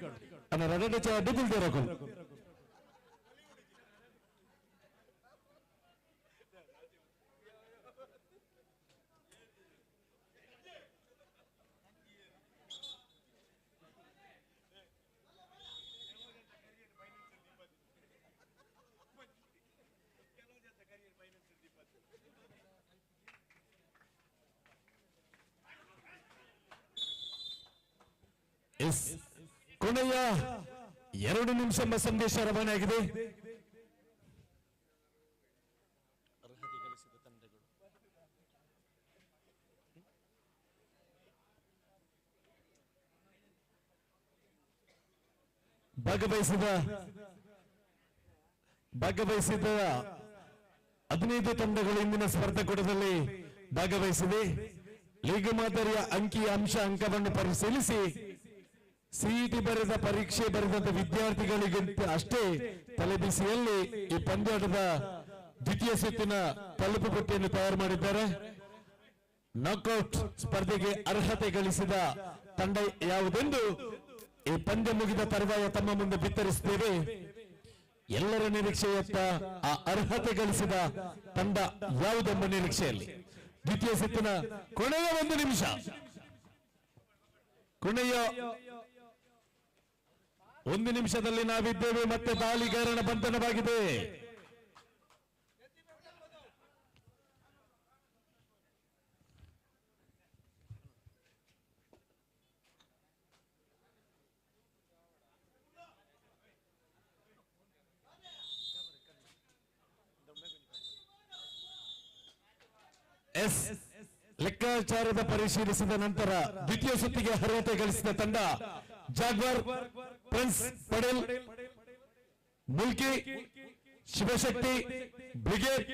[SPEAKER 9] ಕೊನೆಯ 2 ನಿಮಿಷ ಎಂಬ ಸಂದೇಶ ರವಾನೆಯಾಗಿದೆ. ಭಾಗವಹಿಸಿದ 15 ತಂಡಗಳು ಇಂದಿನ ಸ್ಪರ್ಧಾಕೂಟದಲ್ಲಿ ಭಾಗವಹಿಸಿದೆ. ಲೀಗ್ ಮಾದರಿಯ ಅಂಕವನ್ನು ಪರಿಶೀಲಿಸಿ ಸಿಇಟಿ ಬರೆದ ಪರೀಕ್ಷೆ ಬರೆದ ವಿದ್ಯಾರ್ಥಿಗಳಿಗೆ ಅಷ್ಟೇ ತಲೆಬಿಸಿಯಲ್ಲಿ ಈ ಪಂದ್ಯಾಟದ ದ್ವಿತೀಯ ಸುತ್ತಿನ ತಲುಪು ಪಟ್ಟಿಯನ್ನು ತಯಾರು ಮಾಡಿದ್ದಾರೆ. ನಾಕ್ಔಟ್ ಸ್ಪರ್ಧೆಗೆ ಅರ್ಹತೆ ಗಳಿಸಿದ ತಂಡ ಯಾವುದೆಂದು ಈ ಪಂದ್ಯ ಮುಗಿದ ತರುವಾಯ ತಮ್ಮ ಮುಂದೆ ಬಿತ್ತರಿಸುತ್ತೇವೆ. ಎಲ್ಲರ ನಿರೀಕ್ಷೆಯತ್ತ ಆ ಅರ್ಹತೆ ಗಳಿಸಿದ ತಂಡ ಯಾವುದೆಂಬ ನಿರೀಕ್ಷೆಯಲ್ಲಿ ದ್ವಿತೀಯ ಸುತ್ತಿನ ಕೊನೆಯ 1 ನಿಮಿಷ, ಕೊನೆಯ 1 ನಿಮಿಷದಲ್ಲಿ ನಾವಿದ್ದೇವೆ. ಮತ್ತೆ ದಾಳಿಗಾರನ ಬಂಧನವಾಗಿದೆ. ಲೆಕ್ಕಾಚಾರದ ಪರಿಶೀಲಿಸಿದ ನಂತರ ದ್ವಿತೀಯ ಸುತ್ತಿಗೆ ಅರ್ಹತೆ ಗಳಿಸಿದ ತಂಡ Jaguar, Prince Patel, Mulki, Shivashakti brigade,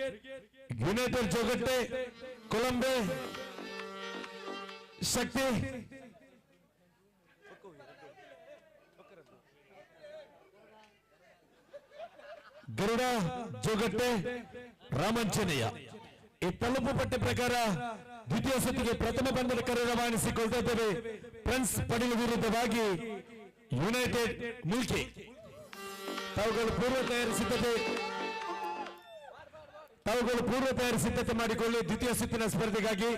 [SPEAKER 9] United Jogatte, Colombo Shakti, Garuda Jogatte, Ramanchanayya. ಈ ತಲುಪು ಪಟ್ಟಿ ಪ್ರಕಾರ ದ್ವಿತೀಯ ಸುತ್ತಿಗೆ ಪ್ರಥಮ ಪಂದ್ಯದ ಕರೆ ರವಾನಿಸಿಕೊಳ್ತಾ ಇದ್ದೇವೆ. ಪ್ರಿನ್ಸ್ ಪಡಿಲ್ ವಿರುದ್ಧವಾಗಿ ಯುನೈಟೆಡ್ ಮಿಲ್ಕಿ. ತಾವುಗಳು ಪೂರ್ವ ತಯಾರಿ ಸಿದ್ಧತೆ ಮಾಡಿಕೊಳ್ಳಿ. ದ್ವಿತೀಯ ಸುತ್ತಿನ ಸ್ಪರ್ಧೆಗಾಗಿ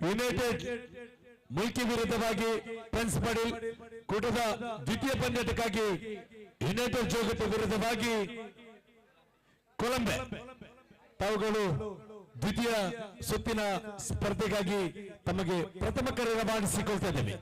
[SPEAKER 9] ಯುನೈಟೆಡ್ ಮಿಲ್ಕಿ ವಿರುದ್ಧವಾಗಿ ಪ್ರಿನ್ಸ್ ಪಡಿಲ್, ಕೂಟದ ದ್ವಿತೀಯ ಪಂದ್ಯಕ್ಕಾಗಿ ಯುನೈಟೆಡ್ ಜೋಗಟ್ಟೆ ವಿರುದ್ಧವಾಗಿ ಕೊಲಂಬೆ. ತಾವುಗಳು ದ್ವಿತೀಯ ಸುತ್ತಿನ ಸ್ಪರ್ಧೆಗಾಗಿ ತಮಗೆ ಪ್ರಥಮ ಕರೆ ರವಾನಿಸಿಕೊಳ್ತಾ ಇದ್ದೇವೆ.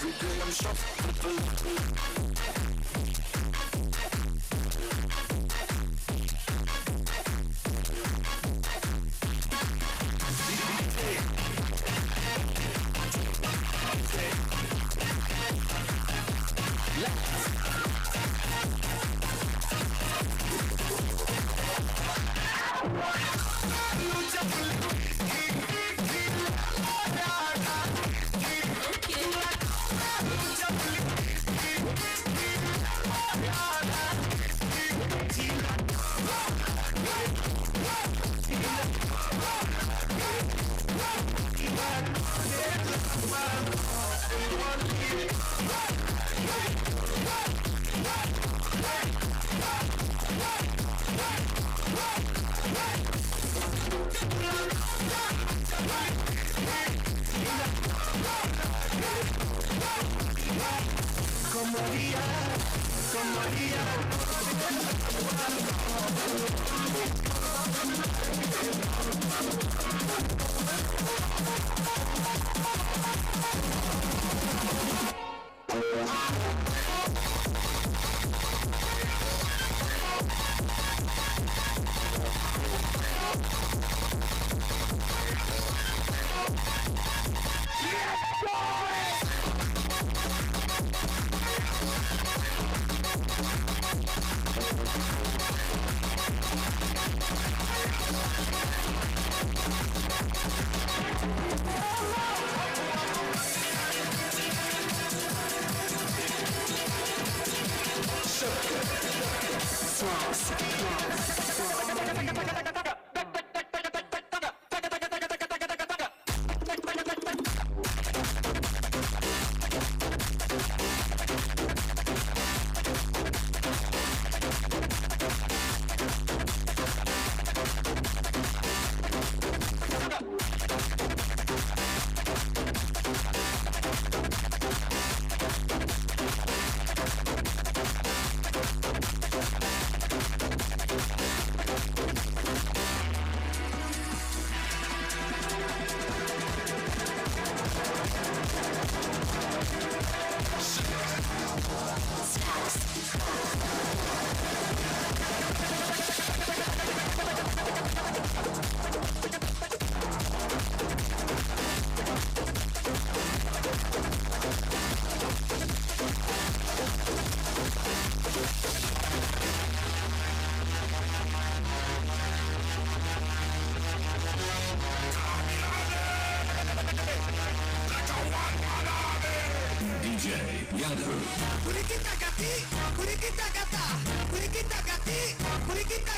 [SPEAKER 11] Every day I'm shuffling.
[SPEAKER 18] Purikitaka.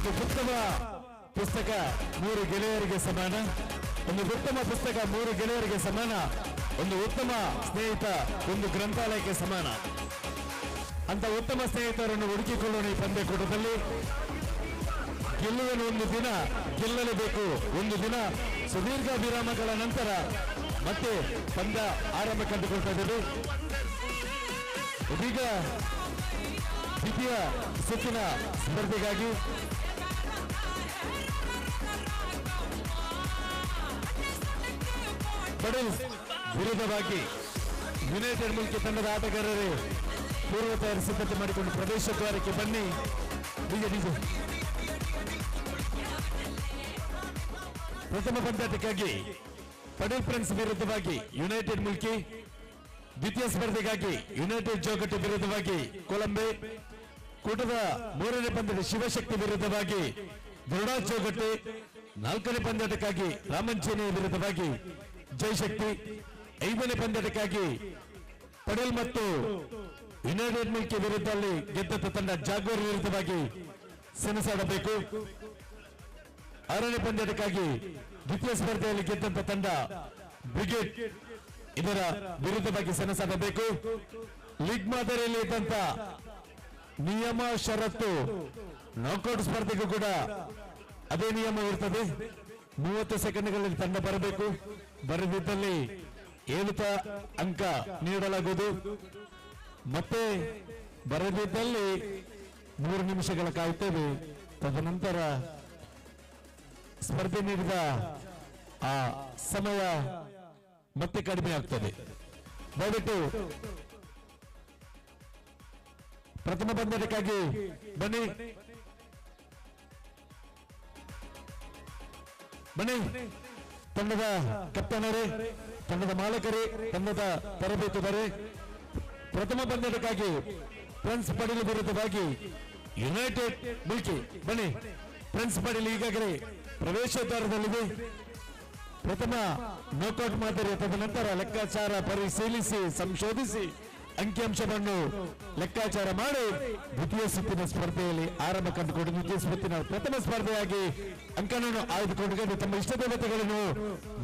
[SPEAKER 9] ಒಂದು ಉತ್ತಮ ಪುಸ್ತಕ 3 ಗೆಳೆಯರಿಗೆ ಸಮಾನ, ಒಂದು ಉತ್ತಮ ಪುಸ್ತಕ 3 ಗೆಳೆಯರಿಗೆ ಸಮಾನ, ಒಂದು ಉತ್ತಮ ಸ್ನೇಹಿತ ಒಂದು ಗ್ರಂಥಾಲಯಕ್ಕೆ ಸಮಾನ. ಅಂತ ಉತ್ತಮ ಸ್ನೇಹಿತರನ್ನು ಹುಡುಕಿಕೊಳ್ಳೋಣ ಈ ಪಂದ್ಯಕೂಟದಲ್ಲಿ. ಗೆಲ್ಲುವನು ಒಂದು ದಿನ, ಗೆಲ್ಲಲೇಬೇಕು ಒಂದು ದಿನ. ಸುದೀರ್ಘ ವಿರಾಮಗಳ ನಂತರ ಮತ್ತೆ ಪಂದ್ಯ ಆರಂಭ ಕಂಡುಕೊಳ್ತಾ ಇದ್ದೇವೆ. ಇದೀಗ ದ್ವಿತೀಯ ಸುತ್ತಿನ ಸ್ಪರ್ಧೆಗಾಗಿ ಪಡೇಲ್ಸ್ ವಿರುದ್ಧವಾಗಿ ಯುನೈಟೆಡ್ ಮುಲ್ಕಿ ತಂಡದ ಆಟಗಾರರೇ ಪೂರ್ವ ತಯಾರಿ ಸಿದ್ಧತೆ ಮಾಡಿಕೊಂಡು ಪ್ರವೇಶ ದ್ವಾರಕ್ಕೆ ಬನ್ನಿ. ಪ್ರಥಮ ಪಂದ್ಯಾಟಕ್ಕಾಗಿ ಪಡೇಲ್ ಫ್ರೆಂಡ್ಸ್ ವಿರುದ್ಧವಾಗಿ ಯುನೈಟೆಡ್ ಮುಲ್ಕಿ, ದ್ವಿತೀಯ ಸ್ಪರ್ಧೆಗಾಗಿ ಯುನೈಟೆಡ್ ಜೋಗಟ್ಟು ವಿರುದ್ಧವಾಗಿ ಕೊಲಂಬೆ, ಕೂಟದ 3ನೇ ಪಂದ್ಯದ ಶಿವಶಕ್ತಿ ವಿರುದ್ಧವಾಗಿ ದೃಢ ಚೌಗಟ್ಟೆ, 4ನೇ ಪಂದ್ಯಾಟಕ್ಕಾಗಿ ರಾಮಂಚೇನೆ ವಿರುದ್ಧವಾಗಿ ಜಯಶಕ್ತಿ, 5ನೇ ಪಂದ್ಯಾಟಕ್ಕಾಗಿ ಪಡೇಲ್ ಮತ್ತು ಯುನೈಟೆಡ್ ಮಿಲ್ಕಿ ವಿರುದ್ಧದಲ್ಲಿ ಗೆದ್ದ ತಂಡ ಜಾಗ್ವಾರ್ ವಿರುದ್ಧವಾಗಿ ಸೆಣಸಾಡಬೇಕು. 6ನೇ ಪಂದ್ಯಾಟಕ್ಕಾಗಿ ದ್ವಿತೀಯ ಸ್ಪರ್ಧೆಯಲ್ಲಿ ಗೆದ್ದಂತ ತಂಡ ಬ್ರಿಗೇಡ್ ಇದರ ವಿರುದ್ಧವಾಗಿ ಸೆಣಸಾಡಬೇಕು. ಲೀಗ್ ಮಾದರಿಯಲ್ಲಿ ಇದ್ದಂತ ನಿಯಮ ಷರತ್ತು ನಾಕೌಟ್ ಸ್ಪರ್ಧೆಗೂ ಕೂಡ ಅದೇ ನಿಯಮ ಇರ್ತದೆ. 30 ಸೆಕೆಂಡ್ಗಳಲ್ಲಿ ತಂಡ ಬರಬೇಕು. ಬರದಿದ್ದಲ್ಲಿ 7 ಅಂಕ ನೀಡಲಾಗುವುದು. ಮತ್ತೆ ಬರದಿದ್ದಲ್ಲಿ 3 ನಿಮಿಷಗಳ ಕಾಯುತ್ತೇವೆ. ತದನಂತರ ಸ್ಪರ್ಧೆ ನೀಡಿದ ಆ ಸಮಯ ಮತ್ತೆ ಕಡಿಮೆ ಆಗ್ತದೆ. ದಯವಿಟ್ಟು ಪ್ರಥಮ ಪಂದ್ಯಕ್ಕಾಗಿ ಬನ್ನಿ ಬನ್ನಿ. ತಂಡದ ಕಪ್ತಾನರೇ, ತಂಡದ ಮಾಲಕರೇ, ತಂಡದ ತರಬೇತುದಾರೇ, ಪ್ರಥಮ ಪಂದ್ಯಕ್ಕಾಗಿ ಫ್ರೆಂಡ್ಸ್ ಪಡೇಲ್ ವಿರುದ್ಧವಾಗಿ ಯುನೈಟೆಡ್ ಮುಲ್ಕಿ ಬನ್ನಿ. ಫ್ರೆಂಡ್ಸ್ ಪಡೇಲ್ ಈಗಾಗಲೇ ಪ್ರವೇಶದ್ವಾರದಲ್ಲಿದೆ. ಪ್ರಥಮ ನಾಕೌಟ್ ಮಾದರಿ, ತದನಂತರ ಲೆಕ್ಕಾಚಾರ ಪರಿಶೀಲಿಸಿ ಸಂಶೋಧಿಸಿ ಅಂಕಿಅಂಶವನ್ನು ಲೆಕ್ಕಾಚಾರ ಮಾಡಿ ದ್ವಿತೀಯ ಸುತ್ತಿನ ಸ್ಪರ್ಧೆಯಲ್ಲಿ ಆರಂಭ ಕಂಡುಕೊಂಡು ದ್ವಿತೀಯ ಸುತ್ತಿನ ಪ್ರಥಮ ಸ್ಪರ್ಧೆಯಾಗಿ ಅಂಕನನ್ನು ಆಯ್ದುಕೊಂಡು ತಮ್ಮ ಇಷ್ಟ ದೇವತೆಗಳನ್ನು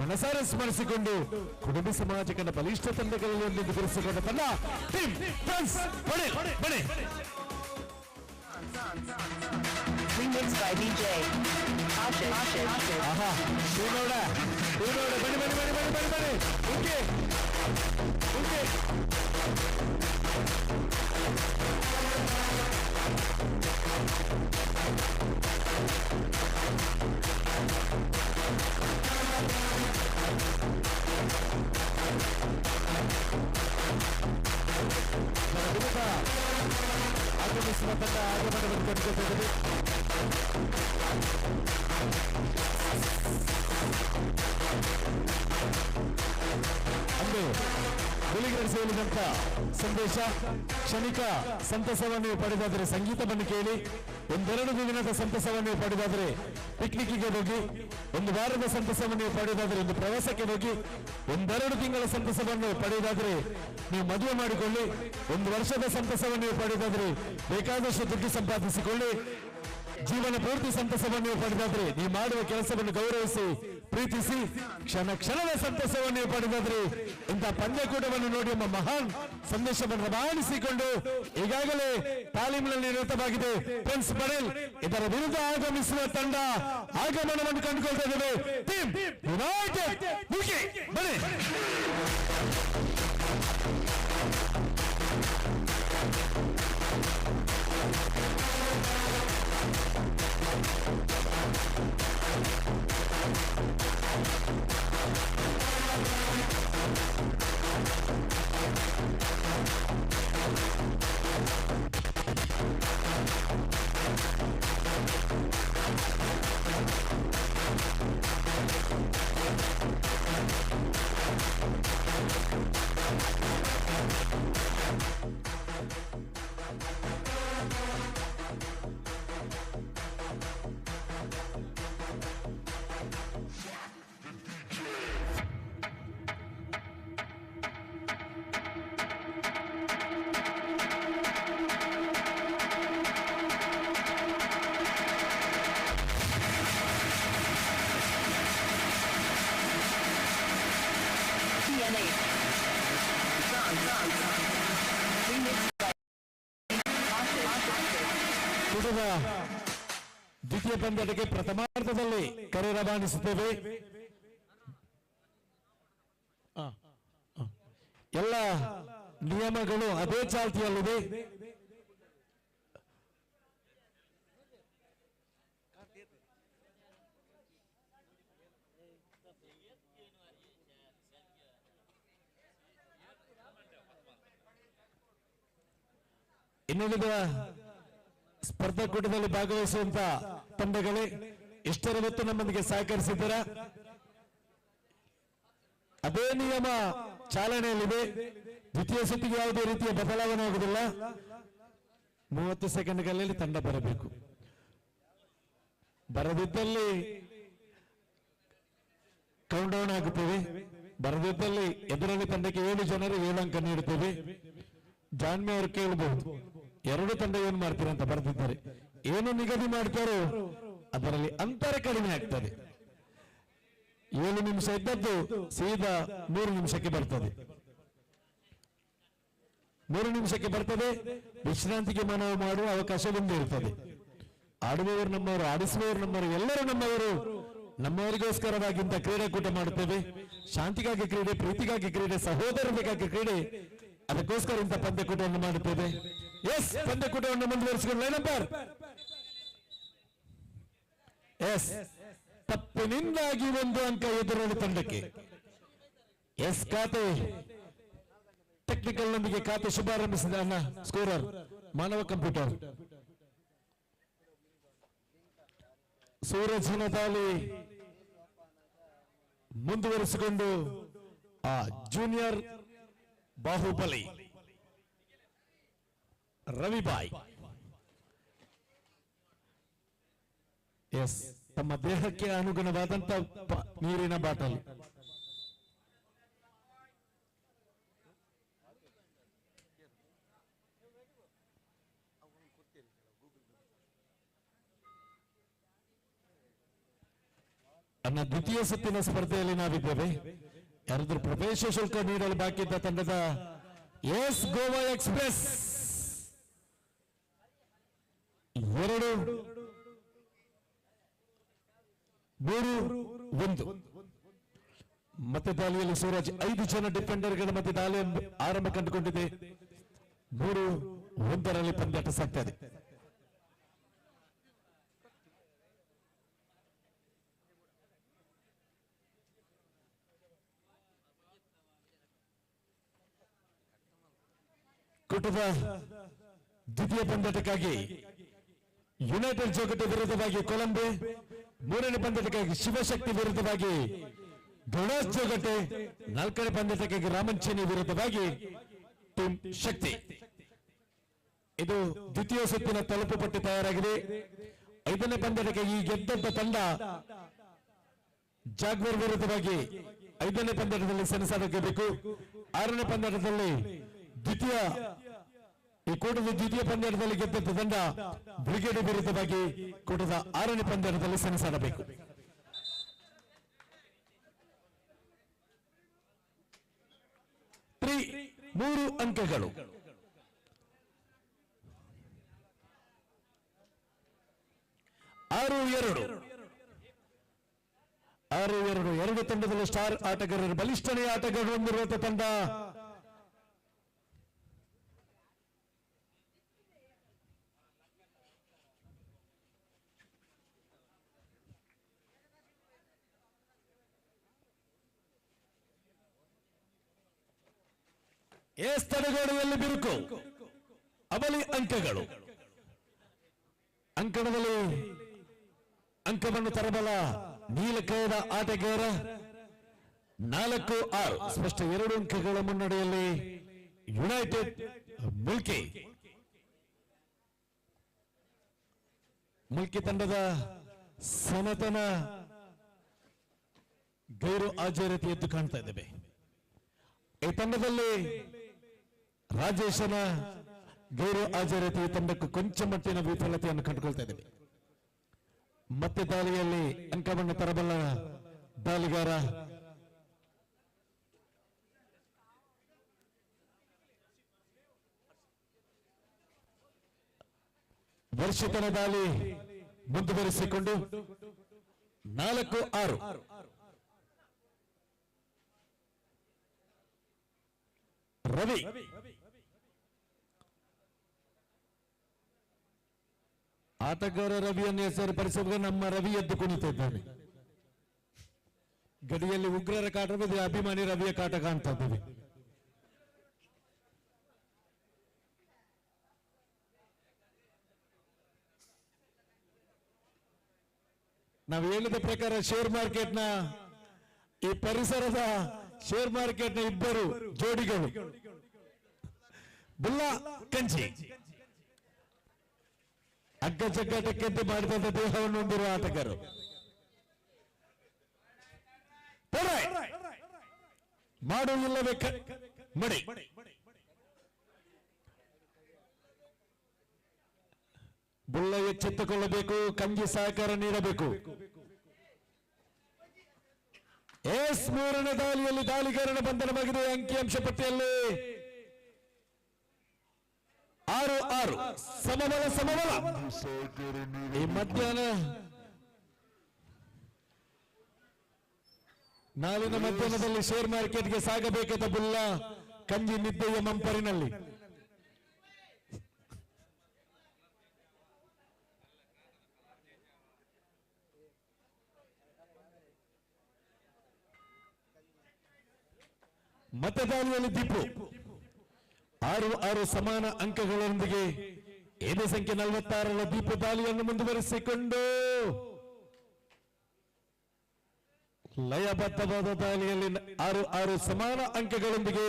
[SPEAKER 9] ಮನಸಾರೆ ಸ್ಮರಿಸಿಕೊಂಡು ಕುಟುಂಬ ಸಮಾಜ ಕಂಡ ಬಲಿಷ್ಠ ತಂಡಗಳಲ್ಲಿ ಒಂದೆಂದು ಗುರುತಿಸಿಕೊಂಡ ತಂಡ ಟೀಮ್ ಫ್ರೆಂಡ್ಸ್ ಪಡೇಲ್. ಬನ್ನಿ. ಆಹಾ, ನೋಡ ಬನ್ನಿ ಬನ್ನಿ ಬನ್ನಿ ಬನ್ನಿ ಬನ್ನಿ ಬನ್ನಿ. ಓಕೆ ಓಕೆ ಆಗಮಿಸುವ ತಂಡ ಆಗಮನವನ್ನು ಕಂಡುಕೊಳ್ಳುತ್ತದೆ. ಅಂದು ಹುಲಿಗರ ಸೇರಿದಂತ ಸಂದೇಶ, ಕ್ಷಣಿಕ ಸಂತಸವನ್ನು ಪಡೆದಾದರೆ ಸಂಗೀತವನ್ನು ಕೇಳಿ, ಒಂದೆರಡು ದಿನದ ಸಂತಸವನ್ನು ಪಡೆದಾದರೆ ಪಿಕ್ನಿಕ್ಗೆ ಹೋಗಿ, ಒಂದು ವಾರದ ಸಂತಸವನ್ನು ಪಡೆದಾದರೆ ಒಂದು ಪ್ರವಾಸಕ್ಕೆ ಹೋಗಿ, ಒಂದೆರಡು ತಿಂಗಳ ಸಂತಸವನ್ನು ಪಡೆಯುವುದಾದರೆ ನೀವು ಮದುವೆ ಮಾಡಿಕೊಳ್ಳಿ, ಒಂದು ವರ್ಷದ ಸಂತಸವನ್ನು ಪಡೆಯುವುದಾದರೆ ಬೇಕಾದಷ್ಟು ದುಡ್ಡು ಸಂಪಾದಿಸಿಕೊಳ್ಳಿ, ಜೀವನ ಪೂರ್ತಿ ಸಂತಸವನ್ನು ಪಡೆದಾದ್ರೆ ನೀವು ಮಾಡುವ ಕೆಲಸವನ್ನು ಗೌರವಿಸಿ ಪ್ರೀತಿಸಿ, ಕ್ಷಣ ಕ್ಷಣದ ಸಂತಸವನ್ನು ಪಡೆದಾದ್ರೆ ಇಂಥ ಪಂದ್ಯಕೂಟವನ್ನು ನೋಡಿ ಎಂಬ ಮಹಾನ್ ಸಂದೇಶವನ್ನು ರವಾನಿಸಿಕೊಂಡು ಈಗಾಗಲೇ ತಾಲೀಮಿನಲ್ಲಿ ನಿರತವಾಗಿದೆ ಫ್ರೆಂಡ್ಸ್ ಪಡೇಲ್. ಇದರ ವಿರುದ್ಧ ಆಗಮಿಸುವ ತಂಡ ಆಗಮನವನ್ನು ಕಂಡುಕೊಳ್ತಾ ಇದ್ದೇವೆ. ಟೀಮ್ ಯುನೈಟೆಡ್ ಮುಲ್ಕಿ ಬನ್ನಿ. ಕೂಟದ ದ್ವಿತೀಯ ಪಂದ್ಯಕ್ಕೆ ಪ್ರಥಮಾರ್ಧದಲ್ಲಿ ಕರೆ ರವಾನಿಸುತ್ತೇವೆ. ಎಲ್ಲ ನಿಯಮಗಳು ಅದೇ ಚಾಲ್ತಿಯಲ್ಲಿದೆ. ಇನ್ನುಳಿದ ಸ್ಪರ್ಧಾಕೂಟದಲ್ಲಿ ಭಾಗವಹಿಸುವಂತ ತಂಡಗಳೇ ಎಷ್ಟರ ಹೊತ್ತು ನಮ್ಮೊಂದಿಗೆ ಸಹಕರಿಸಿದ್ದೀರಾ. ಅದೇ ನಿಯಮ ಚಾಲನೆಯಲ್ಲಿದೆ. ದ್ವಿತೀಯ ಸುತ್ತಿಗೆ ಯಾವುದೇ ರೀತಿಯ ಬದಲಾವಣೆ ಆಗುವುದಿಲ್ಲ. 30 ಸೆಕೆಂಡ್ಗಳಲ್ಲಿ ತಂಡ ಬರಬೇಕು. ಬರದಿದ್ದಲ್ಲಿ ಕೌಂಟ್ ಡೌನ್ ಆಗುತ್ತೇವೆ. ಬರದಿದ್ದಲ್ಲಿ ಎದುರಲ್ಲಿ ತಂಡಕ್ಕೆ 7 ಜನರು 7 ಅಂಕ ನೀಡುತ್ತೇವೆ. ಜಾನ್ಮೆ ಅವರು ಕೇಳಬಹುದು, 2 ತಂಡ ಏನು ಮಾಡ್ತೀರಾ ಅಂತ ಬರೆದಿದ್ದಾರೆ. ಏನು ನಿಗದಿ ಮಾಡ್ತಾರೋ ಅದರಲ್ಲಿ ಅಂತರ ಕಡಿಮೆ ಆಗ್ತದೆ. 7 ನಿಮಿಷ ಇದ್ದದ್ದು ಸೀದಾ 3 ನಿಮಿಷಕ್ಕೆ ಬರ್ತದೆ. 3 ನಿಮಿಷಕ್ಕೆ ಬರ್ತದೆ. ವಿಶ್ರಾಂತಿಗೆ ಮನವಿ ಮಾಡುವ ಅವಕಾಶ ಬಂದೇ ಇರ್ತದೆ. ಆಡುವವರು ನಮ್ಮವರು, ಆಡಿಸುವವರು ನಮ್ಮವರು, ಎಲ್ಲರೂ ನಮ್ಮವರು. ನಮ್ಮವರಿಗೋಸ್ಕರವಾಗಿಂತ ಕ್ರೀಡಾಕೂಟ ಮಾಡುತ್ತೇವೆ. ಶಾಂತಿಗಾಗಿ ಕ್ರೀಡೆ, ಪ್ರೀತಿಗಾಗಿ ಕ್ರೀಡೆ, ಸಹೋದರರಿಗಾಗಿ ಕ್ರೀಡೆ. ಅದಕ್ಕೋಸ್ಕರ ಇಂಥ ಪಂದ್ಯಕೂಟವನ್ನು ಮಾಡುತ್ತೇವೆ. ಎಸ್, ಪಂದ್ಯಕೂಟವನ್ನು ಮುಂದುವರಿಸಿಕೊಂಡು ಲೈನ್ ನಂಬರ್ ಎಸ್, ತಪ್ಪಿನಿಂದಾಗಿ 1 ಅಂಕ ಎದುರಾಳಿ ತಂಡಕ್ಕೆ. ಎಸ್, ಖಾತೆ ಟೆಕ್ನಿಕಲ್ ನೊಂದಿಗೆ ಖಾತೆ ಶುಭಾರಂಭಿಸಿದ ಅನ್ನ ಸ್ಕೋರರ್ ಮಾನವ ಕಂಪ್ಯೂಟರ್ ಸೂರಜ್ನ ದಾಳಿ ಮುಂದುವರಿಸಿಕೊಂಡು ಆ ಜೂನಿಯರ್ ಬಾಹುಬಲಿ ರವಿಬಾಯ್ ಎಸ್, ತಮ್ಮ ದೇಹಕ್ಕೆ ಅನುಗುಣವಾದಂತ ನೀರಿನ ಬಾಟಲ್. ನನ್ನ ದ್ವಿತೀಯ ಸುತ್ತಿನ ಸ್ಪರ್ಧೆಯಲ್ಲಿ ನಾವಿದ್ದೇವೆ. ಯಾರಾದ್ರೂ ಪ್ರವೇಶ ಶುಲ್ಕ ನೀಡಲು ಬಾಕಿ ಇದ್ದ ತಂಡದ ಎಸ್ ಗೋವಾ ಎಕ್ಸ್ಪ್ರೆಸ್ 2-3-1 ಮತ್ತೆ ದಾಳಿಯಲ್ಲಿ ಸೂರಜ್ 5 ಜನ ಡಿಫೆಂಡರ್ಗಳ ಮತ್ತೆ ದಾಳಿ ಆರಂಭ ಕಂಡುಕೊಂಡಿದೆ. 3-1 ಪಂದ್ಯಾಟ ಸಾಗ್ತದೆ. ಕೂಟದ ದ್ವಿತೀಯ ಪಂದ್ಯಟಕ್ಕಾಗಿ ಯುನೈಟೆಡ್ ಜೋಗಟೆ ವಿರುದ್ಧವಾಗಿ ಕೊಲಂಬೆ, 3ನೇ ಪಂದ್ಯಟಕ್ಕಾಗಿ ಶಿವಶಕ್ತಿ ವಿರುದ್ಧವಾಗಿ ಡೊನಾಸ್ ಜೋಗಟೆ, 4ನೇ ಪಂದ್ಯಟಕ್ಕಾಗಿ ರಾಮಂಚೇನಿ ವಿರುದ್ಧವಾಗಿ ಟೀಮ್ ಶಕ್ತಿ. ಇದು ದ್ವಿತೀಯ ಸುತ್ತಿನ ತಲುಪು ಪಟ್ಟಿ ತಯಾರಾಗಿದೆ. 5ನೇ ಪಂದ್ಯಟಕ್ಕಾಗಿ ಈ ಗೆದ್ದಂತ ತಂಡ ಜಾಗ್ವರ್ ವಿರುದ್ಧವಾಗಿ 5ನೇ ಪಂದ್ಯಟದಲ್ಲಿ ಸೆಣಸಾಡಬೇಕು. 6ನೇ ಪಂದ್ಯಟದಲ್ಲಿ ಈ ಕೂಟದ ದ್ವಿತೀಯ ಪಂದ್ಯದಲ್ಲಿ ಗೆದ್ದಂತ ತಂಡ ಬ್ರಿಗೇಡ್ ವಿರುದ್ಧವಾಗಿ ಕೂಟದ 6ನೇ ಪಂದ್ಯದಲ್ಲಿ ಸೆಣಸಾಡಬೇಕು. ಮೂರು ಅಂಕಗಳು. ಆರು ಎರಡು ತಂಡದಲ್ಲಿ ಸ್ಟಾರ್ ಆಟಗಾರರು, ಬಲಿಷ್ಠನೆಯ ಆಟಗಾರರು ಹೊಂದಿರುವಂತಹ ತಂಡ ಎಸ್ ತಡೆಗೋಡೆಯಲ್ಲಿ ಬಿರುಕು. ಅವಲಿ ಅಂಕಗಳು. ಅಂಕಣದಲ್ಲಿ ಅಂಕವನ್ನು ತರಬಲ ನೀಲಕೈದ ಆಟಗಾರ 4-6 ಸ್ಪಷ್ಟ 2 ಅಂಕಗಳ ಮುನ್ನಡೆಯಲ್ಲಿ ಯುನೈಟೆಡ್ ಮುಲ್ಕಿ ತಂಡದ ಸನಾತನ ಗೈರು ಹಾಜರಾತಿ ಎದ್ದು ಕಾಣ್ತಾ ಇದ್ದೇವೆ. ಈ ತಂಡದಲ್ಲಿ ರಾಜೇಶನ ಗೈರು ಹಾಜರಾತಿ ತಂಡಕ್ಕೂ ಕೊಂಚ ಮಟ್ಟಿನ ವಿಫಲತೆಯನ್ನು ಕಂಡುಕೊಳ್ತಾ ಇದ್ದೇವೆ. ಮತ್ತೆ ದಾಳಿಯಲ್ಲಿ ಅಂಕವನ್ನು ತರಬಲ್ಲ ದಾಳಿಗಾರ ವರ್ಷಿತನ ದಾಳಿ ಮುಂದುವರಿಸಿಕೊಂಡು 4-6. ರವಿ ಆಟಗಾರ ರವಿಯನ್ನು ಹೆಸರುಪಡಿಸುವಾಗ ನಮ್ಮ ರವಿ ಎದ್ದು ಕುಣಿತಿದ್ದಾನೆ. ಗಡಿಯಲ್ಲಿ ಉಗ್ರರ ಕಾಟವಿದೆ, ಅಭಿಮಾನಿ ರವಿಯ ಕಾಟ ಕಾಣ್ತಾ ಇದ್ದೇವೆ. ನಾವು ಹೇಳಿದ ಪ್ರಕಾರ ಶೇರ್ ಮಾರ್ಕೆಟ್ನ ಈ ಪರಿಸರದ ಶೇರ್ ಮಾರ್ಕೆಟ್ನ ಇಬ್ಬರು ಜೋಡಿಗಳು ಬುಲ್ಲ ಕಂಚಿ ಅಗ್ಗ ಜಗ್ಗಾಟಕ್ಕೆಂದು ಮಾಡಿದಂತ ದೇಹವನ್ನು ಹೊಂದಿರುವ ಆಟಗಾರರು. ಮಾಡುವುದಿಲ್ಲವೇ ಮಡಿ ಬುಲ್ಲ ಎಚ್ಚೆತ್ತುಕೊಳ್ಳಬೇಕು, ಕಂಜಿ ಸಹಕಾರ ನೀಡಬೇಕು. ಎಸ್ ಮೂರನೇ ದಾಳಿಯಲ್ಲಿ ದಾಳಿಗಾರನ ಬಂಧನವಾಗಿದೆ. ಅಂಕಿಅಂಶ ಪಟ್ಟಿಯಲ್ಲಿ 6-6 ಸಮಬಲ. ಈ ಮಧ್ಯಾಹ್ನ ನಾಳಿನ ಮಧ್ಯಾಹ್ನದಲ್ಲಿ ಶೇರ್ ಮಾರ್ಕೆಟ್ಗೆ ಸಾಗಬೇಕಾದ ಬುಲ್ಲ ಕಂಜಿ ನಿದ್ದೆಯ ಮಂಪರಿನಲ್ಲಿ. ಮತದಾಳಿಯಲ್ಲಿ ದೀಪು 6-6 ಸಮಾನ ಅಂಕಗಳೊಂದಿಗೆ ಏನೇ ಸಂಖ್ಯೆ 46ರ ದೀಪು ದಾಳಿಯನ್ನು ಮುಂದುವರಿಸಿಕೊಂಡು ಲಯಬದ್ಧವಾದ ದಾಳಿಯಲ್ಲಿ 6-6 ಸಮಾನ ಅಂಕಗಳೊಂದಿಗೆ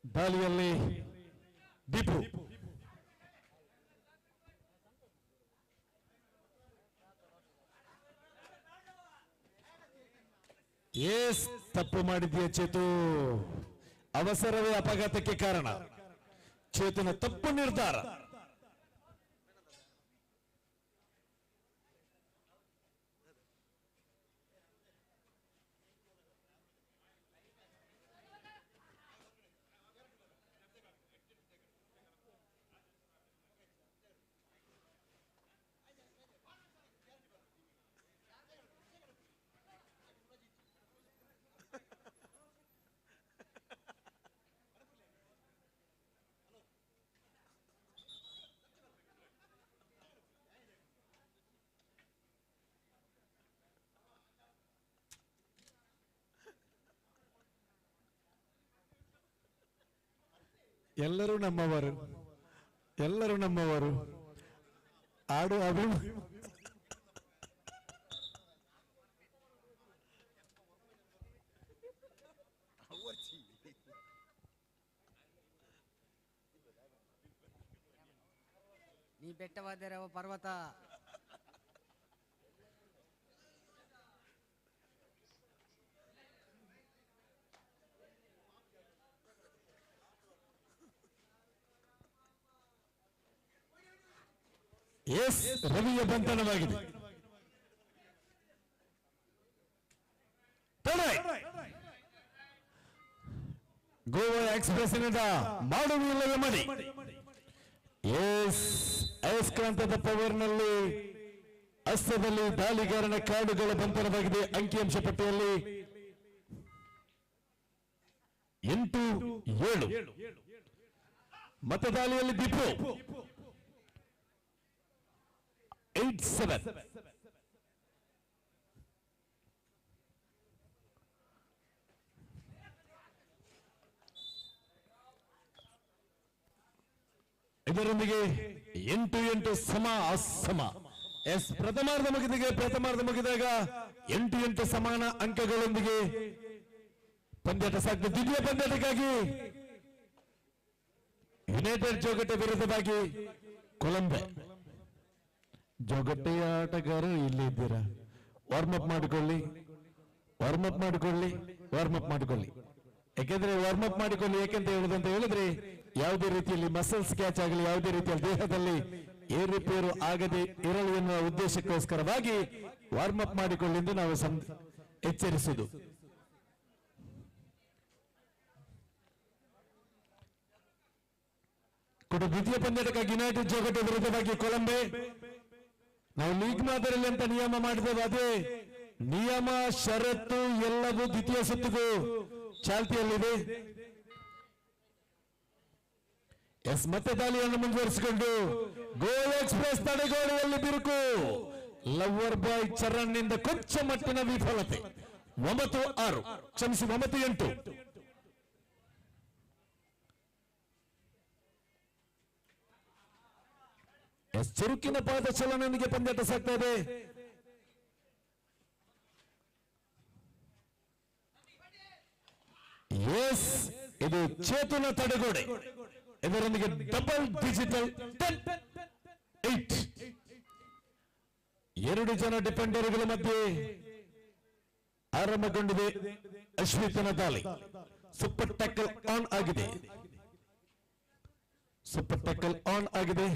[SPEAKER 9] ದಾಳಿಯಲ್ಲಿ ದೀಪು. ಎಸ್ ತಪ್ಪು ಮಾಡಿದ್ಯಾ ಚೇತು, ಅವಸರವೇ ಅಪಘಾತಕ್ಕೆ ಕಾರಣ. ಚೇತನ ತಪ್ಪು ನಿರ್ಧಾರ. ಎಲ್ಲರೂ ನಮ್ಮವರು ಆಡು
[SPEAKER 14] ನೀ ಬೆಟ್ಟವಾದರೆ ಅವ ಪರ್ವತ.
[SPEAKER 9] ಎಸ್ ರವಿಯ ಬಂಧನವಾಗಿದೆ. ಗೋವಾ ಎಕ್ಸ್ಪ್ರೆಸ್ನಿಂದ ಮಾಡುವುದಿಲ್ಲವೇ ಮಾಡಿ. ಎಸ್ ಅಯಸ್ಕಾಂತದ ಪವರ್ನಲ್ಲಿ ಹಸ್ತದಲ್ಲಿ ದಾಳಿಗಾರನ ಕಾರ್ಡುಗಳ ಬಂಧನವಾಗಿದೆ. ಅಂಕಿಅಂಶ ಪಟ್ಟಿಯಲ್ಲಿ 8-7. ಮತದಾಳಿಯಲ್ಲಿ ದೀಪು 8-7. ಇದರೊಂದಿಗೆ 8-8 ಸಮ. ಎಸ್ ಪ್ರಥಮಾರ್ಧ ಮುಗಿದಾಗ 8-8 ಸಮಾನ ಅಂಕಗಳೊಂದಿಗೆ ಪಂದ್ಯಾಟ ಸಾಗಿದೆ. ದ್ವಿತೀಯ ಪಂದ್ಯಾಟಕ್ಕಾಗಿ ಯುನೈಟೆಡ್ ಜೋಗಟ್ಟೆ ವಿರುದ್ಧವಾಗಿ ಕೊಲಂಬೆ. ಜೋಗಟ್ಟೆಯ ಆಟಗಾರರು ಇಲ್ಲಿ ಇದ್ದೀರಾ, ವಾರ್ಮ್ ಅಪ್ ಮಾಡಿಕೊಳ್ಳಿ. ಯಾಕೆಂದ್ರೆ ವಾರ್ಮ್ ಅಪ್ ಮಾಡಿಕೊಳ್ಳಿ ಯಾಕೆಂತ ಹೇಳುದಂತ ಹೇಳಿದ್ರೆ ಯಾವುದೇ ರೀತಿಯಲ್ಲಿ ಮಸಲ್ಸ್ ಕ್ಯಾಚ್ ಆಗಲಿ, ಯಾವುದೇ ರೀತಿಯಲ್ಲಿ ದೇಹದಲ್ಲಿ ಏರುಪೇರು ಆಗದೆ ಇರಲಿ ಎನ್ನುವ ಉದ್ದೇಶಕ್ಕೋಸ್ಕರವಾಗಿ ವಾರ್ಮ್ ಅಪ್ ಮಾಡಿಕೊಳ್ಳಿ ಎಂದು ನಾವು ಎಚ್ಚರಿಸುವುದು. ಕೂಡ ದ್ವಿತೀಯ ಪಂದ್ಯಕ್ಕಾಗಿ ಯುನೈಟೆಡ್ ಜೋಗಟ ವಿರುದ್ಧವಾಗಿ ಕೊಲಂಬೆ. ನಾವು ಲೀಗ್ ಮಾದರಿಯಲ್ಲಿ ಅಂತ ನಿಯಮ ಮಾಡಿದ್ದೇವೆ, ಅದೇ ನಿಯಮ ಷರತ್ತು ಎಲ್ಲವೂ ದ್ವಿತೀಯ ಸುತ್ತಿಗೂ ಚಾಲ್ತಿಯಲ್ಲಿದೆ. ಎಸ್, ಮತ್ತೆ ದಾಳಿಯನ್ನು ಮುಂದುವರಿಸಿಕೊಂಡು ಗೋಲ್ ಎಕ್ಸ್ಪ್ರೆಸ್ ತಡೆಗೋಡೆಯಲ್ಲಿ ಬಿರುಕು. ಲವರ್ ಬಾಯ್ ಚರಣ್ ನಿಂದ ಕೊಂಚ ಮಟ್ಟಿನ ವಿಫಲತೆ. 9-6 ಕ್ಷಮಿಸಿ 9-8. ಎಸ್, ಚುರುಕಿನ ಪಾದ ಚಲನೆಯೊಂದಿಗೆ ಪಂದ್ಯಾಟ ಸಾಗ್ತಾ ಇದೆ. ಎಸ್, ಇದು ಚೇತನ ತಡೆಗೋಡೆ, ಇದರೊಂದಿಗೆ ಡಬಲ್ ಡಿಜಿಟಲ್ 10-8. 2 ಜನ ಡಿಫೆಂಡರ್ಗಳ ಮಧ್ಯೆ ಆರಂಭಗೊಂಡಿದೆ ಅಶ್ವಿತನ ದಾಳಿ. ಸೂಪರ್ ಟ್ಯಾಕಲ್ ಆನ್ ಆಗಿದೆ, ಸೂಪರ್ ಟ್ಯಾಕಲ್ ಆನ್ ಆಗಿದೆ.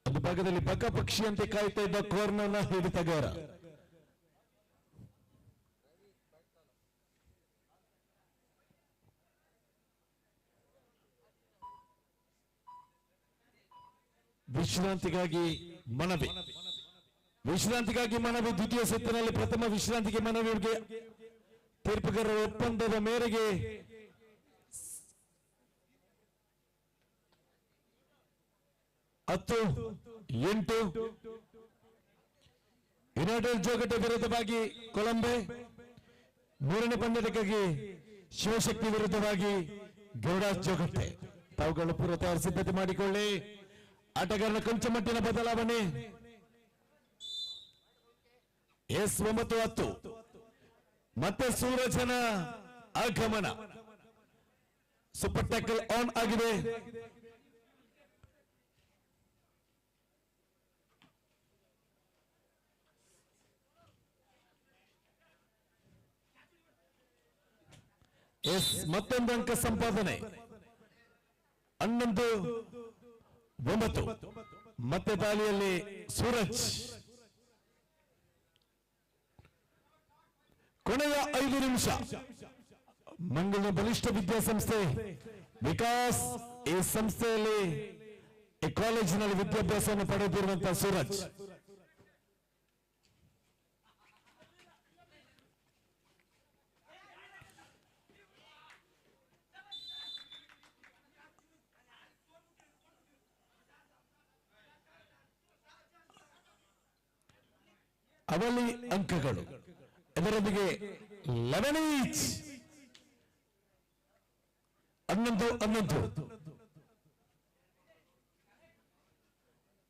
[SPEAKER 9] ಒಂದು ಭಾಗದಲ್ಲಿ ಬಕ ಪಕ್ಷಿಯಂತೆ ಕಾಯ್ತಾ ಇದ್ದ ಕಾರ್ನರ್ನ ಹಿಡಿತಗಾರ. ವಿಶ್ರಾಂತಿಗಾಗಿ ಮನವಿ, ವಿಶ್ರಾಂತಿಗಾಗಿ ಮನವಿ. ದ್ವಿತೀಯ ಸುತ್ತಿನಲ್ಲಿ ಪ್ರಥಮ ವಿಶ್ರಾಂತಿಗೆ ಮನವಿಗೆ ತೀರ್ಪುಗಾರರ ಒಪ್ಪಂದದ ಮೇರೆಗೆ 10-8 ಯುನೈಟೆಡ್ ಜೋಗಟ ವಿರುದ್ಧವಾಗಿ ಕೊಲಂಬೆ. 3ನೇ ಪಂದ್ಯಕ್ಕಾಗಿ ಶಿವಶಕ್ತಿ ವಿರುದ್ಧವಾಗಿ ಗೌಡಾಸ್ ಜೋಗಟ್ಟೆ. ತಾವುಗಳು ಪೂರ್ವ ತಯಾರು ಸಿದ್ಧತೆ ಮಾಡಿಕೊಳ್ಳಿ. ಆಟಗಾರನ ಕೊಂಚ ಮಟ್ಟಿನ ಬದಲಾವಣೆ. ಎಸ್, 9-10 ಮತ್ತೆ ಸೂರಜನ ಆಗಮನ. ಸೂಪರ್ ಟ್ಯಾಕಲ್ ಆನ್ ಆಗಿದೆ. ಎಸ್, ಮತ್ತೊಂದು ಅಂಕ ಸಂಪಾದನೆ. 11-9 ಮತ್ತೆ ದಾಳಿಯಲ್ಲಿ ಸೂರಜ್. ಕೊನೆಯ 5 ನಿಮಿಷ. ಮಂಗಳೂರಿನ ಬಲಿಷ್ಠ ವಿದ್ಯಾಸಂಸ್ಥೆ ವಿಕಾಸ್, ಈ ಸಂಸ್ಥೆಯಲ್ಲಿ ಈ ಕಾಲೇಜಿನಲ್ಲಿ ವಿದ್ಯಾಭ್ಯಾಸವನ್ನು ಪಡೆದಿರುವಂತಹ ಸೂರಜ್. ಅವಳಿ ಅಂಕಗಳು, ಇದರೊಂದಿಗೆ 11 ಈಚ್. 11-11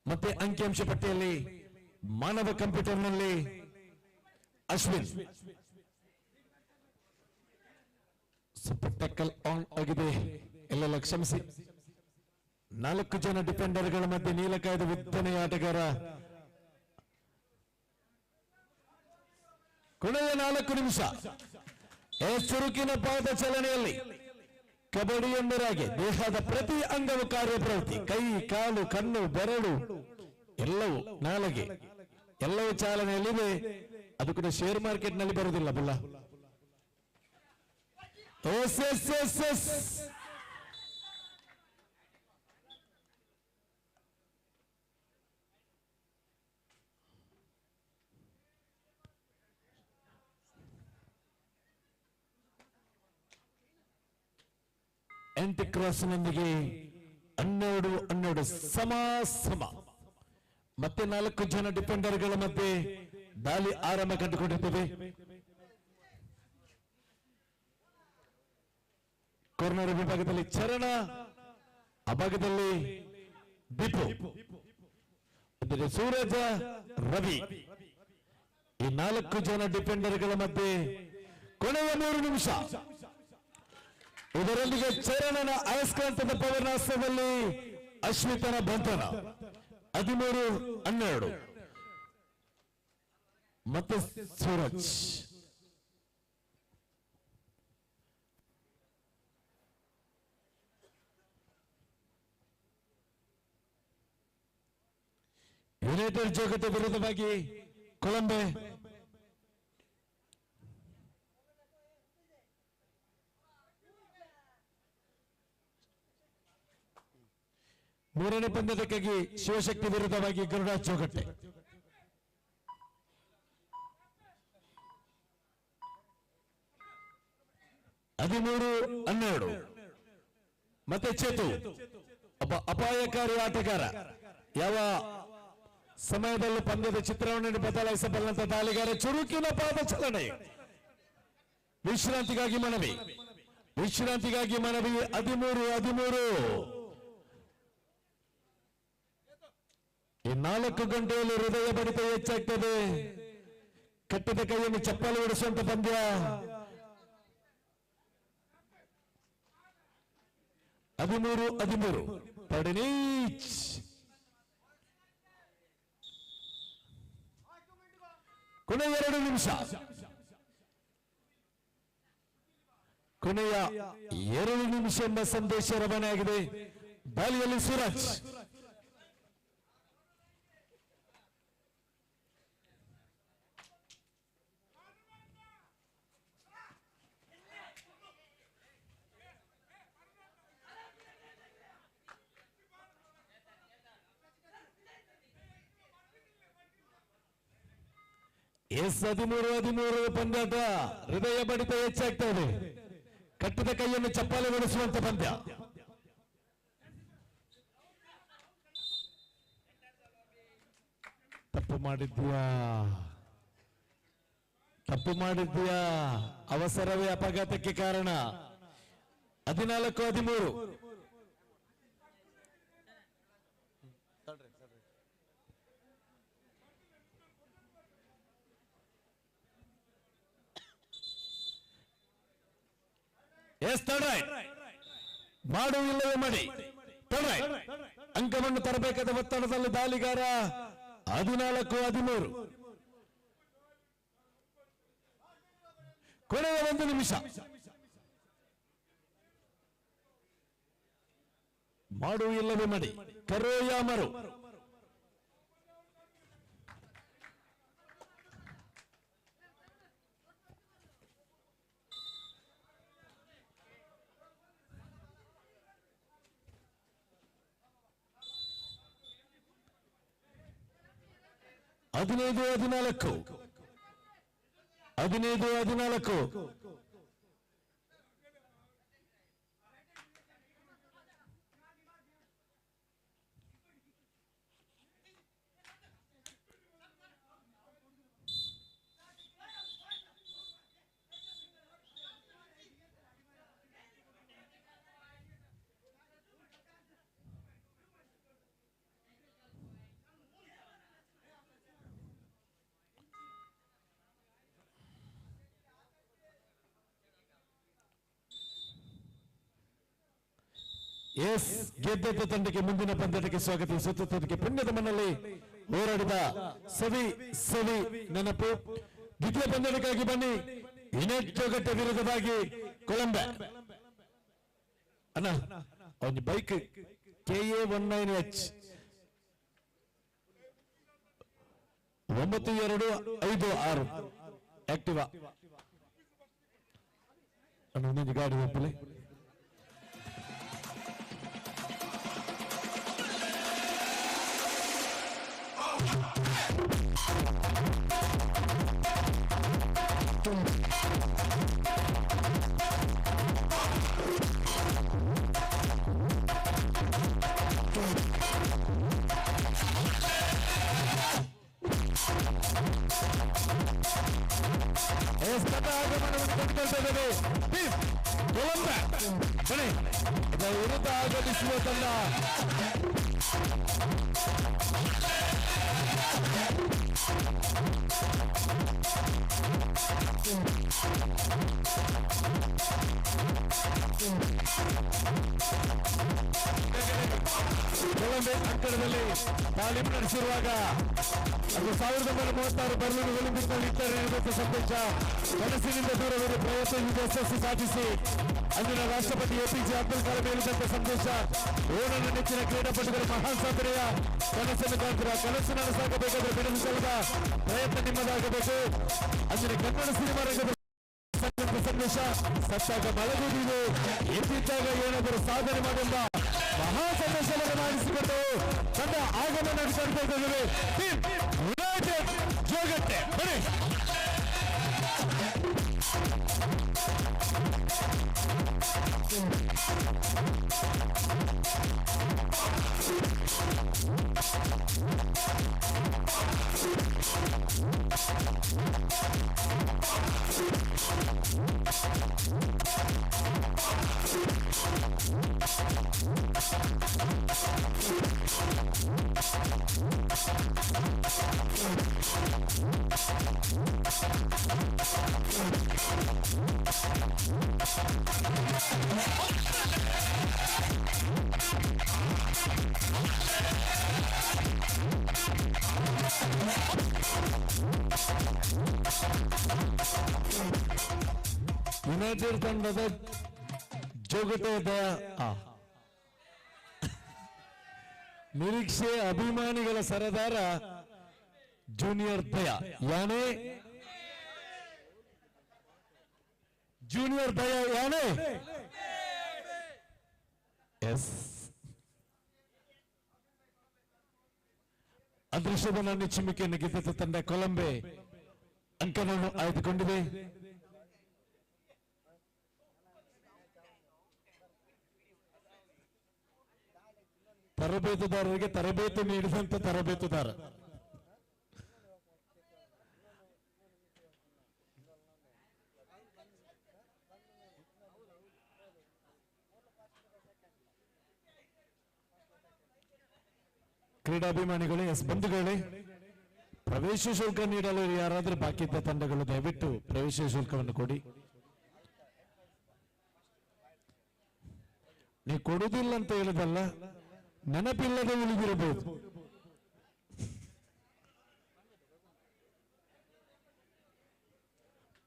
[SPEAKER 9] ಮತ್ತೆ ಅಂಕಿಅಂಶ ಪಟ್ಟಿಯಲ್ಲಿ ಮಾನವ ಕಂಪ್ಯೂಟರ್ನಲ್ಲಿ ಅಶ್ವಿನ್. ಸೂಪರ್ ಟ್ಯಾಕಲ್ ಆನ್ ಆಗಿದೆ. ಎಲ್ಲೆಲ್ಲ ಕ್ಷಮಿಸಿ. 4 ಜನ ಡಿಫೆಂಡರ್ಗಳ ಮಧ್ಯೆ ನೀಲಕಾಯದ ಉದ್ದನೆಯ ಆಟಗಾರ. ಕೊನೆಯ 4 ನಿಮಿಷ. ಚುರುಕಿನ ಪಾದ ಚಲನೆಯಲ್ಲಿ ಕಬಡ್ಡಿಯೊಂದರಾಗಿ ದೇಹದ ಪ್ರತಿ ಅಂಗವು ಕಾರ್ಯಪ್ರವೃತ್ತಿ. ಕೈ, ಕಾಲು, ಕಣ್ಣು, ಬೆರಳು ಎಲ್ಲವೂ, ನಾಲಗೆ ಎಲ್ಲವೂ ಚಾಲನೆಯಲ್ಲಿದೆ. ಅದು ಕೂಡ ಶೇರ್ ಮಾರ್ಕೆಟ್ ನಲ್ಲಿ ಬರುವುದಿಲ್ಲ ಬುಲ್ಲ. ಎಂಟಿ ಕ್ರಾಸ್ನೊಂದಿಗೆ 12-12 ಸಮ. ಮತ್ತೆ 4 ಜನ ಡಿಫೆಂಡರ್ಗಳ ಮಧ್ಯೆ ದಾಳಿ ಆರಂಭ ಕಂಡುಕೊಂಡಿದ್ದೇವೆ. ಕಾರ್ನರ್ ವಿಭಾಗದಲ್ಲಿ ಚರಣ, ಆ ಭಾಗದಲ್ಲಿ ದೀಪು, ಸೂರಜ, ರವಿ. ಈ 4 ಜನ ಡಿಫೆಂಡರ್ಗಳ ಮಧ್ಯೆ ಕೊನೆಯ 3 ನಿಮಿಷ. ಇದರೊಂದಿಗೆ ಚರಣನ ಅಯಸ್ಕಾಂತದ ಪವನಾಸ್ತ್ರದಲ್ಲಿ ಅಶ್ವಿತನ ಬಂಧನ. 13-12 ಮತ್ತೆ ಸೂರಜ್. ಯುನೈಟೆಡ್ ಜೋಗದ ವಿರುದ್ಧವಾಗಿ ಕೊಲಂಬೆ. ಮೂರನೇ ಪಂದ್ಯಕ್ಕಾಗಿ ಶಿವಶಕ್ತಿ ವಿರುದ್ಧವಾಗಿ ಗರುಡಾಜ್ ಜೋಗಟ್ಟೆ. ಹದಿಮೂರು 12 ಮತ್ತೆ ಚೇತು ಒಬ್ಬ ಅಪಾಯಕಾರಿ ಆಟಗಾರ. ಯಾವ ಸಮಯದಲ್ಲೂ ಪಂದ್ಯದ ಚಿತ್ರವನ್ನು ಬದಲಾಯಿಸಬಲ್ಲಂತ ದಾಳಿಗಾರ. ಚುರುಕಿನ ಪಾದ ಚಲನೆ. ವಿಶ್ರಾಂತಿಗಾಗಿ ಮನವಿ 13 ಈ 4 ಗಂಟೆಯಲ್ಲಿ ಹೃದಯ ಬಡಿತ ಹೆಚ್ಚಾಗ್ತದೆ. ಕಟ್ಟಿದ ಕೈಯನ್ನು ಚಪ್ಪಲಿ ಹೊಡಿಸುವಂತ ಪಂದ್ಯ. 13 ಪಡನೀಚ್ ಕೊನೆಯ 2 ನಿಮಿಷ. ಕೊನೆಯ 2 ನಿಮಿಷ ಎಂಬ ಸಂದೇಶ ರವಾನೆಯಾಗಿದೆ. ದಾಳಿಯಲ್ಲಿ ಸೂರಜ್. ಎಸ್ 13 ಪಂದ್ಯದ ಹೃದಯ ಬಡಿತ ಹೆಚ್ಚಾಗ್ತಾ ಇದೆ. ಕಟ್ಟಿದ ಕೈಯನ್ನು ಚಪ್ಪಾಳೆ ಹೊಡಿಸುವಂತ ಪಂದ್ಯ. ತಪ್ಪು ಮಾಡಿದ್ಯಾ ಅವಸರವೇ ಅಪಘಾತಕ್ಕೆ ಕಾರಣ. 14-13 ಎಸ್ ಥರ್ಡ್ ರೈಟ್ ಮಾಡು ಇಲ್ಲವೇ ಮಾಡಿ. ಥರ್ಡ್ ರೈಟ್ ಅಂಕವನ್ನು ತರಬೇಕಾದ ಒತ್ತಡದಲ್ಲಿ ದಾಳಿಗಾರ. 14-13 ಕೊನೆಯ 1 ನಿಮಿಷ. ಮಾಡು ಇಲ್ಲವೇ ಮಾಡಿ. ಕರೋಯ ಮರು. ಹದಿನೈದು 14 ಎಸ್ ಗೆದ್ದ ತಂಡಕ್ಕೆ ಮುಂದಿನ ಪಂದ್ಯಕ್ಕೆ ಸ್ವಾಗತಿಸುತ್ತಿದ್ದಕ್ಕೆ ಪುಣ್ಯದ ಮಣ್ಣಲ್ಲಿ ಹೋರಾಡಿದ ಸವಿ ನೆನಪು. ದ್ವಿತೀಯ ಪಂದ್ಯಕ್ಕಾಗಿ ಬನ್ನಿ. ಯುನೈಟ್ ಜೋಗಟ್ಟೆ ವಿರುದ್ಧವಾಗಿ ಕೊಲಂಬೆ ಅಣ್ಣ ಒಂದು ಬೈಕ್ KA19H 9256 ಆಕ್ಟಿವಾ ಅನ್ನೊಂದು ಗಾಡಿ ಒಪ್ಪಲೆ. ವಿರುದ್ಧ ಆಗಮಿಸುವ ತಂಡ ಕೊಲಂಬೆ ಅಂಕಣದಲ್ಲಿ ತಾಲೀಮು ನಡೆಸಿರುವಾಗ ಅದು 1936 ಬರ್ಲಿನ್ ಒಲಿಂಪಿಕ್ನಲ್ಲಿ ಇದ್ದಾರೆ ಎನ್ನುವಂಥ ಸಂದೇಶ. ಕನಸಿನಿಂದ ದೂರವಿರುವ ಪ್ರಯತ್ನದಿಂದ ಯಶಸ್ಸು ಸಾಧಿಸಿ ಅಂದಿನ ರಾಷ್ಟ್ರಪತಿ APJ ಅಬ್ದುಲ್ ಕಲಾಂ ಹೇಳಿದಂತ ಸಂದೇಶ. ಓಣನ ನೆಚ್ಚಿನ ಕ್ರೀಡಾಪಟುಗಳು ಮಹಾನ್ ಸಾಧನೆಯ ಕನಸನ್ನು ಕಾಣ್ತೀರ. ಕನಸು ನನಸಾಗಬೇಕಾದ್ರೆ ಬೆಳೆಸಲದ ಪ್ರಯತ್ನ ನಿಮ್ಮದಾಗಬೇಕು. ಅಂದಿನ ಕನ್ನಡ ಸಿನಿಮಾ ರಂಗದ ಸಂದೇಶ. ಸತ್ತಾಗ ಮಲಗುವುದು, ಎದ್ದಿದ್ದಾಗ ಏನಾದರೂ ಸಾಧನೆ ಮಾಡುವ ಮಹಾಸಂದೇಶವನ್ನು ರವಾನಿಸಿಕೊಂಡು ತನ್ನ ಆಗಮನ ನಡೆಸಿಕೊಳ್ತಾ ಇದ್ದೇವೆ. ಟೀಮ್ ಯುನೈಟೆಡ್ ಜೋಗಟ್ಟೆ ಬನ್ನಿ. ಯುನೈಟೆಡ್ ತಂಡದ ಜೋಗಟೆದ ನಿರೀಕ್ಷೆ ಅಭಿಮಾನಿಗಳ ಸರದಾರ ಜೂನಿಯರ್ ದಯ ಯಾನೇ ಜೂನಿಯರ್ ದಯ ಯಾನೇ ಎಸ್ ಅದೃಷ್ಟದ ನನ್ನ ಚಿಮ್ಮಿಕೆಯನ್ನು ಗೆದ್ದ ತಂಡ ಕೊಲಂಬೆ ಅಂಕವನ್ನು ಆಯ್ದುಕೊಂಡಿದೆ. ತರಬೇತುದಾರರಿಗೆ ತರಬೇತಿ ನೀಡಿದಂತ ತರಬೇತುದಾರ ಕ್ರೀಡಾಭಿಮಾನಿಗಳೇ, ಎಸ್ ಬಂಧುಗಳೇ, ಪ್ರವೇಶ ಶುಲ್ಕ ನೀಡಲು ಯಾರಾದರೂ ಬಾಕಿ ಇದ್ದ ತಂಡಗಳು ದಯವಿಟ್ಟು ಪ್ರವೇಶ ಶುಲ್ಕವನ್ನು ಕೊಡಿ. ನೀವು ಕೊಡುವುದಿಲ್ಲ ಅಂತ ಹೇಳಿದಲ್ಲ, ನೆನಪಿಲ್ಲದೆ ಉಳಿದಿರಬಹುದು.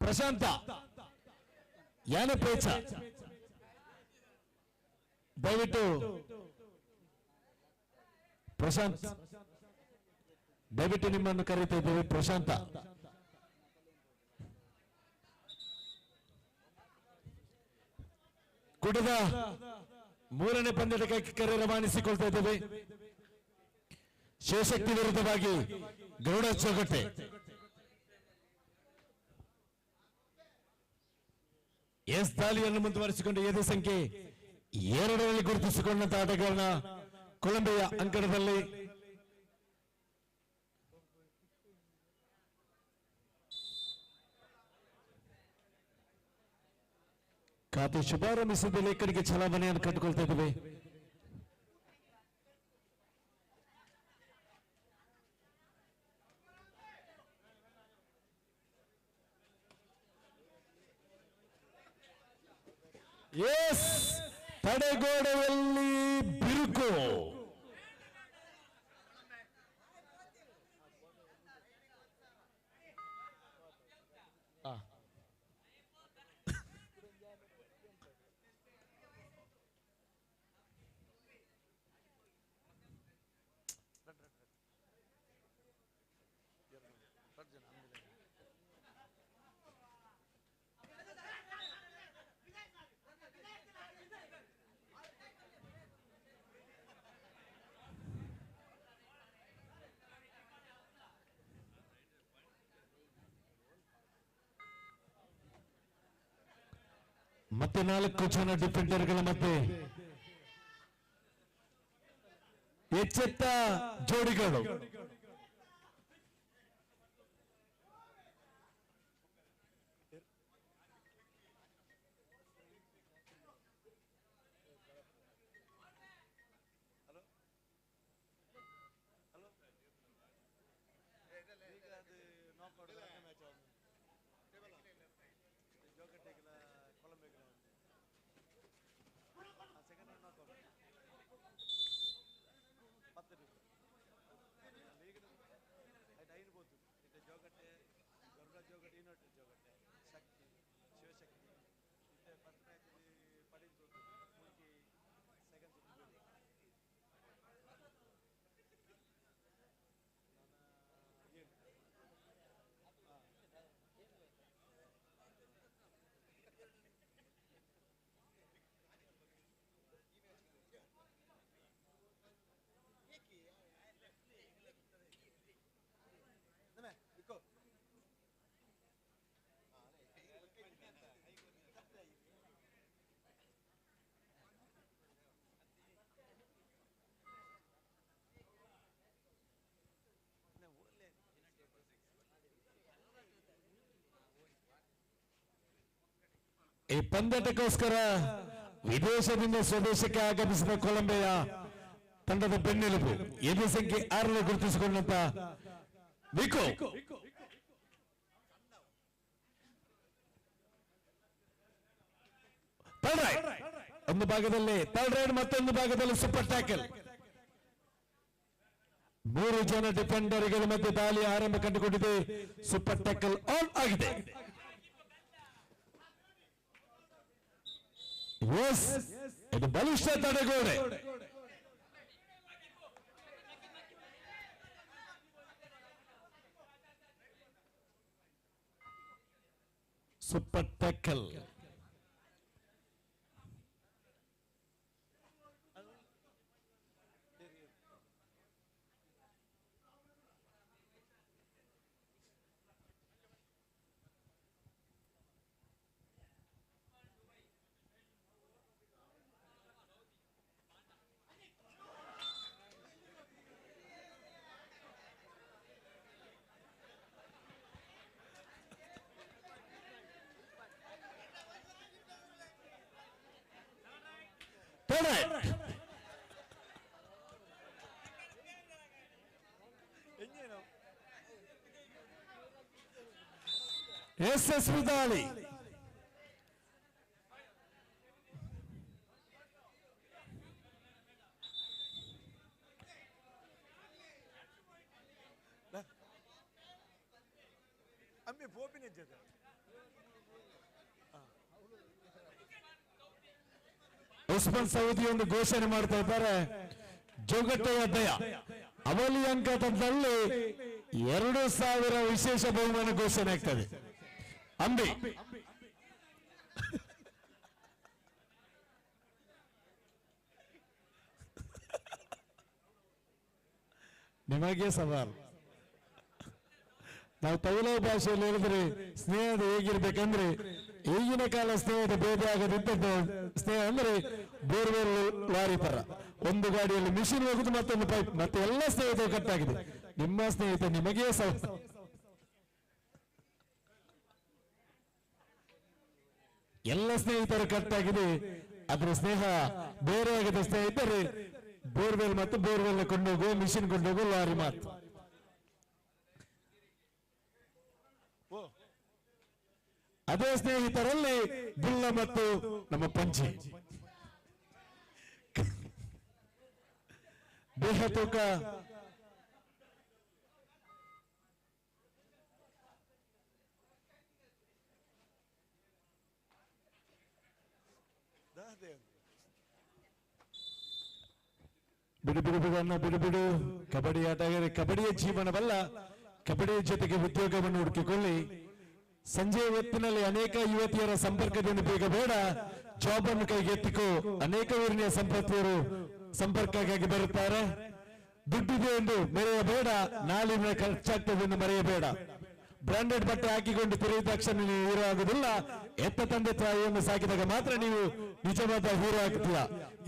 [SPEAKER 9] ಪ್ರಶಾಂತ ಯಾನ ಪೇಚ ದಯವಿಟ್ಟು ಪ್ರಶಾಂತ್ ದಯವಿಟ್ಟು ನಿಮ್ಮನ್ನು ಕರೀತಾ ಇದ್ದೇವೆ. ಪ್ರಶಾಂತ ಕುಟದ ಮೂರನೇ ಪಂದ್ಯಕ್ಕೆ ಕರೆ ರವಾನಿಸಿಕೊಳ್ತಾ ಇದ್ದೇವೆ. ಶಿವಶಕ್ತಿ ವಿರುದ್ಧವಾಗಿ ಗೌಡ ಚೋಗಟ್ಟೆ. ಎಸ್ ದಾಳಿಯನ್ನು ಮುಂದುವರಿಸಿಕೊಂಡು ಎದೆ ಸಂಖ್ಯೆ 2ರಲ್ಲಿ ಗುರುತಿಸಿಕೊಂಡಂತಹ ಆಟಗಾರನ ಕೊಲಂಬಿಯ ಅಂಕಣದಲ್ಲಿ ಖಾತೆ ಶುಭಾರಂಭಿಸಿದ ಲೇಖನಿಗೆ ಚಲಾವಣೆಯನ್ನು ಕಟ್ಟಿಕೊಳ್ತಾ ಇದ್ದೇವೆ. ಎಸ್ ತಡೆಗೋಡೆಯಲ್ಲಿ ಬಿರುಕು. ಮತ್ತೆ 4 ಜನ ಡಿಫೆಂಡರ್ಗಳ ಮಧ್ಯೆ ಎಚ್ಚೆತ್ತ ಜೋಡಿಗಳು. ಈ ಪಂದ್ಯಾಟಕ್ಕೋಸ್ಕರ ವಿದೇಶದಿಂದ ಸ್ವದೇಶಕ್ಕೆ ಆಗಮಿಸಿದ ಕೊಲಂಬಿಯಾ ತಂಡದ ಬೆನ್ನೆಲುಬು ಎದೆ ಸಂಖ್ಯೆ 6 ಗುರುತಿಸಿಕೊಂಡಂತ ವಿಕೋ ಒಂದು ಭಾಗದಲ್ಲಿ ಥರ್ಡ್ ರೈಡ್, ಮತ್ತೊಂದು ಭಾಗದಲ್ಲಿ ಸೂಪರ್ ಟ್ಯಾಕಲ್. 3 ಜನ ಡಿಫೆಂಡರ್ಗಳ ಮಧ್ಯೆ ದಾಳಿ ಆರಂಭ ಕಂಡುಕೊಂಡಿದೆ. ಸೂಪರ್ ಟ್ಯಾಕಲ್ ಆನ್ ಆಗಿದೆ. ಇದು ಬಲಿಷ್ಠ ತಡೆಗೋಡೆ. Super tackle. ಯಶಸ್ವಿ ದಾಳಿ. ಉಸ್ಮಾನ್ ಸೌದಿ ಒಂದು ಘೋಷಣೆ ಮಾಡ್ತಾ ಇದ್ದಾರೆ. ಜೋಗಟ್ಟೆಯ ದಯ ಅವಲಿ ಅಂಕದಲ್ಲಿ 2,000 ವಿಶೇಷ ಬಹುಮಾನ ಘೋಷಣೆ ಆಗ್ತದೆ. ಅಂಬಿ ನಿಮಗೆ ಸವಾಲು. ನಾವು ತಮಿಳು ಭಾಷೆಯಲ್ಲಿ ಹೇಳಿದ್ರೆ ಸ್ನೇಹದ ಹೇಗಿರ್ಬೇಕಂದ್ರೆ, ಈಗಿನ ಕಾಲ ಸ್ನೇಹದ ಭೇದ ಆಗದಿದ್ದದ್ದು ಸ್ನೇಹ ಅಂದ್ರೆ ಬೋರ್ವೆಲ್ ಲಾರಿ ತರ, ಒಂದು ಗಾಡಿಯಲ್ಲಿ ಮಿಷಿನ್ ಹೋಗುದು, ಮತ್ತೊಂದು ಪೈಪ್, ಮತ್ತೆ ಎಲ್ಲ ಸ್ನೇಹಿತರು ಕಟ್ಟಾಗಿದೆ. ನಿಮ್ಮ ಸ್ನೇಹಿತ ನಿಮಗೇ ಎಲ್ಲ ಸ್ನೇಹಿತರು ಕಟ್ಟಾಗಿದೆ. ಅದ್ರ ಸ್ನೇಹ ಬೇರೆ ಆಗದ ಸ್ನೇಹಿತರೆ ಬೋರ್ವೆಲ್ ಮತ್ತು ಬೋರ್ವೆಲ್ ಕೊಂಡೋಗುವ, ಮಿಷಿನ್ ಕೊಂಡೋಗುವ ಲಾರಿ ಮಾತು. ಅದೇ ಸ್ನೇಹಿತರಲ್ಲಿ ಬುಲ್ಲ ಮತ್ತು ನಮ್ಮ ಪಂಚಿ. ದೇಹ ತೂಕ ಬಿಡು ಬಿಡು ಬಿಡು ಅನ್ನ ಬಿಡು ಬಿಡು. ಕಬಡ್ಡಿ ಆಟಗಾರ ಕಬಡ್ಡಿಯ ಜೀವನವಲ್ಲ, ಕಬಡ್ಡಿಯ ಜೊತೆಗೆ ಉದ್ಯೋಗವನ್ನು ಹುಡುಕಿಕೊಳ್ಳಿ. ಸಂಜೆ ಹೊತ್ತಿನಲ್ಲಿ ಅನೇಕ ಯುವತಿಯರ ಸಂಪರ್ಕದಿಂದ ಬೇಗ ಬೇಡ, ಜಾಬ್ ಅನ್ನು ಕೈಗೆತ್ತಿಕೋ. ಅನೇಕ ಊರಿನ ಸಂಪತ್ತಿಯರು ಸಂಪರ್ಕಕ್ಕಾಗಿ ಬರುತ್ತಾರೆ. ದುಡ್ಡಿದೆ ಎಂದು ಮೆರೆಯಬೇಡ, ನಾಳಿನ ಖರ್ಚಾಗ್ತದೆ ಎಂದು ಮರೆಯಬೇಡ. ಬ್ರಾಂಡೆಡ್ ಬಟ್ಟೆ ಹಾಕಿಕೊಂಡು ತಿರುಗಿದ ತಕ್ಷಣ ನೀವು ಹೀರೋ ಆಗುದಿಲ್ಲ. ಎತ್ತ ತಂದೆ ತಾಯಿಯನ್ನು ಸಾಕಿದಾಗ ಮಾತ್ರ ನೀವು ನಿಜವಾದ ಹೀರೋ ಆಗ್ತೀಯ.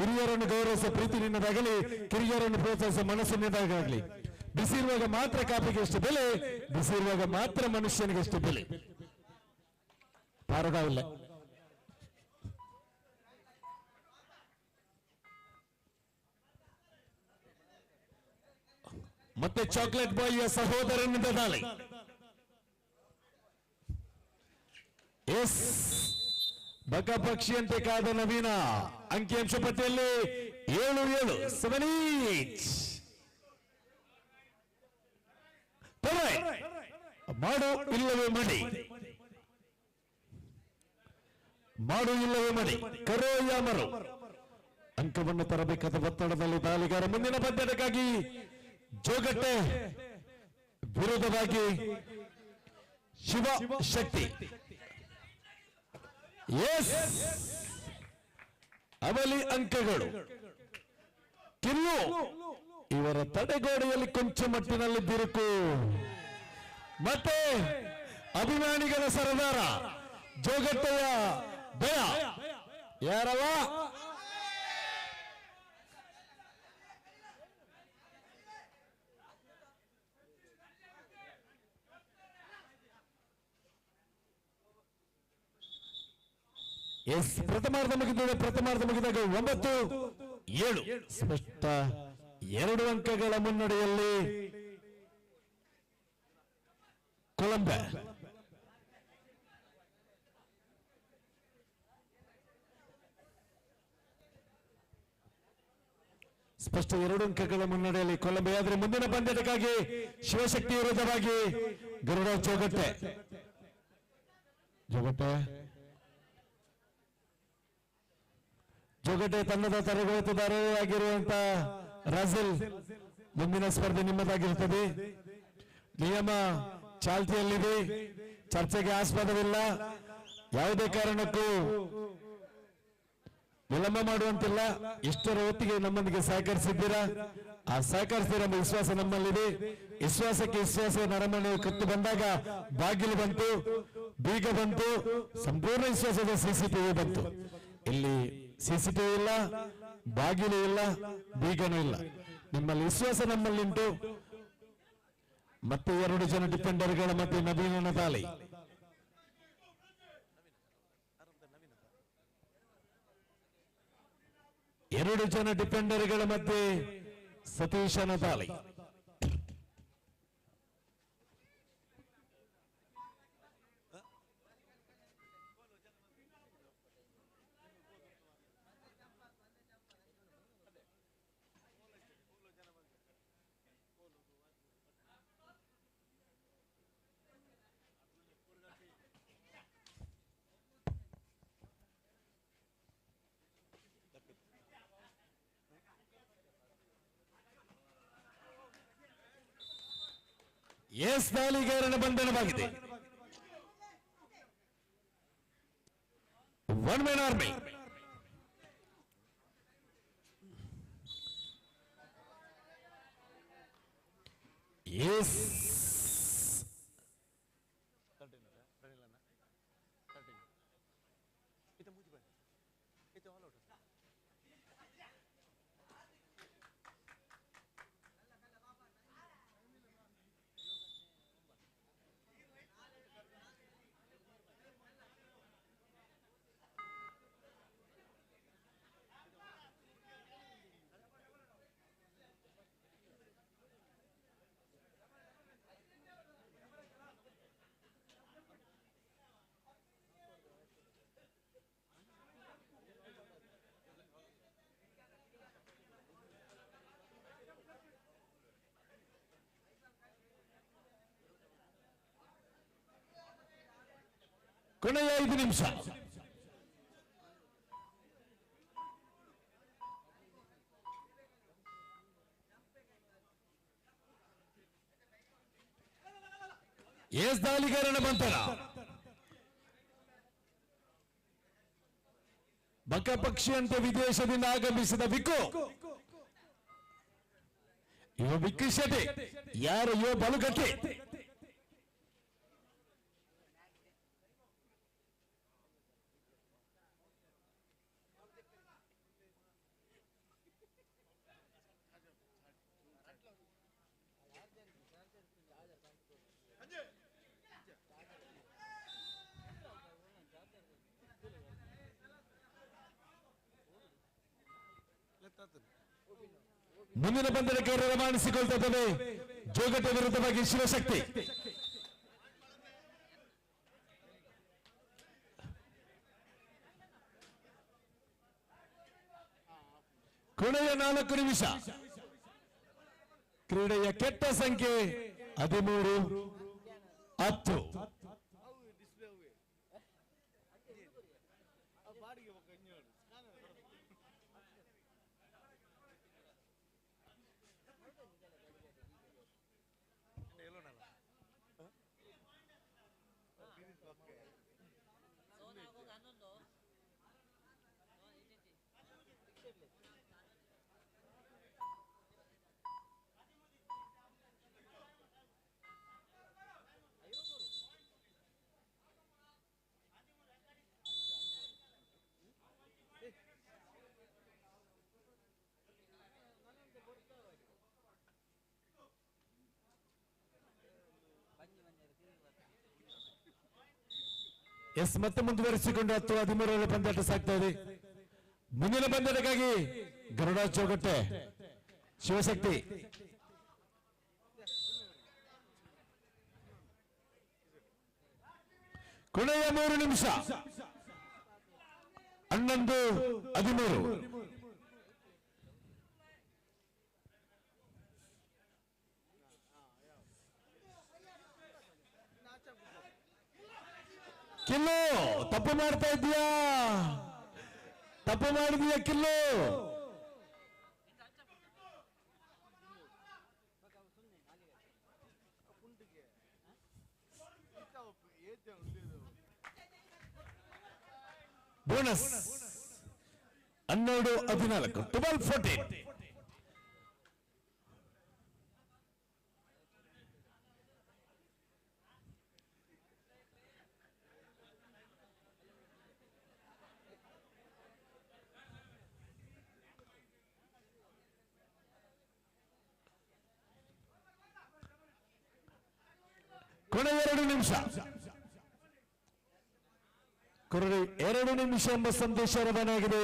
[SPEAKER 9] ಹಿರಿಯರನ್ನು ಗೌರವಿಸುವ ಪ್ರೀತಿ ನಿನ್ನದಾಗಲಿ, ಕಿರಿಯರನ್ನು ಪ್ರೋತ್ಸಾಹಿಸುವ ಮನಸ್ಸು ನಿನ್ನದಾಗಲಿ. ಬಿಸಿರುವಾಗ ಮಾತ್ರ ಕಾಪಿಗೆ ಎಷ್ಟು ಬೆಲೆ, ಬಿಸಿರುವಾಗ ಮಾತ್ರ ಮನುಷ್ಯನಿಗೆ ಎಷ್ಟು ಬೆಲೆ. ಪಾರದಾವಿಲ್ಲ. ಮತ್ತೆ ಚಾಕ್ಲೇಟ್ ಬಾಯಿಯ ಸಹೋದರನಿಂದ ದಾಳಿ. ಎಸ್ ಬಕ ಪಕ್ಷಿಯಂತೆ ಕಾದ ನವೀನ ಅಂಕಿಅಂಶ ಪಟ್ಟಿಯಲ್ಲಿ 7-7 7 ಈಚ್. ಮಾಡು ಇಲ್ಲವೇ ಮಡಿ, ಮಾಡು ಇಲ್ಲವೇ ಮಡಿ, ಕರೋ ಯಾಮರು. ಅಂಕವನ್ನು ತರಬೇಕಾದ ಒತ್ತಡದಲ್ಲಿ ದಾಳಿಗಾರ ಮುಂದಿನ ಪಂದ್ಯಕ್ಕಾಗಿ ಜೋಗಟ್ಟೆ ವಿರೋಧವಾಗಿ ಶಿವ ಶಕ್ತಿ. ಎಸ್ ಅವಲಿ ಅಂಕಗಳು ಕಿಲ್ಲು. ಇವರ ತಡೆಗೋಡೆಯಲ್ಲಿ ಕೊಂಚ ಮಟ್ಟಿನಲ್ಲಿ ಬಿರುಕು. ಮತ್ತೆ ಅಭಿಮಾನಿಗಳ ಸರದಾರ ಜೋಗಟ್ಟೆಯ ಭಯ ಯಾರವ? ಎಸ್, ಪ್ರಥಮಾರ್ಧ ಮುಗಿದಾಗ 9-7 ಸ್ಪಷ್ಟ 2 ಅಂಕಗಳ ಮುನ್ನಡೆಯಲ್ಲಿ ಕೊಲಂಬೋ. ಸ್ಪಷ್ಟ 2 ಅಂಕಗಳ ಮುನ್ನಡೆಯಲ್ಲಿ ಕೊಲಂಬೋ. ಆದರೆ ಮುಂದಿನ ಪಂದ್ಯಕ್ಕಾಗಿ ಶಿವಶಕ್ತಿ ವಿರುದ್ಧವಾಗಿ ಗರುಡ ಜೋಗಟ್ಟೆ ತಂಡದ ತರಬೇತುದಾರರಾಗಿರುವಂತಹ ರಾಜಲ್, ಮುಂದಿನ ಸ್ಪರ್ಧೆ ನಿಮ್ಮದಾಗಿರುತ್ತದೆ. ನಿಯಮ ಚಾಲ್ತಿಯಲ್ಲಿದೆ, ಚರ್ಚೆಗೆ ಆಸ್ಪದವಿಲ್ಲ. ಯಾವುದೇ ಕಾರಣಕ್ಕೂ ವಿಳಂಬ ಮಾಡುವಂತಿಲ್ಲ. ಇಷ್ಟರ ಹೊತ್ತಿಗೆ ನಮ್ಮೊಂದಿಗೆ ಸಹಕರಿಸಿದ್ದೀರಾ, ಆ ಸಹಕರಿಸಿದ ವಿಶ್ವಾಸ ನಮ್ಮಲ್ಲಿದೆ. ವಿಶ್ವಾಸಕ್ಕೆ ವಿಶ್ವಾಸ ನರಮನೆ ಕತ್ತು ಬಂದಾಗ ಬಾಗಿಲು ಬಂತು, ಬೀಗ ಬಂತು, ಸಂಪೂರ್ಣ ವಿಶ್ವಾಸದ ಸಿಸಿಟಿವಿ ಬಂತು. ಇಲ್ಲಿ ಸಿಸಿಟಿವಿ ಇಲ್ಲ, ಬಾಗಿಲು ಇಲ್ಲ, ಬೀಗನೂ ಇಲ್ಲ. ನಿಮ್ಮಲ್ಲಿ ವಿಶ್ವಾಸ ನಮ್ಮಲ್ಲಿಂಟು. ಮತ್ತೆ 2 ಜನ ಡಿಫೆಂಡರ್ಗಳ ಮತ್ತೆ ನವೀನ ತಾಳಿ. 2 ಜನ ಡಿಫೆಂಡರ್ಗಳ ಮಧ್ಯೆ ಸತೀಶನ ತಾಳಿ. ಎಸ್, ದಾಳಿಗಾರನ ಬಂಧನವಾಗಿದೆ. 1 man army. ಎಸ್, ಕೊನೆಯ 5 ನಿಮಿಷ. ಎಸ್, ದಾಳಿಗಾರನ ಬಂಧನ. ಬಕಪಕ್ಷಿಯಂತೆ ವಿದೇಶದಿಂದ ಆಗಮಿಸಿದ ವಿಕು, ಇವ ವಿಕ್ಕಿ ಶೆಟ್ಟಿ, ಯಾರು ಇವ ಬಲುಗಟ್ಟಿ. ಮುಂದಿನ ಪಂದ್ಯಕ್ಕೆ ರವಾನಿಸಿಕೊಳ್ತಿದ್ದೇವೆ. ಜೋಗಟ್ಟೆ ವಿರುದ್ಧವಾಗಿ ಶಿವಶಕ್ತಿ. ಕೊನೆಯ 4 ನಿಮಿಷ. ಕ್ರೀಡೆಯ ಕೆಟ್ಟ ಸಂಖ್ಯೆ 13-10. ಎಸ್ ಮತ್ತೆ ಮುಂದುವರಿಸಿಕೊಂಡು 10-13ರ ಪಂದ್ಯಾಟ ಸಾಗ್ತಾ ಇದೆ. ಮುಂದಿನ ಪಂದ್ಯಕ್ಕಾಗಿ ಗರುಡ ಚೌಗಟ್ಟೆ ಶಿವಶಕ್ತಿ ಕೊನೆಯ 3 ನಿಮಿಷ 11-13. ಕಿಲ್ಲು ತಪ್ಪು ಮಾಡ್ತಾ ಇದೀಯಾ, ತಪ್ಪು ಮಾಡಿದೀಯ ಕಿಲ್ಲು. ಬೋನಸ್ 12-14 12-14. ಕೊನೆ 2 ನಿಮಿಷ, ಕೊರಡೆ 2 ನಿಮಿಷ ಎಂಬ ಸಂದೇಶ ರವಾನೆಯಾಗಿದೆ.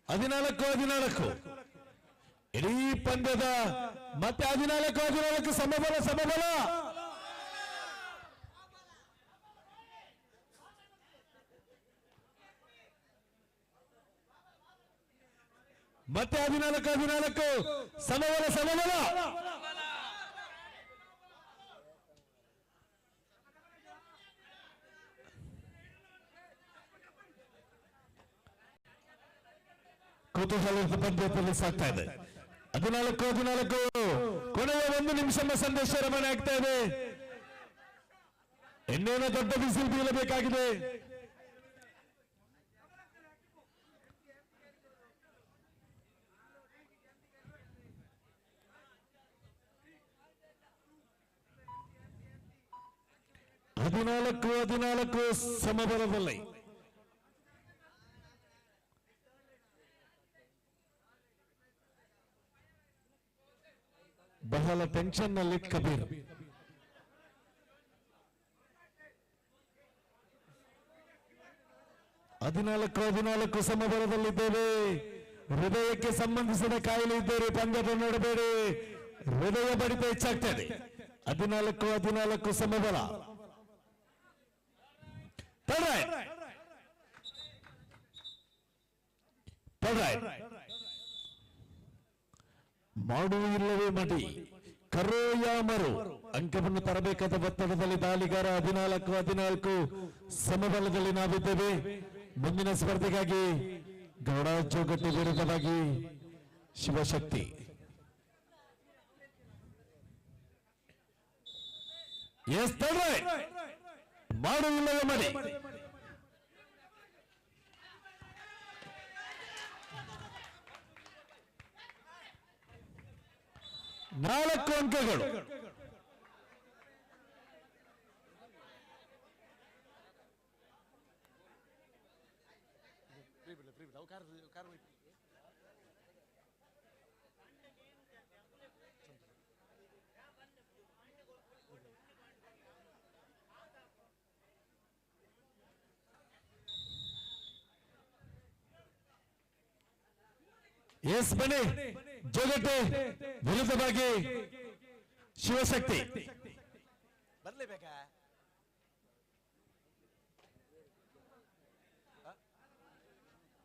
[SPEAKER 9] ಹದಿನಾಲ್ಕು 14 ಇಡೀ ಪಂದ್ಯದ ಮತ್ತೆ 14 ಸಮಬಲ ಸಮಬಲ. ಮತ್ತೆ 14 ಸಮಬಲ ಸಮಬಲ. ಕುತೂಹಲದ ಪಂದ್ಯದಲ್ಲಿ ಸಾಗ್ತಾ ಇದೆ. 14 ಕೊನೆಯ 1 ನಿಮಿಷ ಸಂದೇಶ ರವಾನೆ ಆಗ್ತಾ ಇದೆ. ಇನ್ನೇನೋ ದೊಡ್ಡ ಬಿಸಿಲು ಬೀಳಬೇಕಾಗಿದೆ. ಹದಿನಾಲ್ಕು ಸಮಬಲದಲ್ಲಿ ಬಹಳ ಟೆನ್ಷನ್ ನಲ್ಲಿ ಕಬೀರ್. ಹದಿನಾಲ್ಕು ಸಮಬಲದಲ್ಲಿದ್ದೇವೆ. ಹೃದಯಕ್ಕೆ ಸಂಬಂಧಿಸಿದ ಕಾಯಿಲೆ ಇದ್ದೇವೆ. ಪಂದ್ಯವನ್ನು ನೋಡಬೇಡಿ, ಹೃದಯ ಬಡಿತ ಹೆಚ್ಚಾಗ್ತಾ ಇದೆ. 14 ಸಮಬಲ. ಮಾಡು ಇಲ್ಲವೇ ಮಡಿ, ಕರೋ ಯಾ ಮರು, ಅಂಕವನ್ನು ತರಬೇಕಾದ ಒತ್ತಡದಲ್ಲಿ ದಾಳಿಗಾರ. 14 ಸಮಬಲದಲ್ಲಿ ನಾವಿದ್ದೇವೆ. ಮುಂದಿನ ಸ್ಪರ್ಧೆಗಾಗಿ ಗೌಡ ಚೌಗಟ್ಟೆ ವಿರುದ್ಧವಾಗಿ ಶಿವಶಕ್ತಿ. ಮಾಡು ಇಲ್ಲವೇ ಮಡಿ. 4 ಅಂಕಗಳು. ಎಸ್ ಬನ್ನಿ, ಜೋಗಟ್ಟೆ ವಿರುದ್ಧವಾಗಿ ಶಿವಶಕ್ತಿ.
[SPEAKER 15] ಬರ್ಲೇಬೇಕಾ?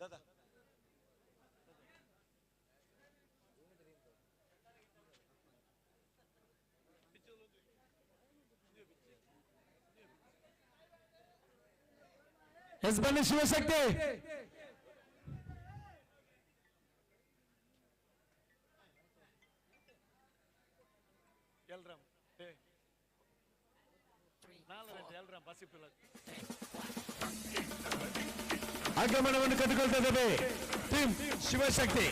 [SPEAKER 15] ದಾದಾ
[SPEAKER 9] ಎಸ್ ಬನ್ನಿ ಶಿವಶಕ್ತಿ. ಆಗಮನವನ್ನು ಕಟ್ಟಿಕೊಳ್ತಾ ಇದ್ದೇವೆ ಟೀಮ್ ಶಿವಶಕ್ತಿ.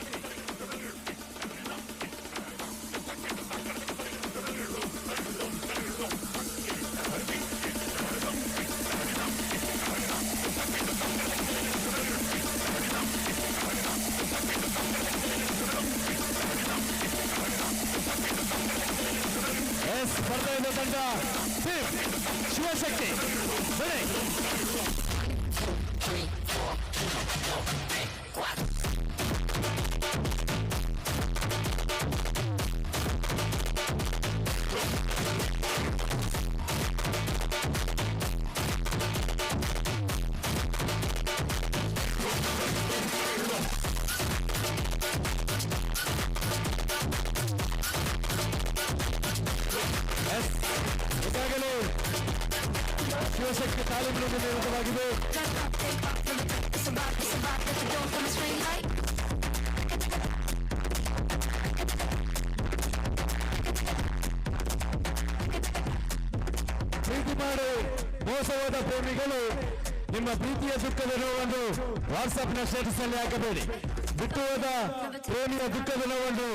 [SPEAKER 9] ಬರ್ತಾ ಇದೆ ತಂಡ ಟೀಮ್ ಶಿವಶಕ್ತಿ. ಬನ್ನಿ. ಈಗಾಗಲೇ ಶಿವಶಕ್ತಿ ತಾಲೀಮಿನಲ್ಲಿ ನಿರತವಾಗಿದೆ. ಪ್ರೀತಿ ಮಾಡಿ ಮೋಸವಾದ ಪ್ರೇಮಿಗಳು ನಿಮ್ಮ ಪ್ರೀತಿಯ ದುಃಖದ ನೋವನ್ನು ವಾಟ್ಸ್ಆಪ್ನ ಸ್ಟೇಟಸ್ ಅಲ್ಲಿ ಹಾಕಬೇಡಿ. ಬಿಟ್ಟು ಹೋದ ಪ್ರೇಮಿಯ ದುಃಖದ ನೋವನ್ನು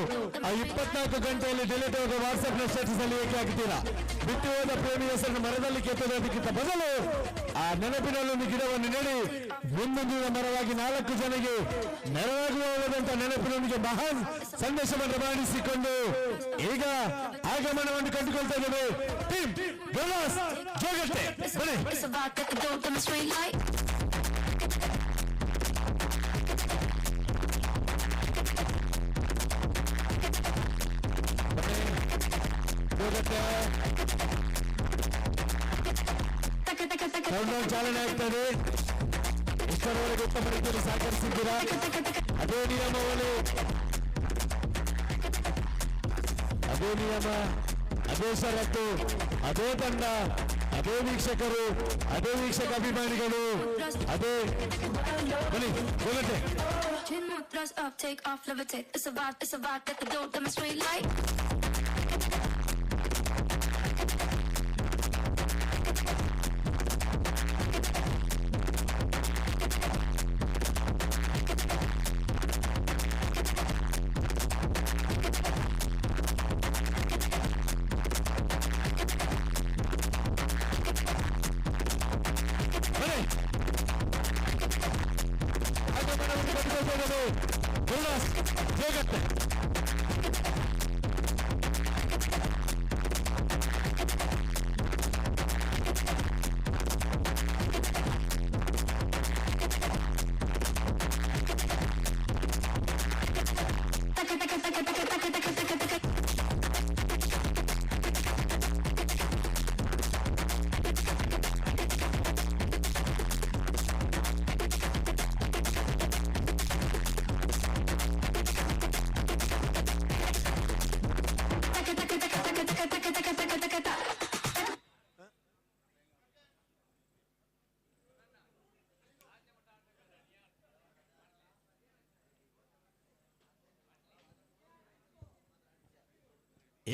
[SPEAKER 9] ಆ 24 ಗಂಟೆಯಲ್ಲಿ ಡಿಲೀಟ್ ಹೋದ ವಾಟ್ಸ್ಆಪ್ನ ಸ್ಟೇಟಸ್ ಅಲ್ಲಿ ಏಕೆ ಹಾಕ್ತೀರಾ? ಬಿಟ್ಟು ಹೋದ ಪ್ರೇಮಿಯ ಹೆಸರನ್ನು ಮರದಲ್ಲಿ ಕೆತ್ತೋದಕ್ಕಿಂತ ಬದಲು ಆ ನೆನಪಿನಲ್ಲೊಂದು ಗಿಡವನ್ನು ನೆಡಿ ಮುಂದೊಂದಿನ ಮರವಾಗಿ 4 ಜನರಿಗೆ ನೆರವಾಗುವಂತ ನೆನಪಿನೊಂದಿಗೆ ಮಹಾನ್ ಸಂದೇಶವನ್ನು ರವಾನಿಸಿಕೊಂಡು ಈಗ ಆಗಮನವನ್ನು ಕಂಡುಕೊಳ್ತಾ ಇದ್ದೇವೆ ಟೀಮ್ ಗೋಲಾಸ್ ಜೋಗಟ್ಟೆ. ಕೌಂಟೌನ್ ಚಾಲನೆ ಆಗ್ತದೆ. ಇಷ್ಟರವರೆಗೆ ಉತ್ತಮ ರೀತಿಯಲ್ಲಿ ಸಹಕರಿಸಿದ್ದೀರಾ. ಅದೇ ನಿಯಮಗಳು, ಅದೇ ನಿಯಮ, ಅದೇ ಷರತ್ತು, ಅದೇ ತಂಡ, ಅದೇ ವೀಕ್ಷಕರು, ಅದೇ ವೀಕ್ಷಕ ಅಭಿಮಾನಿಗಳು, ಅದೇ ಬನ್ನಿ ಹೋಗಟ್ಟೆ.
[SPEAKER 12] Take off, levitate. It's a vibe that the dope demonstrate like.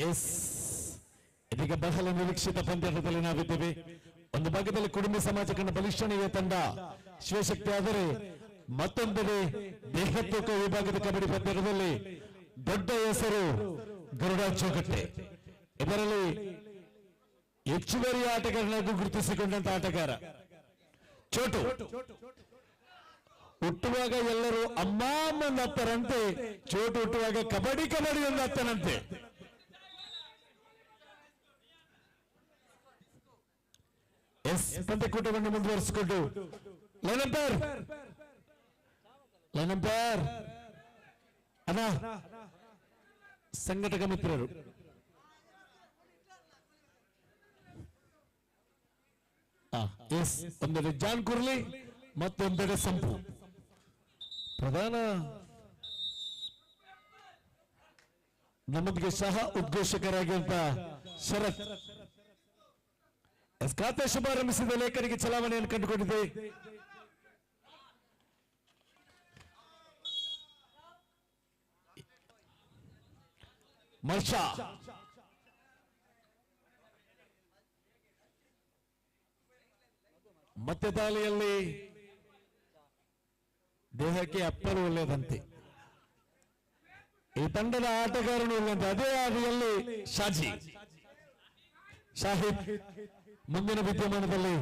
[SPEAKER 9] Yes, ಇದೀಗ ಬಹಳ ನಿರೀಕ್ಷಿತ ಪಂದ್ಯದಲ್ಲಿ ನಾವಿದ್ದೇವೆ. ಒಂದು ಭಾಗದಲ್ಲಿ ಕುಟುಂಬ ಸಮಾಜ ಕಂಡ ಬಲಿಷ್ಠನೆಯ ತಂಡ ಶಿವಶಕ್ತಿ ಆದರೆ ಮತ್ತೊಂದೆಡೆ ದೇಹ ತೂಕ ವಿಭಾಗದ ಕಬಡ್ಡಿ ಪಂದ್ಯದಲ್ಲಿ ದೊಡ್ಡ ಹೆಸರು ಗರುಡ ಜೋಗಟ್ಟೆ. ಇದರಲ್ಲಿ ಹೆಚ್ಚುವರಿ ಆಟಗಾರನಾಗಿ ಗುರುತಿಸಿಕೊಂಡಂತ ಆಟಗಾರ ಚೋಟು. ಹುಟ್ಟುವಾಗ ಎಲ್ಲರೂ ಅಮ್ಮ ಒಂದು ಹತ್ತರಂತೆ, ಚೋಟು ಹುಟ್ಟುವಾಗ ಕಬಡ್ಡಿ ಒಂದು ಹತ್ತನಂತೆ. ಎಸ್, ಪಂದ್ಯಕೂಟವನ್ನು ಮುಂದುವರಿಸಿಕೊಂಡು ಲೈನಂಪೈರ್ ಅಣ್ಣ, ಸಂಘಟಕ ಮಿತ್ರರು ಎಸ್, ಒಂದೆಡೆ ಜಾನ್ ಕುರ್ಲಿ ಮತ್ತೊಂದೆಡೆ ಸಂಪು. ಪ್ರಧಾನ ನಮ್ಮೊಂದಿಗೆ ಸಹ ಉದ್ಘೋಷಕರಾಗಿರುವಂತ ಶರತ್ ಖಾತೆ ಶುಭಾರಂಭಿಸಿದ ಲೇಖನಿಗೆ ಚಲಾವಣೆಯನ್ನು ಕಂಡುಕೊಂಡಿದೆ. ಮರ್ಷ ಮತ್ತೆ ತಾಲಿಯಲ್ಲಿ ದೇಹಕ್ಕೆ ಅಪ್ಪಲು ಒಳ್ಳೆಯದಂತೆ. ಈ ತಂಡದ ಆಟಗಾರನು ಇರುವಂತೆ ಅದೇ ಹಾದಿಯಲ್ಲಿ ಶಾಹಿದ್ ಮುಂದಿನ ವಿದ್ಯಮಾನದಲ್ಲಿ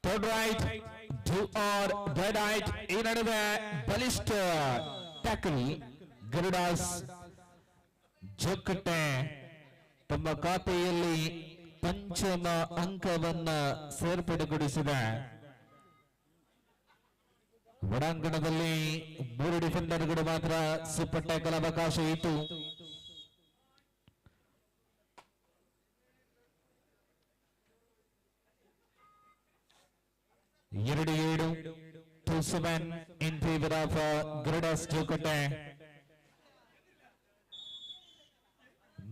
[SPEAKER 9] third raid do or die raid. ಈ ನಡುವೆ ಬಲಿಷ್ಠ ಟ್ಯಾಕಲ್ ಗರುಡಾಸ್ ಜೋಕಟ್ಟೆ ತಮ್ಮ ಖಾತೆಯಲ್ಲಿ ಪಂಚಮ ಅಂಕವನ್ನ ಸೇರ್ಪಡೆಗೊಳಿಸಿದೆ. ಒಳಾಂಗಣದಲ್ಲಿ 3 ಡಿಫೆಂಡರ್ಗಳು ಮಾತ್ರ ಸೂಪರ್ ಟ್ಯಾಕಲ್ ಅವಕಾಶ ಇತ್ತು. ಎರಡು 2-7 in favor of Garudas Jokate.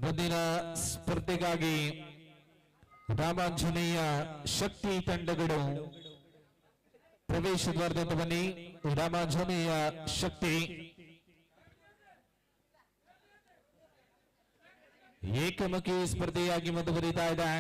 [SPEAKER 9] ಮುಂದಿನ ಸ್ಪರ್ಧೆಗಾಗಿ ರಾಮಾಂಜನೇಯ ಶಕ್ತಿ ತಂಡಗಳು ಪ್ರವೇಶ ದ್ವಾರದಿಂದ ಬನ್ನಿ. ರಾಮಾಂಜನೇಯ ಶಕ್ತಿ ಏಕಮುಖಿ ಸ್ಪರ್ಧೆಯಾಗಿ ಮುಂದುವರಿತಾ ಇದೆ.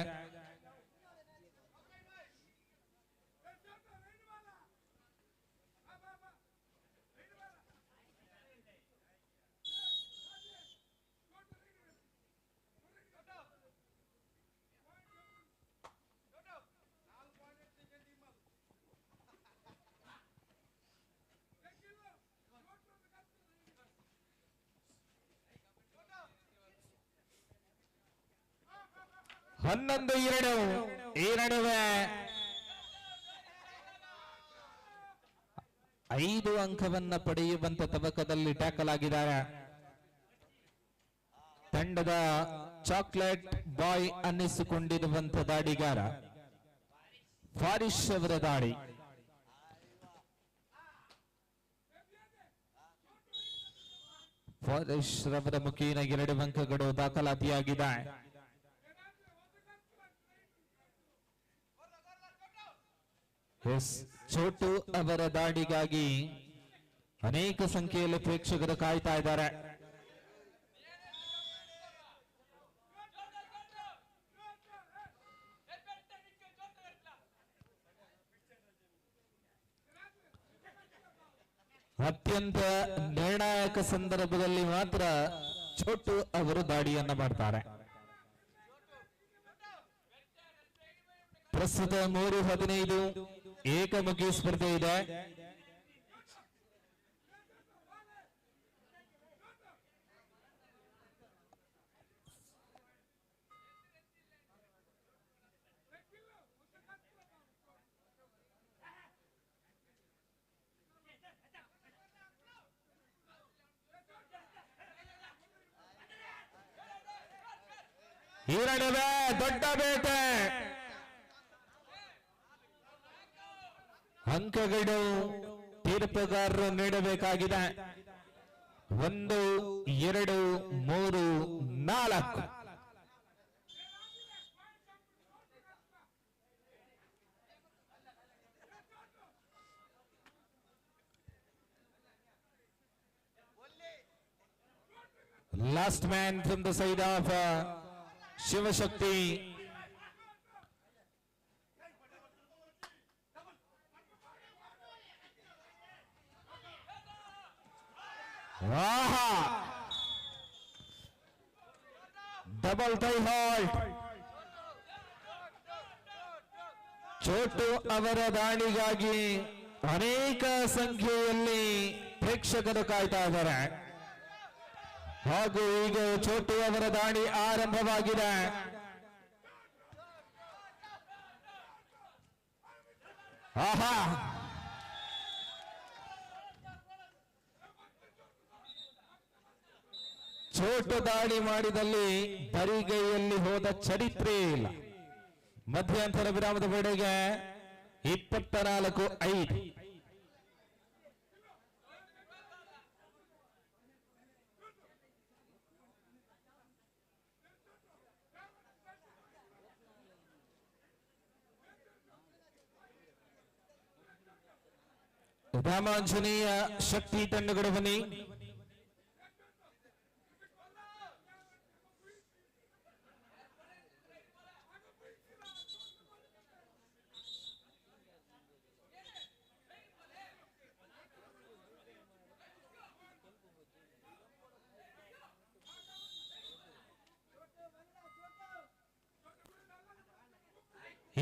[SPEAKER 9] ಹನ್ನೊಂದು 2 ಈ ನಡುವೆ 5 ಅಂಕವನ್ನ ಪಡೆಯುವಂತ ತವಕದಲ್ಲಿ ಟ್ಯಾಕಲ್ ಆಗಿದ್ದಾರೆ. ತಂಡದ ಚಾಕ್ಲೇಟ್ ಬಾಯ್ ಅನ್ನಿಸಿಕೊಂಡಿರುವಂತ ದಾಡಿಗಾರ ಫಾರಿಶ್ ಅವರ ದಾಡಿ. ಫಾರಿಶ್ ರವರ ಮುಖೇನ 2 ಅಂಕಗಳು ದಾಖಲಾತಿಯಾಗಿದೆ. ಚೋಟು ಅವರ ದಾಡಿಗಾಗಿ ಅನೇಕ ಸಂಖ್ಯೆಯಲ್ಲಿ ಪ್ರೇಕ್ಷಕರು ಕಾಯ್ತಾ ಇದ್ದಾರೆ. ಅತ್ಯಂತ ನಿರ್ಣಾಯಕ ಸಂದರ್ಭದಲ್ಲಿ ಮಾತ್ರ ಚೋಟು ಅವರು ದಾಡಿಯನ್ನ ಮಾಡ್ತಾರೆ. ಪ್ರಸ್ತುತ 3-15 ಏಕಮುಖಿ ಸ್ಪರ್ಧೆ ಇದೆ. ಈ ನಡುವೆ ದೊಡ್ಡ ಬೇಟೆ. ಅಂಕಗಳು ತೀರ್ಪುಗಾರರು ನೀಡಬೇಕಾಗಿದೆ. 1, 2, 3, 4. Last man from the side of Shiva Shakti. Double tie hold. Chotu ಅವರ ದಾಳಿಗಾಗಿ ಅನೇಕ ಸಂಖ್ಯೆಯಲ್ಲಿ ಪ್ರೇಕ್ಷಕರು ಕಾಯ್ತಾ ಇದ್ದಾರೆ. ಹಾಗೂ ಈಗ ಚೋಟು ಅವರ ದಾಳಿ ಆರಂಭವಾಗಿದೆ. ಆಹಾ, ಚೋಟು ದಾಳಿ ಮಾಡಿದಲ್ಲಿ ಬರಿಗೈಯಲ್ಲಿ ಹೋದ ಚರಿತ್ರೆ ಇಲ್ಲ. ಮಧ್ಯಂತರ ವಿರಾಮದ ವೇಳೆಗೆ 24-5. ರಾಮಾಂಜನೇಯ ಶಕ್ತಿ ತಂಡಗಳು ಬನ್ನಿ.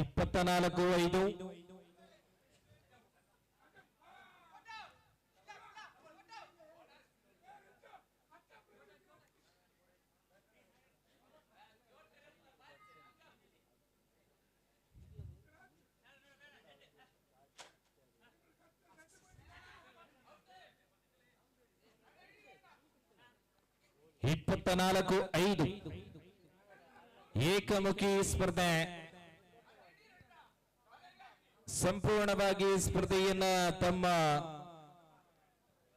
[SPEAKER 9] ಇಪ್ಪತ್ತ 4-5. ಇಪ್ಪತ್ತ 4-5 ಏಕಮುಖಿ ಸ್ಪರ್ಧೆ. ಸಂಪೂರ್ಣವಾಗಿ ಸ್ಪರ್ಧೆಯನ್ನ ತಮ್ಮ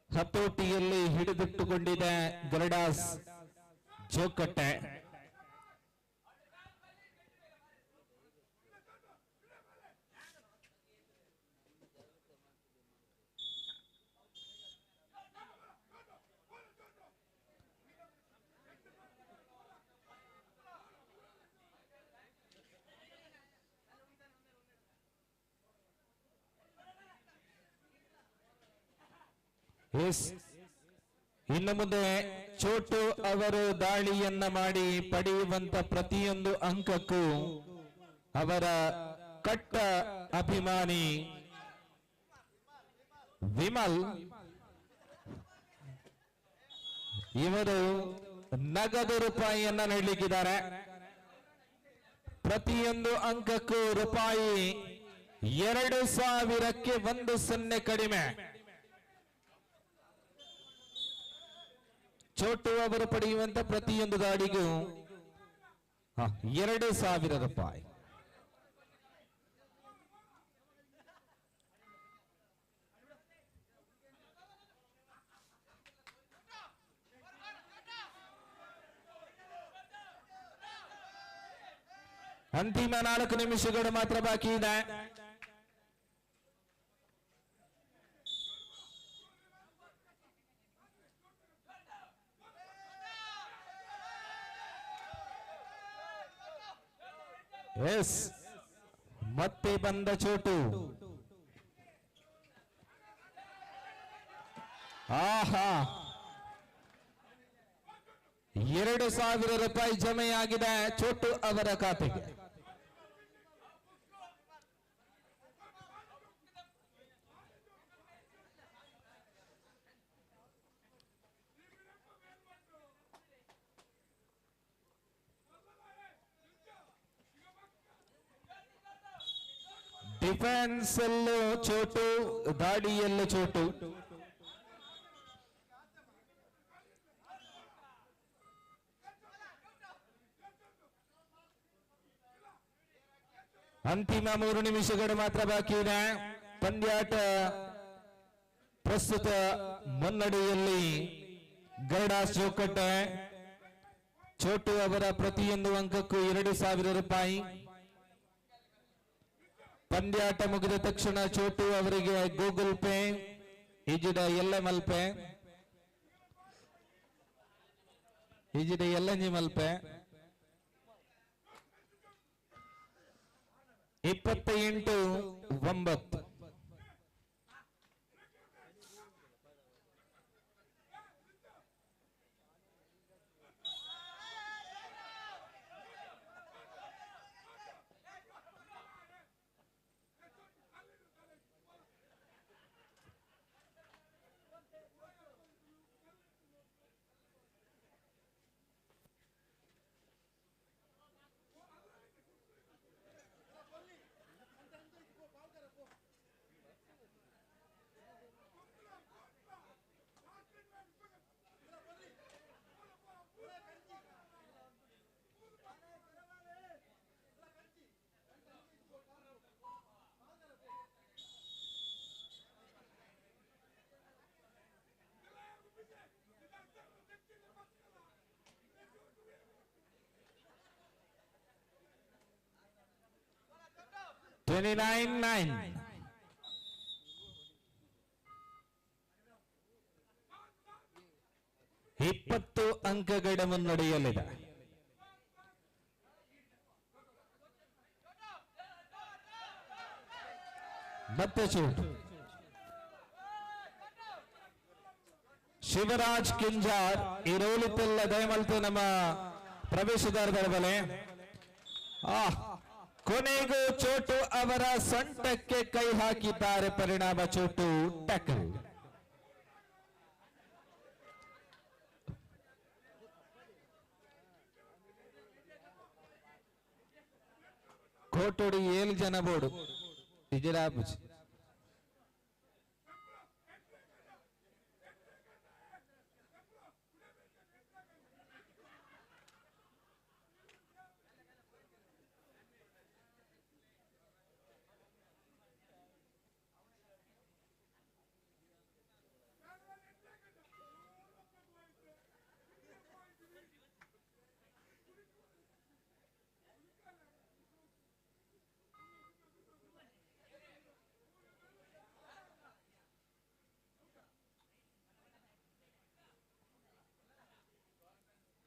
[SPEAKER 9] ಹತೋಟಿಯಲ್ಲಿ ಹಿಡಿದಿಟ್ಟುಕೊಂಡಿದೆ ಗರುಡಾಸ್ ಜೋಕಟ್ಟೆ. ಇನ್ನು ಮುಂದೆ ಚೋಟು ಅವರು ದಾಳಿಯನ್ನ ಮಾಡಿ ಪಡೆಯುವಂತ ಪ್ರತಿಯೊಂದು ಅಂಕಕ್ಕೂ ಅವರ ಕಟ್ಟ ಅಭಿಮಾನಿ ವಿಮಲ್ ಇವರು ನಗದು ರೂಪಾಯಿಯನ್ನ ನೀಡಲಿಕ್ಕಿದ್ದಾರೆ. ಪ್ರತಿಯೊಂದು ಅಂಕಕ್ಕೂ ರೂಪಾಯಿ 2000ಕ್ಕೆ 1-0 ಕಡಿಮೆ. ಚೋಟು ಅವರು ಪಡೆಯುವಂತ ಪ್ರತಿಯೊಂದು ದಾಳಿಗೂ 2000 ರೂಪಾಯಿ. ಅಂತಿಮ 4 ನಿಮಿಷಗಳು ಮಾತ್ರ ಬಾಕಿ ಇದೆ. ಮತ್ತೆ ಬಂದ ಚೋಟು. ಆಹಾ, 2000 ರೂಪಾಯಿ ಜಮೆಯಾಗಿದೆ ಚೋಟು ಅವರ ಖಾತೆಗೆ. ಡಿಫೆನ್ಸ್ ಅಲ್ಲೂ ಚೋಟು, ದಾಳಿಯಲ್ಲೂ ಚೋಟು. ಅಂತಿಮ 3 ನಿಮಿಷಗಳು ಮಾತ್ರ ಬಾಕಿ ಇದೆ. ಪಂದ್ಯಾಟ ಪ್ರಸ್ತುತ ಮುನ್ನಡೆಯಲ್ಲಿ ಗರುಡಾಸ್ ಜೋಕಟ್ಟೆ. ಚೋಟು ಅವರ ಪ್ರತಿಯೊಂದು ಅಂಕಕ್ಕೂ 2000 ರೂಪಾಯಿ. ಪಂದ್ಯಾಟ ಮುಗಿದ ತಕ್ಷಣ ಚೋಟು ಅವರಿಗೆ ಗೂಗಲ್ ಪೇ, ಈಜಿದ LML ಪೇ.
[SPEAKER 18] ಈಜಿಡೆ ಎಲ್ಲಂಜಿ ಮಲ್ಪೆ 28-9. $20 ಅಂಕಗಳ ಮುನ್ನಡೆಯಲ್ಲಿದೆ. ಮತ್ತೆ ಚೂಟು ಶಿವರಾಜ್ ಕಿಂಜಾರ್ ಇರೋಲಿತೆಲ್ಲ ದಯಮಲ್ತು ನಮ್ಮ ಪ್ರವೇಶದಾರರ ಬಲೆ. ಕೊನೆಗೂ ಚೋಟು ಅವರ ಸೊಂಟಕ್ಕೆ ಕೈ ಹಾಕಿದ್ದಾರೆ. ಪರಿಣಾಮ ಚೋಟು ಟ್ಯಾಕಲ್. ಕೋಟೋಡಿ 7 ಜನ ಬೋರ್ಡು ವಿಜಯರಾಜ್.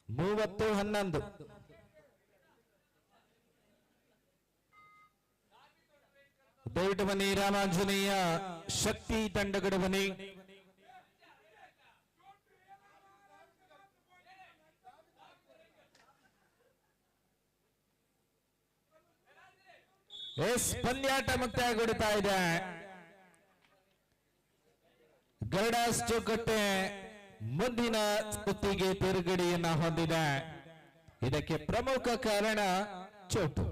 [SPEAKER 18] ಮೂವತ್ತು 11. ದಯವಿಟ್ಟು ಬನ್ನಿ ರಾಮಾಂಜನೇಯ ಶಕ್ತಿ ತಂಡಗಳು ಬನ್ನಿ. ಪಂದ್ಯಾಟ ಮುಕ್ತಾಯಗೊಳ್ತಾ ಇದೆ. ಗರುಡಾಸ್ ಚೌಕಟ್ಟೆ ಮುಂದಿನ ಸುತ್ತಿಗೆ ತಿರುಗಡೆಯನ್ನ ಹೊಂದಿದೆ. ಇದಕ್ಕೆ ಪ್ರಮುಖ ಕಾರಣ ಚೋಟು.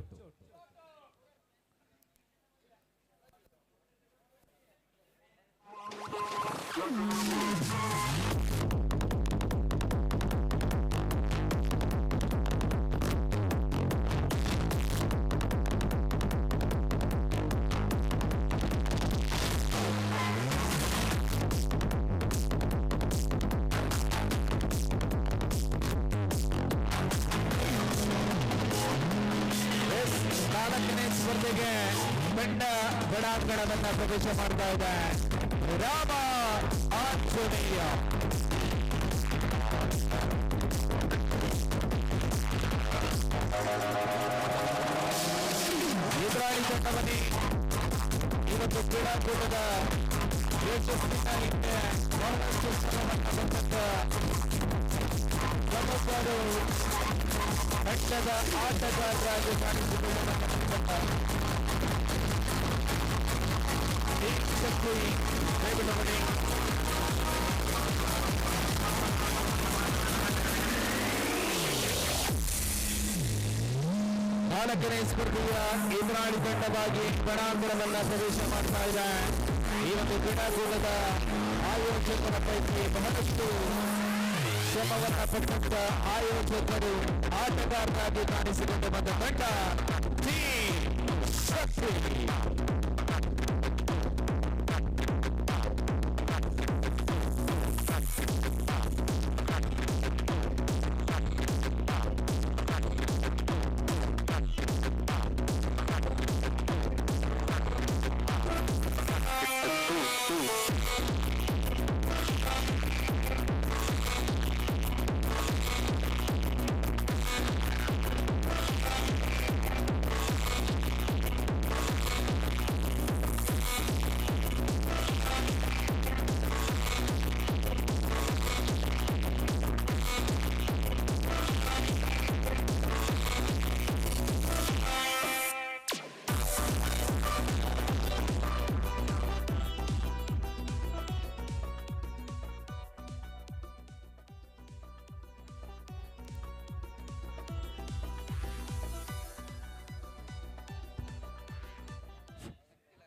[SPEAKER 18] ಸ್ಪರ್ಧೆಗೆ ತಂಡ ಬಡಾಂಗಣವನ್ನ ಪ್ರವೇಶ ಮಾಡ್ತಾ ಇದೆ. ರಾಮ ಆಂಜನೇಯ ಎದುರಾಳಿ ತಂಡವನ್ನಿ ಇವತ್ತು ಕ್ರೀಡಾಕೂಟದ ಯಶಸ್ಸಿನ ಹಿಂದೆ ಬಹಳಷ್ಟು ಶ್ರಮವನ್ನು ಬಂದಂತ ಪ್ರಮುಖರು ತಂಡದ ಆಟಗಾರರಾಗಿ ಕಾಣಿಸಿಕೊಳ್ಳುವಂತ ಶಕ್ತಿ ಬೇಗನೆ 4ನೇ ಸ್ಪರ್ಧೆಯ ಎದುರಾಳಿ ತಂಡವಾಗಿ ಬಣಾಂಗಣವನ್ನ ಪ್ರವೇಶ ಮಾಡ್ತಾ ಇದೆ. ಈ ಒಂದು ಕ್ರೀಡಾಕೂಟದ ಆಯೋಜಕರ ಪೈಕಿ ಬಹಳಷ್ಟು ಶ್ರಮವನ್ನ ಪಟ್ಟಂತ ಆಯೋಜಕರು ಆಟಗಾರರಾಗಿ ಕಾಣಿಸಿಕೊಂಡು ಬಂದ ತಂಡ team Shakti.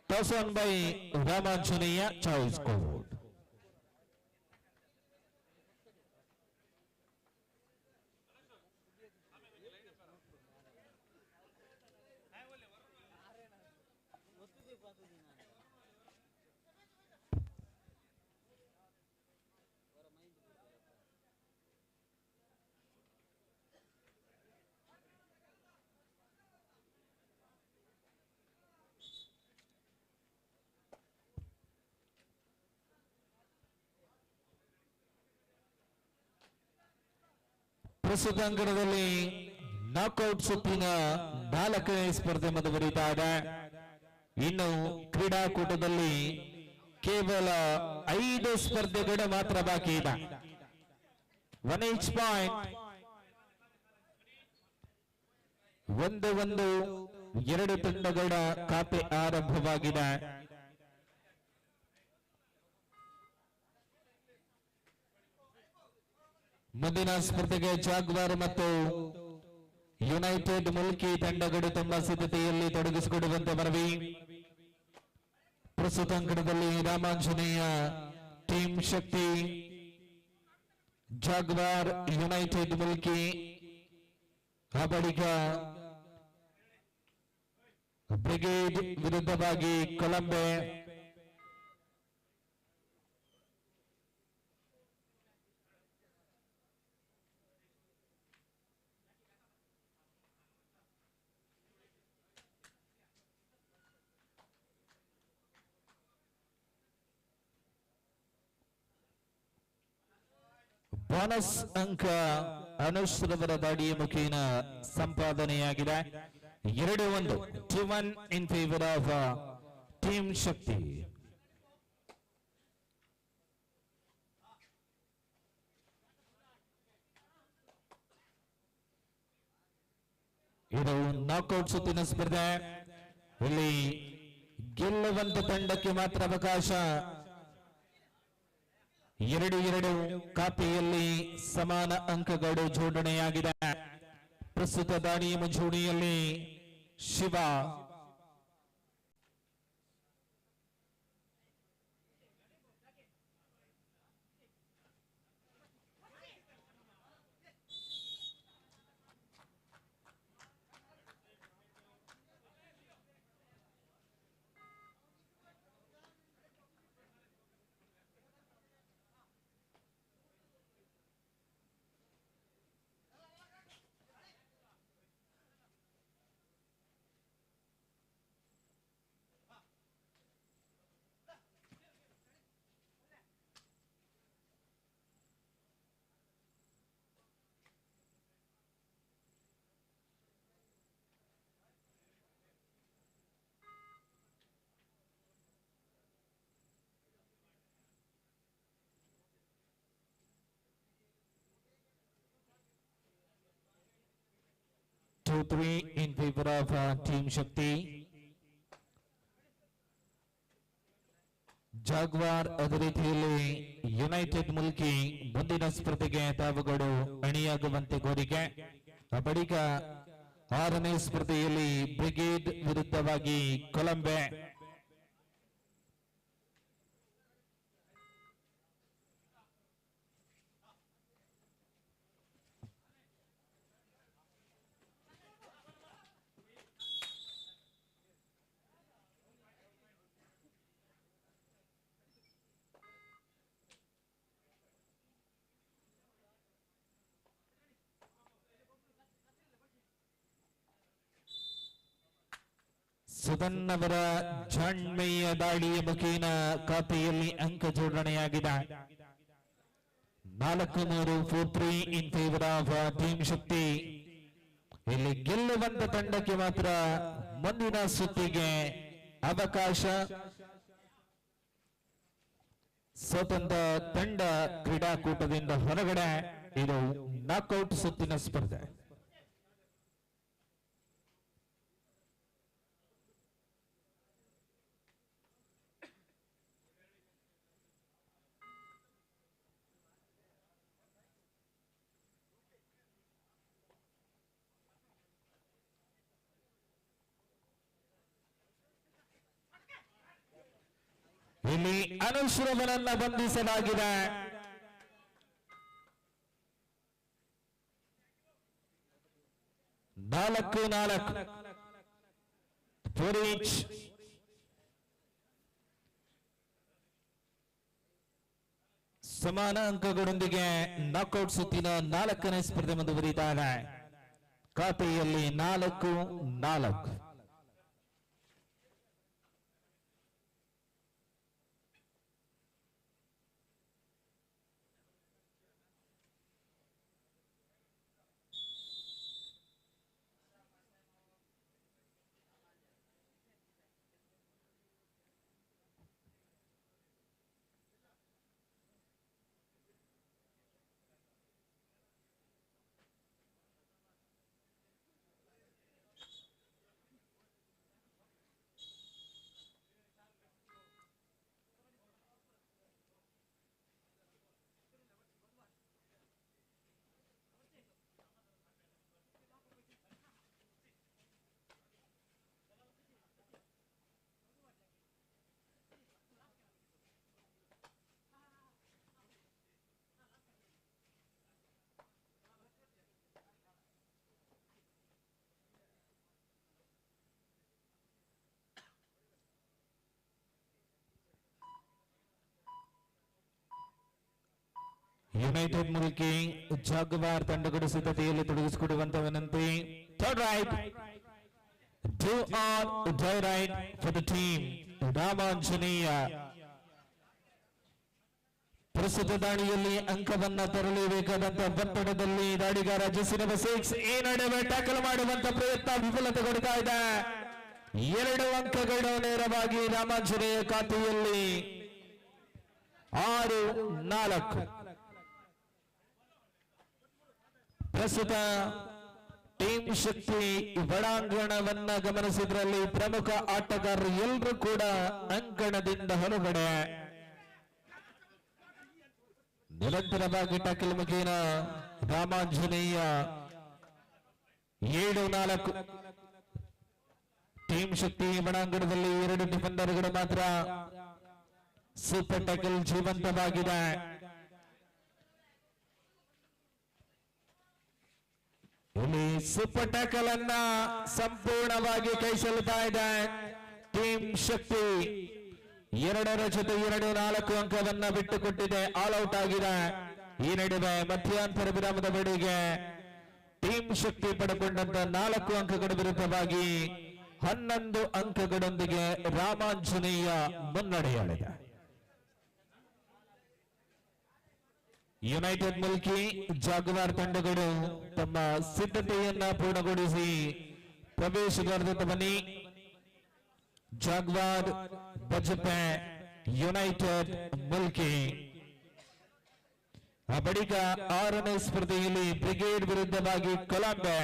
[SPEAKER 18] Toss on by Ramanjaniya, choice code. ಪ್ರಸ್ತುತ ಅಂಕಣದಲ್ಲಿ ನಾಕ್ಔಟ್ ಸುತ್ತಿನ 4ನೇ ಸ್ಪರ್ಧೆ ಮುಂದುವರಿತಾ ಇದೆ. ಇನ್ನು ಕ್ರೀಡಾಕೂಟದಲ್ಲಿ ಕೇವಲ 5 ಸ್ಪರ್ಧೆಗಳು ಮಾತ್ರ ಬಾಕಿ ಇದೆ. 1 each ಪಾಯಿಂಟ್. 1-1 2 ತಂಡಗಳ ಖಾತೆ ಆರಂಭವಾಗಿದೆ. ಮುಂದಿನ ಸ್ಪರ್ಧೆಗೆ ಜಾಗ್ವಾರ್ ಮತ್ತು ಯುನೈಟೆಡ್ ಮುಲ್ಕಿ ತಂಡಗಳು ತಮ್ಮ ಸಿದ್ಧತೆಯಲ್ಲಿ ತೊಡಗಿಸಿಕೊಳ್ಳುವಂತೆ ಮನವಿ. ಪ್ರಸ್ತುತ ಅಂಕಣದಲ್ಲಿ ರಾಮಾಂಜನೇಯ ಟೀಮ್ ಶಕ್ತಿ, ಜಾಗ್ವಾರ್ ಯುನೈಟೆಡ್ ಮುಲ್ಕಿ, ಆ ಬಳಿಕ ಬ್ರಿಗೇಡ್ ವಿರುದ್ಧವಾಗಿ ಕೊಲಂಬೆ, ಬೋನಸ್ ಅಂಕ ಅನುಶ್ರವರ ದಾಡಿಯ ಮುಖೇನ ಸಂಪಾದನೆಯಾಗಿದೆ. 2-1 2-1 ಇನ್ ಫೇವರ್ ಆಫ್ ಟೀಮ್ ಶಕ್ತಿ. ಇದು ನಾಕ್ಔಟ್ ಸುತ್ತಿನ ಸ್ಪರ್ಧೆ. ಇಲ್ಲಿ ಗೆಲ್ಲುವಂತ ತಂಡಕ್ಕೆ ಮಾತ್ರ ಅವಕಾಶ. 2-2 ಖಾತೆಯಲ್ಲಿ ಸಮಾನ ಅಂಕಗಳು ಜೋಡಣೆಯಾಗಿದೆ. ಪ್ರಸ್ತುತ ದಾಳಿಯ ಮುಂಚೂಣಿಯಲ್ಲಿ Shiva, Three in favor of Team Shakti. Jaguar ಅದೇ ರೀತಿಯಲ್ಲಿ ಯುನೈಟೆಡ್ ಮುಲ್ಕಿ ಮುಂದಿನ ಸ್ಪರ್ಧೆಗೆ ತಾವುಗಳು ಅಣಿಯಾಗುವಂತೆ ಕೋರಿಕೆ. ಬಳಿಕ 6ನೇ ಸ್ಪರ್ಧೆಯಲ್ಲಿ ಬ್ರಿಗೇಡ್ ವಿರುದ್ಧವಾಗಿ ಕೊಲಂಬೆ. ಸುಧನ್ನವರ ಜಾಣ್ಮೆಯ ದಾಳಿಯ ಮುಖೇನ ಖಾತೆಯಲ್ಲಿ ಅಂಕ ಜೋಡಣೆಯಾಗಿದೆ. 4-3 4-3 ಇನ್ ಫೇವರ್ ಆಫ್ ಟೀಮ್ ಶಕ್ತಿ. ಇಲ್ಲಿ ಗೆಲ್ಲುವಂತ ತಂಡಕ್ಕೆ ಮಾತ್ರ ಮುಂದಿನ ಸುತ್ತಿಗೆ ಅವಕಾಶ. ಸ್ವತಂತ್ರ ತಂಡ ಕ್ರೀಡಾಕೂಟದಿಂದ ಹೊರಗಡೆ. ಇದು ನಾಕ್ಔಟ್ ಸುತ್ತಿನ ಸ್ಪರ್ಧೆ. ಇಲ್ಲಿ ಅನುಶ್ರವನನ್ನ ಬಂಧಿಸಲಾಗಿದೆ. ನಾಲ್ಕು ಫಾರ್ ಈಚ್. ಸಮಾನ ಅಂಕಗಳೊಂದಿಗೆ ನಾಕ್ಔಟ್ ಸುತ್ತಿನ 4ನೇ ಸ್ಪರ್ಧೆ ಮುಂದುವರಿತಾ ಇದೆ. ಖಾತೆಯಲ್ಲಿ 4-4. ಯುನೈಟೆಡ್ ಮುಲ್ಕಿ ಜಾಗ್ವಾರ್ ತಂಡಗಳು ಸಿದ್ಧತೆಯಲ್ಲಿ ತೊಡಗಿಸಿಕೊಡುವಂತ ವಿನಂತಿ. Third right, do or dye right for the team Ramanjaneya. ಪ್ರಸ್ತುತ ದಾಳಿಯಲ್ಲಿ ಅಂಕವನ್ನ ತರಲೇಬೇಕಾದಂತ ಒತ್ತಡದಲ್ಲಿ ದಾಳಿಗಾರ ಜೆಸಿ ನಂಬರ್ 6 ಈ ನಡುವೆ ಟ್ಯಾಕಲ್ ಮಾಡುವಂತ ಪ್ರಯತ್ನ ವಿಫಲತೆಗೊಳ್ತಾ ಇದೆ. 2 ಅಂಕಗಳು ನೇರವಾಗಿ ರಾಮಾಂಜನೇಯ ಖಾತೆಯಲ್ಲಿ. 6-4. ಪ್ರಸ್ತುತ ಟೀಮ್ ಶಕ್ತಿ ಒಳಾಂಗಣವನ್ನ ಗಮನಿಸಿದ್ರಲ್ಲಿ ಪ್ರಮುಖ ಆಟಗಾರರು ಎಲ್ಲರೂ ಕೂಡ ಅಂಕಣದಿಂದ ಹೊರಗಡೆ. ನಿರಂತರವಾಗಿ ಟ್ಯಾಕಲ್ ಮುಖೇನ ರಾಮಾಂಜನೇಯ 7-4. ಟೀಮ್ ಶಕ್ತಿ ಒಳಾಂಗಣದಲ್ಲಿ 2 ಡಿಫೆಂಡರ್ಗಳು ಮಾತ್ರ. ಸೂಪರ್ ಟ್ಯಾಕಲ್ ಜೀವಂತವಾಗಿದೆ. ಇಲ್ಲಿ ಸೂಪರ್ ಟ್ಯಾಕಲ್ ಅನ್ನ ಸಂಪೂರ್ಣವಾಗಿ ಕೈ ಚೆಲ್ಲುತ್ತಾ ಇದೆ ಟೀಮ್ ಶಕ್ತಿ. 2ರ ಜೊತೆ 2-4 ಅಂಕವನ್ನ ಬಿಟ್ಟುಕೊಟ್ಟಿದೆ, ಆಲ್ ಔಟ್ ಆಗಿದೆ. ಈ ನಡುವೆ ಮಧ್ಯಂತರ ವಿರಾಮದ ಬಳಿಗೆ ಟೀಮ್ ಶಕ್ತಿ ಪಡೆಕೊಂಡಂತ 4 ಅಂಕಗಳ ವಿರುದ್ಧವಾಗಿ 11 ಅಂಕಗಳೊಂದಿಗೆ ರಾಮಾಂಜನೇಯ ಮುನ್ನಡೆಯಲಿದೆ. ಯುನೈಟೆಡ್ ಮುಲ್ಕಿ ಜಾಗ್ವಾರ್ ತಂಡಗಳು ತಮ್ಮ ಸಿದ್ಧತೆಯನ್ನ ಪೂರ್ಣಗೊಳಿಸಿ ಪ್ರವೇಶಗಾರದತ್ತ ಬನ್ನಿ. Jaguar, Bajpe, United Mulki. ಆ ಬಳಿಕ 6ನೇ ಸ್ಪರ್ಧೆಯಲ್ಲಿ ಬ್ರಿಗೇಡ್ ವಿರುದ್ಧವಾಗಿ ಕೊಲಂಬೆ.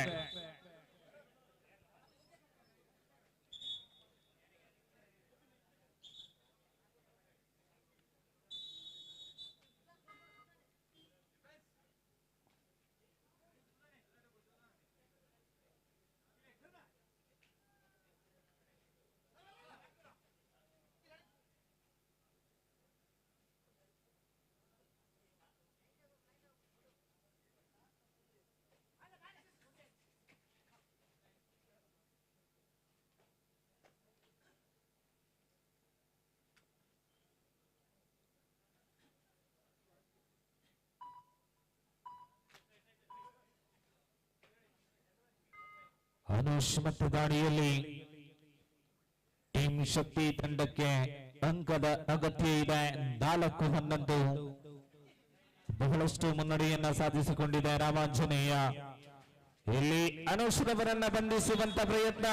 [SPEAKER 18] ಅನುಶ್ಮತ ದಾಳಿಯಲ್ಲಿ ಟೀಮ್ ಶಕ್ತಿ ತಂಡಕ್ಕೆ ಅಂಕದ ಅಗತ್ಯ ಇದೆ. 4-11 ಬಹಳಷ್ಟು ಮುನ್ನಡೆಯನ್ನ ಸಾಧಿಸಿಕೊಂಡಿದೆ ರಾಮಾಂಜನೇಯ. ಇಲ್ಲಿ ಅನುಶ್ರವರನ್ನ ಬಂಧಿಸುವಂತ ಪ್ರಯತ್ನ.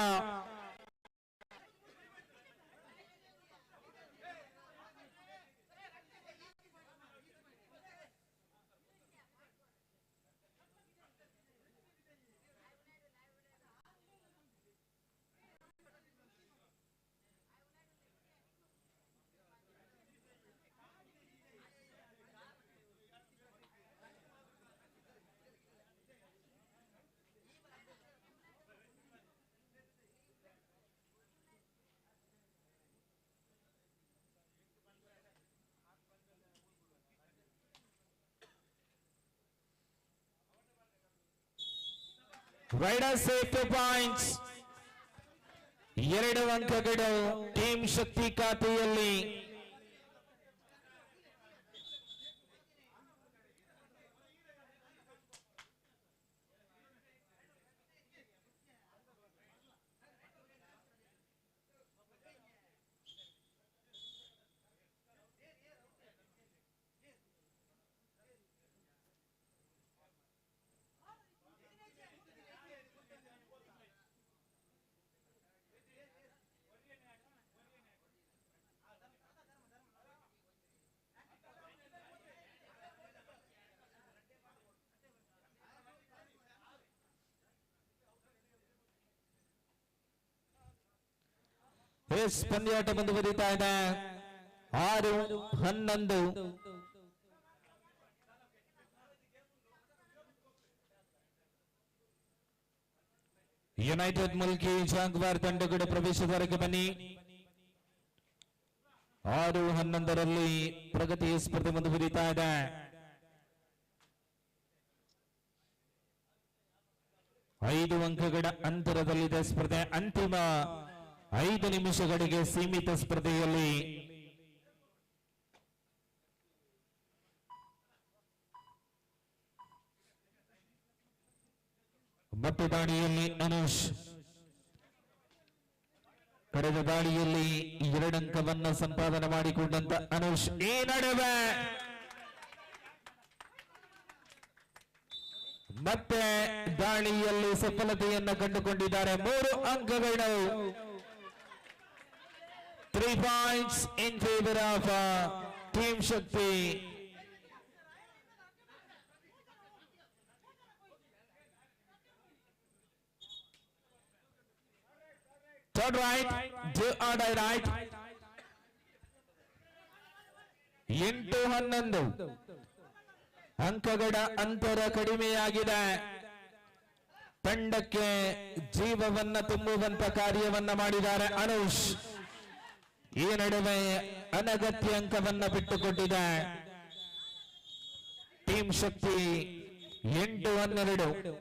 [SPEAKER 18] Riders 2 points. 2 ಅಂಕಗಳು ಟೀಮ್ ಶಕ್ತಿ ಖಾತೆಯಲ್ಲಿ. ಪಂದ್ಯಾಟ ಮುಂದುವರಿತಾ ಇದೆ. 6-11. ಯುನೈಟೆಡ್ ಮುಲ್ಕಿ ಜಾಗ್ವಾರ್ ತಂಡಗಳ ಪ್ರವೇಶದ್ವಾರಕ್ಕೆ ಬನ್ನಿ. 6-11 ಪ್ರಗತಿ ಸ್ಪರ್ಧೆ ಮುಂದುವರಿತಾ ಇದೆ. 5 ಅಂಕಗಳ ಅಂತರದಲ್ಲಿದೆ ಸ್ಪರ್ಧೆ. ಅಂತಿಮ 5 ನಿಮಿಷಗಳಿಗೆ ಸೀಮಿತ ಸ್ಪರ್ಧೆಯಲ್ಲಿ ಮತ್ತೆ ದಾಳಿಯಲ್ಲಿ ಅನುಷ್. ಕಳೆದ ದಾಳಿಯಲ್ಲಿ 2 ಅಂಕವನ್ನು ಸಂಪಾದನೆ ಮಾಡಿಕೊಂಡಂತ ಅನುಷ್ ಈ ನಡುವೆ ಮತ್ತೆ ದಾಳಿಯಲ್ಲಿ ಸಫಲತೆಯನ್ನು ಕಂಡುಕೊಂಡಿದ್ದಾರೆ. 3 ಅಂಕಗಳು. 3 points in favor of Team Shakti. Third right, do or die right. 8-11 ಅಂಕಗಳ ಅಂತರ ಕಡಿಮೆಯಾಗಿದೆ. ತಂಡಕ್ಕೆ ಜೀವವನ್ನ ತುಂಬುವಂತ ಕಾರ್ಯವನ್ನ ಮಾಡಿದ್ದಾರೆ ಅನುಷ್. ಈ ನಡುವೆ ಅನಗತ್ಯ ಅಂಕವನ್ನ ಬಿಟ್ಟುಕೊಟ್ಟಿದೆ ಟೀಮ್ ಶಕ್ತಿ. 8-12.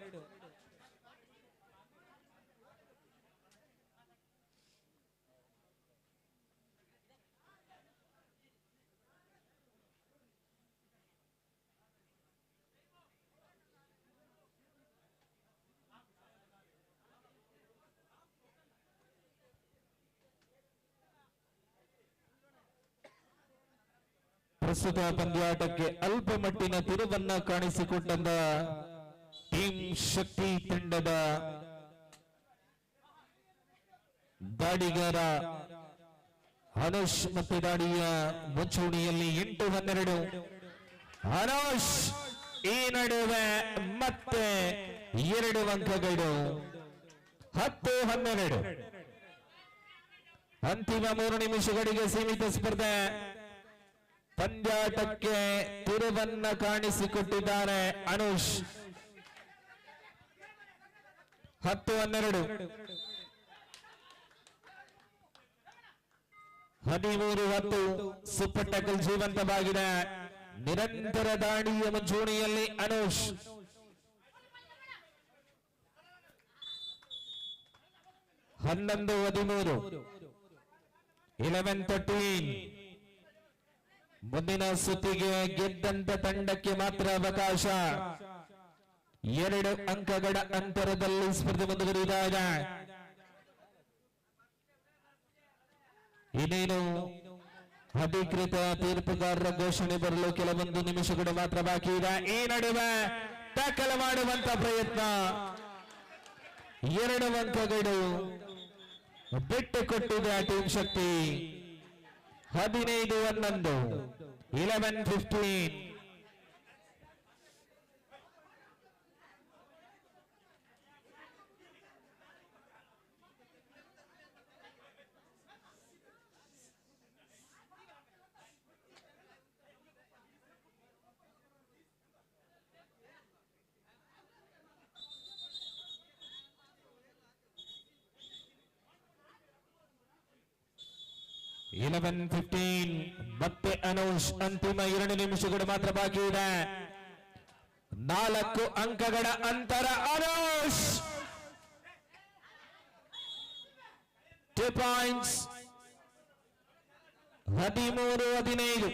[SPEAKER 18] ಪ್ರಸ್ತುತ ಪಂದ್ಯಾಟಕ್ಕೆ ಅಲ್ಪ ಮಟ್ಟಿನ ತಿರುವನ್ನ ಕಾಣಿಸಿಕೊಂಡ ಟೀಮ್ ಶಕ್ತಿ ತಂಡದ ದಾಡಿಗಾರ ಅನುಷ್ ಮತ್ತೆ ದಾಳಿಯ ಮುಂಚೂಣಿಯಲ್ಲಿ 8-12. ಅನುಷ್ ಈ ನಡುವೆ ಮತ್ತೆ 2 ಅಂಕಗಳು. 10-12. ಅಂತಿಮ 3 ನಿಮಿಷಗಳಿಗೆ ಸೀಮಿತ ಸ್ಪರ್ಧೆ. ಪಂದ್ಯಾಟಕ್ಕೆ ತಿರುವನ್ನ ಕಾಣಿಸಿಕೊಟ್ಟಿದ್ದಾರೆ ಅನುಷ್. 10-12. 13-10. ಸೂಪರ್ ಟ್ಯಾಕಲ್ ಜೀವಂತವಾಗಿದೆ. ನಿರಂತರ ದಾಳಿಯ ಮುಂಚೂಣಿಯಲ್ಲಿ ಅನುಷ್. 11-13. 11-13. ಮುಂದಿನ ಸುತ್ತಿಗೆ ಗೆದ್ದಂತ ತಂಡಕ್ಕೆ ಮಾತ್ರ ಅವಕಾಶ. 2 ಅಂಕಗಳ ಅಂತರದಲ್ಲಿ ಸ್ಪರ್ಧೆ ಮುಂದುವರಿತಾ ಇದೆ. ಇನ್ನೇನು ಅಧಿಕೃತ ತೀರ್ಪುಗಾರರ ಘೋಷಣೆ ಬರಲು ಕೆಲವೊಂದು ನಿಮಿಷಗಳು ಮಾತ್ರ ಬಾಕಿ ಇದೆ. ಈ ನಡುವೆ ಟ್ಯಾಕಲ್ ಮಾಡುವಂತ ಪ್ರಯತ್ನ. 2 ಅಂಕಗಳು ಬಿಟ್ಟುಕೊಟ್ಟಿದೆ ಟೀಮ್ ಶಕ್ತಿ. 15-11. 11-15. ಮತ್ತೆ ಅನುಷ್ ಅಂತಿಮ 2 ನಿಮಿಷಗಳು ಮಾತ್ರ ಬಾಕಿ ಇದೆ. 4 ಅಂಕಗಳ ಅಂತರ. ಅನುಷ್ 2 ಪಾಯಿಂಟ್ಸ್. 13-15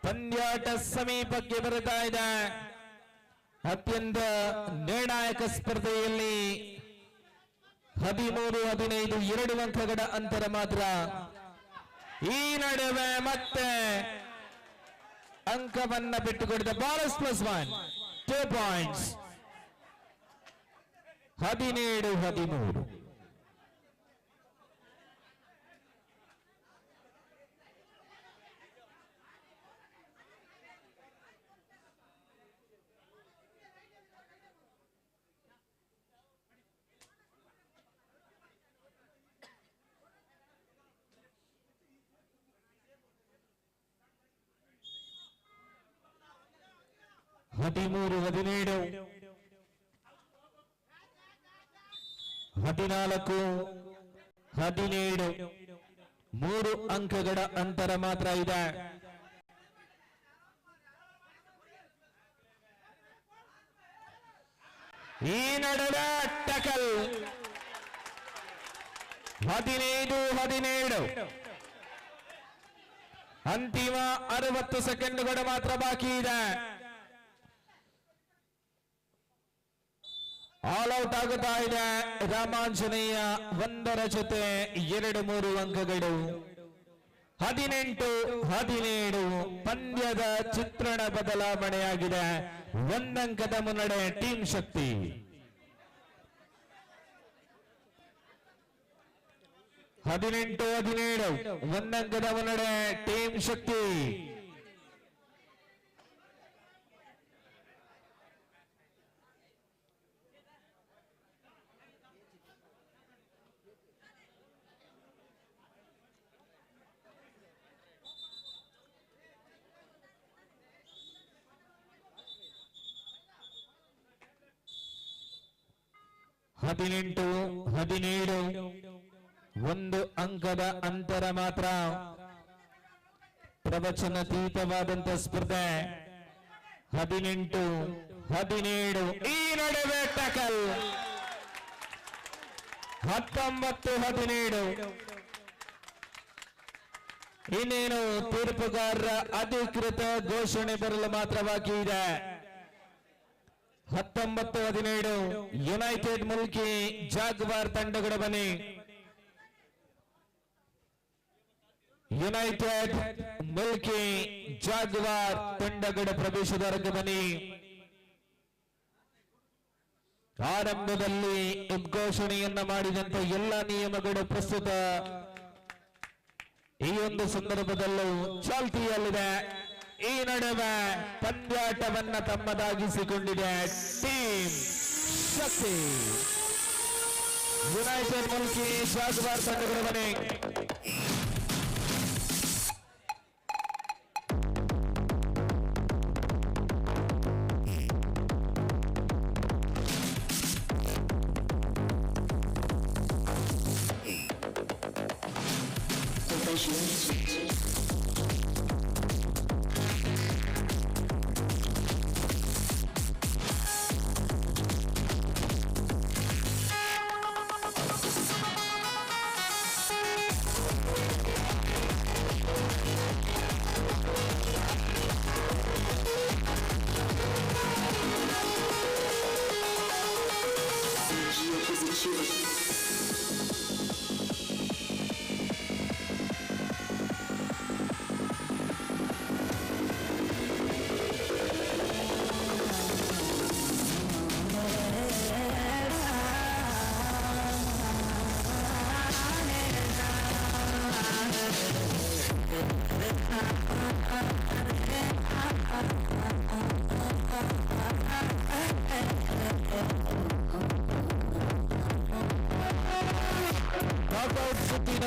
[SPEAKER 18] ಪಂದ್ಯಾಟ ಸಮೀಪಕ್ಕೆ ಬರ್ತಾ ಇದೆ. ಅತ್ಯಂತ ನಿರ್ಣಾಯಕ ಸ್ಪರ್ಧೆಯಲ್ಲಿ 13-15 2 ಅಂಕಗಳ ಅಂತರ ಮಾತ್ರ. ಈ ನಡುವೆ ಮತ್ತೆ ಅಂಕವನ್ನ ಬಿಟ್ಟುಕೊಡಿದ ಬಾಲಸ್ +1 2 ಪಾಯಿಂಟ್ಸ್. 17-13. ಹದಿಮೂರು 17 14-17 3 ಅಂಕಗಳ ಅಂತರ ಮಾತ್ರ ಇದೆ. ಈ ನಡುವೆ ಟಕಲ್ 15-17 ಅಂತಿಮ 60 ಸೆಕೆಂಡ್ಗಳು ಮಾತ್ರ ಬಾಕಿ ಇದೆ. ಆಲ್ ಔಟ್ ಆಗುತ್ತಾ ಇದೆ ರಾಮಾಂಜನೇಯ. 1 ಜೊತೆ 2-3 ಅಂಕಗಳು. 18-17 ಪಂದ್ಯದ ಚಿತ್ರಣ ಬದಲಾವಣೆಯಾಗಿದೆ. 1 ಅಂಕದ ಮುನ್ನಡೆ ಟೀಮ್ ಶಕ್ತಿ. 18-17 1 ಅಂಕದ ಮುನ್ನಡೆ ಟೀಮ್ ಶಕ್ತಿ. ಹದಿನೆಂಟು 17 1 ಅಂಕದ ಅಂತರ ಮಾತ್ರ. ಪ್ರವಚನಾತೀತವಾದಂತ ಸ್ಪರ್ಧೆ. 18-17 ಈ ನಡುವೆ ಟಕಲ್. 19-17 ಇನ್ನೇನು ತೀರ್ಪುಗಾರರ ಅಧಿಕೃತ ಘೋಷಣೆ ಬರಲು ಮಾತ್ರ ಬಾಕಿ ಇದೆ. 19-17 ಯುನೈಟೆಡ್ ಮುಲ್ಕಿ ಜಾಗ್ವಾರ್ ತಂಡಗಳ ಬನ್ನಿ. ಯುನೈಟೆಡ್ ಮುಲ್ಕಿ ಜಾಗ್ವಾರ್ ತಂಡಗಳ ಪ್ರವೇಶದ್ವಾರಕ್ಕೆ ಬನ್ನಿ. ಆರಂಭದಲ್ಲಿ ಉದ್ಘೋಷಣೆಯನ್ನ ಮಾಡಿದಂತೆ ಎಲ್ಲ ನಿಯಮಗಳು ಪ್ರಸ್ತುತ ಈ ಒಂದು ಸಂದರ್ಭದಲ್ಲೂ ಚಾಲ್ತಿಯಲ್ಲಿದೆ. ಈ ನಡುವೆ ಪಂದ್ಯಾಟವನ್ನ ತಮ್ಮದಾಗಿಸಿಕೊಂಡಿದೆ ಟೀಮ್ ಶಕ್ತಿ. ಯುನೈಟೆಡ್ ಮುಲ್ಕಿ ಜಾಗ್ವಾರ್ ತಂಡಗಳ ಮನೆ. ಸುತ್ತಿನ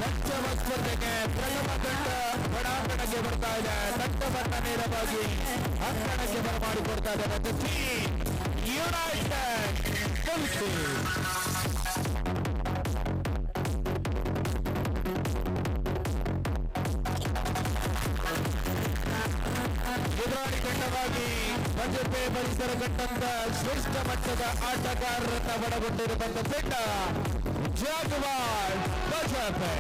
[SPEAKER 18] ಪಂಚಮ ಸ್ಪರ್ಧೆಗೆ ಪ್ರಥಮ ತಂಡ ಒಳಾಂಗಣಕ್ಕೆ ಬರ್ತಾ ಇದೆ. ತಂಡವನ್ನ ನೇರವಾಗಿ ಅಂಗಣಕ್ಕೆ ಬರಮಾಡಿಕೊಡ್ತಾ ಇದ್ದಾರೆ ಯುನೈಟೆಡ್ ಮುಲ್ಕಿ. ಎದುರಾಳಿ ತಂಡವಾಗಿ ಬಜೆಪೆ ಪರಿಸರಗೊಂಡಂತ ಶ್ರೇಷ್ಠ ಮಟ್ಟದ ಆಟಗಾರರನ್ನ ಒಳಗೊಂಡಿರುವಂತ ತಂಡ ಜಾಗ್ವಾರ್ ಬಜೆಪೆ.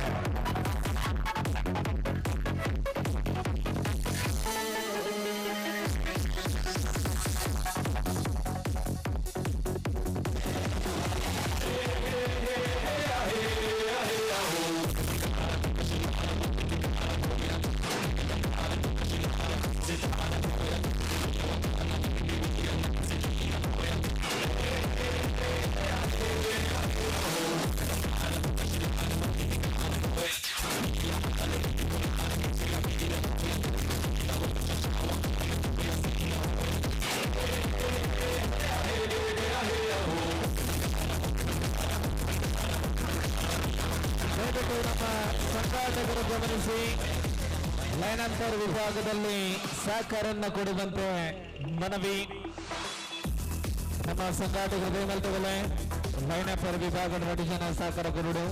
[SPEAKER 18] ಸಂಘಾಟಕರು ಗಮನಿಸಿ ಲೈನಂತರ ವಿಭಾಗದಲ್ಲಿ ಸಹಕಾರನ್ನ ಕೊಡುವಂತೆ ಮನವಿ. ನಮ್ಮ ಸಂಘಾಟಕರು ಬೇಮಲ್ತಗಲೆ ಲೈನಪ್ಪರ್ ವಿಭಾಗದ 2 ಜನ ಸಹಕಾರ ಕೊಡುಡು.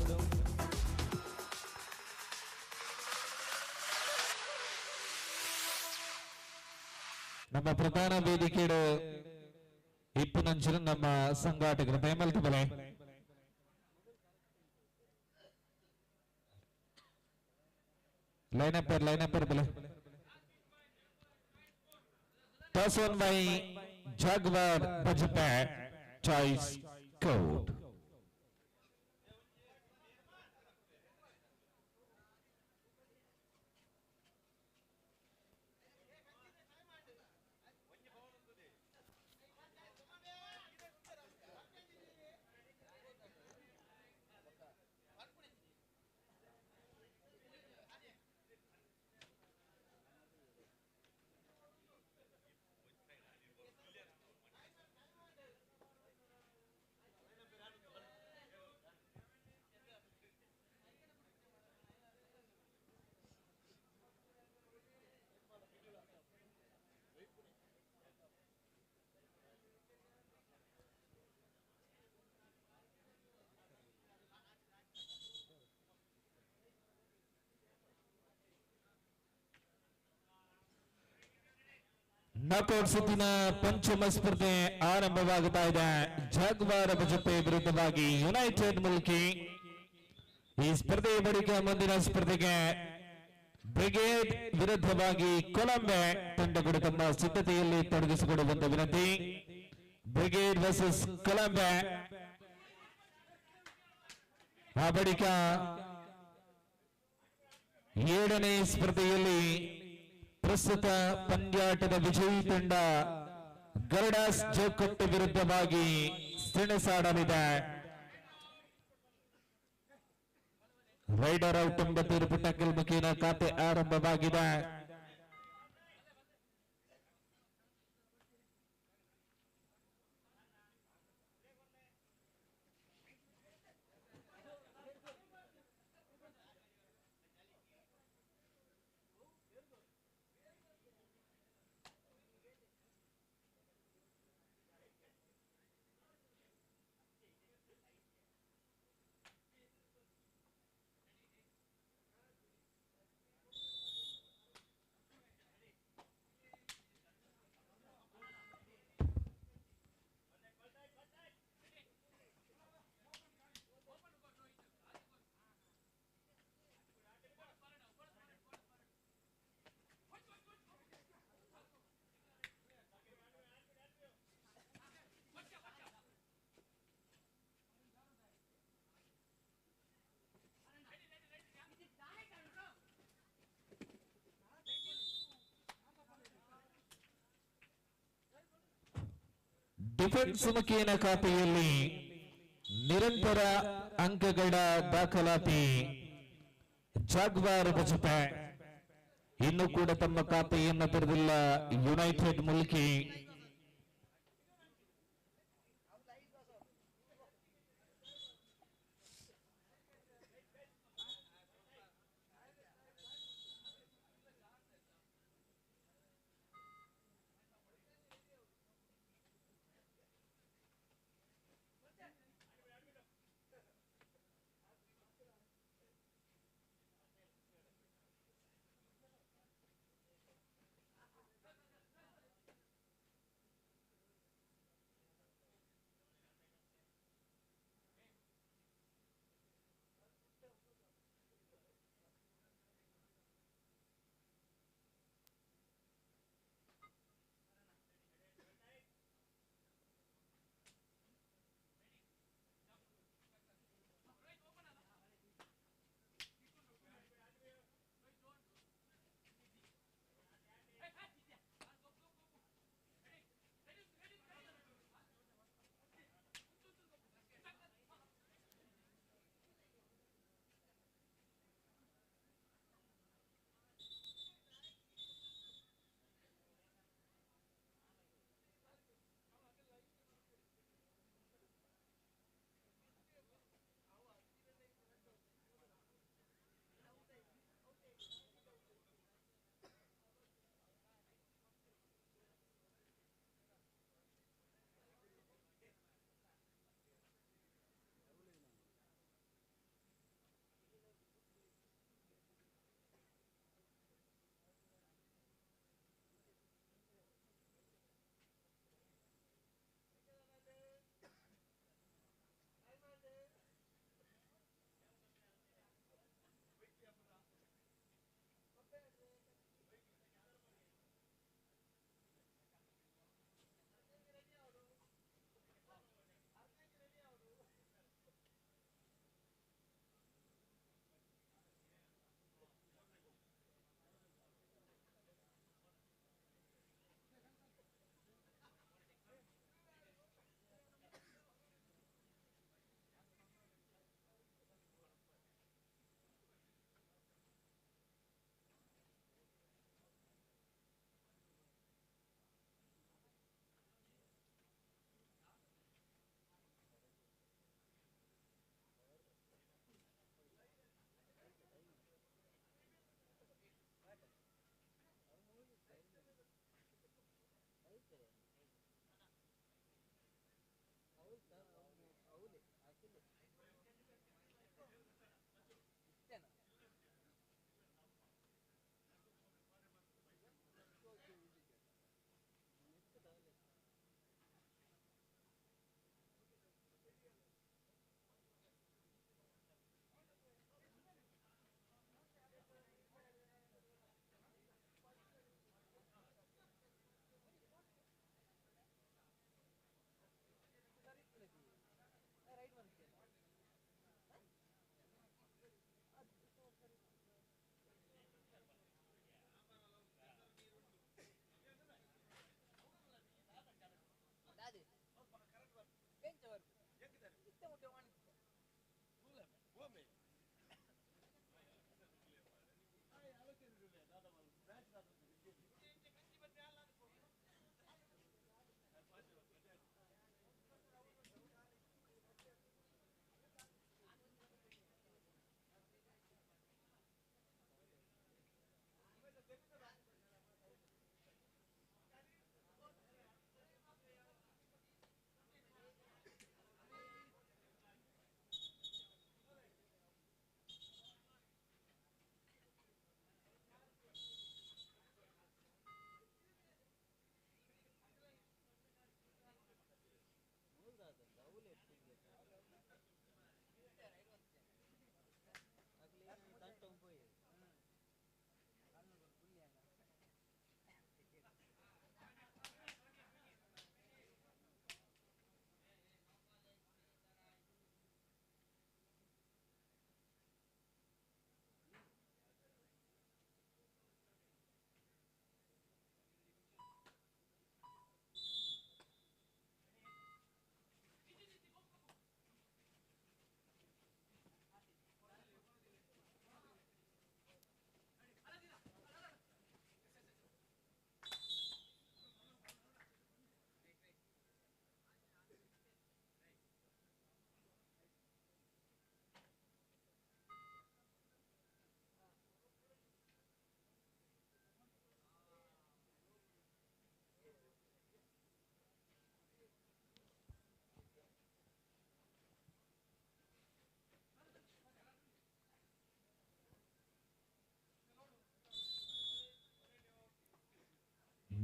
[SPEAKER 18] ನಮ್ಮ ಪ್ರಧಾನ ವೇದಿಕೆಡು ಇಪ್ಪು ನಂಚರು ನಮ್ಮ ಸಂಘಾಟಕರು ಬೇಮಲ್ತಗಲೆ ಲೈನಪ್ಪರ್ ಬೆಲೆ toss won by Jaguar Bajpe choice ಕೋಡ್. ನಾಕೌಟ್ ಸುತ್ತಿನ ಪಂಚಮ ಸ್ಪರ್ಧೆ ಆರಂಭವಾಗುತ್ತಾ ಇದೆ. ಜಾಗ್ವಾರ್ ಬಜೆಪೆ ವಿರುದ್ಧವಾಗಿ ಯುನೈಟೆಡ್ ಮುಲ್ಕಿ. ಈ ಸ್ಪರ್ಧೆಯ ಬಳಿಕ ಮುಂದಿನ ಸ್ಪರ್ಧೆಗೆ ಬ್ರಿಗೇಡ್ ವಿರುದ್ಧವಾಗಿ ಕೊಲಂಬೆ ತಂಡಗಳು ತಮ್ಮ ಸಿದ್ಧತೆಯಲ್ಲಿ ತೊಡಗಿಸಿಕೊಳ್ಳುವಂತ ವಿನಂತಿ. Brigade versus Colombo. ಆ ಬಳಿಕ 7ನೇ ಸ್ಪರ್ಧೆಯಲ್ಲಿ ಪ್ರಸ್ತುತ ಪಂದ್ಯಾಟದ ವಿಜಯಿ ತಂಡ ಗರುಡಾಸ್ ಜೋಕಟ್ಟು ವಿರುದ್ಧವಾಗಿ ಸೆಣಸಾಡಲಿದೆ. ರೈಡರ್ ಔಟ್ ಎಂಬ ತೀರ್ಪು ಟಕ್ಕಲ್ ಮುಖೇನ ಖಾತೆ ಆರಂಭವಾಗಿದೆ. ಡಿಫೆನ್ಸ್ ಮುಖೇನ ಖಾತೆಯಲ್ಲಿ ನಿರಂತರ ಅಂಕಗಳ ದಾಖಲಾತಿ ಜಾಗ್ವಾರ್ ಬಜೆಪೆ. ಇನ್ನೂ ಕೂಡ ತಮ್ಮ ಖಾತೆಯನ್ನು ತೆರೆದಿಲ್ಲ ಯುನೈಟೆಡ್ ಮುಲ್ಕಿ.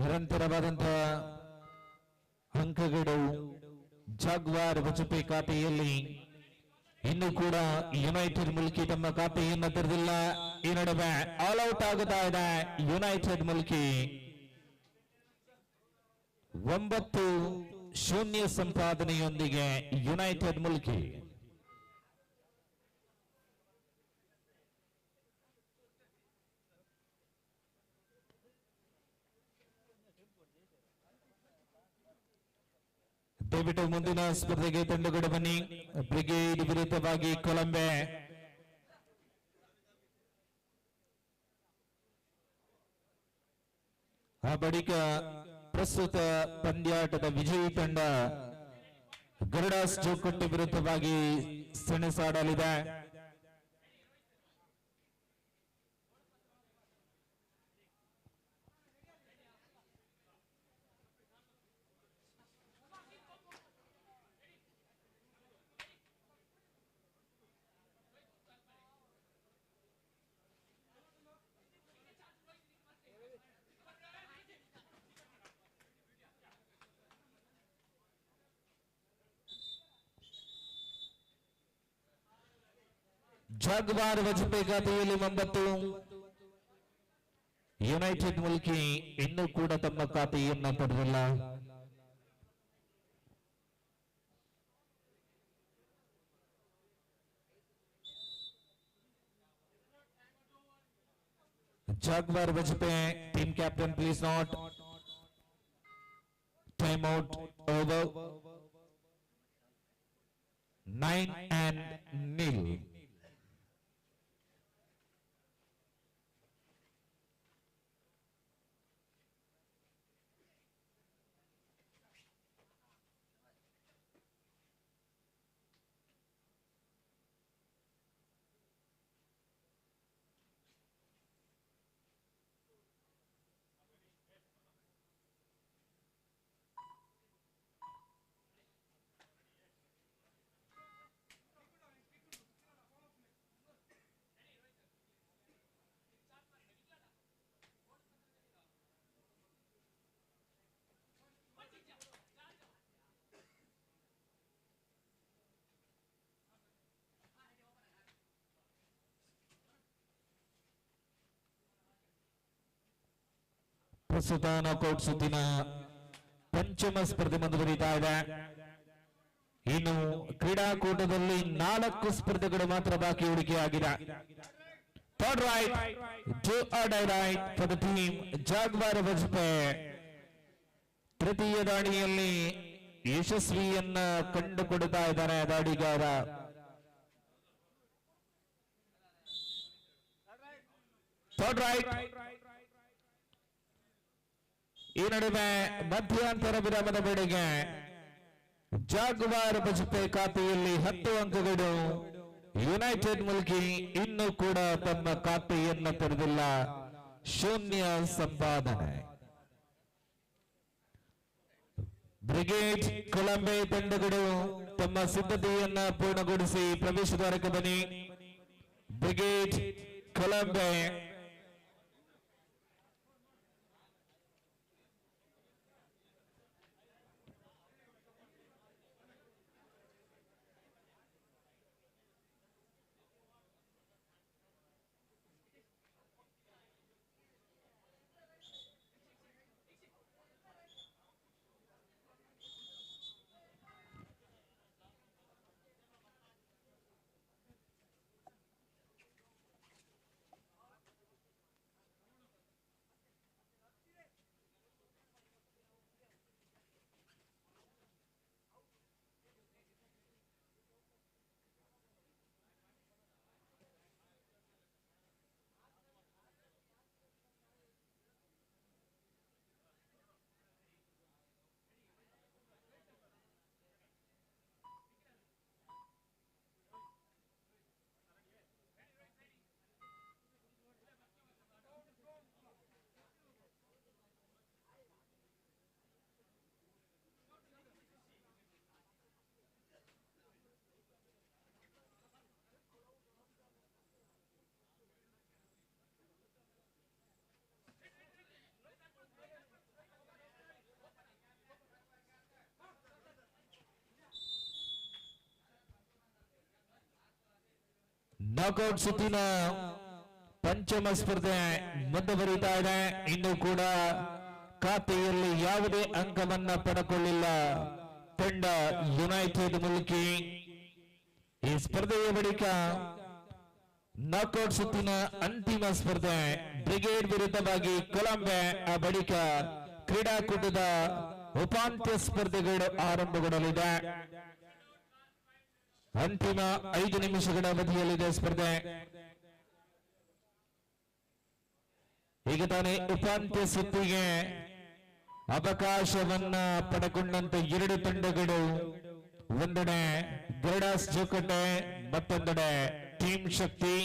[SPEAKER 18] ನಿರಂತರವಾದಂತಹ ಅಂಕಗಳು ಜಾಗ್ವಾರ್ ಬಜಪೆ ಖಾತೆಯಲ್ಲಿ ಇನ್ನು ಕೂಡ ಯುನೈಟೆಡ್ ಮುಲ್ಕಿ ತಮ್ಮ ಖಾತೆಯನ್ನು ತೆರೆದಿಲ್ಲ. ಈ ನಡುವೆ ಆಲ್ ಔಟ್ ಆಗುತ್ತಾ ಇದೆ ಯುನೈಟೆಡ್ ಮುಲ್ಕಿ. 9-0 ಸಂಪಾದನೆಯೊಂದಿಗೆ ಯುನೈಟೆಡ್ ಮುಲ್ಕಿ. ದಯವಿಟ್ಟು ಮುಂದಿನ ಸ್ಪರ್ಧೆಗೆ ತಂಡಗಳು ಬನ್ನಿ. ಬ್ರಿಗೇಡ್ ವಿರುದ್ಧವಾಗಿ ಕೊಲಂಬೆ. ಆ ಬಳಿಕ ಪ್ರಸ್ತುತ ಪಂದ್ಯಾಟದ ವಿಜಯಿ ತಂಡ ಗರುಡಾಸ್ ಜೋಕಟ್ಟೆ ವಿರುದ್ಧವಾಗಿ ಸೆಣಸಾಡಲಿದೆ. ಜಾಗ್ವಾರ್ ವಜಪೆ ಖಾತೆಯಲ್ಲಿ 9, ಯುನೈಟೆಡ್ ಮುಲ್ಕಿ ಇನ್ನೂ ಕೂಡ ತಮ್ಮ ಖಾತೆಯನ್ನು ತೆರೆದಿಲ್ಲ. Jaguar Bajpe team captain please note. Time out over. 9-0. ಪ್ರಸ್ತುತ ನಾಕೌಟ್ ಸುತ್ತಿನ ಪಂಚಮ ಸ್ಪರ್ಧೆ ಮುಂದುವರಿತಾ ಇದೆ. ಇನ್ನು ಕ್ರೀಡಾಕೂಟದಲ್ಲಿ 4 ಸ್ಪರ್ಧೆಗಳು ಮಾತ್ರ ಬಾಕಿ ಉಳಿಕೆಯಾಗಿದೆ. Third raid to raid for the team Jaguar Bajpe. ತೃತೀಯ ದಾಳಿಯಲ್ಲಿ ಯಶಸ್ವಿಯನ್ನ ಕಂಡುಕೊಡುತ್ತಾ ಇದ್ದಾರೆ ದಾಳಿಗಾರ. Third right. ಈ ನಡುವೆ ಮಧ್ಯಂತರ ವಿರಾಮದ ವೇಳೆಗೆ ಜಾಗ್ವಾರ್ ವಜಪೆ ಖಾತೆಯಲ್ಲಿ 10 ಅಂಕಗಳು. ಯುನೈಟೆಡ್ ಮುಲ್ಕಿ ಇನ್ನೂ ಕೂಡ ತಮ್ಮ ಖಾತೆಯನ್ನು ತೆರೆದಿಲ್ಲ. 0 ಸಂಪಾದನೆ. ಬ್ರಿಗೇಡ್ ಕೊಲಂಬೆ ತಂಡಗಳು ತಮ್ಮ ಸಿದ್ಧತೆಯನ್ನ ಪೂರ್ಣಗೊಳಿಸಿ ಪ್ರವೇಶ ದ್ವಾರಕ್ಕೆ ಬನ್ನಿ. ಬ್ರಿಗೇಡ್ ಕೊಲಂಬೆ ನಾಕೌಟ್ ಸುತ್ತಿನ ಪಂಚಮ ಸ್ಪರ್ಧೆ ಮುಂದುವರಿತಾ ಇದೆ. ಇನ್ನು ಕೂಡ ಖಾತೆಯಲ್ಲಿ ಯಾವುದೇ ಅಂಕವನ್ನ ಪಡೆದುಕೊಳ್ಳಿಲ್ಲ ತಂಡ ಯುನೈಟೆಡ್ ಮುಲ್ಕಿ. ಈ ಸ್ಪರ್ಧೆಯ ಬಳಿಕ ನಾಕೌಟ್ ಸುತ್ತಿನ ಅಂತಿಮ ಸ್ಪರ್ಧೆ ಬ್ರಿಗೇಡ್ ವಿರುದ್ಧವಾಗಿ ಕೊಲಂಬೆ, ಆ ಬಳಿಕ ಕ್ರೀಡಾಕೂಟದ ಉಪಾಂತ್ಯ ಸ್ಪರ್ಧೆಗಳು ಆರಂಭಗೊಳ್ಳಲಿದೆ. ಅಂತಿಮ 5 ನಿಮಿಷಗಳ ಅವಧಿಯಲ್ಲಿದೆ ಸ್ಪರ್ಧೆ. ಈಗ ತಾನೇ ಉಪಾಂತ್ಯ ಸುತ್ತಿಗೆ ಅವಕಾಶವನ್ನ ಪಡೆಕೊಂಡಂತ 2 ತಂಡಗಳು, ಒಂದೆಡೆ ಗರುಡಾಸ್ ಜೋಕಟ್ಟೆ, ಮತ್ತೊಂದೆಡೆ ಟೀಮ್ ಶಕ್ತಿ.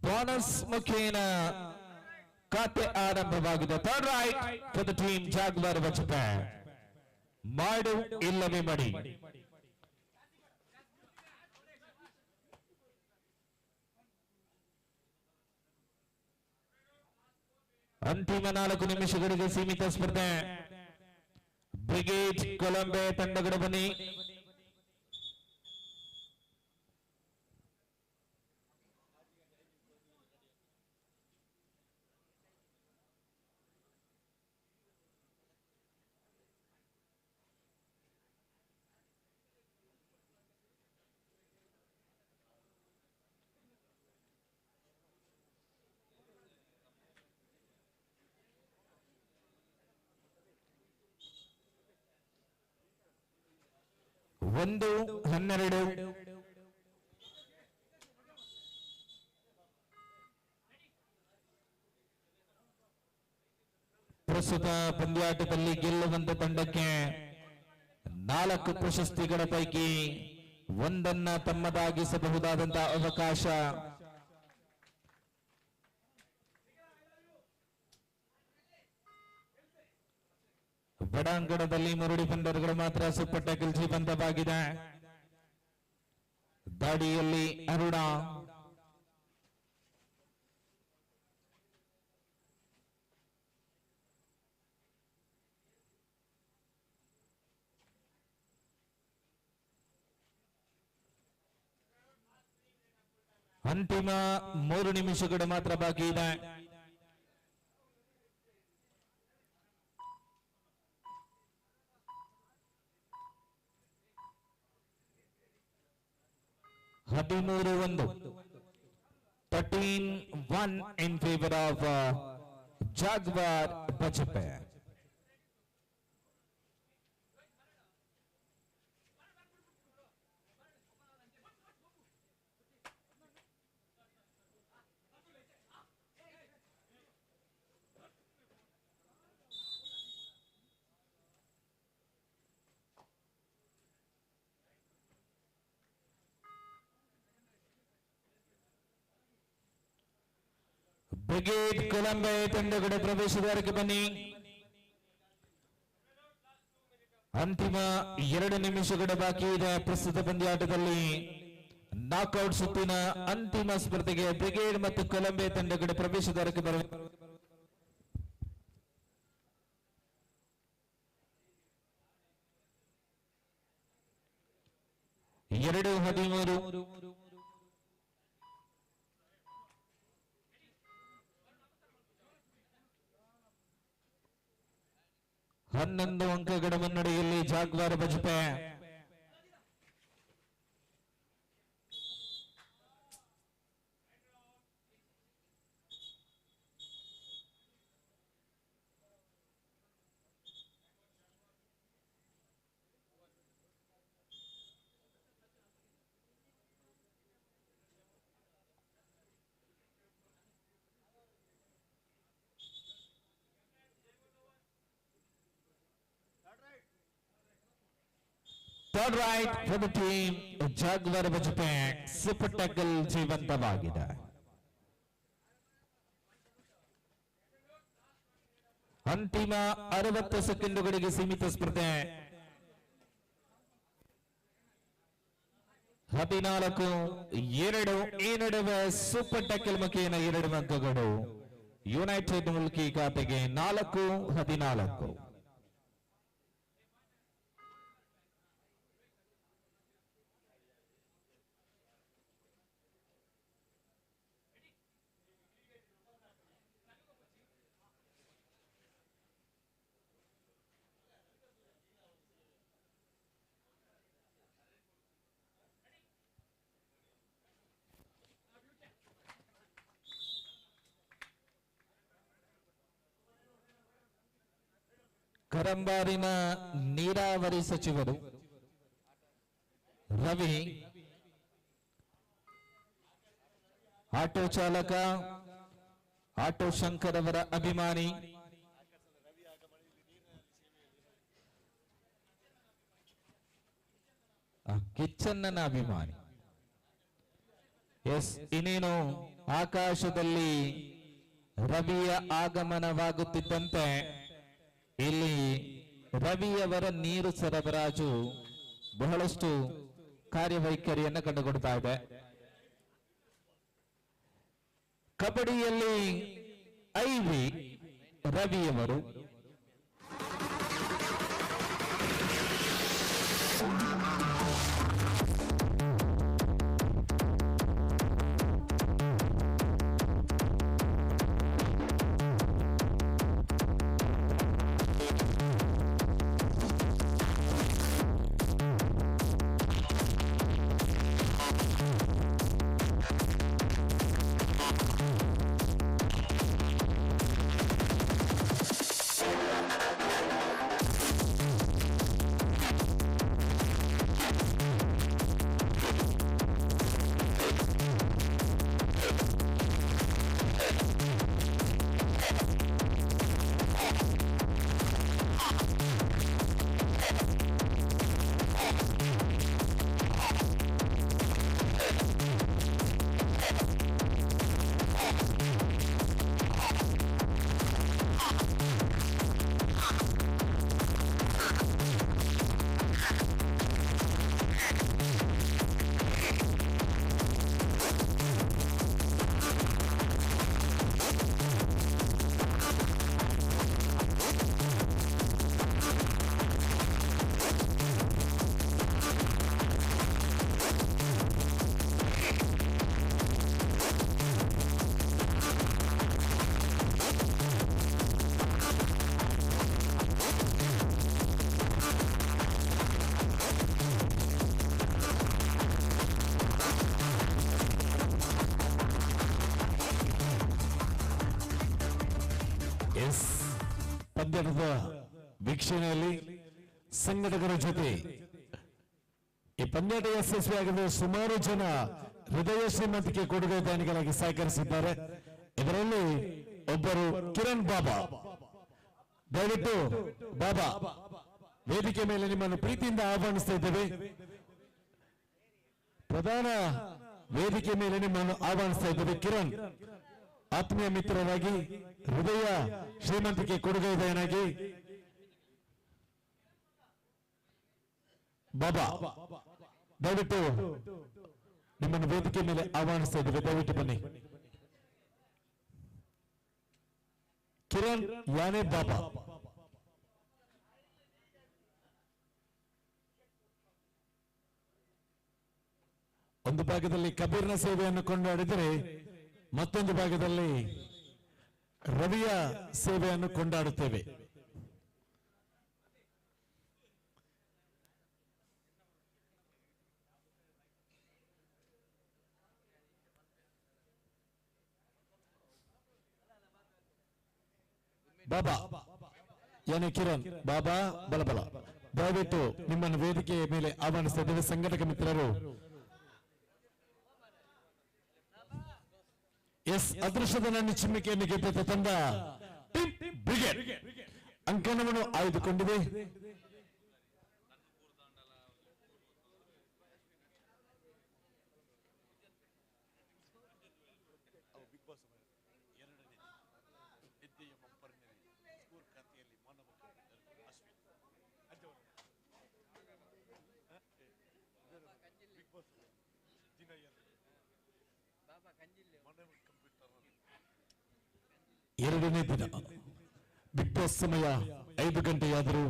[SPEAKER 18] ಬೋನಸ್ ಮುಖೇನ ಖಾತೆ ಆರಂಭವಾಗಿದೆ. Third right for the team Jaguar Bajpe. ಮಾಡು ಇಲ್ಲವೇ ಮಡಿ. ಅಂತಿಮ 4 ನಿಮಿಷಗಳಿಗೆ ಸೀಮಿತ ಸ್ಪರ್ಧೆ. ಬ್ರಿಗೇಡ್ ಕೊಲಂಬೆ ತಂಡಗಳು ಬನ್ನಿ. ಒಂದು 12 ಪ್ರಸ್ತುತ ಪಂದ್ಯಾಟದಲ್ಲಿ ಗೆಲ್ಲುವಂತ ತಂಡಕ್ಕೆ 4 ಪ್ರಶಸ್ತಿಗಳ ಪೈಕಿ ಒಂದನ್ನ ತಮ್ಮದಾಗಿಸಬಹುದಾದಂತಹ ಅವಕಾಶ. ಬಡಾಂಗಣದಲ್ಲಿ ಮುರುಡಿ ಪಂಡರ್ಗಳು ಮಾತ್ರ ಸೂಪರ್ ಟ್ಯಾಕಲ್ ಜೀವಂತವಾಗಿದೆ. ದಾಡಿಯಲ್ಲಿ ಅರುಣ, ಅಂತಿಮ 3 ನಿಮಿಷಗಳು ಮಾತ್ರ ಬಾಕಿ ಇದೆ. ಹದಿಮೂರು 13-1 in favor of Jaguar Bajpe. Brigade Colombo ತಂಡಗಳ ಪ್ರವೇಶದ್ವಾರಕ್ಕೆ ಬನ್ನಿ. ಅಂತಿಮ 2 ನಿಮಿಷಗಳ ಬಾಕಿ ಇದೆ ಪ್ರಸ್ತುತ ಪಂದ್ಯಾಟದಲ್ಲಿ. ನಾಕ್ಔಟ್ ಸುತ್ತಿನ ಅಂತಿಮ ಸ್ಪರ್ಧೆಗೆ ಬ್ರಿಗೇಡ್ ಮತ್ತು ಕೊಲಂಬೆ ತಂಡಗಳ ಪ್ರವೇಶದ್ವಾರಕ್ಕೆ ಬರಬೇಕು. 2-13 11 ಅಂಕಗಳ ಮುನ್ನಡೆಯಲ್ಲಿ Jaguar Bajpe. Third right for the team, Jaguar Bajpe. Super tackle ಜೀವಂತವಾಗಿದೆ. ಅಂತಿಮ 60 ಸೆಕೆಂಡುಗಳಿಗೆ ಸೀಮಿತ ಸ್ಪರ್ಧೆ. 14-2 ಈ ನಡುವೆ ಸೂಪರ್ ಟ್ಯಾಕಲ್ ಮುಖೇನ 2 ಅಂಕಗಳು. ಯುನೈಟೆಡ್ ಮುಲ್ಕಿ ಖಾತೆಗೆ 4-14. ಕರಂಬಾರಿನ ನೀರಾವರಿ ಸಚಿವರು ರವಿ, ಆಟೋ ಚಾಲಕ ಆಟೋ ಶಂಕರ್ ಅವರ ಅಭಿಮಾನಿ, ಕಿಚ್ಚಣ್ಣನ ಅಭಿಮಾನಿ. ಎಸ್, ಇನ್ನೇನು ಆಕಾಶದಲ್ಲಿ ರವಿಯ ಆಗಮನವಾಗುತ್ತಿದ್ದಂತೆ ಇಲ್ಲಿ ರವಿಯವರ ನೀರು ಸರಬರಾಜು ಬಹಳಷ್ಟು ಕಾರ್ಯವೈಖರಿಯನ್ನು ಕಂಡುಕೊಡ್ತಾ ಇದೆ. ಕಬಡ್ಡಿಯಲ್ಲಿ ಐವಿ ರವಿಯವರು ಪಂದ್ಯದ ವೀಕ್ಷಣೆಯಲ್ಲಿ ಸಂಘಟಕರ ಜೊತೆ ಈ ಪಂದ್ಯಾಟ ಯಶಸ್ವಿಯಾಗಲು ಸುಮಾರು ಜನ ಹೃದಯ ಶ್ರೀಮಂತಿಕೆ ಕೊಡುಗೆ ದಾನಿಗಳಾಗಿ ಸಹಕರಿಸಿದ್ದಾರೆ. ಇದರಲ್ಲಿ ಒಬ್ಬರು ಕಿರಣ್ ಬಾಬಾ. ದಯವಿಟ್ಟು ಬಾಬಾ ವೇದಿಕೆ ಮೇಲೆ ನಿಮ್ಮನ್ನು ಪ್ರೀತಿಯಿಂದ ಆಹ್ವಾನಿಸ್ತಾ ಇದ್ದೇವೆ. ಪ್ರಧಾನ ವೇದಿಕೆ ಮೇಲೆ ನಿಮ್ಮನ್ನು ಆಹ್ವಾನಿಸ್ತಾ ಇದ್ದೇವೆ. ಕಿರಣ್ ಆತ್ಮೀಯ ಮಿತ್ರರಾಗಿ ಹೃದಯ ಶ್ರೀಮಂತಿಕೆ ಕೊಡುಗೆದಾರನಾಗಿ ಬಾಬಾ ದಯವಿಟ್ಟು ನಿಮ್ಮನ್ನು ವೇದಿಕೆ ಮೇಲೆ ಆಹ್ವಾನಿಸ್ತಾ ಇದ್ದೇವೆ. ದಯವಿಟ್ಟು ಬನ್ನಿ. ಕಿರಣ್ ಯಾನೆ ಬಾಬಾ. ಒಂದು ಭಾಗದಲ್ಲಿ ಕಬೀರ್ನ ಸೇವೆಯನ್ನು ಕೊಂಡಾಡಿದರೆ ಮತ್ತೊಂದು ಭಾಗದಲ್ಲಿ ರವಿಯ ಸೇವೆಯನ್ನು ಕೊಂಡಾಡುತ್ತೇವೆ. ಬಾಬಾ ಯಾನೆ ಕಿರಣ್ ಬಾಬಾ ಬಲಬಲ ದಯವಿಟ್ಟು ನಿಮ್ಮನ್ನು ವೇದಿಕೆಯ ಮೇಲೆ ಆಹ್ವಾನಿಸ್ತಾ ಇದ್ದೇವೆ. ಸಂಘಟಕ ಮಿತ್ರರು ಎಸ್ ಅದೃಷ್ಟದ ನನ್ನ ಚಿಮ್ಮಿಕೆಯನ್ನು ಗೆದ್ದ ತಂಡ ಬ್ರಿಗೇಡ್ ಅಂಕಣವನ್ನು ಆಯ್ದುಕೊಂಡಿದೆ.
[SPEAKER 10] ಬಿಗ್ ಬಾಸ್ ಎರಡನೇ ಹೆಜ್ಜೆಯ ಬಂಪರ್ನಲ್ಲಿ ಸ್ಕೋರ್
[SPEAKER 9] ಎರಡನೇ ದಿನ ಬಿಗ್ ಬಾಸ್ ಸಮಯ 5 ಗಂಟೆಯಾದರೂ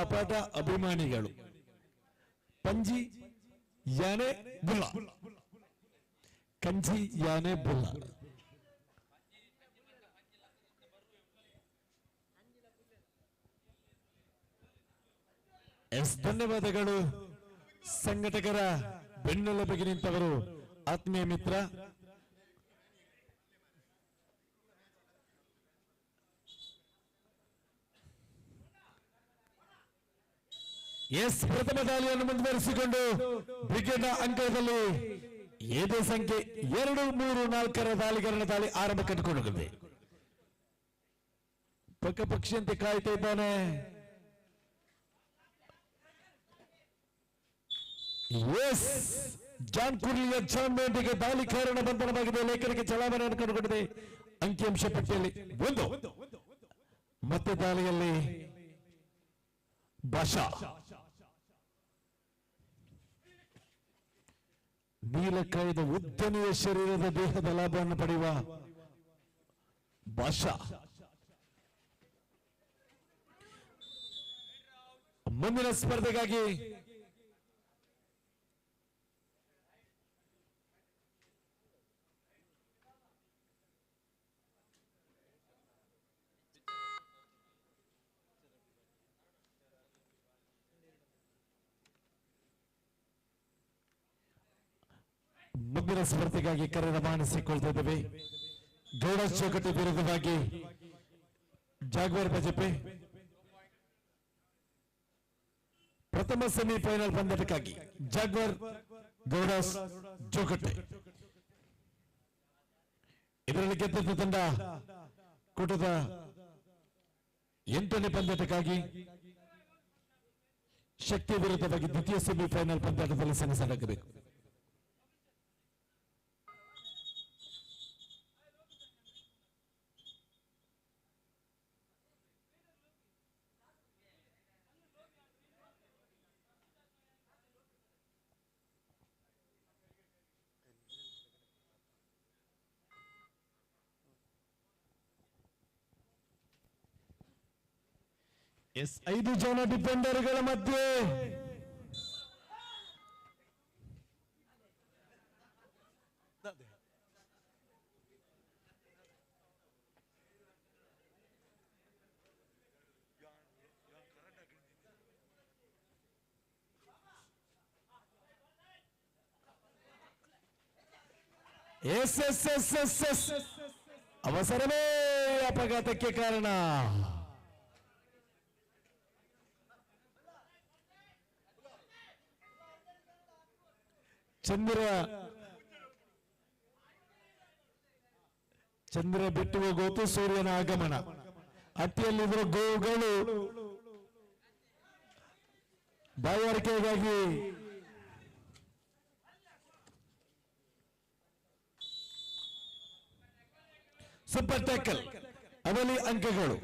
[SPEAKER 9] ಅಪಾಟ ಅಭಿಮಾನಿಗಳು ಪಂಜಿ ಯಾನೆ ಬುಲ್ಲ ಕಂಜಿ ಯಾನೆ ಬುಲ್ಲ ಧನ್ಯವಾದಗಳು. ಸಂಘಟಕರ ಬೆನ್ನೆಲುಬಿಗೆ ನಿಂತವರು ಆತ್ಮೀಯ ಮಿತ್ರ ಪ್ರಥಮ ದಾಳಿಯನ್ನು ಮುಂದುವರಿಸಿಕೊಂಡು ಬ್ರಿಗೇಡ್ನ ಅಂಕಣದಲ್ಲಿ ಏದೇ ಸಂಖ್ಯೆ 2, 3, 4ರ ದಾಳಿಗಾರನ ದಾಳಿ ಆರಂಭ ಕಂಡುಕೊಂಡಿದೆ. ಪಕ್ಷಿಯಂತೆ ಕಾಯ್ತಾ ಇದ್ದಾನೆ. ಜಾನ್ ಕುರ್ಲಿಯ ಜಾನ್ಮೆಂಟಿಗೆ ದಾಳಿಕಾರನ ಬಂಧನವಾಗಿದೆ. ಲೇಖನಿಗೆ ಚಲಾವಣೆಯನ್ನು ಕಂಡುಕೊಂಡಿದೆ. ಅಂಕಿಅಂಶ ಪಟ್ಟಿಯಲ್ಲಿ 1. ಮತ್ತೆ ದಾಳಿಯಲ್ಲಿ ಭಾಷಾ ನೀಲಕಾಯದ ಉದ್ದನೆಯ ಶರೀರದ ದೇಹದ ಲಾಭವನ್ನು ಪಡೆಯುವ ಭಾಷಾ ಮುಂದಿನ ಸ್ಪರ್ಧೆಗಾಗಿ ಕರೆ ರವಾನಿಸಿಕೊಳ್ತಾ ಇದ್ದೇವೆ. ಗೌಡ ಚೌಕಟ್ಟು ವಿರುದ್ಧವಾಗಿ ಜಾಗ್ವಾರ್ ಬಜೆಪೆ ಪ್ರಥಮ ಸೆಮಿಫೈನಲ್ ಪಂದ್ಯಕ್ಕಾಗಿ ಜಾಗ್ವಾರ್ ಗೌಡಾಸ್ ಚೌಕಟ್ಟೆ. ಇದರಲ್ಲಿ ಗೆದ್ದ ತಂಡ ಕೂಟದ 8ನೇ ಪಂದ್ಯಕ್ಕಾಗಿ ಶಕ್ತಿ ವಿರುದ್ಧವಾಗಿ ದ್ವಿತೀಯ ಸೆಮಿಫೈನಲ್ ಪಂದ್ಯದಲ್ಲಿ ಸೆಣಸಲಾಗಬೇಕು. ಎಸ್ 5 ಜನ ಡಿಫೆಂಡರ್ಗಳ ಮಧ್ಯೆ ಎಸ್ ಅವಸರವೇ ಅಪಘಾತಕ್ಕೆ ಕಾರಣ. ಚಂದ್ರ ಬಿಟ್ಟು ಹೋಗೋತು ಸೂರ್ಯನ ಆಗಮನ. ಅಟ್ಟಿಯಲ್ಲಿರುವ ಗೋವುಗಳು ಬಾಯಾರಿಕೆಗಾಗಿ ಸೂಪರ್ ಟ್ಯಾಕಲ್ ಅವಲಿ ಅಂಕಗಳು.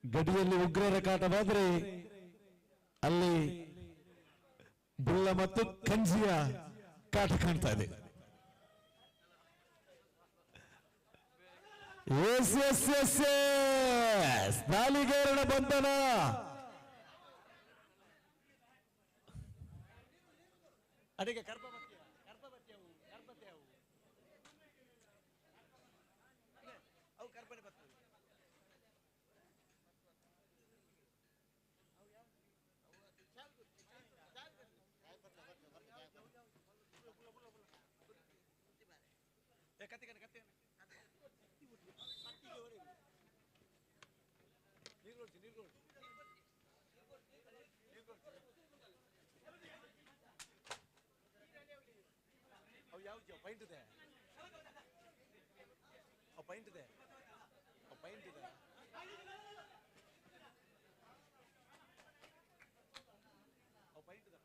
[SPEAKER 9] ಗಡಿಯಲ್ಲಿ ಉಗ್ರರ ಕಾಟವಾದರೆ ಅಲ್ಲಿ ಬುಲ್ಲ ಮತ್ತು ಕಂಜಿಯ ಕಾಟ ಕಾಣ್ತಾ ಇದೆ. ದಾಳಿಗಾರನ ಬಂಧನ. ಅದಕ್ಕೆ
[SPEAKER 15] paint there. A paint there. A paint there. A paint there.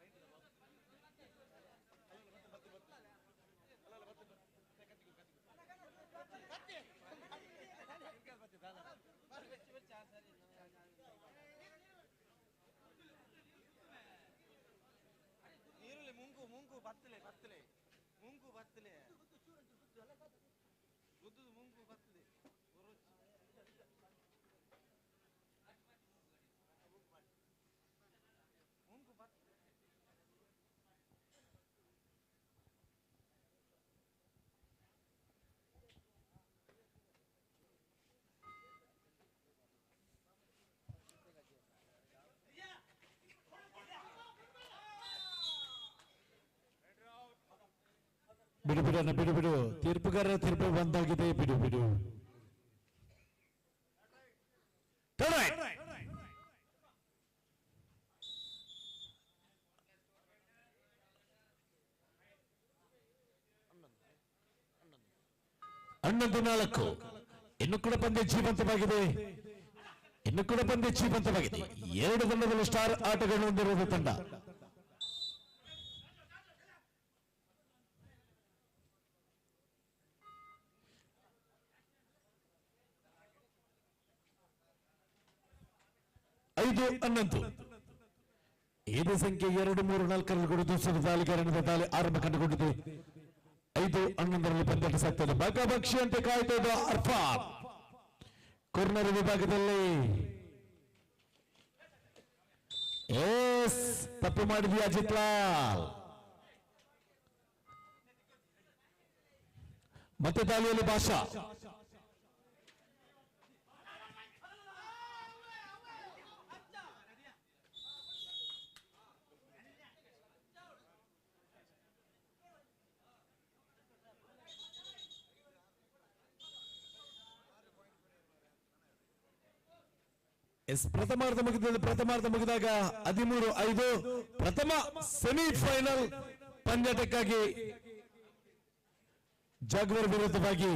[SPEAKER 15] ಮುಂಗು ಬತ್ತಲೆ ಬತ್ತಲೆ ಮುಂಗು ಬತ್ತಲೆ ಉದ್ದು ಮುಂಗು ಬತ್ತಲೆ ಮುಂಗು ಬತ್ತಲೆ
[SPEAKER 18] ಬಿಡು ಬಿಡೋಣ ಬಿಡು ಬಿಡು ತೀರ್ಪುಗಾರರ ತೀರ್ಪು ಬಂದಾಗಿದೆ ಬಿಡು ಬಿಡು ಹನ್ನೊಂದು ನಾಲ್ಕು ಇನ್ನು ಕೂಡ ಪಂದ್ಯ ಜೀವಂತವಾಗಿದೆ ಎರಡು ತಂಡಗಳು ಸ್ಟಾರ್ ಆಟಗಳು ಹೊಂದಿರುವ ತಂಡ ಐದು 11 ಇದೇ ಸಂಖ್ಯೆ 2 3 4 ಕೂಡ ದೂಸರ ದಾಳಿಗಾರನಿಂದ ದಾಳಿ ಆರಂಭ ಕಂಡುಕೊಂಡಿದೆ 5-11 ಪಂದ್ಯ ಸಾಗ್ತದೆ ಬಾಕಾಬಕ್ಷಿ ಅಂತ ಕಾಯ್ತಾ ಇದ್ದ ಅರ್ಫಾನ್ ಕಾರ್ನರ್ ವಿಭಾಗದಲ್ಲಿ ತಪ್ಪು ಮಾಡಿದ್ವಿ ಅಜಿತ್ ಲಾಲ್ ಮತ್ತೆ ದಾಳಿಯಲ್ಲಿ ಭಾಷಾ ಪ್ರಥಮಾರ್ಧ ಮುಗಿದಾಗ 13-5 ಪ್ರಥಮ ಸೆಮಿಫೈನಲ್ ಪಂದ್ಯಾಟಕ್ಕಾಗಿ ಜಾಗ್ವರ್ ವಿರುದ್ಧವಾಗಿ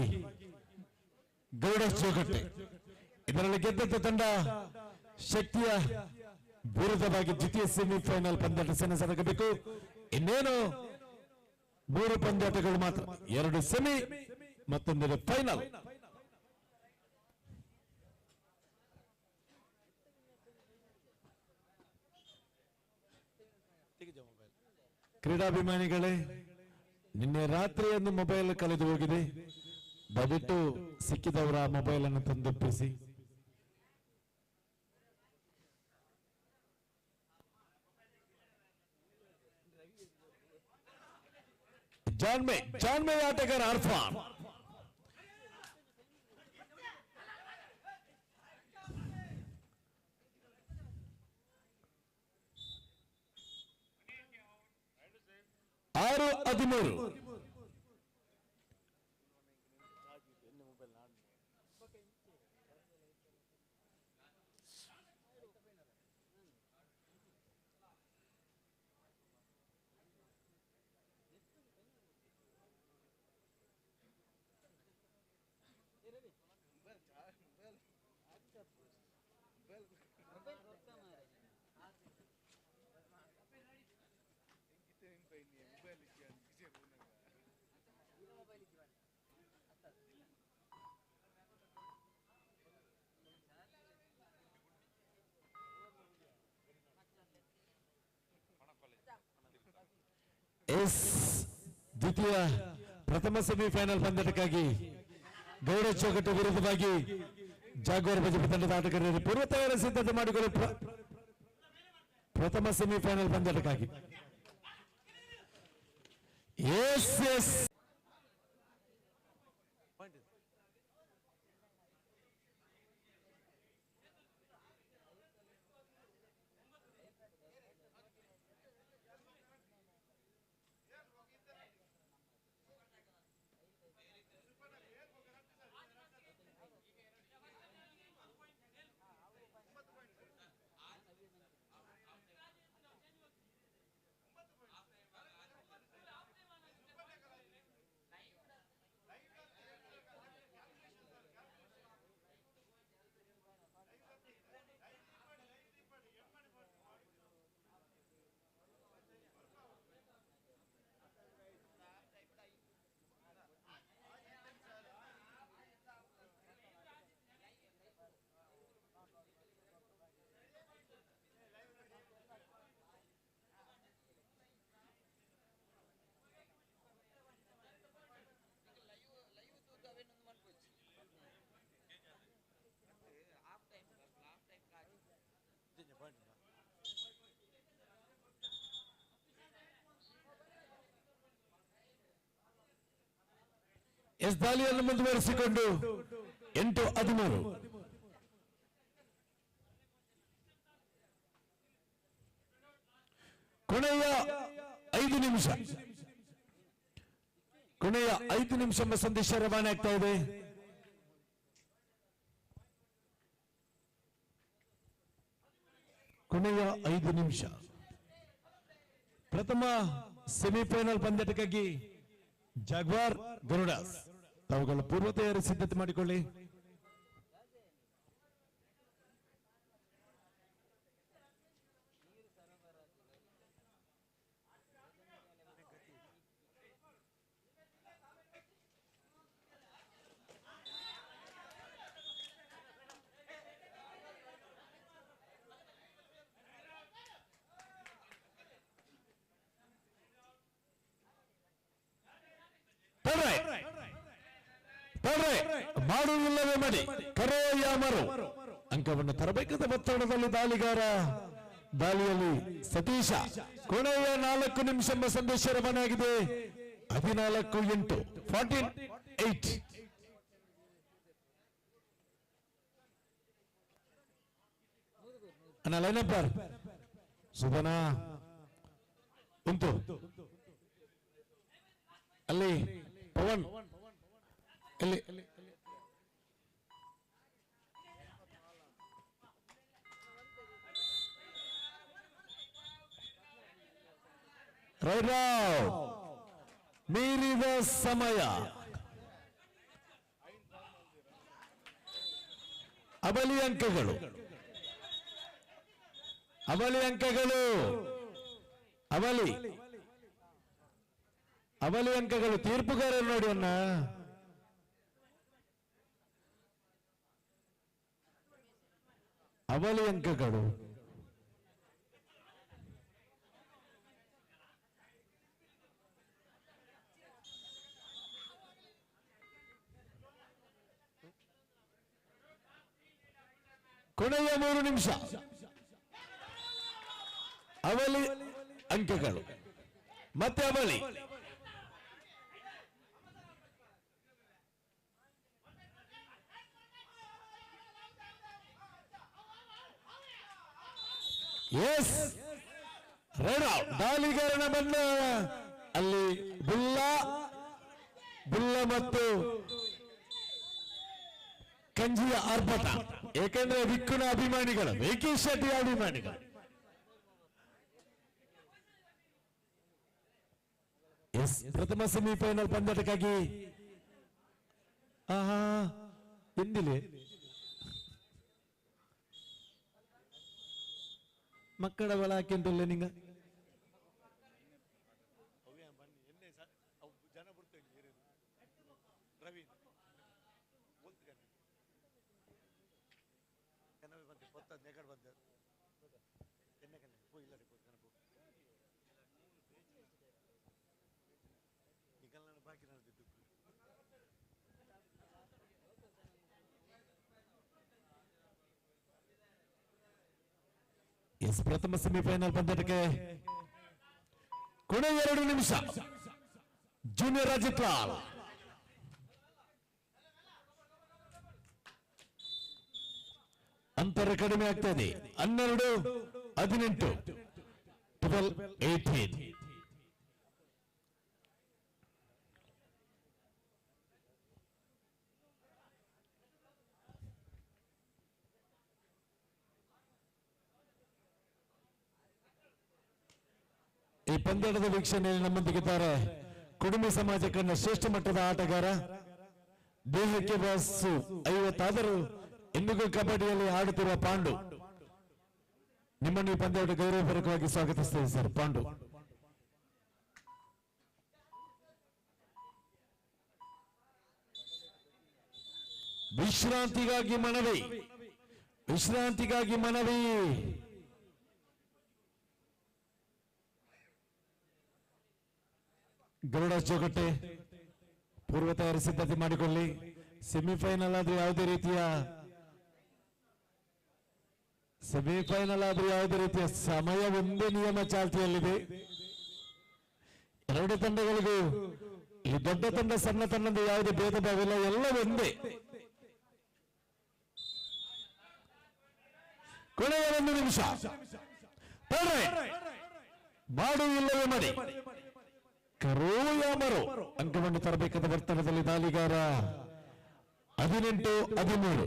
[SPEAKER 18] ಗೌಡ ಚೋಗಟ್ಟೆ ಇದರಲ್ಲಿ ಗೆದ್ದಂತ ತಂಡ ಶಕ್ತಿಯ ವಿರುದ್ಧವಾಗಿ ದ್ವಿತೀಯ ಸೆಮಿಫೈನಲ್ ಪಂದ್ಯಾಟ ಸೆಣಸಬೇಕು ಇನ್ನೇನು 3 ಪಂದ್ಯಾಟಗಳು ಮಾತ್ರ 2 ಸೆಮಿ ಮತ್ತೊಂದು ಫೈನಲ್ ಕ್ರೀಡಾಭಿಮಾನಿಗಳೇ ನಿನ್ನೆ ರಾತ್ರಿಯನ್ನು ಮೊಬೈಲ್ ಕಳೆದು ಹೋಗಿದೆ ದಯವಿಟ್ಟು ಸಿಕ್ಕಿದವರ ಮೊಬೈಲ್ ಅನ್ನು ತಂದೊಪ್ಪಿಸಿ ಜಾನ್ಮೆ ಆಟಗಾರ ಅರ್ಫಾನ್ ಆರು 13 ದ್ವಿತೀಯ ಪ್ರಥಮ ಸೆಮಿಫೈನಲ್ ಪಂದ್ಯಕ್ಕಾಗಿ ಗೌಡ ಚೌಕಟ್ಟು ವಿರುದ್ಧವಾಗಿ ಜಾಗ್ವಾರ್ ಬಿಜೆಪಿ ತಂಡದ ಆಟಗಾರರು ಪೂರ್ವ ತಯಾರಿ ಸಿದ್ಧತೆ ಮಾಡಿಕೊಳ್ಳಿ ಪ್ರಥಮ ಸೆಮಿಫೈನಲ್ ಪಂದ್ಯಕ್ಕಾಗಿ
[SPEAKER 9] ಎಸ್ ದಾಳಿಯನ್ನು ಮುಂದುವರಿಸಿಕೊಂಡು 8-13 ಕೊನೆಯ 5 ನಿಮಿಷ. ಕೊನೆಯ 5 ನಿಮಿಷ ಎಂಬ ಸಂದೇಶ ರವಾನೆ ಆಗ್ತಾ ಇದೆ. ಕೊನೆಯ 5 ನಿಮಿಷ. ಪ್ರಥಮ ಸೆಮಿಫೈನಲ್ ಪಂದ್ಯಕ್ಕಾಗಿ ಜಾಗ್ವಾರ್ ಗರುಡಾಸ್ ತಾವುಗಳ ಪೂರ್ವ ತಯಾರಿ ಸಿದ್ಧತೆ ಮಾಡಿಕೊಳ್ಳಿ. ಮಾಡುವುದಿಲ್ಲವೇ ಮಾಡಿ ಕರೆಯ ಮರು ಅಂಕವನ್ನು ತರಬೇಕಾದ ಒತ್ತಡದಲ್ಲಿ ದಾಳಿಯಲ್ಲಿ ಸತೀಶ. ಕೊನೆಯ 4 ನಿಮಿಷ ಎಂಬ ಸಂದೇಶ ರವಾನೆಯಾಗಿದೆ. 14-8 14-8. ಅನ್ನ ಲೈನಪ್ಪರ್ ಸುಧನಾ ಉಂಟು ಅಲ್ಲಿ ಪವನ್ ಇಲ್ಲಿ ಮೀರಿದ ಸಮಯ. ಅವಲಿ ಅಂಕಗಳು ಅವಲಿ ಅಂಕಗಳು ತೀರ್ಪುಗಾರರು ನೋಡಿ ಅಣ್ಣ. ಅವಲಿ ಅಂಕಗಳು ಕೊನೆಯ 3 ನಿಮಿಷ. ಅವಲಿ ಅಂಕಗಳು ಮತ್ತೆ ಅವಲಿ ಎಸ್ ರೆಡ್ ಔಟ್. ದಾಳಿಗಾರನ ಬಣ್ಣ ಅಲ್ಲಿ ಬುಲ್ಲ ಮತ್ತು ಕಂಜಿಯ ಆರ್ಭಟ. ಏಕೆಂದ್ರೆ ವಿಕ್ಕುನ ಅಭಿಮಾನಿಗಳು, ವೇಕೇಶ್ ಶೆಟ್ಟಿ ಅಭಿಮಾನಿಗಳು. ಎಸ್ ಪ್ರಥಮ ಸೆಮಿಫೈನಲ್ ಪಂದ್ಯಕ್ಕಾಗಿ ಎಂದಿಲೆ ಮಕ್ಕಳ ಬಳ ಹಾಕಿಂತಲ್ಲ ನಿಂಗ ಎಸ್ ಪ್ರಥಮ ಸೆಮಿಫೈನಲ್ ಪಂದ್ಯಕ್ಕೆ ಕೊನೆಯ 2 ನಿಮಿಷ. ಜೂನಿಯರ್ ಅಜಿತ್ ಲಾಲ್ ಅಂತರ ಕಡಿಮೆ ಆಗ್ತಾ ಇದೆ. 12-18 12-18. ಈ ಪಂದ್ಯದ ವೀಕ್ಷಣೆಯಲ್ಲಿ ನಮ್ಮೊಂದಿಗಿದ್ದಾರೆ ಕುಡುಂಬ ಸಮಾಜಕ್ಕೆ ಶ್ರೇಷ್ಠ ಮಟ್ಟದ ಆಟಗಾರ, ದೇಹಕ್ಕೆ ವಯಸ್ಸು 50 ಆದರೂ ಇಂದಿಗೂ ಕಬಡ್ಡಿಯಲ್ಲಿ ಆಡುತ್ತಿರುವ ಪಾಂಡು. ನಿಮ್ಮನ್ನು ಈ ಪಂದ್ಯವನ್ನು ಗೌರವಪೂರ್ವಕವಾಗಿ ಸ್ವಾಗತಿಸ್ತೇವೆ ಸರ್. ಪಾಂಡು ವಿಶ್ರಾಂತಿಗಾಗಿ ಮನವಿ. ಗರುಡ ಜೋಗಟ್ಟೆ ಪೂರ್ವ ತಯಾರಿ ಸಿದ್ಧತೆ ಮಾಡಿಕೊಳ್ಳಿ. ಸೆಮಿಫೈನಲ್ ಆದ್ರೆ ಯಾವುದೇ ರೀತಿಯ ಸಮಯ ಒಂದೇ ನಿಯಮ ಚಾಲ್ತಿಯಲ್ಲಿದೆ. 2 ತಂಡಗಳಿಗೂ ಈ ದೊಡ್ಡ ತಂಡ ಸಣ್ಣ ತಂಡದ ಯಾವುದೇ ಭೇದ ಭಾವ ಇಲ್ಲ, ಎಲ್ಲ ಒಂದೇ. ಕೊನೆಯ 1 ನಿಮಿಷ ಮಾಡು ಇಲ್ಲವೇ ಮಾಡಿ ಕರೋಯಾಮರು ಅಂಕವನ್ನು ತರಬೇಕಾದ ವರ್ತನದಲ್ಲಿ ದಾಳಿಗಾರ 18-13.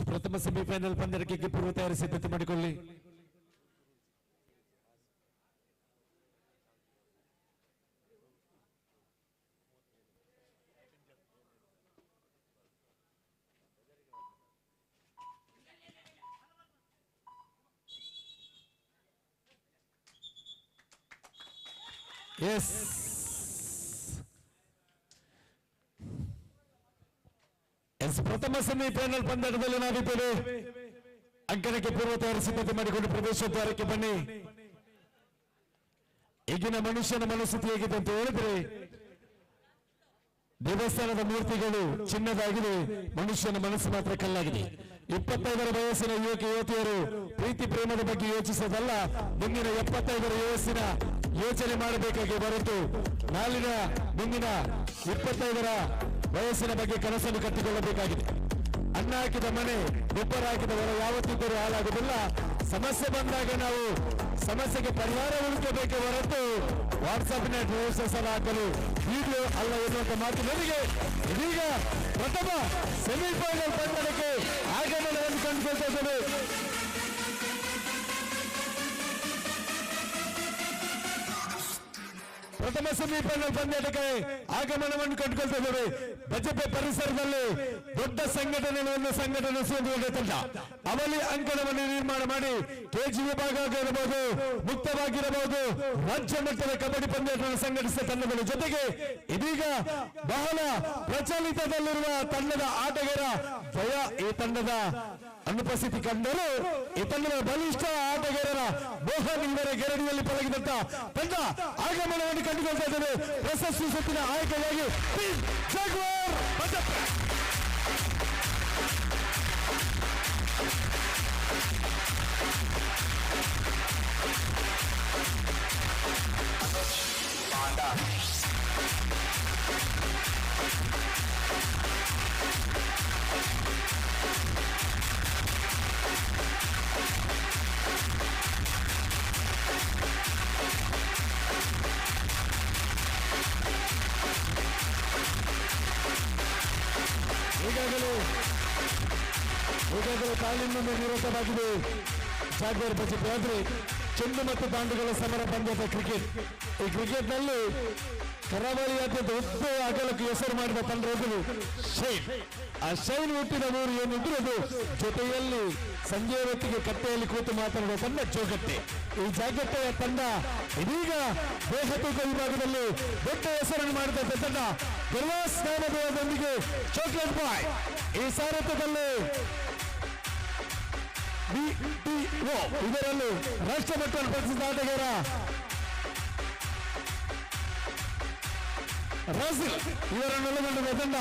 [SPEAKER 9] ಪ್ರಥಮ ಸೆಮಿಫೈನಲ್ ಪಂದ್ಯಕ್ಕೆ ಪೂರ್ವ ತಯಾರಿ ಸಿದ್ಧತೆ ಮಾಡಿಕೊಳ್ಳಿ. ಪ್ರಥಮ ಸೆಮಿಫೈನಲ್ ಪಂದ್ಯದಲ್ಲಿ ನಾವಿದ್ದೇವೆ. ಅಂಕಣಕ್ಕೆ ಪೂರ್ವ ತಯಾರಿ ಸಿದ್ಧತೆ ಮಾಡಿಕೊಂಡು ಪ್ರವೇಶದ್ವಾರಕ್ಕೆ ಬನ್ನಿ. ಈಗಿನ ಮನುಷ್ಯನ ಮನಸ್ಥಿತಿ ಹೇಗಿದೆ ಅಂತ ಹೇಳಿದ್ರೆ, ದೇವಸ್ಥಾನದ ಮೂರ್ತಿಗಳು ಚಿನ್ನದಾಗಿದೆ, ಮನುಷ್ಯನ ಮನಸ್ಸು ಮಾತ್ರ ಕಲ್ಲಾಗಿದೆ. 25ರ ವಯಸ್ಸಿನ ಯುವಕ ಯುವತಿಯರು ಪ್ರೀತಿ ಪ್ರೇಮದ ಬಗ್ಗೆ ಯೋಚಿಸೋದಲ್ಲ, ಮುಂದಿನ 75ರ ವಯಸ್ಸಿನ ಯೋಚನೆ ಮಾಡಬೇಕಾಗಿ ಹೊರತು ನಾಳಿನ ಮುಂದಿನ 25ರ ವಯಸ್ಸಿನ ಬಗ್ಗೆ ಕನಸನ್ನು ಕಟ್ಟಿಕೊಳ್ಳಬೇಕಾಗಿದೆ. ಅನ್ನ ಹಾಕಿದ ಮನೆ, ಗೊಬ್ಬರ ಹಾಕಿದ ಹೊರ ಯಾವತ್ತಿದ್ದರೂ ಹಾಳಾಗುವುದಿಲ್ಲ. ಸಮಸ್ಯೆ ಬಂದಾಗ ನಾವು ಸಮಸ್ಯೆಗೆ ಪರಿಹಾರ ಹುಡುಕಬೇಕೆ ಹೊರತು ವಾಟ್ಸ್ಆಪ್ನ ಟ್ರೋಸಸ್ ಹಾಕಲು ವಿಡಿಯೋ ಅಲ್ಲ ಎನ್ನುವಂತ ಮಾತಿನೊಂದಿಗೆ ಇದೀಗ ಪ್ರಥಮ ಸೆಮಿಫೈನಲ್ ಪಂದ್ಯಕ್ಕೆ ಆಗಮನವನ್ನು ಕಂಡುಕೊಳ್ತಾ ಇದ್ದೇವೆ. ಪ್ರಥಮ ಸೆಮಿಫೈನಲ್ ಪಂದ್ಯಕ್ಕೆ ಆಗಮನವನ್ನು ಕಂಡುಕೊಳ್ತಾ ಇದ್ದೇವೆ. ಬಜಪೆ ಪರಿಸರದಲ್ಲಿ ದೊಡ್ಡ ಸಂಘಟನೆ ಒಂದು ಸಂಘಟನೆ ಸೇರಿದ ತಂಡ ಅವಳಿ ಅಂಕಣವನ್ನು ನಿರ್ಮಾಣ ಮಾಡಿ ಕೆಜಿ ವಿಭಾಗ ಇರಬಹುದು, ಮುಕ್ತವಾಗಿರಬಹುದು, ರಾಜ್ಯ ಮಟ್ಟದ ಕಬಡ್ಡಿ ಪಂದ್ಯಗಳನ್ನು ಸಂಘಟಿಸಿದ ತಂಡಗಳ ಜೊತೆಗೆ ಇದೀಗ ಬಹಳ ಪ್ರಚಲಿತದಲ್ಲಿರುವ ತಂಡದ ಆಟಗಾರ ಜಯ ಈ ತಂಡದ ಅನುಪಸ್ಥಿತಿ ಕಂಡರು. ಈ ತಂಡದ ಬಲಿಷ್ಠ ಆಟಗಾರರ ಮೋಹನ್ ಇವರ ಗೆರಡಿಯಲ್ಲಿ ಪಳಗಿದಂತ ತಂಡ ಆಗಮನವನ್ನು ಕಂಡುಕೊಳ್ತಾ ಇದ್ದೇವೆ. ಪ್ರಶಸ್ತಿ ಸುತ್ತಿನ ಆಯ್ಕೆಯಾಗಿ ಜಾಗ್ವಾರ್ ಈಗಾಗಲೇ ತಾಲೀಮಿನ ನಿರತವಾಗಿದೆ ಜಾಗ್ವಾರ್ ಬಜಪೆ. ಆದರೆ ಚೆಂಡು ಮತ್ತು ದಾಂಡುಗಳ ಸಮರ ಪಂದ್ಯದ ಕ್ರಿಕೆಟ್, ಈ ಕ್ರಿಕೆಟ್ನಲ್ಲಿ ಕರಾವಳಿಯಾದ್ಯಂತ ಉದ್ದ ಅಗಲಕ್ಕೆ ಹೆಸರು ಮಾಡಿದ ತಂಡ ಶೈನ್. ಆ ಶೈನ್ ಹುಟ್ಟಿದ ಊರು ಏನಿದ್ರು ಅದು ಜೊತೆಯಲ್ಲಿ ಸಂಜೆ ಹೊತ್ತಿಗೆ ಕಟ್ಟೆಯಲ್ಲಿ ಕೂತು ಮಾತನಾಡುವ ತಂಡ ಜೋಗಟ್ಟೆ. ಈ ಜಾಗಟ್ಟೆಯ ತಂಡ ಇದೀಗ ದೇಹ ತೂಕ ವಿಭಾಗದಲ್ಲಿ ದೊಡ್ಡ ಹೆಸರನ್ನು ಮಾಡಿದಂತ ತಂಡ ಗೆಲ್ವಾಸ್ ನಾಮಧೇಯದೊಂದಿಗೆ ಚಾಕ್ಲೇಟ್ ಬಾಯ್ ಈ ಸಾರಥ್ಯದಲ್ಲಿ BTO ಇದರಲ್ಲಿ ರಾಷ್ಟ್ರ ಮಟ್ಟದಲ್ಲಿ ಪ್ರಸಿದ್ಧ ಆಟಗಾರ ರಾಸಿಲ್ ಇವರನ್ನು ಒಳಗೊಂಡಿರುವ ತಂಡ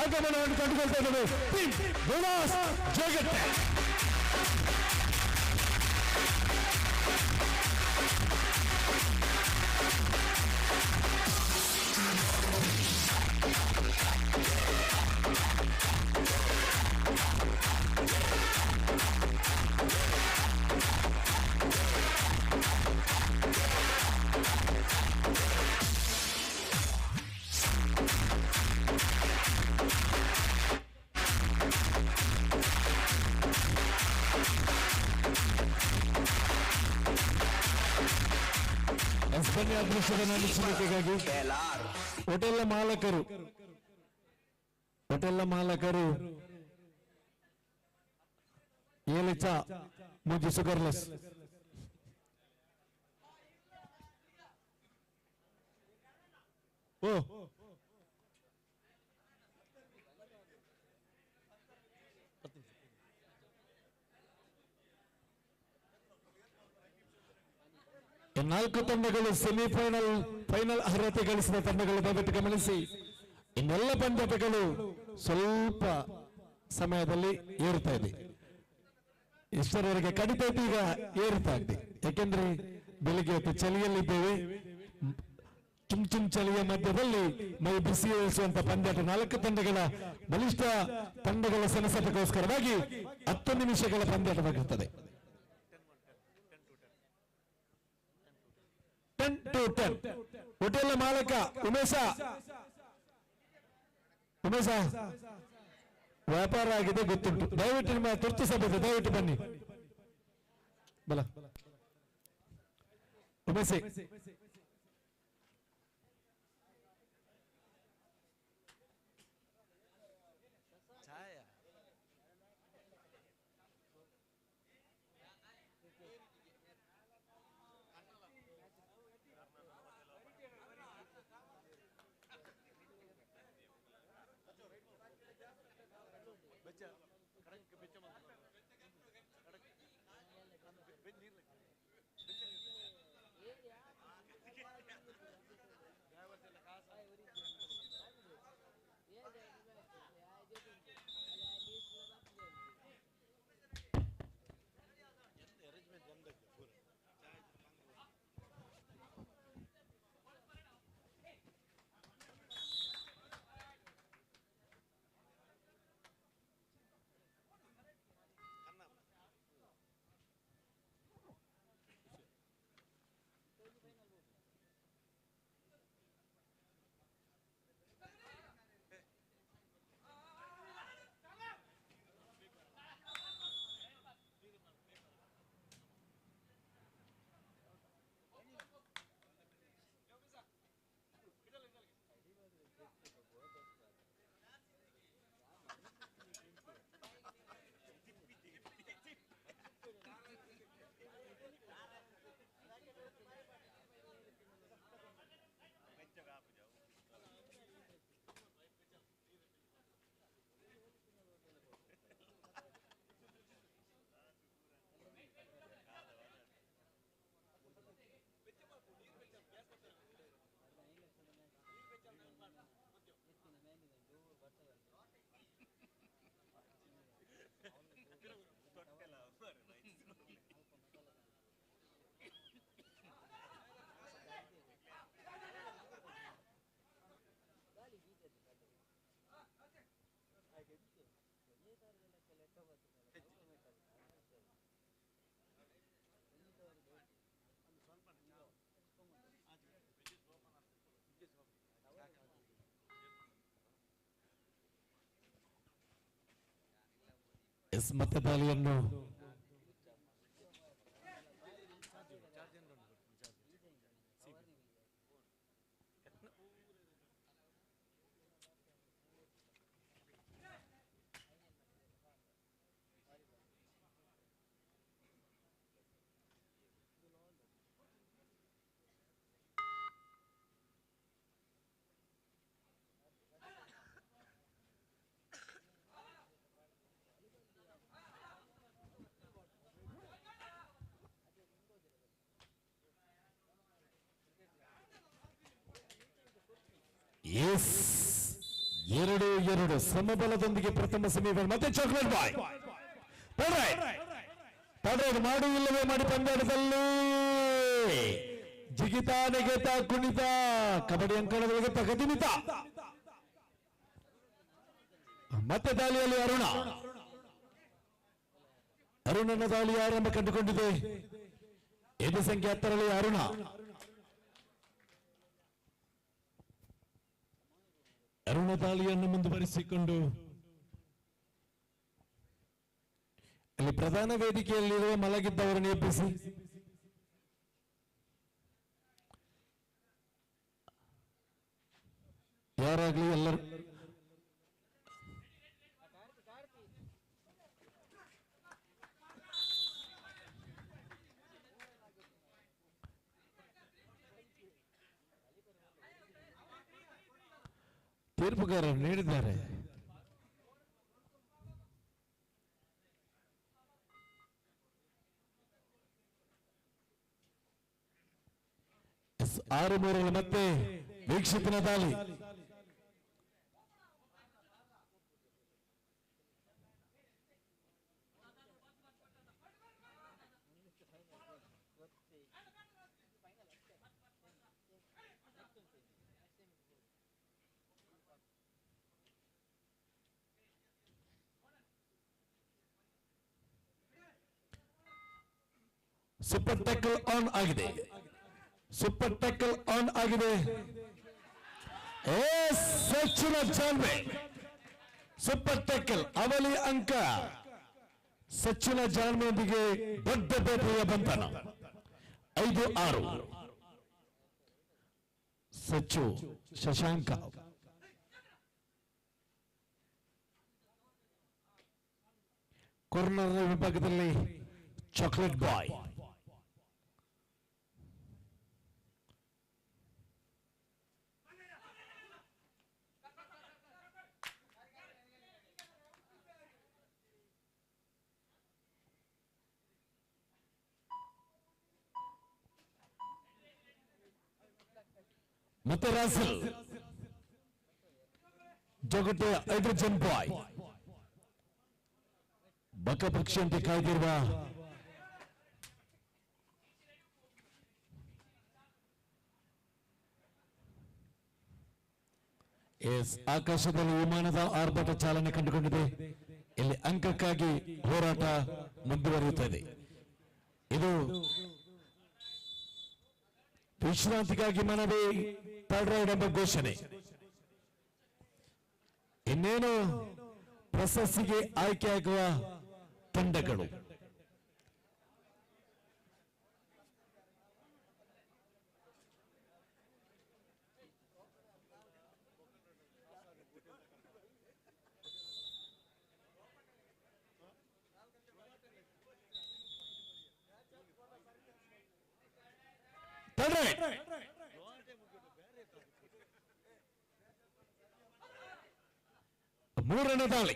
[SPEAKER 9] ಆಗಮನವನ್ನು ಕಂಡುಕೊಳ್ತಾ ಇದ್ದೇವೆ. ಟೀಮ್ ಬೋನಸ್ ಜಗತ್ತೆ ಬನ್ನಿ ಅದೃಷ್ಟದ ನೆನಪಿಸುವಿಕೆಗಾಗಿ ಹೋಟೆಲ್ ಮಾಲಕರು ಏಲಿಚ ಮುಜಿ ಸುಗರ್ಲೆಸ್ ಓ ನಾಲ್ಕು ತಂಡಗಳು ಸೆಮಿಫೈನಲ್ ಫೈನಲ್ ಅರ್ಹತೆ ಗಳಿಸಿದ ತಂಡಗಳು ದಯವಿಟ್ಟು ಗಮನಿಸಿ. ಇನ್ನೆಲ್ಲ ಪಂದ್ಯಗಳು ಸ್ವಲ್ಪ ಸಮಯದಲ್ಲಿ ಏರುತ್ತಾ ಇದೆ. ಇಷ್ಟರವರೆಗೆ ಕಡಿತ ಇತ್ತು, ಈಗ ಏರುತ್ತಾ ಇದೆ. ಯಾಕೆಂದ್ರೆ ಬೆಳಿಗ್ಗೆ ಹೊತ್ತು ಚಳಿಯಲ್ಲಿದ್ದೇವೆ. ಚುಮ್ ಚಳಿಯ ಮಧ್ಯದಲ್ಲಿ ಮೈ ಬಿಸಿ ಇರಿಸುವಂತ ಪಂದ್ಯಾಟ. ನಾಲ್ಕು ತಂಡಗಳ ಬಲಿಷ್ಠ ತಂಡಗಳ ಸೆಣಸಾಟಕ್ಕೋಸ್ಕರವಾಗಿ 10 ನಿಮಿಷಗಳ ಪಂದ್ಯಾಟವಾಗಿರುತ್ತದೆ. 10-10 ಹೋಟೆಲ್ ಮಾಲಕ ಉಮೇಶ ವ್ಯಾಪಾರ ಆಗಿದೆ ಗೊತ್ತುಂಟು. ದಯವಿಟ್ಟು ನಿಮ್ಮ ತುರ್ತು ಸಭೆ ದಯವಿಟ್ಟು ಬನ್ನಿ. ಬಲ ಉಮೇಶ ಮತ್ತೆ ದಾಳಿಯನ್ನು 2-2 ಸಮಬಲದೊಂದಿಗೆ ಪ್ರಥಮ ಸೆಮಿಫೈನಲ್ ಮತ್ತೆ ಚಾಕ್ಲೇಟ್ ಬಾಯ್ ಪಡ್ರೈಡ್ ಮಾಡು ಇಲ್ಲವೇ ಮಾಡಿ ಪಂದ್ಯಾಟದಲ್ಲಿ ಜಿಗಿತಾ ನೆಗೆತ ಕುಣಿತ ಕಬಡ್ಡಿ ಅಂಕಣದೊಳಗೆ ಪ್ರಗತಿಮಿತ ಮತ್ತೆ ದಾಳಿಯಲ್ಲಿ ಅರುಣನ ದಾಳಿ ಆರಂಭ ಕಂಡುಕೊಂಡಿದೆ. ಎದು ಸಂಖ್ಯೆ 10ರಲ್ಲಿ ಅರುಣ ದಾಳಿಯನ್ನು ಮುಂದುವರಿಸಿಕೊಂಡು ಅಲ್ಲಿ ಪ್ರಧಾನ ವೇದಿಕೆಯಲ್ಲಿರುವ ಮಲಗಿದ್ದವರನ್ನು ಎಬ್ಬಿಸಿ ಯಾರಾಗ್ಲಿ ಎಲ್ಲರೂ ತೀರ್ಪುಗಾರರು ನೀಡಿದ್ದಾರೆ. ಎಸ್ 6-3 ಮತ್ತೆ ವೀಕ್ಷಕನ ದಾಳಿ. ಸೂಪರ್ ಟ್ಯಾಕಲ್ ಆನ್ ಆಗಿದೆ. ಸಚಿನ ಜಾನ್ವೆ ಸೂಪರ್ ಟ್ಯಾಕಲ್ ಅವಳಿ ಅಂಕ. ಸಚಿನ ಜಾನ್ವೆಯೊಂದಿಗೆ ದೊಡ್ಡ ಬೇಟೆಯ ಬಂಧನ 5-6. ಸಚ್ಚು ಶಶಾಂಕ ಕಾರ್ನರ್ ವಿಭಾಗದಲ್ಲಿ ಚಾಕ್ಲೇಟ್ ಬಾಯ್. ಮತ್ತೆ ರಾಸಲ್ ಜಗತ್ತಿನ ಹೈಡ್ರೋಜನ್ ಬಾಯ್. ಬಕಪಕ್ಷಿಯಂತೆ ಕಾಯ್ದಿರುವ ಆಕಾಶದಲ್ಲಿ ವಿಮಾನದ ಆರ್ಭಟ ಚಾಲನೆ ಕಂಡುಕೊಂಡಿದೆ. ಇಲ್ಲಿ ಅಂಕಕ್ಕಾಗಿ ಹೋರಾಟ ಮುಂದುವರಿಯುತ್ತದೆ. ಇದು ವಿಶ್ರಾಂತಿಗಾಗಿ ಮನವಿ ಪಡ್ರೈಡ್ ಎಂಬ ಘೋಷಣೆ. ಇನ್ನೇನು ಪ್ರಶಸ್ತಿಗೆ ಆಯ್ಕೆಯಾಗುವ ತಂಡಗಳು ಮೂರನೇ ದಾಳಿ.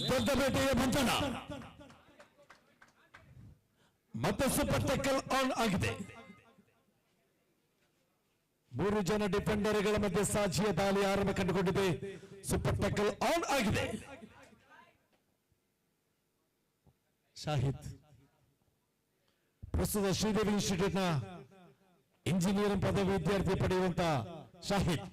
[SPEAKER 9] ದೊಡ್ಡ ಬೇಟೆಯ ಬಂಧನ ಮತ್ತೆ ಸೂಪರ್ ಟ್ಯಾಕಲ್ ಆನ್ ಆಗಿದೆ. 3 ಜನ ಡಿಫೆಂಡರ್ಗಳ ಮಧ್ಯೆ ಸಾಜಿಯ ದಾಳಿ ಆರಂಭ ಕಂಡುಕೊಂಡಿದೆ. ಸೂಪರ್ ಟ್ಯಾಕಲ್ ಆನ್ ಆಗಿದೆ. ಶಾಹಿದ್ ಪ್ರಸ್ತುತ ಶ್ರೀದೇವಿ ಇನ್ಸ್ಟಿಟ್ಯೂಟ್ನ ಇಂಜಿನಿಯರಿಂಗ್ ಪದವಿ ವಿದ್ಯಾರ್ಥಿ ಪಡೆಯುವಂತ ಶಾಹಿದ್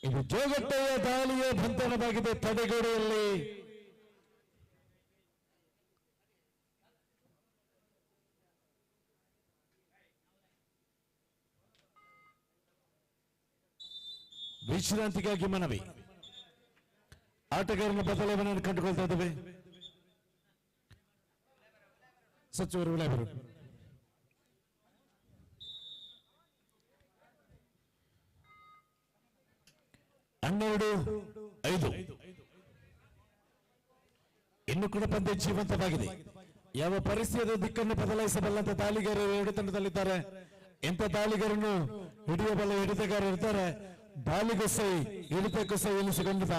[SPEAKER 9] ಇದು ಜೋಗಟ್ಟೆಯ ದಾಳಿಯ ಬಂಧನವಾಗಿದೆ. ತಡೆಗೋಡೆಯಲ್ಲಿ ವಿಶ್ರಾಂತಿಗಾಗಿ ಮನವಿ. ಆಟಗಾರನ ಬದಲಾವಣೆಯನ್ನು ಕಂಡುಕೊಳ್ತಾ ಇದ್ದೇವೆ. ಸಚಿವರು ವಿಳಂಬರು 12-5 5 ಇನ್ನು ಕೂಡ ಪಂದ್ಯ ಜೀವಂತವಾಗಿದೆ. ಯಾವ ಪರಿಸ್ಥಿತಿಯ ದಿಕ್ಕನ್ನು ಬದಲಾಯಿಸಬಲ್ಲಂತ ದಾಳಿಗಾರರು ಎರಡು ತಂಡದಲ್ಲಿದ್ದಾರೆ. ಎಂತ ದಾಳಿಗಾರನ್ನು ಹಿಡಿಯಬಲ್ಲ ಹಿಡಿತಗಾರರು ಇರ್ತಾರೆ. ದಾಳಿಗೂ ಸೈ ಹಿಡಿತಕ್ಕೂ ಸೈ ಎನಿಸಿಕೊಂಡಿದ್ದ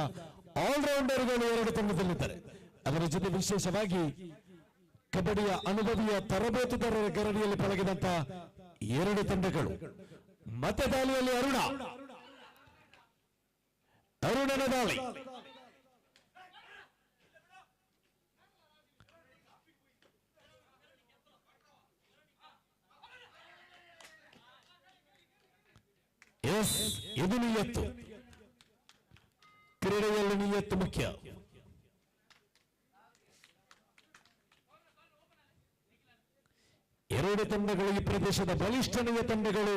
[SPEAKER 9] ಆಲ್ರೌಂಡರ್ಗಳು ಎರಡು ತಂಡದಲ್ಲಿದ್ದಾರೆ. ಅದರ ಜೊತೆ ವಿಶೇಷವಾಗಿ ಕಬಡ್ಡಿಯ ಅನುಭವಿಯ ತರಬೇತುದಾರರ ಗರಡಿಯಲ್ಲಿ ಪಳಗಿದಂತ ಎರಡು ತಂಡಗಳು. ಮತ್ತೆ ದಾಳಿಯಲ್ಲಿ ಅರುಣನ ದಾಳಿ. ಎಸ್, ಇದು ನಿಯತ್ತು. ಕ್ರೀಡೆಯಲ್ಲಿ ನಿಯತ್ತು ಮುಖ್ಯ. ಎರಡು ತಂಡಗಳು ಈ ಪ್ರದೇಶದ ಬಲಿಷ್ಠನೀಯ ತಂಡಗಳು.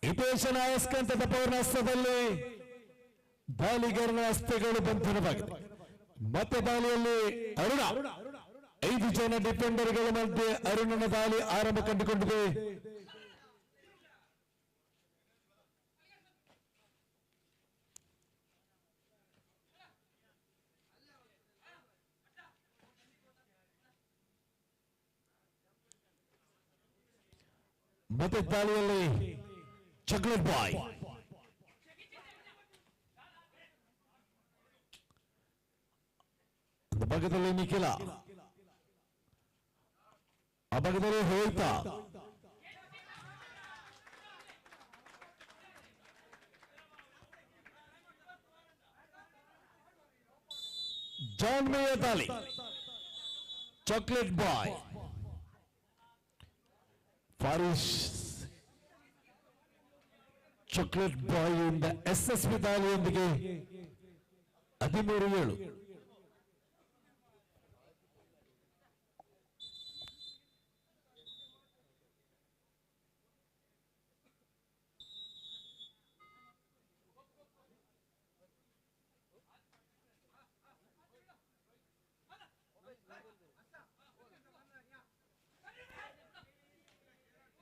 [SPEAKER 9] ಹಿತೇಶನ ಅಯಸ್ಕಾಂತದ ಪೌರ್ಣಾಸ್ತ್ರದಲ್ಲಿ ದಾಳಿಗಾರನ ಹಸ್ತಗಳು ಬಂಧನವಾಗಿದೆ. ಮತ್ತೆ ದಾಳಿಯಲ್ಲಿ ಅರುಣ 5 ಜನ ಡಿಫೆಂಡರ್ಗಳ ಮಧ್ಯೆ ಅರುಣನ ದಾಳಿ ಆರಂಭ ಕಂಡುಕೊಂಡಿದೆ. ಮತ್ತೆ ದಾಳಿಯಲ್ಲಿ ಚಾಕ್ಲೇಟ್ ಬಾಯ್ ಭಾಗದಲ್ಲಿ ನಿಖಿಲ, ಆ ಭಾಗದಲ್ಲಿ ಹೋಯ್ತಾ ಜಾನ್ ಮೇಯ ದಾಳಿ. ಚಾಕ್ಲೇಟ್ ಬಾಯ್ ಫಾರಿಶ್ ಚಾಕ್ಲೇಟ್ ಬಾಯ್ ಇಂದ SSB ದಾಳಿಯೊಂದಿಗೆ 13-7.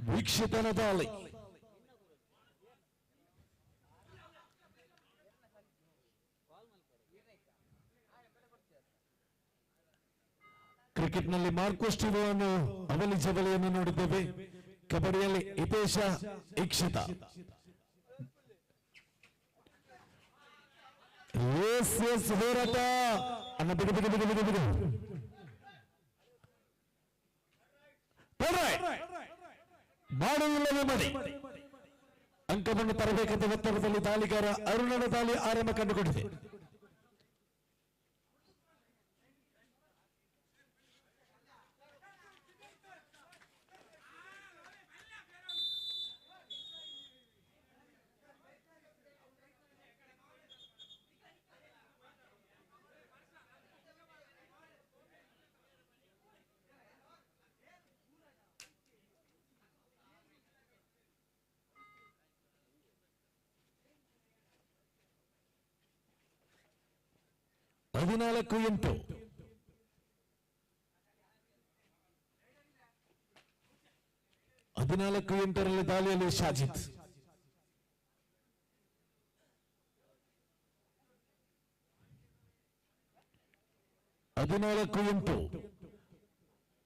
[SPEAKER 9] ವೀಕ್ಷಿತನ ದಾಳಿ. ಕ್ರಿಕೆಟ್ನಲ್ಲಿ ಮಾರ್ಕೋ ಸ್ಟಿವೋವನ್ನು ಅವಲಿ ಜವಳಿಯನ್ನು ನೋಡಿದ್ದೇವೆ. ಕಬಡ್ಡಿಯಲ್ಲಿ ಹಿತೇಶ ಇಕ್ಷಿತ. ಹೋರಾಟ ಅನ್ನ ಬಿಡು ಬಿಡು ಬಿಡು ಬಿಡು ಬಿಡು. ಮಾಡುವುದಿಲ್ಲವೇ ಮಡಿ. ಅಂಕವನ್ನು ತರಬೇಕಂತ ಒತ್ತಡದಲ್ಲಿ ದಾಳಿಗಾರ ಅರುಣನ ದಾಳಿ ಆರಂಭ ಕಂಡುಕೊಂಡಿದೆ. ಹದಿನಾಲ್ಕು 8. ಹದಿನಾಲ್ಕು 8ರಲ್ಲಿ ದಾಳಿಯಲ್ಲಿ ಶಾಜಿದ್. ಹದಿನಾಲ್ಕು 8.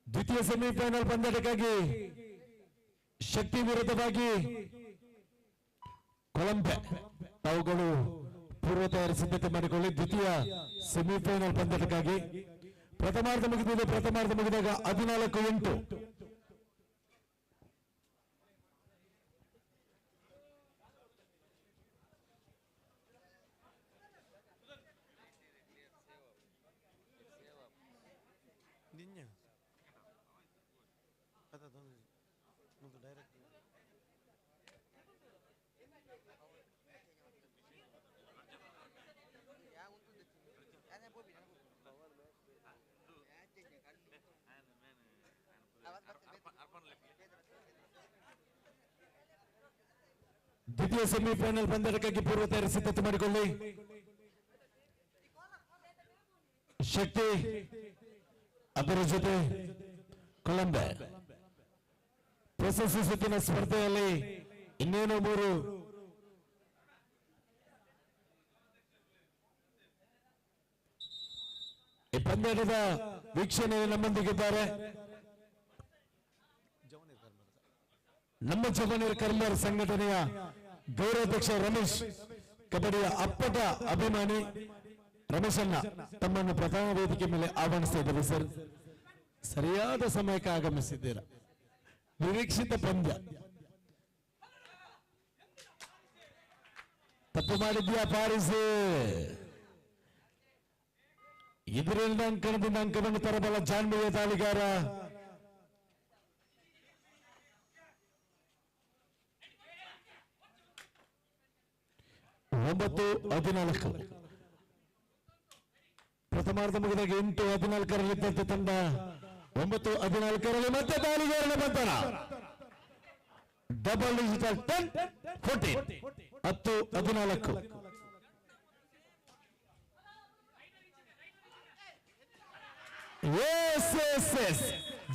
[SPEAKER 9] ದ್ವಿತೀಯ ಸೆಮಿಫೈನಲ್ ಪಂದ್ಯಕ್ಕಾಗಿ ಶಕ್ತಿ ವಿರುದ್ಧವಾಗಿ ಕೊಲಂಬೆ ತಾವುಗಳು ಪೂರ್ವ ತಯಾರಿ ಸಿದ್ಧತೆ ಮಾಡಿಕೊಳ್ಳಿ. ದ್ವಿತೀಯ ಸೆಮಿಫೈನಲ್ ಪಂದ್ಯಕ್ಕಾಗಿ ಪ್ರಥಮಾರ್ಧ ಮುಗಿದಿದೆ. ಪ್ರಥಮಾರ್ಧ ಮುಗಿದಾಗ 14-8. ದ್ವಿತೀಯ ಸೆಮಿಫೈನಲ್ ಪಂದ್ಯಕ್ಕಾಗಿ ಪೂರ್ವ ತಯಾರಿ ಸಿದ್ಧತೆ ಮಾಡಿಕೊಳ್ಳಿ. ಶಕ್ತಿ ಅದರ ಜೊತೆ ಕೊಲಂಬೆ ಪ್ರಶಸ್ತಿ ಸುತ್ತಿನ ಸ್ಪರ್ಧೆಯಲ್ಲಿ ಇನ್ನೇನು 3 ಈ ಪಂದ್ಯದ ವೀಕ್ಷಣೆ ನಮ್ಮೊಂದಿಗಿದ್ದಾರೆ ನಮ್ಮ ಜವನೀರ್ ಕರ್ಮರ್ ಸಂಘಟನೆಯ ಗೌರವಾಧ್ಯಕ್ಷ ರಮೇಶ್, ಕಬಡ್ಡಿಯ ಅಪ್ಪಟ ಅಭಿಮಾನಿ ರಮೇಶನ್ನ ತಮ್ಮನ್ನು ಪ್ರಧಾನ ವೇದಿಕೆ ಮೇಲೆ ಆಹ್ವಾನಿಸ್ತಾ ಇದ್ದಾರೆ. ಸರ್, ಸರಿಯಾದ ಸಮಯಕ್ಕೆ ಆಗಮಿಸಿದ್ದೀರಾ. ನಿರೀಕ್ಷಿತ ಪಂದ್ಯ. ತಪ್ಪು ಮಾಡಿದ್ಯಾ ಪಾರಿಸ್? ಇದರಿಂದ ಅಂಕಣದಿಂದ ಅಂಕವನ್ನು ತರಬಲ್ಲ ಜಾನ್ಮೆಯ ದಾಳಿಗಾರ. ಒಂಬತ್ತು 14 ಪ್ರಥಮಾರ್ಧ ಮುಗಿದಾಗ 8-14 ತಂಡ 9-14 ಮತ್ತೆ ದಾಳಿಗಾರನ ಬಂಧನ. Double digital 10-14 10-14.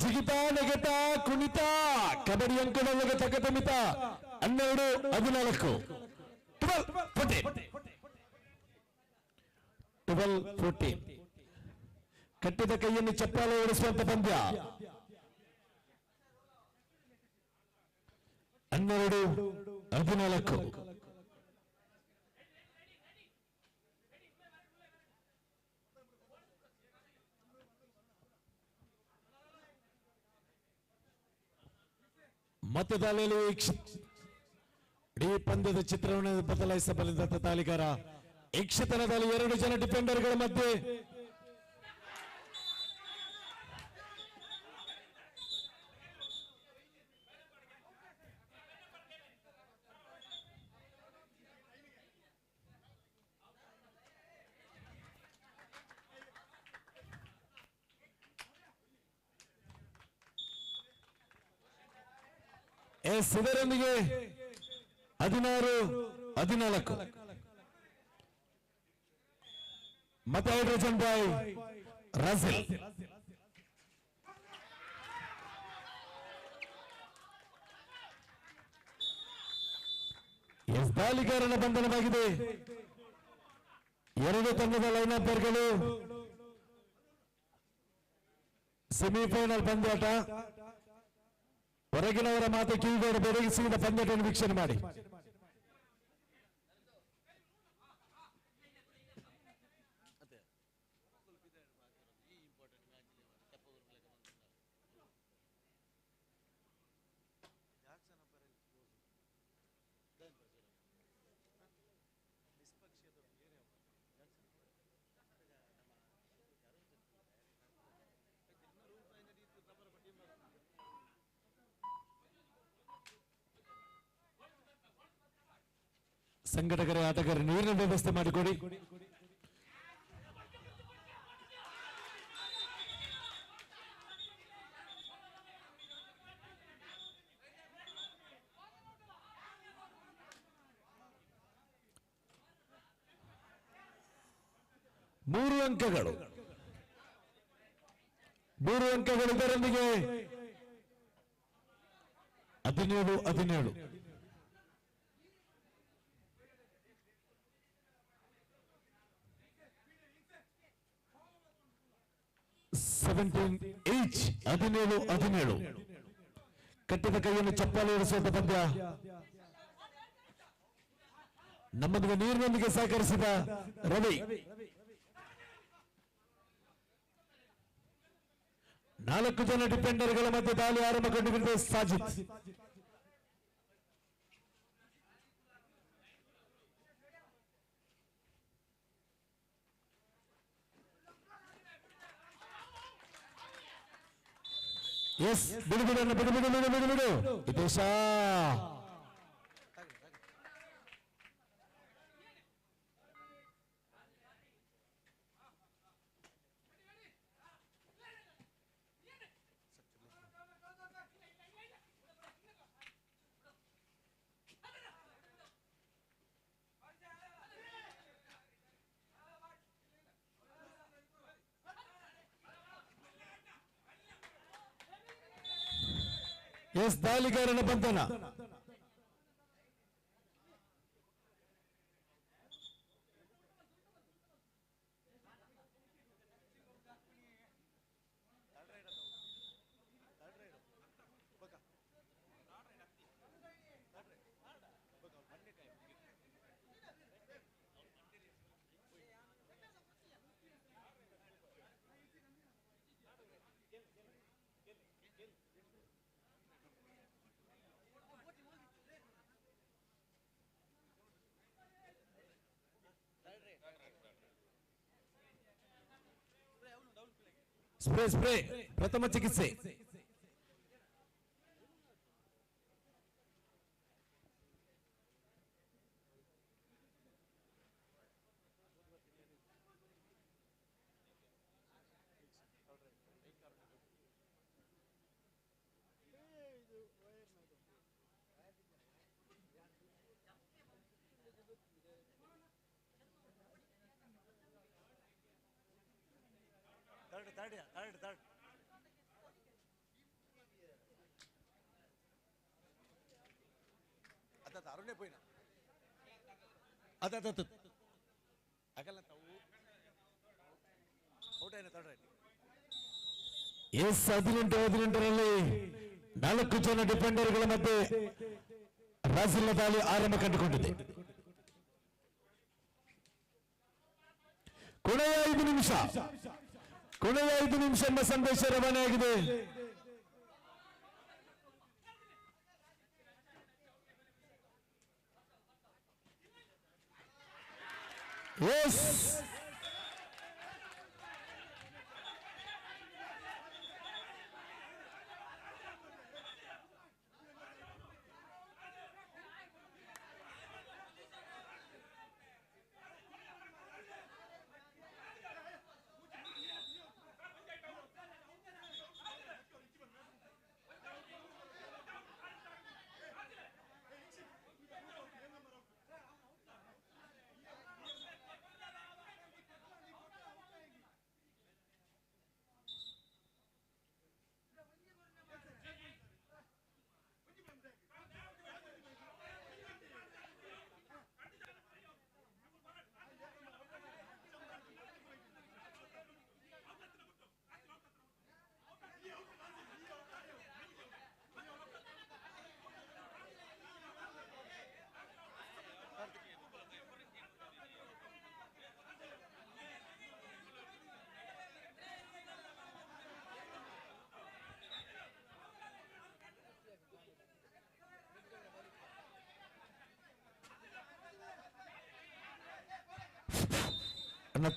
[SPEAKER 9] ಜಿಗಿತ ನೆಗೆತ ಕುಣಿತ ಕಬಡ್ಡಿ ಅಂಕಣದಲ್ಲಿ ತಕತಮಿತ 12-14 12-14. ಕಟ್ಟಿದ ಕೈಯನ್ನು ಚಪ್ಪಾಳೆ ಓಡಿಸುವಂತ ಪಂದ್ಯ. 12-14. ಮತ್ತೆ ದಾಳಿಯಲ್ಲಿ ಇಡೀ ಪಂದ್ಯದ ಚಿತ್ರವನ್ನು ಬದಲಾಯಿಸಬಲ್ಲಂತ ದಾಳಿಗಾರ. ಯಕ್ಷತನದಲ್ಲಿ 2 ಜನ ಡಿಫೆಂಡರ್ಗಳ ಮಧ್ಯೆ ಇದರೊಂದಿಗೆ 16-14 ಮತ್ತೆ ಹೈಡ್ರೋಜನ್ ಬಾಯ್ ರಾಸಿಲ್. ದಾಳಿಗಾರನ ಬಂಧನವಾಗಿದೆ. 2 ತಂಡದ ಲೈನಪ್ಪರ್ಗಳು ಸೆಮಿಫೈನಲ್ ಪಂದ್ಯಾಟ. ಹೊರಗಿನವರ ಮಾತು ಕಿವಿಗೋಡು ಬೆರಗಿಸಿದ ಪಂದ್ಯವನ್ನು ವೀಕ್ಷಣೆ ಮಾಡಿ. ಸಂಘಟಕರ ಆಟಗಾರ ನೀರಿನ ವ್ಯವಸ್ಥೆ ಮಾಡಿಕೊಡಿ. ಮೂರು ಅಂಕಗಳು ಇದರೊಂದಿಗೆ 17-17. H 17-17. ಕಟ್ಟಿದ ಕೈಯನ್ನು ಚಪ್ಪಾಳೆ ಇರಿಸುವಂತ ಪಂದ್ಯ. ನಮ್ಮೊಂದಿಗೆ ನೀರಿನೊಂದಿಗೆ ಸಹಕರಿಸಿದ ರವಿ. 4 ಜನ ಡಿಫೆಂಡರ್ಗಳ ಮಧ್ಯೆ ದಾಳಿ ಆರಂಭಗೊಂಡಿದೆ. ಸಾಜಿದ್ ಎಸ್ ಬಿಡು ಹಿತೇಶ. ಎಸ್ ದಾಳಿಗಾರನ ಬಂಧನ. ಸ್ಪ್ರೇ ಪ್ರಥಮ ಚಿಕಿತ್ಸೆ.
[SPEAKER 15] third. आता अरुणे पोइना आता अगला ताऊ ಔಟ್ ಆಯ್ತು ತಡ್ರಿ.
[SPEAKER 9] ಎಸ್ 18 4 ಜನ ಡಿಫೆಂಡರ್ಗಳ ಮಧ್ಯೆ ಬ್ರಾಜಿಲ್ನ ದಾಳಿ ಆರಂಭ ಕಂಡುಕೊಂಡಿದೆ. ಕೊನೆಯ 5 ನಿಮಿಷ ಎಂಬ ಸಂದೇಶ ರವಾನೆಯಾಗಿದೆ. ಎಸ್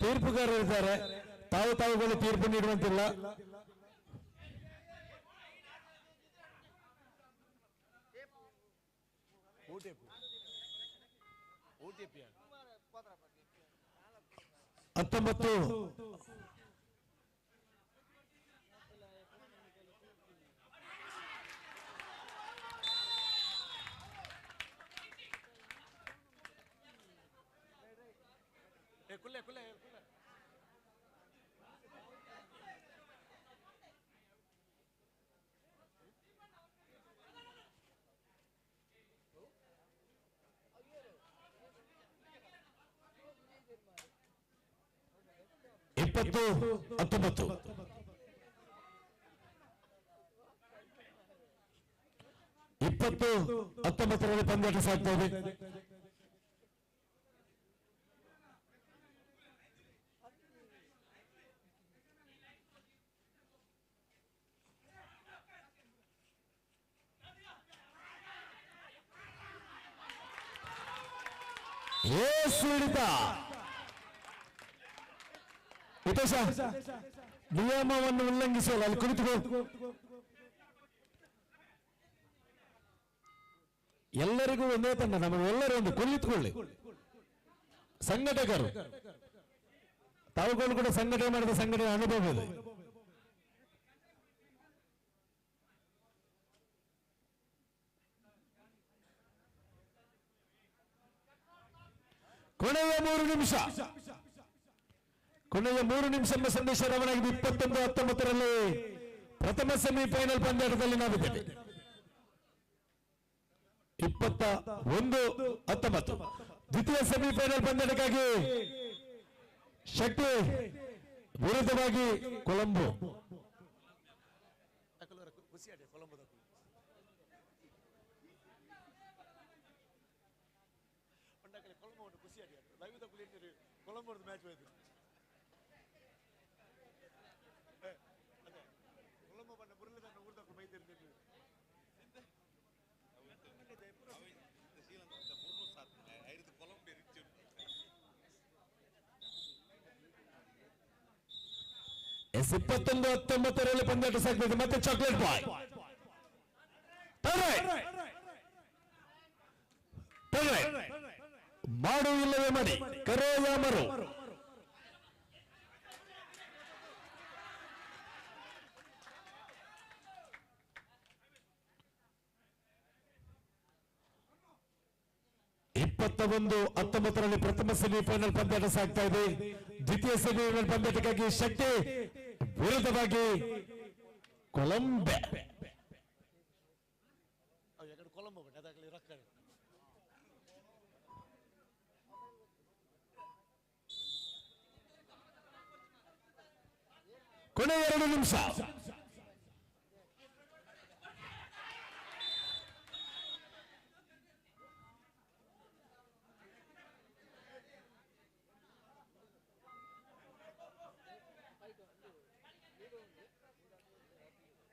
[SPEAKER 9] ತೀರ್ಪುಗಾರರು ಇದ್ದಾರೆ, ತಾವುಗಳು ತೀರ್ಪು ನೀಡುವಂತಿಲ್ಲ. ಹತ್ತೊಂಬತ್ತು
[SPEAKER 15] ಕುಲ್ಲೆ
[SPEAKER 9] 20-19 20-19 ಪಂದ್ಯಾಟ ಸಾಗ್ತಾ ಇದೆ. ಹಿತೇಶ, ನಿಯಮವನ್ನು ಉಲ್ಲಂಘಿಸಲ್ಲ, ಅಲ್ಲಿ ಕುಳಿತುಕೋ. ಎಲ್ಲರಿಗೂ ಒಂದೇ ತಂಡ, ನಮಗೆಲ್ಲರೂ ಒಂದು ಕುಳಿತುಕೊಳ್ಳಿ. ಸಂಘಟಕರು ತಾವುಗಳು ಕೂಡ ಸಂಘಟನೆ ಮಾಡಿದ ಸಂಘಟನೆ ಅನುಭವ ಇದೆ. ಕೊನೆಯ 3 ನಿಮಿಷ ಎಂಬ ಸಂದೇಶ ರವಾನಾಗಿದೆ. 21-19 ಪ್ರಥಮ ಸೆಮಿಫೈನಲ್ ಪಂದ್ಯಾಟದಲ್ಲಿ ನಾವಿದ್ದೇವೆ. 21-19 ದ್ವಿತೀಯ ಸೆಮಿಫೈನಲ್ ಪಂದ್ಯಾಟಕ್ಕಾಗಿ ಶಕ್ತಿ ವಿರುದ್ಧವಾಗಿ ಕೊಲಂಬೋ.
[SPEAKER 15] ಕೊಲಂಬೋದ ಮ್ಯಾಚ್ ಹೋಯ್ತು. ಕೊಲಂಬೋ ಬಣ್ಣ ಮುರಳಿದನ್ನ ಊರ್ದಕ್ಕೂ ಬೈತಿರ್ತೀನಿ.
[SPEAKER 9] 21-19 ಪಂದ್ಯಾಟ ಸಾಕ್ತಿದೆ. ಮತ್ತೆ ಚಾಕ್ಲೇಟ್ ಬಾಯ್ ಮಾಡು ಇಲ್ಲವೇ ಮಾಡಿ ಕರೋಯಾಮರು ಇಪ್ಪತ್ತೊಂದು 19 ಪ್ರಥಮ ಸೆಮಿಫೈನಲ್ ಪಂದ್ಯಾಟ ಸಾಗ್ತಾ ಇದೆ. ದ್ವಿತೀಯ ಸೆಮಿಫೈನಲ್ ಪಂದ್ಯಾಟಕ್ಕಾಗಿ ಶಕ್ತಿ ವಿರುದ್ಧವಾಗಿ ಕೊಲಂಬೆ. ಕೊನೆ 2 ನಿಮಿಷ.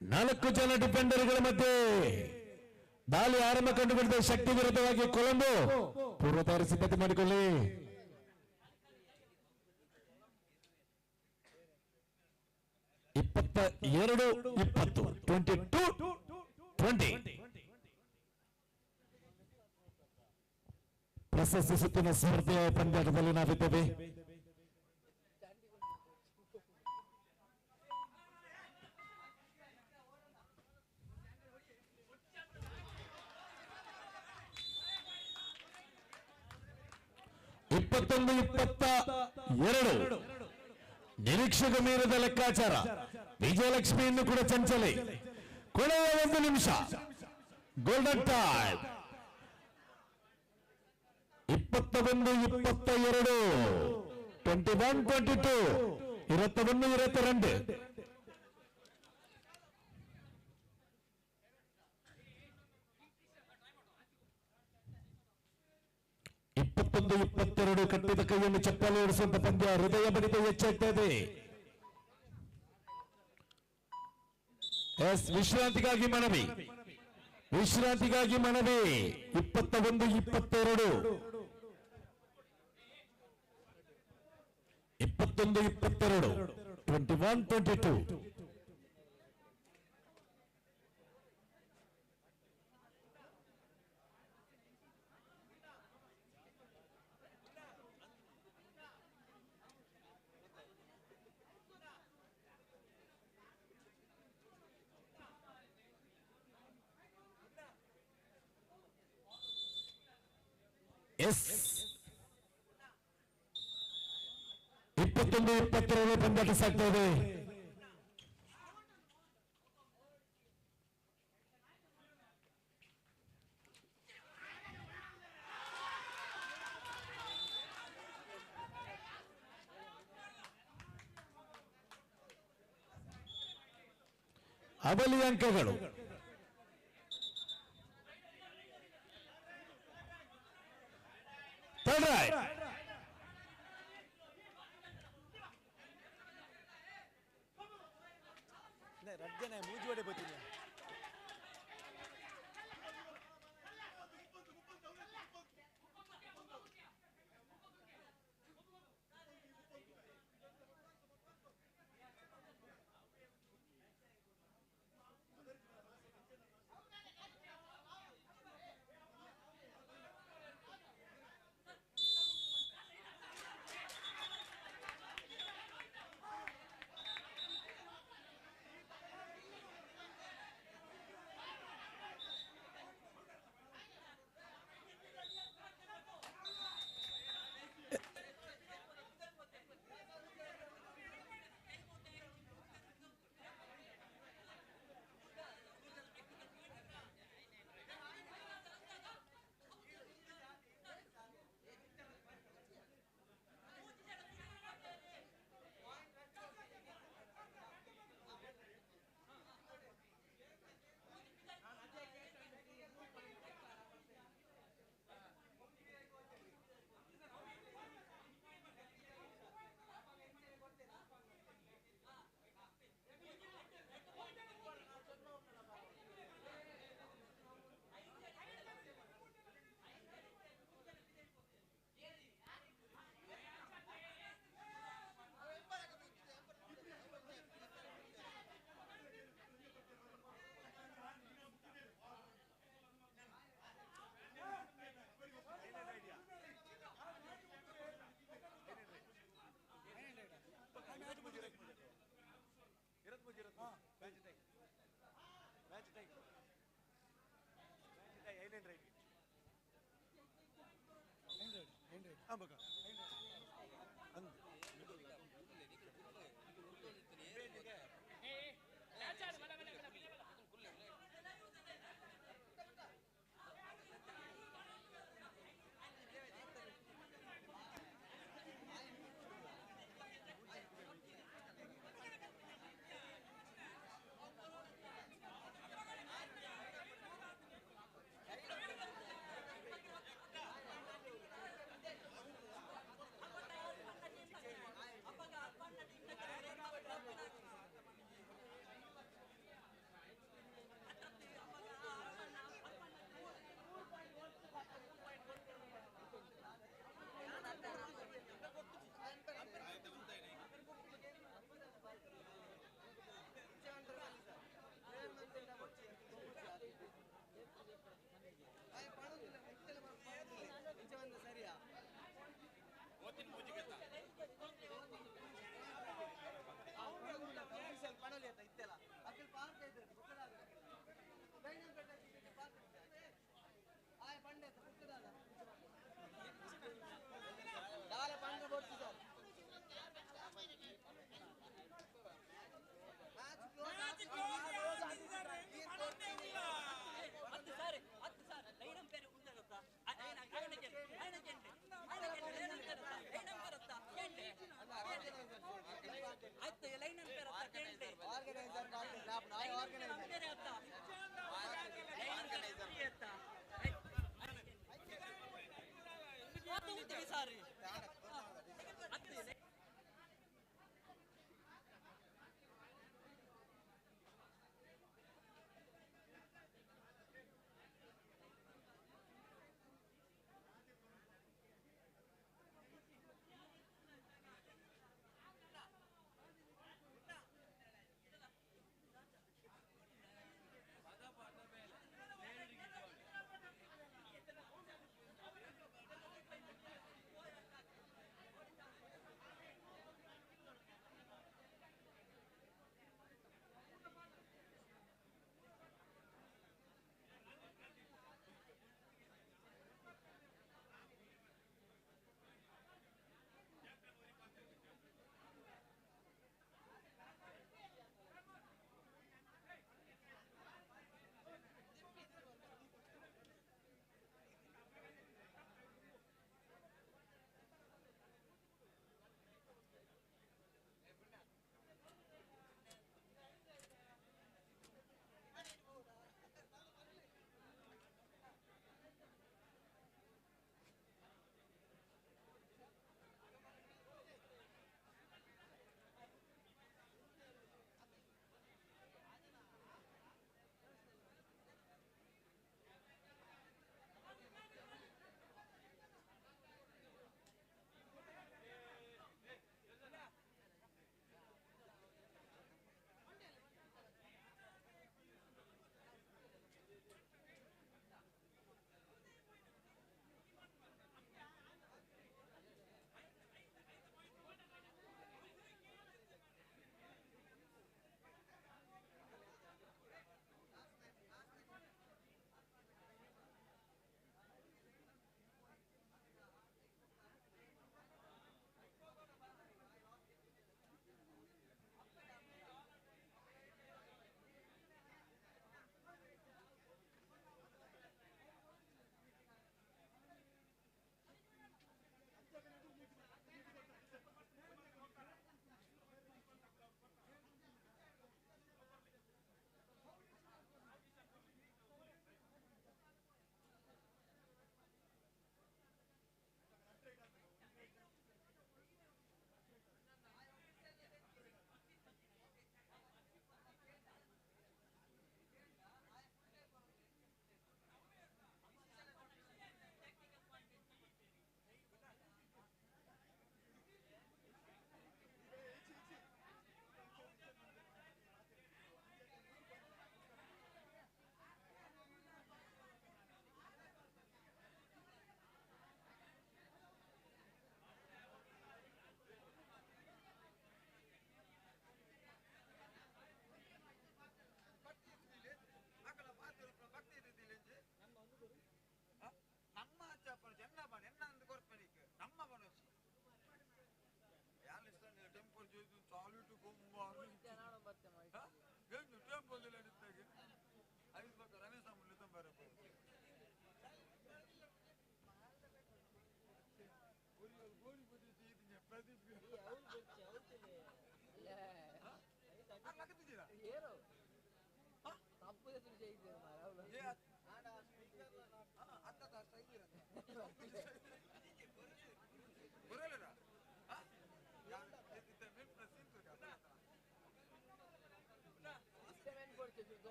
[SPEAKER 9] ನಾಲ್ಕು ಜನ ಡಿಫೆಂಡರ್ಗಳ ಮಧ್ಯೆ ದಾಳಿ ಆರಂಭ ಕಂಡುಬಿಡಿದ ಶಕ್ತಿ ವಿರುದ್ಧವಾಗಿ ಕೊಲಂಬೋ ಪೂರ್ವತಾರಿ ಸಿದ್ಧತೆ ಮಾಡಿಕೊಳ್ಳಿ. ಎರಡು 20 22-20 ಪ್ರಶಸ್ತಿ ಸುತ್ತಿನ ಸ್ಪರ್ಧೆಯ ಪಂದ್ಯಾಟದಲ್ಲಿ ನಾವಿದ್ದೇವೆ. ಇಪ್ಪತ್ತೊಂದು 22 ನಿರೀಕ್ಷೆಗೆ ಮೀರಿದ ಲೆಕ್ಕಾಚಾರ. ವಿಜಯಲಕ್ಷ್ಮಿಯನ್ನು ಕೂಡ ಚಂಚಲೆ. ಕೊನೆಯ 1 ನಿಮಿಷ ಗೋಲ್ಡನ್ ಟೈಮ್. 21-22 21-22 21-22 21-22 ಕಟ್ಟಿದ ಕೈಯನ್ನು ಚಪ್ಪಲಿ ಓಡಿಸುವಂತ ಪಂದ್ಯ. ಹೃದಯ ಬಡಿತ ಹೆಚ್ಚಾಗ್ತಾ ಇದೆ. ವಿಶ್ರಾಂತಿಗಾಗಿ ಮನವಿ 21-22 21-22 21-22 ಪಂದ್ಯಾಟ ಸಾಗ್ತಾ ಇದೆ. ಅವಲಿ ಅಂಕಗಳು
[SPEAKER 15] ರಜ್ಜನೆ ಮೂಜುವಡೆ ಬತ್ತೀನಿ.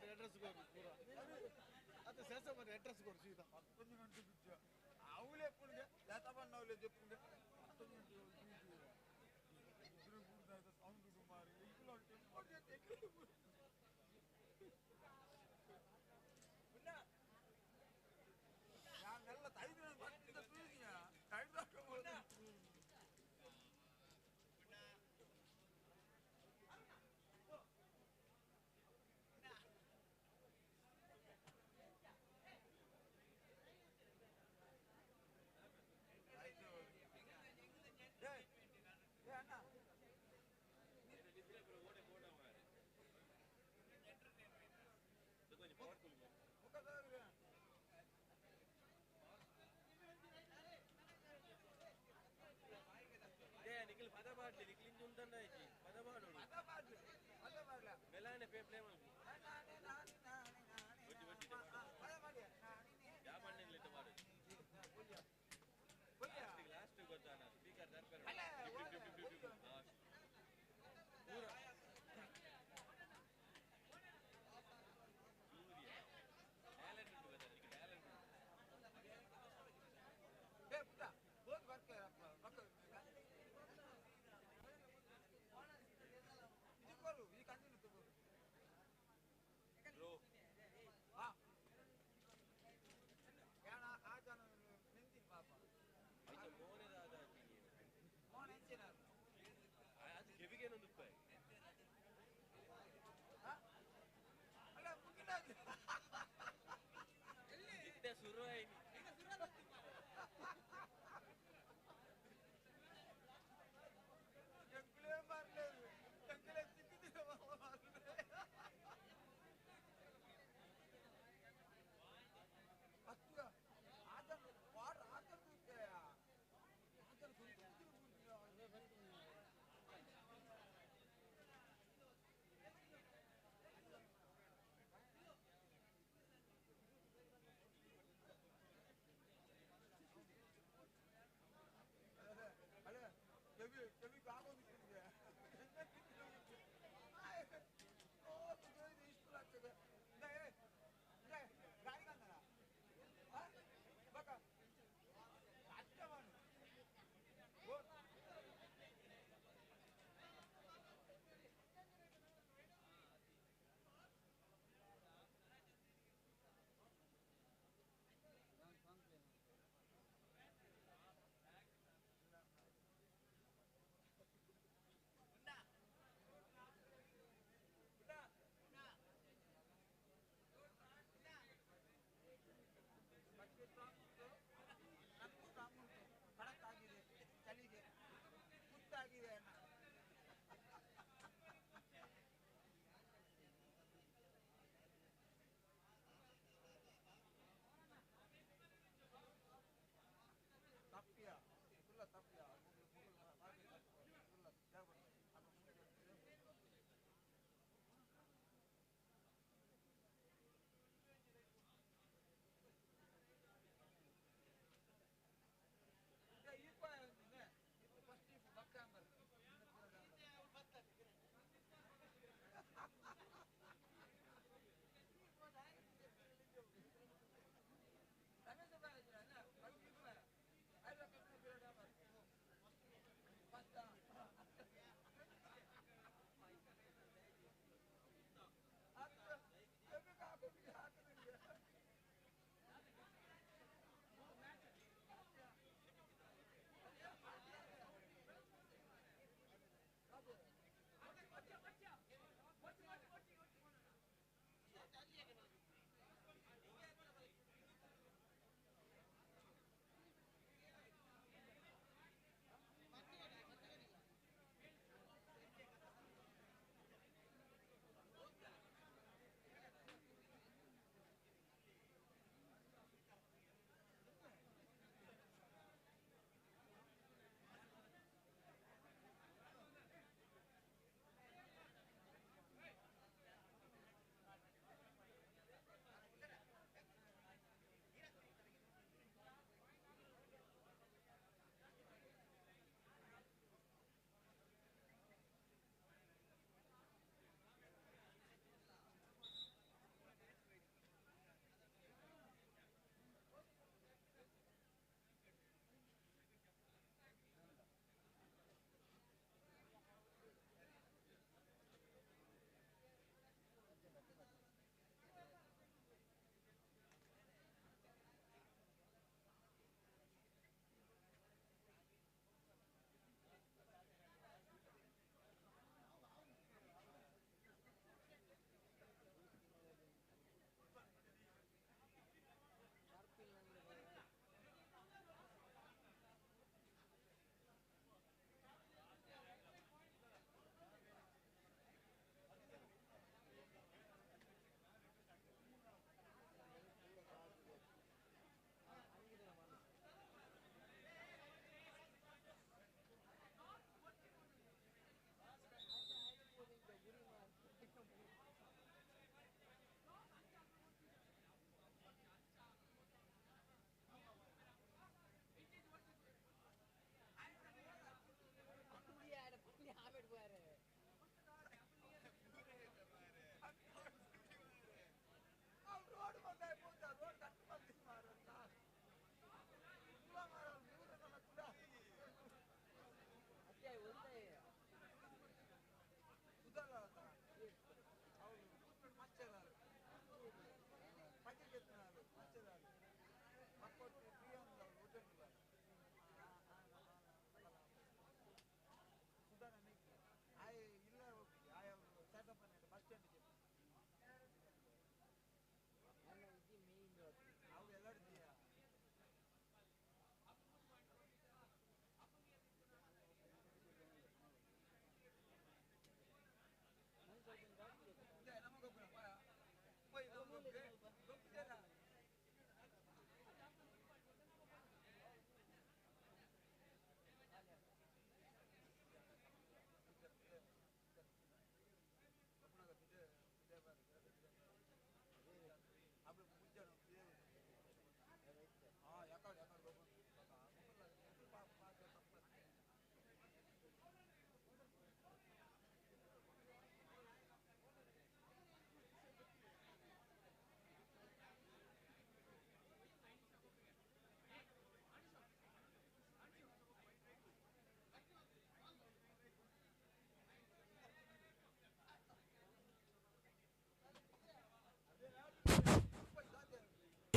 [SPEAKER 15] एड्रेस पूरा आता शेषापन एड्रेस सीधा आवले लेतापन्नवले सौंड मारी निखिल पदबाटले निखिल ఉంటుందాయికి పదబాడు పదబాడ్ల మెలానే పేప్లే మనకి వట్టి వట్టి పదబాడి యాబండి లేట వాడు లాస్ట్ కొట్టాన స్పీకర్ దర్పర పూరా సూర్య టాలెంట్ ఉంది కదా నీకు టాలెంట్ ఏ పుట్టా बहुत बात कर रहा रो हाँ क्या ना आज आना निंदी पापा अच्छा मोने दादा मोने चेना आज केवी के नंदु पे हाँ अरे मुकिना इतने शुरू है इतने शुरू जंगले मार ले जंगले चिकनी मार ले अच्छा आज वार आज दूसरे आज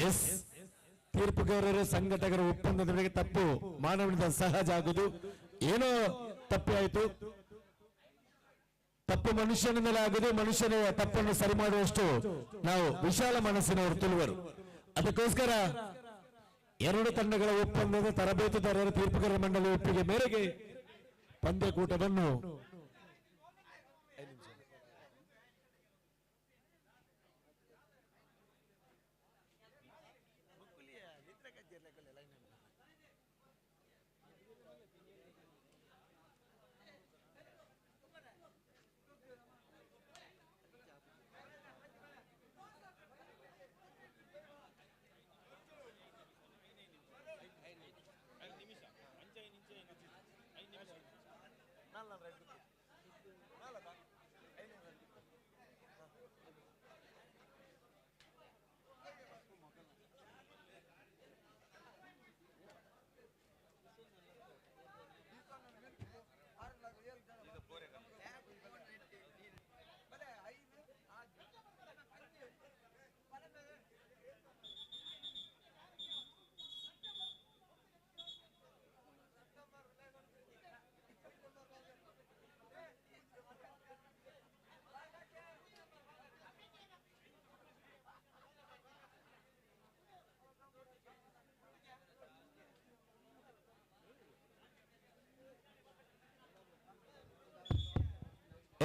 [SPEAKER 9] ಎಸ್ ತೀರ್ಪುಗಾರರು ಸಂಘಟಕರ ಒಪ್ಪಂದದ ಮೇಲೆ ತಪ್ಪು ಮಾನವನಿಂದ ಸಹಜ ಆಗುದು. ಏನೋ ತಪ್ಪು ಆಯಿತು, ತಪ್ಪು ಮನುಷ್ಯನ ಮೇಲೆ ಆಗುದು. ಮನುಷ್ಯನ ತಪ್ಪನ್ನು ಸರಿ ಮಾಡುವಷ್ಟು ನಾವು ವಿಶಾಲ ಮನಸ್ಸಿನವರು ತುಳುವರು. ಅದಕ್ಕೋಸ್ಕರ ಎರಡು ತಂಡಗಳ ಒಪ್ಪಂದದ ತರಬೇತುದಾರರ ತೀರ್ಪುಗಾರರ ಮಂಡಳಿ ಒಪ್ಪಿಗೆ ಮೇರೆಗೆ ಪಂದ್ಯಕೂಟವನ್ನು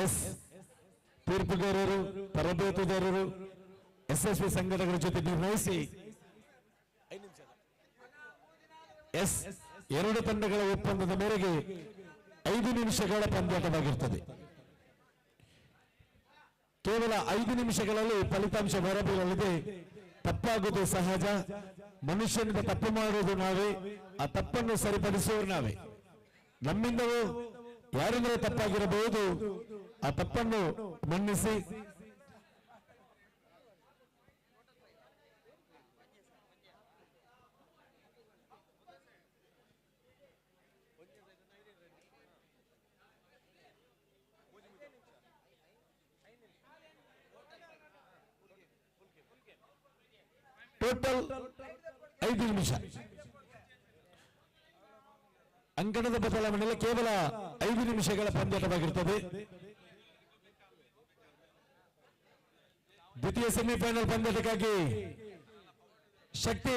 [SPEAKER 9] ಎಸ್ ತೀರ್ಪುಗಾರರು ತರಬೇತುದಾರರು ಎಸ್ಎಸ್ಪಿ ಸಂಘಟಕರ ಜೊತೆ ನಿರ್ಣಯಿಸಿ ಎಸ್ ಎರಡು ತಂಡಗಳ ಒಪ್ಪಂದದ ಮೇರೆಗೆ 5 ನಿಮಿಷಗಳ ಪಂದ್ಯಾಟವಾಗಿರುತ್ತದೆ. ಕೇವಲ 5 ನಿಮಿಷಗಳಲ್ಲಿ ಫಲಿತಾಂಶ ಹೊರಬೀಳಲಿದೆ. ತಪ್ಪಾಗುವುದು ಸಹಜ. ಮನುಷ್ಯನಿಂದ ತಪ್ಪು ಮಾಡುವುದು ನಾವೇ, ಆ ತಪ್ಪನ್ನು ಸರಿಪಡಿಸುವವರು ನಾವೇ. ನಮ್ಮಿಂದವೂ ಯಾರಿಂದಲೂ ತಪ್ಪಾಗಿರಬಹುದು, ಆ ತಪ್ಪನ್ನು ಮನ್ನಿಸಿ ಟೋಟಲ್ 5 ನಿಮಿಷ. ಅಂಕಣದ ಬದಲಾವಣೆಯಲ್ಲಿ ಕೇವಲ 5 ನಿಮಿಷಗಳ ಪಂದ್ಯಾಟವಾಗಿರುತ್ತದೆ. ದ್ವಿತೀಯ ಸೆಮಿಫೈನಲ್ ಪಂದ್ಯಾಟಕ್ಕಾಗಿ ಶಕ್ತಿ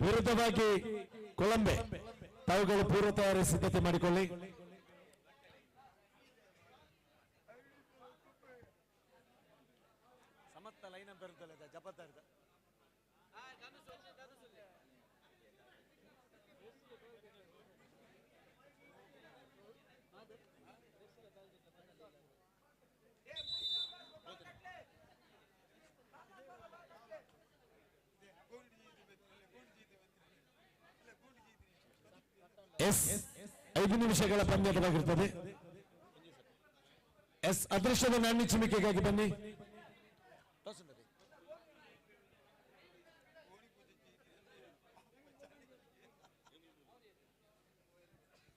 [SPEAKER 9] ವಿರುದ್ಧವಾಗಿ ಕೊಳಂಬೆ. ತಾವುಗಳು ಪೂರ್ವ ತಯಾರಿ ಸಿದ್ಧತೆ ಮಾಡಿಕೊಳ್ಳಿ.
[SPEAKER 13] ಸಮರ್ಥ ಲೈನ್ ಬರುತ್ತಲ್ಲ ಜಬರ್ದಸ್ತ್.
[SPEAKER 9] ಎಸ್ 5 ನಿಮಿಷಗಳ ಪಂದ್ಯಾಟವಾಗಿರುತ್ತದೆ. ಎಸ್ ಅದೃಷ್ಟದ ನಾಣ್ಯ ಚಿಮಿಕೆಗಾಗಿ ಬನ್ನಿ.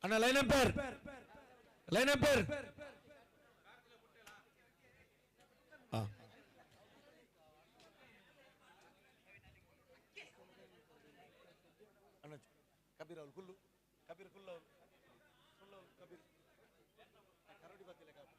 [SPEAKER 9] ಅಣ್ಣ line umpire, line umpire.
[SPEAKER 13] Kabir ಅವರು ಕುಲ್ಲು ಕಬೀರ್ ಕುಲ್ಲು ಅವರು ಕಬೀರ್ ಕರಡಿ ಗೊತ್ತಿಲ್ಲ ಕಬೀರ್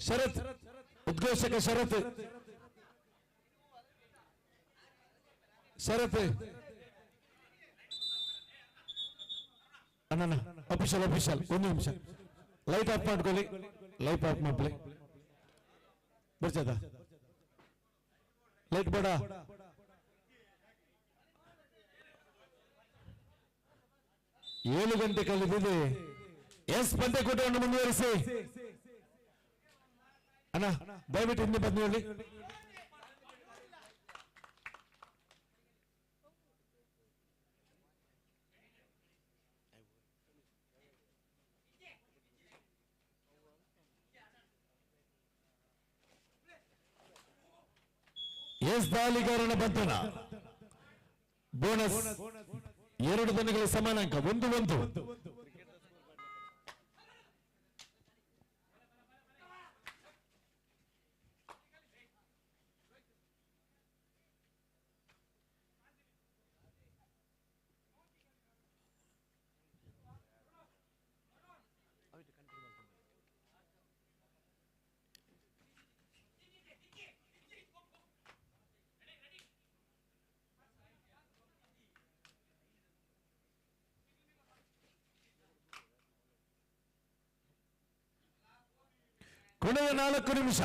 [SPEAKER 9] ಶರತ್ ಉದ್ಘೋಷಕ ಶರತ್ ಅಣ್ಣ ಅಫಿಷಿಯಲ್ ಒಂದು ನಿಮಿಷ ಲೈಟ್ ಆಫ್ ಮಾಡ್ಕೊಳ್ಳಿ ಲೈಟ್ ಆಫ್ ಮಾಡ್ಕೊಳ್ಳಿ ಬರ್ಚದ ಲೈಟ್ ಬೇಡ 7 ಗಂಟೆ ಕಳೆದಿದೆ ಎಸ್ ಪಂದ್ಯಕೂಟವನ್ನು ಮುಂದುವರಿಸಿ ಅಣ್ಣ ದಯವಿಟ್ಟು ಹಿಂದೆ ಬಂದು ಹೇಳಿ ಎಸ್ ದಾಳಿಗಾರನ ಬಂಧನ ಬೋನಸ್ 2 ತಂಡಗಳ ಸಮಾನಾಂಕ 1-1 ಕೊನೆಯ 4 ನಿಮಿಷ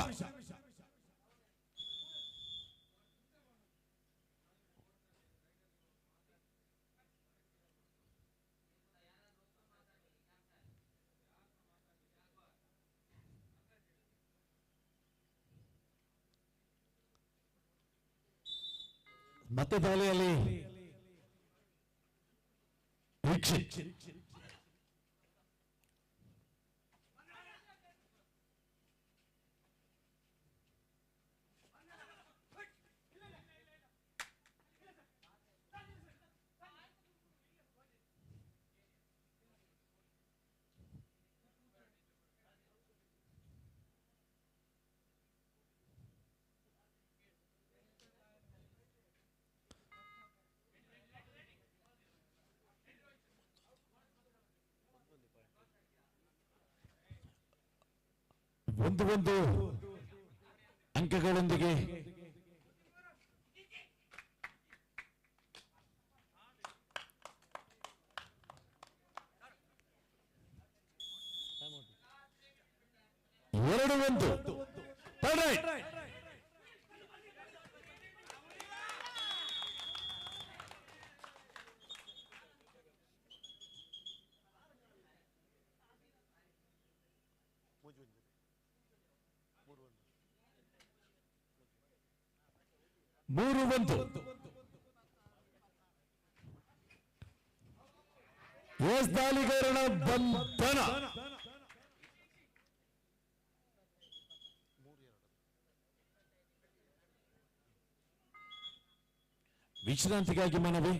[SPEAKER 9] ಮತ್ತೆ ದಾಳಿಯಲ್ಲಿ ವೀಕ್ಷಿಸಿ ಒಂದು ಅಂಕಗಳೊಂದಿಗೆ ಎರಡು ಒಂದು ಮೂರು ಒಂದು ಎಸ್ ದಾಳಿಗಾರನ ಬಂಧನ ವಿಶ್ರಾಂತಿಗಾಗಿ ಮನವಿ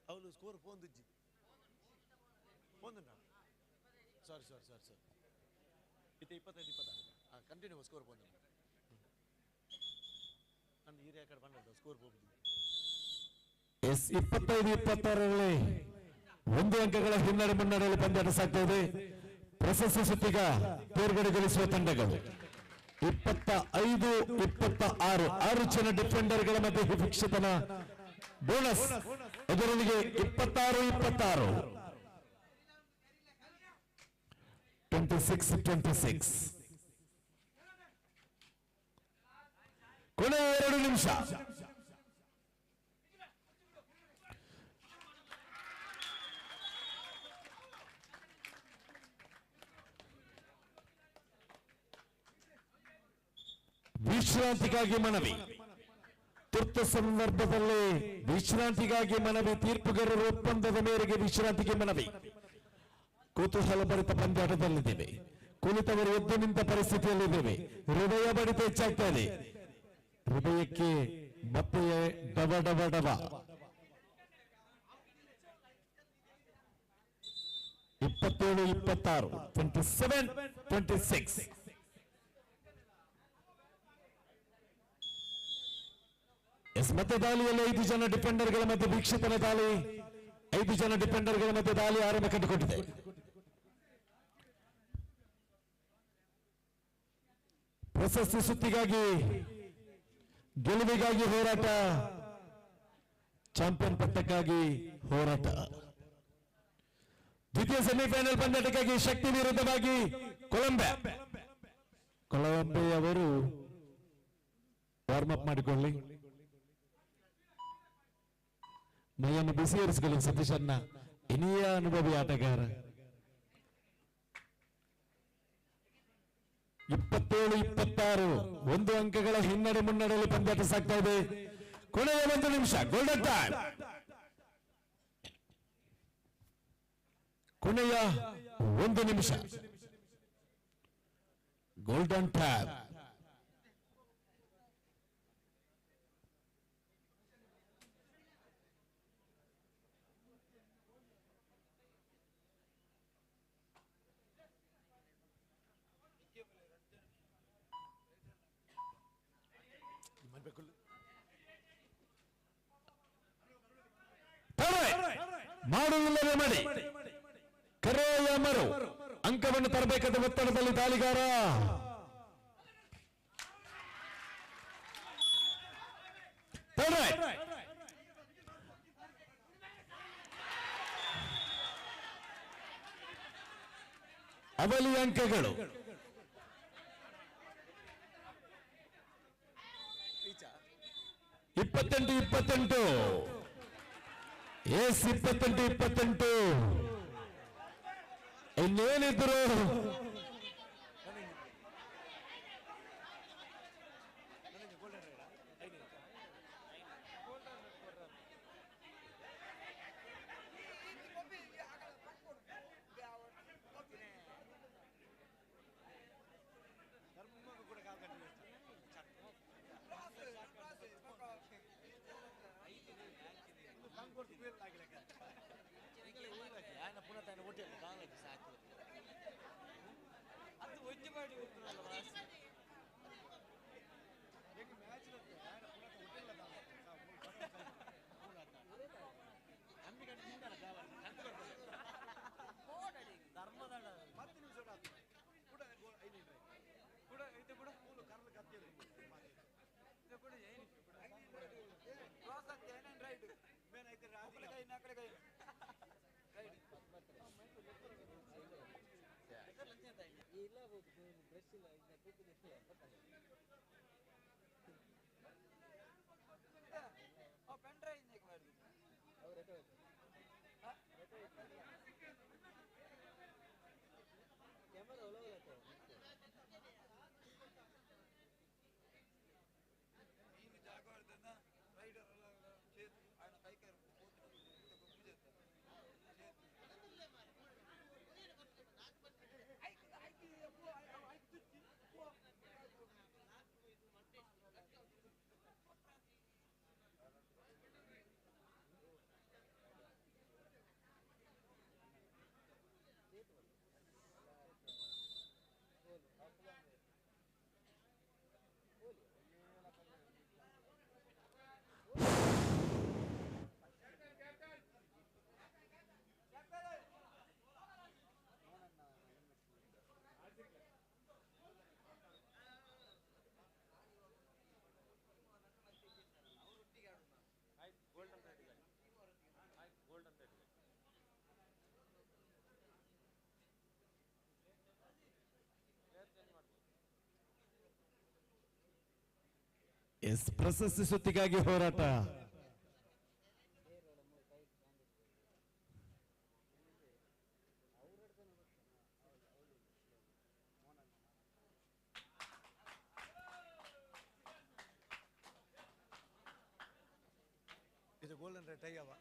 [SPEAKER 13] ಅವಳು ಸ್ಕೋರ್ ಪೋಂದಿಜ್ಜಿ ಪೋಂದುಂಡ ಸಾರಿ ಇತ್ತೆ 25 ಕಂಟಿನ್ಯೂ ಸ್ಕೋರ್ ಪೋಂದು ನನ್ನ ಹಿರಿಯ ಕಡೆ ಬಂದ ಸ್ಕೋರ್ ಹೋಗುದು
[SPEAKER 9] ಎಸ್ 25-26ರಲ್ಲಿ 1 ಅಂಕಗಳ ಹಿನ್ನಡೆ ಮುನ್ನಡೆಯಲ್ಲಿ ಪಂದ್ಯಾಟ ಸಾಗ್ತಾ ಇದೆ ಪ್ರಶಸ್ತಿ ಸುತ್ತಿಗ ತೇರ್ಗಡೆಗೊಳಿಸುವ ತಂಡಗಳು 25-26 6 ಜನ ಡಿಫೆಂಡರ್ಗಳ ಮಧ್ಯೆ ವಿಕ್ಷಿತನ ಬೋನಸ್ ಎದುರೊಂದಿಗೆ 26-26 26-26 ಕೊನೆಯ 2 ನಿಮಿಷ ವಿಶ್ರಾಂತಿಗಾಗಿ ಮನವಿ. ತುರ್ತು ಸಂದರ್ಭದಲ್ಲಿ ವಿಶ್ರಾಂತಿಗಾಗಿ ಮನವಿ. ತೀರ್ಪುಗಾರರ ಒಪ್ಪಂದದ ಮೇರೆಗೆ ವಿಶ್ರಾಂತಿಗೆ ಮನವಿ. ಕುತೂಹಲ ಭರಿತ ಪಂದ್ಯಾಟದಲ್ಲಿದ್ದೇವೆ. ಕುಳಿತವರು ಎದ್ದು ನಿಂತ ಪರಿಸ್ಥಿತಿಯಲ್ಲಿದ್ದೇವೆ. ಹೃದಯ ಬಡಿತ ಹೆಚ್ಚಾಗ್ತಾ ಇದೆ. ಹೃದಯಕ್ಕೆ ಮತ್ತೆ ಡಬ ಡಬ ಡಬ. 27-26, 27-26. ಮತ್ತೆ ದಾಳಿಯಲ್ಲಿ 5 ಜನ ಡಿಫೆಂಡರ್ಗಳ ಮಧ್ಯೆ ವೀಕ್ಷಿತನ ದಾಳಿ. 5 ಜನ ಡಿಫೆಂಡರ್ಗಳ ಮಧ್ಯೆ ದಾಳಿ ಆರಂಭ ಕಂಡುಕೊಂಡಿದೆ. ಪ್ರಶಸ್ತಿ ಸುತ್ತಿಗಾಗಿ, ಗೆಲುವಿಗಾಗಿ ಹೋರಾಟ, ಚಾಂಪಿಯನ್ ಪಟ್ಟಕ್ಕಾಗಿ ಹೋರಾಟ. ದ್ವಿತೀಯ ಸೆಮಿಫೈನಲ್ ಪಂದ್ಯಾಟಕ್ಕಾಗಿ ಶಕ್ತಿ ವಿರುದ್ಧವಾಗಿ ಕೊಲಂಬೆಯವರು ವಾರ್ಮ್ ಅಪ್ ಮಾಡಿಕೊಳ್ಳಿ. ಮೈಯನ್ನು ಬಿಸಿಯರಿಸಿಕೊಳ್ಳಿ. ಸತೀಶನ್ನ ಇನಿಯ ಅನುಭವಿ ಆಟಗಾರ. 27-26, 1 ಅಂಕಗಳ ಹಿನ್ನಡೆ ಮುನ್ನಡೆಯಲ್ಲಿ ಪಂದ್ಯಾಟ ಸಾಗ್ತಾ ಇದೆ. ಕೊನೆಯ 1 ನಿಮಿಷ ಗೋಲ್ಡನ್ ಟೈಮ್. ಕೊನೆಯ 1 ನಿಮಿಷ ಗೋಲ್ಡನ್ ಟೈಮ್. ಮಾಡುವುದಿಲ್ಲವೇ ಮಾಡಿ ಕರೆಯ ಮರು ಅಂಕವನ್ನು ತರಬೇಕಾದ ಒತ್ತಡದಲ್ಲಿ ದಾಳಿಗಾರ. ಅವಲಿ ಅಂಕಗಳು 28-28. ಎಸ್ 28-28. ಇನ್ನೇನಿದ್ರು ಎಸ್ ಪ್ರಶಸ್ತಿ ಸುತ್ತಿಗಾಗಿ ಹೋರಾಟ.
[SPEAKER 15] ಗೋಲ್ಡನ್ ರೈಡ್ ಟೈ ಅವ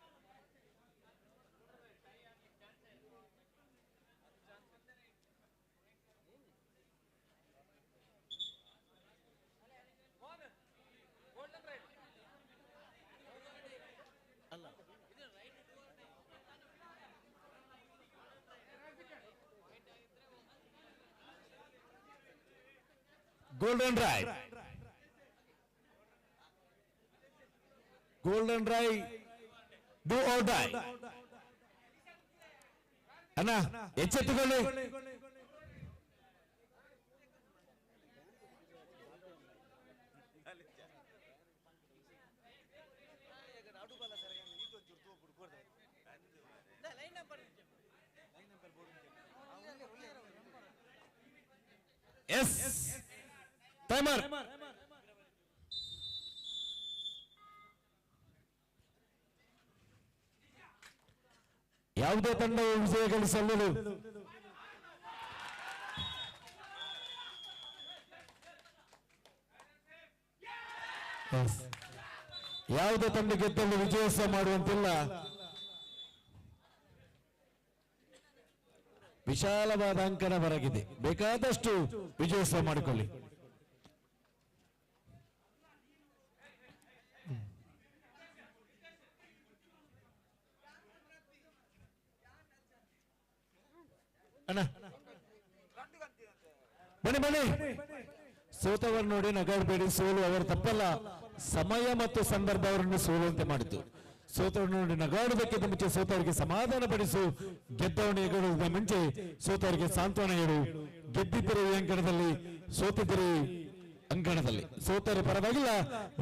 [SPEAKER 11] golden raid golden raid do or die ಅಣ್ಣ ಎಚ್ಚೆತ್ತುಕೊಳ್ಳಿ ಎಸ್ ಟೈಮರ್ ಯಾವುದೇ ತಂಡವು ವಿಜಯ ಗಳಿಸಲು ಯಾವುದೇ ತಂಡ ಗೆದ್ದಲು ವಿಜಯೋತ್ಸವ ಮಾಡುವಂತಿಲ್ಲ. ವಿಶಾಲವಾದ ಅಂಕಣ ಹೊರಗಿದೆ, ಬೇಕಾದಷ್ಟು ವಿಜಯೋತ್ಸವ ಮಾಡಿಕೊಳ್ಳಿ. ಅಣ್ಣ ಬನ್ನಿ ಬನ್ನಿ, ಸೋತವರು ನೋಡಿ ನಗಾಡಬೇಡಿ. ಸೋಲು ಅವರ ತಪ್ಪಲ್ಲ, ಸಮಯ ಮತ್ತು ಸಂದರ್ಭ ಅವರನ್ನು ಸೋಲುವಂತೆ ಮಾಡಿತು. ಸೋತವರು ನೋಡಿ ನಗಾಡುವುದಕ್ಕಿಂತ ಮುಂಚೆ ಸೋತವರಿಗೆ ಸಮಾಧಾನ ಪಡಿಸು, ಗೆದ್ದವನು ಎಗಡುವುದಕ್ಕಿಂತ ಮುಂಚೆ ಸೋತವರಿಗೆ ಸಾಂತ್ವನ ಹೇಳು. ಗೆದ್ದಿದ್ದರೆ ಈ ಅಂಕಣದಲ್ಲಿ, ಸೋತಿದ್ದರೆ ಅಂಕಣದಲ್ಲಿ. ಸೋತರ ಪರವಾಗಿಲ್ಲ,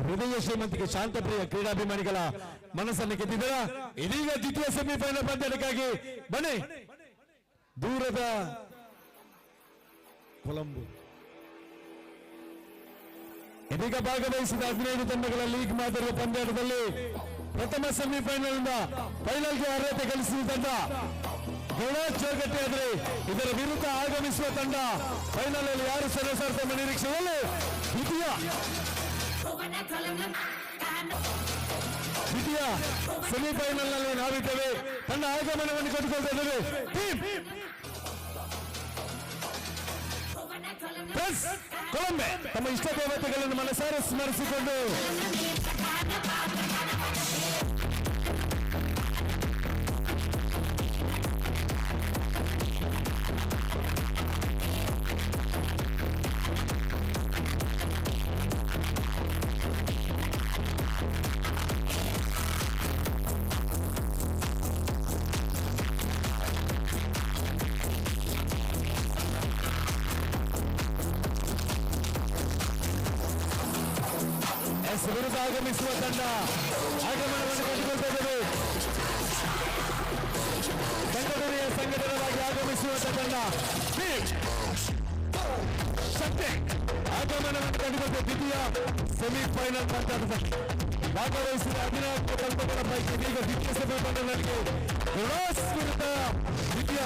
[SPEAKER 11] ಹೃದಯ ಶ್ರೀಮಂತಿಗೆ ಶಾಂತಪ್ರಿಯ ಕ್ರೀಡಾಭಿಮಾನಿಗಳ ಮನಸ್ಸನ್ನು ಗೆದ್ದಿದ್ದರ. ಇದೀಗ ದ್ವಿತೀಯ ಸೆಮಿಫೈನಲ್ ಪಂದ್ಯಕ್ಕಾಗಿ ಬನ್ನಿ. ದೂರದ ಕೊಲಂಬೋ ಇದೀಗ ಭಾಗವಹಿಸಿದ 15 ತಂಡಗಳ ಲೀಗ್ ಮಾದರಿಯ ಪಂದ್ಯಾಟದಲ್ಲಿ ಪ್ರಥಮ ಸೆಮಿಫೈನಲ್ ಇಂದ ಫೈನಲ್ಗೆ ಅರ್ಹತೆ ಗಳಿಸಿದ ತಂಡ ಗುಣಾಚ್ ಚೋಗಟ್ಟೆ ಆದರೆ ಇದರ ವಿರುದ್ಧ ಆಗಮಿಸುವ ತಂಡ ಫೈನಲ್ ಅಲ್ಲಿ ಯಾರು ಸೆಣಸಾಡ್ತಾರೆ ತಮ್ಮ ನಿರೀಕ್ಷೆಯಲ್ಲಿ ದ್ವಿತೀಯ ಸೆಮಿಫೈನಲ್ ನಲ್ಲಿ ನಾವಿದ್ದೇವೆ. ತಂಡ ಆಗಮನವನ್ನು ಕಟ್ಟಿಕೊಳ್ತಾ ಇದ್ದೇವೆ. ಕೊಲಂಬೆ ತಮ್ಮ ಇಷ್ಟ ದೇವತೆಗಳನ್ನು ಮನಸಾರೆ ಸ್ಮರಿಸಿಕೊಂಡು ವಿರುದ್ಧ ಆಗಮಿಸುವ ತಂಡ ಆಗಮನವನ್ನು ಕಟ್ಟಿಕೊಳ್ತಾ ಇದ್ದೇವೆ. ಬೆಂಗಳೂರಿನ ಸಂಘಟನವಾಗಿ ಆಗಮಿಸುವಂತ ತಂಡ ಶಕ್ತಿ ಆಗಮನವನ್ನು ಕಟ್ಟಿಕೊಳ್ತಾ ದ್ವಿತೀಯ ಸೆಮಿಫೈನಲ್ ಪಂದ್ಯದಲ್ಲಿ ಭಾಗವಹಿಸಿದ 14 ತಂಡಗಳ ಪೈಕಿ ಈಗ ದ್ವಿತೀಯ ಸೆಮಿಫೈನಲ್ಗೆ ಗುಣಾಚ್ ವಿರುದ್ಧ ದ್ವಿತೀಯ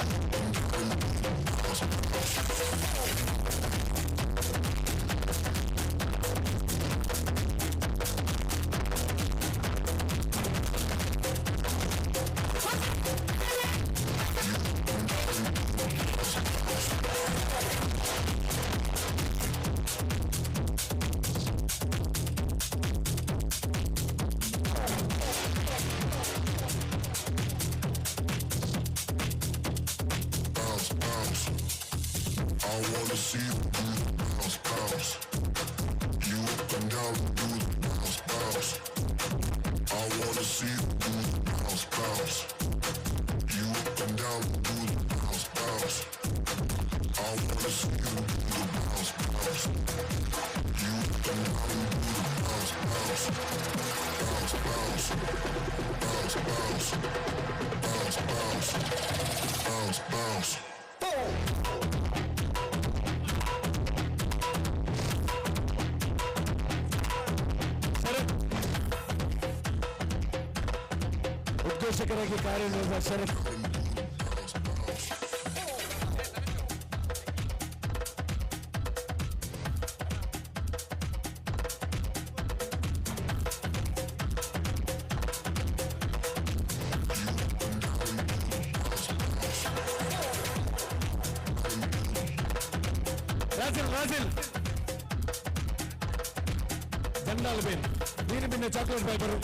[SPEAKER 11] ಉದ್ದೇಶಕರಾಗಿ ಕಾರ್ಯನಿರ್ವಹಿಸಿದ ಶರತ್
[SPEAKER 9] రాజిల్ దండాలు బేన్ దీని బిన్న చాక్లెట్ ఫైబర్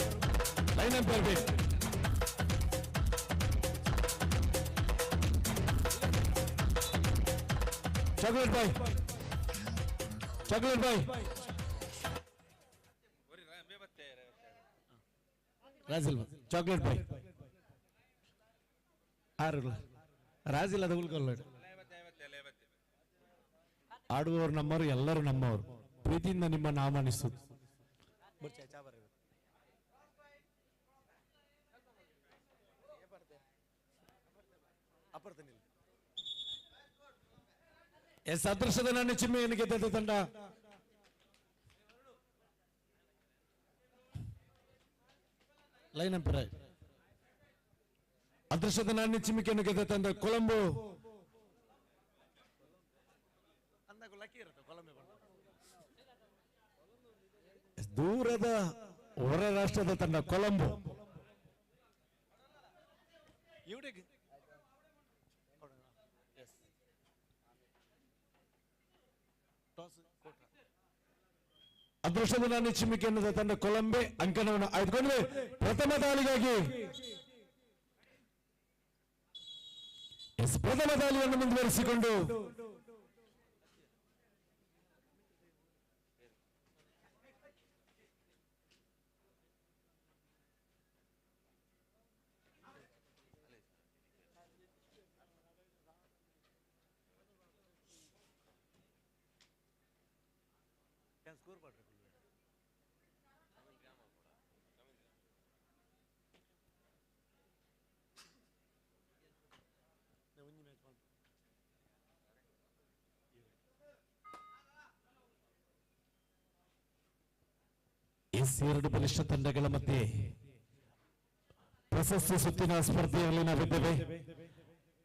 [SPEAKER 9] లైన్ ఎంపైర్ బేన్ chocolate boy Rajil chocolate boy ಆರು ರಾಜಿಲ್ ಅದು ಉಳ್ಕೊಳ್ಳೋದು ಆಡುವವರು ನಮ್ಮವರು ಎಲ್ಲರೂ ನಮ್ಮವರು ಪ್ರೀತಿಯಿಂದ ನಿಮ್ಮನ್ನು ಆಹ್ವಾನಿಸುವುದು ಎಸ್ ಅದೃಷ್ಟದ ನನ್ನ ಚಿಮ್ಮೆಯನ್ನು ಗೆದ್ದ ತಂಡ ಲೈನ್ ಅಂಪೈರ್ ಅದೃಷ್ಟದ ನಾಣ್ಯ ಚಿಮ್ಮಿಕೆಯನ್ನು ಗೆದ್ದ ತಂಡ ಕೊಲಂಬೋ ದೂರದ ಹೊರ ರಾಷ್ಟ್ರದ ತಂಡ ಕೊಲಂಬೋ ಅದೃಷ್ಟದ ನಾಣ್ಯ ಚಿಮ್ಮಿಕೆಯನ್ನು ತಂಡ ಕೊಲಂಬೆ ಅಂಕಣವನ್ನು ಆಯ್ದುಕೊಂಡ್ರೆ ಪ್ರಥಮ ದಾಳಿಗಾಗಿ ಪ್ರಥಮ ದಾಳಿಯನ್ನು ಮುಂದುವರಿಸಿಕೊಂಡು ಎರಡು ಬಲಿಷ್ಠ ತಂಡಗಳ ಮಧ್ಯೆ ಪ್ರಶಸ್ತಿ ಸುತ್ತಿನ ಸ್ಪರ್ಧೆಯಲ್ಲಿ ನಾವಿದ್ದೇವೆ.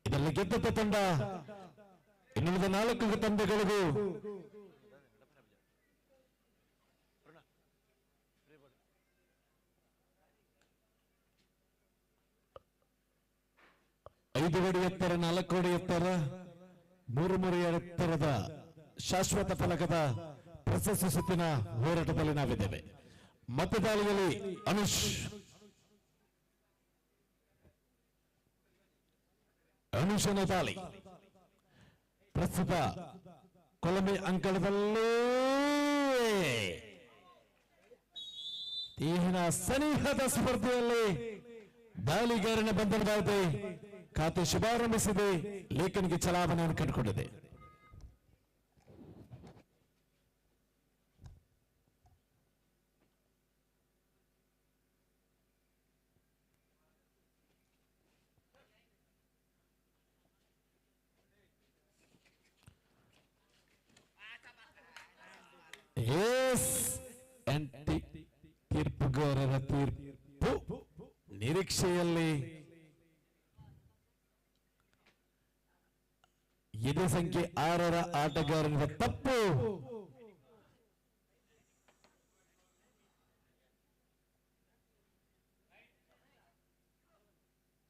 [SPEAKER 9] ಇದರಲ್ಲಿ ಗೆದ್ದ ತಂಡ ಇನ್ನುಳಿದ 4 ತಂಡಗಳಿಗೂ ಐದು ಅಡಿ ಎತ್ತರ 4 ಅಡಿ ಎತ್ತರ 3 ಎತ್ತರದ ಶಾಶ್ವತ ಫಲಕದ ಪ್ರಶಸ್ತಿ ಸುತ್ತಿನ ಹೋರಾಟದಲ್ಲಿ ನಾವಿದ್ದೇವೆ. ಮತದಾಳಿಯಲ್ಲಿ ಅನುಷನ ದಾಳಿ ಪ್ರಸ್ತುತ ಕೊಲಂಬೆ ಅಂಕಣದಲ್ಲೇ ತೀವ್ರ ಸನಿಹದ ಸ್ಪರ್ಧೆಯಲ್ಲಿ ದಾಳಿಗಾರನ ಬಂಧನವಾಗಿದೆ. ಖಾತೆ ಶುಭಾರಂಭಿಸಿದೆ. ಲೇಖನಿಗೆ ಚಲಾವಣೆಯನ್ನು ಕಂಡುಕೊಂಡಿದೆ. ತೀರ್ಪುಗಾರರ ತೀರ್ಪು ನಿರೀಕ್ಷೆಯಲ್ಲಿ ಎದೆ ಸಂಖ್ಯೆ 6ರ ಆಟಗಾರನ ತಪ್ಪು.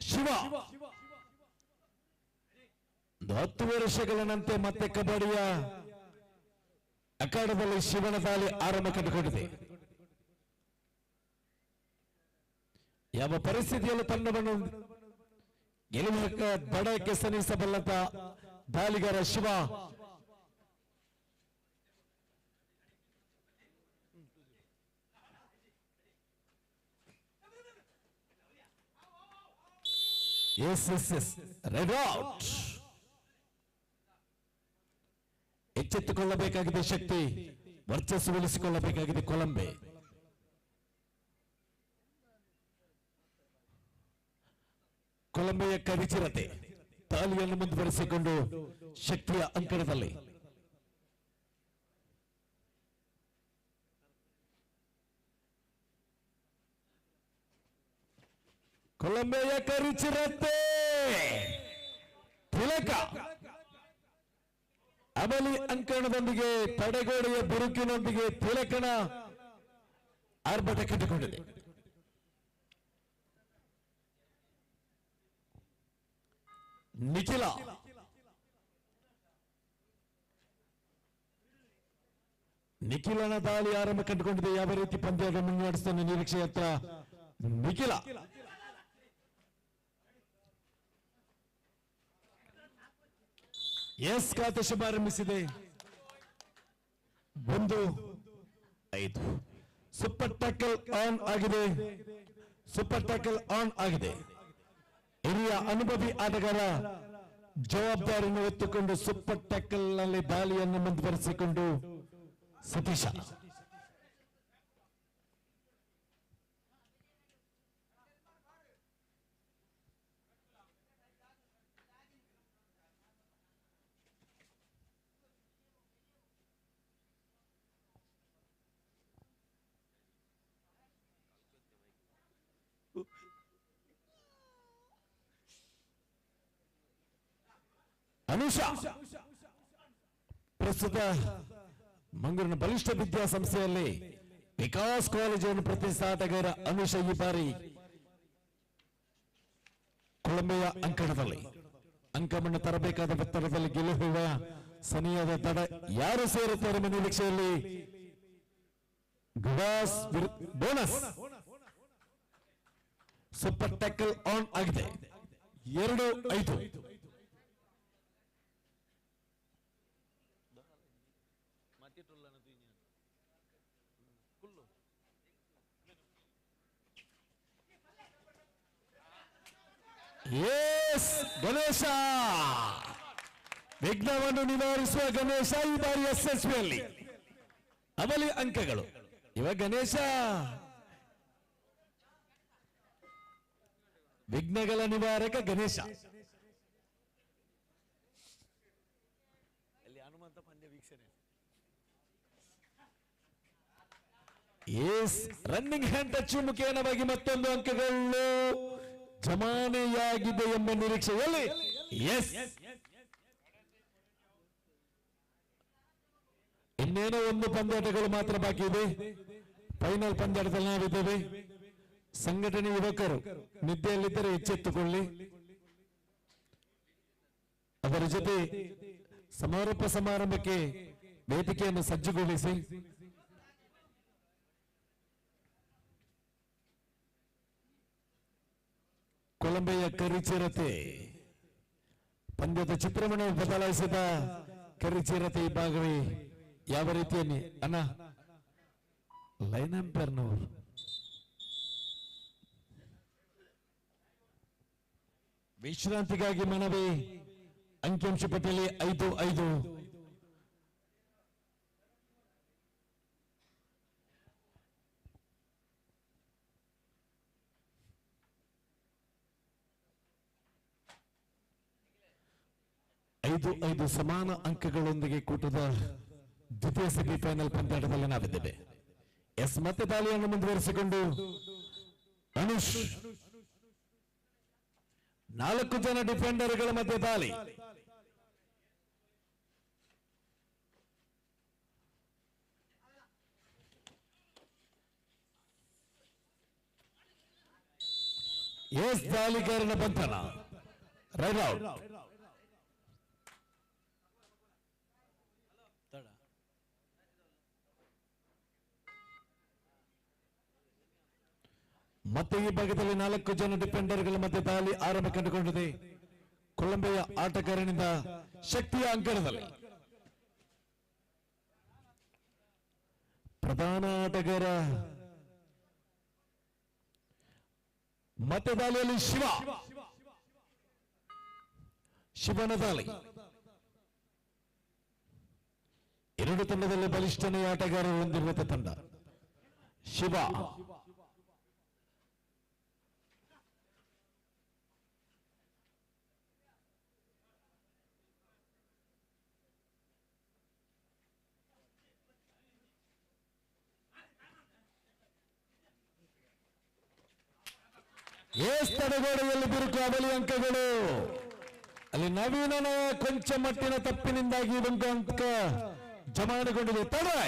[SPEAKER 9] ಶಿವ 10 ವರ್ಷಗಳ ನಂತರ ಮತ್ತೆ ಕಬಡ್ಡಿಯ ಅಖಾಡದಲ್ಲಿ ಶಿವನ ದಾಳಿ ಆರಂಭ ಕಂಡುಕೊಂಡಿದೆ. ಯಾವ ಪರಿಸ್ಥಿತಿಯಲ್ಲೂ ತಂಡವನ್ನು ಗೆಲುವಿನ ದಡಕ್ಕೆ ಸನಿಸಬಲ್ಲಂತ ದಾಳಿಗಾರ ಶಿವ ರೆಡ್ ಔಟ್. ಎಚ್ಚೆತ್ತುಕೊಳ್ಳಬೇಕಾಗಿದೆ ಶಕ್ತಿ, ವರ್ಚಸ್ಸು ಉಳಿಸಿಕೊಳ್ಳಬೇಕಾಗಿದೆ ಕೊಲಂಬೆ. ಕೊಲಂಬೆಯ ಕರಿಚಿರತೆ ದಾಳಿಯನ್ನು ಮುಂದುವರಿಸಿಕೊಂಡು ಶಕ್ತಿಯ ಅಂಕಣದಲ್ಲಿ ಕೊಲಂಬೆಯ ಕರಿಚಿರತೆ ತಿಲಕ ಅಮಲಿ ಅಂಕಣದೊಂದಿಗೆ ತಡೆಗೋಡೆಯ ಬಿರುಕಿನೊಂದಿಗೆ ತಿಲಕನ ಆರ್ಭಟ ಕಟ್ಟಿಕೊಂಡಿದೆ. ನಿಖಿಲ ನಿಖಿಲನ ದಾಳಿ ಆರಂಭ ಕಂಡುಕೊಂಡಿದೆ. ಯಾವ ರೀತಿ ಪಂದ್ಯವನ್ನು ಮುನ್ನಡೆಸುತ್ತಾನೆ ನಿರೀಕ್ಷೆಯತ್ತ ನಿಖಿಲ. ಎಸ್ ಖಾತೆ ಶುಭಾರಂಭಿಸಿದೆ. 1-5 ಸೂಪರ್ ಟ್ಯಾಕಲ್ ಆನ್ ಆಗಿದೆ. ಸೂಪರ್ ಟ್ಯಾಕಲ್ ಆನ್ ಆಗಿದೆ. ಹಿರಿಯ ಅನುಭವಿ ಆಟಗಾರ ಜವಾಬ್ದಾರಿಯನ್ನು ಹೊತ್ತುಕೊಂಡು ಸೂಪರ್ ಟ್ಯಾಕಲ್ ನಲ್ಲಿ ದಾಳಿಯನ್ನು ಮುಂದುವರಿಸಿಕೊಂಡು ಸತೀಶ. ಅನುಷಾ ಪ್ರಸ್ತುತ ಮಂಗಳೂರಿನ ಬಲಿಷ್ಠ ವಿದ್ಯಾಸಂಸ್ಥೆಯಲ್ಲಿ ವಿಕಾಸ್ ಕಾಲೇಜನ್ನು ಪ್ರತಿಷ್ಠಿತ ಆಟಗಾರ ಅನುಷಾ ಈ ಬಾರಿ ಕೊಳಂಬೆಯ ಅಂಕಣದಲ್ಲಿ ಅಂಕವನ್ನು ತರಬೇಕಾದ ಒತ್ತಡದಲ್ಲಿ ಗೆಲುವುವ ಸನಿಯಾದ ತಡ ಯಾರು ಸೇರುತ್ತಾರೆ ಎಂಬ ನಿರೀಕ್ಷೆಯಲ್ಲಿ ಬೋನಸ್. ಸೂಪರ್ ಟ್ಯಾಕಲ್ ಆನ್ ಆಗಿದೆ. 2-5 ಎಸ್ ಗಣೇಶ ವಿಘ್ನವನ್ನು ನಿವಾರಿಸುವ ಗಣೇಶ ಈ ಬಾರಿ ಯಶಸ್ವಿಯಲ್ಲಿ ಅವಲಿ ಅಂಕಗಳು. ಇವಾಗ ಗಣೇಶ ವಿಘ್ನಗಳ ನಿವಾರಕ ಗಣೇಶ.
[SPEAKER 13] ಹನುಮಂತ ಪಂದ್ಯ ವೀಕ್ಷಣೆ.
[SPEAKER 9] ಎಸ್ ರನ್ನಿಂಗ್ ಹ್ಯಾಂಡ್ ಟಚ್ ಮುಖೇನವಾಗಿ ಮತ್ತೊಂದು ಅಂಕಗಳು ಜಮಾನೆಯಾಗಿದೆ ಎಂಬ ನಿರೀಕ್ಷೆಯಲ್ಲಿ ಎಸ್ ಇನ್ನೇನೋ ಒಂದು ಪಂದ್ಯಾಟಗಳು ಮಾತ್ರ ಬಾಕಿ ಇದೆ. ಫೈನಲ್ ಪಂದ್ಯಾಟದಲ್ಲಿ ನಾವಿದ್ದೇವೆ. ಸಂಘಟನೆ ಯುವಕರು ನಿದ್ದೆಯಲ್ಲಿದ್ದರೆ ಎಚ್ಚೆತ್ತುಕೊಳ್ಳಿ. ಅದರ ಜೊತೆ ಸಮಾರೋಪ ಸಮಾರಂಭಕ್ಕೆ ವೇದಿಕೆಯನ್ನು ಸಜ್ಜುಗೊಳಿಸಿ. ಕೊಲಂಬಿಯ ಕರಿಚಿರತೆ ಪಂದ್ಯದ ಚಿತ್ರವನ್ನು ಬದಲಾಯಿಸಿದ ಕರಿಚಿರತೆ ಈ ಭಾಗವೇ ಯಾವ ರೀತಿಯಲ್ಲಿ ಅಣ್ಣ ಲೈನ್ ಅಂಪೈರ್ನವರು ವಿಶ್ರಾಂತಿಗಾಗಿ ಮನವಿ. ಅಂಕಿಅಂಶ ಪಟ್ಟಿಯಲ್ಲಿ 5-5 5-5 ಸಮಾನ ಅಂಕಗಳೊಂದಿಗೆ ಕೂಟದ ದ್ವಿತೀಯ ಸೆಮಿಫೈನಲ್ ಪಂದ್ಯಾಟದಲ್ಲಿ ನಾವಿದ್ದೇವೆ. ಎಸ್ ಮತ್ತೆ ದಾಳಿಯನ್ನು ಮುಂದುವರಿಸಿಕೊಂಡು ಅನುಷ್ 4 ಜನ ಡಿಫೆಂಡರ್ಗಳ ಮಧ್ಯೆ ದಾಳಿ. ಎಸ್ ದಾಳಿಗಾರನ ಬಂಧನ ರೈಟ್ ಔಟ್. ಮತ್ತೆ ಈ ಭಾಗದಲ್ಲಿ 4 ಜನ ಡಿಫೆಂಡರ್ಗಳ ಮಧ್ಯೆ ದಾಳಿ ಆರಂಭ ಕಂಡುಕೊಂಡಿದೆ. ಕೊಲಂಬಿಯ ಆಟಗಾರನಿಂದ ಶಕ್ತಿಯ ಅಂಕಣದಲ್ಲಿ ಪ್ರಧಾನ ಆಟಗಾರ ಮತ್ತೆ ದಾಳಿಯಲ್ಲಿ ಶಿವನ ದಾಳಿ. ಎರಡು ತಂಡದಲ್ಲಿ ಬಲಿಷ್ಠನೇ ಆಟಗಾರರು ಹೊಂದಿರುವ ತಂಡ ಶಿವ. ಎಸ್ ತಡೆಗೋಡೆಯಲ್ಲಿ ಬಿರುಕು ಅವಲಿ ಅಂಕಗಳು. ಅಲ್ಲಿ ನವೀನನ ಕೊಂಚ ಮಟ್ಟಿನ ತಪ್ಪಿನಿಂದಾಗಿ ಒಂದು ಅಂಕ ಜಮಾವಣೆಗೊಂಡಿದೆ. ತಡೆ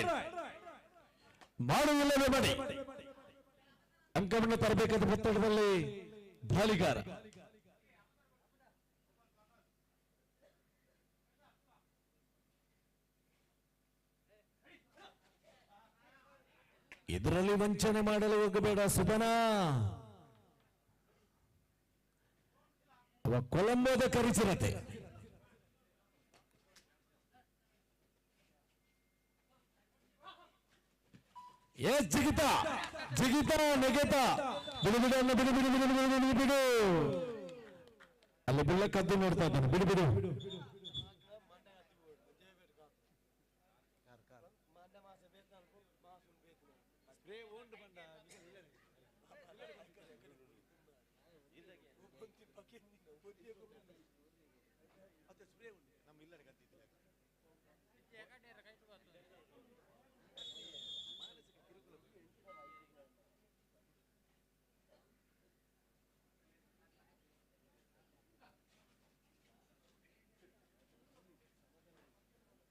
[SPEAKER 9] ಮಾಡುವುದಿಲ್ಲವೇ ಮಾಡಿ ಅಂಕವನ್ನು ತರಬೇಕಾದ ಒತ್ತಡದಲ್ಲಿ ದಾಳಿಗಾರ. ಇದರಲ್ಲಿ ವಂಚನೆ ಮಾಡಲು ಹೋಗಬೇಡ ಸುಧನಾ. ಅವ ಕೊಲಂಬೋದ ಕರಿಚಿರತೆ. ಎಸ್ ಜಿಗಿತಾ ಜಿಗಿತಾ ನೆಗೆತಾ ಬಿಡು ಬಿಡು ಅನ್ನ ಬಿಡು ಬಿಡು ಬಿಡು ಬಿಡು ಬಿಡು ಬಿಡು. ಅಲ್ಲಿ ಬಿಳ್ಳ ಕದ್ದು ನೋಡ್ತಾ ಇದ್ದಾನೆ. ಬಿಡು ಬಿಡು.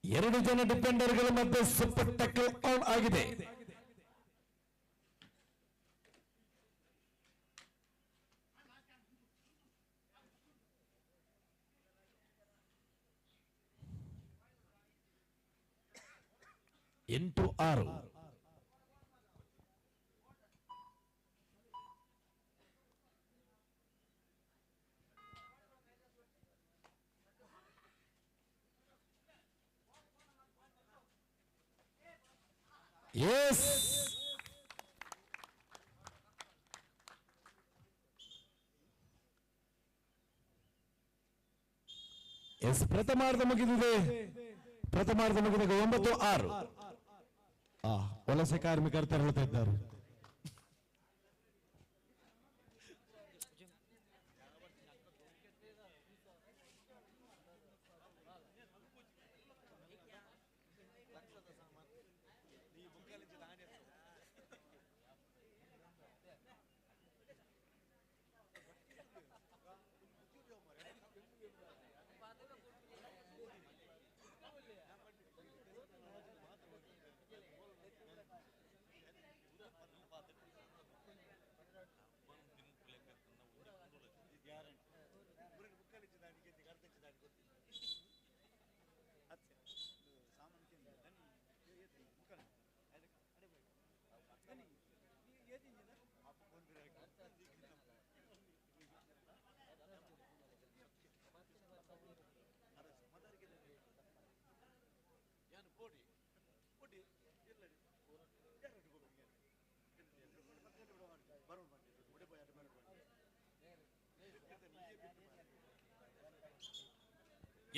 [SPEAKER 9] ಎರಡು ಜನ ಡಿಫೆಂಡರ್ಗಳ ಮಧ್ಯೆ ಸೂಪರ್ ಟಕ್ಕಲ್ ಆನ್ ಆಗಿದೆ. ಎಂಟು ಆರು. ಎಸ್ ಎಸ್ ಪ್ರಥಮಾರ್ಧ ಮುಗಿದಿದೆ. ಪ್ರಥಮಾರ್ಧ ಮುಗಿದಾಗ 9-6. ವಲಸೆ ಕಾರ್ಮಿಕರು ತೆರಳುತ್ತಾ ಇದ್ದಾರೆ.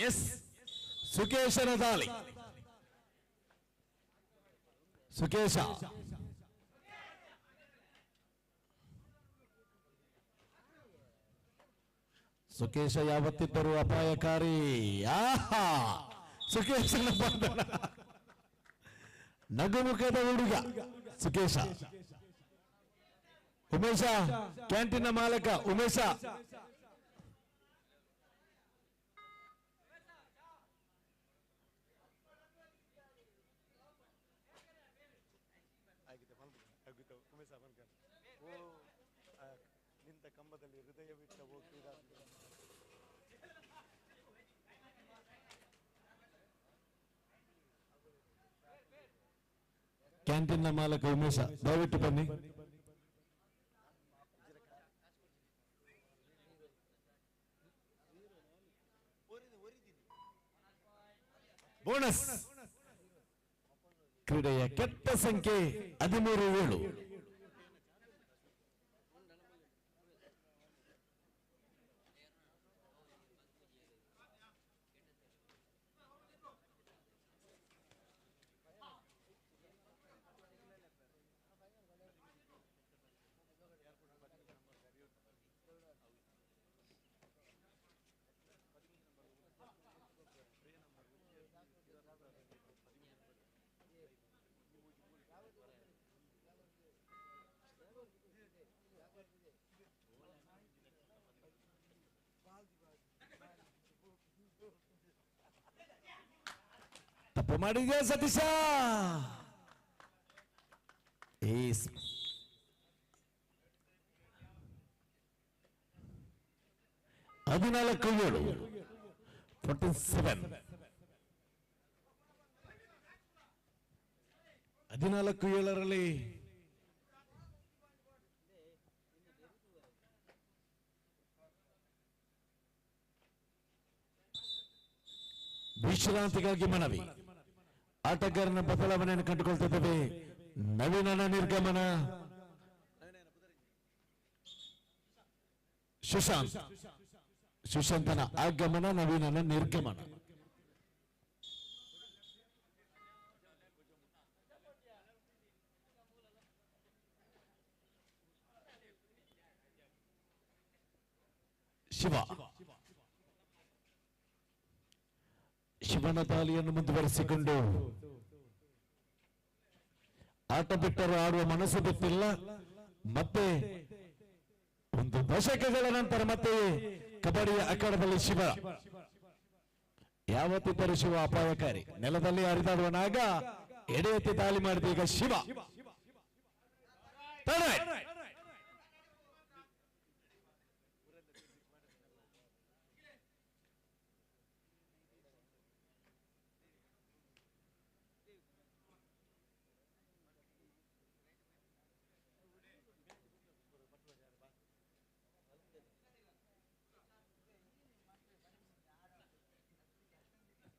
[SPEAKER 9] ಎಸ್ ಸುಕೇಶನ ದಾಳಿ. ಸುಕೇಶ ಸುಕೇಶ ಯಾವತ್ತಿದ್ದರೂ ಅಪಾಯಕಾರಿ. ಆಹಾ ಸುಕೇಶನ ಬಂಧನ. ನಗುಮುಖದ ಹುಡುಗ ಸುಕೇಶ. ಉಮೇಶ ಕ್ಯಾಂಟೀನ್ ಮಾಲಕ ಉಮೇಶ.
[SPEAKER 4] ನಿಂತ ಕಂಬದಲ್ಲಿ ಹೃದಯವಿಟ್ಟ ಹೋಗ್ತೀರಾ.
[SPEAKER 9] ಕ್ಯಾಂಟೀನ್ ಮಾಲಕ ಉಮೇಶ ದಯವಿಟ್ಟು ಬನ್ನಿ. ಬೋನಸ್ ಕ್ರೀಡೆಯ ಕೆಟ್ಟ ಸಂಖ್ಯೆ 13-7. ತಪ್ಪು ಮಾಡಿದ್ಯಾ ಸತೀಶ? 14-7 47. 14-7ರಲ್ಲಿ ವಿಶ್ರಾಂತಿಗಾಗಿ ಮನವಿ. ಆಟಗಾರನ ಬದಲಾವಣೆಯನ್ನು ಕಂಡುಕೊಳ್ತಿದ್ದೇವೆ. ನವೀನನ ನಿರ್ಗಮನ, ಸುಶಾಂತನ ಆಗಮನ, ನವೀನನ ನಿರ್ಗಮನ. ಶಿವನ ದಾಳಿಯನ್ನು ಮುಂದುವರಿಸಿಕೊಂಡು ಆಟ ಬಿಟ್ಟರು ಆಡುವ ಮನಸ್ಸು ಗೊತ್ತಿಲ್ಲ. ಮತ್ತೆ ಒಂದು ದಶಕಗಳ ನಂತರ ಮತ್ತೆ ಕಬಡ್ಡಿಯ ಅಖಾಡದಲ್ಲಿ ಶಿವ. ಯಾವತ್ತಿದ್ದರೂ ಶಿವ ಅಪಾಯಕಾರಿ. ನೆಲದಲ್ಲಿ ಹರಿದಾಡುವ ನಾಗ ಎಡೆ ಎತ್ತಿ ದಾಳಿ ಮಾಡಿದ ಈಗ ಶಿವ.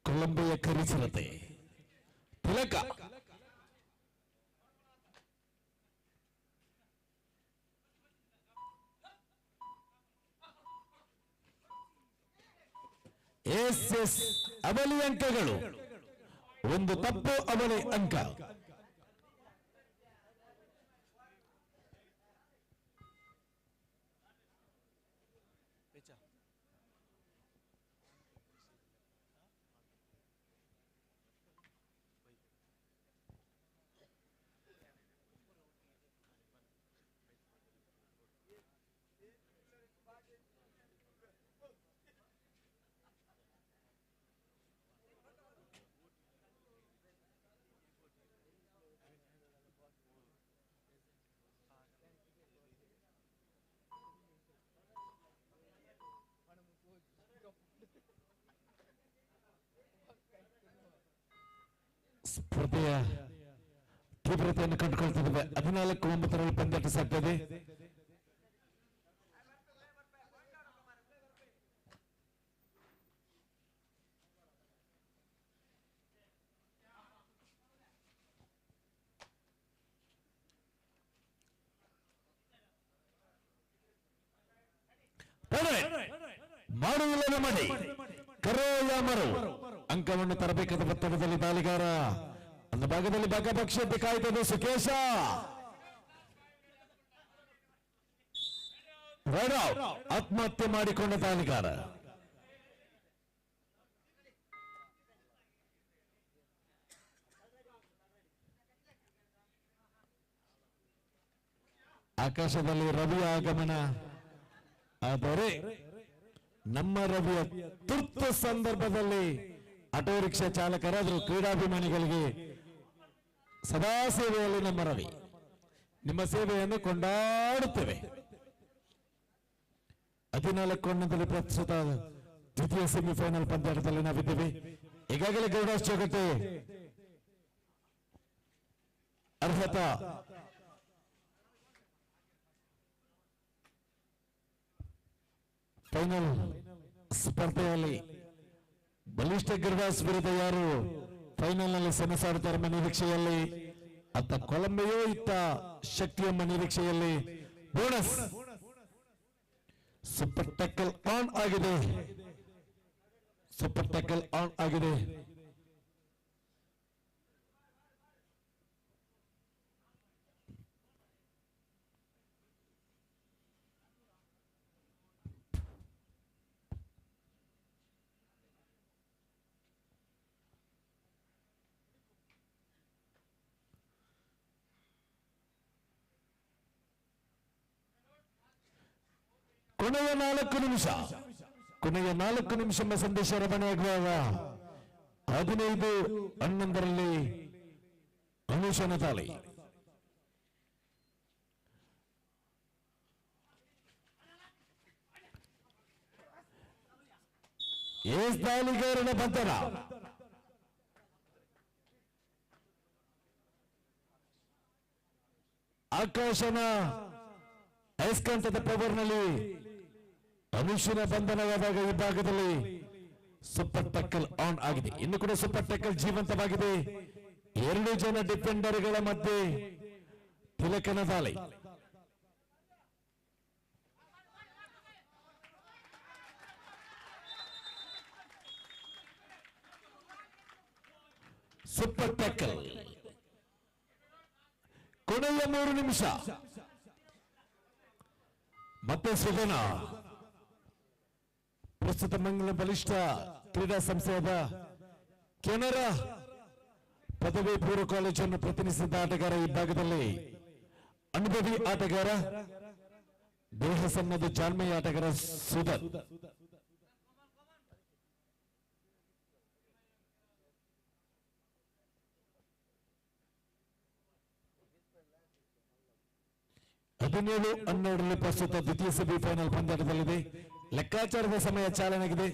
[SPEAKER 9] ಕೊಲಂಬಿಯ ಕರಿಸಿರತೆ ತಿಲಕ ಎಸ್ ಅವಳಿ ಅಂಕಗಳು. ಒಂದು ತಪ್ಪು ಅವಳಿ ಅಂಕ. ಸ್ಪರ್ಧೆಯ ತೀವ್ರತೆಯನ್ನು ಕಂಡುಕೊಳ್ತಿದ್ದೇವೆ. 14-9 ಪಂದ್ಯಾಟ ಸಾಗ್ತದೆ. ಮಾಡುವುದಿಲ್ಲ ಮಾಡಿ ಕರೋಯ ಮರು ಅಂಕವನ್ನು ತರಬೇಕಾದ ಒತ್ತಡದಲ್ಲಿ ದಾಳಿಗಾರ ಒಂದು ಭಾಗದಲ್ಲಿ ಭಾಗಪಕ್ಷತೆ ಕಾಯ್ತದೆ ಸುಕೇಶ. ಆತ್ಮಹತ್ಯೆ ಮಾಡಿಕೊಂಡ ದಾಳಿಗಾರ. ಆಕಾಶದಲ್ಲಿ ರವಿಯ ಆಗಮನ. ಆದರೆ ನಮ್ಮ ರವಿಯ ತುರ್ತು ಸಂದರ್ಭದಲ್ಲಿ ಆಟೋ ರಿಕ್ಷಾ ಚಾಲಕರಾದರೂ ಕ್ರೀಡಾಭಿಮಾನಿಗಳಿಗೆ ಸದಾ ಸೇವೆಯಲ್ಲಿ ನಮ್ಮ ರವಿ. ನಿಮ್ಮ ಸೇವೆಯನ್ನು ಕೊಂಡಾಡುತ್ತೇವೆ. 14 ಪ್ರಸ್ತುತ ದ್ವಿತೀಯ ಸೆಮಿಫೈನಲ್ ಪಂದ್ಯಾಟದಲ್ಲಿ ನಾವಿದ್ದೇವೆ. ಈಗಾಗಲೇ ಗೌಡಾಸ್ ಜಗತ್ತೆ ಅರ್ಹತಾ ಫೈನಲ್ ಸ್ಪರ್ಧೆಯಲ್ಲಿ ಬಲಿಷ್ಠ ಗರ್ವಾಸ್ ವಿರುದ್ಧ ಯಾರು ಫೈನಲ್ ನಲ್ಲಿ ಸೆಣಸಾಡುತ್ತಾರೆ ಎಂಬ ನಿರೀಕ್ಷೆಯಲ್ಲಿ, ಅತ್ತ ಕೊಲಂಬಿಯೋ ಇತ್ತ ಶಕ್ತಿ ಎಂಬ ನಿರೀಕ್ಷೆಯಲ್ಲಿ ಬೋನಸ್ ಸೂಪರ್ ಟ್ಯಾಕಲ್ ಆನ್ ಆಗಿದೆ. ಸೂಪರ್ ಟ್ಯಾಕಲ್ ಆನ್ ಆಗಿದೆ. ಕೊನೆಯ 4 ನಿಮಿಷ ಎಂಬ ಸಂದೇಶ ರವಾನೆಯಾಗುವಾಗ 15-11 ಅನುಶನ ದಾಳಿ. ಎಸ್ ದಾಳಿಗಾರನ ಬಂಧನ. ಆಕಾಶನ ಅಯಸ್ಕಾಂತದ ಪವರ್ನಲ್ಲಿ ಅನುಶನ ಬಂಧನವಾದಾಗ ಈ ಭಾಗದಲ್ಲಿ ಸೂಪರ್ ಟಕ್ಕಲ್ ಆನ್ ಆಗಿದೆ. ಇನ್ನು ಕೂಡ ಸೂಪರ್ ಟಕ್ಕಲ್ ಜೀವಂತವಾಗಿದೆ. 2 ಜನ ಡಿಫೆಂಡರ್ಗಳ ಮಧ್ಯೆ ತಿಲಕನ ದಾಳಿ. ಸೂಪರ್ ಟಕ್ಕಲ್. ಕೊನೆಯ 3 ನಿಮಿಷ. ಮತ್ತೆ ಸುಧನ ಪ್ರಸ್ತುತ ಮಂಗಳೂರು ಬಲಿಷ್ಠ ಕ್ರೀಡಾ ಸಂಸ್ಥೆಯಾದ ಕೆನರಾ ಪದವಿ ಪೂರ್ವ ಕಾಲೇಜನ್ನು ಪ್ರತಿನಿಧಿಸಿದ ಆಟಗಾರ, ಈ ಭಾಗದಲ್ಲಿ ಅನುಭವಿ ಆಟಗಾರ, ದೇಹ ಸನ್ನದ ಜಾಣ್ಮೆಯ ಆಟಗಾರ ಸುಧನ್. ಹದಿನೇಳು 12 ಪ್ರಸ್ತುತ ದ್ವಿತೀಯ ಸೆಮಿಫೈನಲ್ ಪಂದ್ಯಾಟದಲ್ಲಿದೆ. ಲೆಕ್ಕಾಚಾರದ ಸಮಯ ಚಾಲನೆಯಾಗಿದೆ.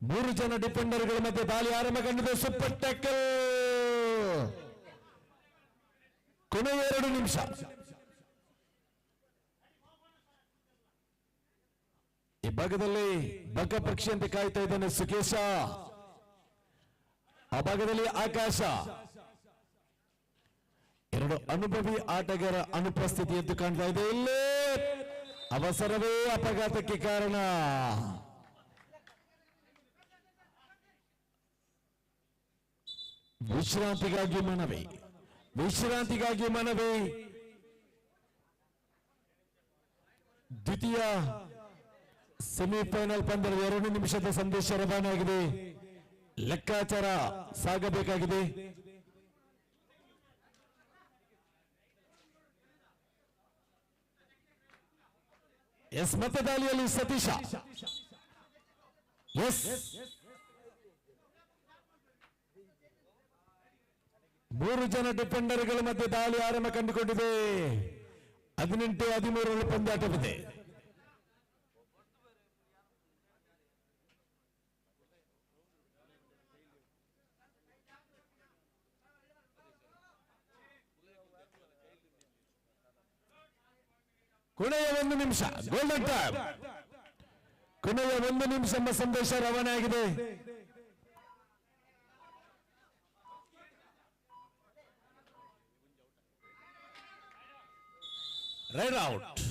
[SPEAKER 9] 3 ಜನ ಡಿಫೆಂಡರ್ಗಳ ಮಧ್ಯೆ ದಾಳಿ ಆರಂಭಗೊಂಡಿದೆ. Super tackle. ಕೊನೆಯ 2 ನಿಮಿಷ. ಈ ಭಾಗದಲ್ಲಿ ಬಗ್ಗ ಪಕ್ಷಿಯಂತೆ ಕಾಯ್ತಾ ಇದ್ದಾನೆ ಸುಕೇಶ. ಆ ಭಾಗದಲ್ಲಿ ಆಕಾಶ. 2 ಅನುಭವಿ ಆಟಗಾರ ಅನುಪಸ್ಥಿತಿ ಎದ್ದು ಕಾಣ್ತಾ ಇದೆ. ಇಲ್ಲೇ ಅವಸರವೇ ಅಪಘಾತಕ್ಕೆ ಕಾರಣ. ವಿಶ್ರಾಂತಿಗಾಗಿ ಮನವಿ. ದ್ವಿತೀಯ ಸೆಮಿಫೈನಲ್ ಪಂದ್ಯದ 2 ನಿಮಿಷದ ಸಂದೇಶ ರವಾನೆಯಾಗಿದೆ. ಲೆಕ್ಕಾಚಾರ ಸಾಗಬೇಕಾಗಿದೆ. ಎಸ್, ಮತ್ತೆ ದಾಳಿಯಲ್ಲಿ ಸತೀಶ. ಎಸ್, 3 ಜನ ಡಿಫೆಂಡರ್ಗಳ ಮಧ್ಯೆ ದಾಳಿ ಆರಂಭ ಕಂಡುಕೊಂಡಿದೆ. 18-13 ಪಂದ್ಯಾಟವಿದೆ. ಕೊನೆಯ 1 ನಿಮಿಷ, ಗೋಲ್ಡನ್ ಟೈಮ್. ಕೊನೆಯ 1 ನಿಮಿಷ ಎಂಬ ಸಂದೇಶ ರವಾನೆಯಾಗಿದೆ. Raid out.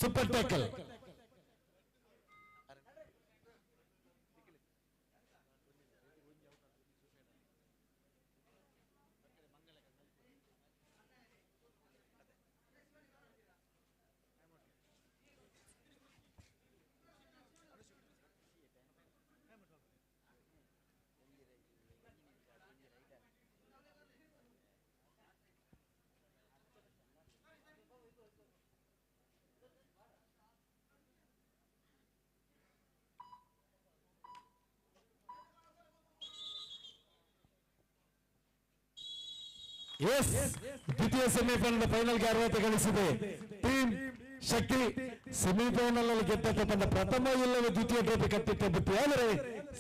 [SPEAKER 9] Super tackle. Yes, ದ್ವಿತೀಯ ಸೆಮಿಫೈನಲ್ ಫೈನಲ್ಗೆ ಅರ್ಹತೆ ಗಳಿಸಿದೆ ಟೀಮ್ ಶಕ್ತಿ. ಸೆಮಿಫೈನಲ್ ನಲ್ಲಿ ಗೆದ್ದ ತಂಡ ಪ್ರಥಮ ಇಲ್ಲವೇ ದ್ವಿತೀಯ ಟ್ರೋಫಿ ಕಟ್ಟಿಟ್ಟ ಬುತ್ತಿ. ಆದರೆ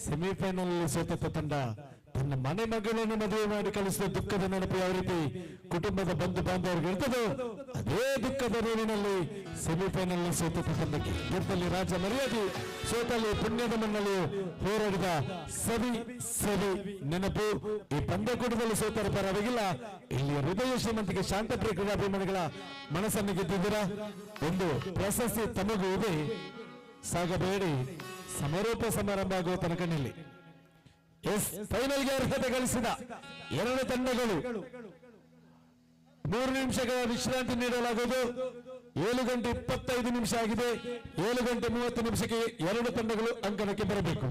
[SPEAKER 9] ಸೆಮಿಫೈನಲ್ ನಲ್ಲಿ ಸೋತ ತಂಡ ತನ್ನ ಮನೆ ಮಗಳನ್ನು ಮದುವೆ ಮಾಡಿ ಕಳಿಸಿದ ದುಃಖದ ನೆನಪು ಯಾವ ರೀತಿ ಕುಟುಂಬದ ಬಂಧು ಬಾಂಧವರಿಗೆ ಇರ್ತದೋ, ಅದೇ ದುಃಖದ ನೋವಿನಲ್ಲಿ ಸೆಮಿಫೈನಲ್ ಸೋತ ತಂಡಕ್ಕೆ ಗೆದ್ದಲ್ಲಿ ರಾಜ ಮರ್ಯಾದೆ, ಸೋತಲ್ಲಿ ಪುಣ್ಯದ ಮಣ್ಣಲ್ಲಿ ಹೋರಾಡಿದ ಸವಿ ನೆನಪು. ಈ ಪಂದ್ಯಕೂಟದಲ್ಲಿ ಸೋತರ ಪರವಾಗಿಲ್ಲ. ಇಲ್ಲಿ ಹೃದಯ ಶ್ರೀಮಂತಿಗೆ ಶಾಂತಪ್ರಿಯ ಕ್ರೀಡಾಭಿಮಾನಿಗಳ ಮನಸ್ಸನ್ನು ಗೆದ್ದಿದ್ದೀರಾ. ಒಂದು ಪ್ರಶಸ್ತಿ ತಮಗೂ ಇದೆ. ಸಾಗಬೇಡಿ, ಸಮಾರೋಪ ಸಮಾರಂಭ ಆಗುವ ತನಕನಲ್ಲಿ. ಎಸ್, ಫೈನಲ್ಗೆ ಅರ್ಹತೆ ಗಳಿಸಿದ 2 ತಂಡಗಳು 3 ನಿಮಿಷಗಳ ವಿಶ್ರಾಂತಿ ನೀಡಲಾಗುವುದು. 7 ಗಂಟೆ 25 ನಿಮಿಷ ಆಗಿದೆ. 7 ಗಂಟೆ 30 ನಿಮಿಷಕ್ಕೆ 2 ತಂಡಗಳು ಅಂಕಣಕ್ಕೆ ಬರಬೇಕು.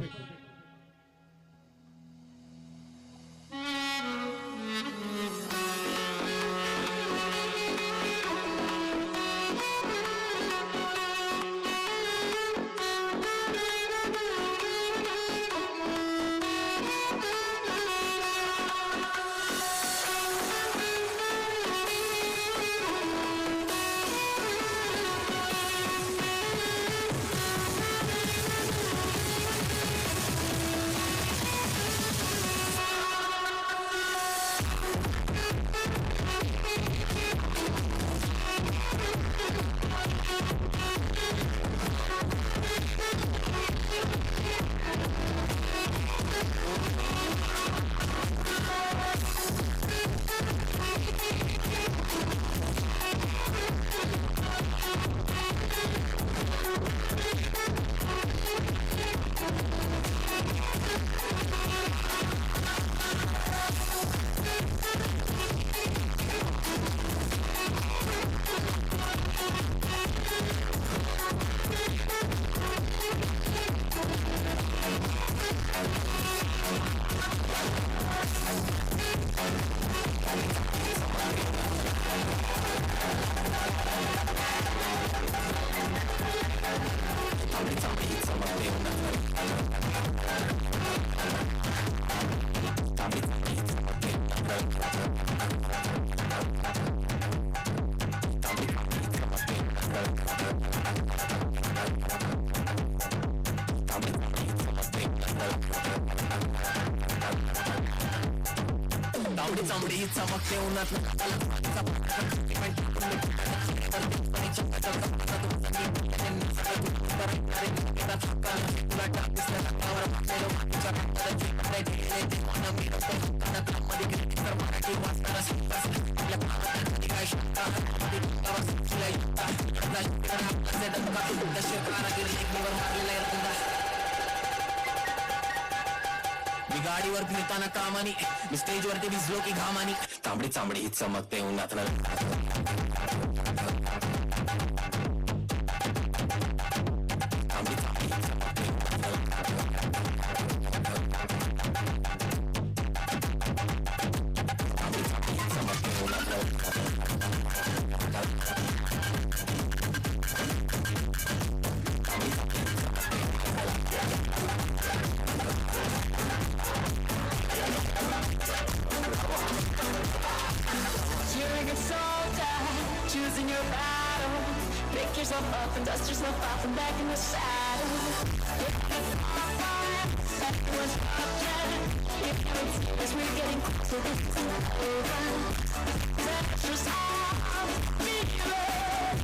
[SPEAKER 11] तांबडी चांबडी चमकते उन्हात मी गाडीवर फिरताना कामानी मी स्टेजवरती भिजलो की घामानी तांबडी चांबडी ही चमकते उन्हात
[SPEAKER 12] choosing your battle. Pick yourself up and dust yourself off and back in the saddle. Everyone's up yet. As we're getting closer, this isn't over. Pressure's on, feel it.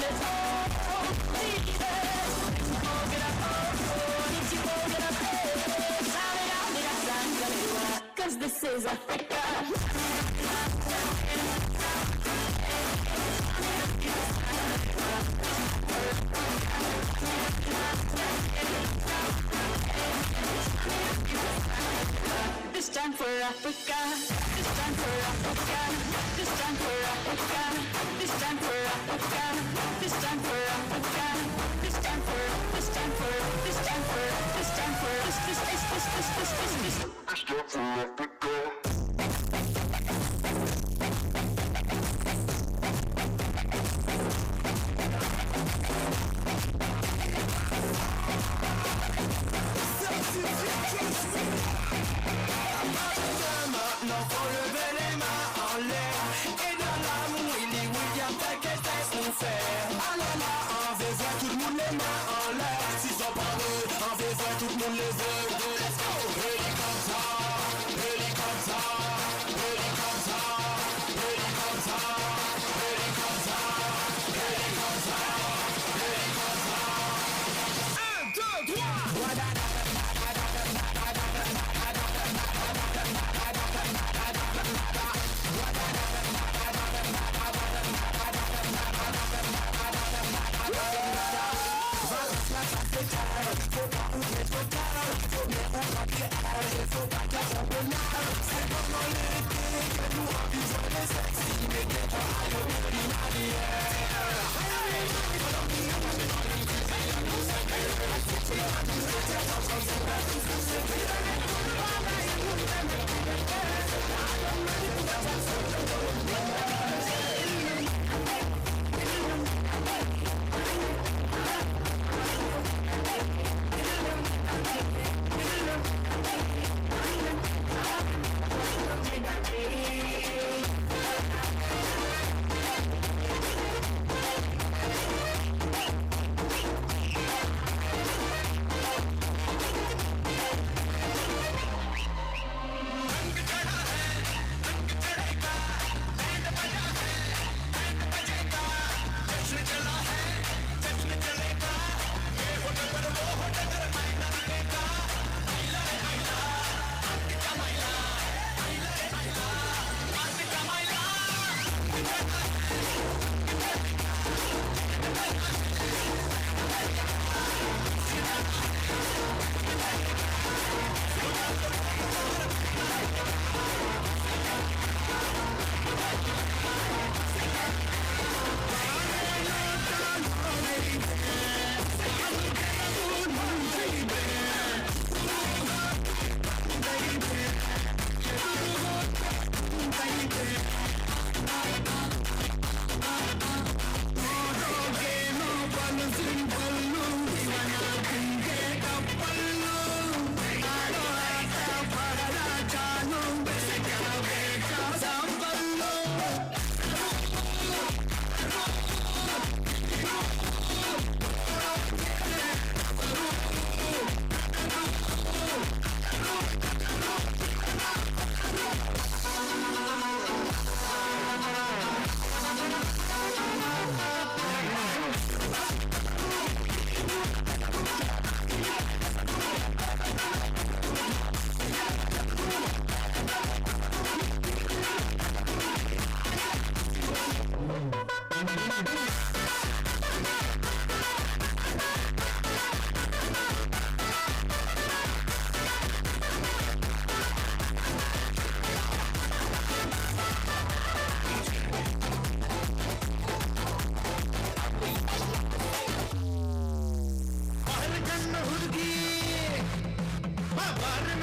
[SPEAKER 12] Let's all leave it. Get up, need you all get up, sound it out, get up, 'cause this is Africa. This time for Africa, this time for Africa, this time for Africa, this time for Africa, this time for Africa, this time for, this time for, this time for, this time for, this time for Africa.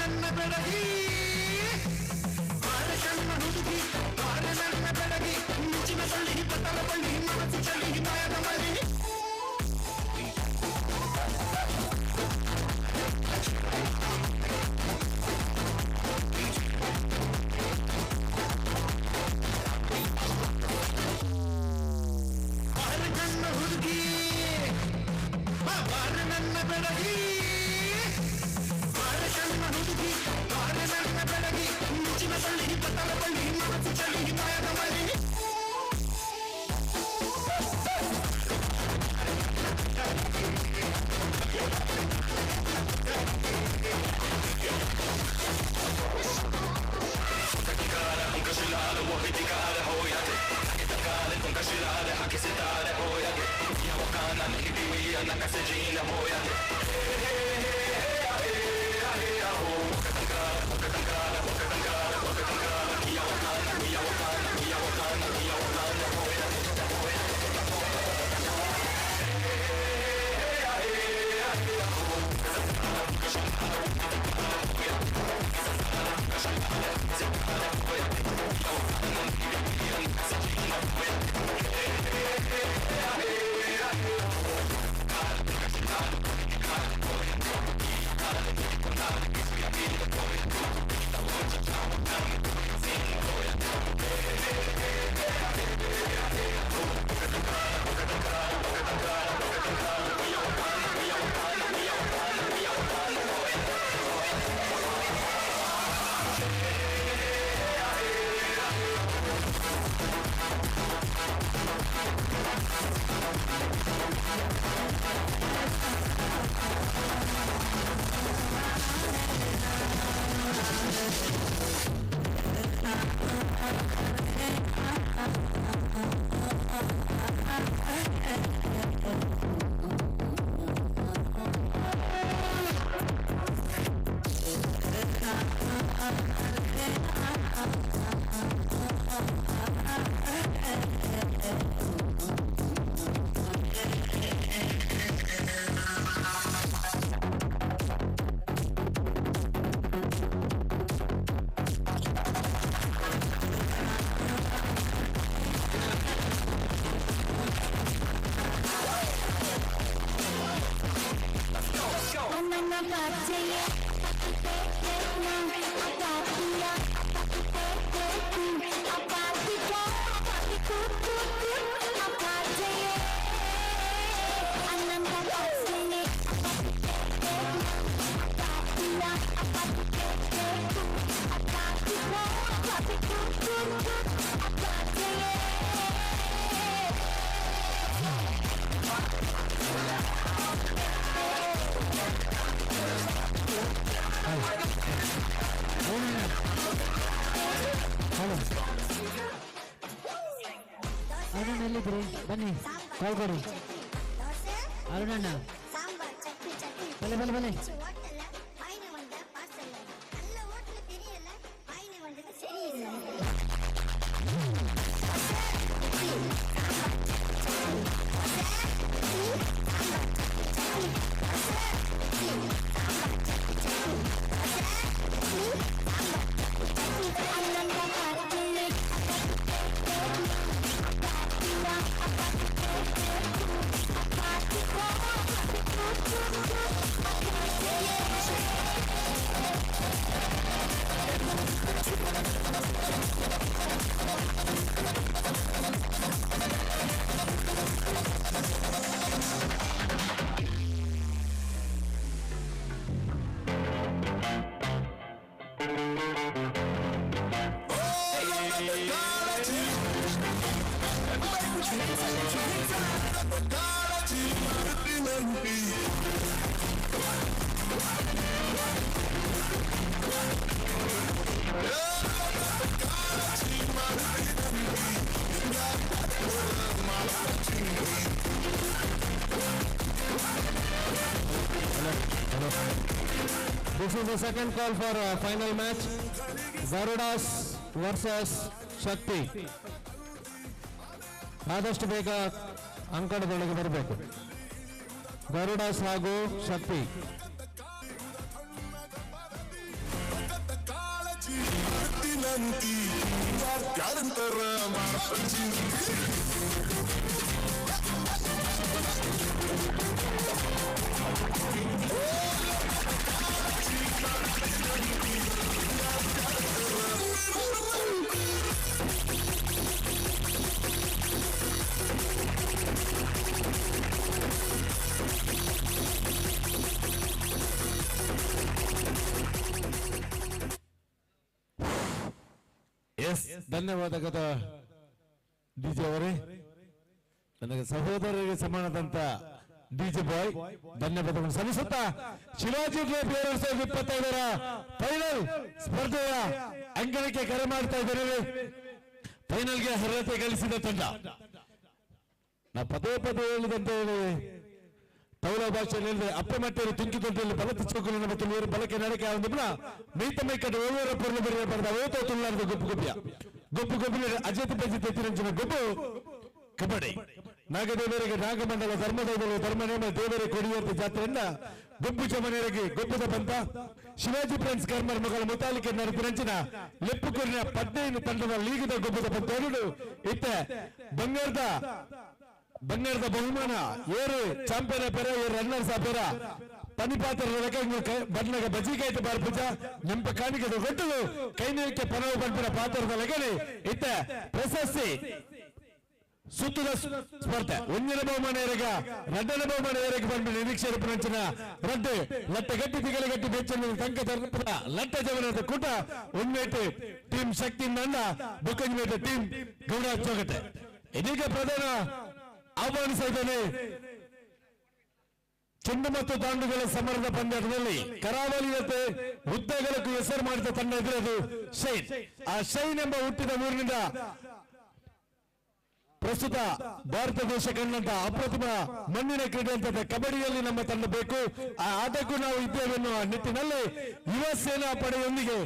[SPEAKER 11] ನನ್ನ ಬೆಳಗಿ ಬಾರೆ ಕಣ್ಣ ಹುಡುಗಿ ಬಾರೆ ನನ್ನ ಬೆಳಗಿ ಮಿಂಚಿನ ಬಳ್ಳಿ ಬತ್ತಲ ಬಳ್ಳಿ ಮನಸ್ಸು ಚಳಿ ಮಾಯದ ಮಳಿ ಬಾರೆ ಕಣ್ಣ ಹುಡುಗಿ ಬಾರೆ ನನ್ನ ಬೆಳಗಿ ಬಾರೆ ಕಣ್ಣ ಹುಡುಗಿ ಬಾರೆ ನನ್ನ ಬೆಳಗಿ ಮಿಂಚಿನ ಬಳ್ಳಿ ಬತ್ತಲ ಬಳ್ಳಿ ಮನಸ್ಸು ಚಳಿ ಮಾಯದ ಮಳಿ
[SPEAKER 18] ಅರುಣ್ ಎಲ್ಲಿದ್ರಿ ಬನ್ನಿ ಕಾಲ್ ಕೊಡಿ ಅರುಣಣ್ಣ ಬಲೆ ಬಲೆ ಬಲೆ This is the second call for final match. Garudas versus Shakti. ಆದಷ್ಟು ಬೇಗ ಅಂಕಣದೊಳಗೆ ಬರಬೇಕು. ಗರುಡಾಸ್ ಹಾಗೂ ಶಕ್ತಿ.
[SPEAKER 9] ಧನ್ಯವಾದಗಳು ಡಿಜೆ ಅವರೇ. ನನಗೆ ಸಹೋದರರಿಗೆ ಸಮಾನದಂತ ಡಿಜೆ ಬಾಯ್ ಧನ್ಯವಾದಗಳು ಸಲ್ಲಿಸುತ್ತಾ ಶಿವಾಜಿ ಟ್ರೋಫಿ 2025ರ ಫೈನಲ್ ಸ್ಪರ್ಧೆಯ ಅಂಕಣಕ್ಕೆ ಕರೆ ಮಾಡ್ತಾ ಇದ್ದೇವೆ. ಫೈನಲ್ಗೆ ಅರ್ಹತೆ ಗಳಿಸಿದ ತಂಡ ನಾವು ಪದೇ ಹೇಳಿದಂತೆ ತೌಲ ಭಾಷೆಯಲ್ಲಿ ಹೇಳಿದೆ ಅಪ್ಪಮಟ್ಟೆಯಲ್ಲಿ ತುಂಕಿದೊಡ್ಡಲ್ಲಿ ಬಲತ ಚೌಕಲಿನ ಮತ್ತು ನೀರು ಬಲಕ್ಕೆ ನಡಕೆ ಆದಂದಿಲ್ಲ ಮೈತಮೈ ಕಡೆ ಒಳ್ಳೆಯ ಪೂರ್ಣ ಬರೆಯ ಪಡೆದ ಓತೋ ತುಳ್ಳಾರದ ಗೊಬ್ಬು ಗೊಬ್ಬಿ ಅಜತ್ ಬಜಿತ್ ಎತ್ತಿರಂಚಿನ ಗೊಬ್ಬು ಕಬಡ್ಡಿ ನಾಗದೇವರಿಗೆ ನಾಗಮಂಡಲ ಧರ್ಮದೈವರು ಧರ್ಮನೇಮ ದೇವರೇ ಕೊಡಿಯಂತ ಜಾತ್ರೆಯಿಂದ ಗೊಬ್ಬು ಚಮನೆಯರಿಗೆ ಗೊಬ್ಬದ ಬಂತ ಶಿವಾಜಿ ಫ್ರೆಂಡ್ಸ್ ಕರ್ಮರ್ ಮಗಳ ಮುತಾಲಿಕೆ ನಡೆದಿರಂಚಿನ ಲೆಪ್ಪುಕೂರಿನ 15 ತಂಡದ ಲೀಗದ ಗೊಬ್ಬದ ಬಂತ ಇತ್ತ ಬಂಗಾರದ ಬಹುಮಾನ ಏರು ಚಾಂಪಿಯನ್ ಪೆರ ರನ್ನರ್ಸ್ ಪೆರ ಪನಿಪಾತ್ರ ಬಣ್ಣಗ ಬಜಿಕಾಯ್ತು ಬಾರ್ಪುಜ ನೆಂಪ ಕಾಣಿಕೆದ ಗೊಟ್ಟಲು ಕೈನೀರಿಕೆ ಪನವು ಬಂಪಿನ ಪಾತ್ರದ ಲಗಣಿ ಇತ್ತ ಪ್ರಶಸ್ತಿ ಸುತ್ತದ ಸ್ಪರ್ಧೆ ಒಂದಿನ ಬಹುಮಾನ ಏರಗ ರಡ್ಡನ ಬಹುಮಾನ ಏರಗೆ ಬಂದು ನಿರೀಕ್ಷೆ ರೂಪಂಚಿನ ರಡ್ಡು ಲಟ್ಟಗಟ್ಟಿ ತಿಗಲಗಟ್ಟಿ ಬೆಚ್ಚನ ತಂಕ ತರಪದ ಲಟ್ಟ ಜವನದ ಕೂಟ ಒನ್ಮೇಟು ಟೀಮ್ ಶಕ್ತಿ ನಂದ ಬುಕ್ಕಂಜಮೇಟ ಟೀಮ್ ಗೌಡ ಚೋಗಟೆ ಇದೀಗ ಪ್ರಧಾನ ಆಹ್ವಾನಿಸಿದ್ದೇನೆ. ಚೆಂಡು ಮತ್ತು ದಾಂಡುಗಳ ಸಮರದ ಪಂದ್ಯದಲ್ಲಿ ಕರಾವಳಿಯತೆ ಹುದ್ದೆಗಳಕ್ಕೂ ಹೆಸರು ಮಾಡಿದ ತಂಡ ಎದುರದು ಶೈನ್. ಆ ಶೈನ್ ಎಂಬ ಹುಟ್ಟಿದ ಊರಿನಿಂದ ಪ್ರಸ್ತುತ ಭಾರತ ದೇಶ ಕಂಡಂತ ಅಪ್ರತಿಮ ಮಣ್ಣಿನ ಕ್ರೀಡೆ ಅಂತ ಕಬಡ್ಡಿಯಲ್ಲಿ ನಮ್ಮ ತಂಡ ಬೇಕು. ಆ ಆಟಕ್ಕೂ ನಾವು ಇದ್ದೇವೆನ್ನುವ ನಿಟ್ಟಿನಲ್ಲಿ ಯುವ ಸೇನಾ ಪಡೆಯೊಂದಿಗೆ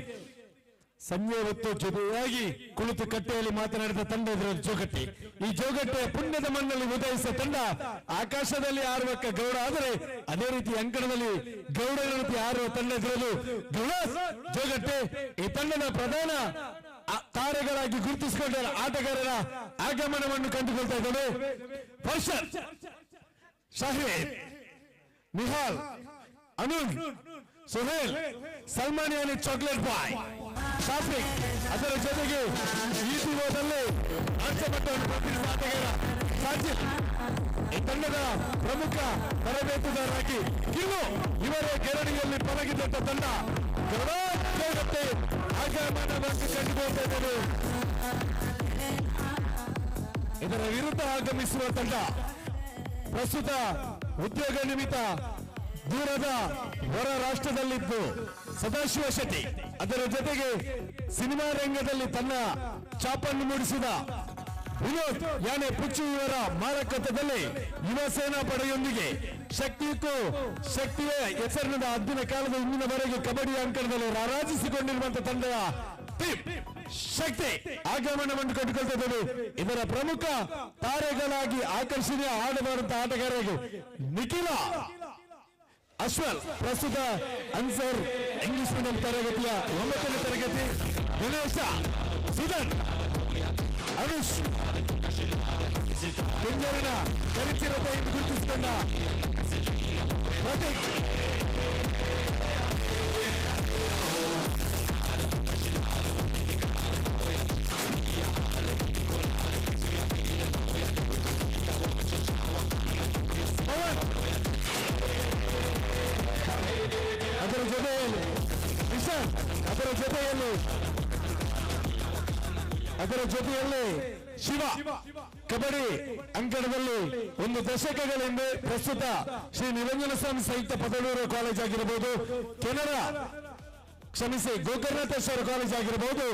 [SPEAKER 9] ಸಂಜೆ ಹೊತ್ತು ಜೊತೆಯಾಗಿ ಕುಳಿತು ಕಟ್ಟೆಯಲ್ಲಿ ಮಾತನಾಡಿದ ತಂಡ ಎದುರು ಜೋಗಟ್ಟಿ. ಈ ಜೋಗಟ್ಟೆಯ ಪುಣ್ಯದ ಮಣ್ಣಲ್ಲಿ ಉದಯಿಸಿದ ತಂಡ ಆಕಾಶದಲ್ಲಿ ಆರುವಕ್ಕ ಗೌಡ ಆದರೆ ಅದೇ ರೀತಿ ಅಂಕಣದಲ್ಲಿ ಗೌಡರ ರೀತಿ ಆರುವ ತಂಡ ಎದುರಲು ಗೌಡ ಜೋಗಟ್ಟೆ ಈ ತಂಡದ ಪ್ರಧಾನ ತಾರೆಗಳಾಗಿ ಗುರುತಿಸಿಕೊಂಡ ಆಟಗಾರರ ಆಗಮನವನ್ನು ಕಂಡುಕೊಳ್ತಾ ಇದ್ದೇವೆ. ಫರ್ಷರ್, ಶಾಹಿದ್, ನಿಹಾಲ್, ಅನುಲ್, ಸುಹೇಲ್, ಸಲ್ಮಾನ್ ಯಾನಿ ಚಾಕ್ಲೇಟ್ ಬಾಯ್, ಶಾಫಿಕ್, ಅದರ ಜೊತೆಗೆ ಈ ಟಿಒದಲ್ಲಿ ಅಂಚಮಟ್ಟವನ್ನು ಪ್ರತಿನಿಧಿಸಿದ ಆಟಗಾರ ಸಾಜಿಲ್ ಈ ತಂಡದ ಪ್ರಮುಖ ತರಬೇತುದಾರರಾಗಿ ಕಿನ್ನು ಇವರೇ ಗೆರಡಿಯಲ್ಲಿ ಪಳಗಿದಂತ ತಂಡ ಜೋಗಟ್ಟೆ ಆಗಮನವನ್ನು ಕಂಡುಕೊಳ್ತಾ ಇದ್ದೇವೆ. ಇದರ ವಿರುದ್ಧ ಆಗಮಿಸುವ ತಂಡ ಪ್ರಸ್ತುತ ಉದ್ಯೋಗ ನಿಮಿತ್ತ ದೂರದ ಹೊರ ರಾಷ್ಟ್ರದಲ್ಲಿದ್ದು ಸದಾಶಿವ ಶೆಟ್ಟಿ, ಅದರ ಜೊತೆಗೆ ಸಿನಿಮಾ ರಂಗದಲ್ಲಿ ತನ್ನ ಛಾಪನ್ನು ಮೂಡಿಸಿದ ವಿನೋದ್ ಯಾನೆ ಪುಚ್ಚು ಇವರ ಮಾರಕತ್ವದಲ್ಲಿ ಯುವ ಸೇನಾ ಪಡೆಯೊಂದಿಗೆ ಶಕ್ತಿಯ ಹೆಸರಿನಿಂದ 10 ಕಾಲದ ಇಂದಿನವರೆಗೆ ಕಬಡ್ಡಿ ಅಂಕಣದಲ್ಲಿ ರಾರಾಜಿಸಿಕೊಂಡಿರುವಂತಹ ತಂಡದ ಟೀಮ್ ಶಕ್ತಿ ಆಗಮನವನ್ನು ಕಂಡುಕೊಳ್ತಿದ್ದೇವೆ. ಇದರ ಪ್ರಮುಖ ತಾರೆಗಳಾಗಿ ಆಕರ್ಷಣೀಯ ಆಡಬಾರಂತಹ ಆಟಗಾರರಿಗೆ ನಿಖಿಲ, ಅಶ್ವಲ್, ಪ್ರಸ್ತುತ ಅನ್ಸರ್ ಇಂಗ್ಲಿಷ್ ಮೀಡಿಯಂ ತರಗತಿಯ 9ನೇ ತರಗತಿ, ಗಣೇಶ, ಸುಧನ್, ಅನುಷ್ ಬೆಂಗಳೂರಿನ ಪರಿಚಿರತೆಯನ್ನು ಗುರುತಿಸಿಕೊಂಡ ಪ್ರತೀಕ್, ಅದರ ಜೊತೆಯಲ್ಲಿ ವಿಶಾಲ್, ಅದರ ಜೊತೆಯಲ್ಲಿ ಶಿವ. ಕಬಡ್ಡಿ ಅಂಕಣದಲ್ಲಿ ಒಂದು ದಶಕಗಳಿಂದ ಪ್ರಸ್ತುತ ಶ್ರೀ ನಿರಂಜನ ಸ್ವಾಮಿ ಸಂಯುಕ್ತ ಪದವೀಧರ ಕಾಲೇಜ್ ಆಗಿರಬಹುದು, ಗೋಕರ್ಣೇಶ್ವರ ಕಾಲೇಜ್ ಆಗಿರಬಹುದು,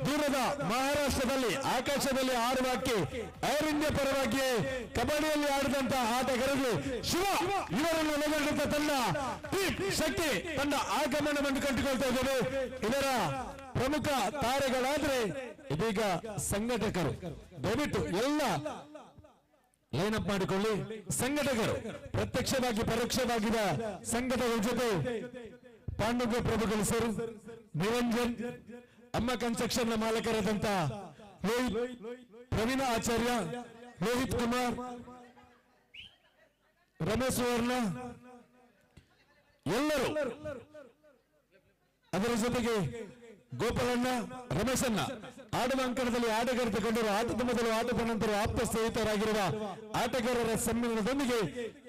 [SPEAKER 9] ದೂರದ ಮಹಾರಾಷ್ಟ್ರದಲ್ಲಿ ಆಕಾಶದಲ್ಲಿ ಆಡುವಕ್ಕೆ ಏರ್ ಇಂಡಿಯಾ ಪರವಾಗಿ ಕಬಡ್ಡಿಯಲ್ಲಿ ಆಡಿದಂತಹ ಆಟಗಾರರು ಶಿವ ಇವರನ್ನು ಒಳಗೊಂಡಂತ ತಂಡ ಟೀಮ್ ಶಕ್ತಿ ತಂಡ ಆಗಮನವನ್ನು ಕಂಡುಕೊಳ್ತಾ ಇದ್ದೇವೆ. ಇದರ ಪ್ರಮುಖ ತಾರೆಗಳಾದ್ರೆ ಇದೀಗ ಸಂಘಟಕರು. ದಯವಿಟ್ಟು ಎಲ್ಲ ಲೈನ್ ಅಪ್ ಮಾಡಿಕೊಳ್ಳಿ. ಸಂಘಟಕರು ಪ್ರತ್ಯಕ್ಷವಾಗಿ ಪರೋಕ್ಷವಾಗಿದ್ದ ಸಂಘಟಕರ ಜೊತೆ ಪಾಂಡುಗ ಪ್ರಭುಗಳು ಸರ್, ನಿರಂಜನ್, ಅಮ್ಮ ಕನ್ಸ್ಟ್ರಕ್ಷನ್ ನ ಮಾಲಕರಾದಂತ ಪ್ರವೀಣ ಆಚಾರ್ಯ, ಲೋಹಿತ್ ಕುಮಾರ್, ರಮೇಶ್ ಸುವರ್ಣ ಎಲ್ಲರೂ, ಅದರ ಜೊತೆಗೆ ಗೋಪಾಲಣ್ಣ, ರಮೇಶಣ್ಣ ಆಡುವ ಅಂಕಣದಲ್ಲಿ ಆಟಗಾರ ಕೊಂಡರು. ಆಟದ ಮೊದಲು ಆಟದ ನಂತರ ಆಪ್ತ ಸ್ನೇಹಿತರಾಗಿರುವ ಆಟಗಾರರ ಸಮ್ಮೇಳನದೊಂದಿಗೆ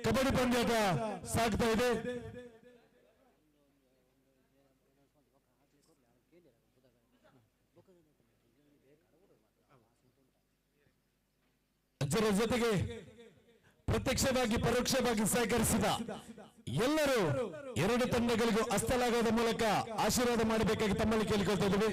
[SPEAKER 9] ಕಬಡ್ಡಿ ಪಂದ್ಯಾಟ ಸಾಗ್ತಾ ಇದೆ. ಅದರ ಜೊತೆಗೆ ಪ್ರತ್ಯಕ್ಷವಾಗಿ ಪರೋಕ್ಷವಾಗಿ ಸಹಕರಿಸಿದ ಎಲ್ಲರೂ ಎರಡು ತಂಡಗಳಿಗೂ ಹಸ್ತಲಾಗದ ಮೂಲಕ ಆಶೀರ್ವಾದ ಮಾಡಬೇಕಾಗಿ ತಮ್ಮಲ್ಲಿ ಕೇಳಿಕೊಳ್ತಾ ಇದ್ದೇವೆ.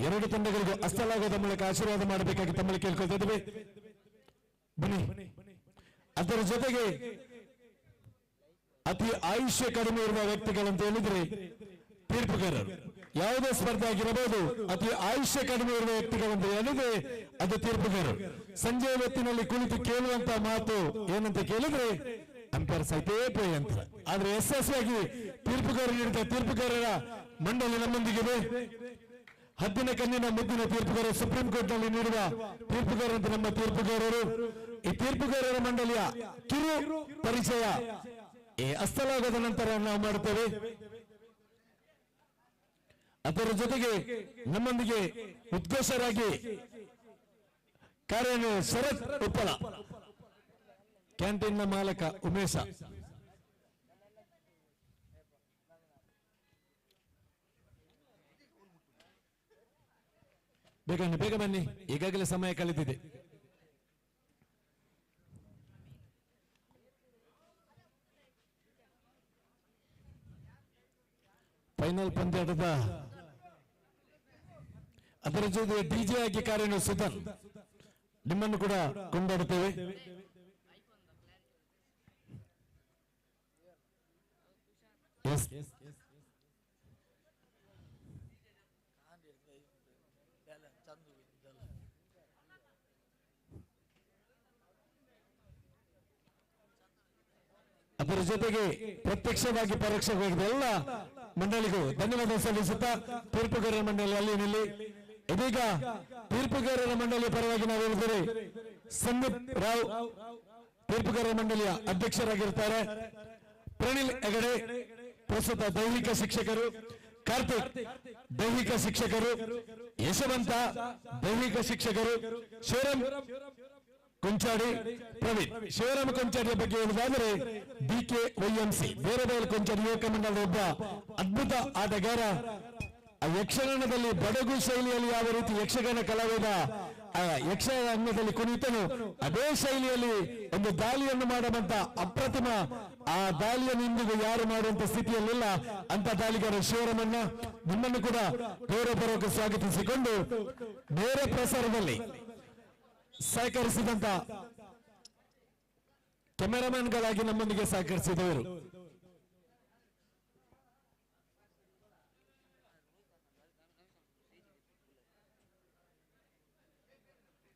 [SPEAKER 9] ಎರಡು ತಂಡಗಳಿಗೂ ಹಸ್ತಲಾಗದ ಮೂಲಕ ಆಶೀರ್ವಾದ ಮಾಡಬೇಕಾಗಿ ತಮ್ಮಲ್ಲಿ ಕೇಳ್ಕೊಳ್ತಾ ಇದ್ದೇವೆ. ಬನ್ನಿ. ಅದರ ಜೊತೆಗೆ ಅತಿ ಆಯುಷ್ಯ ಕಡಿಮೆ ಇರುವ ವ್ಯಕ್ತಿಗಳಂತ ಹೇಳಿದ್ರೆ ತೀರ್ಪುಗಾರರು. ಯಾವುದೇ ಸ್ಪರ್ಧೆ ಆಗಿರಬಹುದು, ಅತಿ ಆಯುಷ್ಯ ಕಡಿಮೆ ಇರುವ ವ್ಯಕ್ತಿಗಳಂತ ಹೇಳಿದ್ರೆ ಅದು ತೀರ್ಪುಗಾರರು. ಸಂಜೆ ಹೊತ್ತಿನಲ್ಲಿ ಕುಳಿತು ಕೇಳುವಂತ ಮಾತು ಏನಂತ ಕೇಳಿದ್ರೆ ಅಂಪೈರ್ ಸಹಿತೇ ಪೇ ಅಂತ. ಆದ್ರೆ ಯಶಸ್ವಿಯಾಗಿ ತೀರ್ಪುಗಾರರು ನೀಡಿದ ತೀರ್ಪುಗಾರರ ಮಂಡಳಿ ನಮ್ಮೊಂದಿಗಿದೆ. ಹದ್ದಿನ ಕಣ್ಣಿನ ಮುದ್ದಿನ ತೀರ್ಪುಗಾರ, ಸುಪ್ರೀಂ ಕೋರ್ಟ್ ನಲ್ಲಿ ನೀಡುವ ತೀರ್ಪುಗಾರಂತ ನಮ್ಮ ತೀರ್ಪುಗಾರರು. ಈ ತೀರ್ಪುಗಾರರ ಮಂಡಳಿಯ ಕಿರು ಪರಿಚಯ ಹಸ್ತಲಾಗದ ನಂತರ ನಾವು ಮಾಡುತ್ತೇವೆ. ಅದರ ಜೊತೆಗೆ ನಮ್ಮೊಂದಿಗೆ ಉದ್ಘೋಷರಾಗಿ ಕಾರ್ಯನಿರ್ವಹಿಸುವ ಶರತ್ ಉಪ್ಪಳ, ಕ್ಯಾಂಟೀನ್ ನ ಮಾಲಕ ಉಮೇಶ, ಬೇಗ ಬನ್ನಿ, ಈಗಾಗಲೇ ಸಮಯ ಕಳೆದಿದೆ. ಫೈನಲ್ ಪಂದ್ಯಾಟದ ಅದರ ಜೊತೆ ಡಿಜೆ ಆಗಿ ಕಾರ್ಯನಿರ್ವಹಿಸುತ್ತ ನಿಮ್ಮನ್ನು ಕೂಡ ಕೊಂಡಾಡುತ್ತೇವೆ. ಅದರ ಜೊತೆಗೆ ಪ್ರತ್ಯಕ್ಷವಾಗಿ ಪರೋಕ್ಷವಾಗಿ ಎಲ್ಲ ಮಂಡಳಿಗೂ ಧನ್ಯವಾದ ಸಲ್ಲಿಸುತ್ತಾ ತೀರ್ಪುಗಾರರ ಮಂಡಳಿ ಅಲ್ಲಿನಲ್ಲಿ ಇದೀಗ ತೀರ್ಪುಗಾರರ ಮಂಡಳಿಯ ಪರವಾಗಿ ನಾವು ಹೇಳಿದರೆ ಸಂದೀಪ್ ರಾವ್ ತೀರ್ಪುಗಾರರ ಮಂಡಳಿಯ ಅಧ್ಯಕ್ಷರಾಗಿರ್ತಾರೆ. ಪ್ರಣಿಲ್ ಹೆಗಡೆ ಪ್ರಸ್ತುತ ದೈಹಿಕ ಶಿಕ್ಷಕರು, ಕಾರ್ತಿಕ್ ದೈಹಿಕ ಶಿಕ್ಷಕರು, ಯಶವಂತ ದೈಹಿಕ ಶಿಕ್ಷಕರು, ಶಿವರಾಮ್ ಕೊಂಚಾಡಿ, ಪ್ರವೀಣ್. ಶಿವರಾಮ ಕೊಂಚಾಡಿಯ ಬಗ್ಗೆ ಹೇಳುವುದಾದರೆ DKYMC ಬೇರೆ ಬೇರೆ ಕೊಂಚಾಡಿ ಯುವಕ ಮಂಡಲದ ಒಬ್ಬ ಅದ್ಭುತ ಆಟಗಾರ. ಯಕ್ಷಗಾನದಲ್ಲಿ ಬಡಗು ಶೈಲಿಯಲ್ಲಿ ಯಾವ ರೀತಿ ಯಕ್ಷಗಾನ ಕಲಾವಿದ ಯಕ್ಷಗಾನದಲ್ಲಿ ಕುಣಿತನು, ಅದೇ ಶೈಲಿಯಲ್ಲಿ ಒಂದು ದಾಳಿಯನ್ನು ಮಾಡುವಂತ ಅಪ್ರತಿಮ, ಆ ದಾಳಿಯನ್ನು ಇಂದಿಗೂ ಯಾರು ಮಾಡುವಂತ ಸ್ಥಿತಿಯಲ್ಲಿಲ್ಲ ಅಂತ ದಾಳಿಗಾರ ಶಿವರಾಮಣ್ಣ. ನಿಮ್ಮನ್ನು ಕೂಡ ಗೌರವಪೂರ್ವಕ ಸ್ವಾಗತಿಸಿಕೊಂಡು ಬೇರೆ ಪ್ರಸಾರದಲ್ಲಿ ಸಹಕರಿಸಿದಂತ ಕ್ಯಾಮೆರಾಮನ್ಗಳಾಗಿ ನಮ್ಮೊಂದಿಗೆ ಸಹಕರಿಸಿದವರು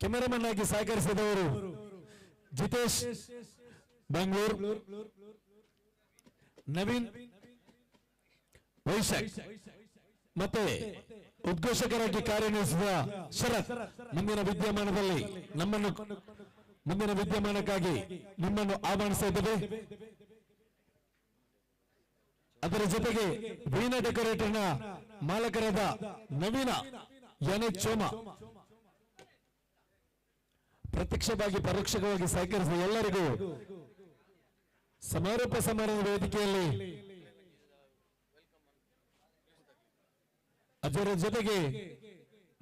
[SPEAKER 9] ಕ್ಯಾಮೆರಾಮನ್ ಆಗಿ ಸಹಕರಿಸಿದವರು ಜಿತೇಶ್ ಬೆಂಗಳೂರು, ನವೀನ್ ವೈಶಾಖ್, ಮತ್ತೆ ಉದ್ಘೋಷಕರಾಗಿ ಕಾರ್ಯನಿರ್ವಹಿಸಿದ ಶರತ್. ಮುಂದಿನ ವಿದ್ಯಮಾನಕ್ಕಾಗಿ ನಿಮ್ಮನ್ನು ಆಹ್ವಾನಿಸ್ತಾ ಇದ್ದೇವೆ. ಅದರ ಜೊತೆಗೆ ವೀಣಾ ಡೆಕೋರೇಟರ್ನ ಮಾಲಕರಾದ ನವೀನ ಚೋಮ ಪ್ರತ್ಯಕ್ಷವಾಗಿ ಪರೋಕ್ಷವಾಗಿ ಸಹಕರಿಸಿದ ಎಲ್ಲರಿಗೂ ಸಮಾರೋಪ ಸಮಾರಂಭ ವೇದಿಕೆಯಲ್ಲಿ ಅದರ ಜೊತೆಗೆ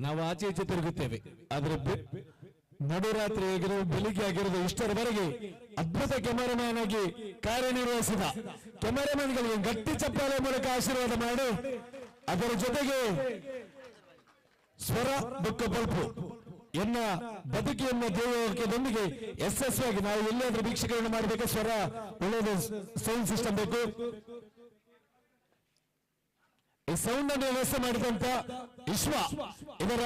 [SPEAKER 9] ನಾವು ಆಚೆ ಈಚೆ ತಿರುಗುತ್ತೇವೆ. ಆದ್ರೆ ನಡುರಾತ್ರಿ ಆಗಿರೋದು, ಬೆಳಿಗ್ಗೆ ಆಗಿರೋದು, ಇಷ್ಟರವರೆಗೆ ಅದ್ಭುತ ಕ್ಯಾಮೆರಾಮ್ಯಾನ್ ಆಗಿ ಕಾರ್ಯನಿರ್ವಹಿಸಿದ ಕ್ಯಾಮೆರಾಮ್ಯಾನ್ಗಳಿಗೆ ಗಟ್ಟಿ ಚಪ್ಪಾಳೆ ಮೂಲಕ ಆಶೀರ್ವಾದ ಮಾಡಿ, ಅದರ ಜೊತೆಗೆ ಸ್ವರ ದುಃಖ ಬಲ್ಪು ಎನ್ನ ಬದುಕಿಯನ್ನ ದೇವದೊಂದಿಗೆ ಯಶಸ್ವಿಯಾಗಿ ನಾವು ಎಲ್ಲಿಯಾದ್ರೂ ವೀಕ್ಷಕರನ್ನು ಮಾಡಬೇಕು, ಸ್ವರ ಒಳ್ಳೆಯದು ಸೌಂಡ್ ಸಿಸ್ಟಮ್ ಬೇಕು. ಈ ಸೌಂಡ್ ಅನ್ನು ವ್ಯವಸ್ಥೆ ಮಾಡಿದಂತ ವಿಶ್ವ ಇದರ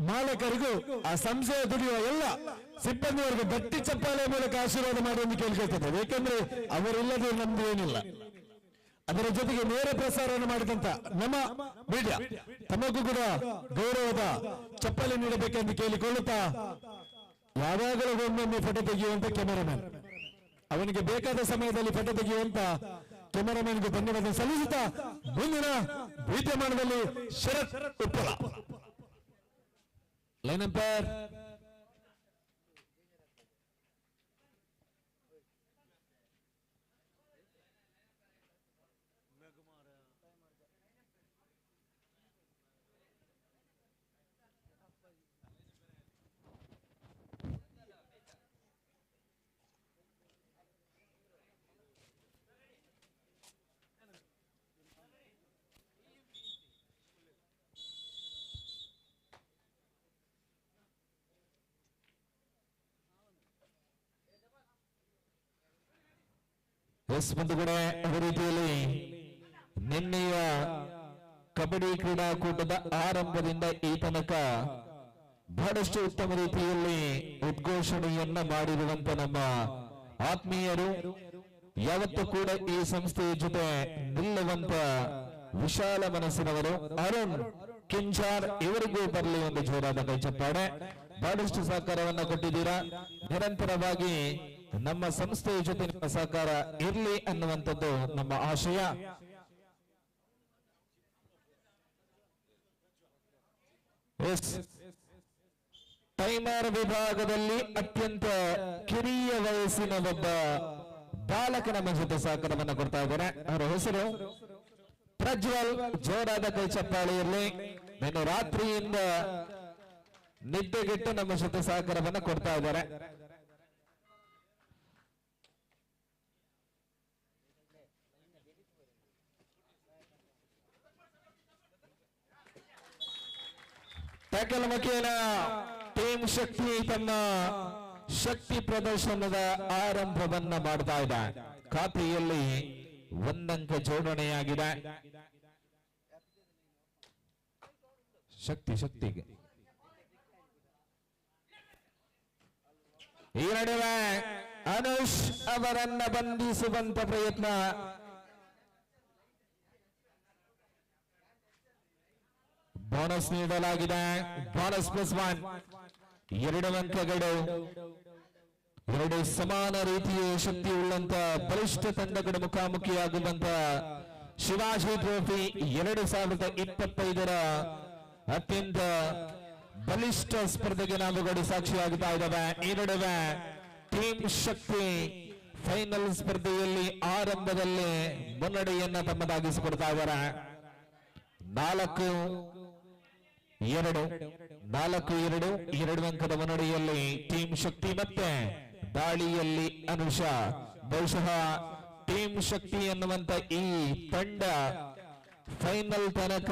[SPEAKER 9] ಮಾಲಕರಿಗೂ ಆ ಸಂಸ್ಥೆಯ ದುಡಿಯುವ ಎಲ್ಲ ಸಿಬ್ಬಂದಿಯವರಿಗೆ ಗಟ್ಟಿ ಚಪ್ಪಾಳೆ ಮೂಲಕ ಆಶೀರ್ವಾದ ಮಾಡಿ ಎಂದು ಕೇಳ್ಕೊಳ್ತದೆ. ಏಕೆಂದ್ರೆ ಅವರಿಲ್ಲದೆ ನಮ್ದು ಏನಿಲ್ಲ. ಅದರ ಜೊತೆಗೆ ನೇರ ಪ್ರಸಾರವನ್ನು ಮಾಡಿದಂತ ನಮ್ಮ ಮೀಡಿಯಾ ತಮಗೂ ಕೂಡ ಗೌರವದ ಚಪ್ಪಾಳೆ ನೀಡಬೇಕೆಂದು ಕೇಳಿಕೊಳ್ಳುತ್ತಾ, ಯಾವಾಗಲೂ ಒಮ್ಮೊಮ್ಮೆ ಫೋಟೋ ತೆಗೆಯುವಂತ ಕೆಮೆರಾಮನ್, ಅವನಿಗೆ ಬೇಕಾದ ಸಮಯದಲ್ಲಿ ಫೋಟೋ ತೆಗೆಯುವಂತ ಕೆಮೆರಾಮನ್ಗೆ ಧನ್ಯವಾದ ಸಲ್ಲಿಸುತ್ತಾ, ಮುಂದಿನ ವಿದ್ಯಮಾನದಲ್ಲಿ ಶರತ್ ಉಪ್ಪಳ ಲೈನ್ ಅಂಪೈರ್ ಬಂಧುಗಳೇ, ಅದೇ ರೀತಿಯಲ್ಲಿ ನಿನ್ನೆಯ ಕಬಡ್ಡಿ ಕ್ರೀಡಾಕೂಟದ ಆರಂಭದಿಂದ ಈ ತನಕ ಬಹಳಷ್ಟು ಉತ್ತಮ ರೀತಿಯಲ್ಲಿ ಉದ್ಘೋಷಣೆಯನ್ನ ಮಾಡಿರುವಂತ ನಮ್ಮ ಆತ್ಮೀಯರು, ಯಾವತ್ತೂ ಕೂಡ ಈ ಸಂಸ್ಥೆಯ ಜೊತೆ ನಿಲ್ಲುವಂತ ವಿಶಾಲ ಮನಸ್ಸಿನವರು ಅರುಣ್ ಕಿಂಜಾರ್, ಇವರಿಗೂ ಬರಲಿ ಒಂದು ಜೋರಾದ ಕೈ ಚಪ್ಪಾಳೆ. ಬಹಳಷ್ಟು ಸಹಕಾರವನ್ನ ಕೊಟ್ಟಿದ್ದೀರಾ. ನಿರಂತರವಾಗಿ ನಮ್ಮ ಸಂಸ್ಥೆಯ ಜೊತೆ ನಿಮ್ಮ ಸಹಕಾರ ಇರಲಿ ಅನ್ನುವಂಥದ್ದು ನಮ್ಮ ಆಶಯ. ಟೈಮರ್ ವಿಭಾಗದಲ್ಲಿ ಅತ್ಯಂತ ಕಿರಿಯ ವಯಸ್ಸಿನ ಒಬ್ಬ ಬಾಲಕ ನಮ್ಮ ಜೊತೆ ಸಹಕಾರವನ್ನು ಕೊಡ್ತಾ ಇದ್ದಾರೆ. ಅವರ ಹೆಸರು ಪ್ರಜ್ವಲ್. ಜೋರಾದ ಕೈ ಚಪ್ಪಾಳೆ ಇರಲಿ. ನಿನ್ನೆ ರಾತ್ರಿಯಿಂದ ನಿದ್ದೆಗೆಟ್ಟು ನಮ್ಮ ಜೊತೆ ಸಹಕಾರವನ್ನು ಕೊಡ್ತಾ ಇದ್ದಾರೆ. ಟ್ಯಾಕಲ್ ಮುಖೇನ ಟೀಮ್ ಶಕ್ತಿ ತನ್ನ ಶಕ್ತಿ ಪ್ರದರ್ಶನದ ಆರಂಭವನ್ನ ಮಾಡ್ತಾ ಇದೆ. ಖಾತೆಯಲ್ಲಿ ಒಂದಂಕ ಜೋಡಣೆಯಾಗಿದೆ. ಶಕ್ತಿಗೆ ಈ ನಡುವೆ ಅನುಷ್ ಅವರನ್ನ ಬಂಧಿಸುವಂತ ಪ್ರಯತ್ನ. ಬೋನಸ್ ನೀಡಲಾಗಿದೆ. ಬೋನಸ್ +1. 2 ಅಂಕಗಳು. 2 ಸಮಾನ ರೀತಿಯ ಶಕ್ತಿ ಉಳ್ಳಂತ ಬಲಿಷ್ಠ ತಂಡಗಳು ಮುಖಾಮುಖಿಯಾಗುವಂತ ಶಿವಾಜಿ ಟ್ರೋಫಿ 2025ರ ಅತ್ಯಂತ ಬಲಿಷ್ಠ ಸ್ಪರ್ಧೆಗೆ ನಾವುಗಳು ಸಾಕ್ಷಿಯಾಗುತ್ತಾ ಇದ್ದಾವೆ. ಈ ನಡುವೆ ಟೀಮ್ ಶಕ್ತಿ ಫೈನಲ್ ಸ್ಪರ್ಧೆಯಲ್ಲಿ ಆರಂಭದಲ್ಲಿ ಮುನ್ನಡೆಯನ್ನ ತಮ್ಮದಾಗಿಸಿಕೊಡ್ತಾ ಇದ್ದಾರೆ. 4-2 2 ಅಂಕದ ಮುನ್ನಡೆಯಲ್ಲಿ ಟೀಮ್ ಶಕ್ತಿ. ಮತ್ತೆ ದಾಳಿಯಲ್ಲಿ ಅನುಷ. ಬಹುಶಃ ಟೀಮ್ ಶಕ್ತಿ ಎನ್ನುವಂತ ಈ ತಂಡ ಫೈನಲ್ ತನಕ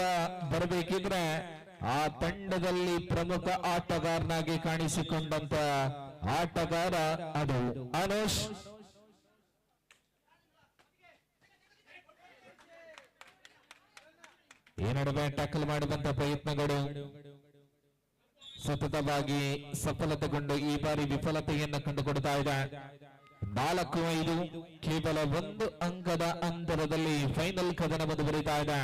[SPEAKER 9] ಬರಬೇಕಿದ್ರೆ ಆ ತಂಡದಲ್ಲಿ ಪ್ರಮುಖ ಆಟಗಾರನಾಗಿ ಕಾಣಿಸಿಕೊಂಡಂತ ಆಟಗಾರ ಅದು ಅನುಷ್. ಈ ನಡುವೆ ಟ್ಯಾಕಲ್ ಮಾಡುವಂತ ಪ್ರಯತ್ನಗಳು ಸತತವಾಗಿ ಸಫಲತೆಗೊಂಡು ಈ ಬಾರಿ ವಿಫಲತೆಯನ್ನು ಕಂಡುಕೊಡ್ತಾ ಇದೆ. 4-5 ಕೇವಲ 1 ಅಂಕದ ಅಂತರದಲ್ಲಿ ಫೈನಲ್ ಕದನ ಮುಂದುವರಿತಾ ಇದೆ.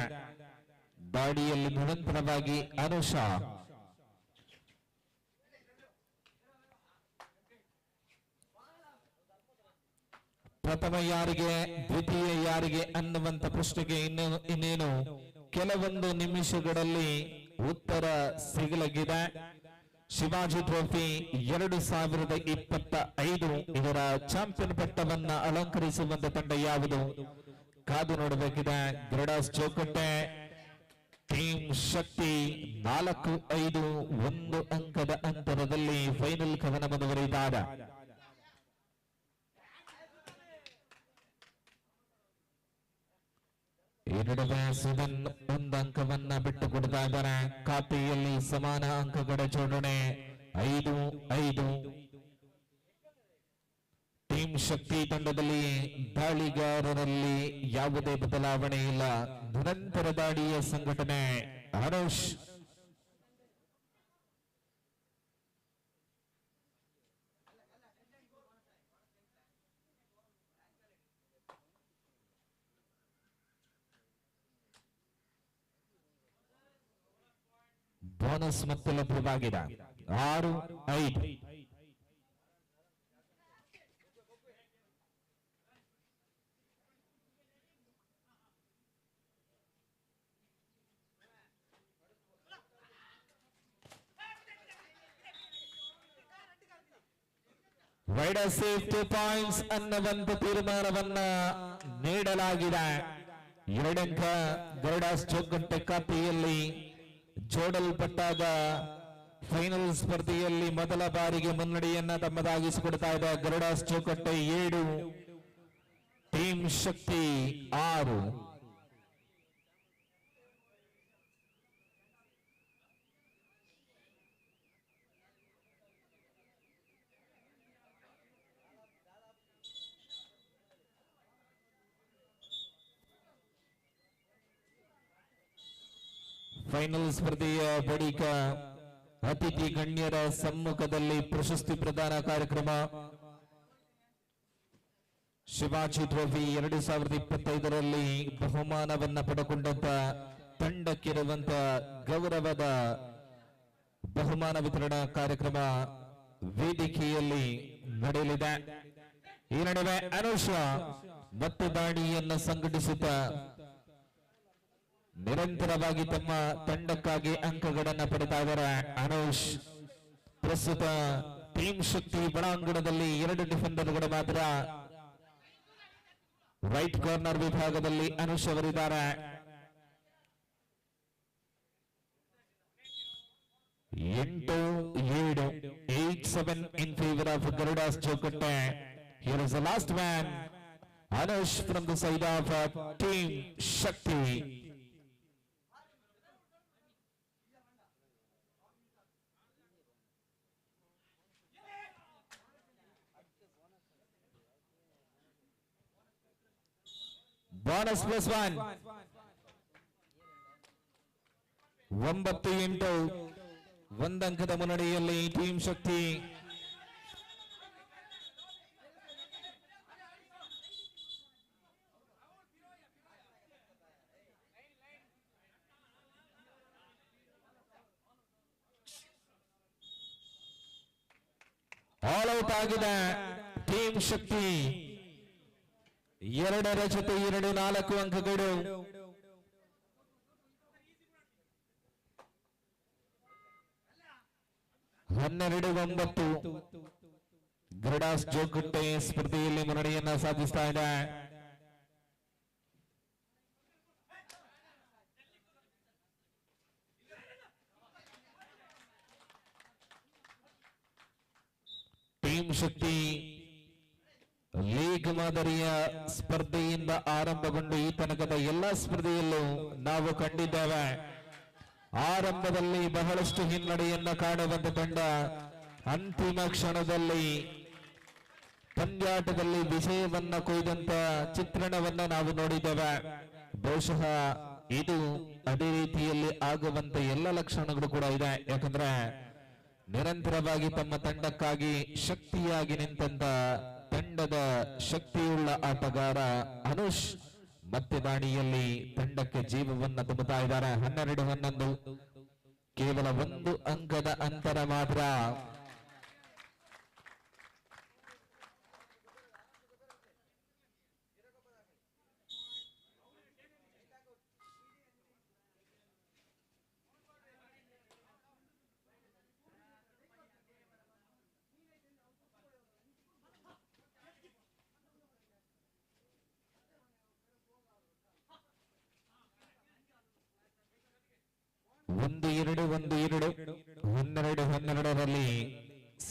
[SPEAKER 9] ದಾಳಿಯಲ್ಲಿ ನಿರಂತರವಾಗಿ ಅನುಷ. ಪ್ರಥಮ ಯಾರಿಗೆ, ದ್ವಿತೀಯ ಯಾರಿಗೆ ಅನ್ನುವಂತ ಪ್ರಶ್ನೆಗೆ ಇನ್ನೇನು ಕೆಲವೊಂದು ನಿಮಿಷಗಳಲ್ಲಿ ಉತ್ತರ ಸಿಗಲಿದೆ. ಶಿವಾಜಿ ಟ್ರೋಫಿ 2025 ಇದರ ಚಾಂಪಿಯನ್ ಪಟ್ಟವನ್ನ ಅಲಂಕರಿಸುವಂತ ತಂಡ ಯಾವುದು ಕಾದು ನೋಡಬೇಕಿದೆ. ಗ್ರೇಡಾಸ್ ಚೌಕಟ್ಟೆ ಟೀಮ್ ಶಕ್ತಿ 4-5 1 ಅಂಕದ ಅಂತರದಲ್ಲಿ ಫೈನಲ್ ಕದನ ಮುಂದುವರಿದಿದೆ. ಈ ನಡುವೆ ಸುಧನ್ 1 ಅಂಕವನ್ನ ಬಿಟ್ಟು ಕೊಡ್ತಾ ಇದ್ದಾರೆ. ಖಾತೆಯಲ್ಲಿ ಸಮಾನ ಅಂಕಗಳ ಜೋಡಣೆ 5-5. ಟೀಮ್ ಶಕ್ತಿ ತಂಡದಲ್ಲಿ ದಾಳಿಗಾರರಲ್ಲಿ ಯಾವುದೇ ಬದಲಾವಣೆ ಇಲ್ಲ. ನಿರಂತರ ದಾಳಿಯ ಸಂಘಟನೆ ಅನುಷ್.
[SPEAKER 18] ಬೋನಸ್ ಮತ್ತೆ ಲಭ್ಯವಾಗಿದೆ 6-5. ವೈಡ್ ಸೇಫ್ 2 ಪಾಯಿಂಟ್ಸ್ ಅನ್ನುವಂತ ತೀರ್ಮಾನವನ್ನ ನೀಡಲಾಗಿದೆ. 2 ಅಂಕ ಗರುಡಾಸ್ ಚೌಕಟ್ಟೆ ಖಾತೆಯಲ್ಲಿ ಜೋಡಲ್ಪಟ್ಟಾಗ ಫೈನಲ್ ಸ್ಪರ್ಧೆಯಲ್ಲಿ ಮೊದಲ ಬಾರಿಗೆ ಮುನ್ನಡೆಯನ್ನ ತಮ್ಮದಾಗಿಸಿಕೊಡ್ತಾ ಇದೆ ಗರುಡಾಸ್ ಚೌಕಟ್ಟೆ 7, ಟೀಮ್ ಶಕ್ತಿ 6. ಫೈನಲ್ ಸ್ಪರ್ಧೆಯ ಬಳಿಕ ಅತಿಥಿ ಗಣ್ಯರ ಸಮ್ಮುಖದಲ್ಲಿ ಪ್ರಶಸ್ತಿ ಪ್ರದಾನ ಕಾರ್ಯಕ್ರಮ. ಶಿವಾಜಿ ಟ್ರೋಫಿ 2025ರಲ್ಲಿ ಬಹುಮಾನವನ್ನ ಪಡೆಕೊಂಡಂತ ತಂಡಕ್ಕಿರುವಂತ ಗೌರವದ ಬಹುಮಾನ ವಿತರಣಾ ಕಾರ್ಯಕ್ರಮ ವೇದಿಕೆಯಲ್ಲಿ ನಡೆಯಲಿದೆ. ಈ ನಡುವೆ ಅನುಷ ಮತ್ತೆ ದಾಳಿಯನ್ನು ಸಂಘಟಿಸುತ್ತಾ ನಿರಂತರವಾಗಿ ತಮ್ಮ ತಂಡಕ್ಕಾಗಿ ಅಂಕಗಳನ್ನು ಪಡೆತಾ ಇದ್ದಾರೆ. ಅನುಷ್ ಪ್ರಸ್ತುತ ಟೀಮ್ ಶಕ್ತಿ ಒಳಾಂಗಣದಲ್ಲಿ 2 ಡಿಫೆಂಡರ್ಗಳು ಮಾತ್ರ. ರೈಟ್ ಕಾರ್ನರ್ ವಿಭಾಗದಲ್ಲಿ ಅನುಷ್ ಅವರಿದ್ದಾರೆ. 8-7 in favor of Garudas Jokatte. Here is the last man, Anush from the side of Team Shakti. Bonus +1. 9-8 1 ಅಂಕದ ಮುನ್ನಡೆಯಲ್ಲಿ ಟೀಮ್ ಶಕ್ತಿ. ಆಲ್ ಔಟ್ ಆಗಿದೆ ಟೀಮ್ ಶಕ್ತಿ. 2ರ ಜೊತೆ 2 4 ಅಂಕಗಳು. ಹನ್ನೆರಡು 9 ಗರುಡಾಸ್ ಜೋಕಟ್ಟೆ ಸ್ಪರ್ಧೆಯಲ್ಲಿ ಮುನ್ನಡೆಯನ್ನ ಸಾಧಿಸ್ತಾ ಇದೆ. ಟೀಮ್ ಶಕ್ತಿ ಲೀಗ್ ಮಾದರಿಯ ಸ್ಪರ್ಧೆಯಿಂದ ಆರಂಭಗೊಂಡು ಈ ತನಕದ ಎಲ್ಲ ಸ್ಪರ್ಧೆಯಲ್ಲೂ ನಾವು ಕಂಡಿದ್ದೇವೆ. ಆರಂಭದಲ್ಲಿ ಬಹಳಷ್ಟು ಹಿನ್ನಡೆಯನ್ನ ಕಾಣುವಂತ ತಂಡ ಅಂತಿಮ ಕ್ಷಣದಲ್ಲಿ ಪಂದ್ಯಾಟದಲ್ಲಿ ವಿಜಯವನ್ನ ಕೊಯ್ದಂತ ಚಿತ್ರಣವನ್ನ ನಾವು ನೋಡಿದ್ದೇವೆ. ಬಹುಶಃ ಇದು ಅದೇ ರೀತಿಯಲ್ಲಿ ಆಗುವಂತ ಎಲ್ಲ ಲಕ್ಷಣಗಳು ಕೂಡ ಇದೆ. ಯಾಕಂದ್ರೆ ನಿರಂತರವಾಗಿ ತಮ್ಮ ತಂಡಕ್ಕಾಗಿ ಶಕ್ತಿಯಾಗಿ ನಿಂತಂತ ತಂಡದ ಶಕ್ತಿಯುಳ್ಳ ಆಟಗಾರ ಅನುಷ್ ಮತ್ತೆ ದಾಳಿಯಲ್ಲಿ ತಂಡಕ್ಕೆ ಜೀವವನ್ನ ತುಂಬುತ್ತಾ ಇದ್ದಾರೆ. 12-11 ಕೇವಲ 1 ಅಂಕದ ಅಂತರ ಮಾತ್ರ. ಒಂದು 12-12ರಲ್ಲಿ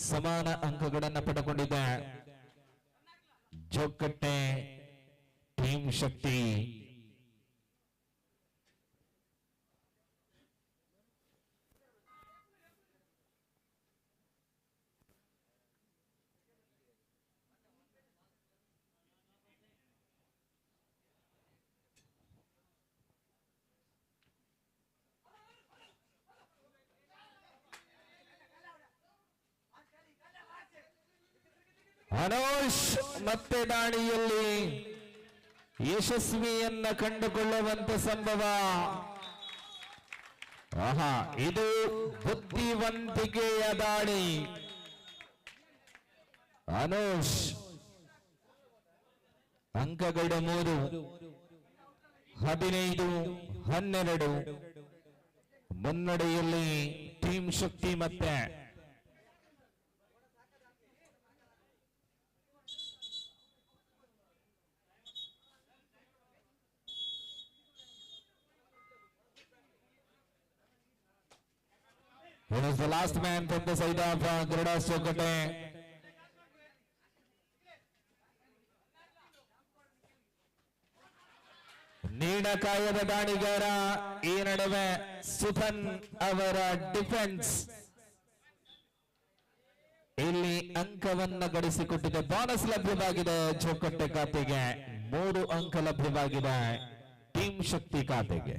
[SPEAKER 18] ಸಮಾನ ಅಂಕಗಳನ್ನು ಪಡೆದುಕೊಂಡಿದೆ ಜೋಕಟ್ಟೆ ಟೀಮ್ ಶಕ್ತಿ. ಅನುಷ್ ಮತ್ತೆ ದಾಳಿಯಲ್ಲಿ ಯಶಸ್ವಿಯನ್ನ ಕಂಡುಕೊಳ್ಳುವಂತ ಸಂಭವ. ಆಹಾ, ಇದು ಬುದ್ಧಿವಂತಿಕೆಯ ದಾಳಿ. ಅನುಷ್ ಅಂಕಗಳು 3, 15-12 ಮುನ್ನಡೆಯಲ್ಲಿ ಟೀಮ್ ಶಕ್ತಿ. ಮತ್ತೆ He was the last man from the side of Garuda Sokate. ನೀಡಕಾಯದ ದಾಳಿಗಾರ. ಈ ನಡುವೆ ಸುಧನ್ ಅವರ ಡಿಫೆನ್ಸ್ ಇಲ್ಲಿ ಅಂಕವನ್ನ ಗಳಿಸಿಕೊಟ್ಟಿದೆ. ಬೋನಸ್ ಲಭ್ಯವಾಗಿದೆ ಚೌಕಟ್ಟೆ ಖಾತೆಗೆ. 3 ಅಂಕ ಲಭ್ಯವಾಗಿದೆ ಟೀಮ್ ಶಕ್ತಿ ಖಾತೆಗೆ.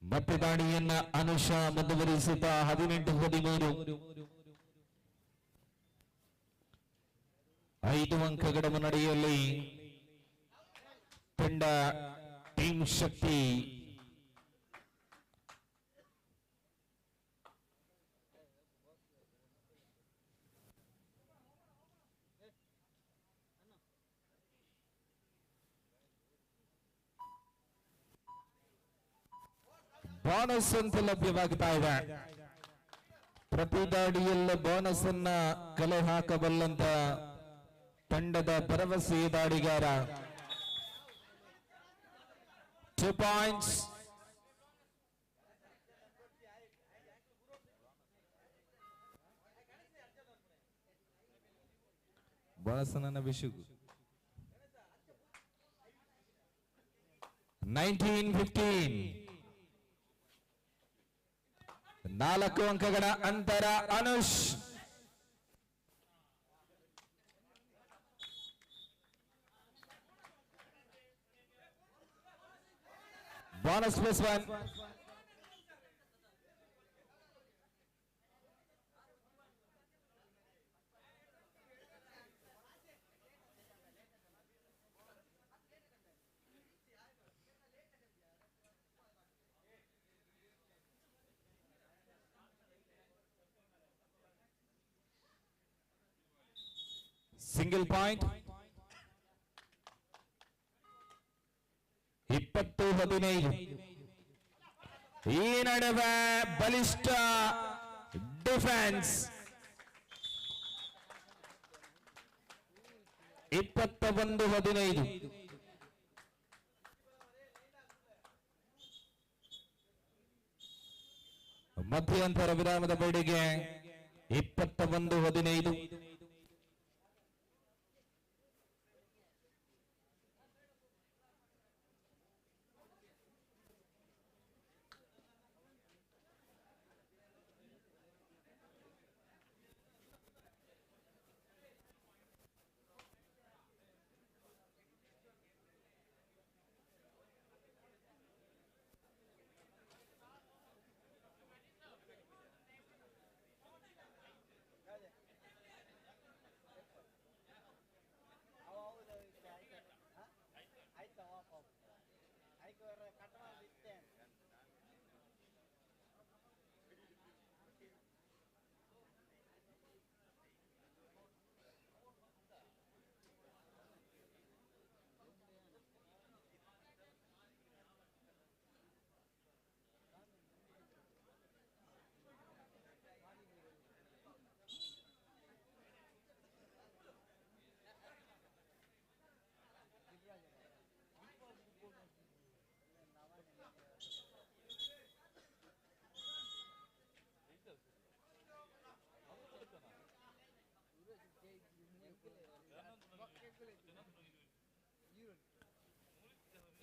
[SPEAKER 18] ಮತ್ತೆ ದಾಳಿಯನ್ನ ಅನುಷ ಮುಂದುವರಿಸುತ್ತಾ 18-13 5 ಅಂಕಗಳ ಮುನ್ನಡೆಯಲ್ಲಿ ತಂಡ ಟೀಮ್ ಶಕ್ತಿ. ಬೋನಸ್ ಅಂತ ಲಭ್ಯವಾಗ್ತಾ ಇದೆ. ಪ್ರತಿ ದಾಳಿಯಲ್ಲೂ ಬೋನಸ್ ಅನ್ನ ಕಲೆ ಹಾಕಬಲ್ಲಂತ ತಂಡದ ಭರವಸೆ ದಾಳಿಗಾರ. 2 ಪಾಯಿಂಟ್ಸ್. ಬೋನಸ್ ನನ್ನ ವಿಷುಗು 19-15 4 ಅಂಕಗಳ ಅಂತರ. ಅನುಷ್ ಬೋನಸ್ +1. Single point. 20-15 ಈ ನಡುವೆ ಬಲಿಷ್ಠ ಡಿಫೆನ್ಸ್. 21-15 ಮಧ್ಯಂತರ ವಿರಾಮದ ಬೇಡಿಕೆ. 21-15
[SPEAKER 15] 20-15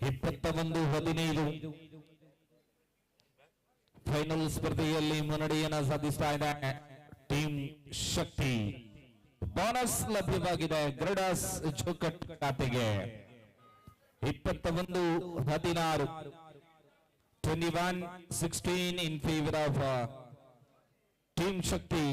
[SPEAKER 18] 21-15 ಫೈನಲ್ ಸ್ಪರ್ಧೆಯಲ್ಲಿ ಮುನ್ನಡೆಯನ್ನು ಸಾಧಿಸ್ತಾ ಇದೆ ಟೀಮ್ ಶಕ್ತಿ. ಬೋನಸ್ ಲಭ್ಯವಾಗಿದೆ ಗರುಡಾಸ್ ಚೌಕಟ್ ಖಾತೆಗೆ. 21-16, 21-16 in favor of Team Shakti.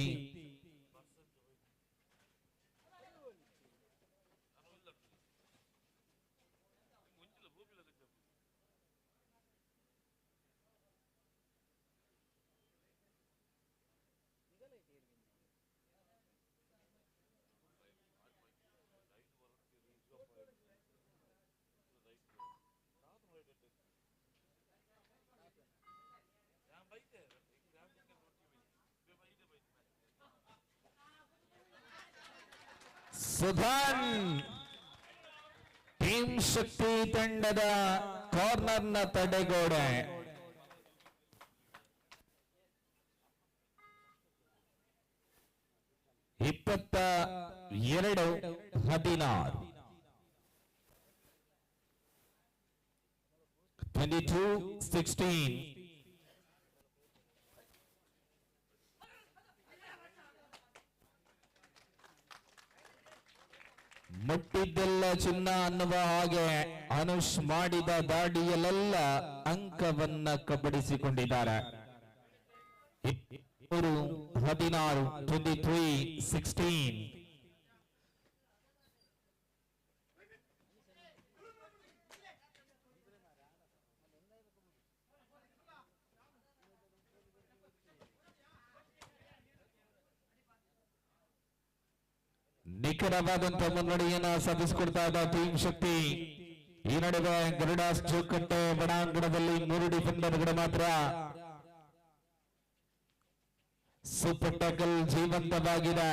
[SPEAKER 18] ಸುಧಾನ್ ಟೀಮ್ ಶಕ್ತಿ ತಂಡದ ಕಾರ್ನರ್ನ ತಡೆಗೋಡೆ. ಇಪ್ಪತ್ತ 22-16, 22-16. ಮುಟ್ಟಿದ್ದೆಲ್ಲ ಚಿನ್ನ ಅನ್ನುವ ಹಾಗೆ ಅನುಷ್ ಮಾಡಿದ ದಾಡಿಯಲ್ಲೆಲ್ಲ ಅಂಕವನ್ನ ಕಬಳಿಸಿಕೊಂಡಿದ್ದಾರೆ. 16, 23-16. ನಿಖರವಾದಂತಹ ಮುನ್ನಡೆಯನ್ನು ಸಾಧಿಸಿಕೊಡ್ತಾ ಇದ್ದ ಟೀಮ್ ಶಕ್ತಿ. ಈ ನಡುವೆ ಗರುಡಾಸ್ ಚೌಕಟ್ಟೆ ಬಡಾಂಗಣದಲ್ಲಿ 3 ಡಿಫೆಂಡರ್ಗಳು ಮಾತ್ರ. ಸೂಪರ್ ಟ್ಯಾಕಲ್ ಜೀವಂತವಾಗಿದೆ.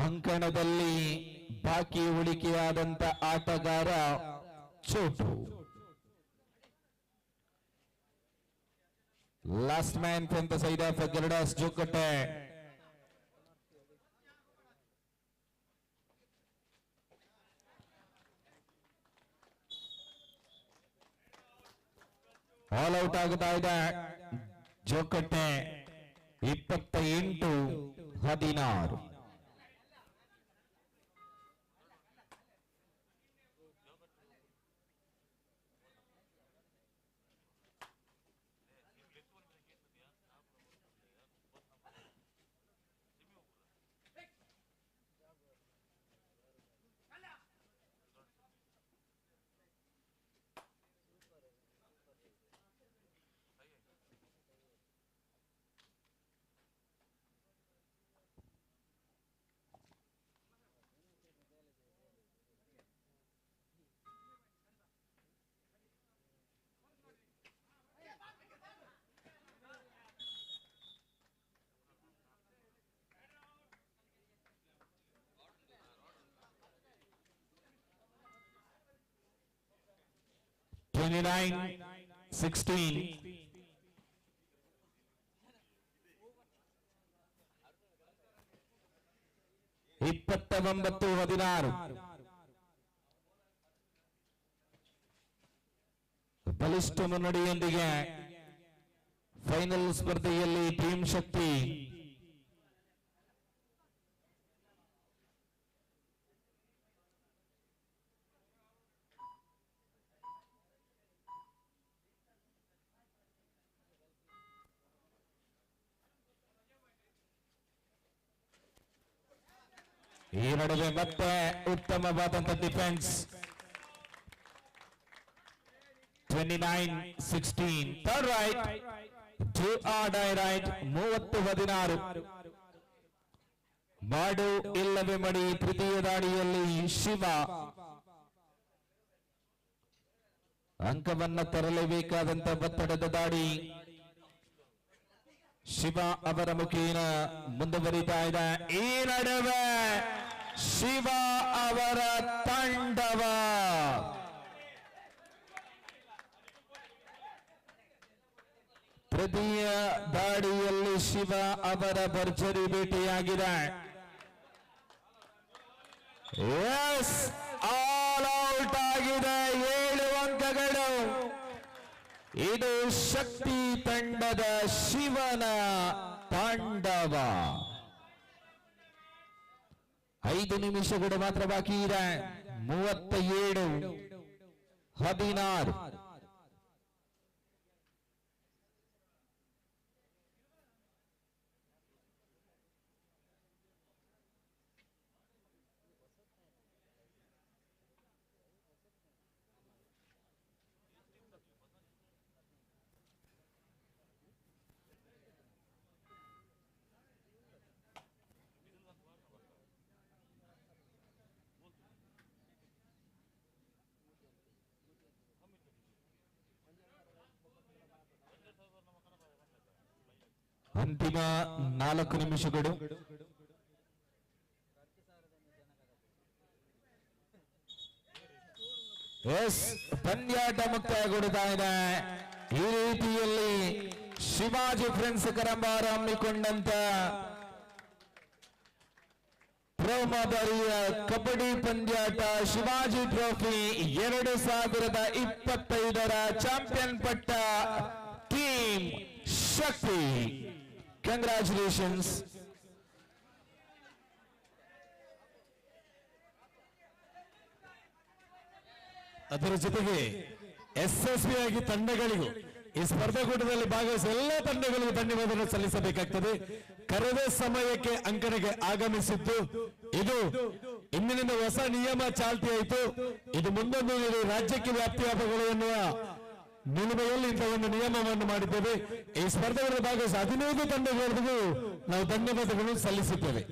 [SPEAKER 18] ಅಂಕಣದಲ್ಲಿ ಬಾಕಿ ಉಳಿಕೆಯಾದಂತ ಆಟಗಾರ Chotu. Last man from the side of Garudas Jokkette. All out ಆಗ್ತಾ ಇದೆ ಜೋಕಟ್ಟೆ. 28-16. (29-16). ಬಲಿಷ್ಠ ಮುನ್ನಡೆಯೊಂದಿಗೆ ಫೈನಲ್ ಸ್ಪರ್ಧೆಯಲ್ಲಿ ಟೀಮ್ ಶಕ್ತಿ. ಈ ನಡುವೆ ಮತ್ತೆ ಉತ್ತಮವಾದಂತಹ ಡಿಫೆನ್ಸ್. 29-16. Third right, 2 right. 30-16. ಮಾಡು ಇಲ್ಲವೇ ಮಡಿ ತೃತೀಯ ದಾಳಿಯಲ್ಲಿ ಶಿವ ಅಂಕವನ್ನ ತರಲೇಬೇಕಾದಂತ ಒತ್ತಡದ ದಾಡಿ ಶಿವ ಅವರ ಮುಖೇನ ಮುಂದುವರಿತಾ ಇದೆ. ಈ ನಡುವೆ ಶಿವ ಅವರ ತಂಡವ ಪ್ರತಿಯ ದಾಳಿಯಲ್ಲಿ ಶಿವ ಅವರ ಭರ್ಜರಿ ಭೇಟಿಯಾಗಿದೆ. ಎಸ್, ಆಲ್ ಔಟ್ ಆಗಿದೆ. 7 ಅಂಕಗಳು. ಇದು ಶಕ್ತಿ ತಂಡದ ಶಿವನ ತಾಂಡವ. 5 ನಿಮಿಷಗಳು ಮಾತ್ರ ಬಾಕಿ ಇದೆ. 37-16. ಅಂತಿಮ 4 ನಿಮಿಷಗಳು. ಎಸ್, ಪಂದ್ಯಾಟ ಮುಕ್ತಾಯಗೊಳ್ಳುತ್ತಾ ಇದೆ. ಈ ರೀತಿಯಲ್ಲಿ ಶಿವಾಜಿ ಫ್ರೆಂಡ್ಸ್ ಕರಂಬಾರ ಹಮ್ಮಿಕೊಂಡಂತ ಪ್ರೋಮದರಿಯ ಕಬಡ್ಡಿ ಪಂದ್ಯಾಟ ಶಿವಾಜಿ ಟ್ರೋಫಿ 2025ರ ಚಾಂಪಿಯನ್ ಪಟ್ಟ ಟೀಮ್ ಶಕ್ತಿ. ಕಂಗ್ರಾಚುಲೇಷನ್ಸ್.
[SPEAKER 11] ಅದರ ಜೊತೆಗೆ ಯಶಸ್ವಿಯಾಗಿ ತಂಡಗಳಿಗೂ ಈ ಸ್ಪರ್ಧಾಕೂಟದಲ್ಲಿ ಭಾಗವಹಿಸುವ ಎಲ್ಲ ತಂಡಗಳಿಗೂ ಧನ್ಯವಾದವನ್ನು ಸಲ್ಲಿಸಬೇಕಾಗ್ತದೆ. ಕರೆದ ಸಮಯಕ್ಕೆ ಅಂಕಣಕ್ಕೆ ಆಗಮಿಸಿದ್ದು ಇದು ಇಂದಿನಿಂದ ಹೊಸ ನಿಯಮ ಚಾಲ್ತಿ ಆಯಿತು. ಇದು ಮುಂದೊಂದು ರಾಜ್ಯಕ್ಕೆ ವ್ಯಾಪ್ತಿಯಾಗಬಹುದು ಎನ್ನುವ ನಿಲುಮೆಯಲ್ಲಿ ಇಂಥ ಒಂದು ನಿಯಮವನ್ನು ಮಾಡಿದ್ದೇವೆ. ಈ ಸ್ಪರ್ಧೆಗಳಲ್ಲಿ ಭಾಗವಹಿಸುವ 15 ತಂಡಗಳಿಗೂ ನಾವು ಧನ್ಯವಾದಗಳನ್ನು ಸಲ್ಲಿಸುತ್ತೇವೆ.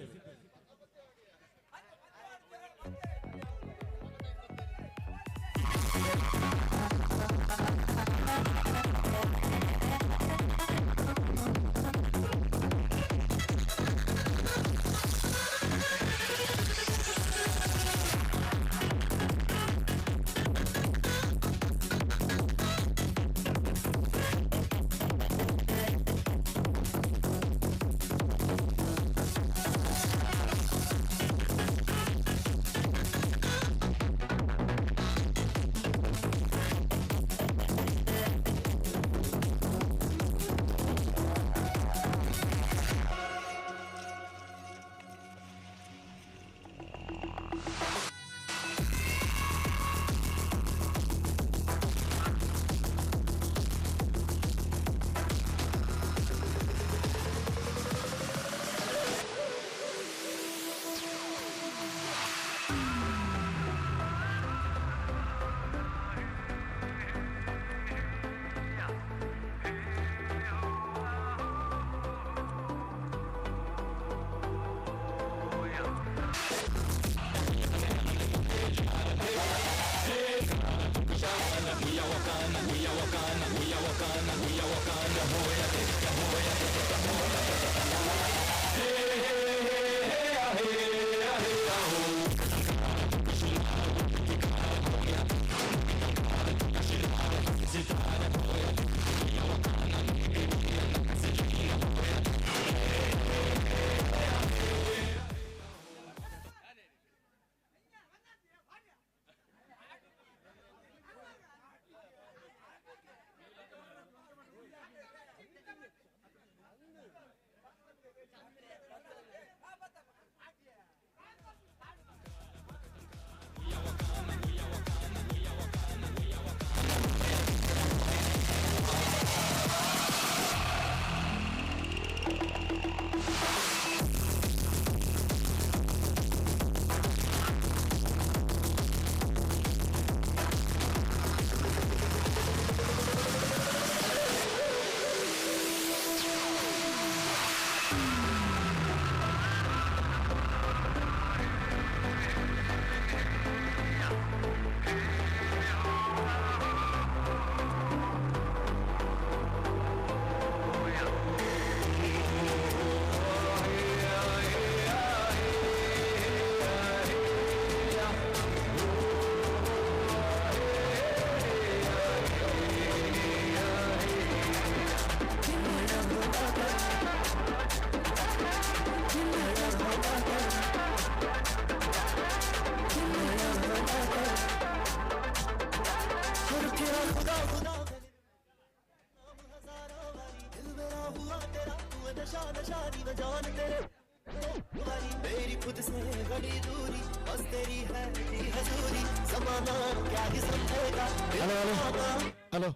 [SPEAKER 9] ಹಲೋ,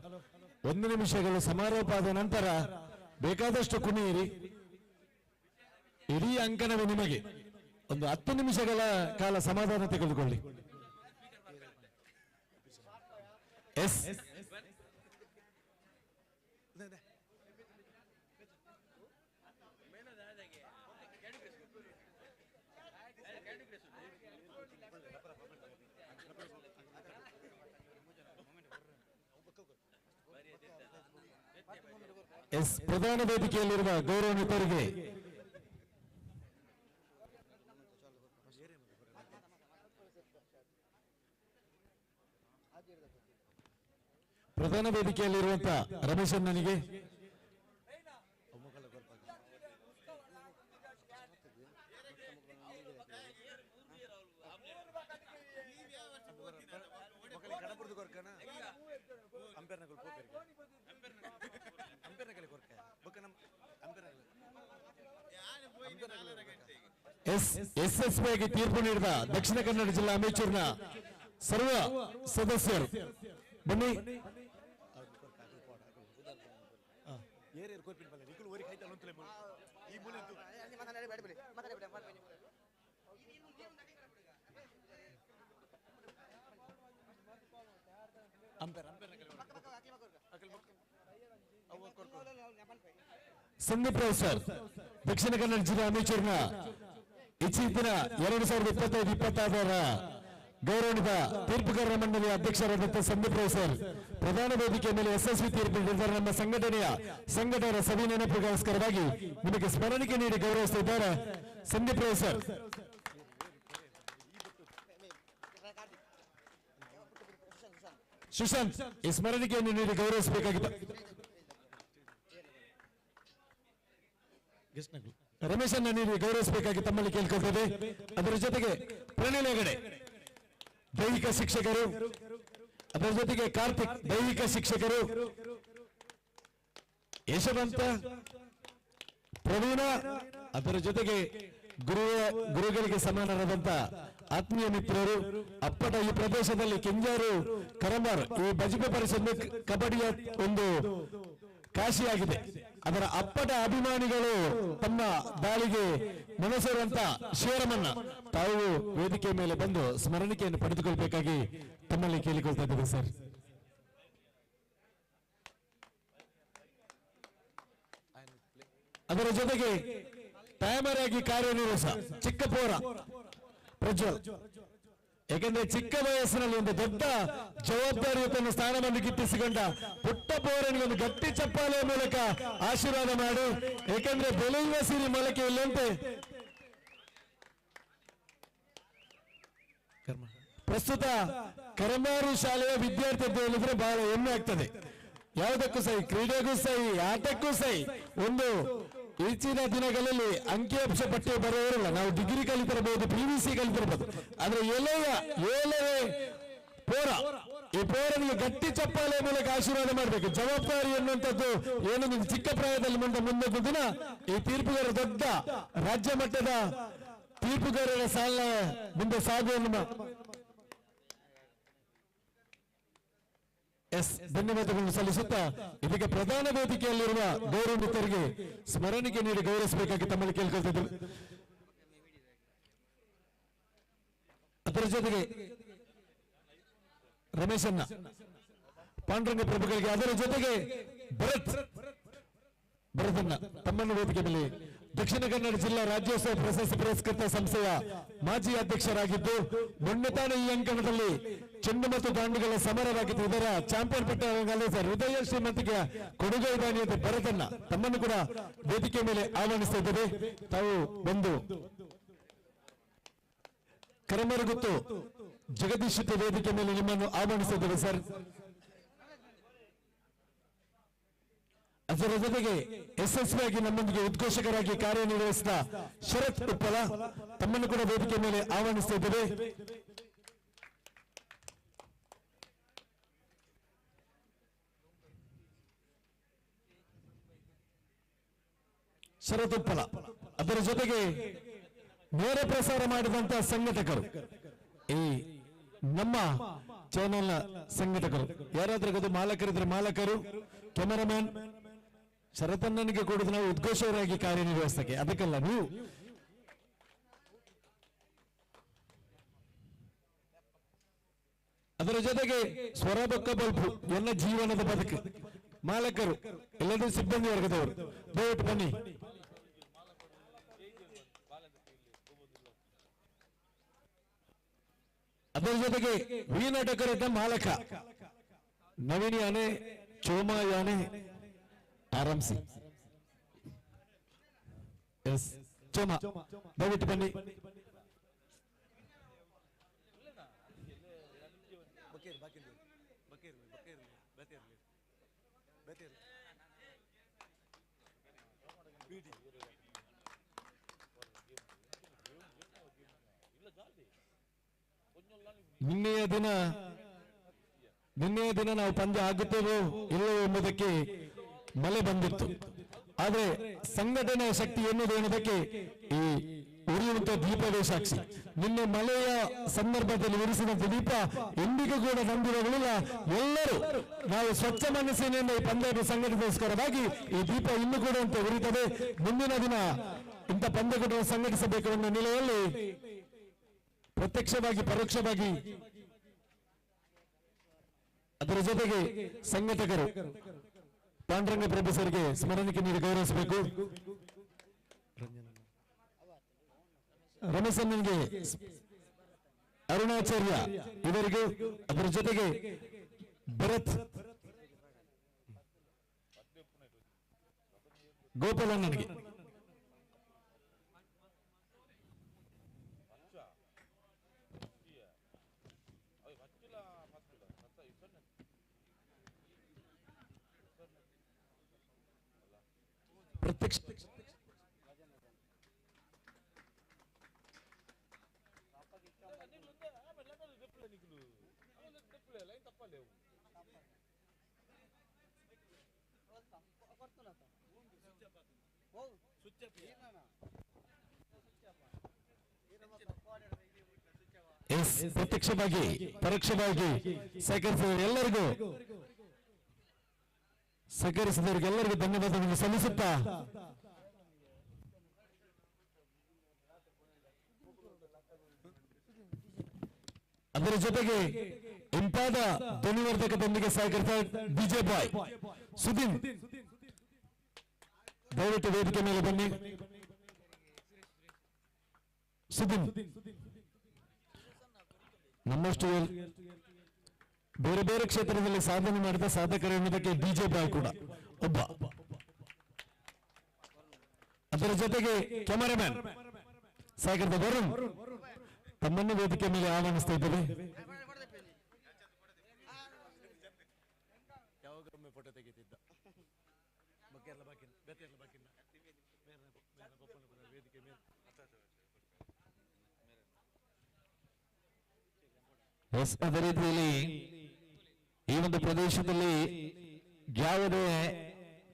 [SPEAKER 9] 1 ನಿಮಿಷಗಳು ಸಮಾರೋಪ ಆದ ನಂತರ ಬೇಕಾದಷ್ಟು ಕುಣಿಯಿರಿ. ಇಡೀ ಅಂಕಣವೇ ನಿಮಗೆ. ಒಂದು 10 ನಿಮಿಷಗಳ ಕಾಲ ಸಮಾಧಾನ ತೆಗೆದುಕೊಳ್ಳಿ. ಎಸ್ ಎಸ್ ಪ್ರಧಾನ ವೇದಿಕೆಯಲ್ಲಿರುವ ಗೌರವಾನ್ವಿತರಿಗೆ ಪ್ರಧಾನ ವೇದಿಕೆಯಲ್ಲಿರುವಂತಹ ರಮೇಶ್ ಅಣ್ಣನಿಗೆ ಎಸ್ಎಸ್ಪಿ ಆಗಿ ತೀರ್ಪು ನೀಡಿದ ದಕ್ಷಿಣ ಕನ್ನಡ ಜಿಲ್ಲಾ ಅಮೇಚೂರ್ನ ಸರ್ವ ಸದಸ್ಯರು ಬನ್ನಿ. ಸಂದೀಪ್ ರಾವ್ ಸರ್, ದಕ್ಷಿಣ ಕನ್ನಡ ಜಿಲ್ಲಾ ಅಮೇಚೂರ್ನ ಇತ್ತೀಚಿನ 2025-26 ಗೌರವಾನ್ವಿತ ತೀರ್ಪುಗಾರರ ಮಂಡಳಿಯ ಅಧ್ಯಕ್ಷರಾದಂಥ ಸಂದೀಪ್ ರಾವ್ ಸರ್ ಪ್ರಧಾನ ವೇದಿಕೆಯ ಮೇಲೆ ಯಶಸ್ವಿ ತೀರ್ಪು ನೀಡಿದ್ದಾರೆ. ನಮ್ಮ ಸಂಘಟನೆಯ ಸವಿ ನೆನಪಿಗೋಸ್ಕರವಾಗಿ ನಿಮಗೆ ಸ್ಮರಣಿಕೆ ನೀಡಿ ಗೌರವಿಸುತ್ತಿದ್ದಾರೆ. ಸಂದೀಪ್ ರಾವ್ ಸರ್, ಸುಶಾಂತ್ ಈ ಸ್ಮರಣಿಕೆಯನ್ನು ನೀಡಿ ಗೌರವಿಸಬೇಕಾಗಿದೆ. ರಮೇಶ್ ಅನ್ನ ನೀಡಿ ಗೌರವಿಸಬೇಕಾಗಿ ತಮ್ಮಲ್ಲಿ ಕೇಳ್ಕೊಳ್ತೇವೆ. ಅದರ ಜೊತೆಗೆ ಪ್ರಣಯ್ ಹೆಗಡೆ ದೈಹಿಕ ಶಿಕ್ಷಕರು, ಅದರ ಜೊತೆಗೆ ಕಾರ್ತಿಕ್ ದೈಹಿಕ ಶಿಕ್ಷಕರು, ಯಶವಂತ, ಪ್ರವೀಣ, ಅದರ ಜೊತೆಗೆ ಗುರುಗಳಿಗೆ ಸಮಾನರಾದಂತ ಆತ್ಮೀಯ ಮಿತ್ರರು, ಅಪ್ಪಟ ಈ ಪ್ರದೇಶದಲ್ಲಿ ಕೆಂಜಾರು ಕರಂಬಾರ್ ಈ ಬಜಿಪೆ ಪರಿಷತ್ ಕಬಡ್ಡಿಯ ಒಂದು ಕಾಶಿಯಾಗಿದೆ. ಅದರ ಅಪ್ಪಟ ಅಭಿಮಾನಿಗಳು ತಮ್ಮ ದಾಳಿಗೆ ಮನಸ್ಸಿರುವಂತ ಶಿವರಮನ್ನ ತಾವು ವೇದಿಕೆ ಮೇಲೆ ಬಂದು ಸ್ಮರಣಿಕೆಯನ್ನು ಪಡೆದುಕೊಳ್ಬೇಕಾಗಿ ತಮ್ಮಲ್ಲಿ ಕೇಳಿಕೊಳ್ತಾ ಇದ್ದೇವೆ ಸರ್. ಅದರ ಜೊತೆಗೆ ಟೈಮರ್ ಆಗಿ ಕಾರ್ಯನಿರ್ವಹಿಸ ಚಿಕ್ಕಪೋರ ಪ್ರಜ್ವಲ್, ಯಾಕೆಂದ್ರೆ ಚಿಕ್ಕ ವಯಸ್ಸಿನಲ್ಲಿ ಒಂದು ದೊಡ್ಡ ಜವಾಬ್ದಾರಿಯುತ ಸ್ಥಾನವನ್ನು ಗಿಟ್ಟಿಸಿಕೊಂಡ ಪುಟ್ಟ ಪೌರನಿಗೆ ಒಂದು ಗಟ್ಟಿ ಚಪ್ಪಾಳೆಯ ಮೂಲಕ ಆಶೀರ್ವಾದ ಮಾಡಿ, ಯಾಕೆಂದ್ರೆ ಬೆಳೆಯುವ ಸಿರಿ ಮೊಳಕೆ ಇಲ್ಲಂತೆ. ಪ್ರಸ್ತುತ ಕರಮಾರು ಶಾಲೆಯ ವಿದ್ಯಾರ್ಥಿ ಅಂತ ಹೇಳಿದ್ರೆ ಬಹಳ ಹೆಮ್ಮೆ ಆಗ್ತದೆ. ಯಾವುದಕ್ಕೂ ಸೈ, ಕ್ರೀಡೆಗೂ ಸೈ, ಆಟಕ್ಕೂ ಸೈ. ಒಂದು ಈಚಿನ ದಿನಗಳಲ್ಲಿ ಅಂಕಿಅಂಶ ಪಟ್ಟಿ ಬರೋರಿಲ್ಲ. ನಾವು ಡಿಗ್ರಿ ಕಲಿತಿರಬಹುದು, PVC ಕಲಿತಿರಬಹುದು, ಆದ್ರೆ ಏಳವೇ ಪೋರ, ಈ ಪೋರನಿಗೆ ಗಟ್ಟಿ ಚಪ್ಪಾಳೆಯ ಮೂಲಕ ಆಶೀರ್ವಾದ ಮಾಡಬೇಕು. ಜವಾಬ್ದಾರಿ ಎನ್ನುವಂಥದ್ದು ಏನು ಚಿಕ್ಕ ಪ್ರಾಯದಲ್ಲಿ ಮುಂದೊಂದು ದಿನ ಈ ತೀರ್ಪುಗಾರ ದೊಡ್ಡ ರಾಜ್ಯ ಮಟ್ಟದ ತೀರ್ಪುಗಾರರ ಸಾಲ ಮುಂದೆ ಸಾಗುವನ್ನು ಧನ್ಯವಾದಗಳನ್ನು ಸಲ್ಲಿಸುತ್ತಾ ಇದಕ್ಕೆ ಪ್ರಧಾನ ವೇದಿಕೆಯಲ್ಲಿರುವ ಗೌರವಾನ್ವಿತರಿಗೆ ಸ್ಮರಣಿಕೆ ನೀಡಿ ಗೌರವಿಸಬೇಕಾಗಿ ತಮ್ಮಲ್ಲಿ ಕೇಳ್ಕೊಳ್ತಿದ್ದರು. ಅದರ ಜೊತೆಗೆ ರಮೇಶನ್ನ, ಪಾಂಡುರಂಗ ಪ್ರಭುಗಳಿಗೆ, ಅದರ ಜೊತೆಗೆ ಭರತನ್ನ ತಮ್ಮನ್ನು ವೇದಿಕೆ ಮೇಲೆ ದಕ್ಷಿಣ ಕನ್ನಡ ಜಿಲ್ಲಾ ರಾಜ್ಯೋತ್ಸವ ಪ್ರಶಸ್ತಿ ಪುರಸ್ಕೃತ ಸಂಸ್ಥೆಯ ಮಾಜಿ ಅಧ್ಯಕ್ಷರಾಗಿದ್ದು ಮೊನ್ನೆ ತಾನೇ ಈ ಅಂಕಣದಲ್ಲಿ ಚೆಂಡು ಮತ್ತು ದಾಂಡುಗಳ ಸಮರವಾಗಿದ್ದು ಇದರ ಚಾಂಪಿಯನ್ ಪಟ್ಟ ಹೃದಯ ಶ್ರೀಮಂತಿಗೆ ಕೊಡುಗೆ ದಾನಿಯಂತೆ ಭರತನ್ನ ತಮ್ಮನ್ನು ಕೂಡ ವೇದಿಕೆ ಮೇಲೆ ಆಹ್ವಾನಿಸ್ತಾ ಇದ್ದೇವೆ. ತಾವು ಬಂದು ಕರಮರಗುತ್ತು ಜಗದೀಶ್ ವೇದಿಕೆ ಮೇಲೆ ನಿಮ್ಮನ್ನು ಆಹ್ವಾನಿಸ್ತಾ ಇದ್ದೇವೆ ಸರ್. ಅದರ ಜೊತೆಗೆ ಯಶಸ್ವಿ ಆಗಿ ನಮ್ಮೊಂದಿಗೆ ಉದ್ಘೋಷಕರಾಗಿ ಕಾರ್ಯನಿರ್ವಹಿಸಿದ ಶರತ್ ಉಪ್ಪಲ ತಮ್ಮನ್ನು ಕೂಡ ವೇದಿಕೆ ಮೇಲೆ ಆಹ್ವಾನಿಸ್ತಾ ಇದ್ದೇವೆ. ಶರತ್ ಉಪ್ಪಲ, ಅದರ ಜೊತೆಗೆ ನೇರ ಪ್ರಸಾರ ಮಾಡಿದಂತಹ ಸಂಘಟಕರು ಈ ನಮ್ಮ ಚಾನೆಲ್ನ ಸಂಘಟಕರು ಯಾರಾದ್ರೂ ಅದು ಮಾಲಕರಿದ್ರೆ ಮಾಲಕರು, ಕ್ಯಾಮರಾಮ್ಯಾನ್ ಶರತಣ್ಣನಿಗೆ ಕೊಡುದು ನಾವು ಉದ್ಘೋಷಕರಾಗಿ ಕಾರ್ಯನಿರ್ವಹಿಸಕ್ಕೆ, ಅದಕ್ಕಲ್ಲ ನೀವು ಅದರ ಜೊತೆಗೆ ಸ್ವರಬೊಕ್ಕ ಬಲ್ಪು ಎಲ್ಲ ಜೀವನದ ಬದುಕು ಮಾಲಕರು ಎಲ್ಲರೂ ಸಿಬ್ಬಂದಿ ವರ್ಗದವರು ದಯವಿಟ್ಟು ಬನ್ನಿ. ಅದರ ಜೊತೆಗೆ ವೀನಾಟಕರದ ಮಾಲಕ ನವೀನ್ ಯಾನೆ ಚೋಮಾ ಯಾನೆ ಆರಂಸಿ ಎಸ್ ಚೋಮಾ ದಯವಿಟ್ಟು ಬನ್ನಿ. ನಿನ್ನೆಯ ದಿನ ನಾವು ಪಂದ್ಯ ಆಗುತ್ತೇವೋ ಇಲ್ಲವೋ ಎಂಬುದಕ್ಕೆ ಮಳೆ ಬಂದಿತ್ತು. ಆದ್ರೆ ಸಂಘಟನೆಯ ಶಕ್ತಿ ಎನ್ನುವುದು ಎನ್ನುವುದಕ್ಕೆ ಈ ಉರಿಯುವಂತ ದೀಪವೇ ಸಾಕ್ಷಿ. ನಿನ್ನೆ ಮಳೆಯ ಸಂದರ್ಭದಲ್ಲಿ ಉರಿಸಿದಂತ ದೀಪ ಎಂದಿಗೂ ಕೂಡ ನಂಬಿರಲಿಲ್ಲ. ಎಲ್ಲರೂ ನಾವು ಸ್ವಚ್ಛ ಮನಸ್ಸಿನಿಂದ ಈ ಪಂದ್ಯವನ್ನು ಸಂಘಟಿಸೋಸ್ಕರವಾಗಿ ಈ ದೀಪ ಇನ್ನೂ ಕೂಡ ಅಂತ ಉರಿತದೆ. ಮುಂದಿನ ದಿನ ಇಂಥ ಪಂದ್ಯಗಳನ್ನು ಸಂಘಟಿಸಬೇಕು ಅನ್ನೋ ನೆಲೆಯಲ್ಲಿ ಪ್ರತ್ಯಕ್ಷವಾಗಿ ಪರೋಕ್ಷವಾಗಿ ಅದರ ಜೊತೆಗೆ ಸಂಘಟಕರು ಪಾಂಡುರಂಗ ಪ್ರೊಫೆಸರ್ಗೆ ಸ್ಮರಣಿಕೆ ನೀಡಿ ಗೌರವಿಸಬೇಕು. ರಮೇಶನ್ಗೆ, ಅರುಣಾಚಾರ್ಯ ಇವರಿಗೂ, ಅದರ ಜೊತೆಗೆ ಭರತ್, ಗೋಪಾಲಣ್ಣನಿಗೆ, ಪ್ರತ್ಯಕ್ಷ ಪ್ರತ್ಯಕ್ಷವಾಗಿ ಪರೋಕ್ಷವಾಗಿ ಎಲ್ಲರಿಗೂ ಸಹಕರಿಸಿದವರಿಗೆಲ್ಲರಿಗೂ ಧನ್ಯವಾದಗಳನ್ನು ಸಲ್ಲಿಸುತ್ತಾ ಅದರ ಜೊತೆಗೆ ಇಂಪಾದ ಧ್ವನಿವರ್ಧಕದೊಂದಿಗೆ ಸಹಕರಿಸಿದ ಡಿಜೆ ಬಾಯ್ ಸುದೀನ್ ದಯವಿಟ್ಟು ವೇದಿಕೆ ಮೇಲೆ ಬನ್ನಿ. ಸುದೀನ್ ನಮ್ಮಷ್ಟು ಬೇರೆ ಬೇರೆ ಕ್ಷೇತ್ರದಲ್ಲಿ ಸಾಧನೆ ಮಾಡಿದ ಸಾಧಕರು ಎನ್ನುವುದಕ್ಕೆ ಡಿಜೆ ಬಾಯ್ ಕೂಡ ಒಬ್ಬ. ಅದರ ಜೊತೆಗೆ ಕ್ಯಾಮರಾಮ್ಯಾನ್ ಸಹಕರಿಸಿದ ವರುಣ್ ತಮ್ಮನ್ನು ವೇದಿಕೆ ಮೇಲೆ ಆಹ್ವಾನಿಸ್ತಾ ಇದ್ದೇವೆ. ಅದೇ ರೀತಿಯಲ್ಲಿ ಈ ಒಂದು ಪ್ರದೇಶದಲ್ಲಿ ಯಾವುದೇ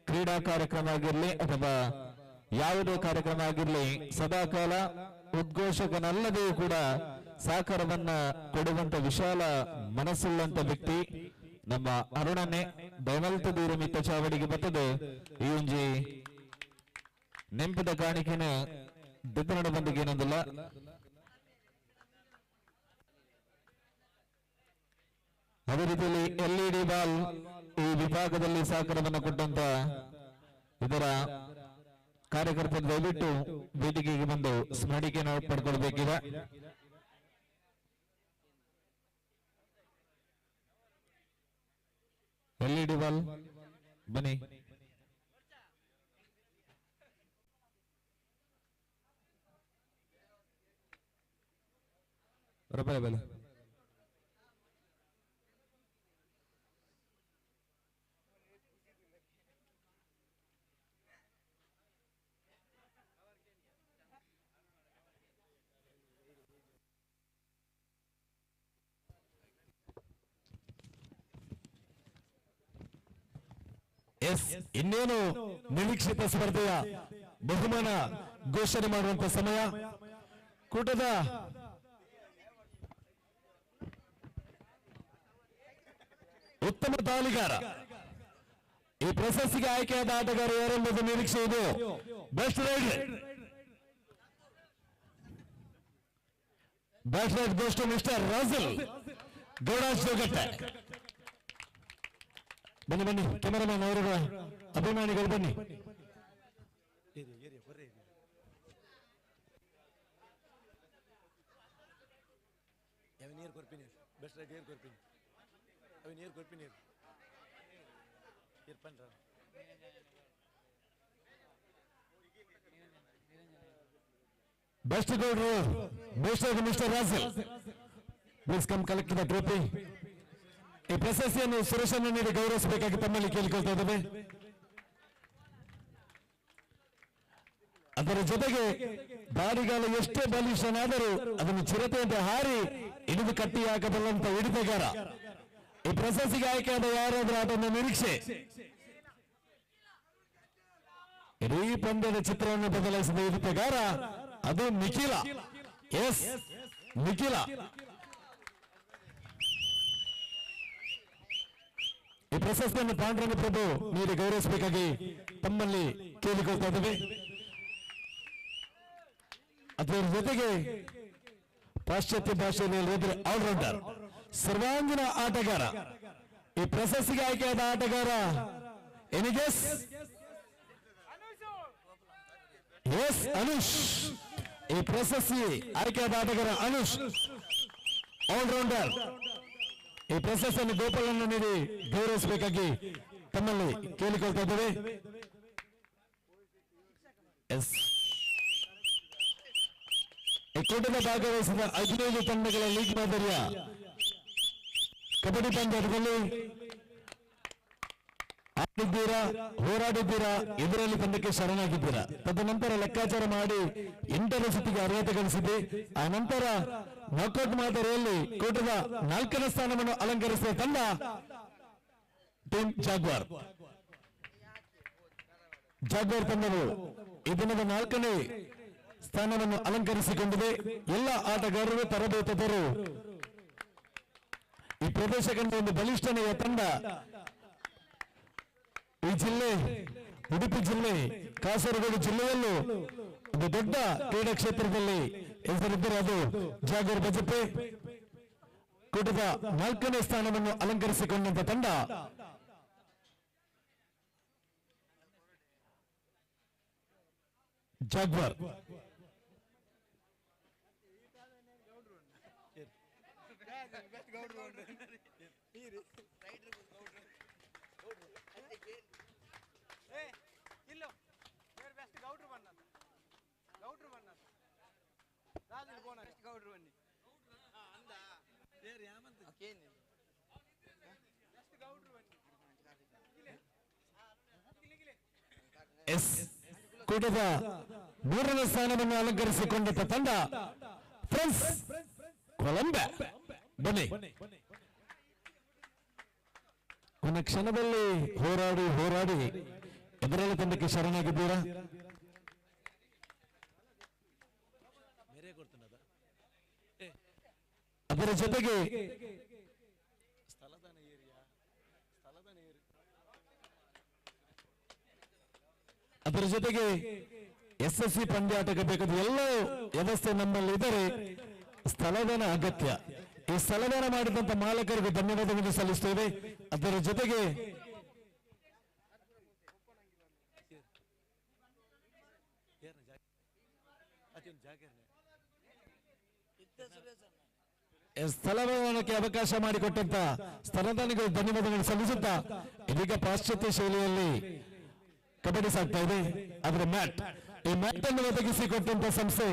[SPEAKER 9] ಕ್ರೀಡಾ ಕಾರ್ಯಕ್ರಮ ಆಗಿರಲಿ ಅಥವಾ ಯಾವುದೇ ಕಾರ್ಯಕ್ರಮ ಆಗಿರಲಿ ಸದಾಕಾಲ ಉದ್ಘೋಷಕನಲ್ಲದೆ ಕೂಡ ಸಹಕಾರವನ್ನ ಕೊಡುವಂತ ವಿಶಾಲ ಮನಸ್ಸುಳ್ಳಂತ ವ್ಯಕ್ತಿ ನಮ್ಮ ಅರುಣನೆ ದೈವಲ್ತ ದೂರ ಮಿತ್ತ ಚಾವಡಿಗೆ ಬರ್ತದೆ. ಈ ಒಂಜಿ ನೆಂಪದ ಕಾಣಿಕೆನ ದಿದ್ದನಡ ಬಂದಿಗೆ ಏನೊಂದಿಲ್ಲ. ಅದೇ ರೀತಿಯಲ್ಲಿ LED ಬಾಲ್ ಈ ವಿಭಾಗದಲ್ಲಿ ಸಹಕಾರವನ್ನು ಕೊಟ್ಟಂತ ಇದರ ಕಾರ್ಯಕರ್ತರು ದಯವಿಟ್ಟು ವೇದಿಕೆಗೆ ಬಂದು ಸ್ಮರಣಿಕೆಯನ್ನು ಪಡ್ಕೊಳ್ಬೇಕಿದೆ. LED ಬಾಲ್ ಬನ್ನಿ. ರೂಪಾಯಿ ಬೆಲೆ ಇನ್ನೇನು ನಿರೀಕ್ಷಿತ ಸ್ಪರ್ಧೆಯ ಬಹುಮಾನ ಘೋಷಣೆ ಮಾಡುವಂತ ಸಮಯ. ಕೂಟದ ಉತ್ತಮ ದಾಳಿಗಾರ. ಈ ಪ್ರಶಸ್ತಿಗೆ ಆಯ್ಕೆಯಾದ ಆಟಗಾರ ಯಾರೆಂಬುದು ನಿರೀಕ್ಷೆ ಇದೆ. Best raider. Best raid goes to mister Rajal ಗೌಡಾಸ್ ಜೋಗಟ್ಟೆ. ಬನ್ನಿ ಬನ್ನಿ ಕ್ಯಾಮರಾಮನ್ ಅವರ ಅಭಿಮಾನಿಗಳು ಬನ್ನಿ. ಬೆಸ್ಟ್ ಗೌಡ್ರು mister Rajal please come collect the trophy. ಈ ಪ್ರಶಸ್ತಿಯನ್ನು ಸುರೇಶನ್ನು ನೀಡಿ ಗೌರವಿಸಬೇಕಾಗಿ ತಮ್ಮಲ್ಲಿ ಕೇಳಿಕೊಳ್ತಾ ಇದ್ದೇವೆ. ಅದರ ಜೊತೆಗೆ ದಾರಿಗಾಲ ಎಷ್ಟೇ ಬಲಿಷ್ಠನಾದರೂ ಅದನ್ನು ಚಿರತೆಯಂತೆ ಹಾರಿ ಹಿಡಿದು ಕಟ್ಟಿ ಹಾಕಬಲ್ಲಂತ ಹಿಡಿತಗಾರ. ಈ ಪ್ರಶಸ್ತಿಗೆ ಆಯ್ಕೆಯಾದ ಯಾರಾದ್ರೂ ಅದನ್ನು ನಿರೀಕ್ಷೆ. ಇಡೀ ಪಂದ್ಯದ ಚಿತ್ರವನ್ನು ಬದಲಾಯಿಸಿದ ಹಿಡಿತಗಾರ ಅದು ನಿಖಿಲ. ಎಸ್ ನಿಖಿಲ. ಈ ಪ್ರಶಸ್ತಿಯನ್ನು ಪಾಂಡುರಂಗ ಪ್ರಭು ನೀಡಿ ಗೌರವಿಸಬೇಕಾಗಿ ತಮ್ಮಲ್ಲಿ ಕೇಳಿಕೊಳ್ತಾ ಇದ್ದೇವೆ. ಅದರ ಜೊತೆಗೆ ಪಾಶ್ಚಾತ್ಯ ಭಾಷೆಯಲ್ಲಿ ಹೇಳಿದ್ರೆ ಆಲ್ರೌಂಡರ್ ಸರ್ವಾಂಗೀಣ ಆಟಗಾರ. ಈ ಪ್ರಶಸ್ತಿಗೆ ಆಯ್ಕೆಯಾದ ಆಟಗಾರ ಎನಿಗೆಸ್ ಎಸ್ ಅನುಷ್. ಈ ಪ್ರಶಸ್ತಿ ಆಯ್ಕೆಯಾದ ಆಟಗಾರ ಅನುಷ್ ಆಲ್ರೌಂಡರ್. ಈ ಪ್ರಶಸ್ತಿಯನ್ನು ಗೋಪಾಲನ್ನು ನೀಡಿ ಗೌರವಿಸಬೇಕಾಗಿ ತಮ್ಮಲ್ಲಿ ಕೇಳಿಕೊಳ್ತಾ ಇದ್ದೇವೆ. ಎಸ್ ಈ ಕೂಟದ ಭಾಗವಹಿಸಿದ 15 ತಂಡಗಳ ಲೀಗ್ ಮಾದರಿಯ ಕಬಡ್ಡಿ ಪಂದ್ಯದಲ್ಲಿ ಆಡಿದ್ದೀರಾ, ಹೋರಾಡಿದ್ದೀರಾ, ಎದುರಲ್ಲಿ ತಂಡಕ್ಕೆ ಶರಣಾಗಿದ್ದೀರಾ. ತದನಂತರ ಲೆಕ್ಕಾಚಾರ ಮಾಡಿ 8ರ ಸುತ್ತಿಗೆ ಅರ್ಹತೆ ಗಳಿಸಿದೆ. ಆ ನಂತರ ನಾಕೌಟ್ ಮಾದರಿಯಲ್ಲಿ ಕೂಟದ 4ನೇ ಸ್ಥಾನವನ್ನು ಅಲಂಕರಿಸಿದ ತಂಡ ಟೀಮ್ ಜಾಗ್ವಾರ್. ಜಾಗ್ವಾರ್ ತಂಡವು ಈ ದಿನದ 4ನೇ ಸ್ಥಾನವನ್ನು ಅಲಂಕರಿಸಿಕೊಂಡಿದೆ. ಎಲ್ಲ ಆಟಗಾರರು ತರಬೇತದರು. ಈ ಪ್ರದೇಶ ಕಂಡ ಒಂದು ಬಲಿಷ್ಠನೆಯ ತಂಡ. ಈ ಜಿಲ್ಲೆ ಉಡುಪಿ ಜಿಲ್ಲೆ, ಕಾಸರಗೋಡು ಜಿಲ್ಲೆಯಲ್ಲೂ ಒಂದು ದೊಡ್ಡ ಕ್ರೀಡಾ ಕ್ಷೇತ್ರದಲ್ಲಿ ಹೆಸರಿದ್ದರೆ ಅದು ಜಾಗರ್ ಬಜಪೆ. ಕೂಟದ 4ನೇ ಸ್ಥಾನವನ್ನು ಅಲಂಕರಿಸಿಕೊಂಡಂತ ತಂಡ ಜಾಗ್ವಾರ್. ಎಸ್ ಕೂಟದ 3ನೇ ಸ್ಥಾನವನ್ನು ಅಲಂಕರಿಸಿಕೊಂಡ ತಂಡ ಫ್ರೆಂಡ್ಸ್ ಕೊಲಂಬಿಯಾ. ಬನ್ನಿ, ಒಂದು ಕ್ಷಣದಲ್ಲಿ ಹೋರಾಡಿ ಹೋರಾಡಿ ಎದುರಲ್ಲಿ ತಂಡಕ್ಕೆ ಶರಣಾಗಿದ್ದೀರಾ. ಅದರ ಜೊತೆಗೆ SSC ಪಂದ್ಯಾಟಕ್ಕೆ ಬೇಕಾದ ಎಲ್ಲ ವ್ಯವಸ್ಥೆ ನಮ್ಮಲ್ಲಿ ಇದ್ದರೆ ಸ್ಥಳದಾನ ಅಗತ್ಯ. ಈ ಸ್ಥಳದಾನ ಮಾಡಿದಂತ ಮಾಲಕರಿಗೆ ಧನ್ಯವಾದಗಳನ್ನು ಸಲ್ಲಿಸುತ್ತೇವೆ. ಅದರ ಜೊತೆಗೆ ಸ್ಥಳದಾನಕ್ಕೆ ಅವಕಾಶ ಮಾಡಿಕೊಟ್ಟಂತ ಸ್ಥಳದಾನಿಗಳು ಧನ್ಯವಾದಗಳನ್ನು ಸಲ್ಲಿಸುತ್ತಾ ಇದೀಗ ಪಾಶ್ಚಾತ್ಯ ಶೈಲಿಯಲ್ಲಿ ಕಬಡ್ಡಿ ಸಾಗ್ತಾ ಇದೆ. ಅದರ ಮ್ಯಾಟ್, ಈ ಮ್ಯಾಟ್ ಅನ್ನು ಒದಗಿಸಿಕೊಟ್ಟಂತ ಸಂಸ್ಥೆ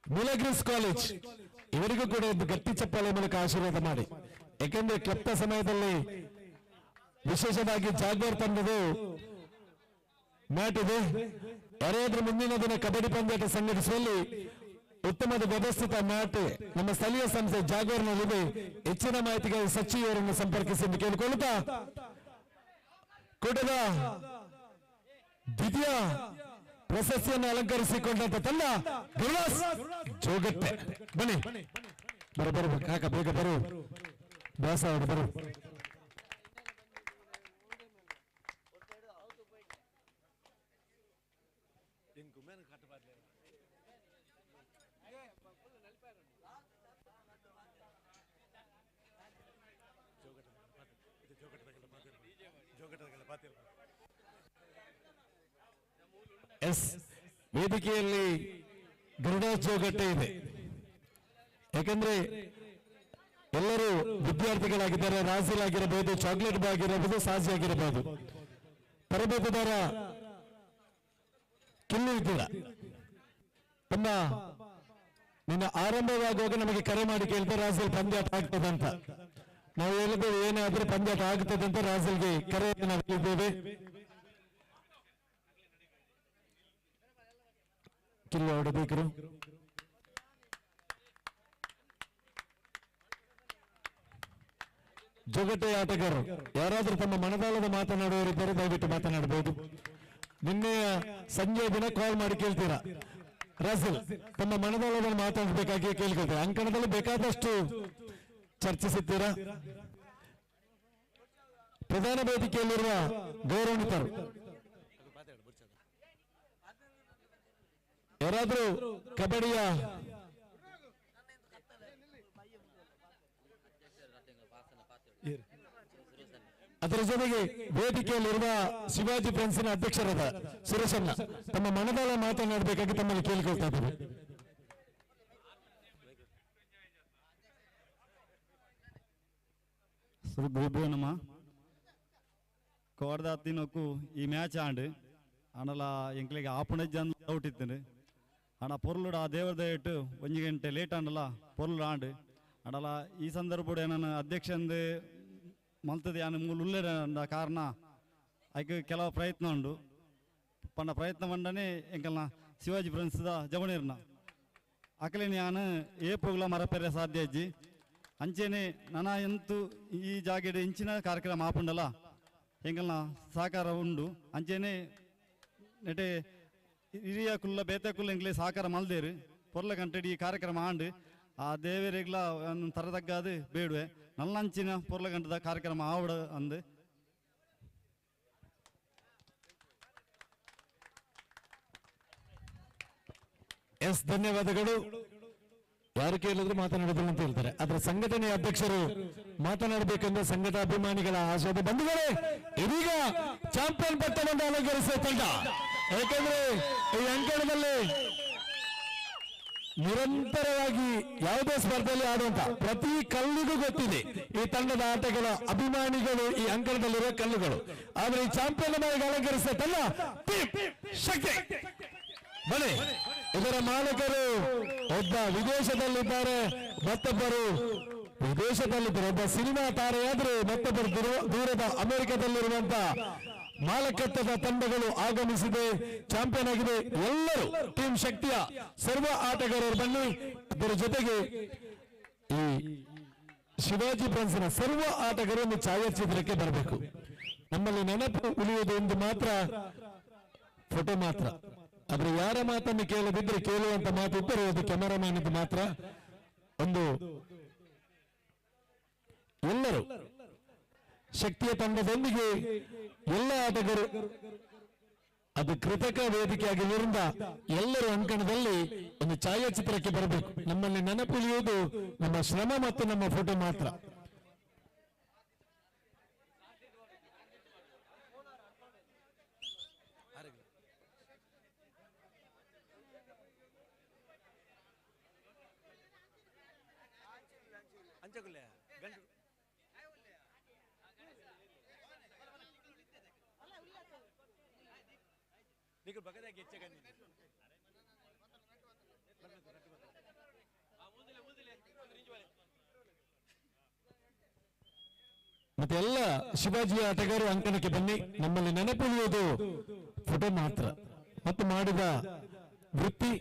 [SPEAKER 9] ಮಿಲಗ್ರಿಸ್ ಕಾಲೇಜ್. ಇವರಿಗೂ ಕೂಡ ಒಂದು ಗಟ್ಟಿ ಚಪ್ಪಾಳೆ ಮೂಲಕ ಆಶೀರ್ವಾದ ಮಾಡಿ. ಯಾಕೆಂದ್ರೆ ಕೆಟ್ಟ ಸಮಯದಲ್ಲಿ ವಿಶೇಷವಾಗಿ ಜಾಗ್ವಾರ್ ತಂಡದ ಮ್ಯಾಟ್ ಇದೆ. ಯಾರಾದ್ರೂ ಮುಂದಿನ ದಿನ ಕಬಡ್ಡಿ ಪಂದ್ಯಾಟ ಸಂಘಟಿಸುವಲ್ಲಿ ಉತ್ತಮದ ವ್ಯವಸ್ಥಿತ ಮ್ಯಾಟ್ ನಮ್ಮ ಸ್ಥಳೀಯ ಸಂಸ್ಥೆ ಜಾಗ್ವಾರ್ನಲ್ಲಿದೆ. ಹೆಚ್ಚಿನ ಮಾಹಿತಿಗಾಗಿ ಸಚಿವರನ್ನು ಸಂಪರ್ಕಿಸಿ ಎಂದು ಕೇಳಿಕೊಳ್ಳುತ್ತಾ ಕೂಟದ ದ್ವಿತೀಯ ಪ್ರಶಸ್ತಿಯನ್ನು ಅಲಂಕರಿಸಿಕೊಂಡಂತ ತಂಡ ಗುರುದಾಸ್ ಜೋಗಟ್ಟೆ. ಬನ್ನಿ, ಬರ ಕಾಕ ಬೇಗ ಬರು. ಬ್ಯಾಸ ಅವರು ಬರು ಎಸ್ ವೇದಿಕೆಯಲ್ಲಿ ಗರುಡಾಸ್ ಜೋಗಟ್ಟೆ ಇದೆ. ಯಾಕಂದ್ರೆ ಎಲ್ಲರೂ ವಿದ್ಯಾರ್ಥಿಗಳಾಗಿದ್ದಾರೆ. ರಾಜಿಲ್ ಆಗಿರಬಹುದು, ಚಾಕ್ಲೇಟ್ ಬಾಗ್ ಆಗಿರಬಹುದು, ಸಾಜಿ ಆಗಿರಬಹುದು. ತರಬೇತುದಾರ ಕಿಲ್ಲು ಇದ್ದೀರ. ತಮ್ಮ ನಿನ್ನ ಆರಂಭವಾಗುವಾಗ ನಮಗೆ ಕರೆ ಮಾಡಿ ಕೇಳ್ತಾರೆ ರಾಜಿಲ್ ಪಂದ್ಯಾಟ ಆಗ್ತದಂತ. ನಾವು ಹೇಳಿದ್ದೇವೆ ಏನಾದ್ರೂ ಪಂದ್ಯಾಟ ಆಗ್ತದೆ ಅಂತ ರಾಜಿಲ್ಗೆ ಕರೆಯನ್ನು ನಾವು ಹೇಳಿದ್ದೇವೆ. ಕಿಲ್ಲು ಹೊಡಬೇಕರು. ಜೋಗಟ್ಟೆ ಆಟಗಾರರು ಯಾರಾದ್ರೂ ತಮ್ಮ ಮನದಾಳದ ಮಾತನಾಡುವವರಿದ್ದರೆ ದಯವಿಟ್ಟು ಮಾತನಾಡಬಹುದು. ನಿನ್ನೆಯ ಸಂಜೆ ದಿನ ಕಾಲ್ ಮಾಡಿ ಕೇಳ್ತೀರಾ ರಾಜಿಲ್ ತಮ್ಮ ಮನದಾಳದ ಮಾತಾಡಬೇಕಾಗಿ ಕೇಳ್ಕೊಳ್ತೀರಾ. ಅಂಕಣದಲ್ಲಿ ಬೇಕಾದಷ್ಟು ಚರ್ಚಿಸುತ್ತೀರಾ. ಪ್ರಧಾನ ವೇದಿಕೆಯಲ್ಲಿರುವ ಗೌರವಾನ್ವಿತರು ಯಾರಾದ್ರೂ ಕಬಡ್ಡಿಯ ಅದರ ಜೊತೆಗೆ ವೇದಿಕೆಯಲ್ಲಿರುವ ಶಿವಾಜಿ ಫ್ರೆಂಡ್ಸಿನ ಅಧ್ಯಕ್ಷರಾದ ಸುರೇಶಣ್ಣ ತಮ್ಮ ಮನದಾಳ ಮಾತನಾಡಬೇಕಾಗಿ ತಮ್ಮಲ್ಲಿ ಕೇಳಿಕೊಳ್ತಾ ಇದ್ದಾರೆ.
[SPEAKER 19] నమ కోడదాతినకు ఈ మ్యాచ్ ఆండు అనలా ఎంకలిಗೆ ಆಪುಣ ಜನ ಔಟ್ ಇತ್ತು ಅಣ್ಣ ಪೊರ್ಲುಡು ಆ ದೇವರ ದಯಟ್ಟು 1 ಗಂಟೆ ಲೇಟ್ ಅಂಡಲ್ಲ ಪೊರ್ಲು ಆಂಡು ಅಡಲ ಈ ಸಂದರ್ಭ ನನ್ನ ಅಧ್ಯಕ್ಷಂದು ಮಲ್ತದೆ ಯಾನು ಮೂಲ ಉಲ್ಲೇರ ಕಾರಣ ಅದಕ್ಕೆ ಕೆಲವು ಪ್ರಯತ್ನ ಉಂಡು ಪಂಡ ಪ್ರಯತ್ನ ಮಂಡನೆ ಎಂಕಲ್ನ ಶಿವಾಜಿ ಫ್ರೆಂಡ್ಸ್ದ ಜವಣಿರ್ನ ಅಕಲೆ ನಾನು ಏಪುಗಳ ಮರಪೆರೆ ಸಾಧ್ಯ ಅಜ್ಜಿ ಅಂಚೆನೆ ನನ್ನ ಎಂತೂ ಈ ಜಾಗೆಡೆ ಇಂಚಿನ ಕಾರ್ಯಕ್ರಮ ಆಪುಂಡಲ್ಲ ಎಂಕಲ್ನ ಸಹಕಾರ ಉಂಡು ಅಂಚೆನೆ ನೆಟೆ ಹಿರಿಯ ಕುಲ್ಲ ಬೇತೆ ಕುಲ್ಲ ಎಂಗ್ಲೇ ಸಹಕಾರ ಮಲ್ದೇರು ಪೊರ್ಲ ಗಂಟೆಡಿ ಈ ಕಾರ್ಯಕ್ರಮ ಆಂಡು ಆ ದೇವರಿಗ್ಲ ತರದಗ್ಗಾದು ಬೇಡುವೆ ನಲ್ಲಂಚಿನ ಪೊರ್ಲ ಗಂಟದ ಕಾರ್ಯಕ್ರಮ ಆವಡ ಅಂದು
[SPEAKER 9] ಎಸ್ ಧನ್ಯವಾದಗಳು. ಯಾರು ಕೇಳಿದ್ರು ಮಾತನಾಡಿದ್ರು ಅಂತ ಹೇಳ್ತಾರೆ. ಅದರ ಸಂಘಟನೆಯ ಅಧ್ಯಕ್ಷರು ಮಾತನಾಡಬೇಕೆಂದು ಸಂಘದ ಅಭಿಮಾನಿಗಳ ಆಶಯದ ಬಂಧುಗಳೇ ಇದೀಗ ಚಾಂಪಿಯನ್ ಪಟ್ಟವನ್ನು ಅಲಂಕರಿಸುವ ತಂಡ. ಯಾಕೆಂದ್ರೆ ಈ ಅಂಕಣದಲ್ಲಿ ನಿರಂತರವಾಗಿ ಯಾವುದೇ ಸ್ಪರ್ಧೆಯಲ್ಲಿ ಆಡುವಂತ ಪ್ರತಿ ಕಲ್ಲಿಗೂ ಗೊತ್ತಿದೆ ಈ ತಂಡದ ಆಟಗಳ ಅಭಿಮಾನಿಗಳು ಈ ಅಂಕಣದಲ್ಲಿರುವ ಕಲ್ಲುಗಳು. ಆದ್ರೆ ಈ ಚಾಂಪಿಯನ್ ಆಗಿ ಅಲಂಕರಿಸುವ ತಂಡ ಶಕ್ತಿ ಬನ್ನಿ. ಇದರ ಮಾಲೀಕರು ಒಬ್ಬ ವಿದೇಶದಲ್ಲಿದ್ದಾರೆ, ಮತ್ತೊಬ್ಬರು ವಿದೇಶದಲ್ಲಿದ್ದಾರೆ. ಒಬ್ಬ ಸಿನಿಮಾ ತಾರೆಯಾದ್ರೆ ಮತ್ತೊಬ್ಬರು ದೂರದ ಅಮೆರಿಕದಲ್ಲಿರುವಂತ ಮಾಲಕತ್ವದ ತಂಡಗಳು ಆಗಮಿಸಿದೆ, ಚಾಂಪಿಯನ್ ಆಗಿದೆ. ಎಲ್ಲರೂ ಟೀಮ್ ಶಕ್ತಿಯ ಸರ್ವ ಆಟಗಾರರು ಬನ್ನಿ. ಅದರ ಜೊತೆಗೆ ಈ ಶಿವಾಜಿ ಫ್ರೆಂಡ್ಸ್ನ ಸರ್ವ ಆಟಗಾರರು ಒಂದು ಛಾಯಾಚಿತ್ರಕ್ಕೆ ಬರಬೇಕು. ನಮ್ಮಲ್ಲಿ ನೆನಪು ಉಳಿಯುವುದು ಒಂದು ಮಾತ್ರ, ಫೋಟೋ ಮಾತ್ರ. ಆದ್ರೆ ಯಾರ ಮಾತನ್ನು ಕೇಳದಿದ್ರೆ ಕೇಳುವಂತ ಮಾತು ಇದ್ದರೆ ಅದು ಕ್ಯಾಮರಾಮ್ಯಾನ್ ಇದು ಮಾತ್ರ. ಒಂದು ಎಲ್ಲರೂ ಶಕ್ತಿಯ ತಂಡದೊಂದಿಗೆ ಎಲ್ಲ ಆಟಗಾರರು ಅದು ಕೃತಕ ವೇದಿಕೆ ಆಗಿರುವುದರಿಂದ ಎಲ್ಲರೂ ಅಂಕಣದಲ್ಲಿ ಒಂದು ಛಾಯಾಚಿತ್ರಕ್ಕೆ ಬರಬೇಕು. ನಮ್ಮಲ್ಲಿ ನೆನಪುಳಿಯುವುದು ನಮ್ಮ ಶ್ರಮ ಮತ್ತು ನಮ್ಮ ಫೋಟೋ ಮಾತ್ರ. ಮತ್ತೆ ಎಲ್ಲ ಶಿವಾಜಿಯ ಆಟಗಾರರು ಅಂಕಣಕ್ಕೆ ಬನ್ನಿ. ನಮ್ಮಲ್ಲಿ ನೆನಪುಳಿಯುವುದು ಫೋಟೋ ಮಾತ್ರ ಮತ್ತು ಮಾಡಿದ ವೃತ್ತಿ.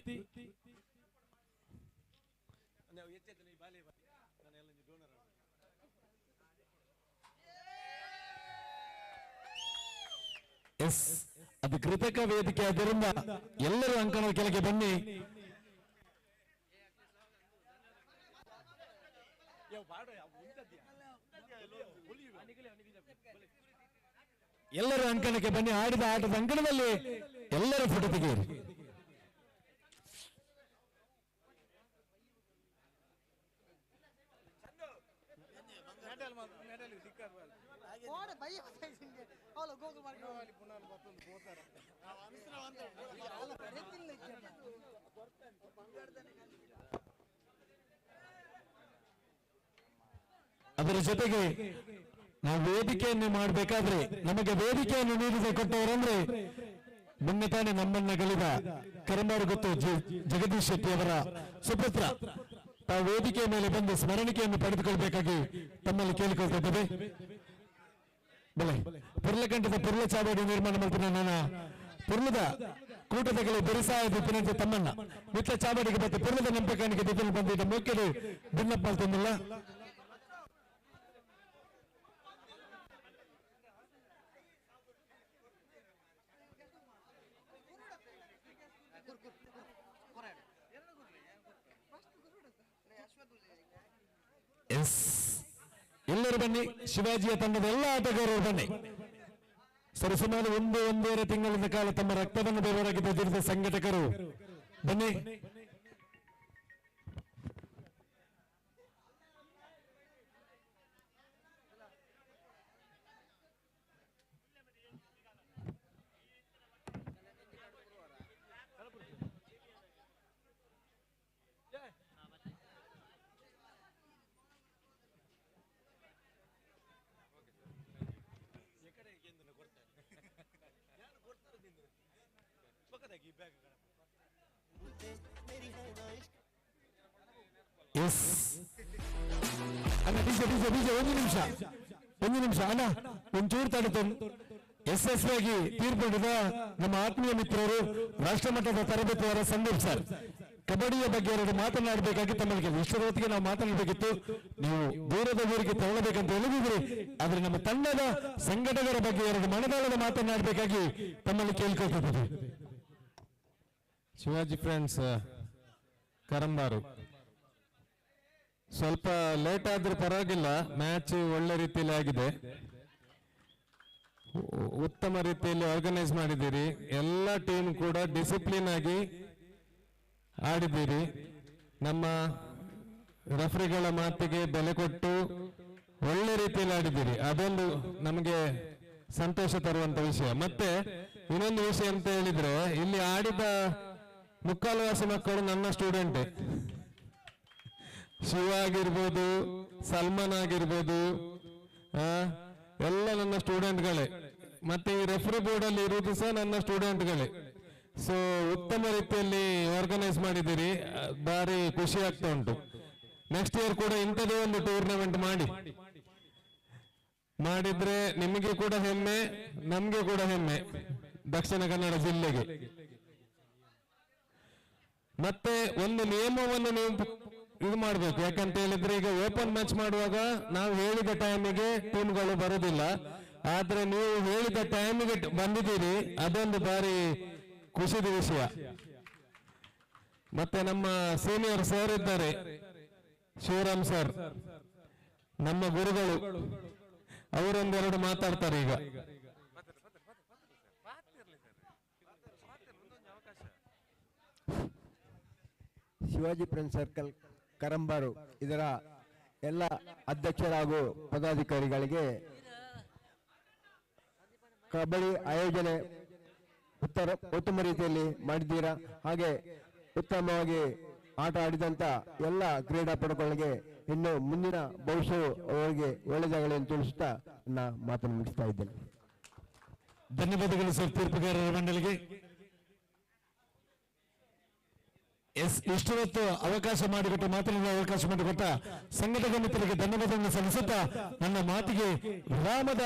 [SPEAKER 9] ಎಸ್ ಅದು ಕೃತಕ ವೇದಿಕೆ ಆದ್ದರಿಂದ ಎಲ್ಲರೂ ಅಂಕಣದ ಕೆಳಗೆ ಬನ್ನಿ.
[SPEAKER 18] ಎಲ್ಲರೂ ಅಂಕಣಕ್ಕೆ ಬನ್ನಿ. ಆಡಿದ ಆಟದ ಅಂಕಣದಲ್ಲಿ ಎಲ್ಲರೂ ಫೋಟೋ ತೆಗೆಯಿರಿ. ಅದರ ಜೊತೆಗೆ ನಾವು ವೇದಿಕೆಯನ್ನು ಮಾಡಬೇಕಾದ್ರೆ ನಮಗೆ ವೇದಿಕೆಯನ್ನು ನೀಡಿದ ಕೊಟ್ಟವರಂದ್ರೆ ಮೊನ್ನೆ ತಾನೇ ನಮ್ಮನ್ನ ಗಳಿದ ಕರಂಬಾರು ಗೊತ್ತು ಜಗದೀಶ್ ಶೆಟ್ಟಿ ಅವರ ಸುಪುತ್ರ. ತಾವು ವೇದಿಕೆಯ ಮೇಲೆ ಬಂದು ಸ್ಮರಣಿಕೆಯನ್ನು ಪಡೆದುಕೊಳ್ಬೇಕಾಗಿ ತಮ್ಮಲ್ಲಿ ಕೇಳಿಕೊಳ್ತಿದ್ದೇವೆ. ಬಲೆ ಪುರ್ಲಕಂಠದ ಪುರ್ಲ ಚಾವಡಿ ನಿರ್ಮಾಣ ಮಾಡ್ತೀನಿ ನನ್ನ ಪುರ್ಲದ ಕೂಟದಗಳು ಬೆರಿಸಾಯ ದಿಪ್ಪಿನಂತೆ ತಮ್ಮನ್ನ ಮಿತ್ರ ಚಾವಡಿಗೆ ಮತ್ತೆ ಪುರ್ಲದ ನೆಂಪಕಾಣಿಕೆ ದಿಪ್ಪಿನ ಬಂದಿದ್ದ ಮುಖ್ಯರು ಭಿನ್ನಪ್ಪ ಮಾಡ್ತಂದಿಲ್ಲ. ಎಲ್ಲರೂ ಬನ್ನಿ. ಶಿವಾಜಿಯ ತಂಡದ ಎಲ್ಲ ಆಟಗಾರರು ಬನ್ನಿ. ಸರಿಸುಮಾರು ಒಂದೂವರೆ ತಿಂಗಳಿನ ಕಾಲ ತಮ್ಮ ರಕ್ತವನ್ನು ಬೆವರಾಗಿ ದುಡಿದ ಸಂಘಟಕರು ಬನ್ನಿ. ಒಂದು ನಿಮಿಷ ಅಣ್ಣ, ಒಂಚೂರು ತಡೆತು. ಯಶಸ್ವಿಯಾಗಿ ತೀರ್ಪಡಿದ ನಮ್ಮ ಆತ್ಮೀಯ ಮಿತ್ರರು ರಾಷ್ಟ್ರಮಟ್ಟದ ತರಬೇತಿಯವರ ಸಂದೀಪ್ ಸರ್ ಕಬಡ್ಡಿಯ ಬಗ್ಗೆ ಎರಡು ಮಾತನಾಡಬೇಕಾಗಿ ತಮ್ಮಲ್ಲಿ ಇಷ್ಟರ ಹೊತ್ತಿಗೆ ನಾವು ಮಾತನಾಡಬೇಕಿತ್ತು. ನೀವು ದೂರದ ಊರಿಗೆ ತೆರಳಬೇಕಂತ ಹೇಳಿದ್ರೆ ಆದ್ರೆ ನಮ್ಮ ತಂಡದ ಸಂಘಟಕರ ಬಗ್ಗೆ ಎರಡು ಮನದಾಳದ ಮಾತನಾಡಬೇಕಾಗಿ ತಮ್ಮಲ್ಲಿ ಕೇಳ್ಕೊಳ್ತಿದ್ದೀವಿ.
[SPEAKER 20] ಶಿವಾಜಿ ಫ್ರೆಂಡ್ಸ್ ಕರಂಬಾರು ಸ್ವಲ್ಪ ಲೇಟ್ ಆದ್ರೂ ಪರವಾಗಿಲ್ಲ, ಮ್ಯಾಚ್ ಒಳ್ಳೆ ರೀತಿಯಲ್ಲಿ ಆಗಿದೆ, ಉತ್ತಮ ರೀತಿಯಲ್ಲಿ ಆರ್ಗನೈಸ್ ಮಾಡಿದ್ದೀರಿ, ಎಲ್ಲ ಟೀಮ್ ಕೂಡ ಡಿಸಿಪ್ಲಿನ್ ಆಗಿ ಆಡಿದ್ದೀರಿ. ನಮ್ಮ ರೆಫರಿಗಳ ಮಾತಿಗೆ ಬೆಲೆ ಕೊಟ್ಟು ಒಳ್ಳೆ ರೀತಿಯಲ್ಲಿ ಆಡಿದ್ದೀರಿ. ಅದೊಂದು ನಮಗೆ ಸಂತೋಷ ತರುವಂತ ವಿಷಯ. ಮತ್ತೆ ಇನ್ನೊಂದು ವಿಷಯ ಅಂತ ಹೇಳಿದ್ರೆ, ಇಲ್ಲಿ ಆಡಿದ ಮುಕ್ಕಾಲುವಾಸಿ ಮಕ್ಕಳು ನನ್ನ ಸ್ಟೂಡೆಂಟೇ. ಶಿವ ಆಗಿರ್ಬೋದು, ಸಲ್ಮಾನ್ ಆಗಿರ್ಬೋದು, ಎಲ್ಲ ನನ್ನ ಸ್ಟೂಡೆಂಟ್ಗಳೇ. ಮತ್ತೆ ಈ ರೆಫ್ರಿ ಬೋರ್ಡ್ ಅಲ್ಲಿ ಇರುವುದು ಸಹ ನನ್ನ ಸ್ಟೂಡೆಂಟ್ಗಳೇ. ಸೊ ಉತ್ತಮ ರೀತಿಯಲ್ಲಿ ಆರ್ಗನೈಸ್ ಮಾಡಿದ್ದೀರಿ, ಭಾರಿ ಖುಷಿ ಆಗ್ತಾ ಉಂಟು. ನೆಕ್ಸ್ಟ್ ಇಯರ್ ಕೂಡ ಇಂಥದೇ ಒಂದು ಟೂರ್ನಮೆಂಟ್ ಮಾಡಿದ್ರೆ ನಿಮಗೆ ಕೂಡ ಹೆಮ್ಮೆ, ನಮ್ಗೆ ಕೂಡ ಹೆಮ್ಮೆ, ದಕ್ಷಿಣ ಕನ್ನಡ ಜಿಲ್ಲೆಗೆ. ಮತ್ತೆ ಒಂದು ನಿಯಮವನ್ನು ನೀವು ಇದು ಮಾಡಬೇಕು. ಯಾಕಂತ ಹೇಳಿದ್ರೆ ಈಗ ಓಪನ್ ಮ್ಯಾಚ್ ಮಾಡುವಾಗ ನಾವು ಹೇಳಿದ ಟೈಮಿಗೆ ಟೀಮ್ಗಳು ಬರೋದಿಲ್ಲ, ಆದ್ರೆ ನೀವು ಹೇಳಿದ ಟೈಮಿಗೆ ಬಂದಿದ್ದೀರಿ, ಅದೊಂದು ಬಾರಿ ಖುಷಿದ ವಿಷಯ. ಮತ್ತೆ ನಮ್ಮ ಸೀನಿಯರ್ ಸರ್ ಇದ್ದಾರೆ, ಶಿವರಾಮ್ ಸರ್, ನಮ್ಮ ಗುರುಗಳು, ಅವರೊಂದೆರಡು ಮಾತಾಡ್ತಾರೆ ಈಗ.
[SPEAKER 21] ಶಿವಾಜಿ ಫ್ರೆಂಡ್ಸ್ ಸರ್ಕಲ್ ಕರಂಬಾರು ಇದರ ಎಲ್ಲ ಅಧ್ಯಕ್ಷರ ಹಾಗೂ ಪದಾಧಿಕಾರಿಗಳಿಗೆ ಕಬಡ್ಡಿ ಆಯೋಜನೆ ಉತ್ತಮ ರೀತಿಯಲ್ಲಿ ಮಾಡಿದ್ದೀರಾ. ಹಾಗೆ ಉತ್ತಮವಾಗಿ ಆಟ ಆಡಿದಂತ ಎಲ್ಲ ಕ್ರೀಡಾಪಟುಗಳಿಗೆ ಇನ್ನು ಮುಂದಿನ ಭವಿಷ್ಯವು ಅವರಿಗೆ ಒಳ್ಳೆಯದಾಗಲಿ ಅಂತ ತಿಳಿಸುತ್ತಾ ನನ್ನ ಮಾತನ್ನು ಮುಗಿಸ್ತಾ ಇದ್ದೇನೆ.
[SPEAKER 18] ಧನ್ಯವಾದಗಳು ಸರ್ ತೀರ್ಪುಗಾರರ ಮಂಡಳಿಗೆ. ಇಷ್ಟು ಹೊತ್ತು ಅವಕಾಶ ಮಾಡಿಕೊಟ್ಟು ಮಾತನಾಡುವ ಅವಕಾಶ ಮಾಡಿಕೊಟ್ಟ ಸಂಘಟಕ ಮಿತ್ರರಿಗೆ ಧನ್ಯವಾದಗಳನ್ನು ಸಲ್ಲಿಸುತ್ತಾ ನನ್ನ ಮಾತಿಗೆ ವಿರಾಮದ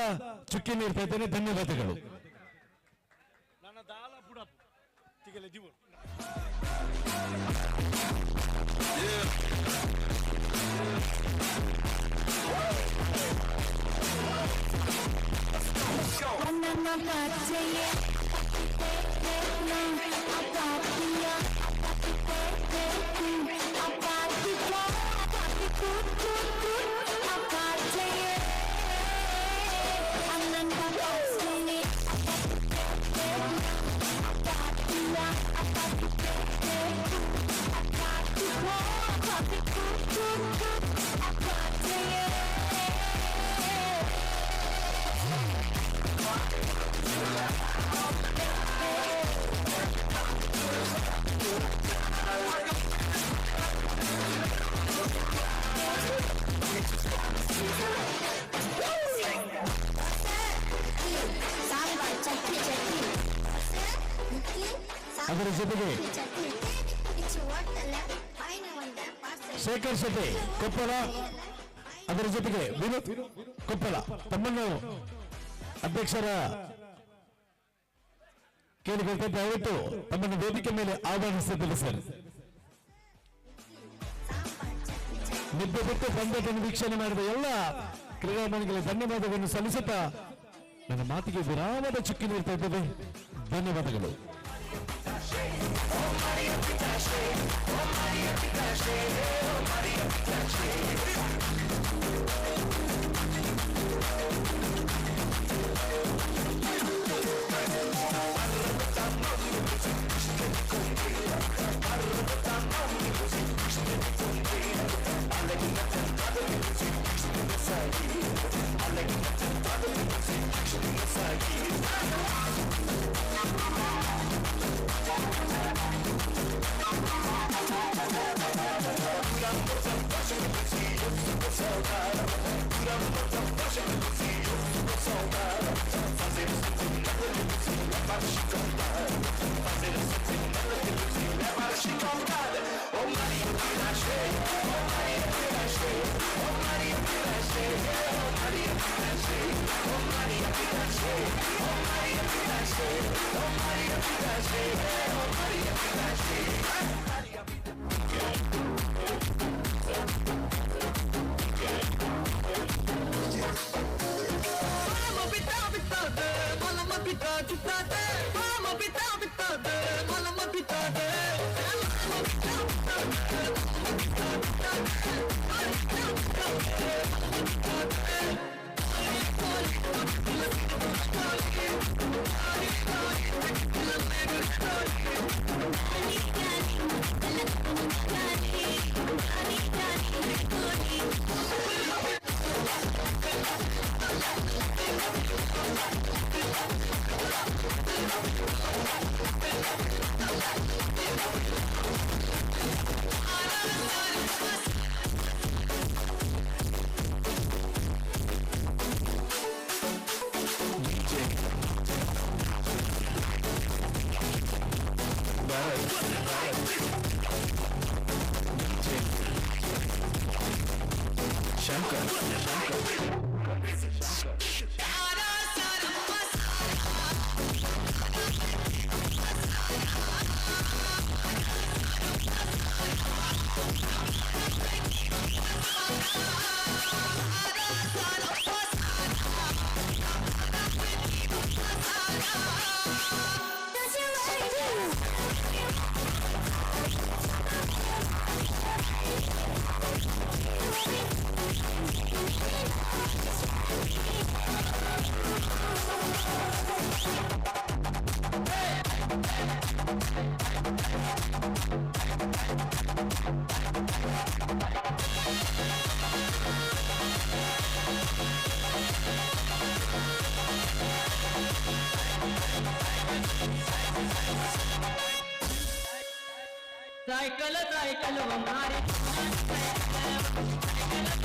[SPEAKER 18] ಚುಕ್ಕಿ ನೀಡ್ತಾ ಇದ್ದೇನೆ. ಧನ್ಯವಾದಗಳು.
[SPEAKER 12] I got
[SPEAKER 18] ಅದರ ಜೊತೆಗೆ ಶೇಖರ್ ಶೆಟ್ಟಿ ಕೊಪ್ಪಳ, ಅದರ ಜೊತೆಗೆ ವಿನೋದ್ ಕೊಪ್ಪಳ ತಮ್ಮನ್ನು ಅಧ್ಯಕ್ಷರ ಕೇಳಿಕೊಳ್ತಾ ದಯವಿಟ್ಟು ತಮ್ಮನ್ನು ವೇದಿಕೆ ಮೇಲೆ ಆಹ್ವಾನಿಸುತ್ತಿಲ್ಲ ಸರ್. ನಿದ್ದೆ ಬಿಟ್ಟು ಪಂದ್ಯವನ್ನು ವೀಕ್ಷಣೆ ಮಾಡಿದ ಎಲ್ಲ ಕ್ರೀಡಾಮಣಿಗಳಿಗೆ ಧನ್ಯವಾದಗಳನ್ನು ಸಲ್ಲಿಸುತ್ತಾ ನನ್ನ ಮಾತಿಗೆ ವಿರಾಮದ ಚುಕ್ಕಿ ನೀಡ್ತಾ ಇದ್ದೇವೆ. ಧನ್ಯವಾದಗಳು.
[SPEAKER 12] साइकिल साइकिल हमारे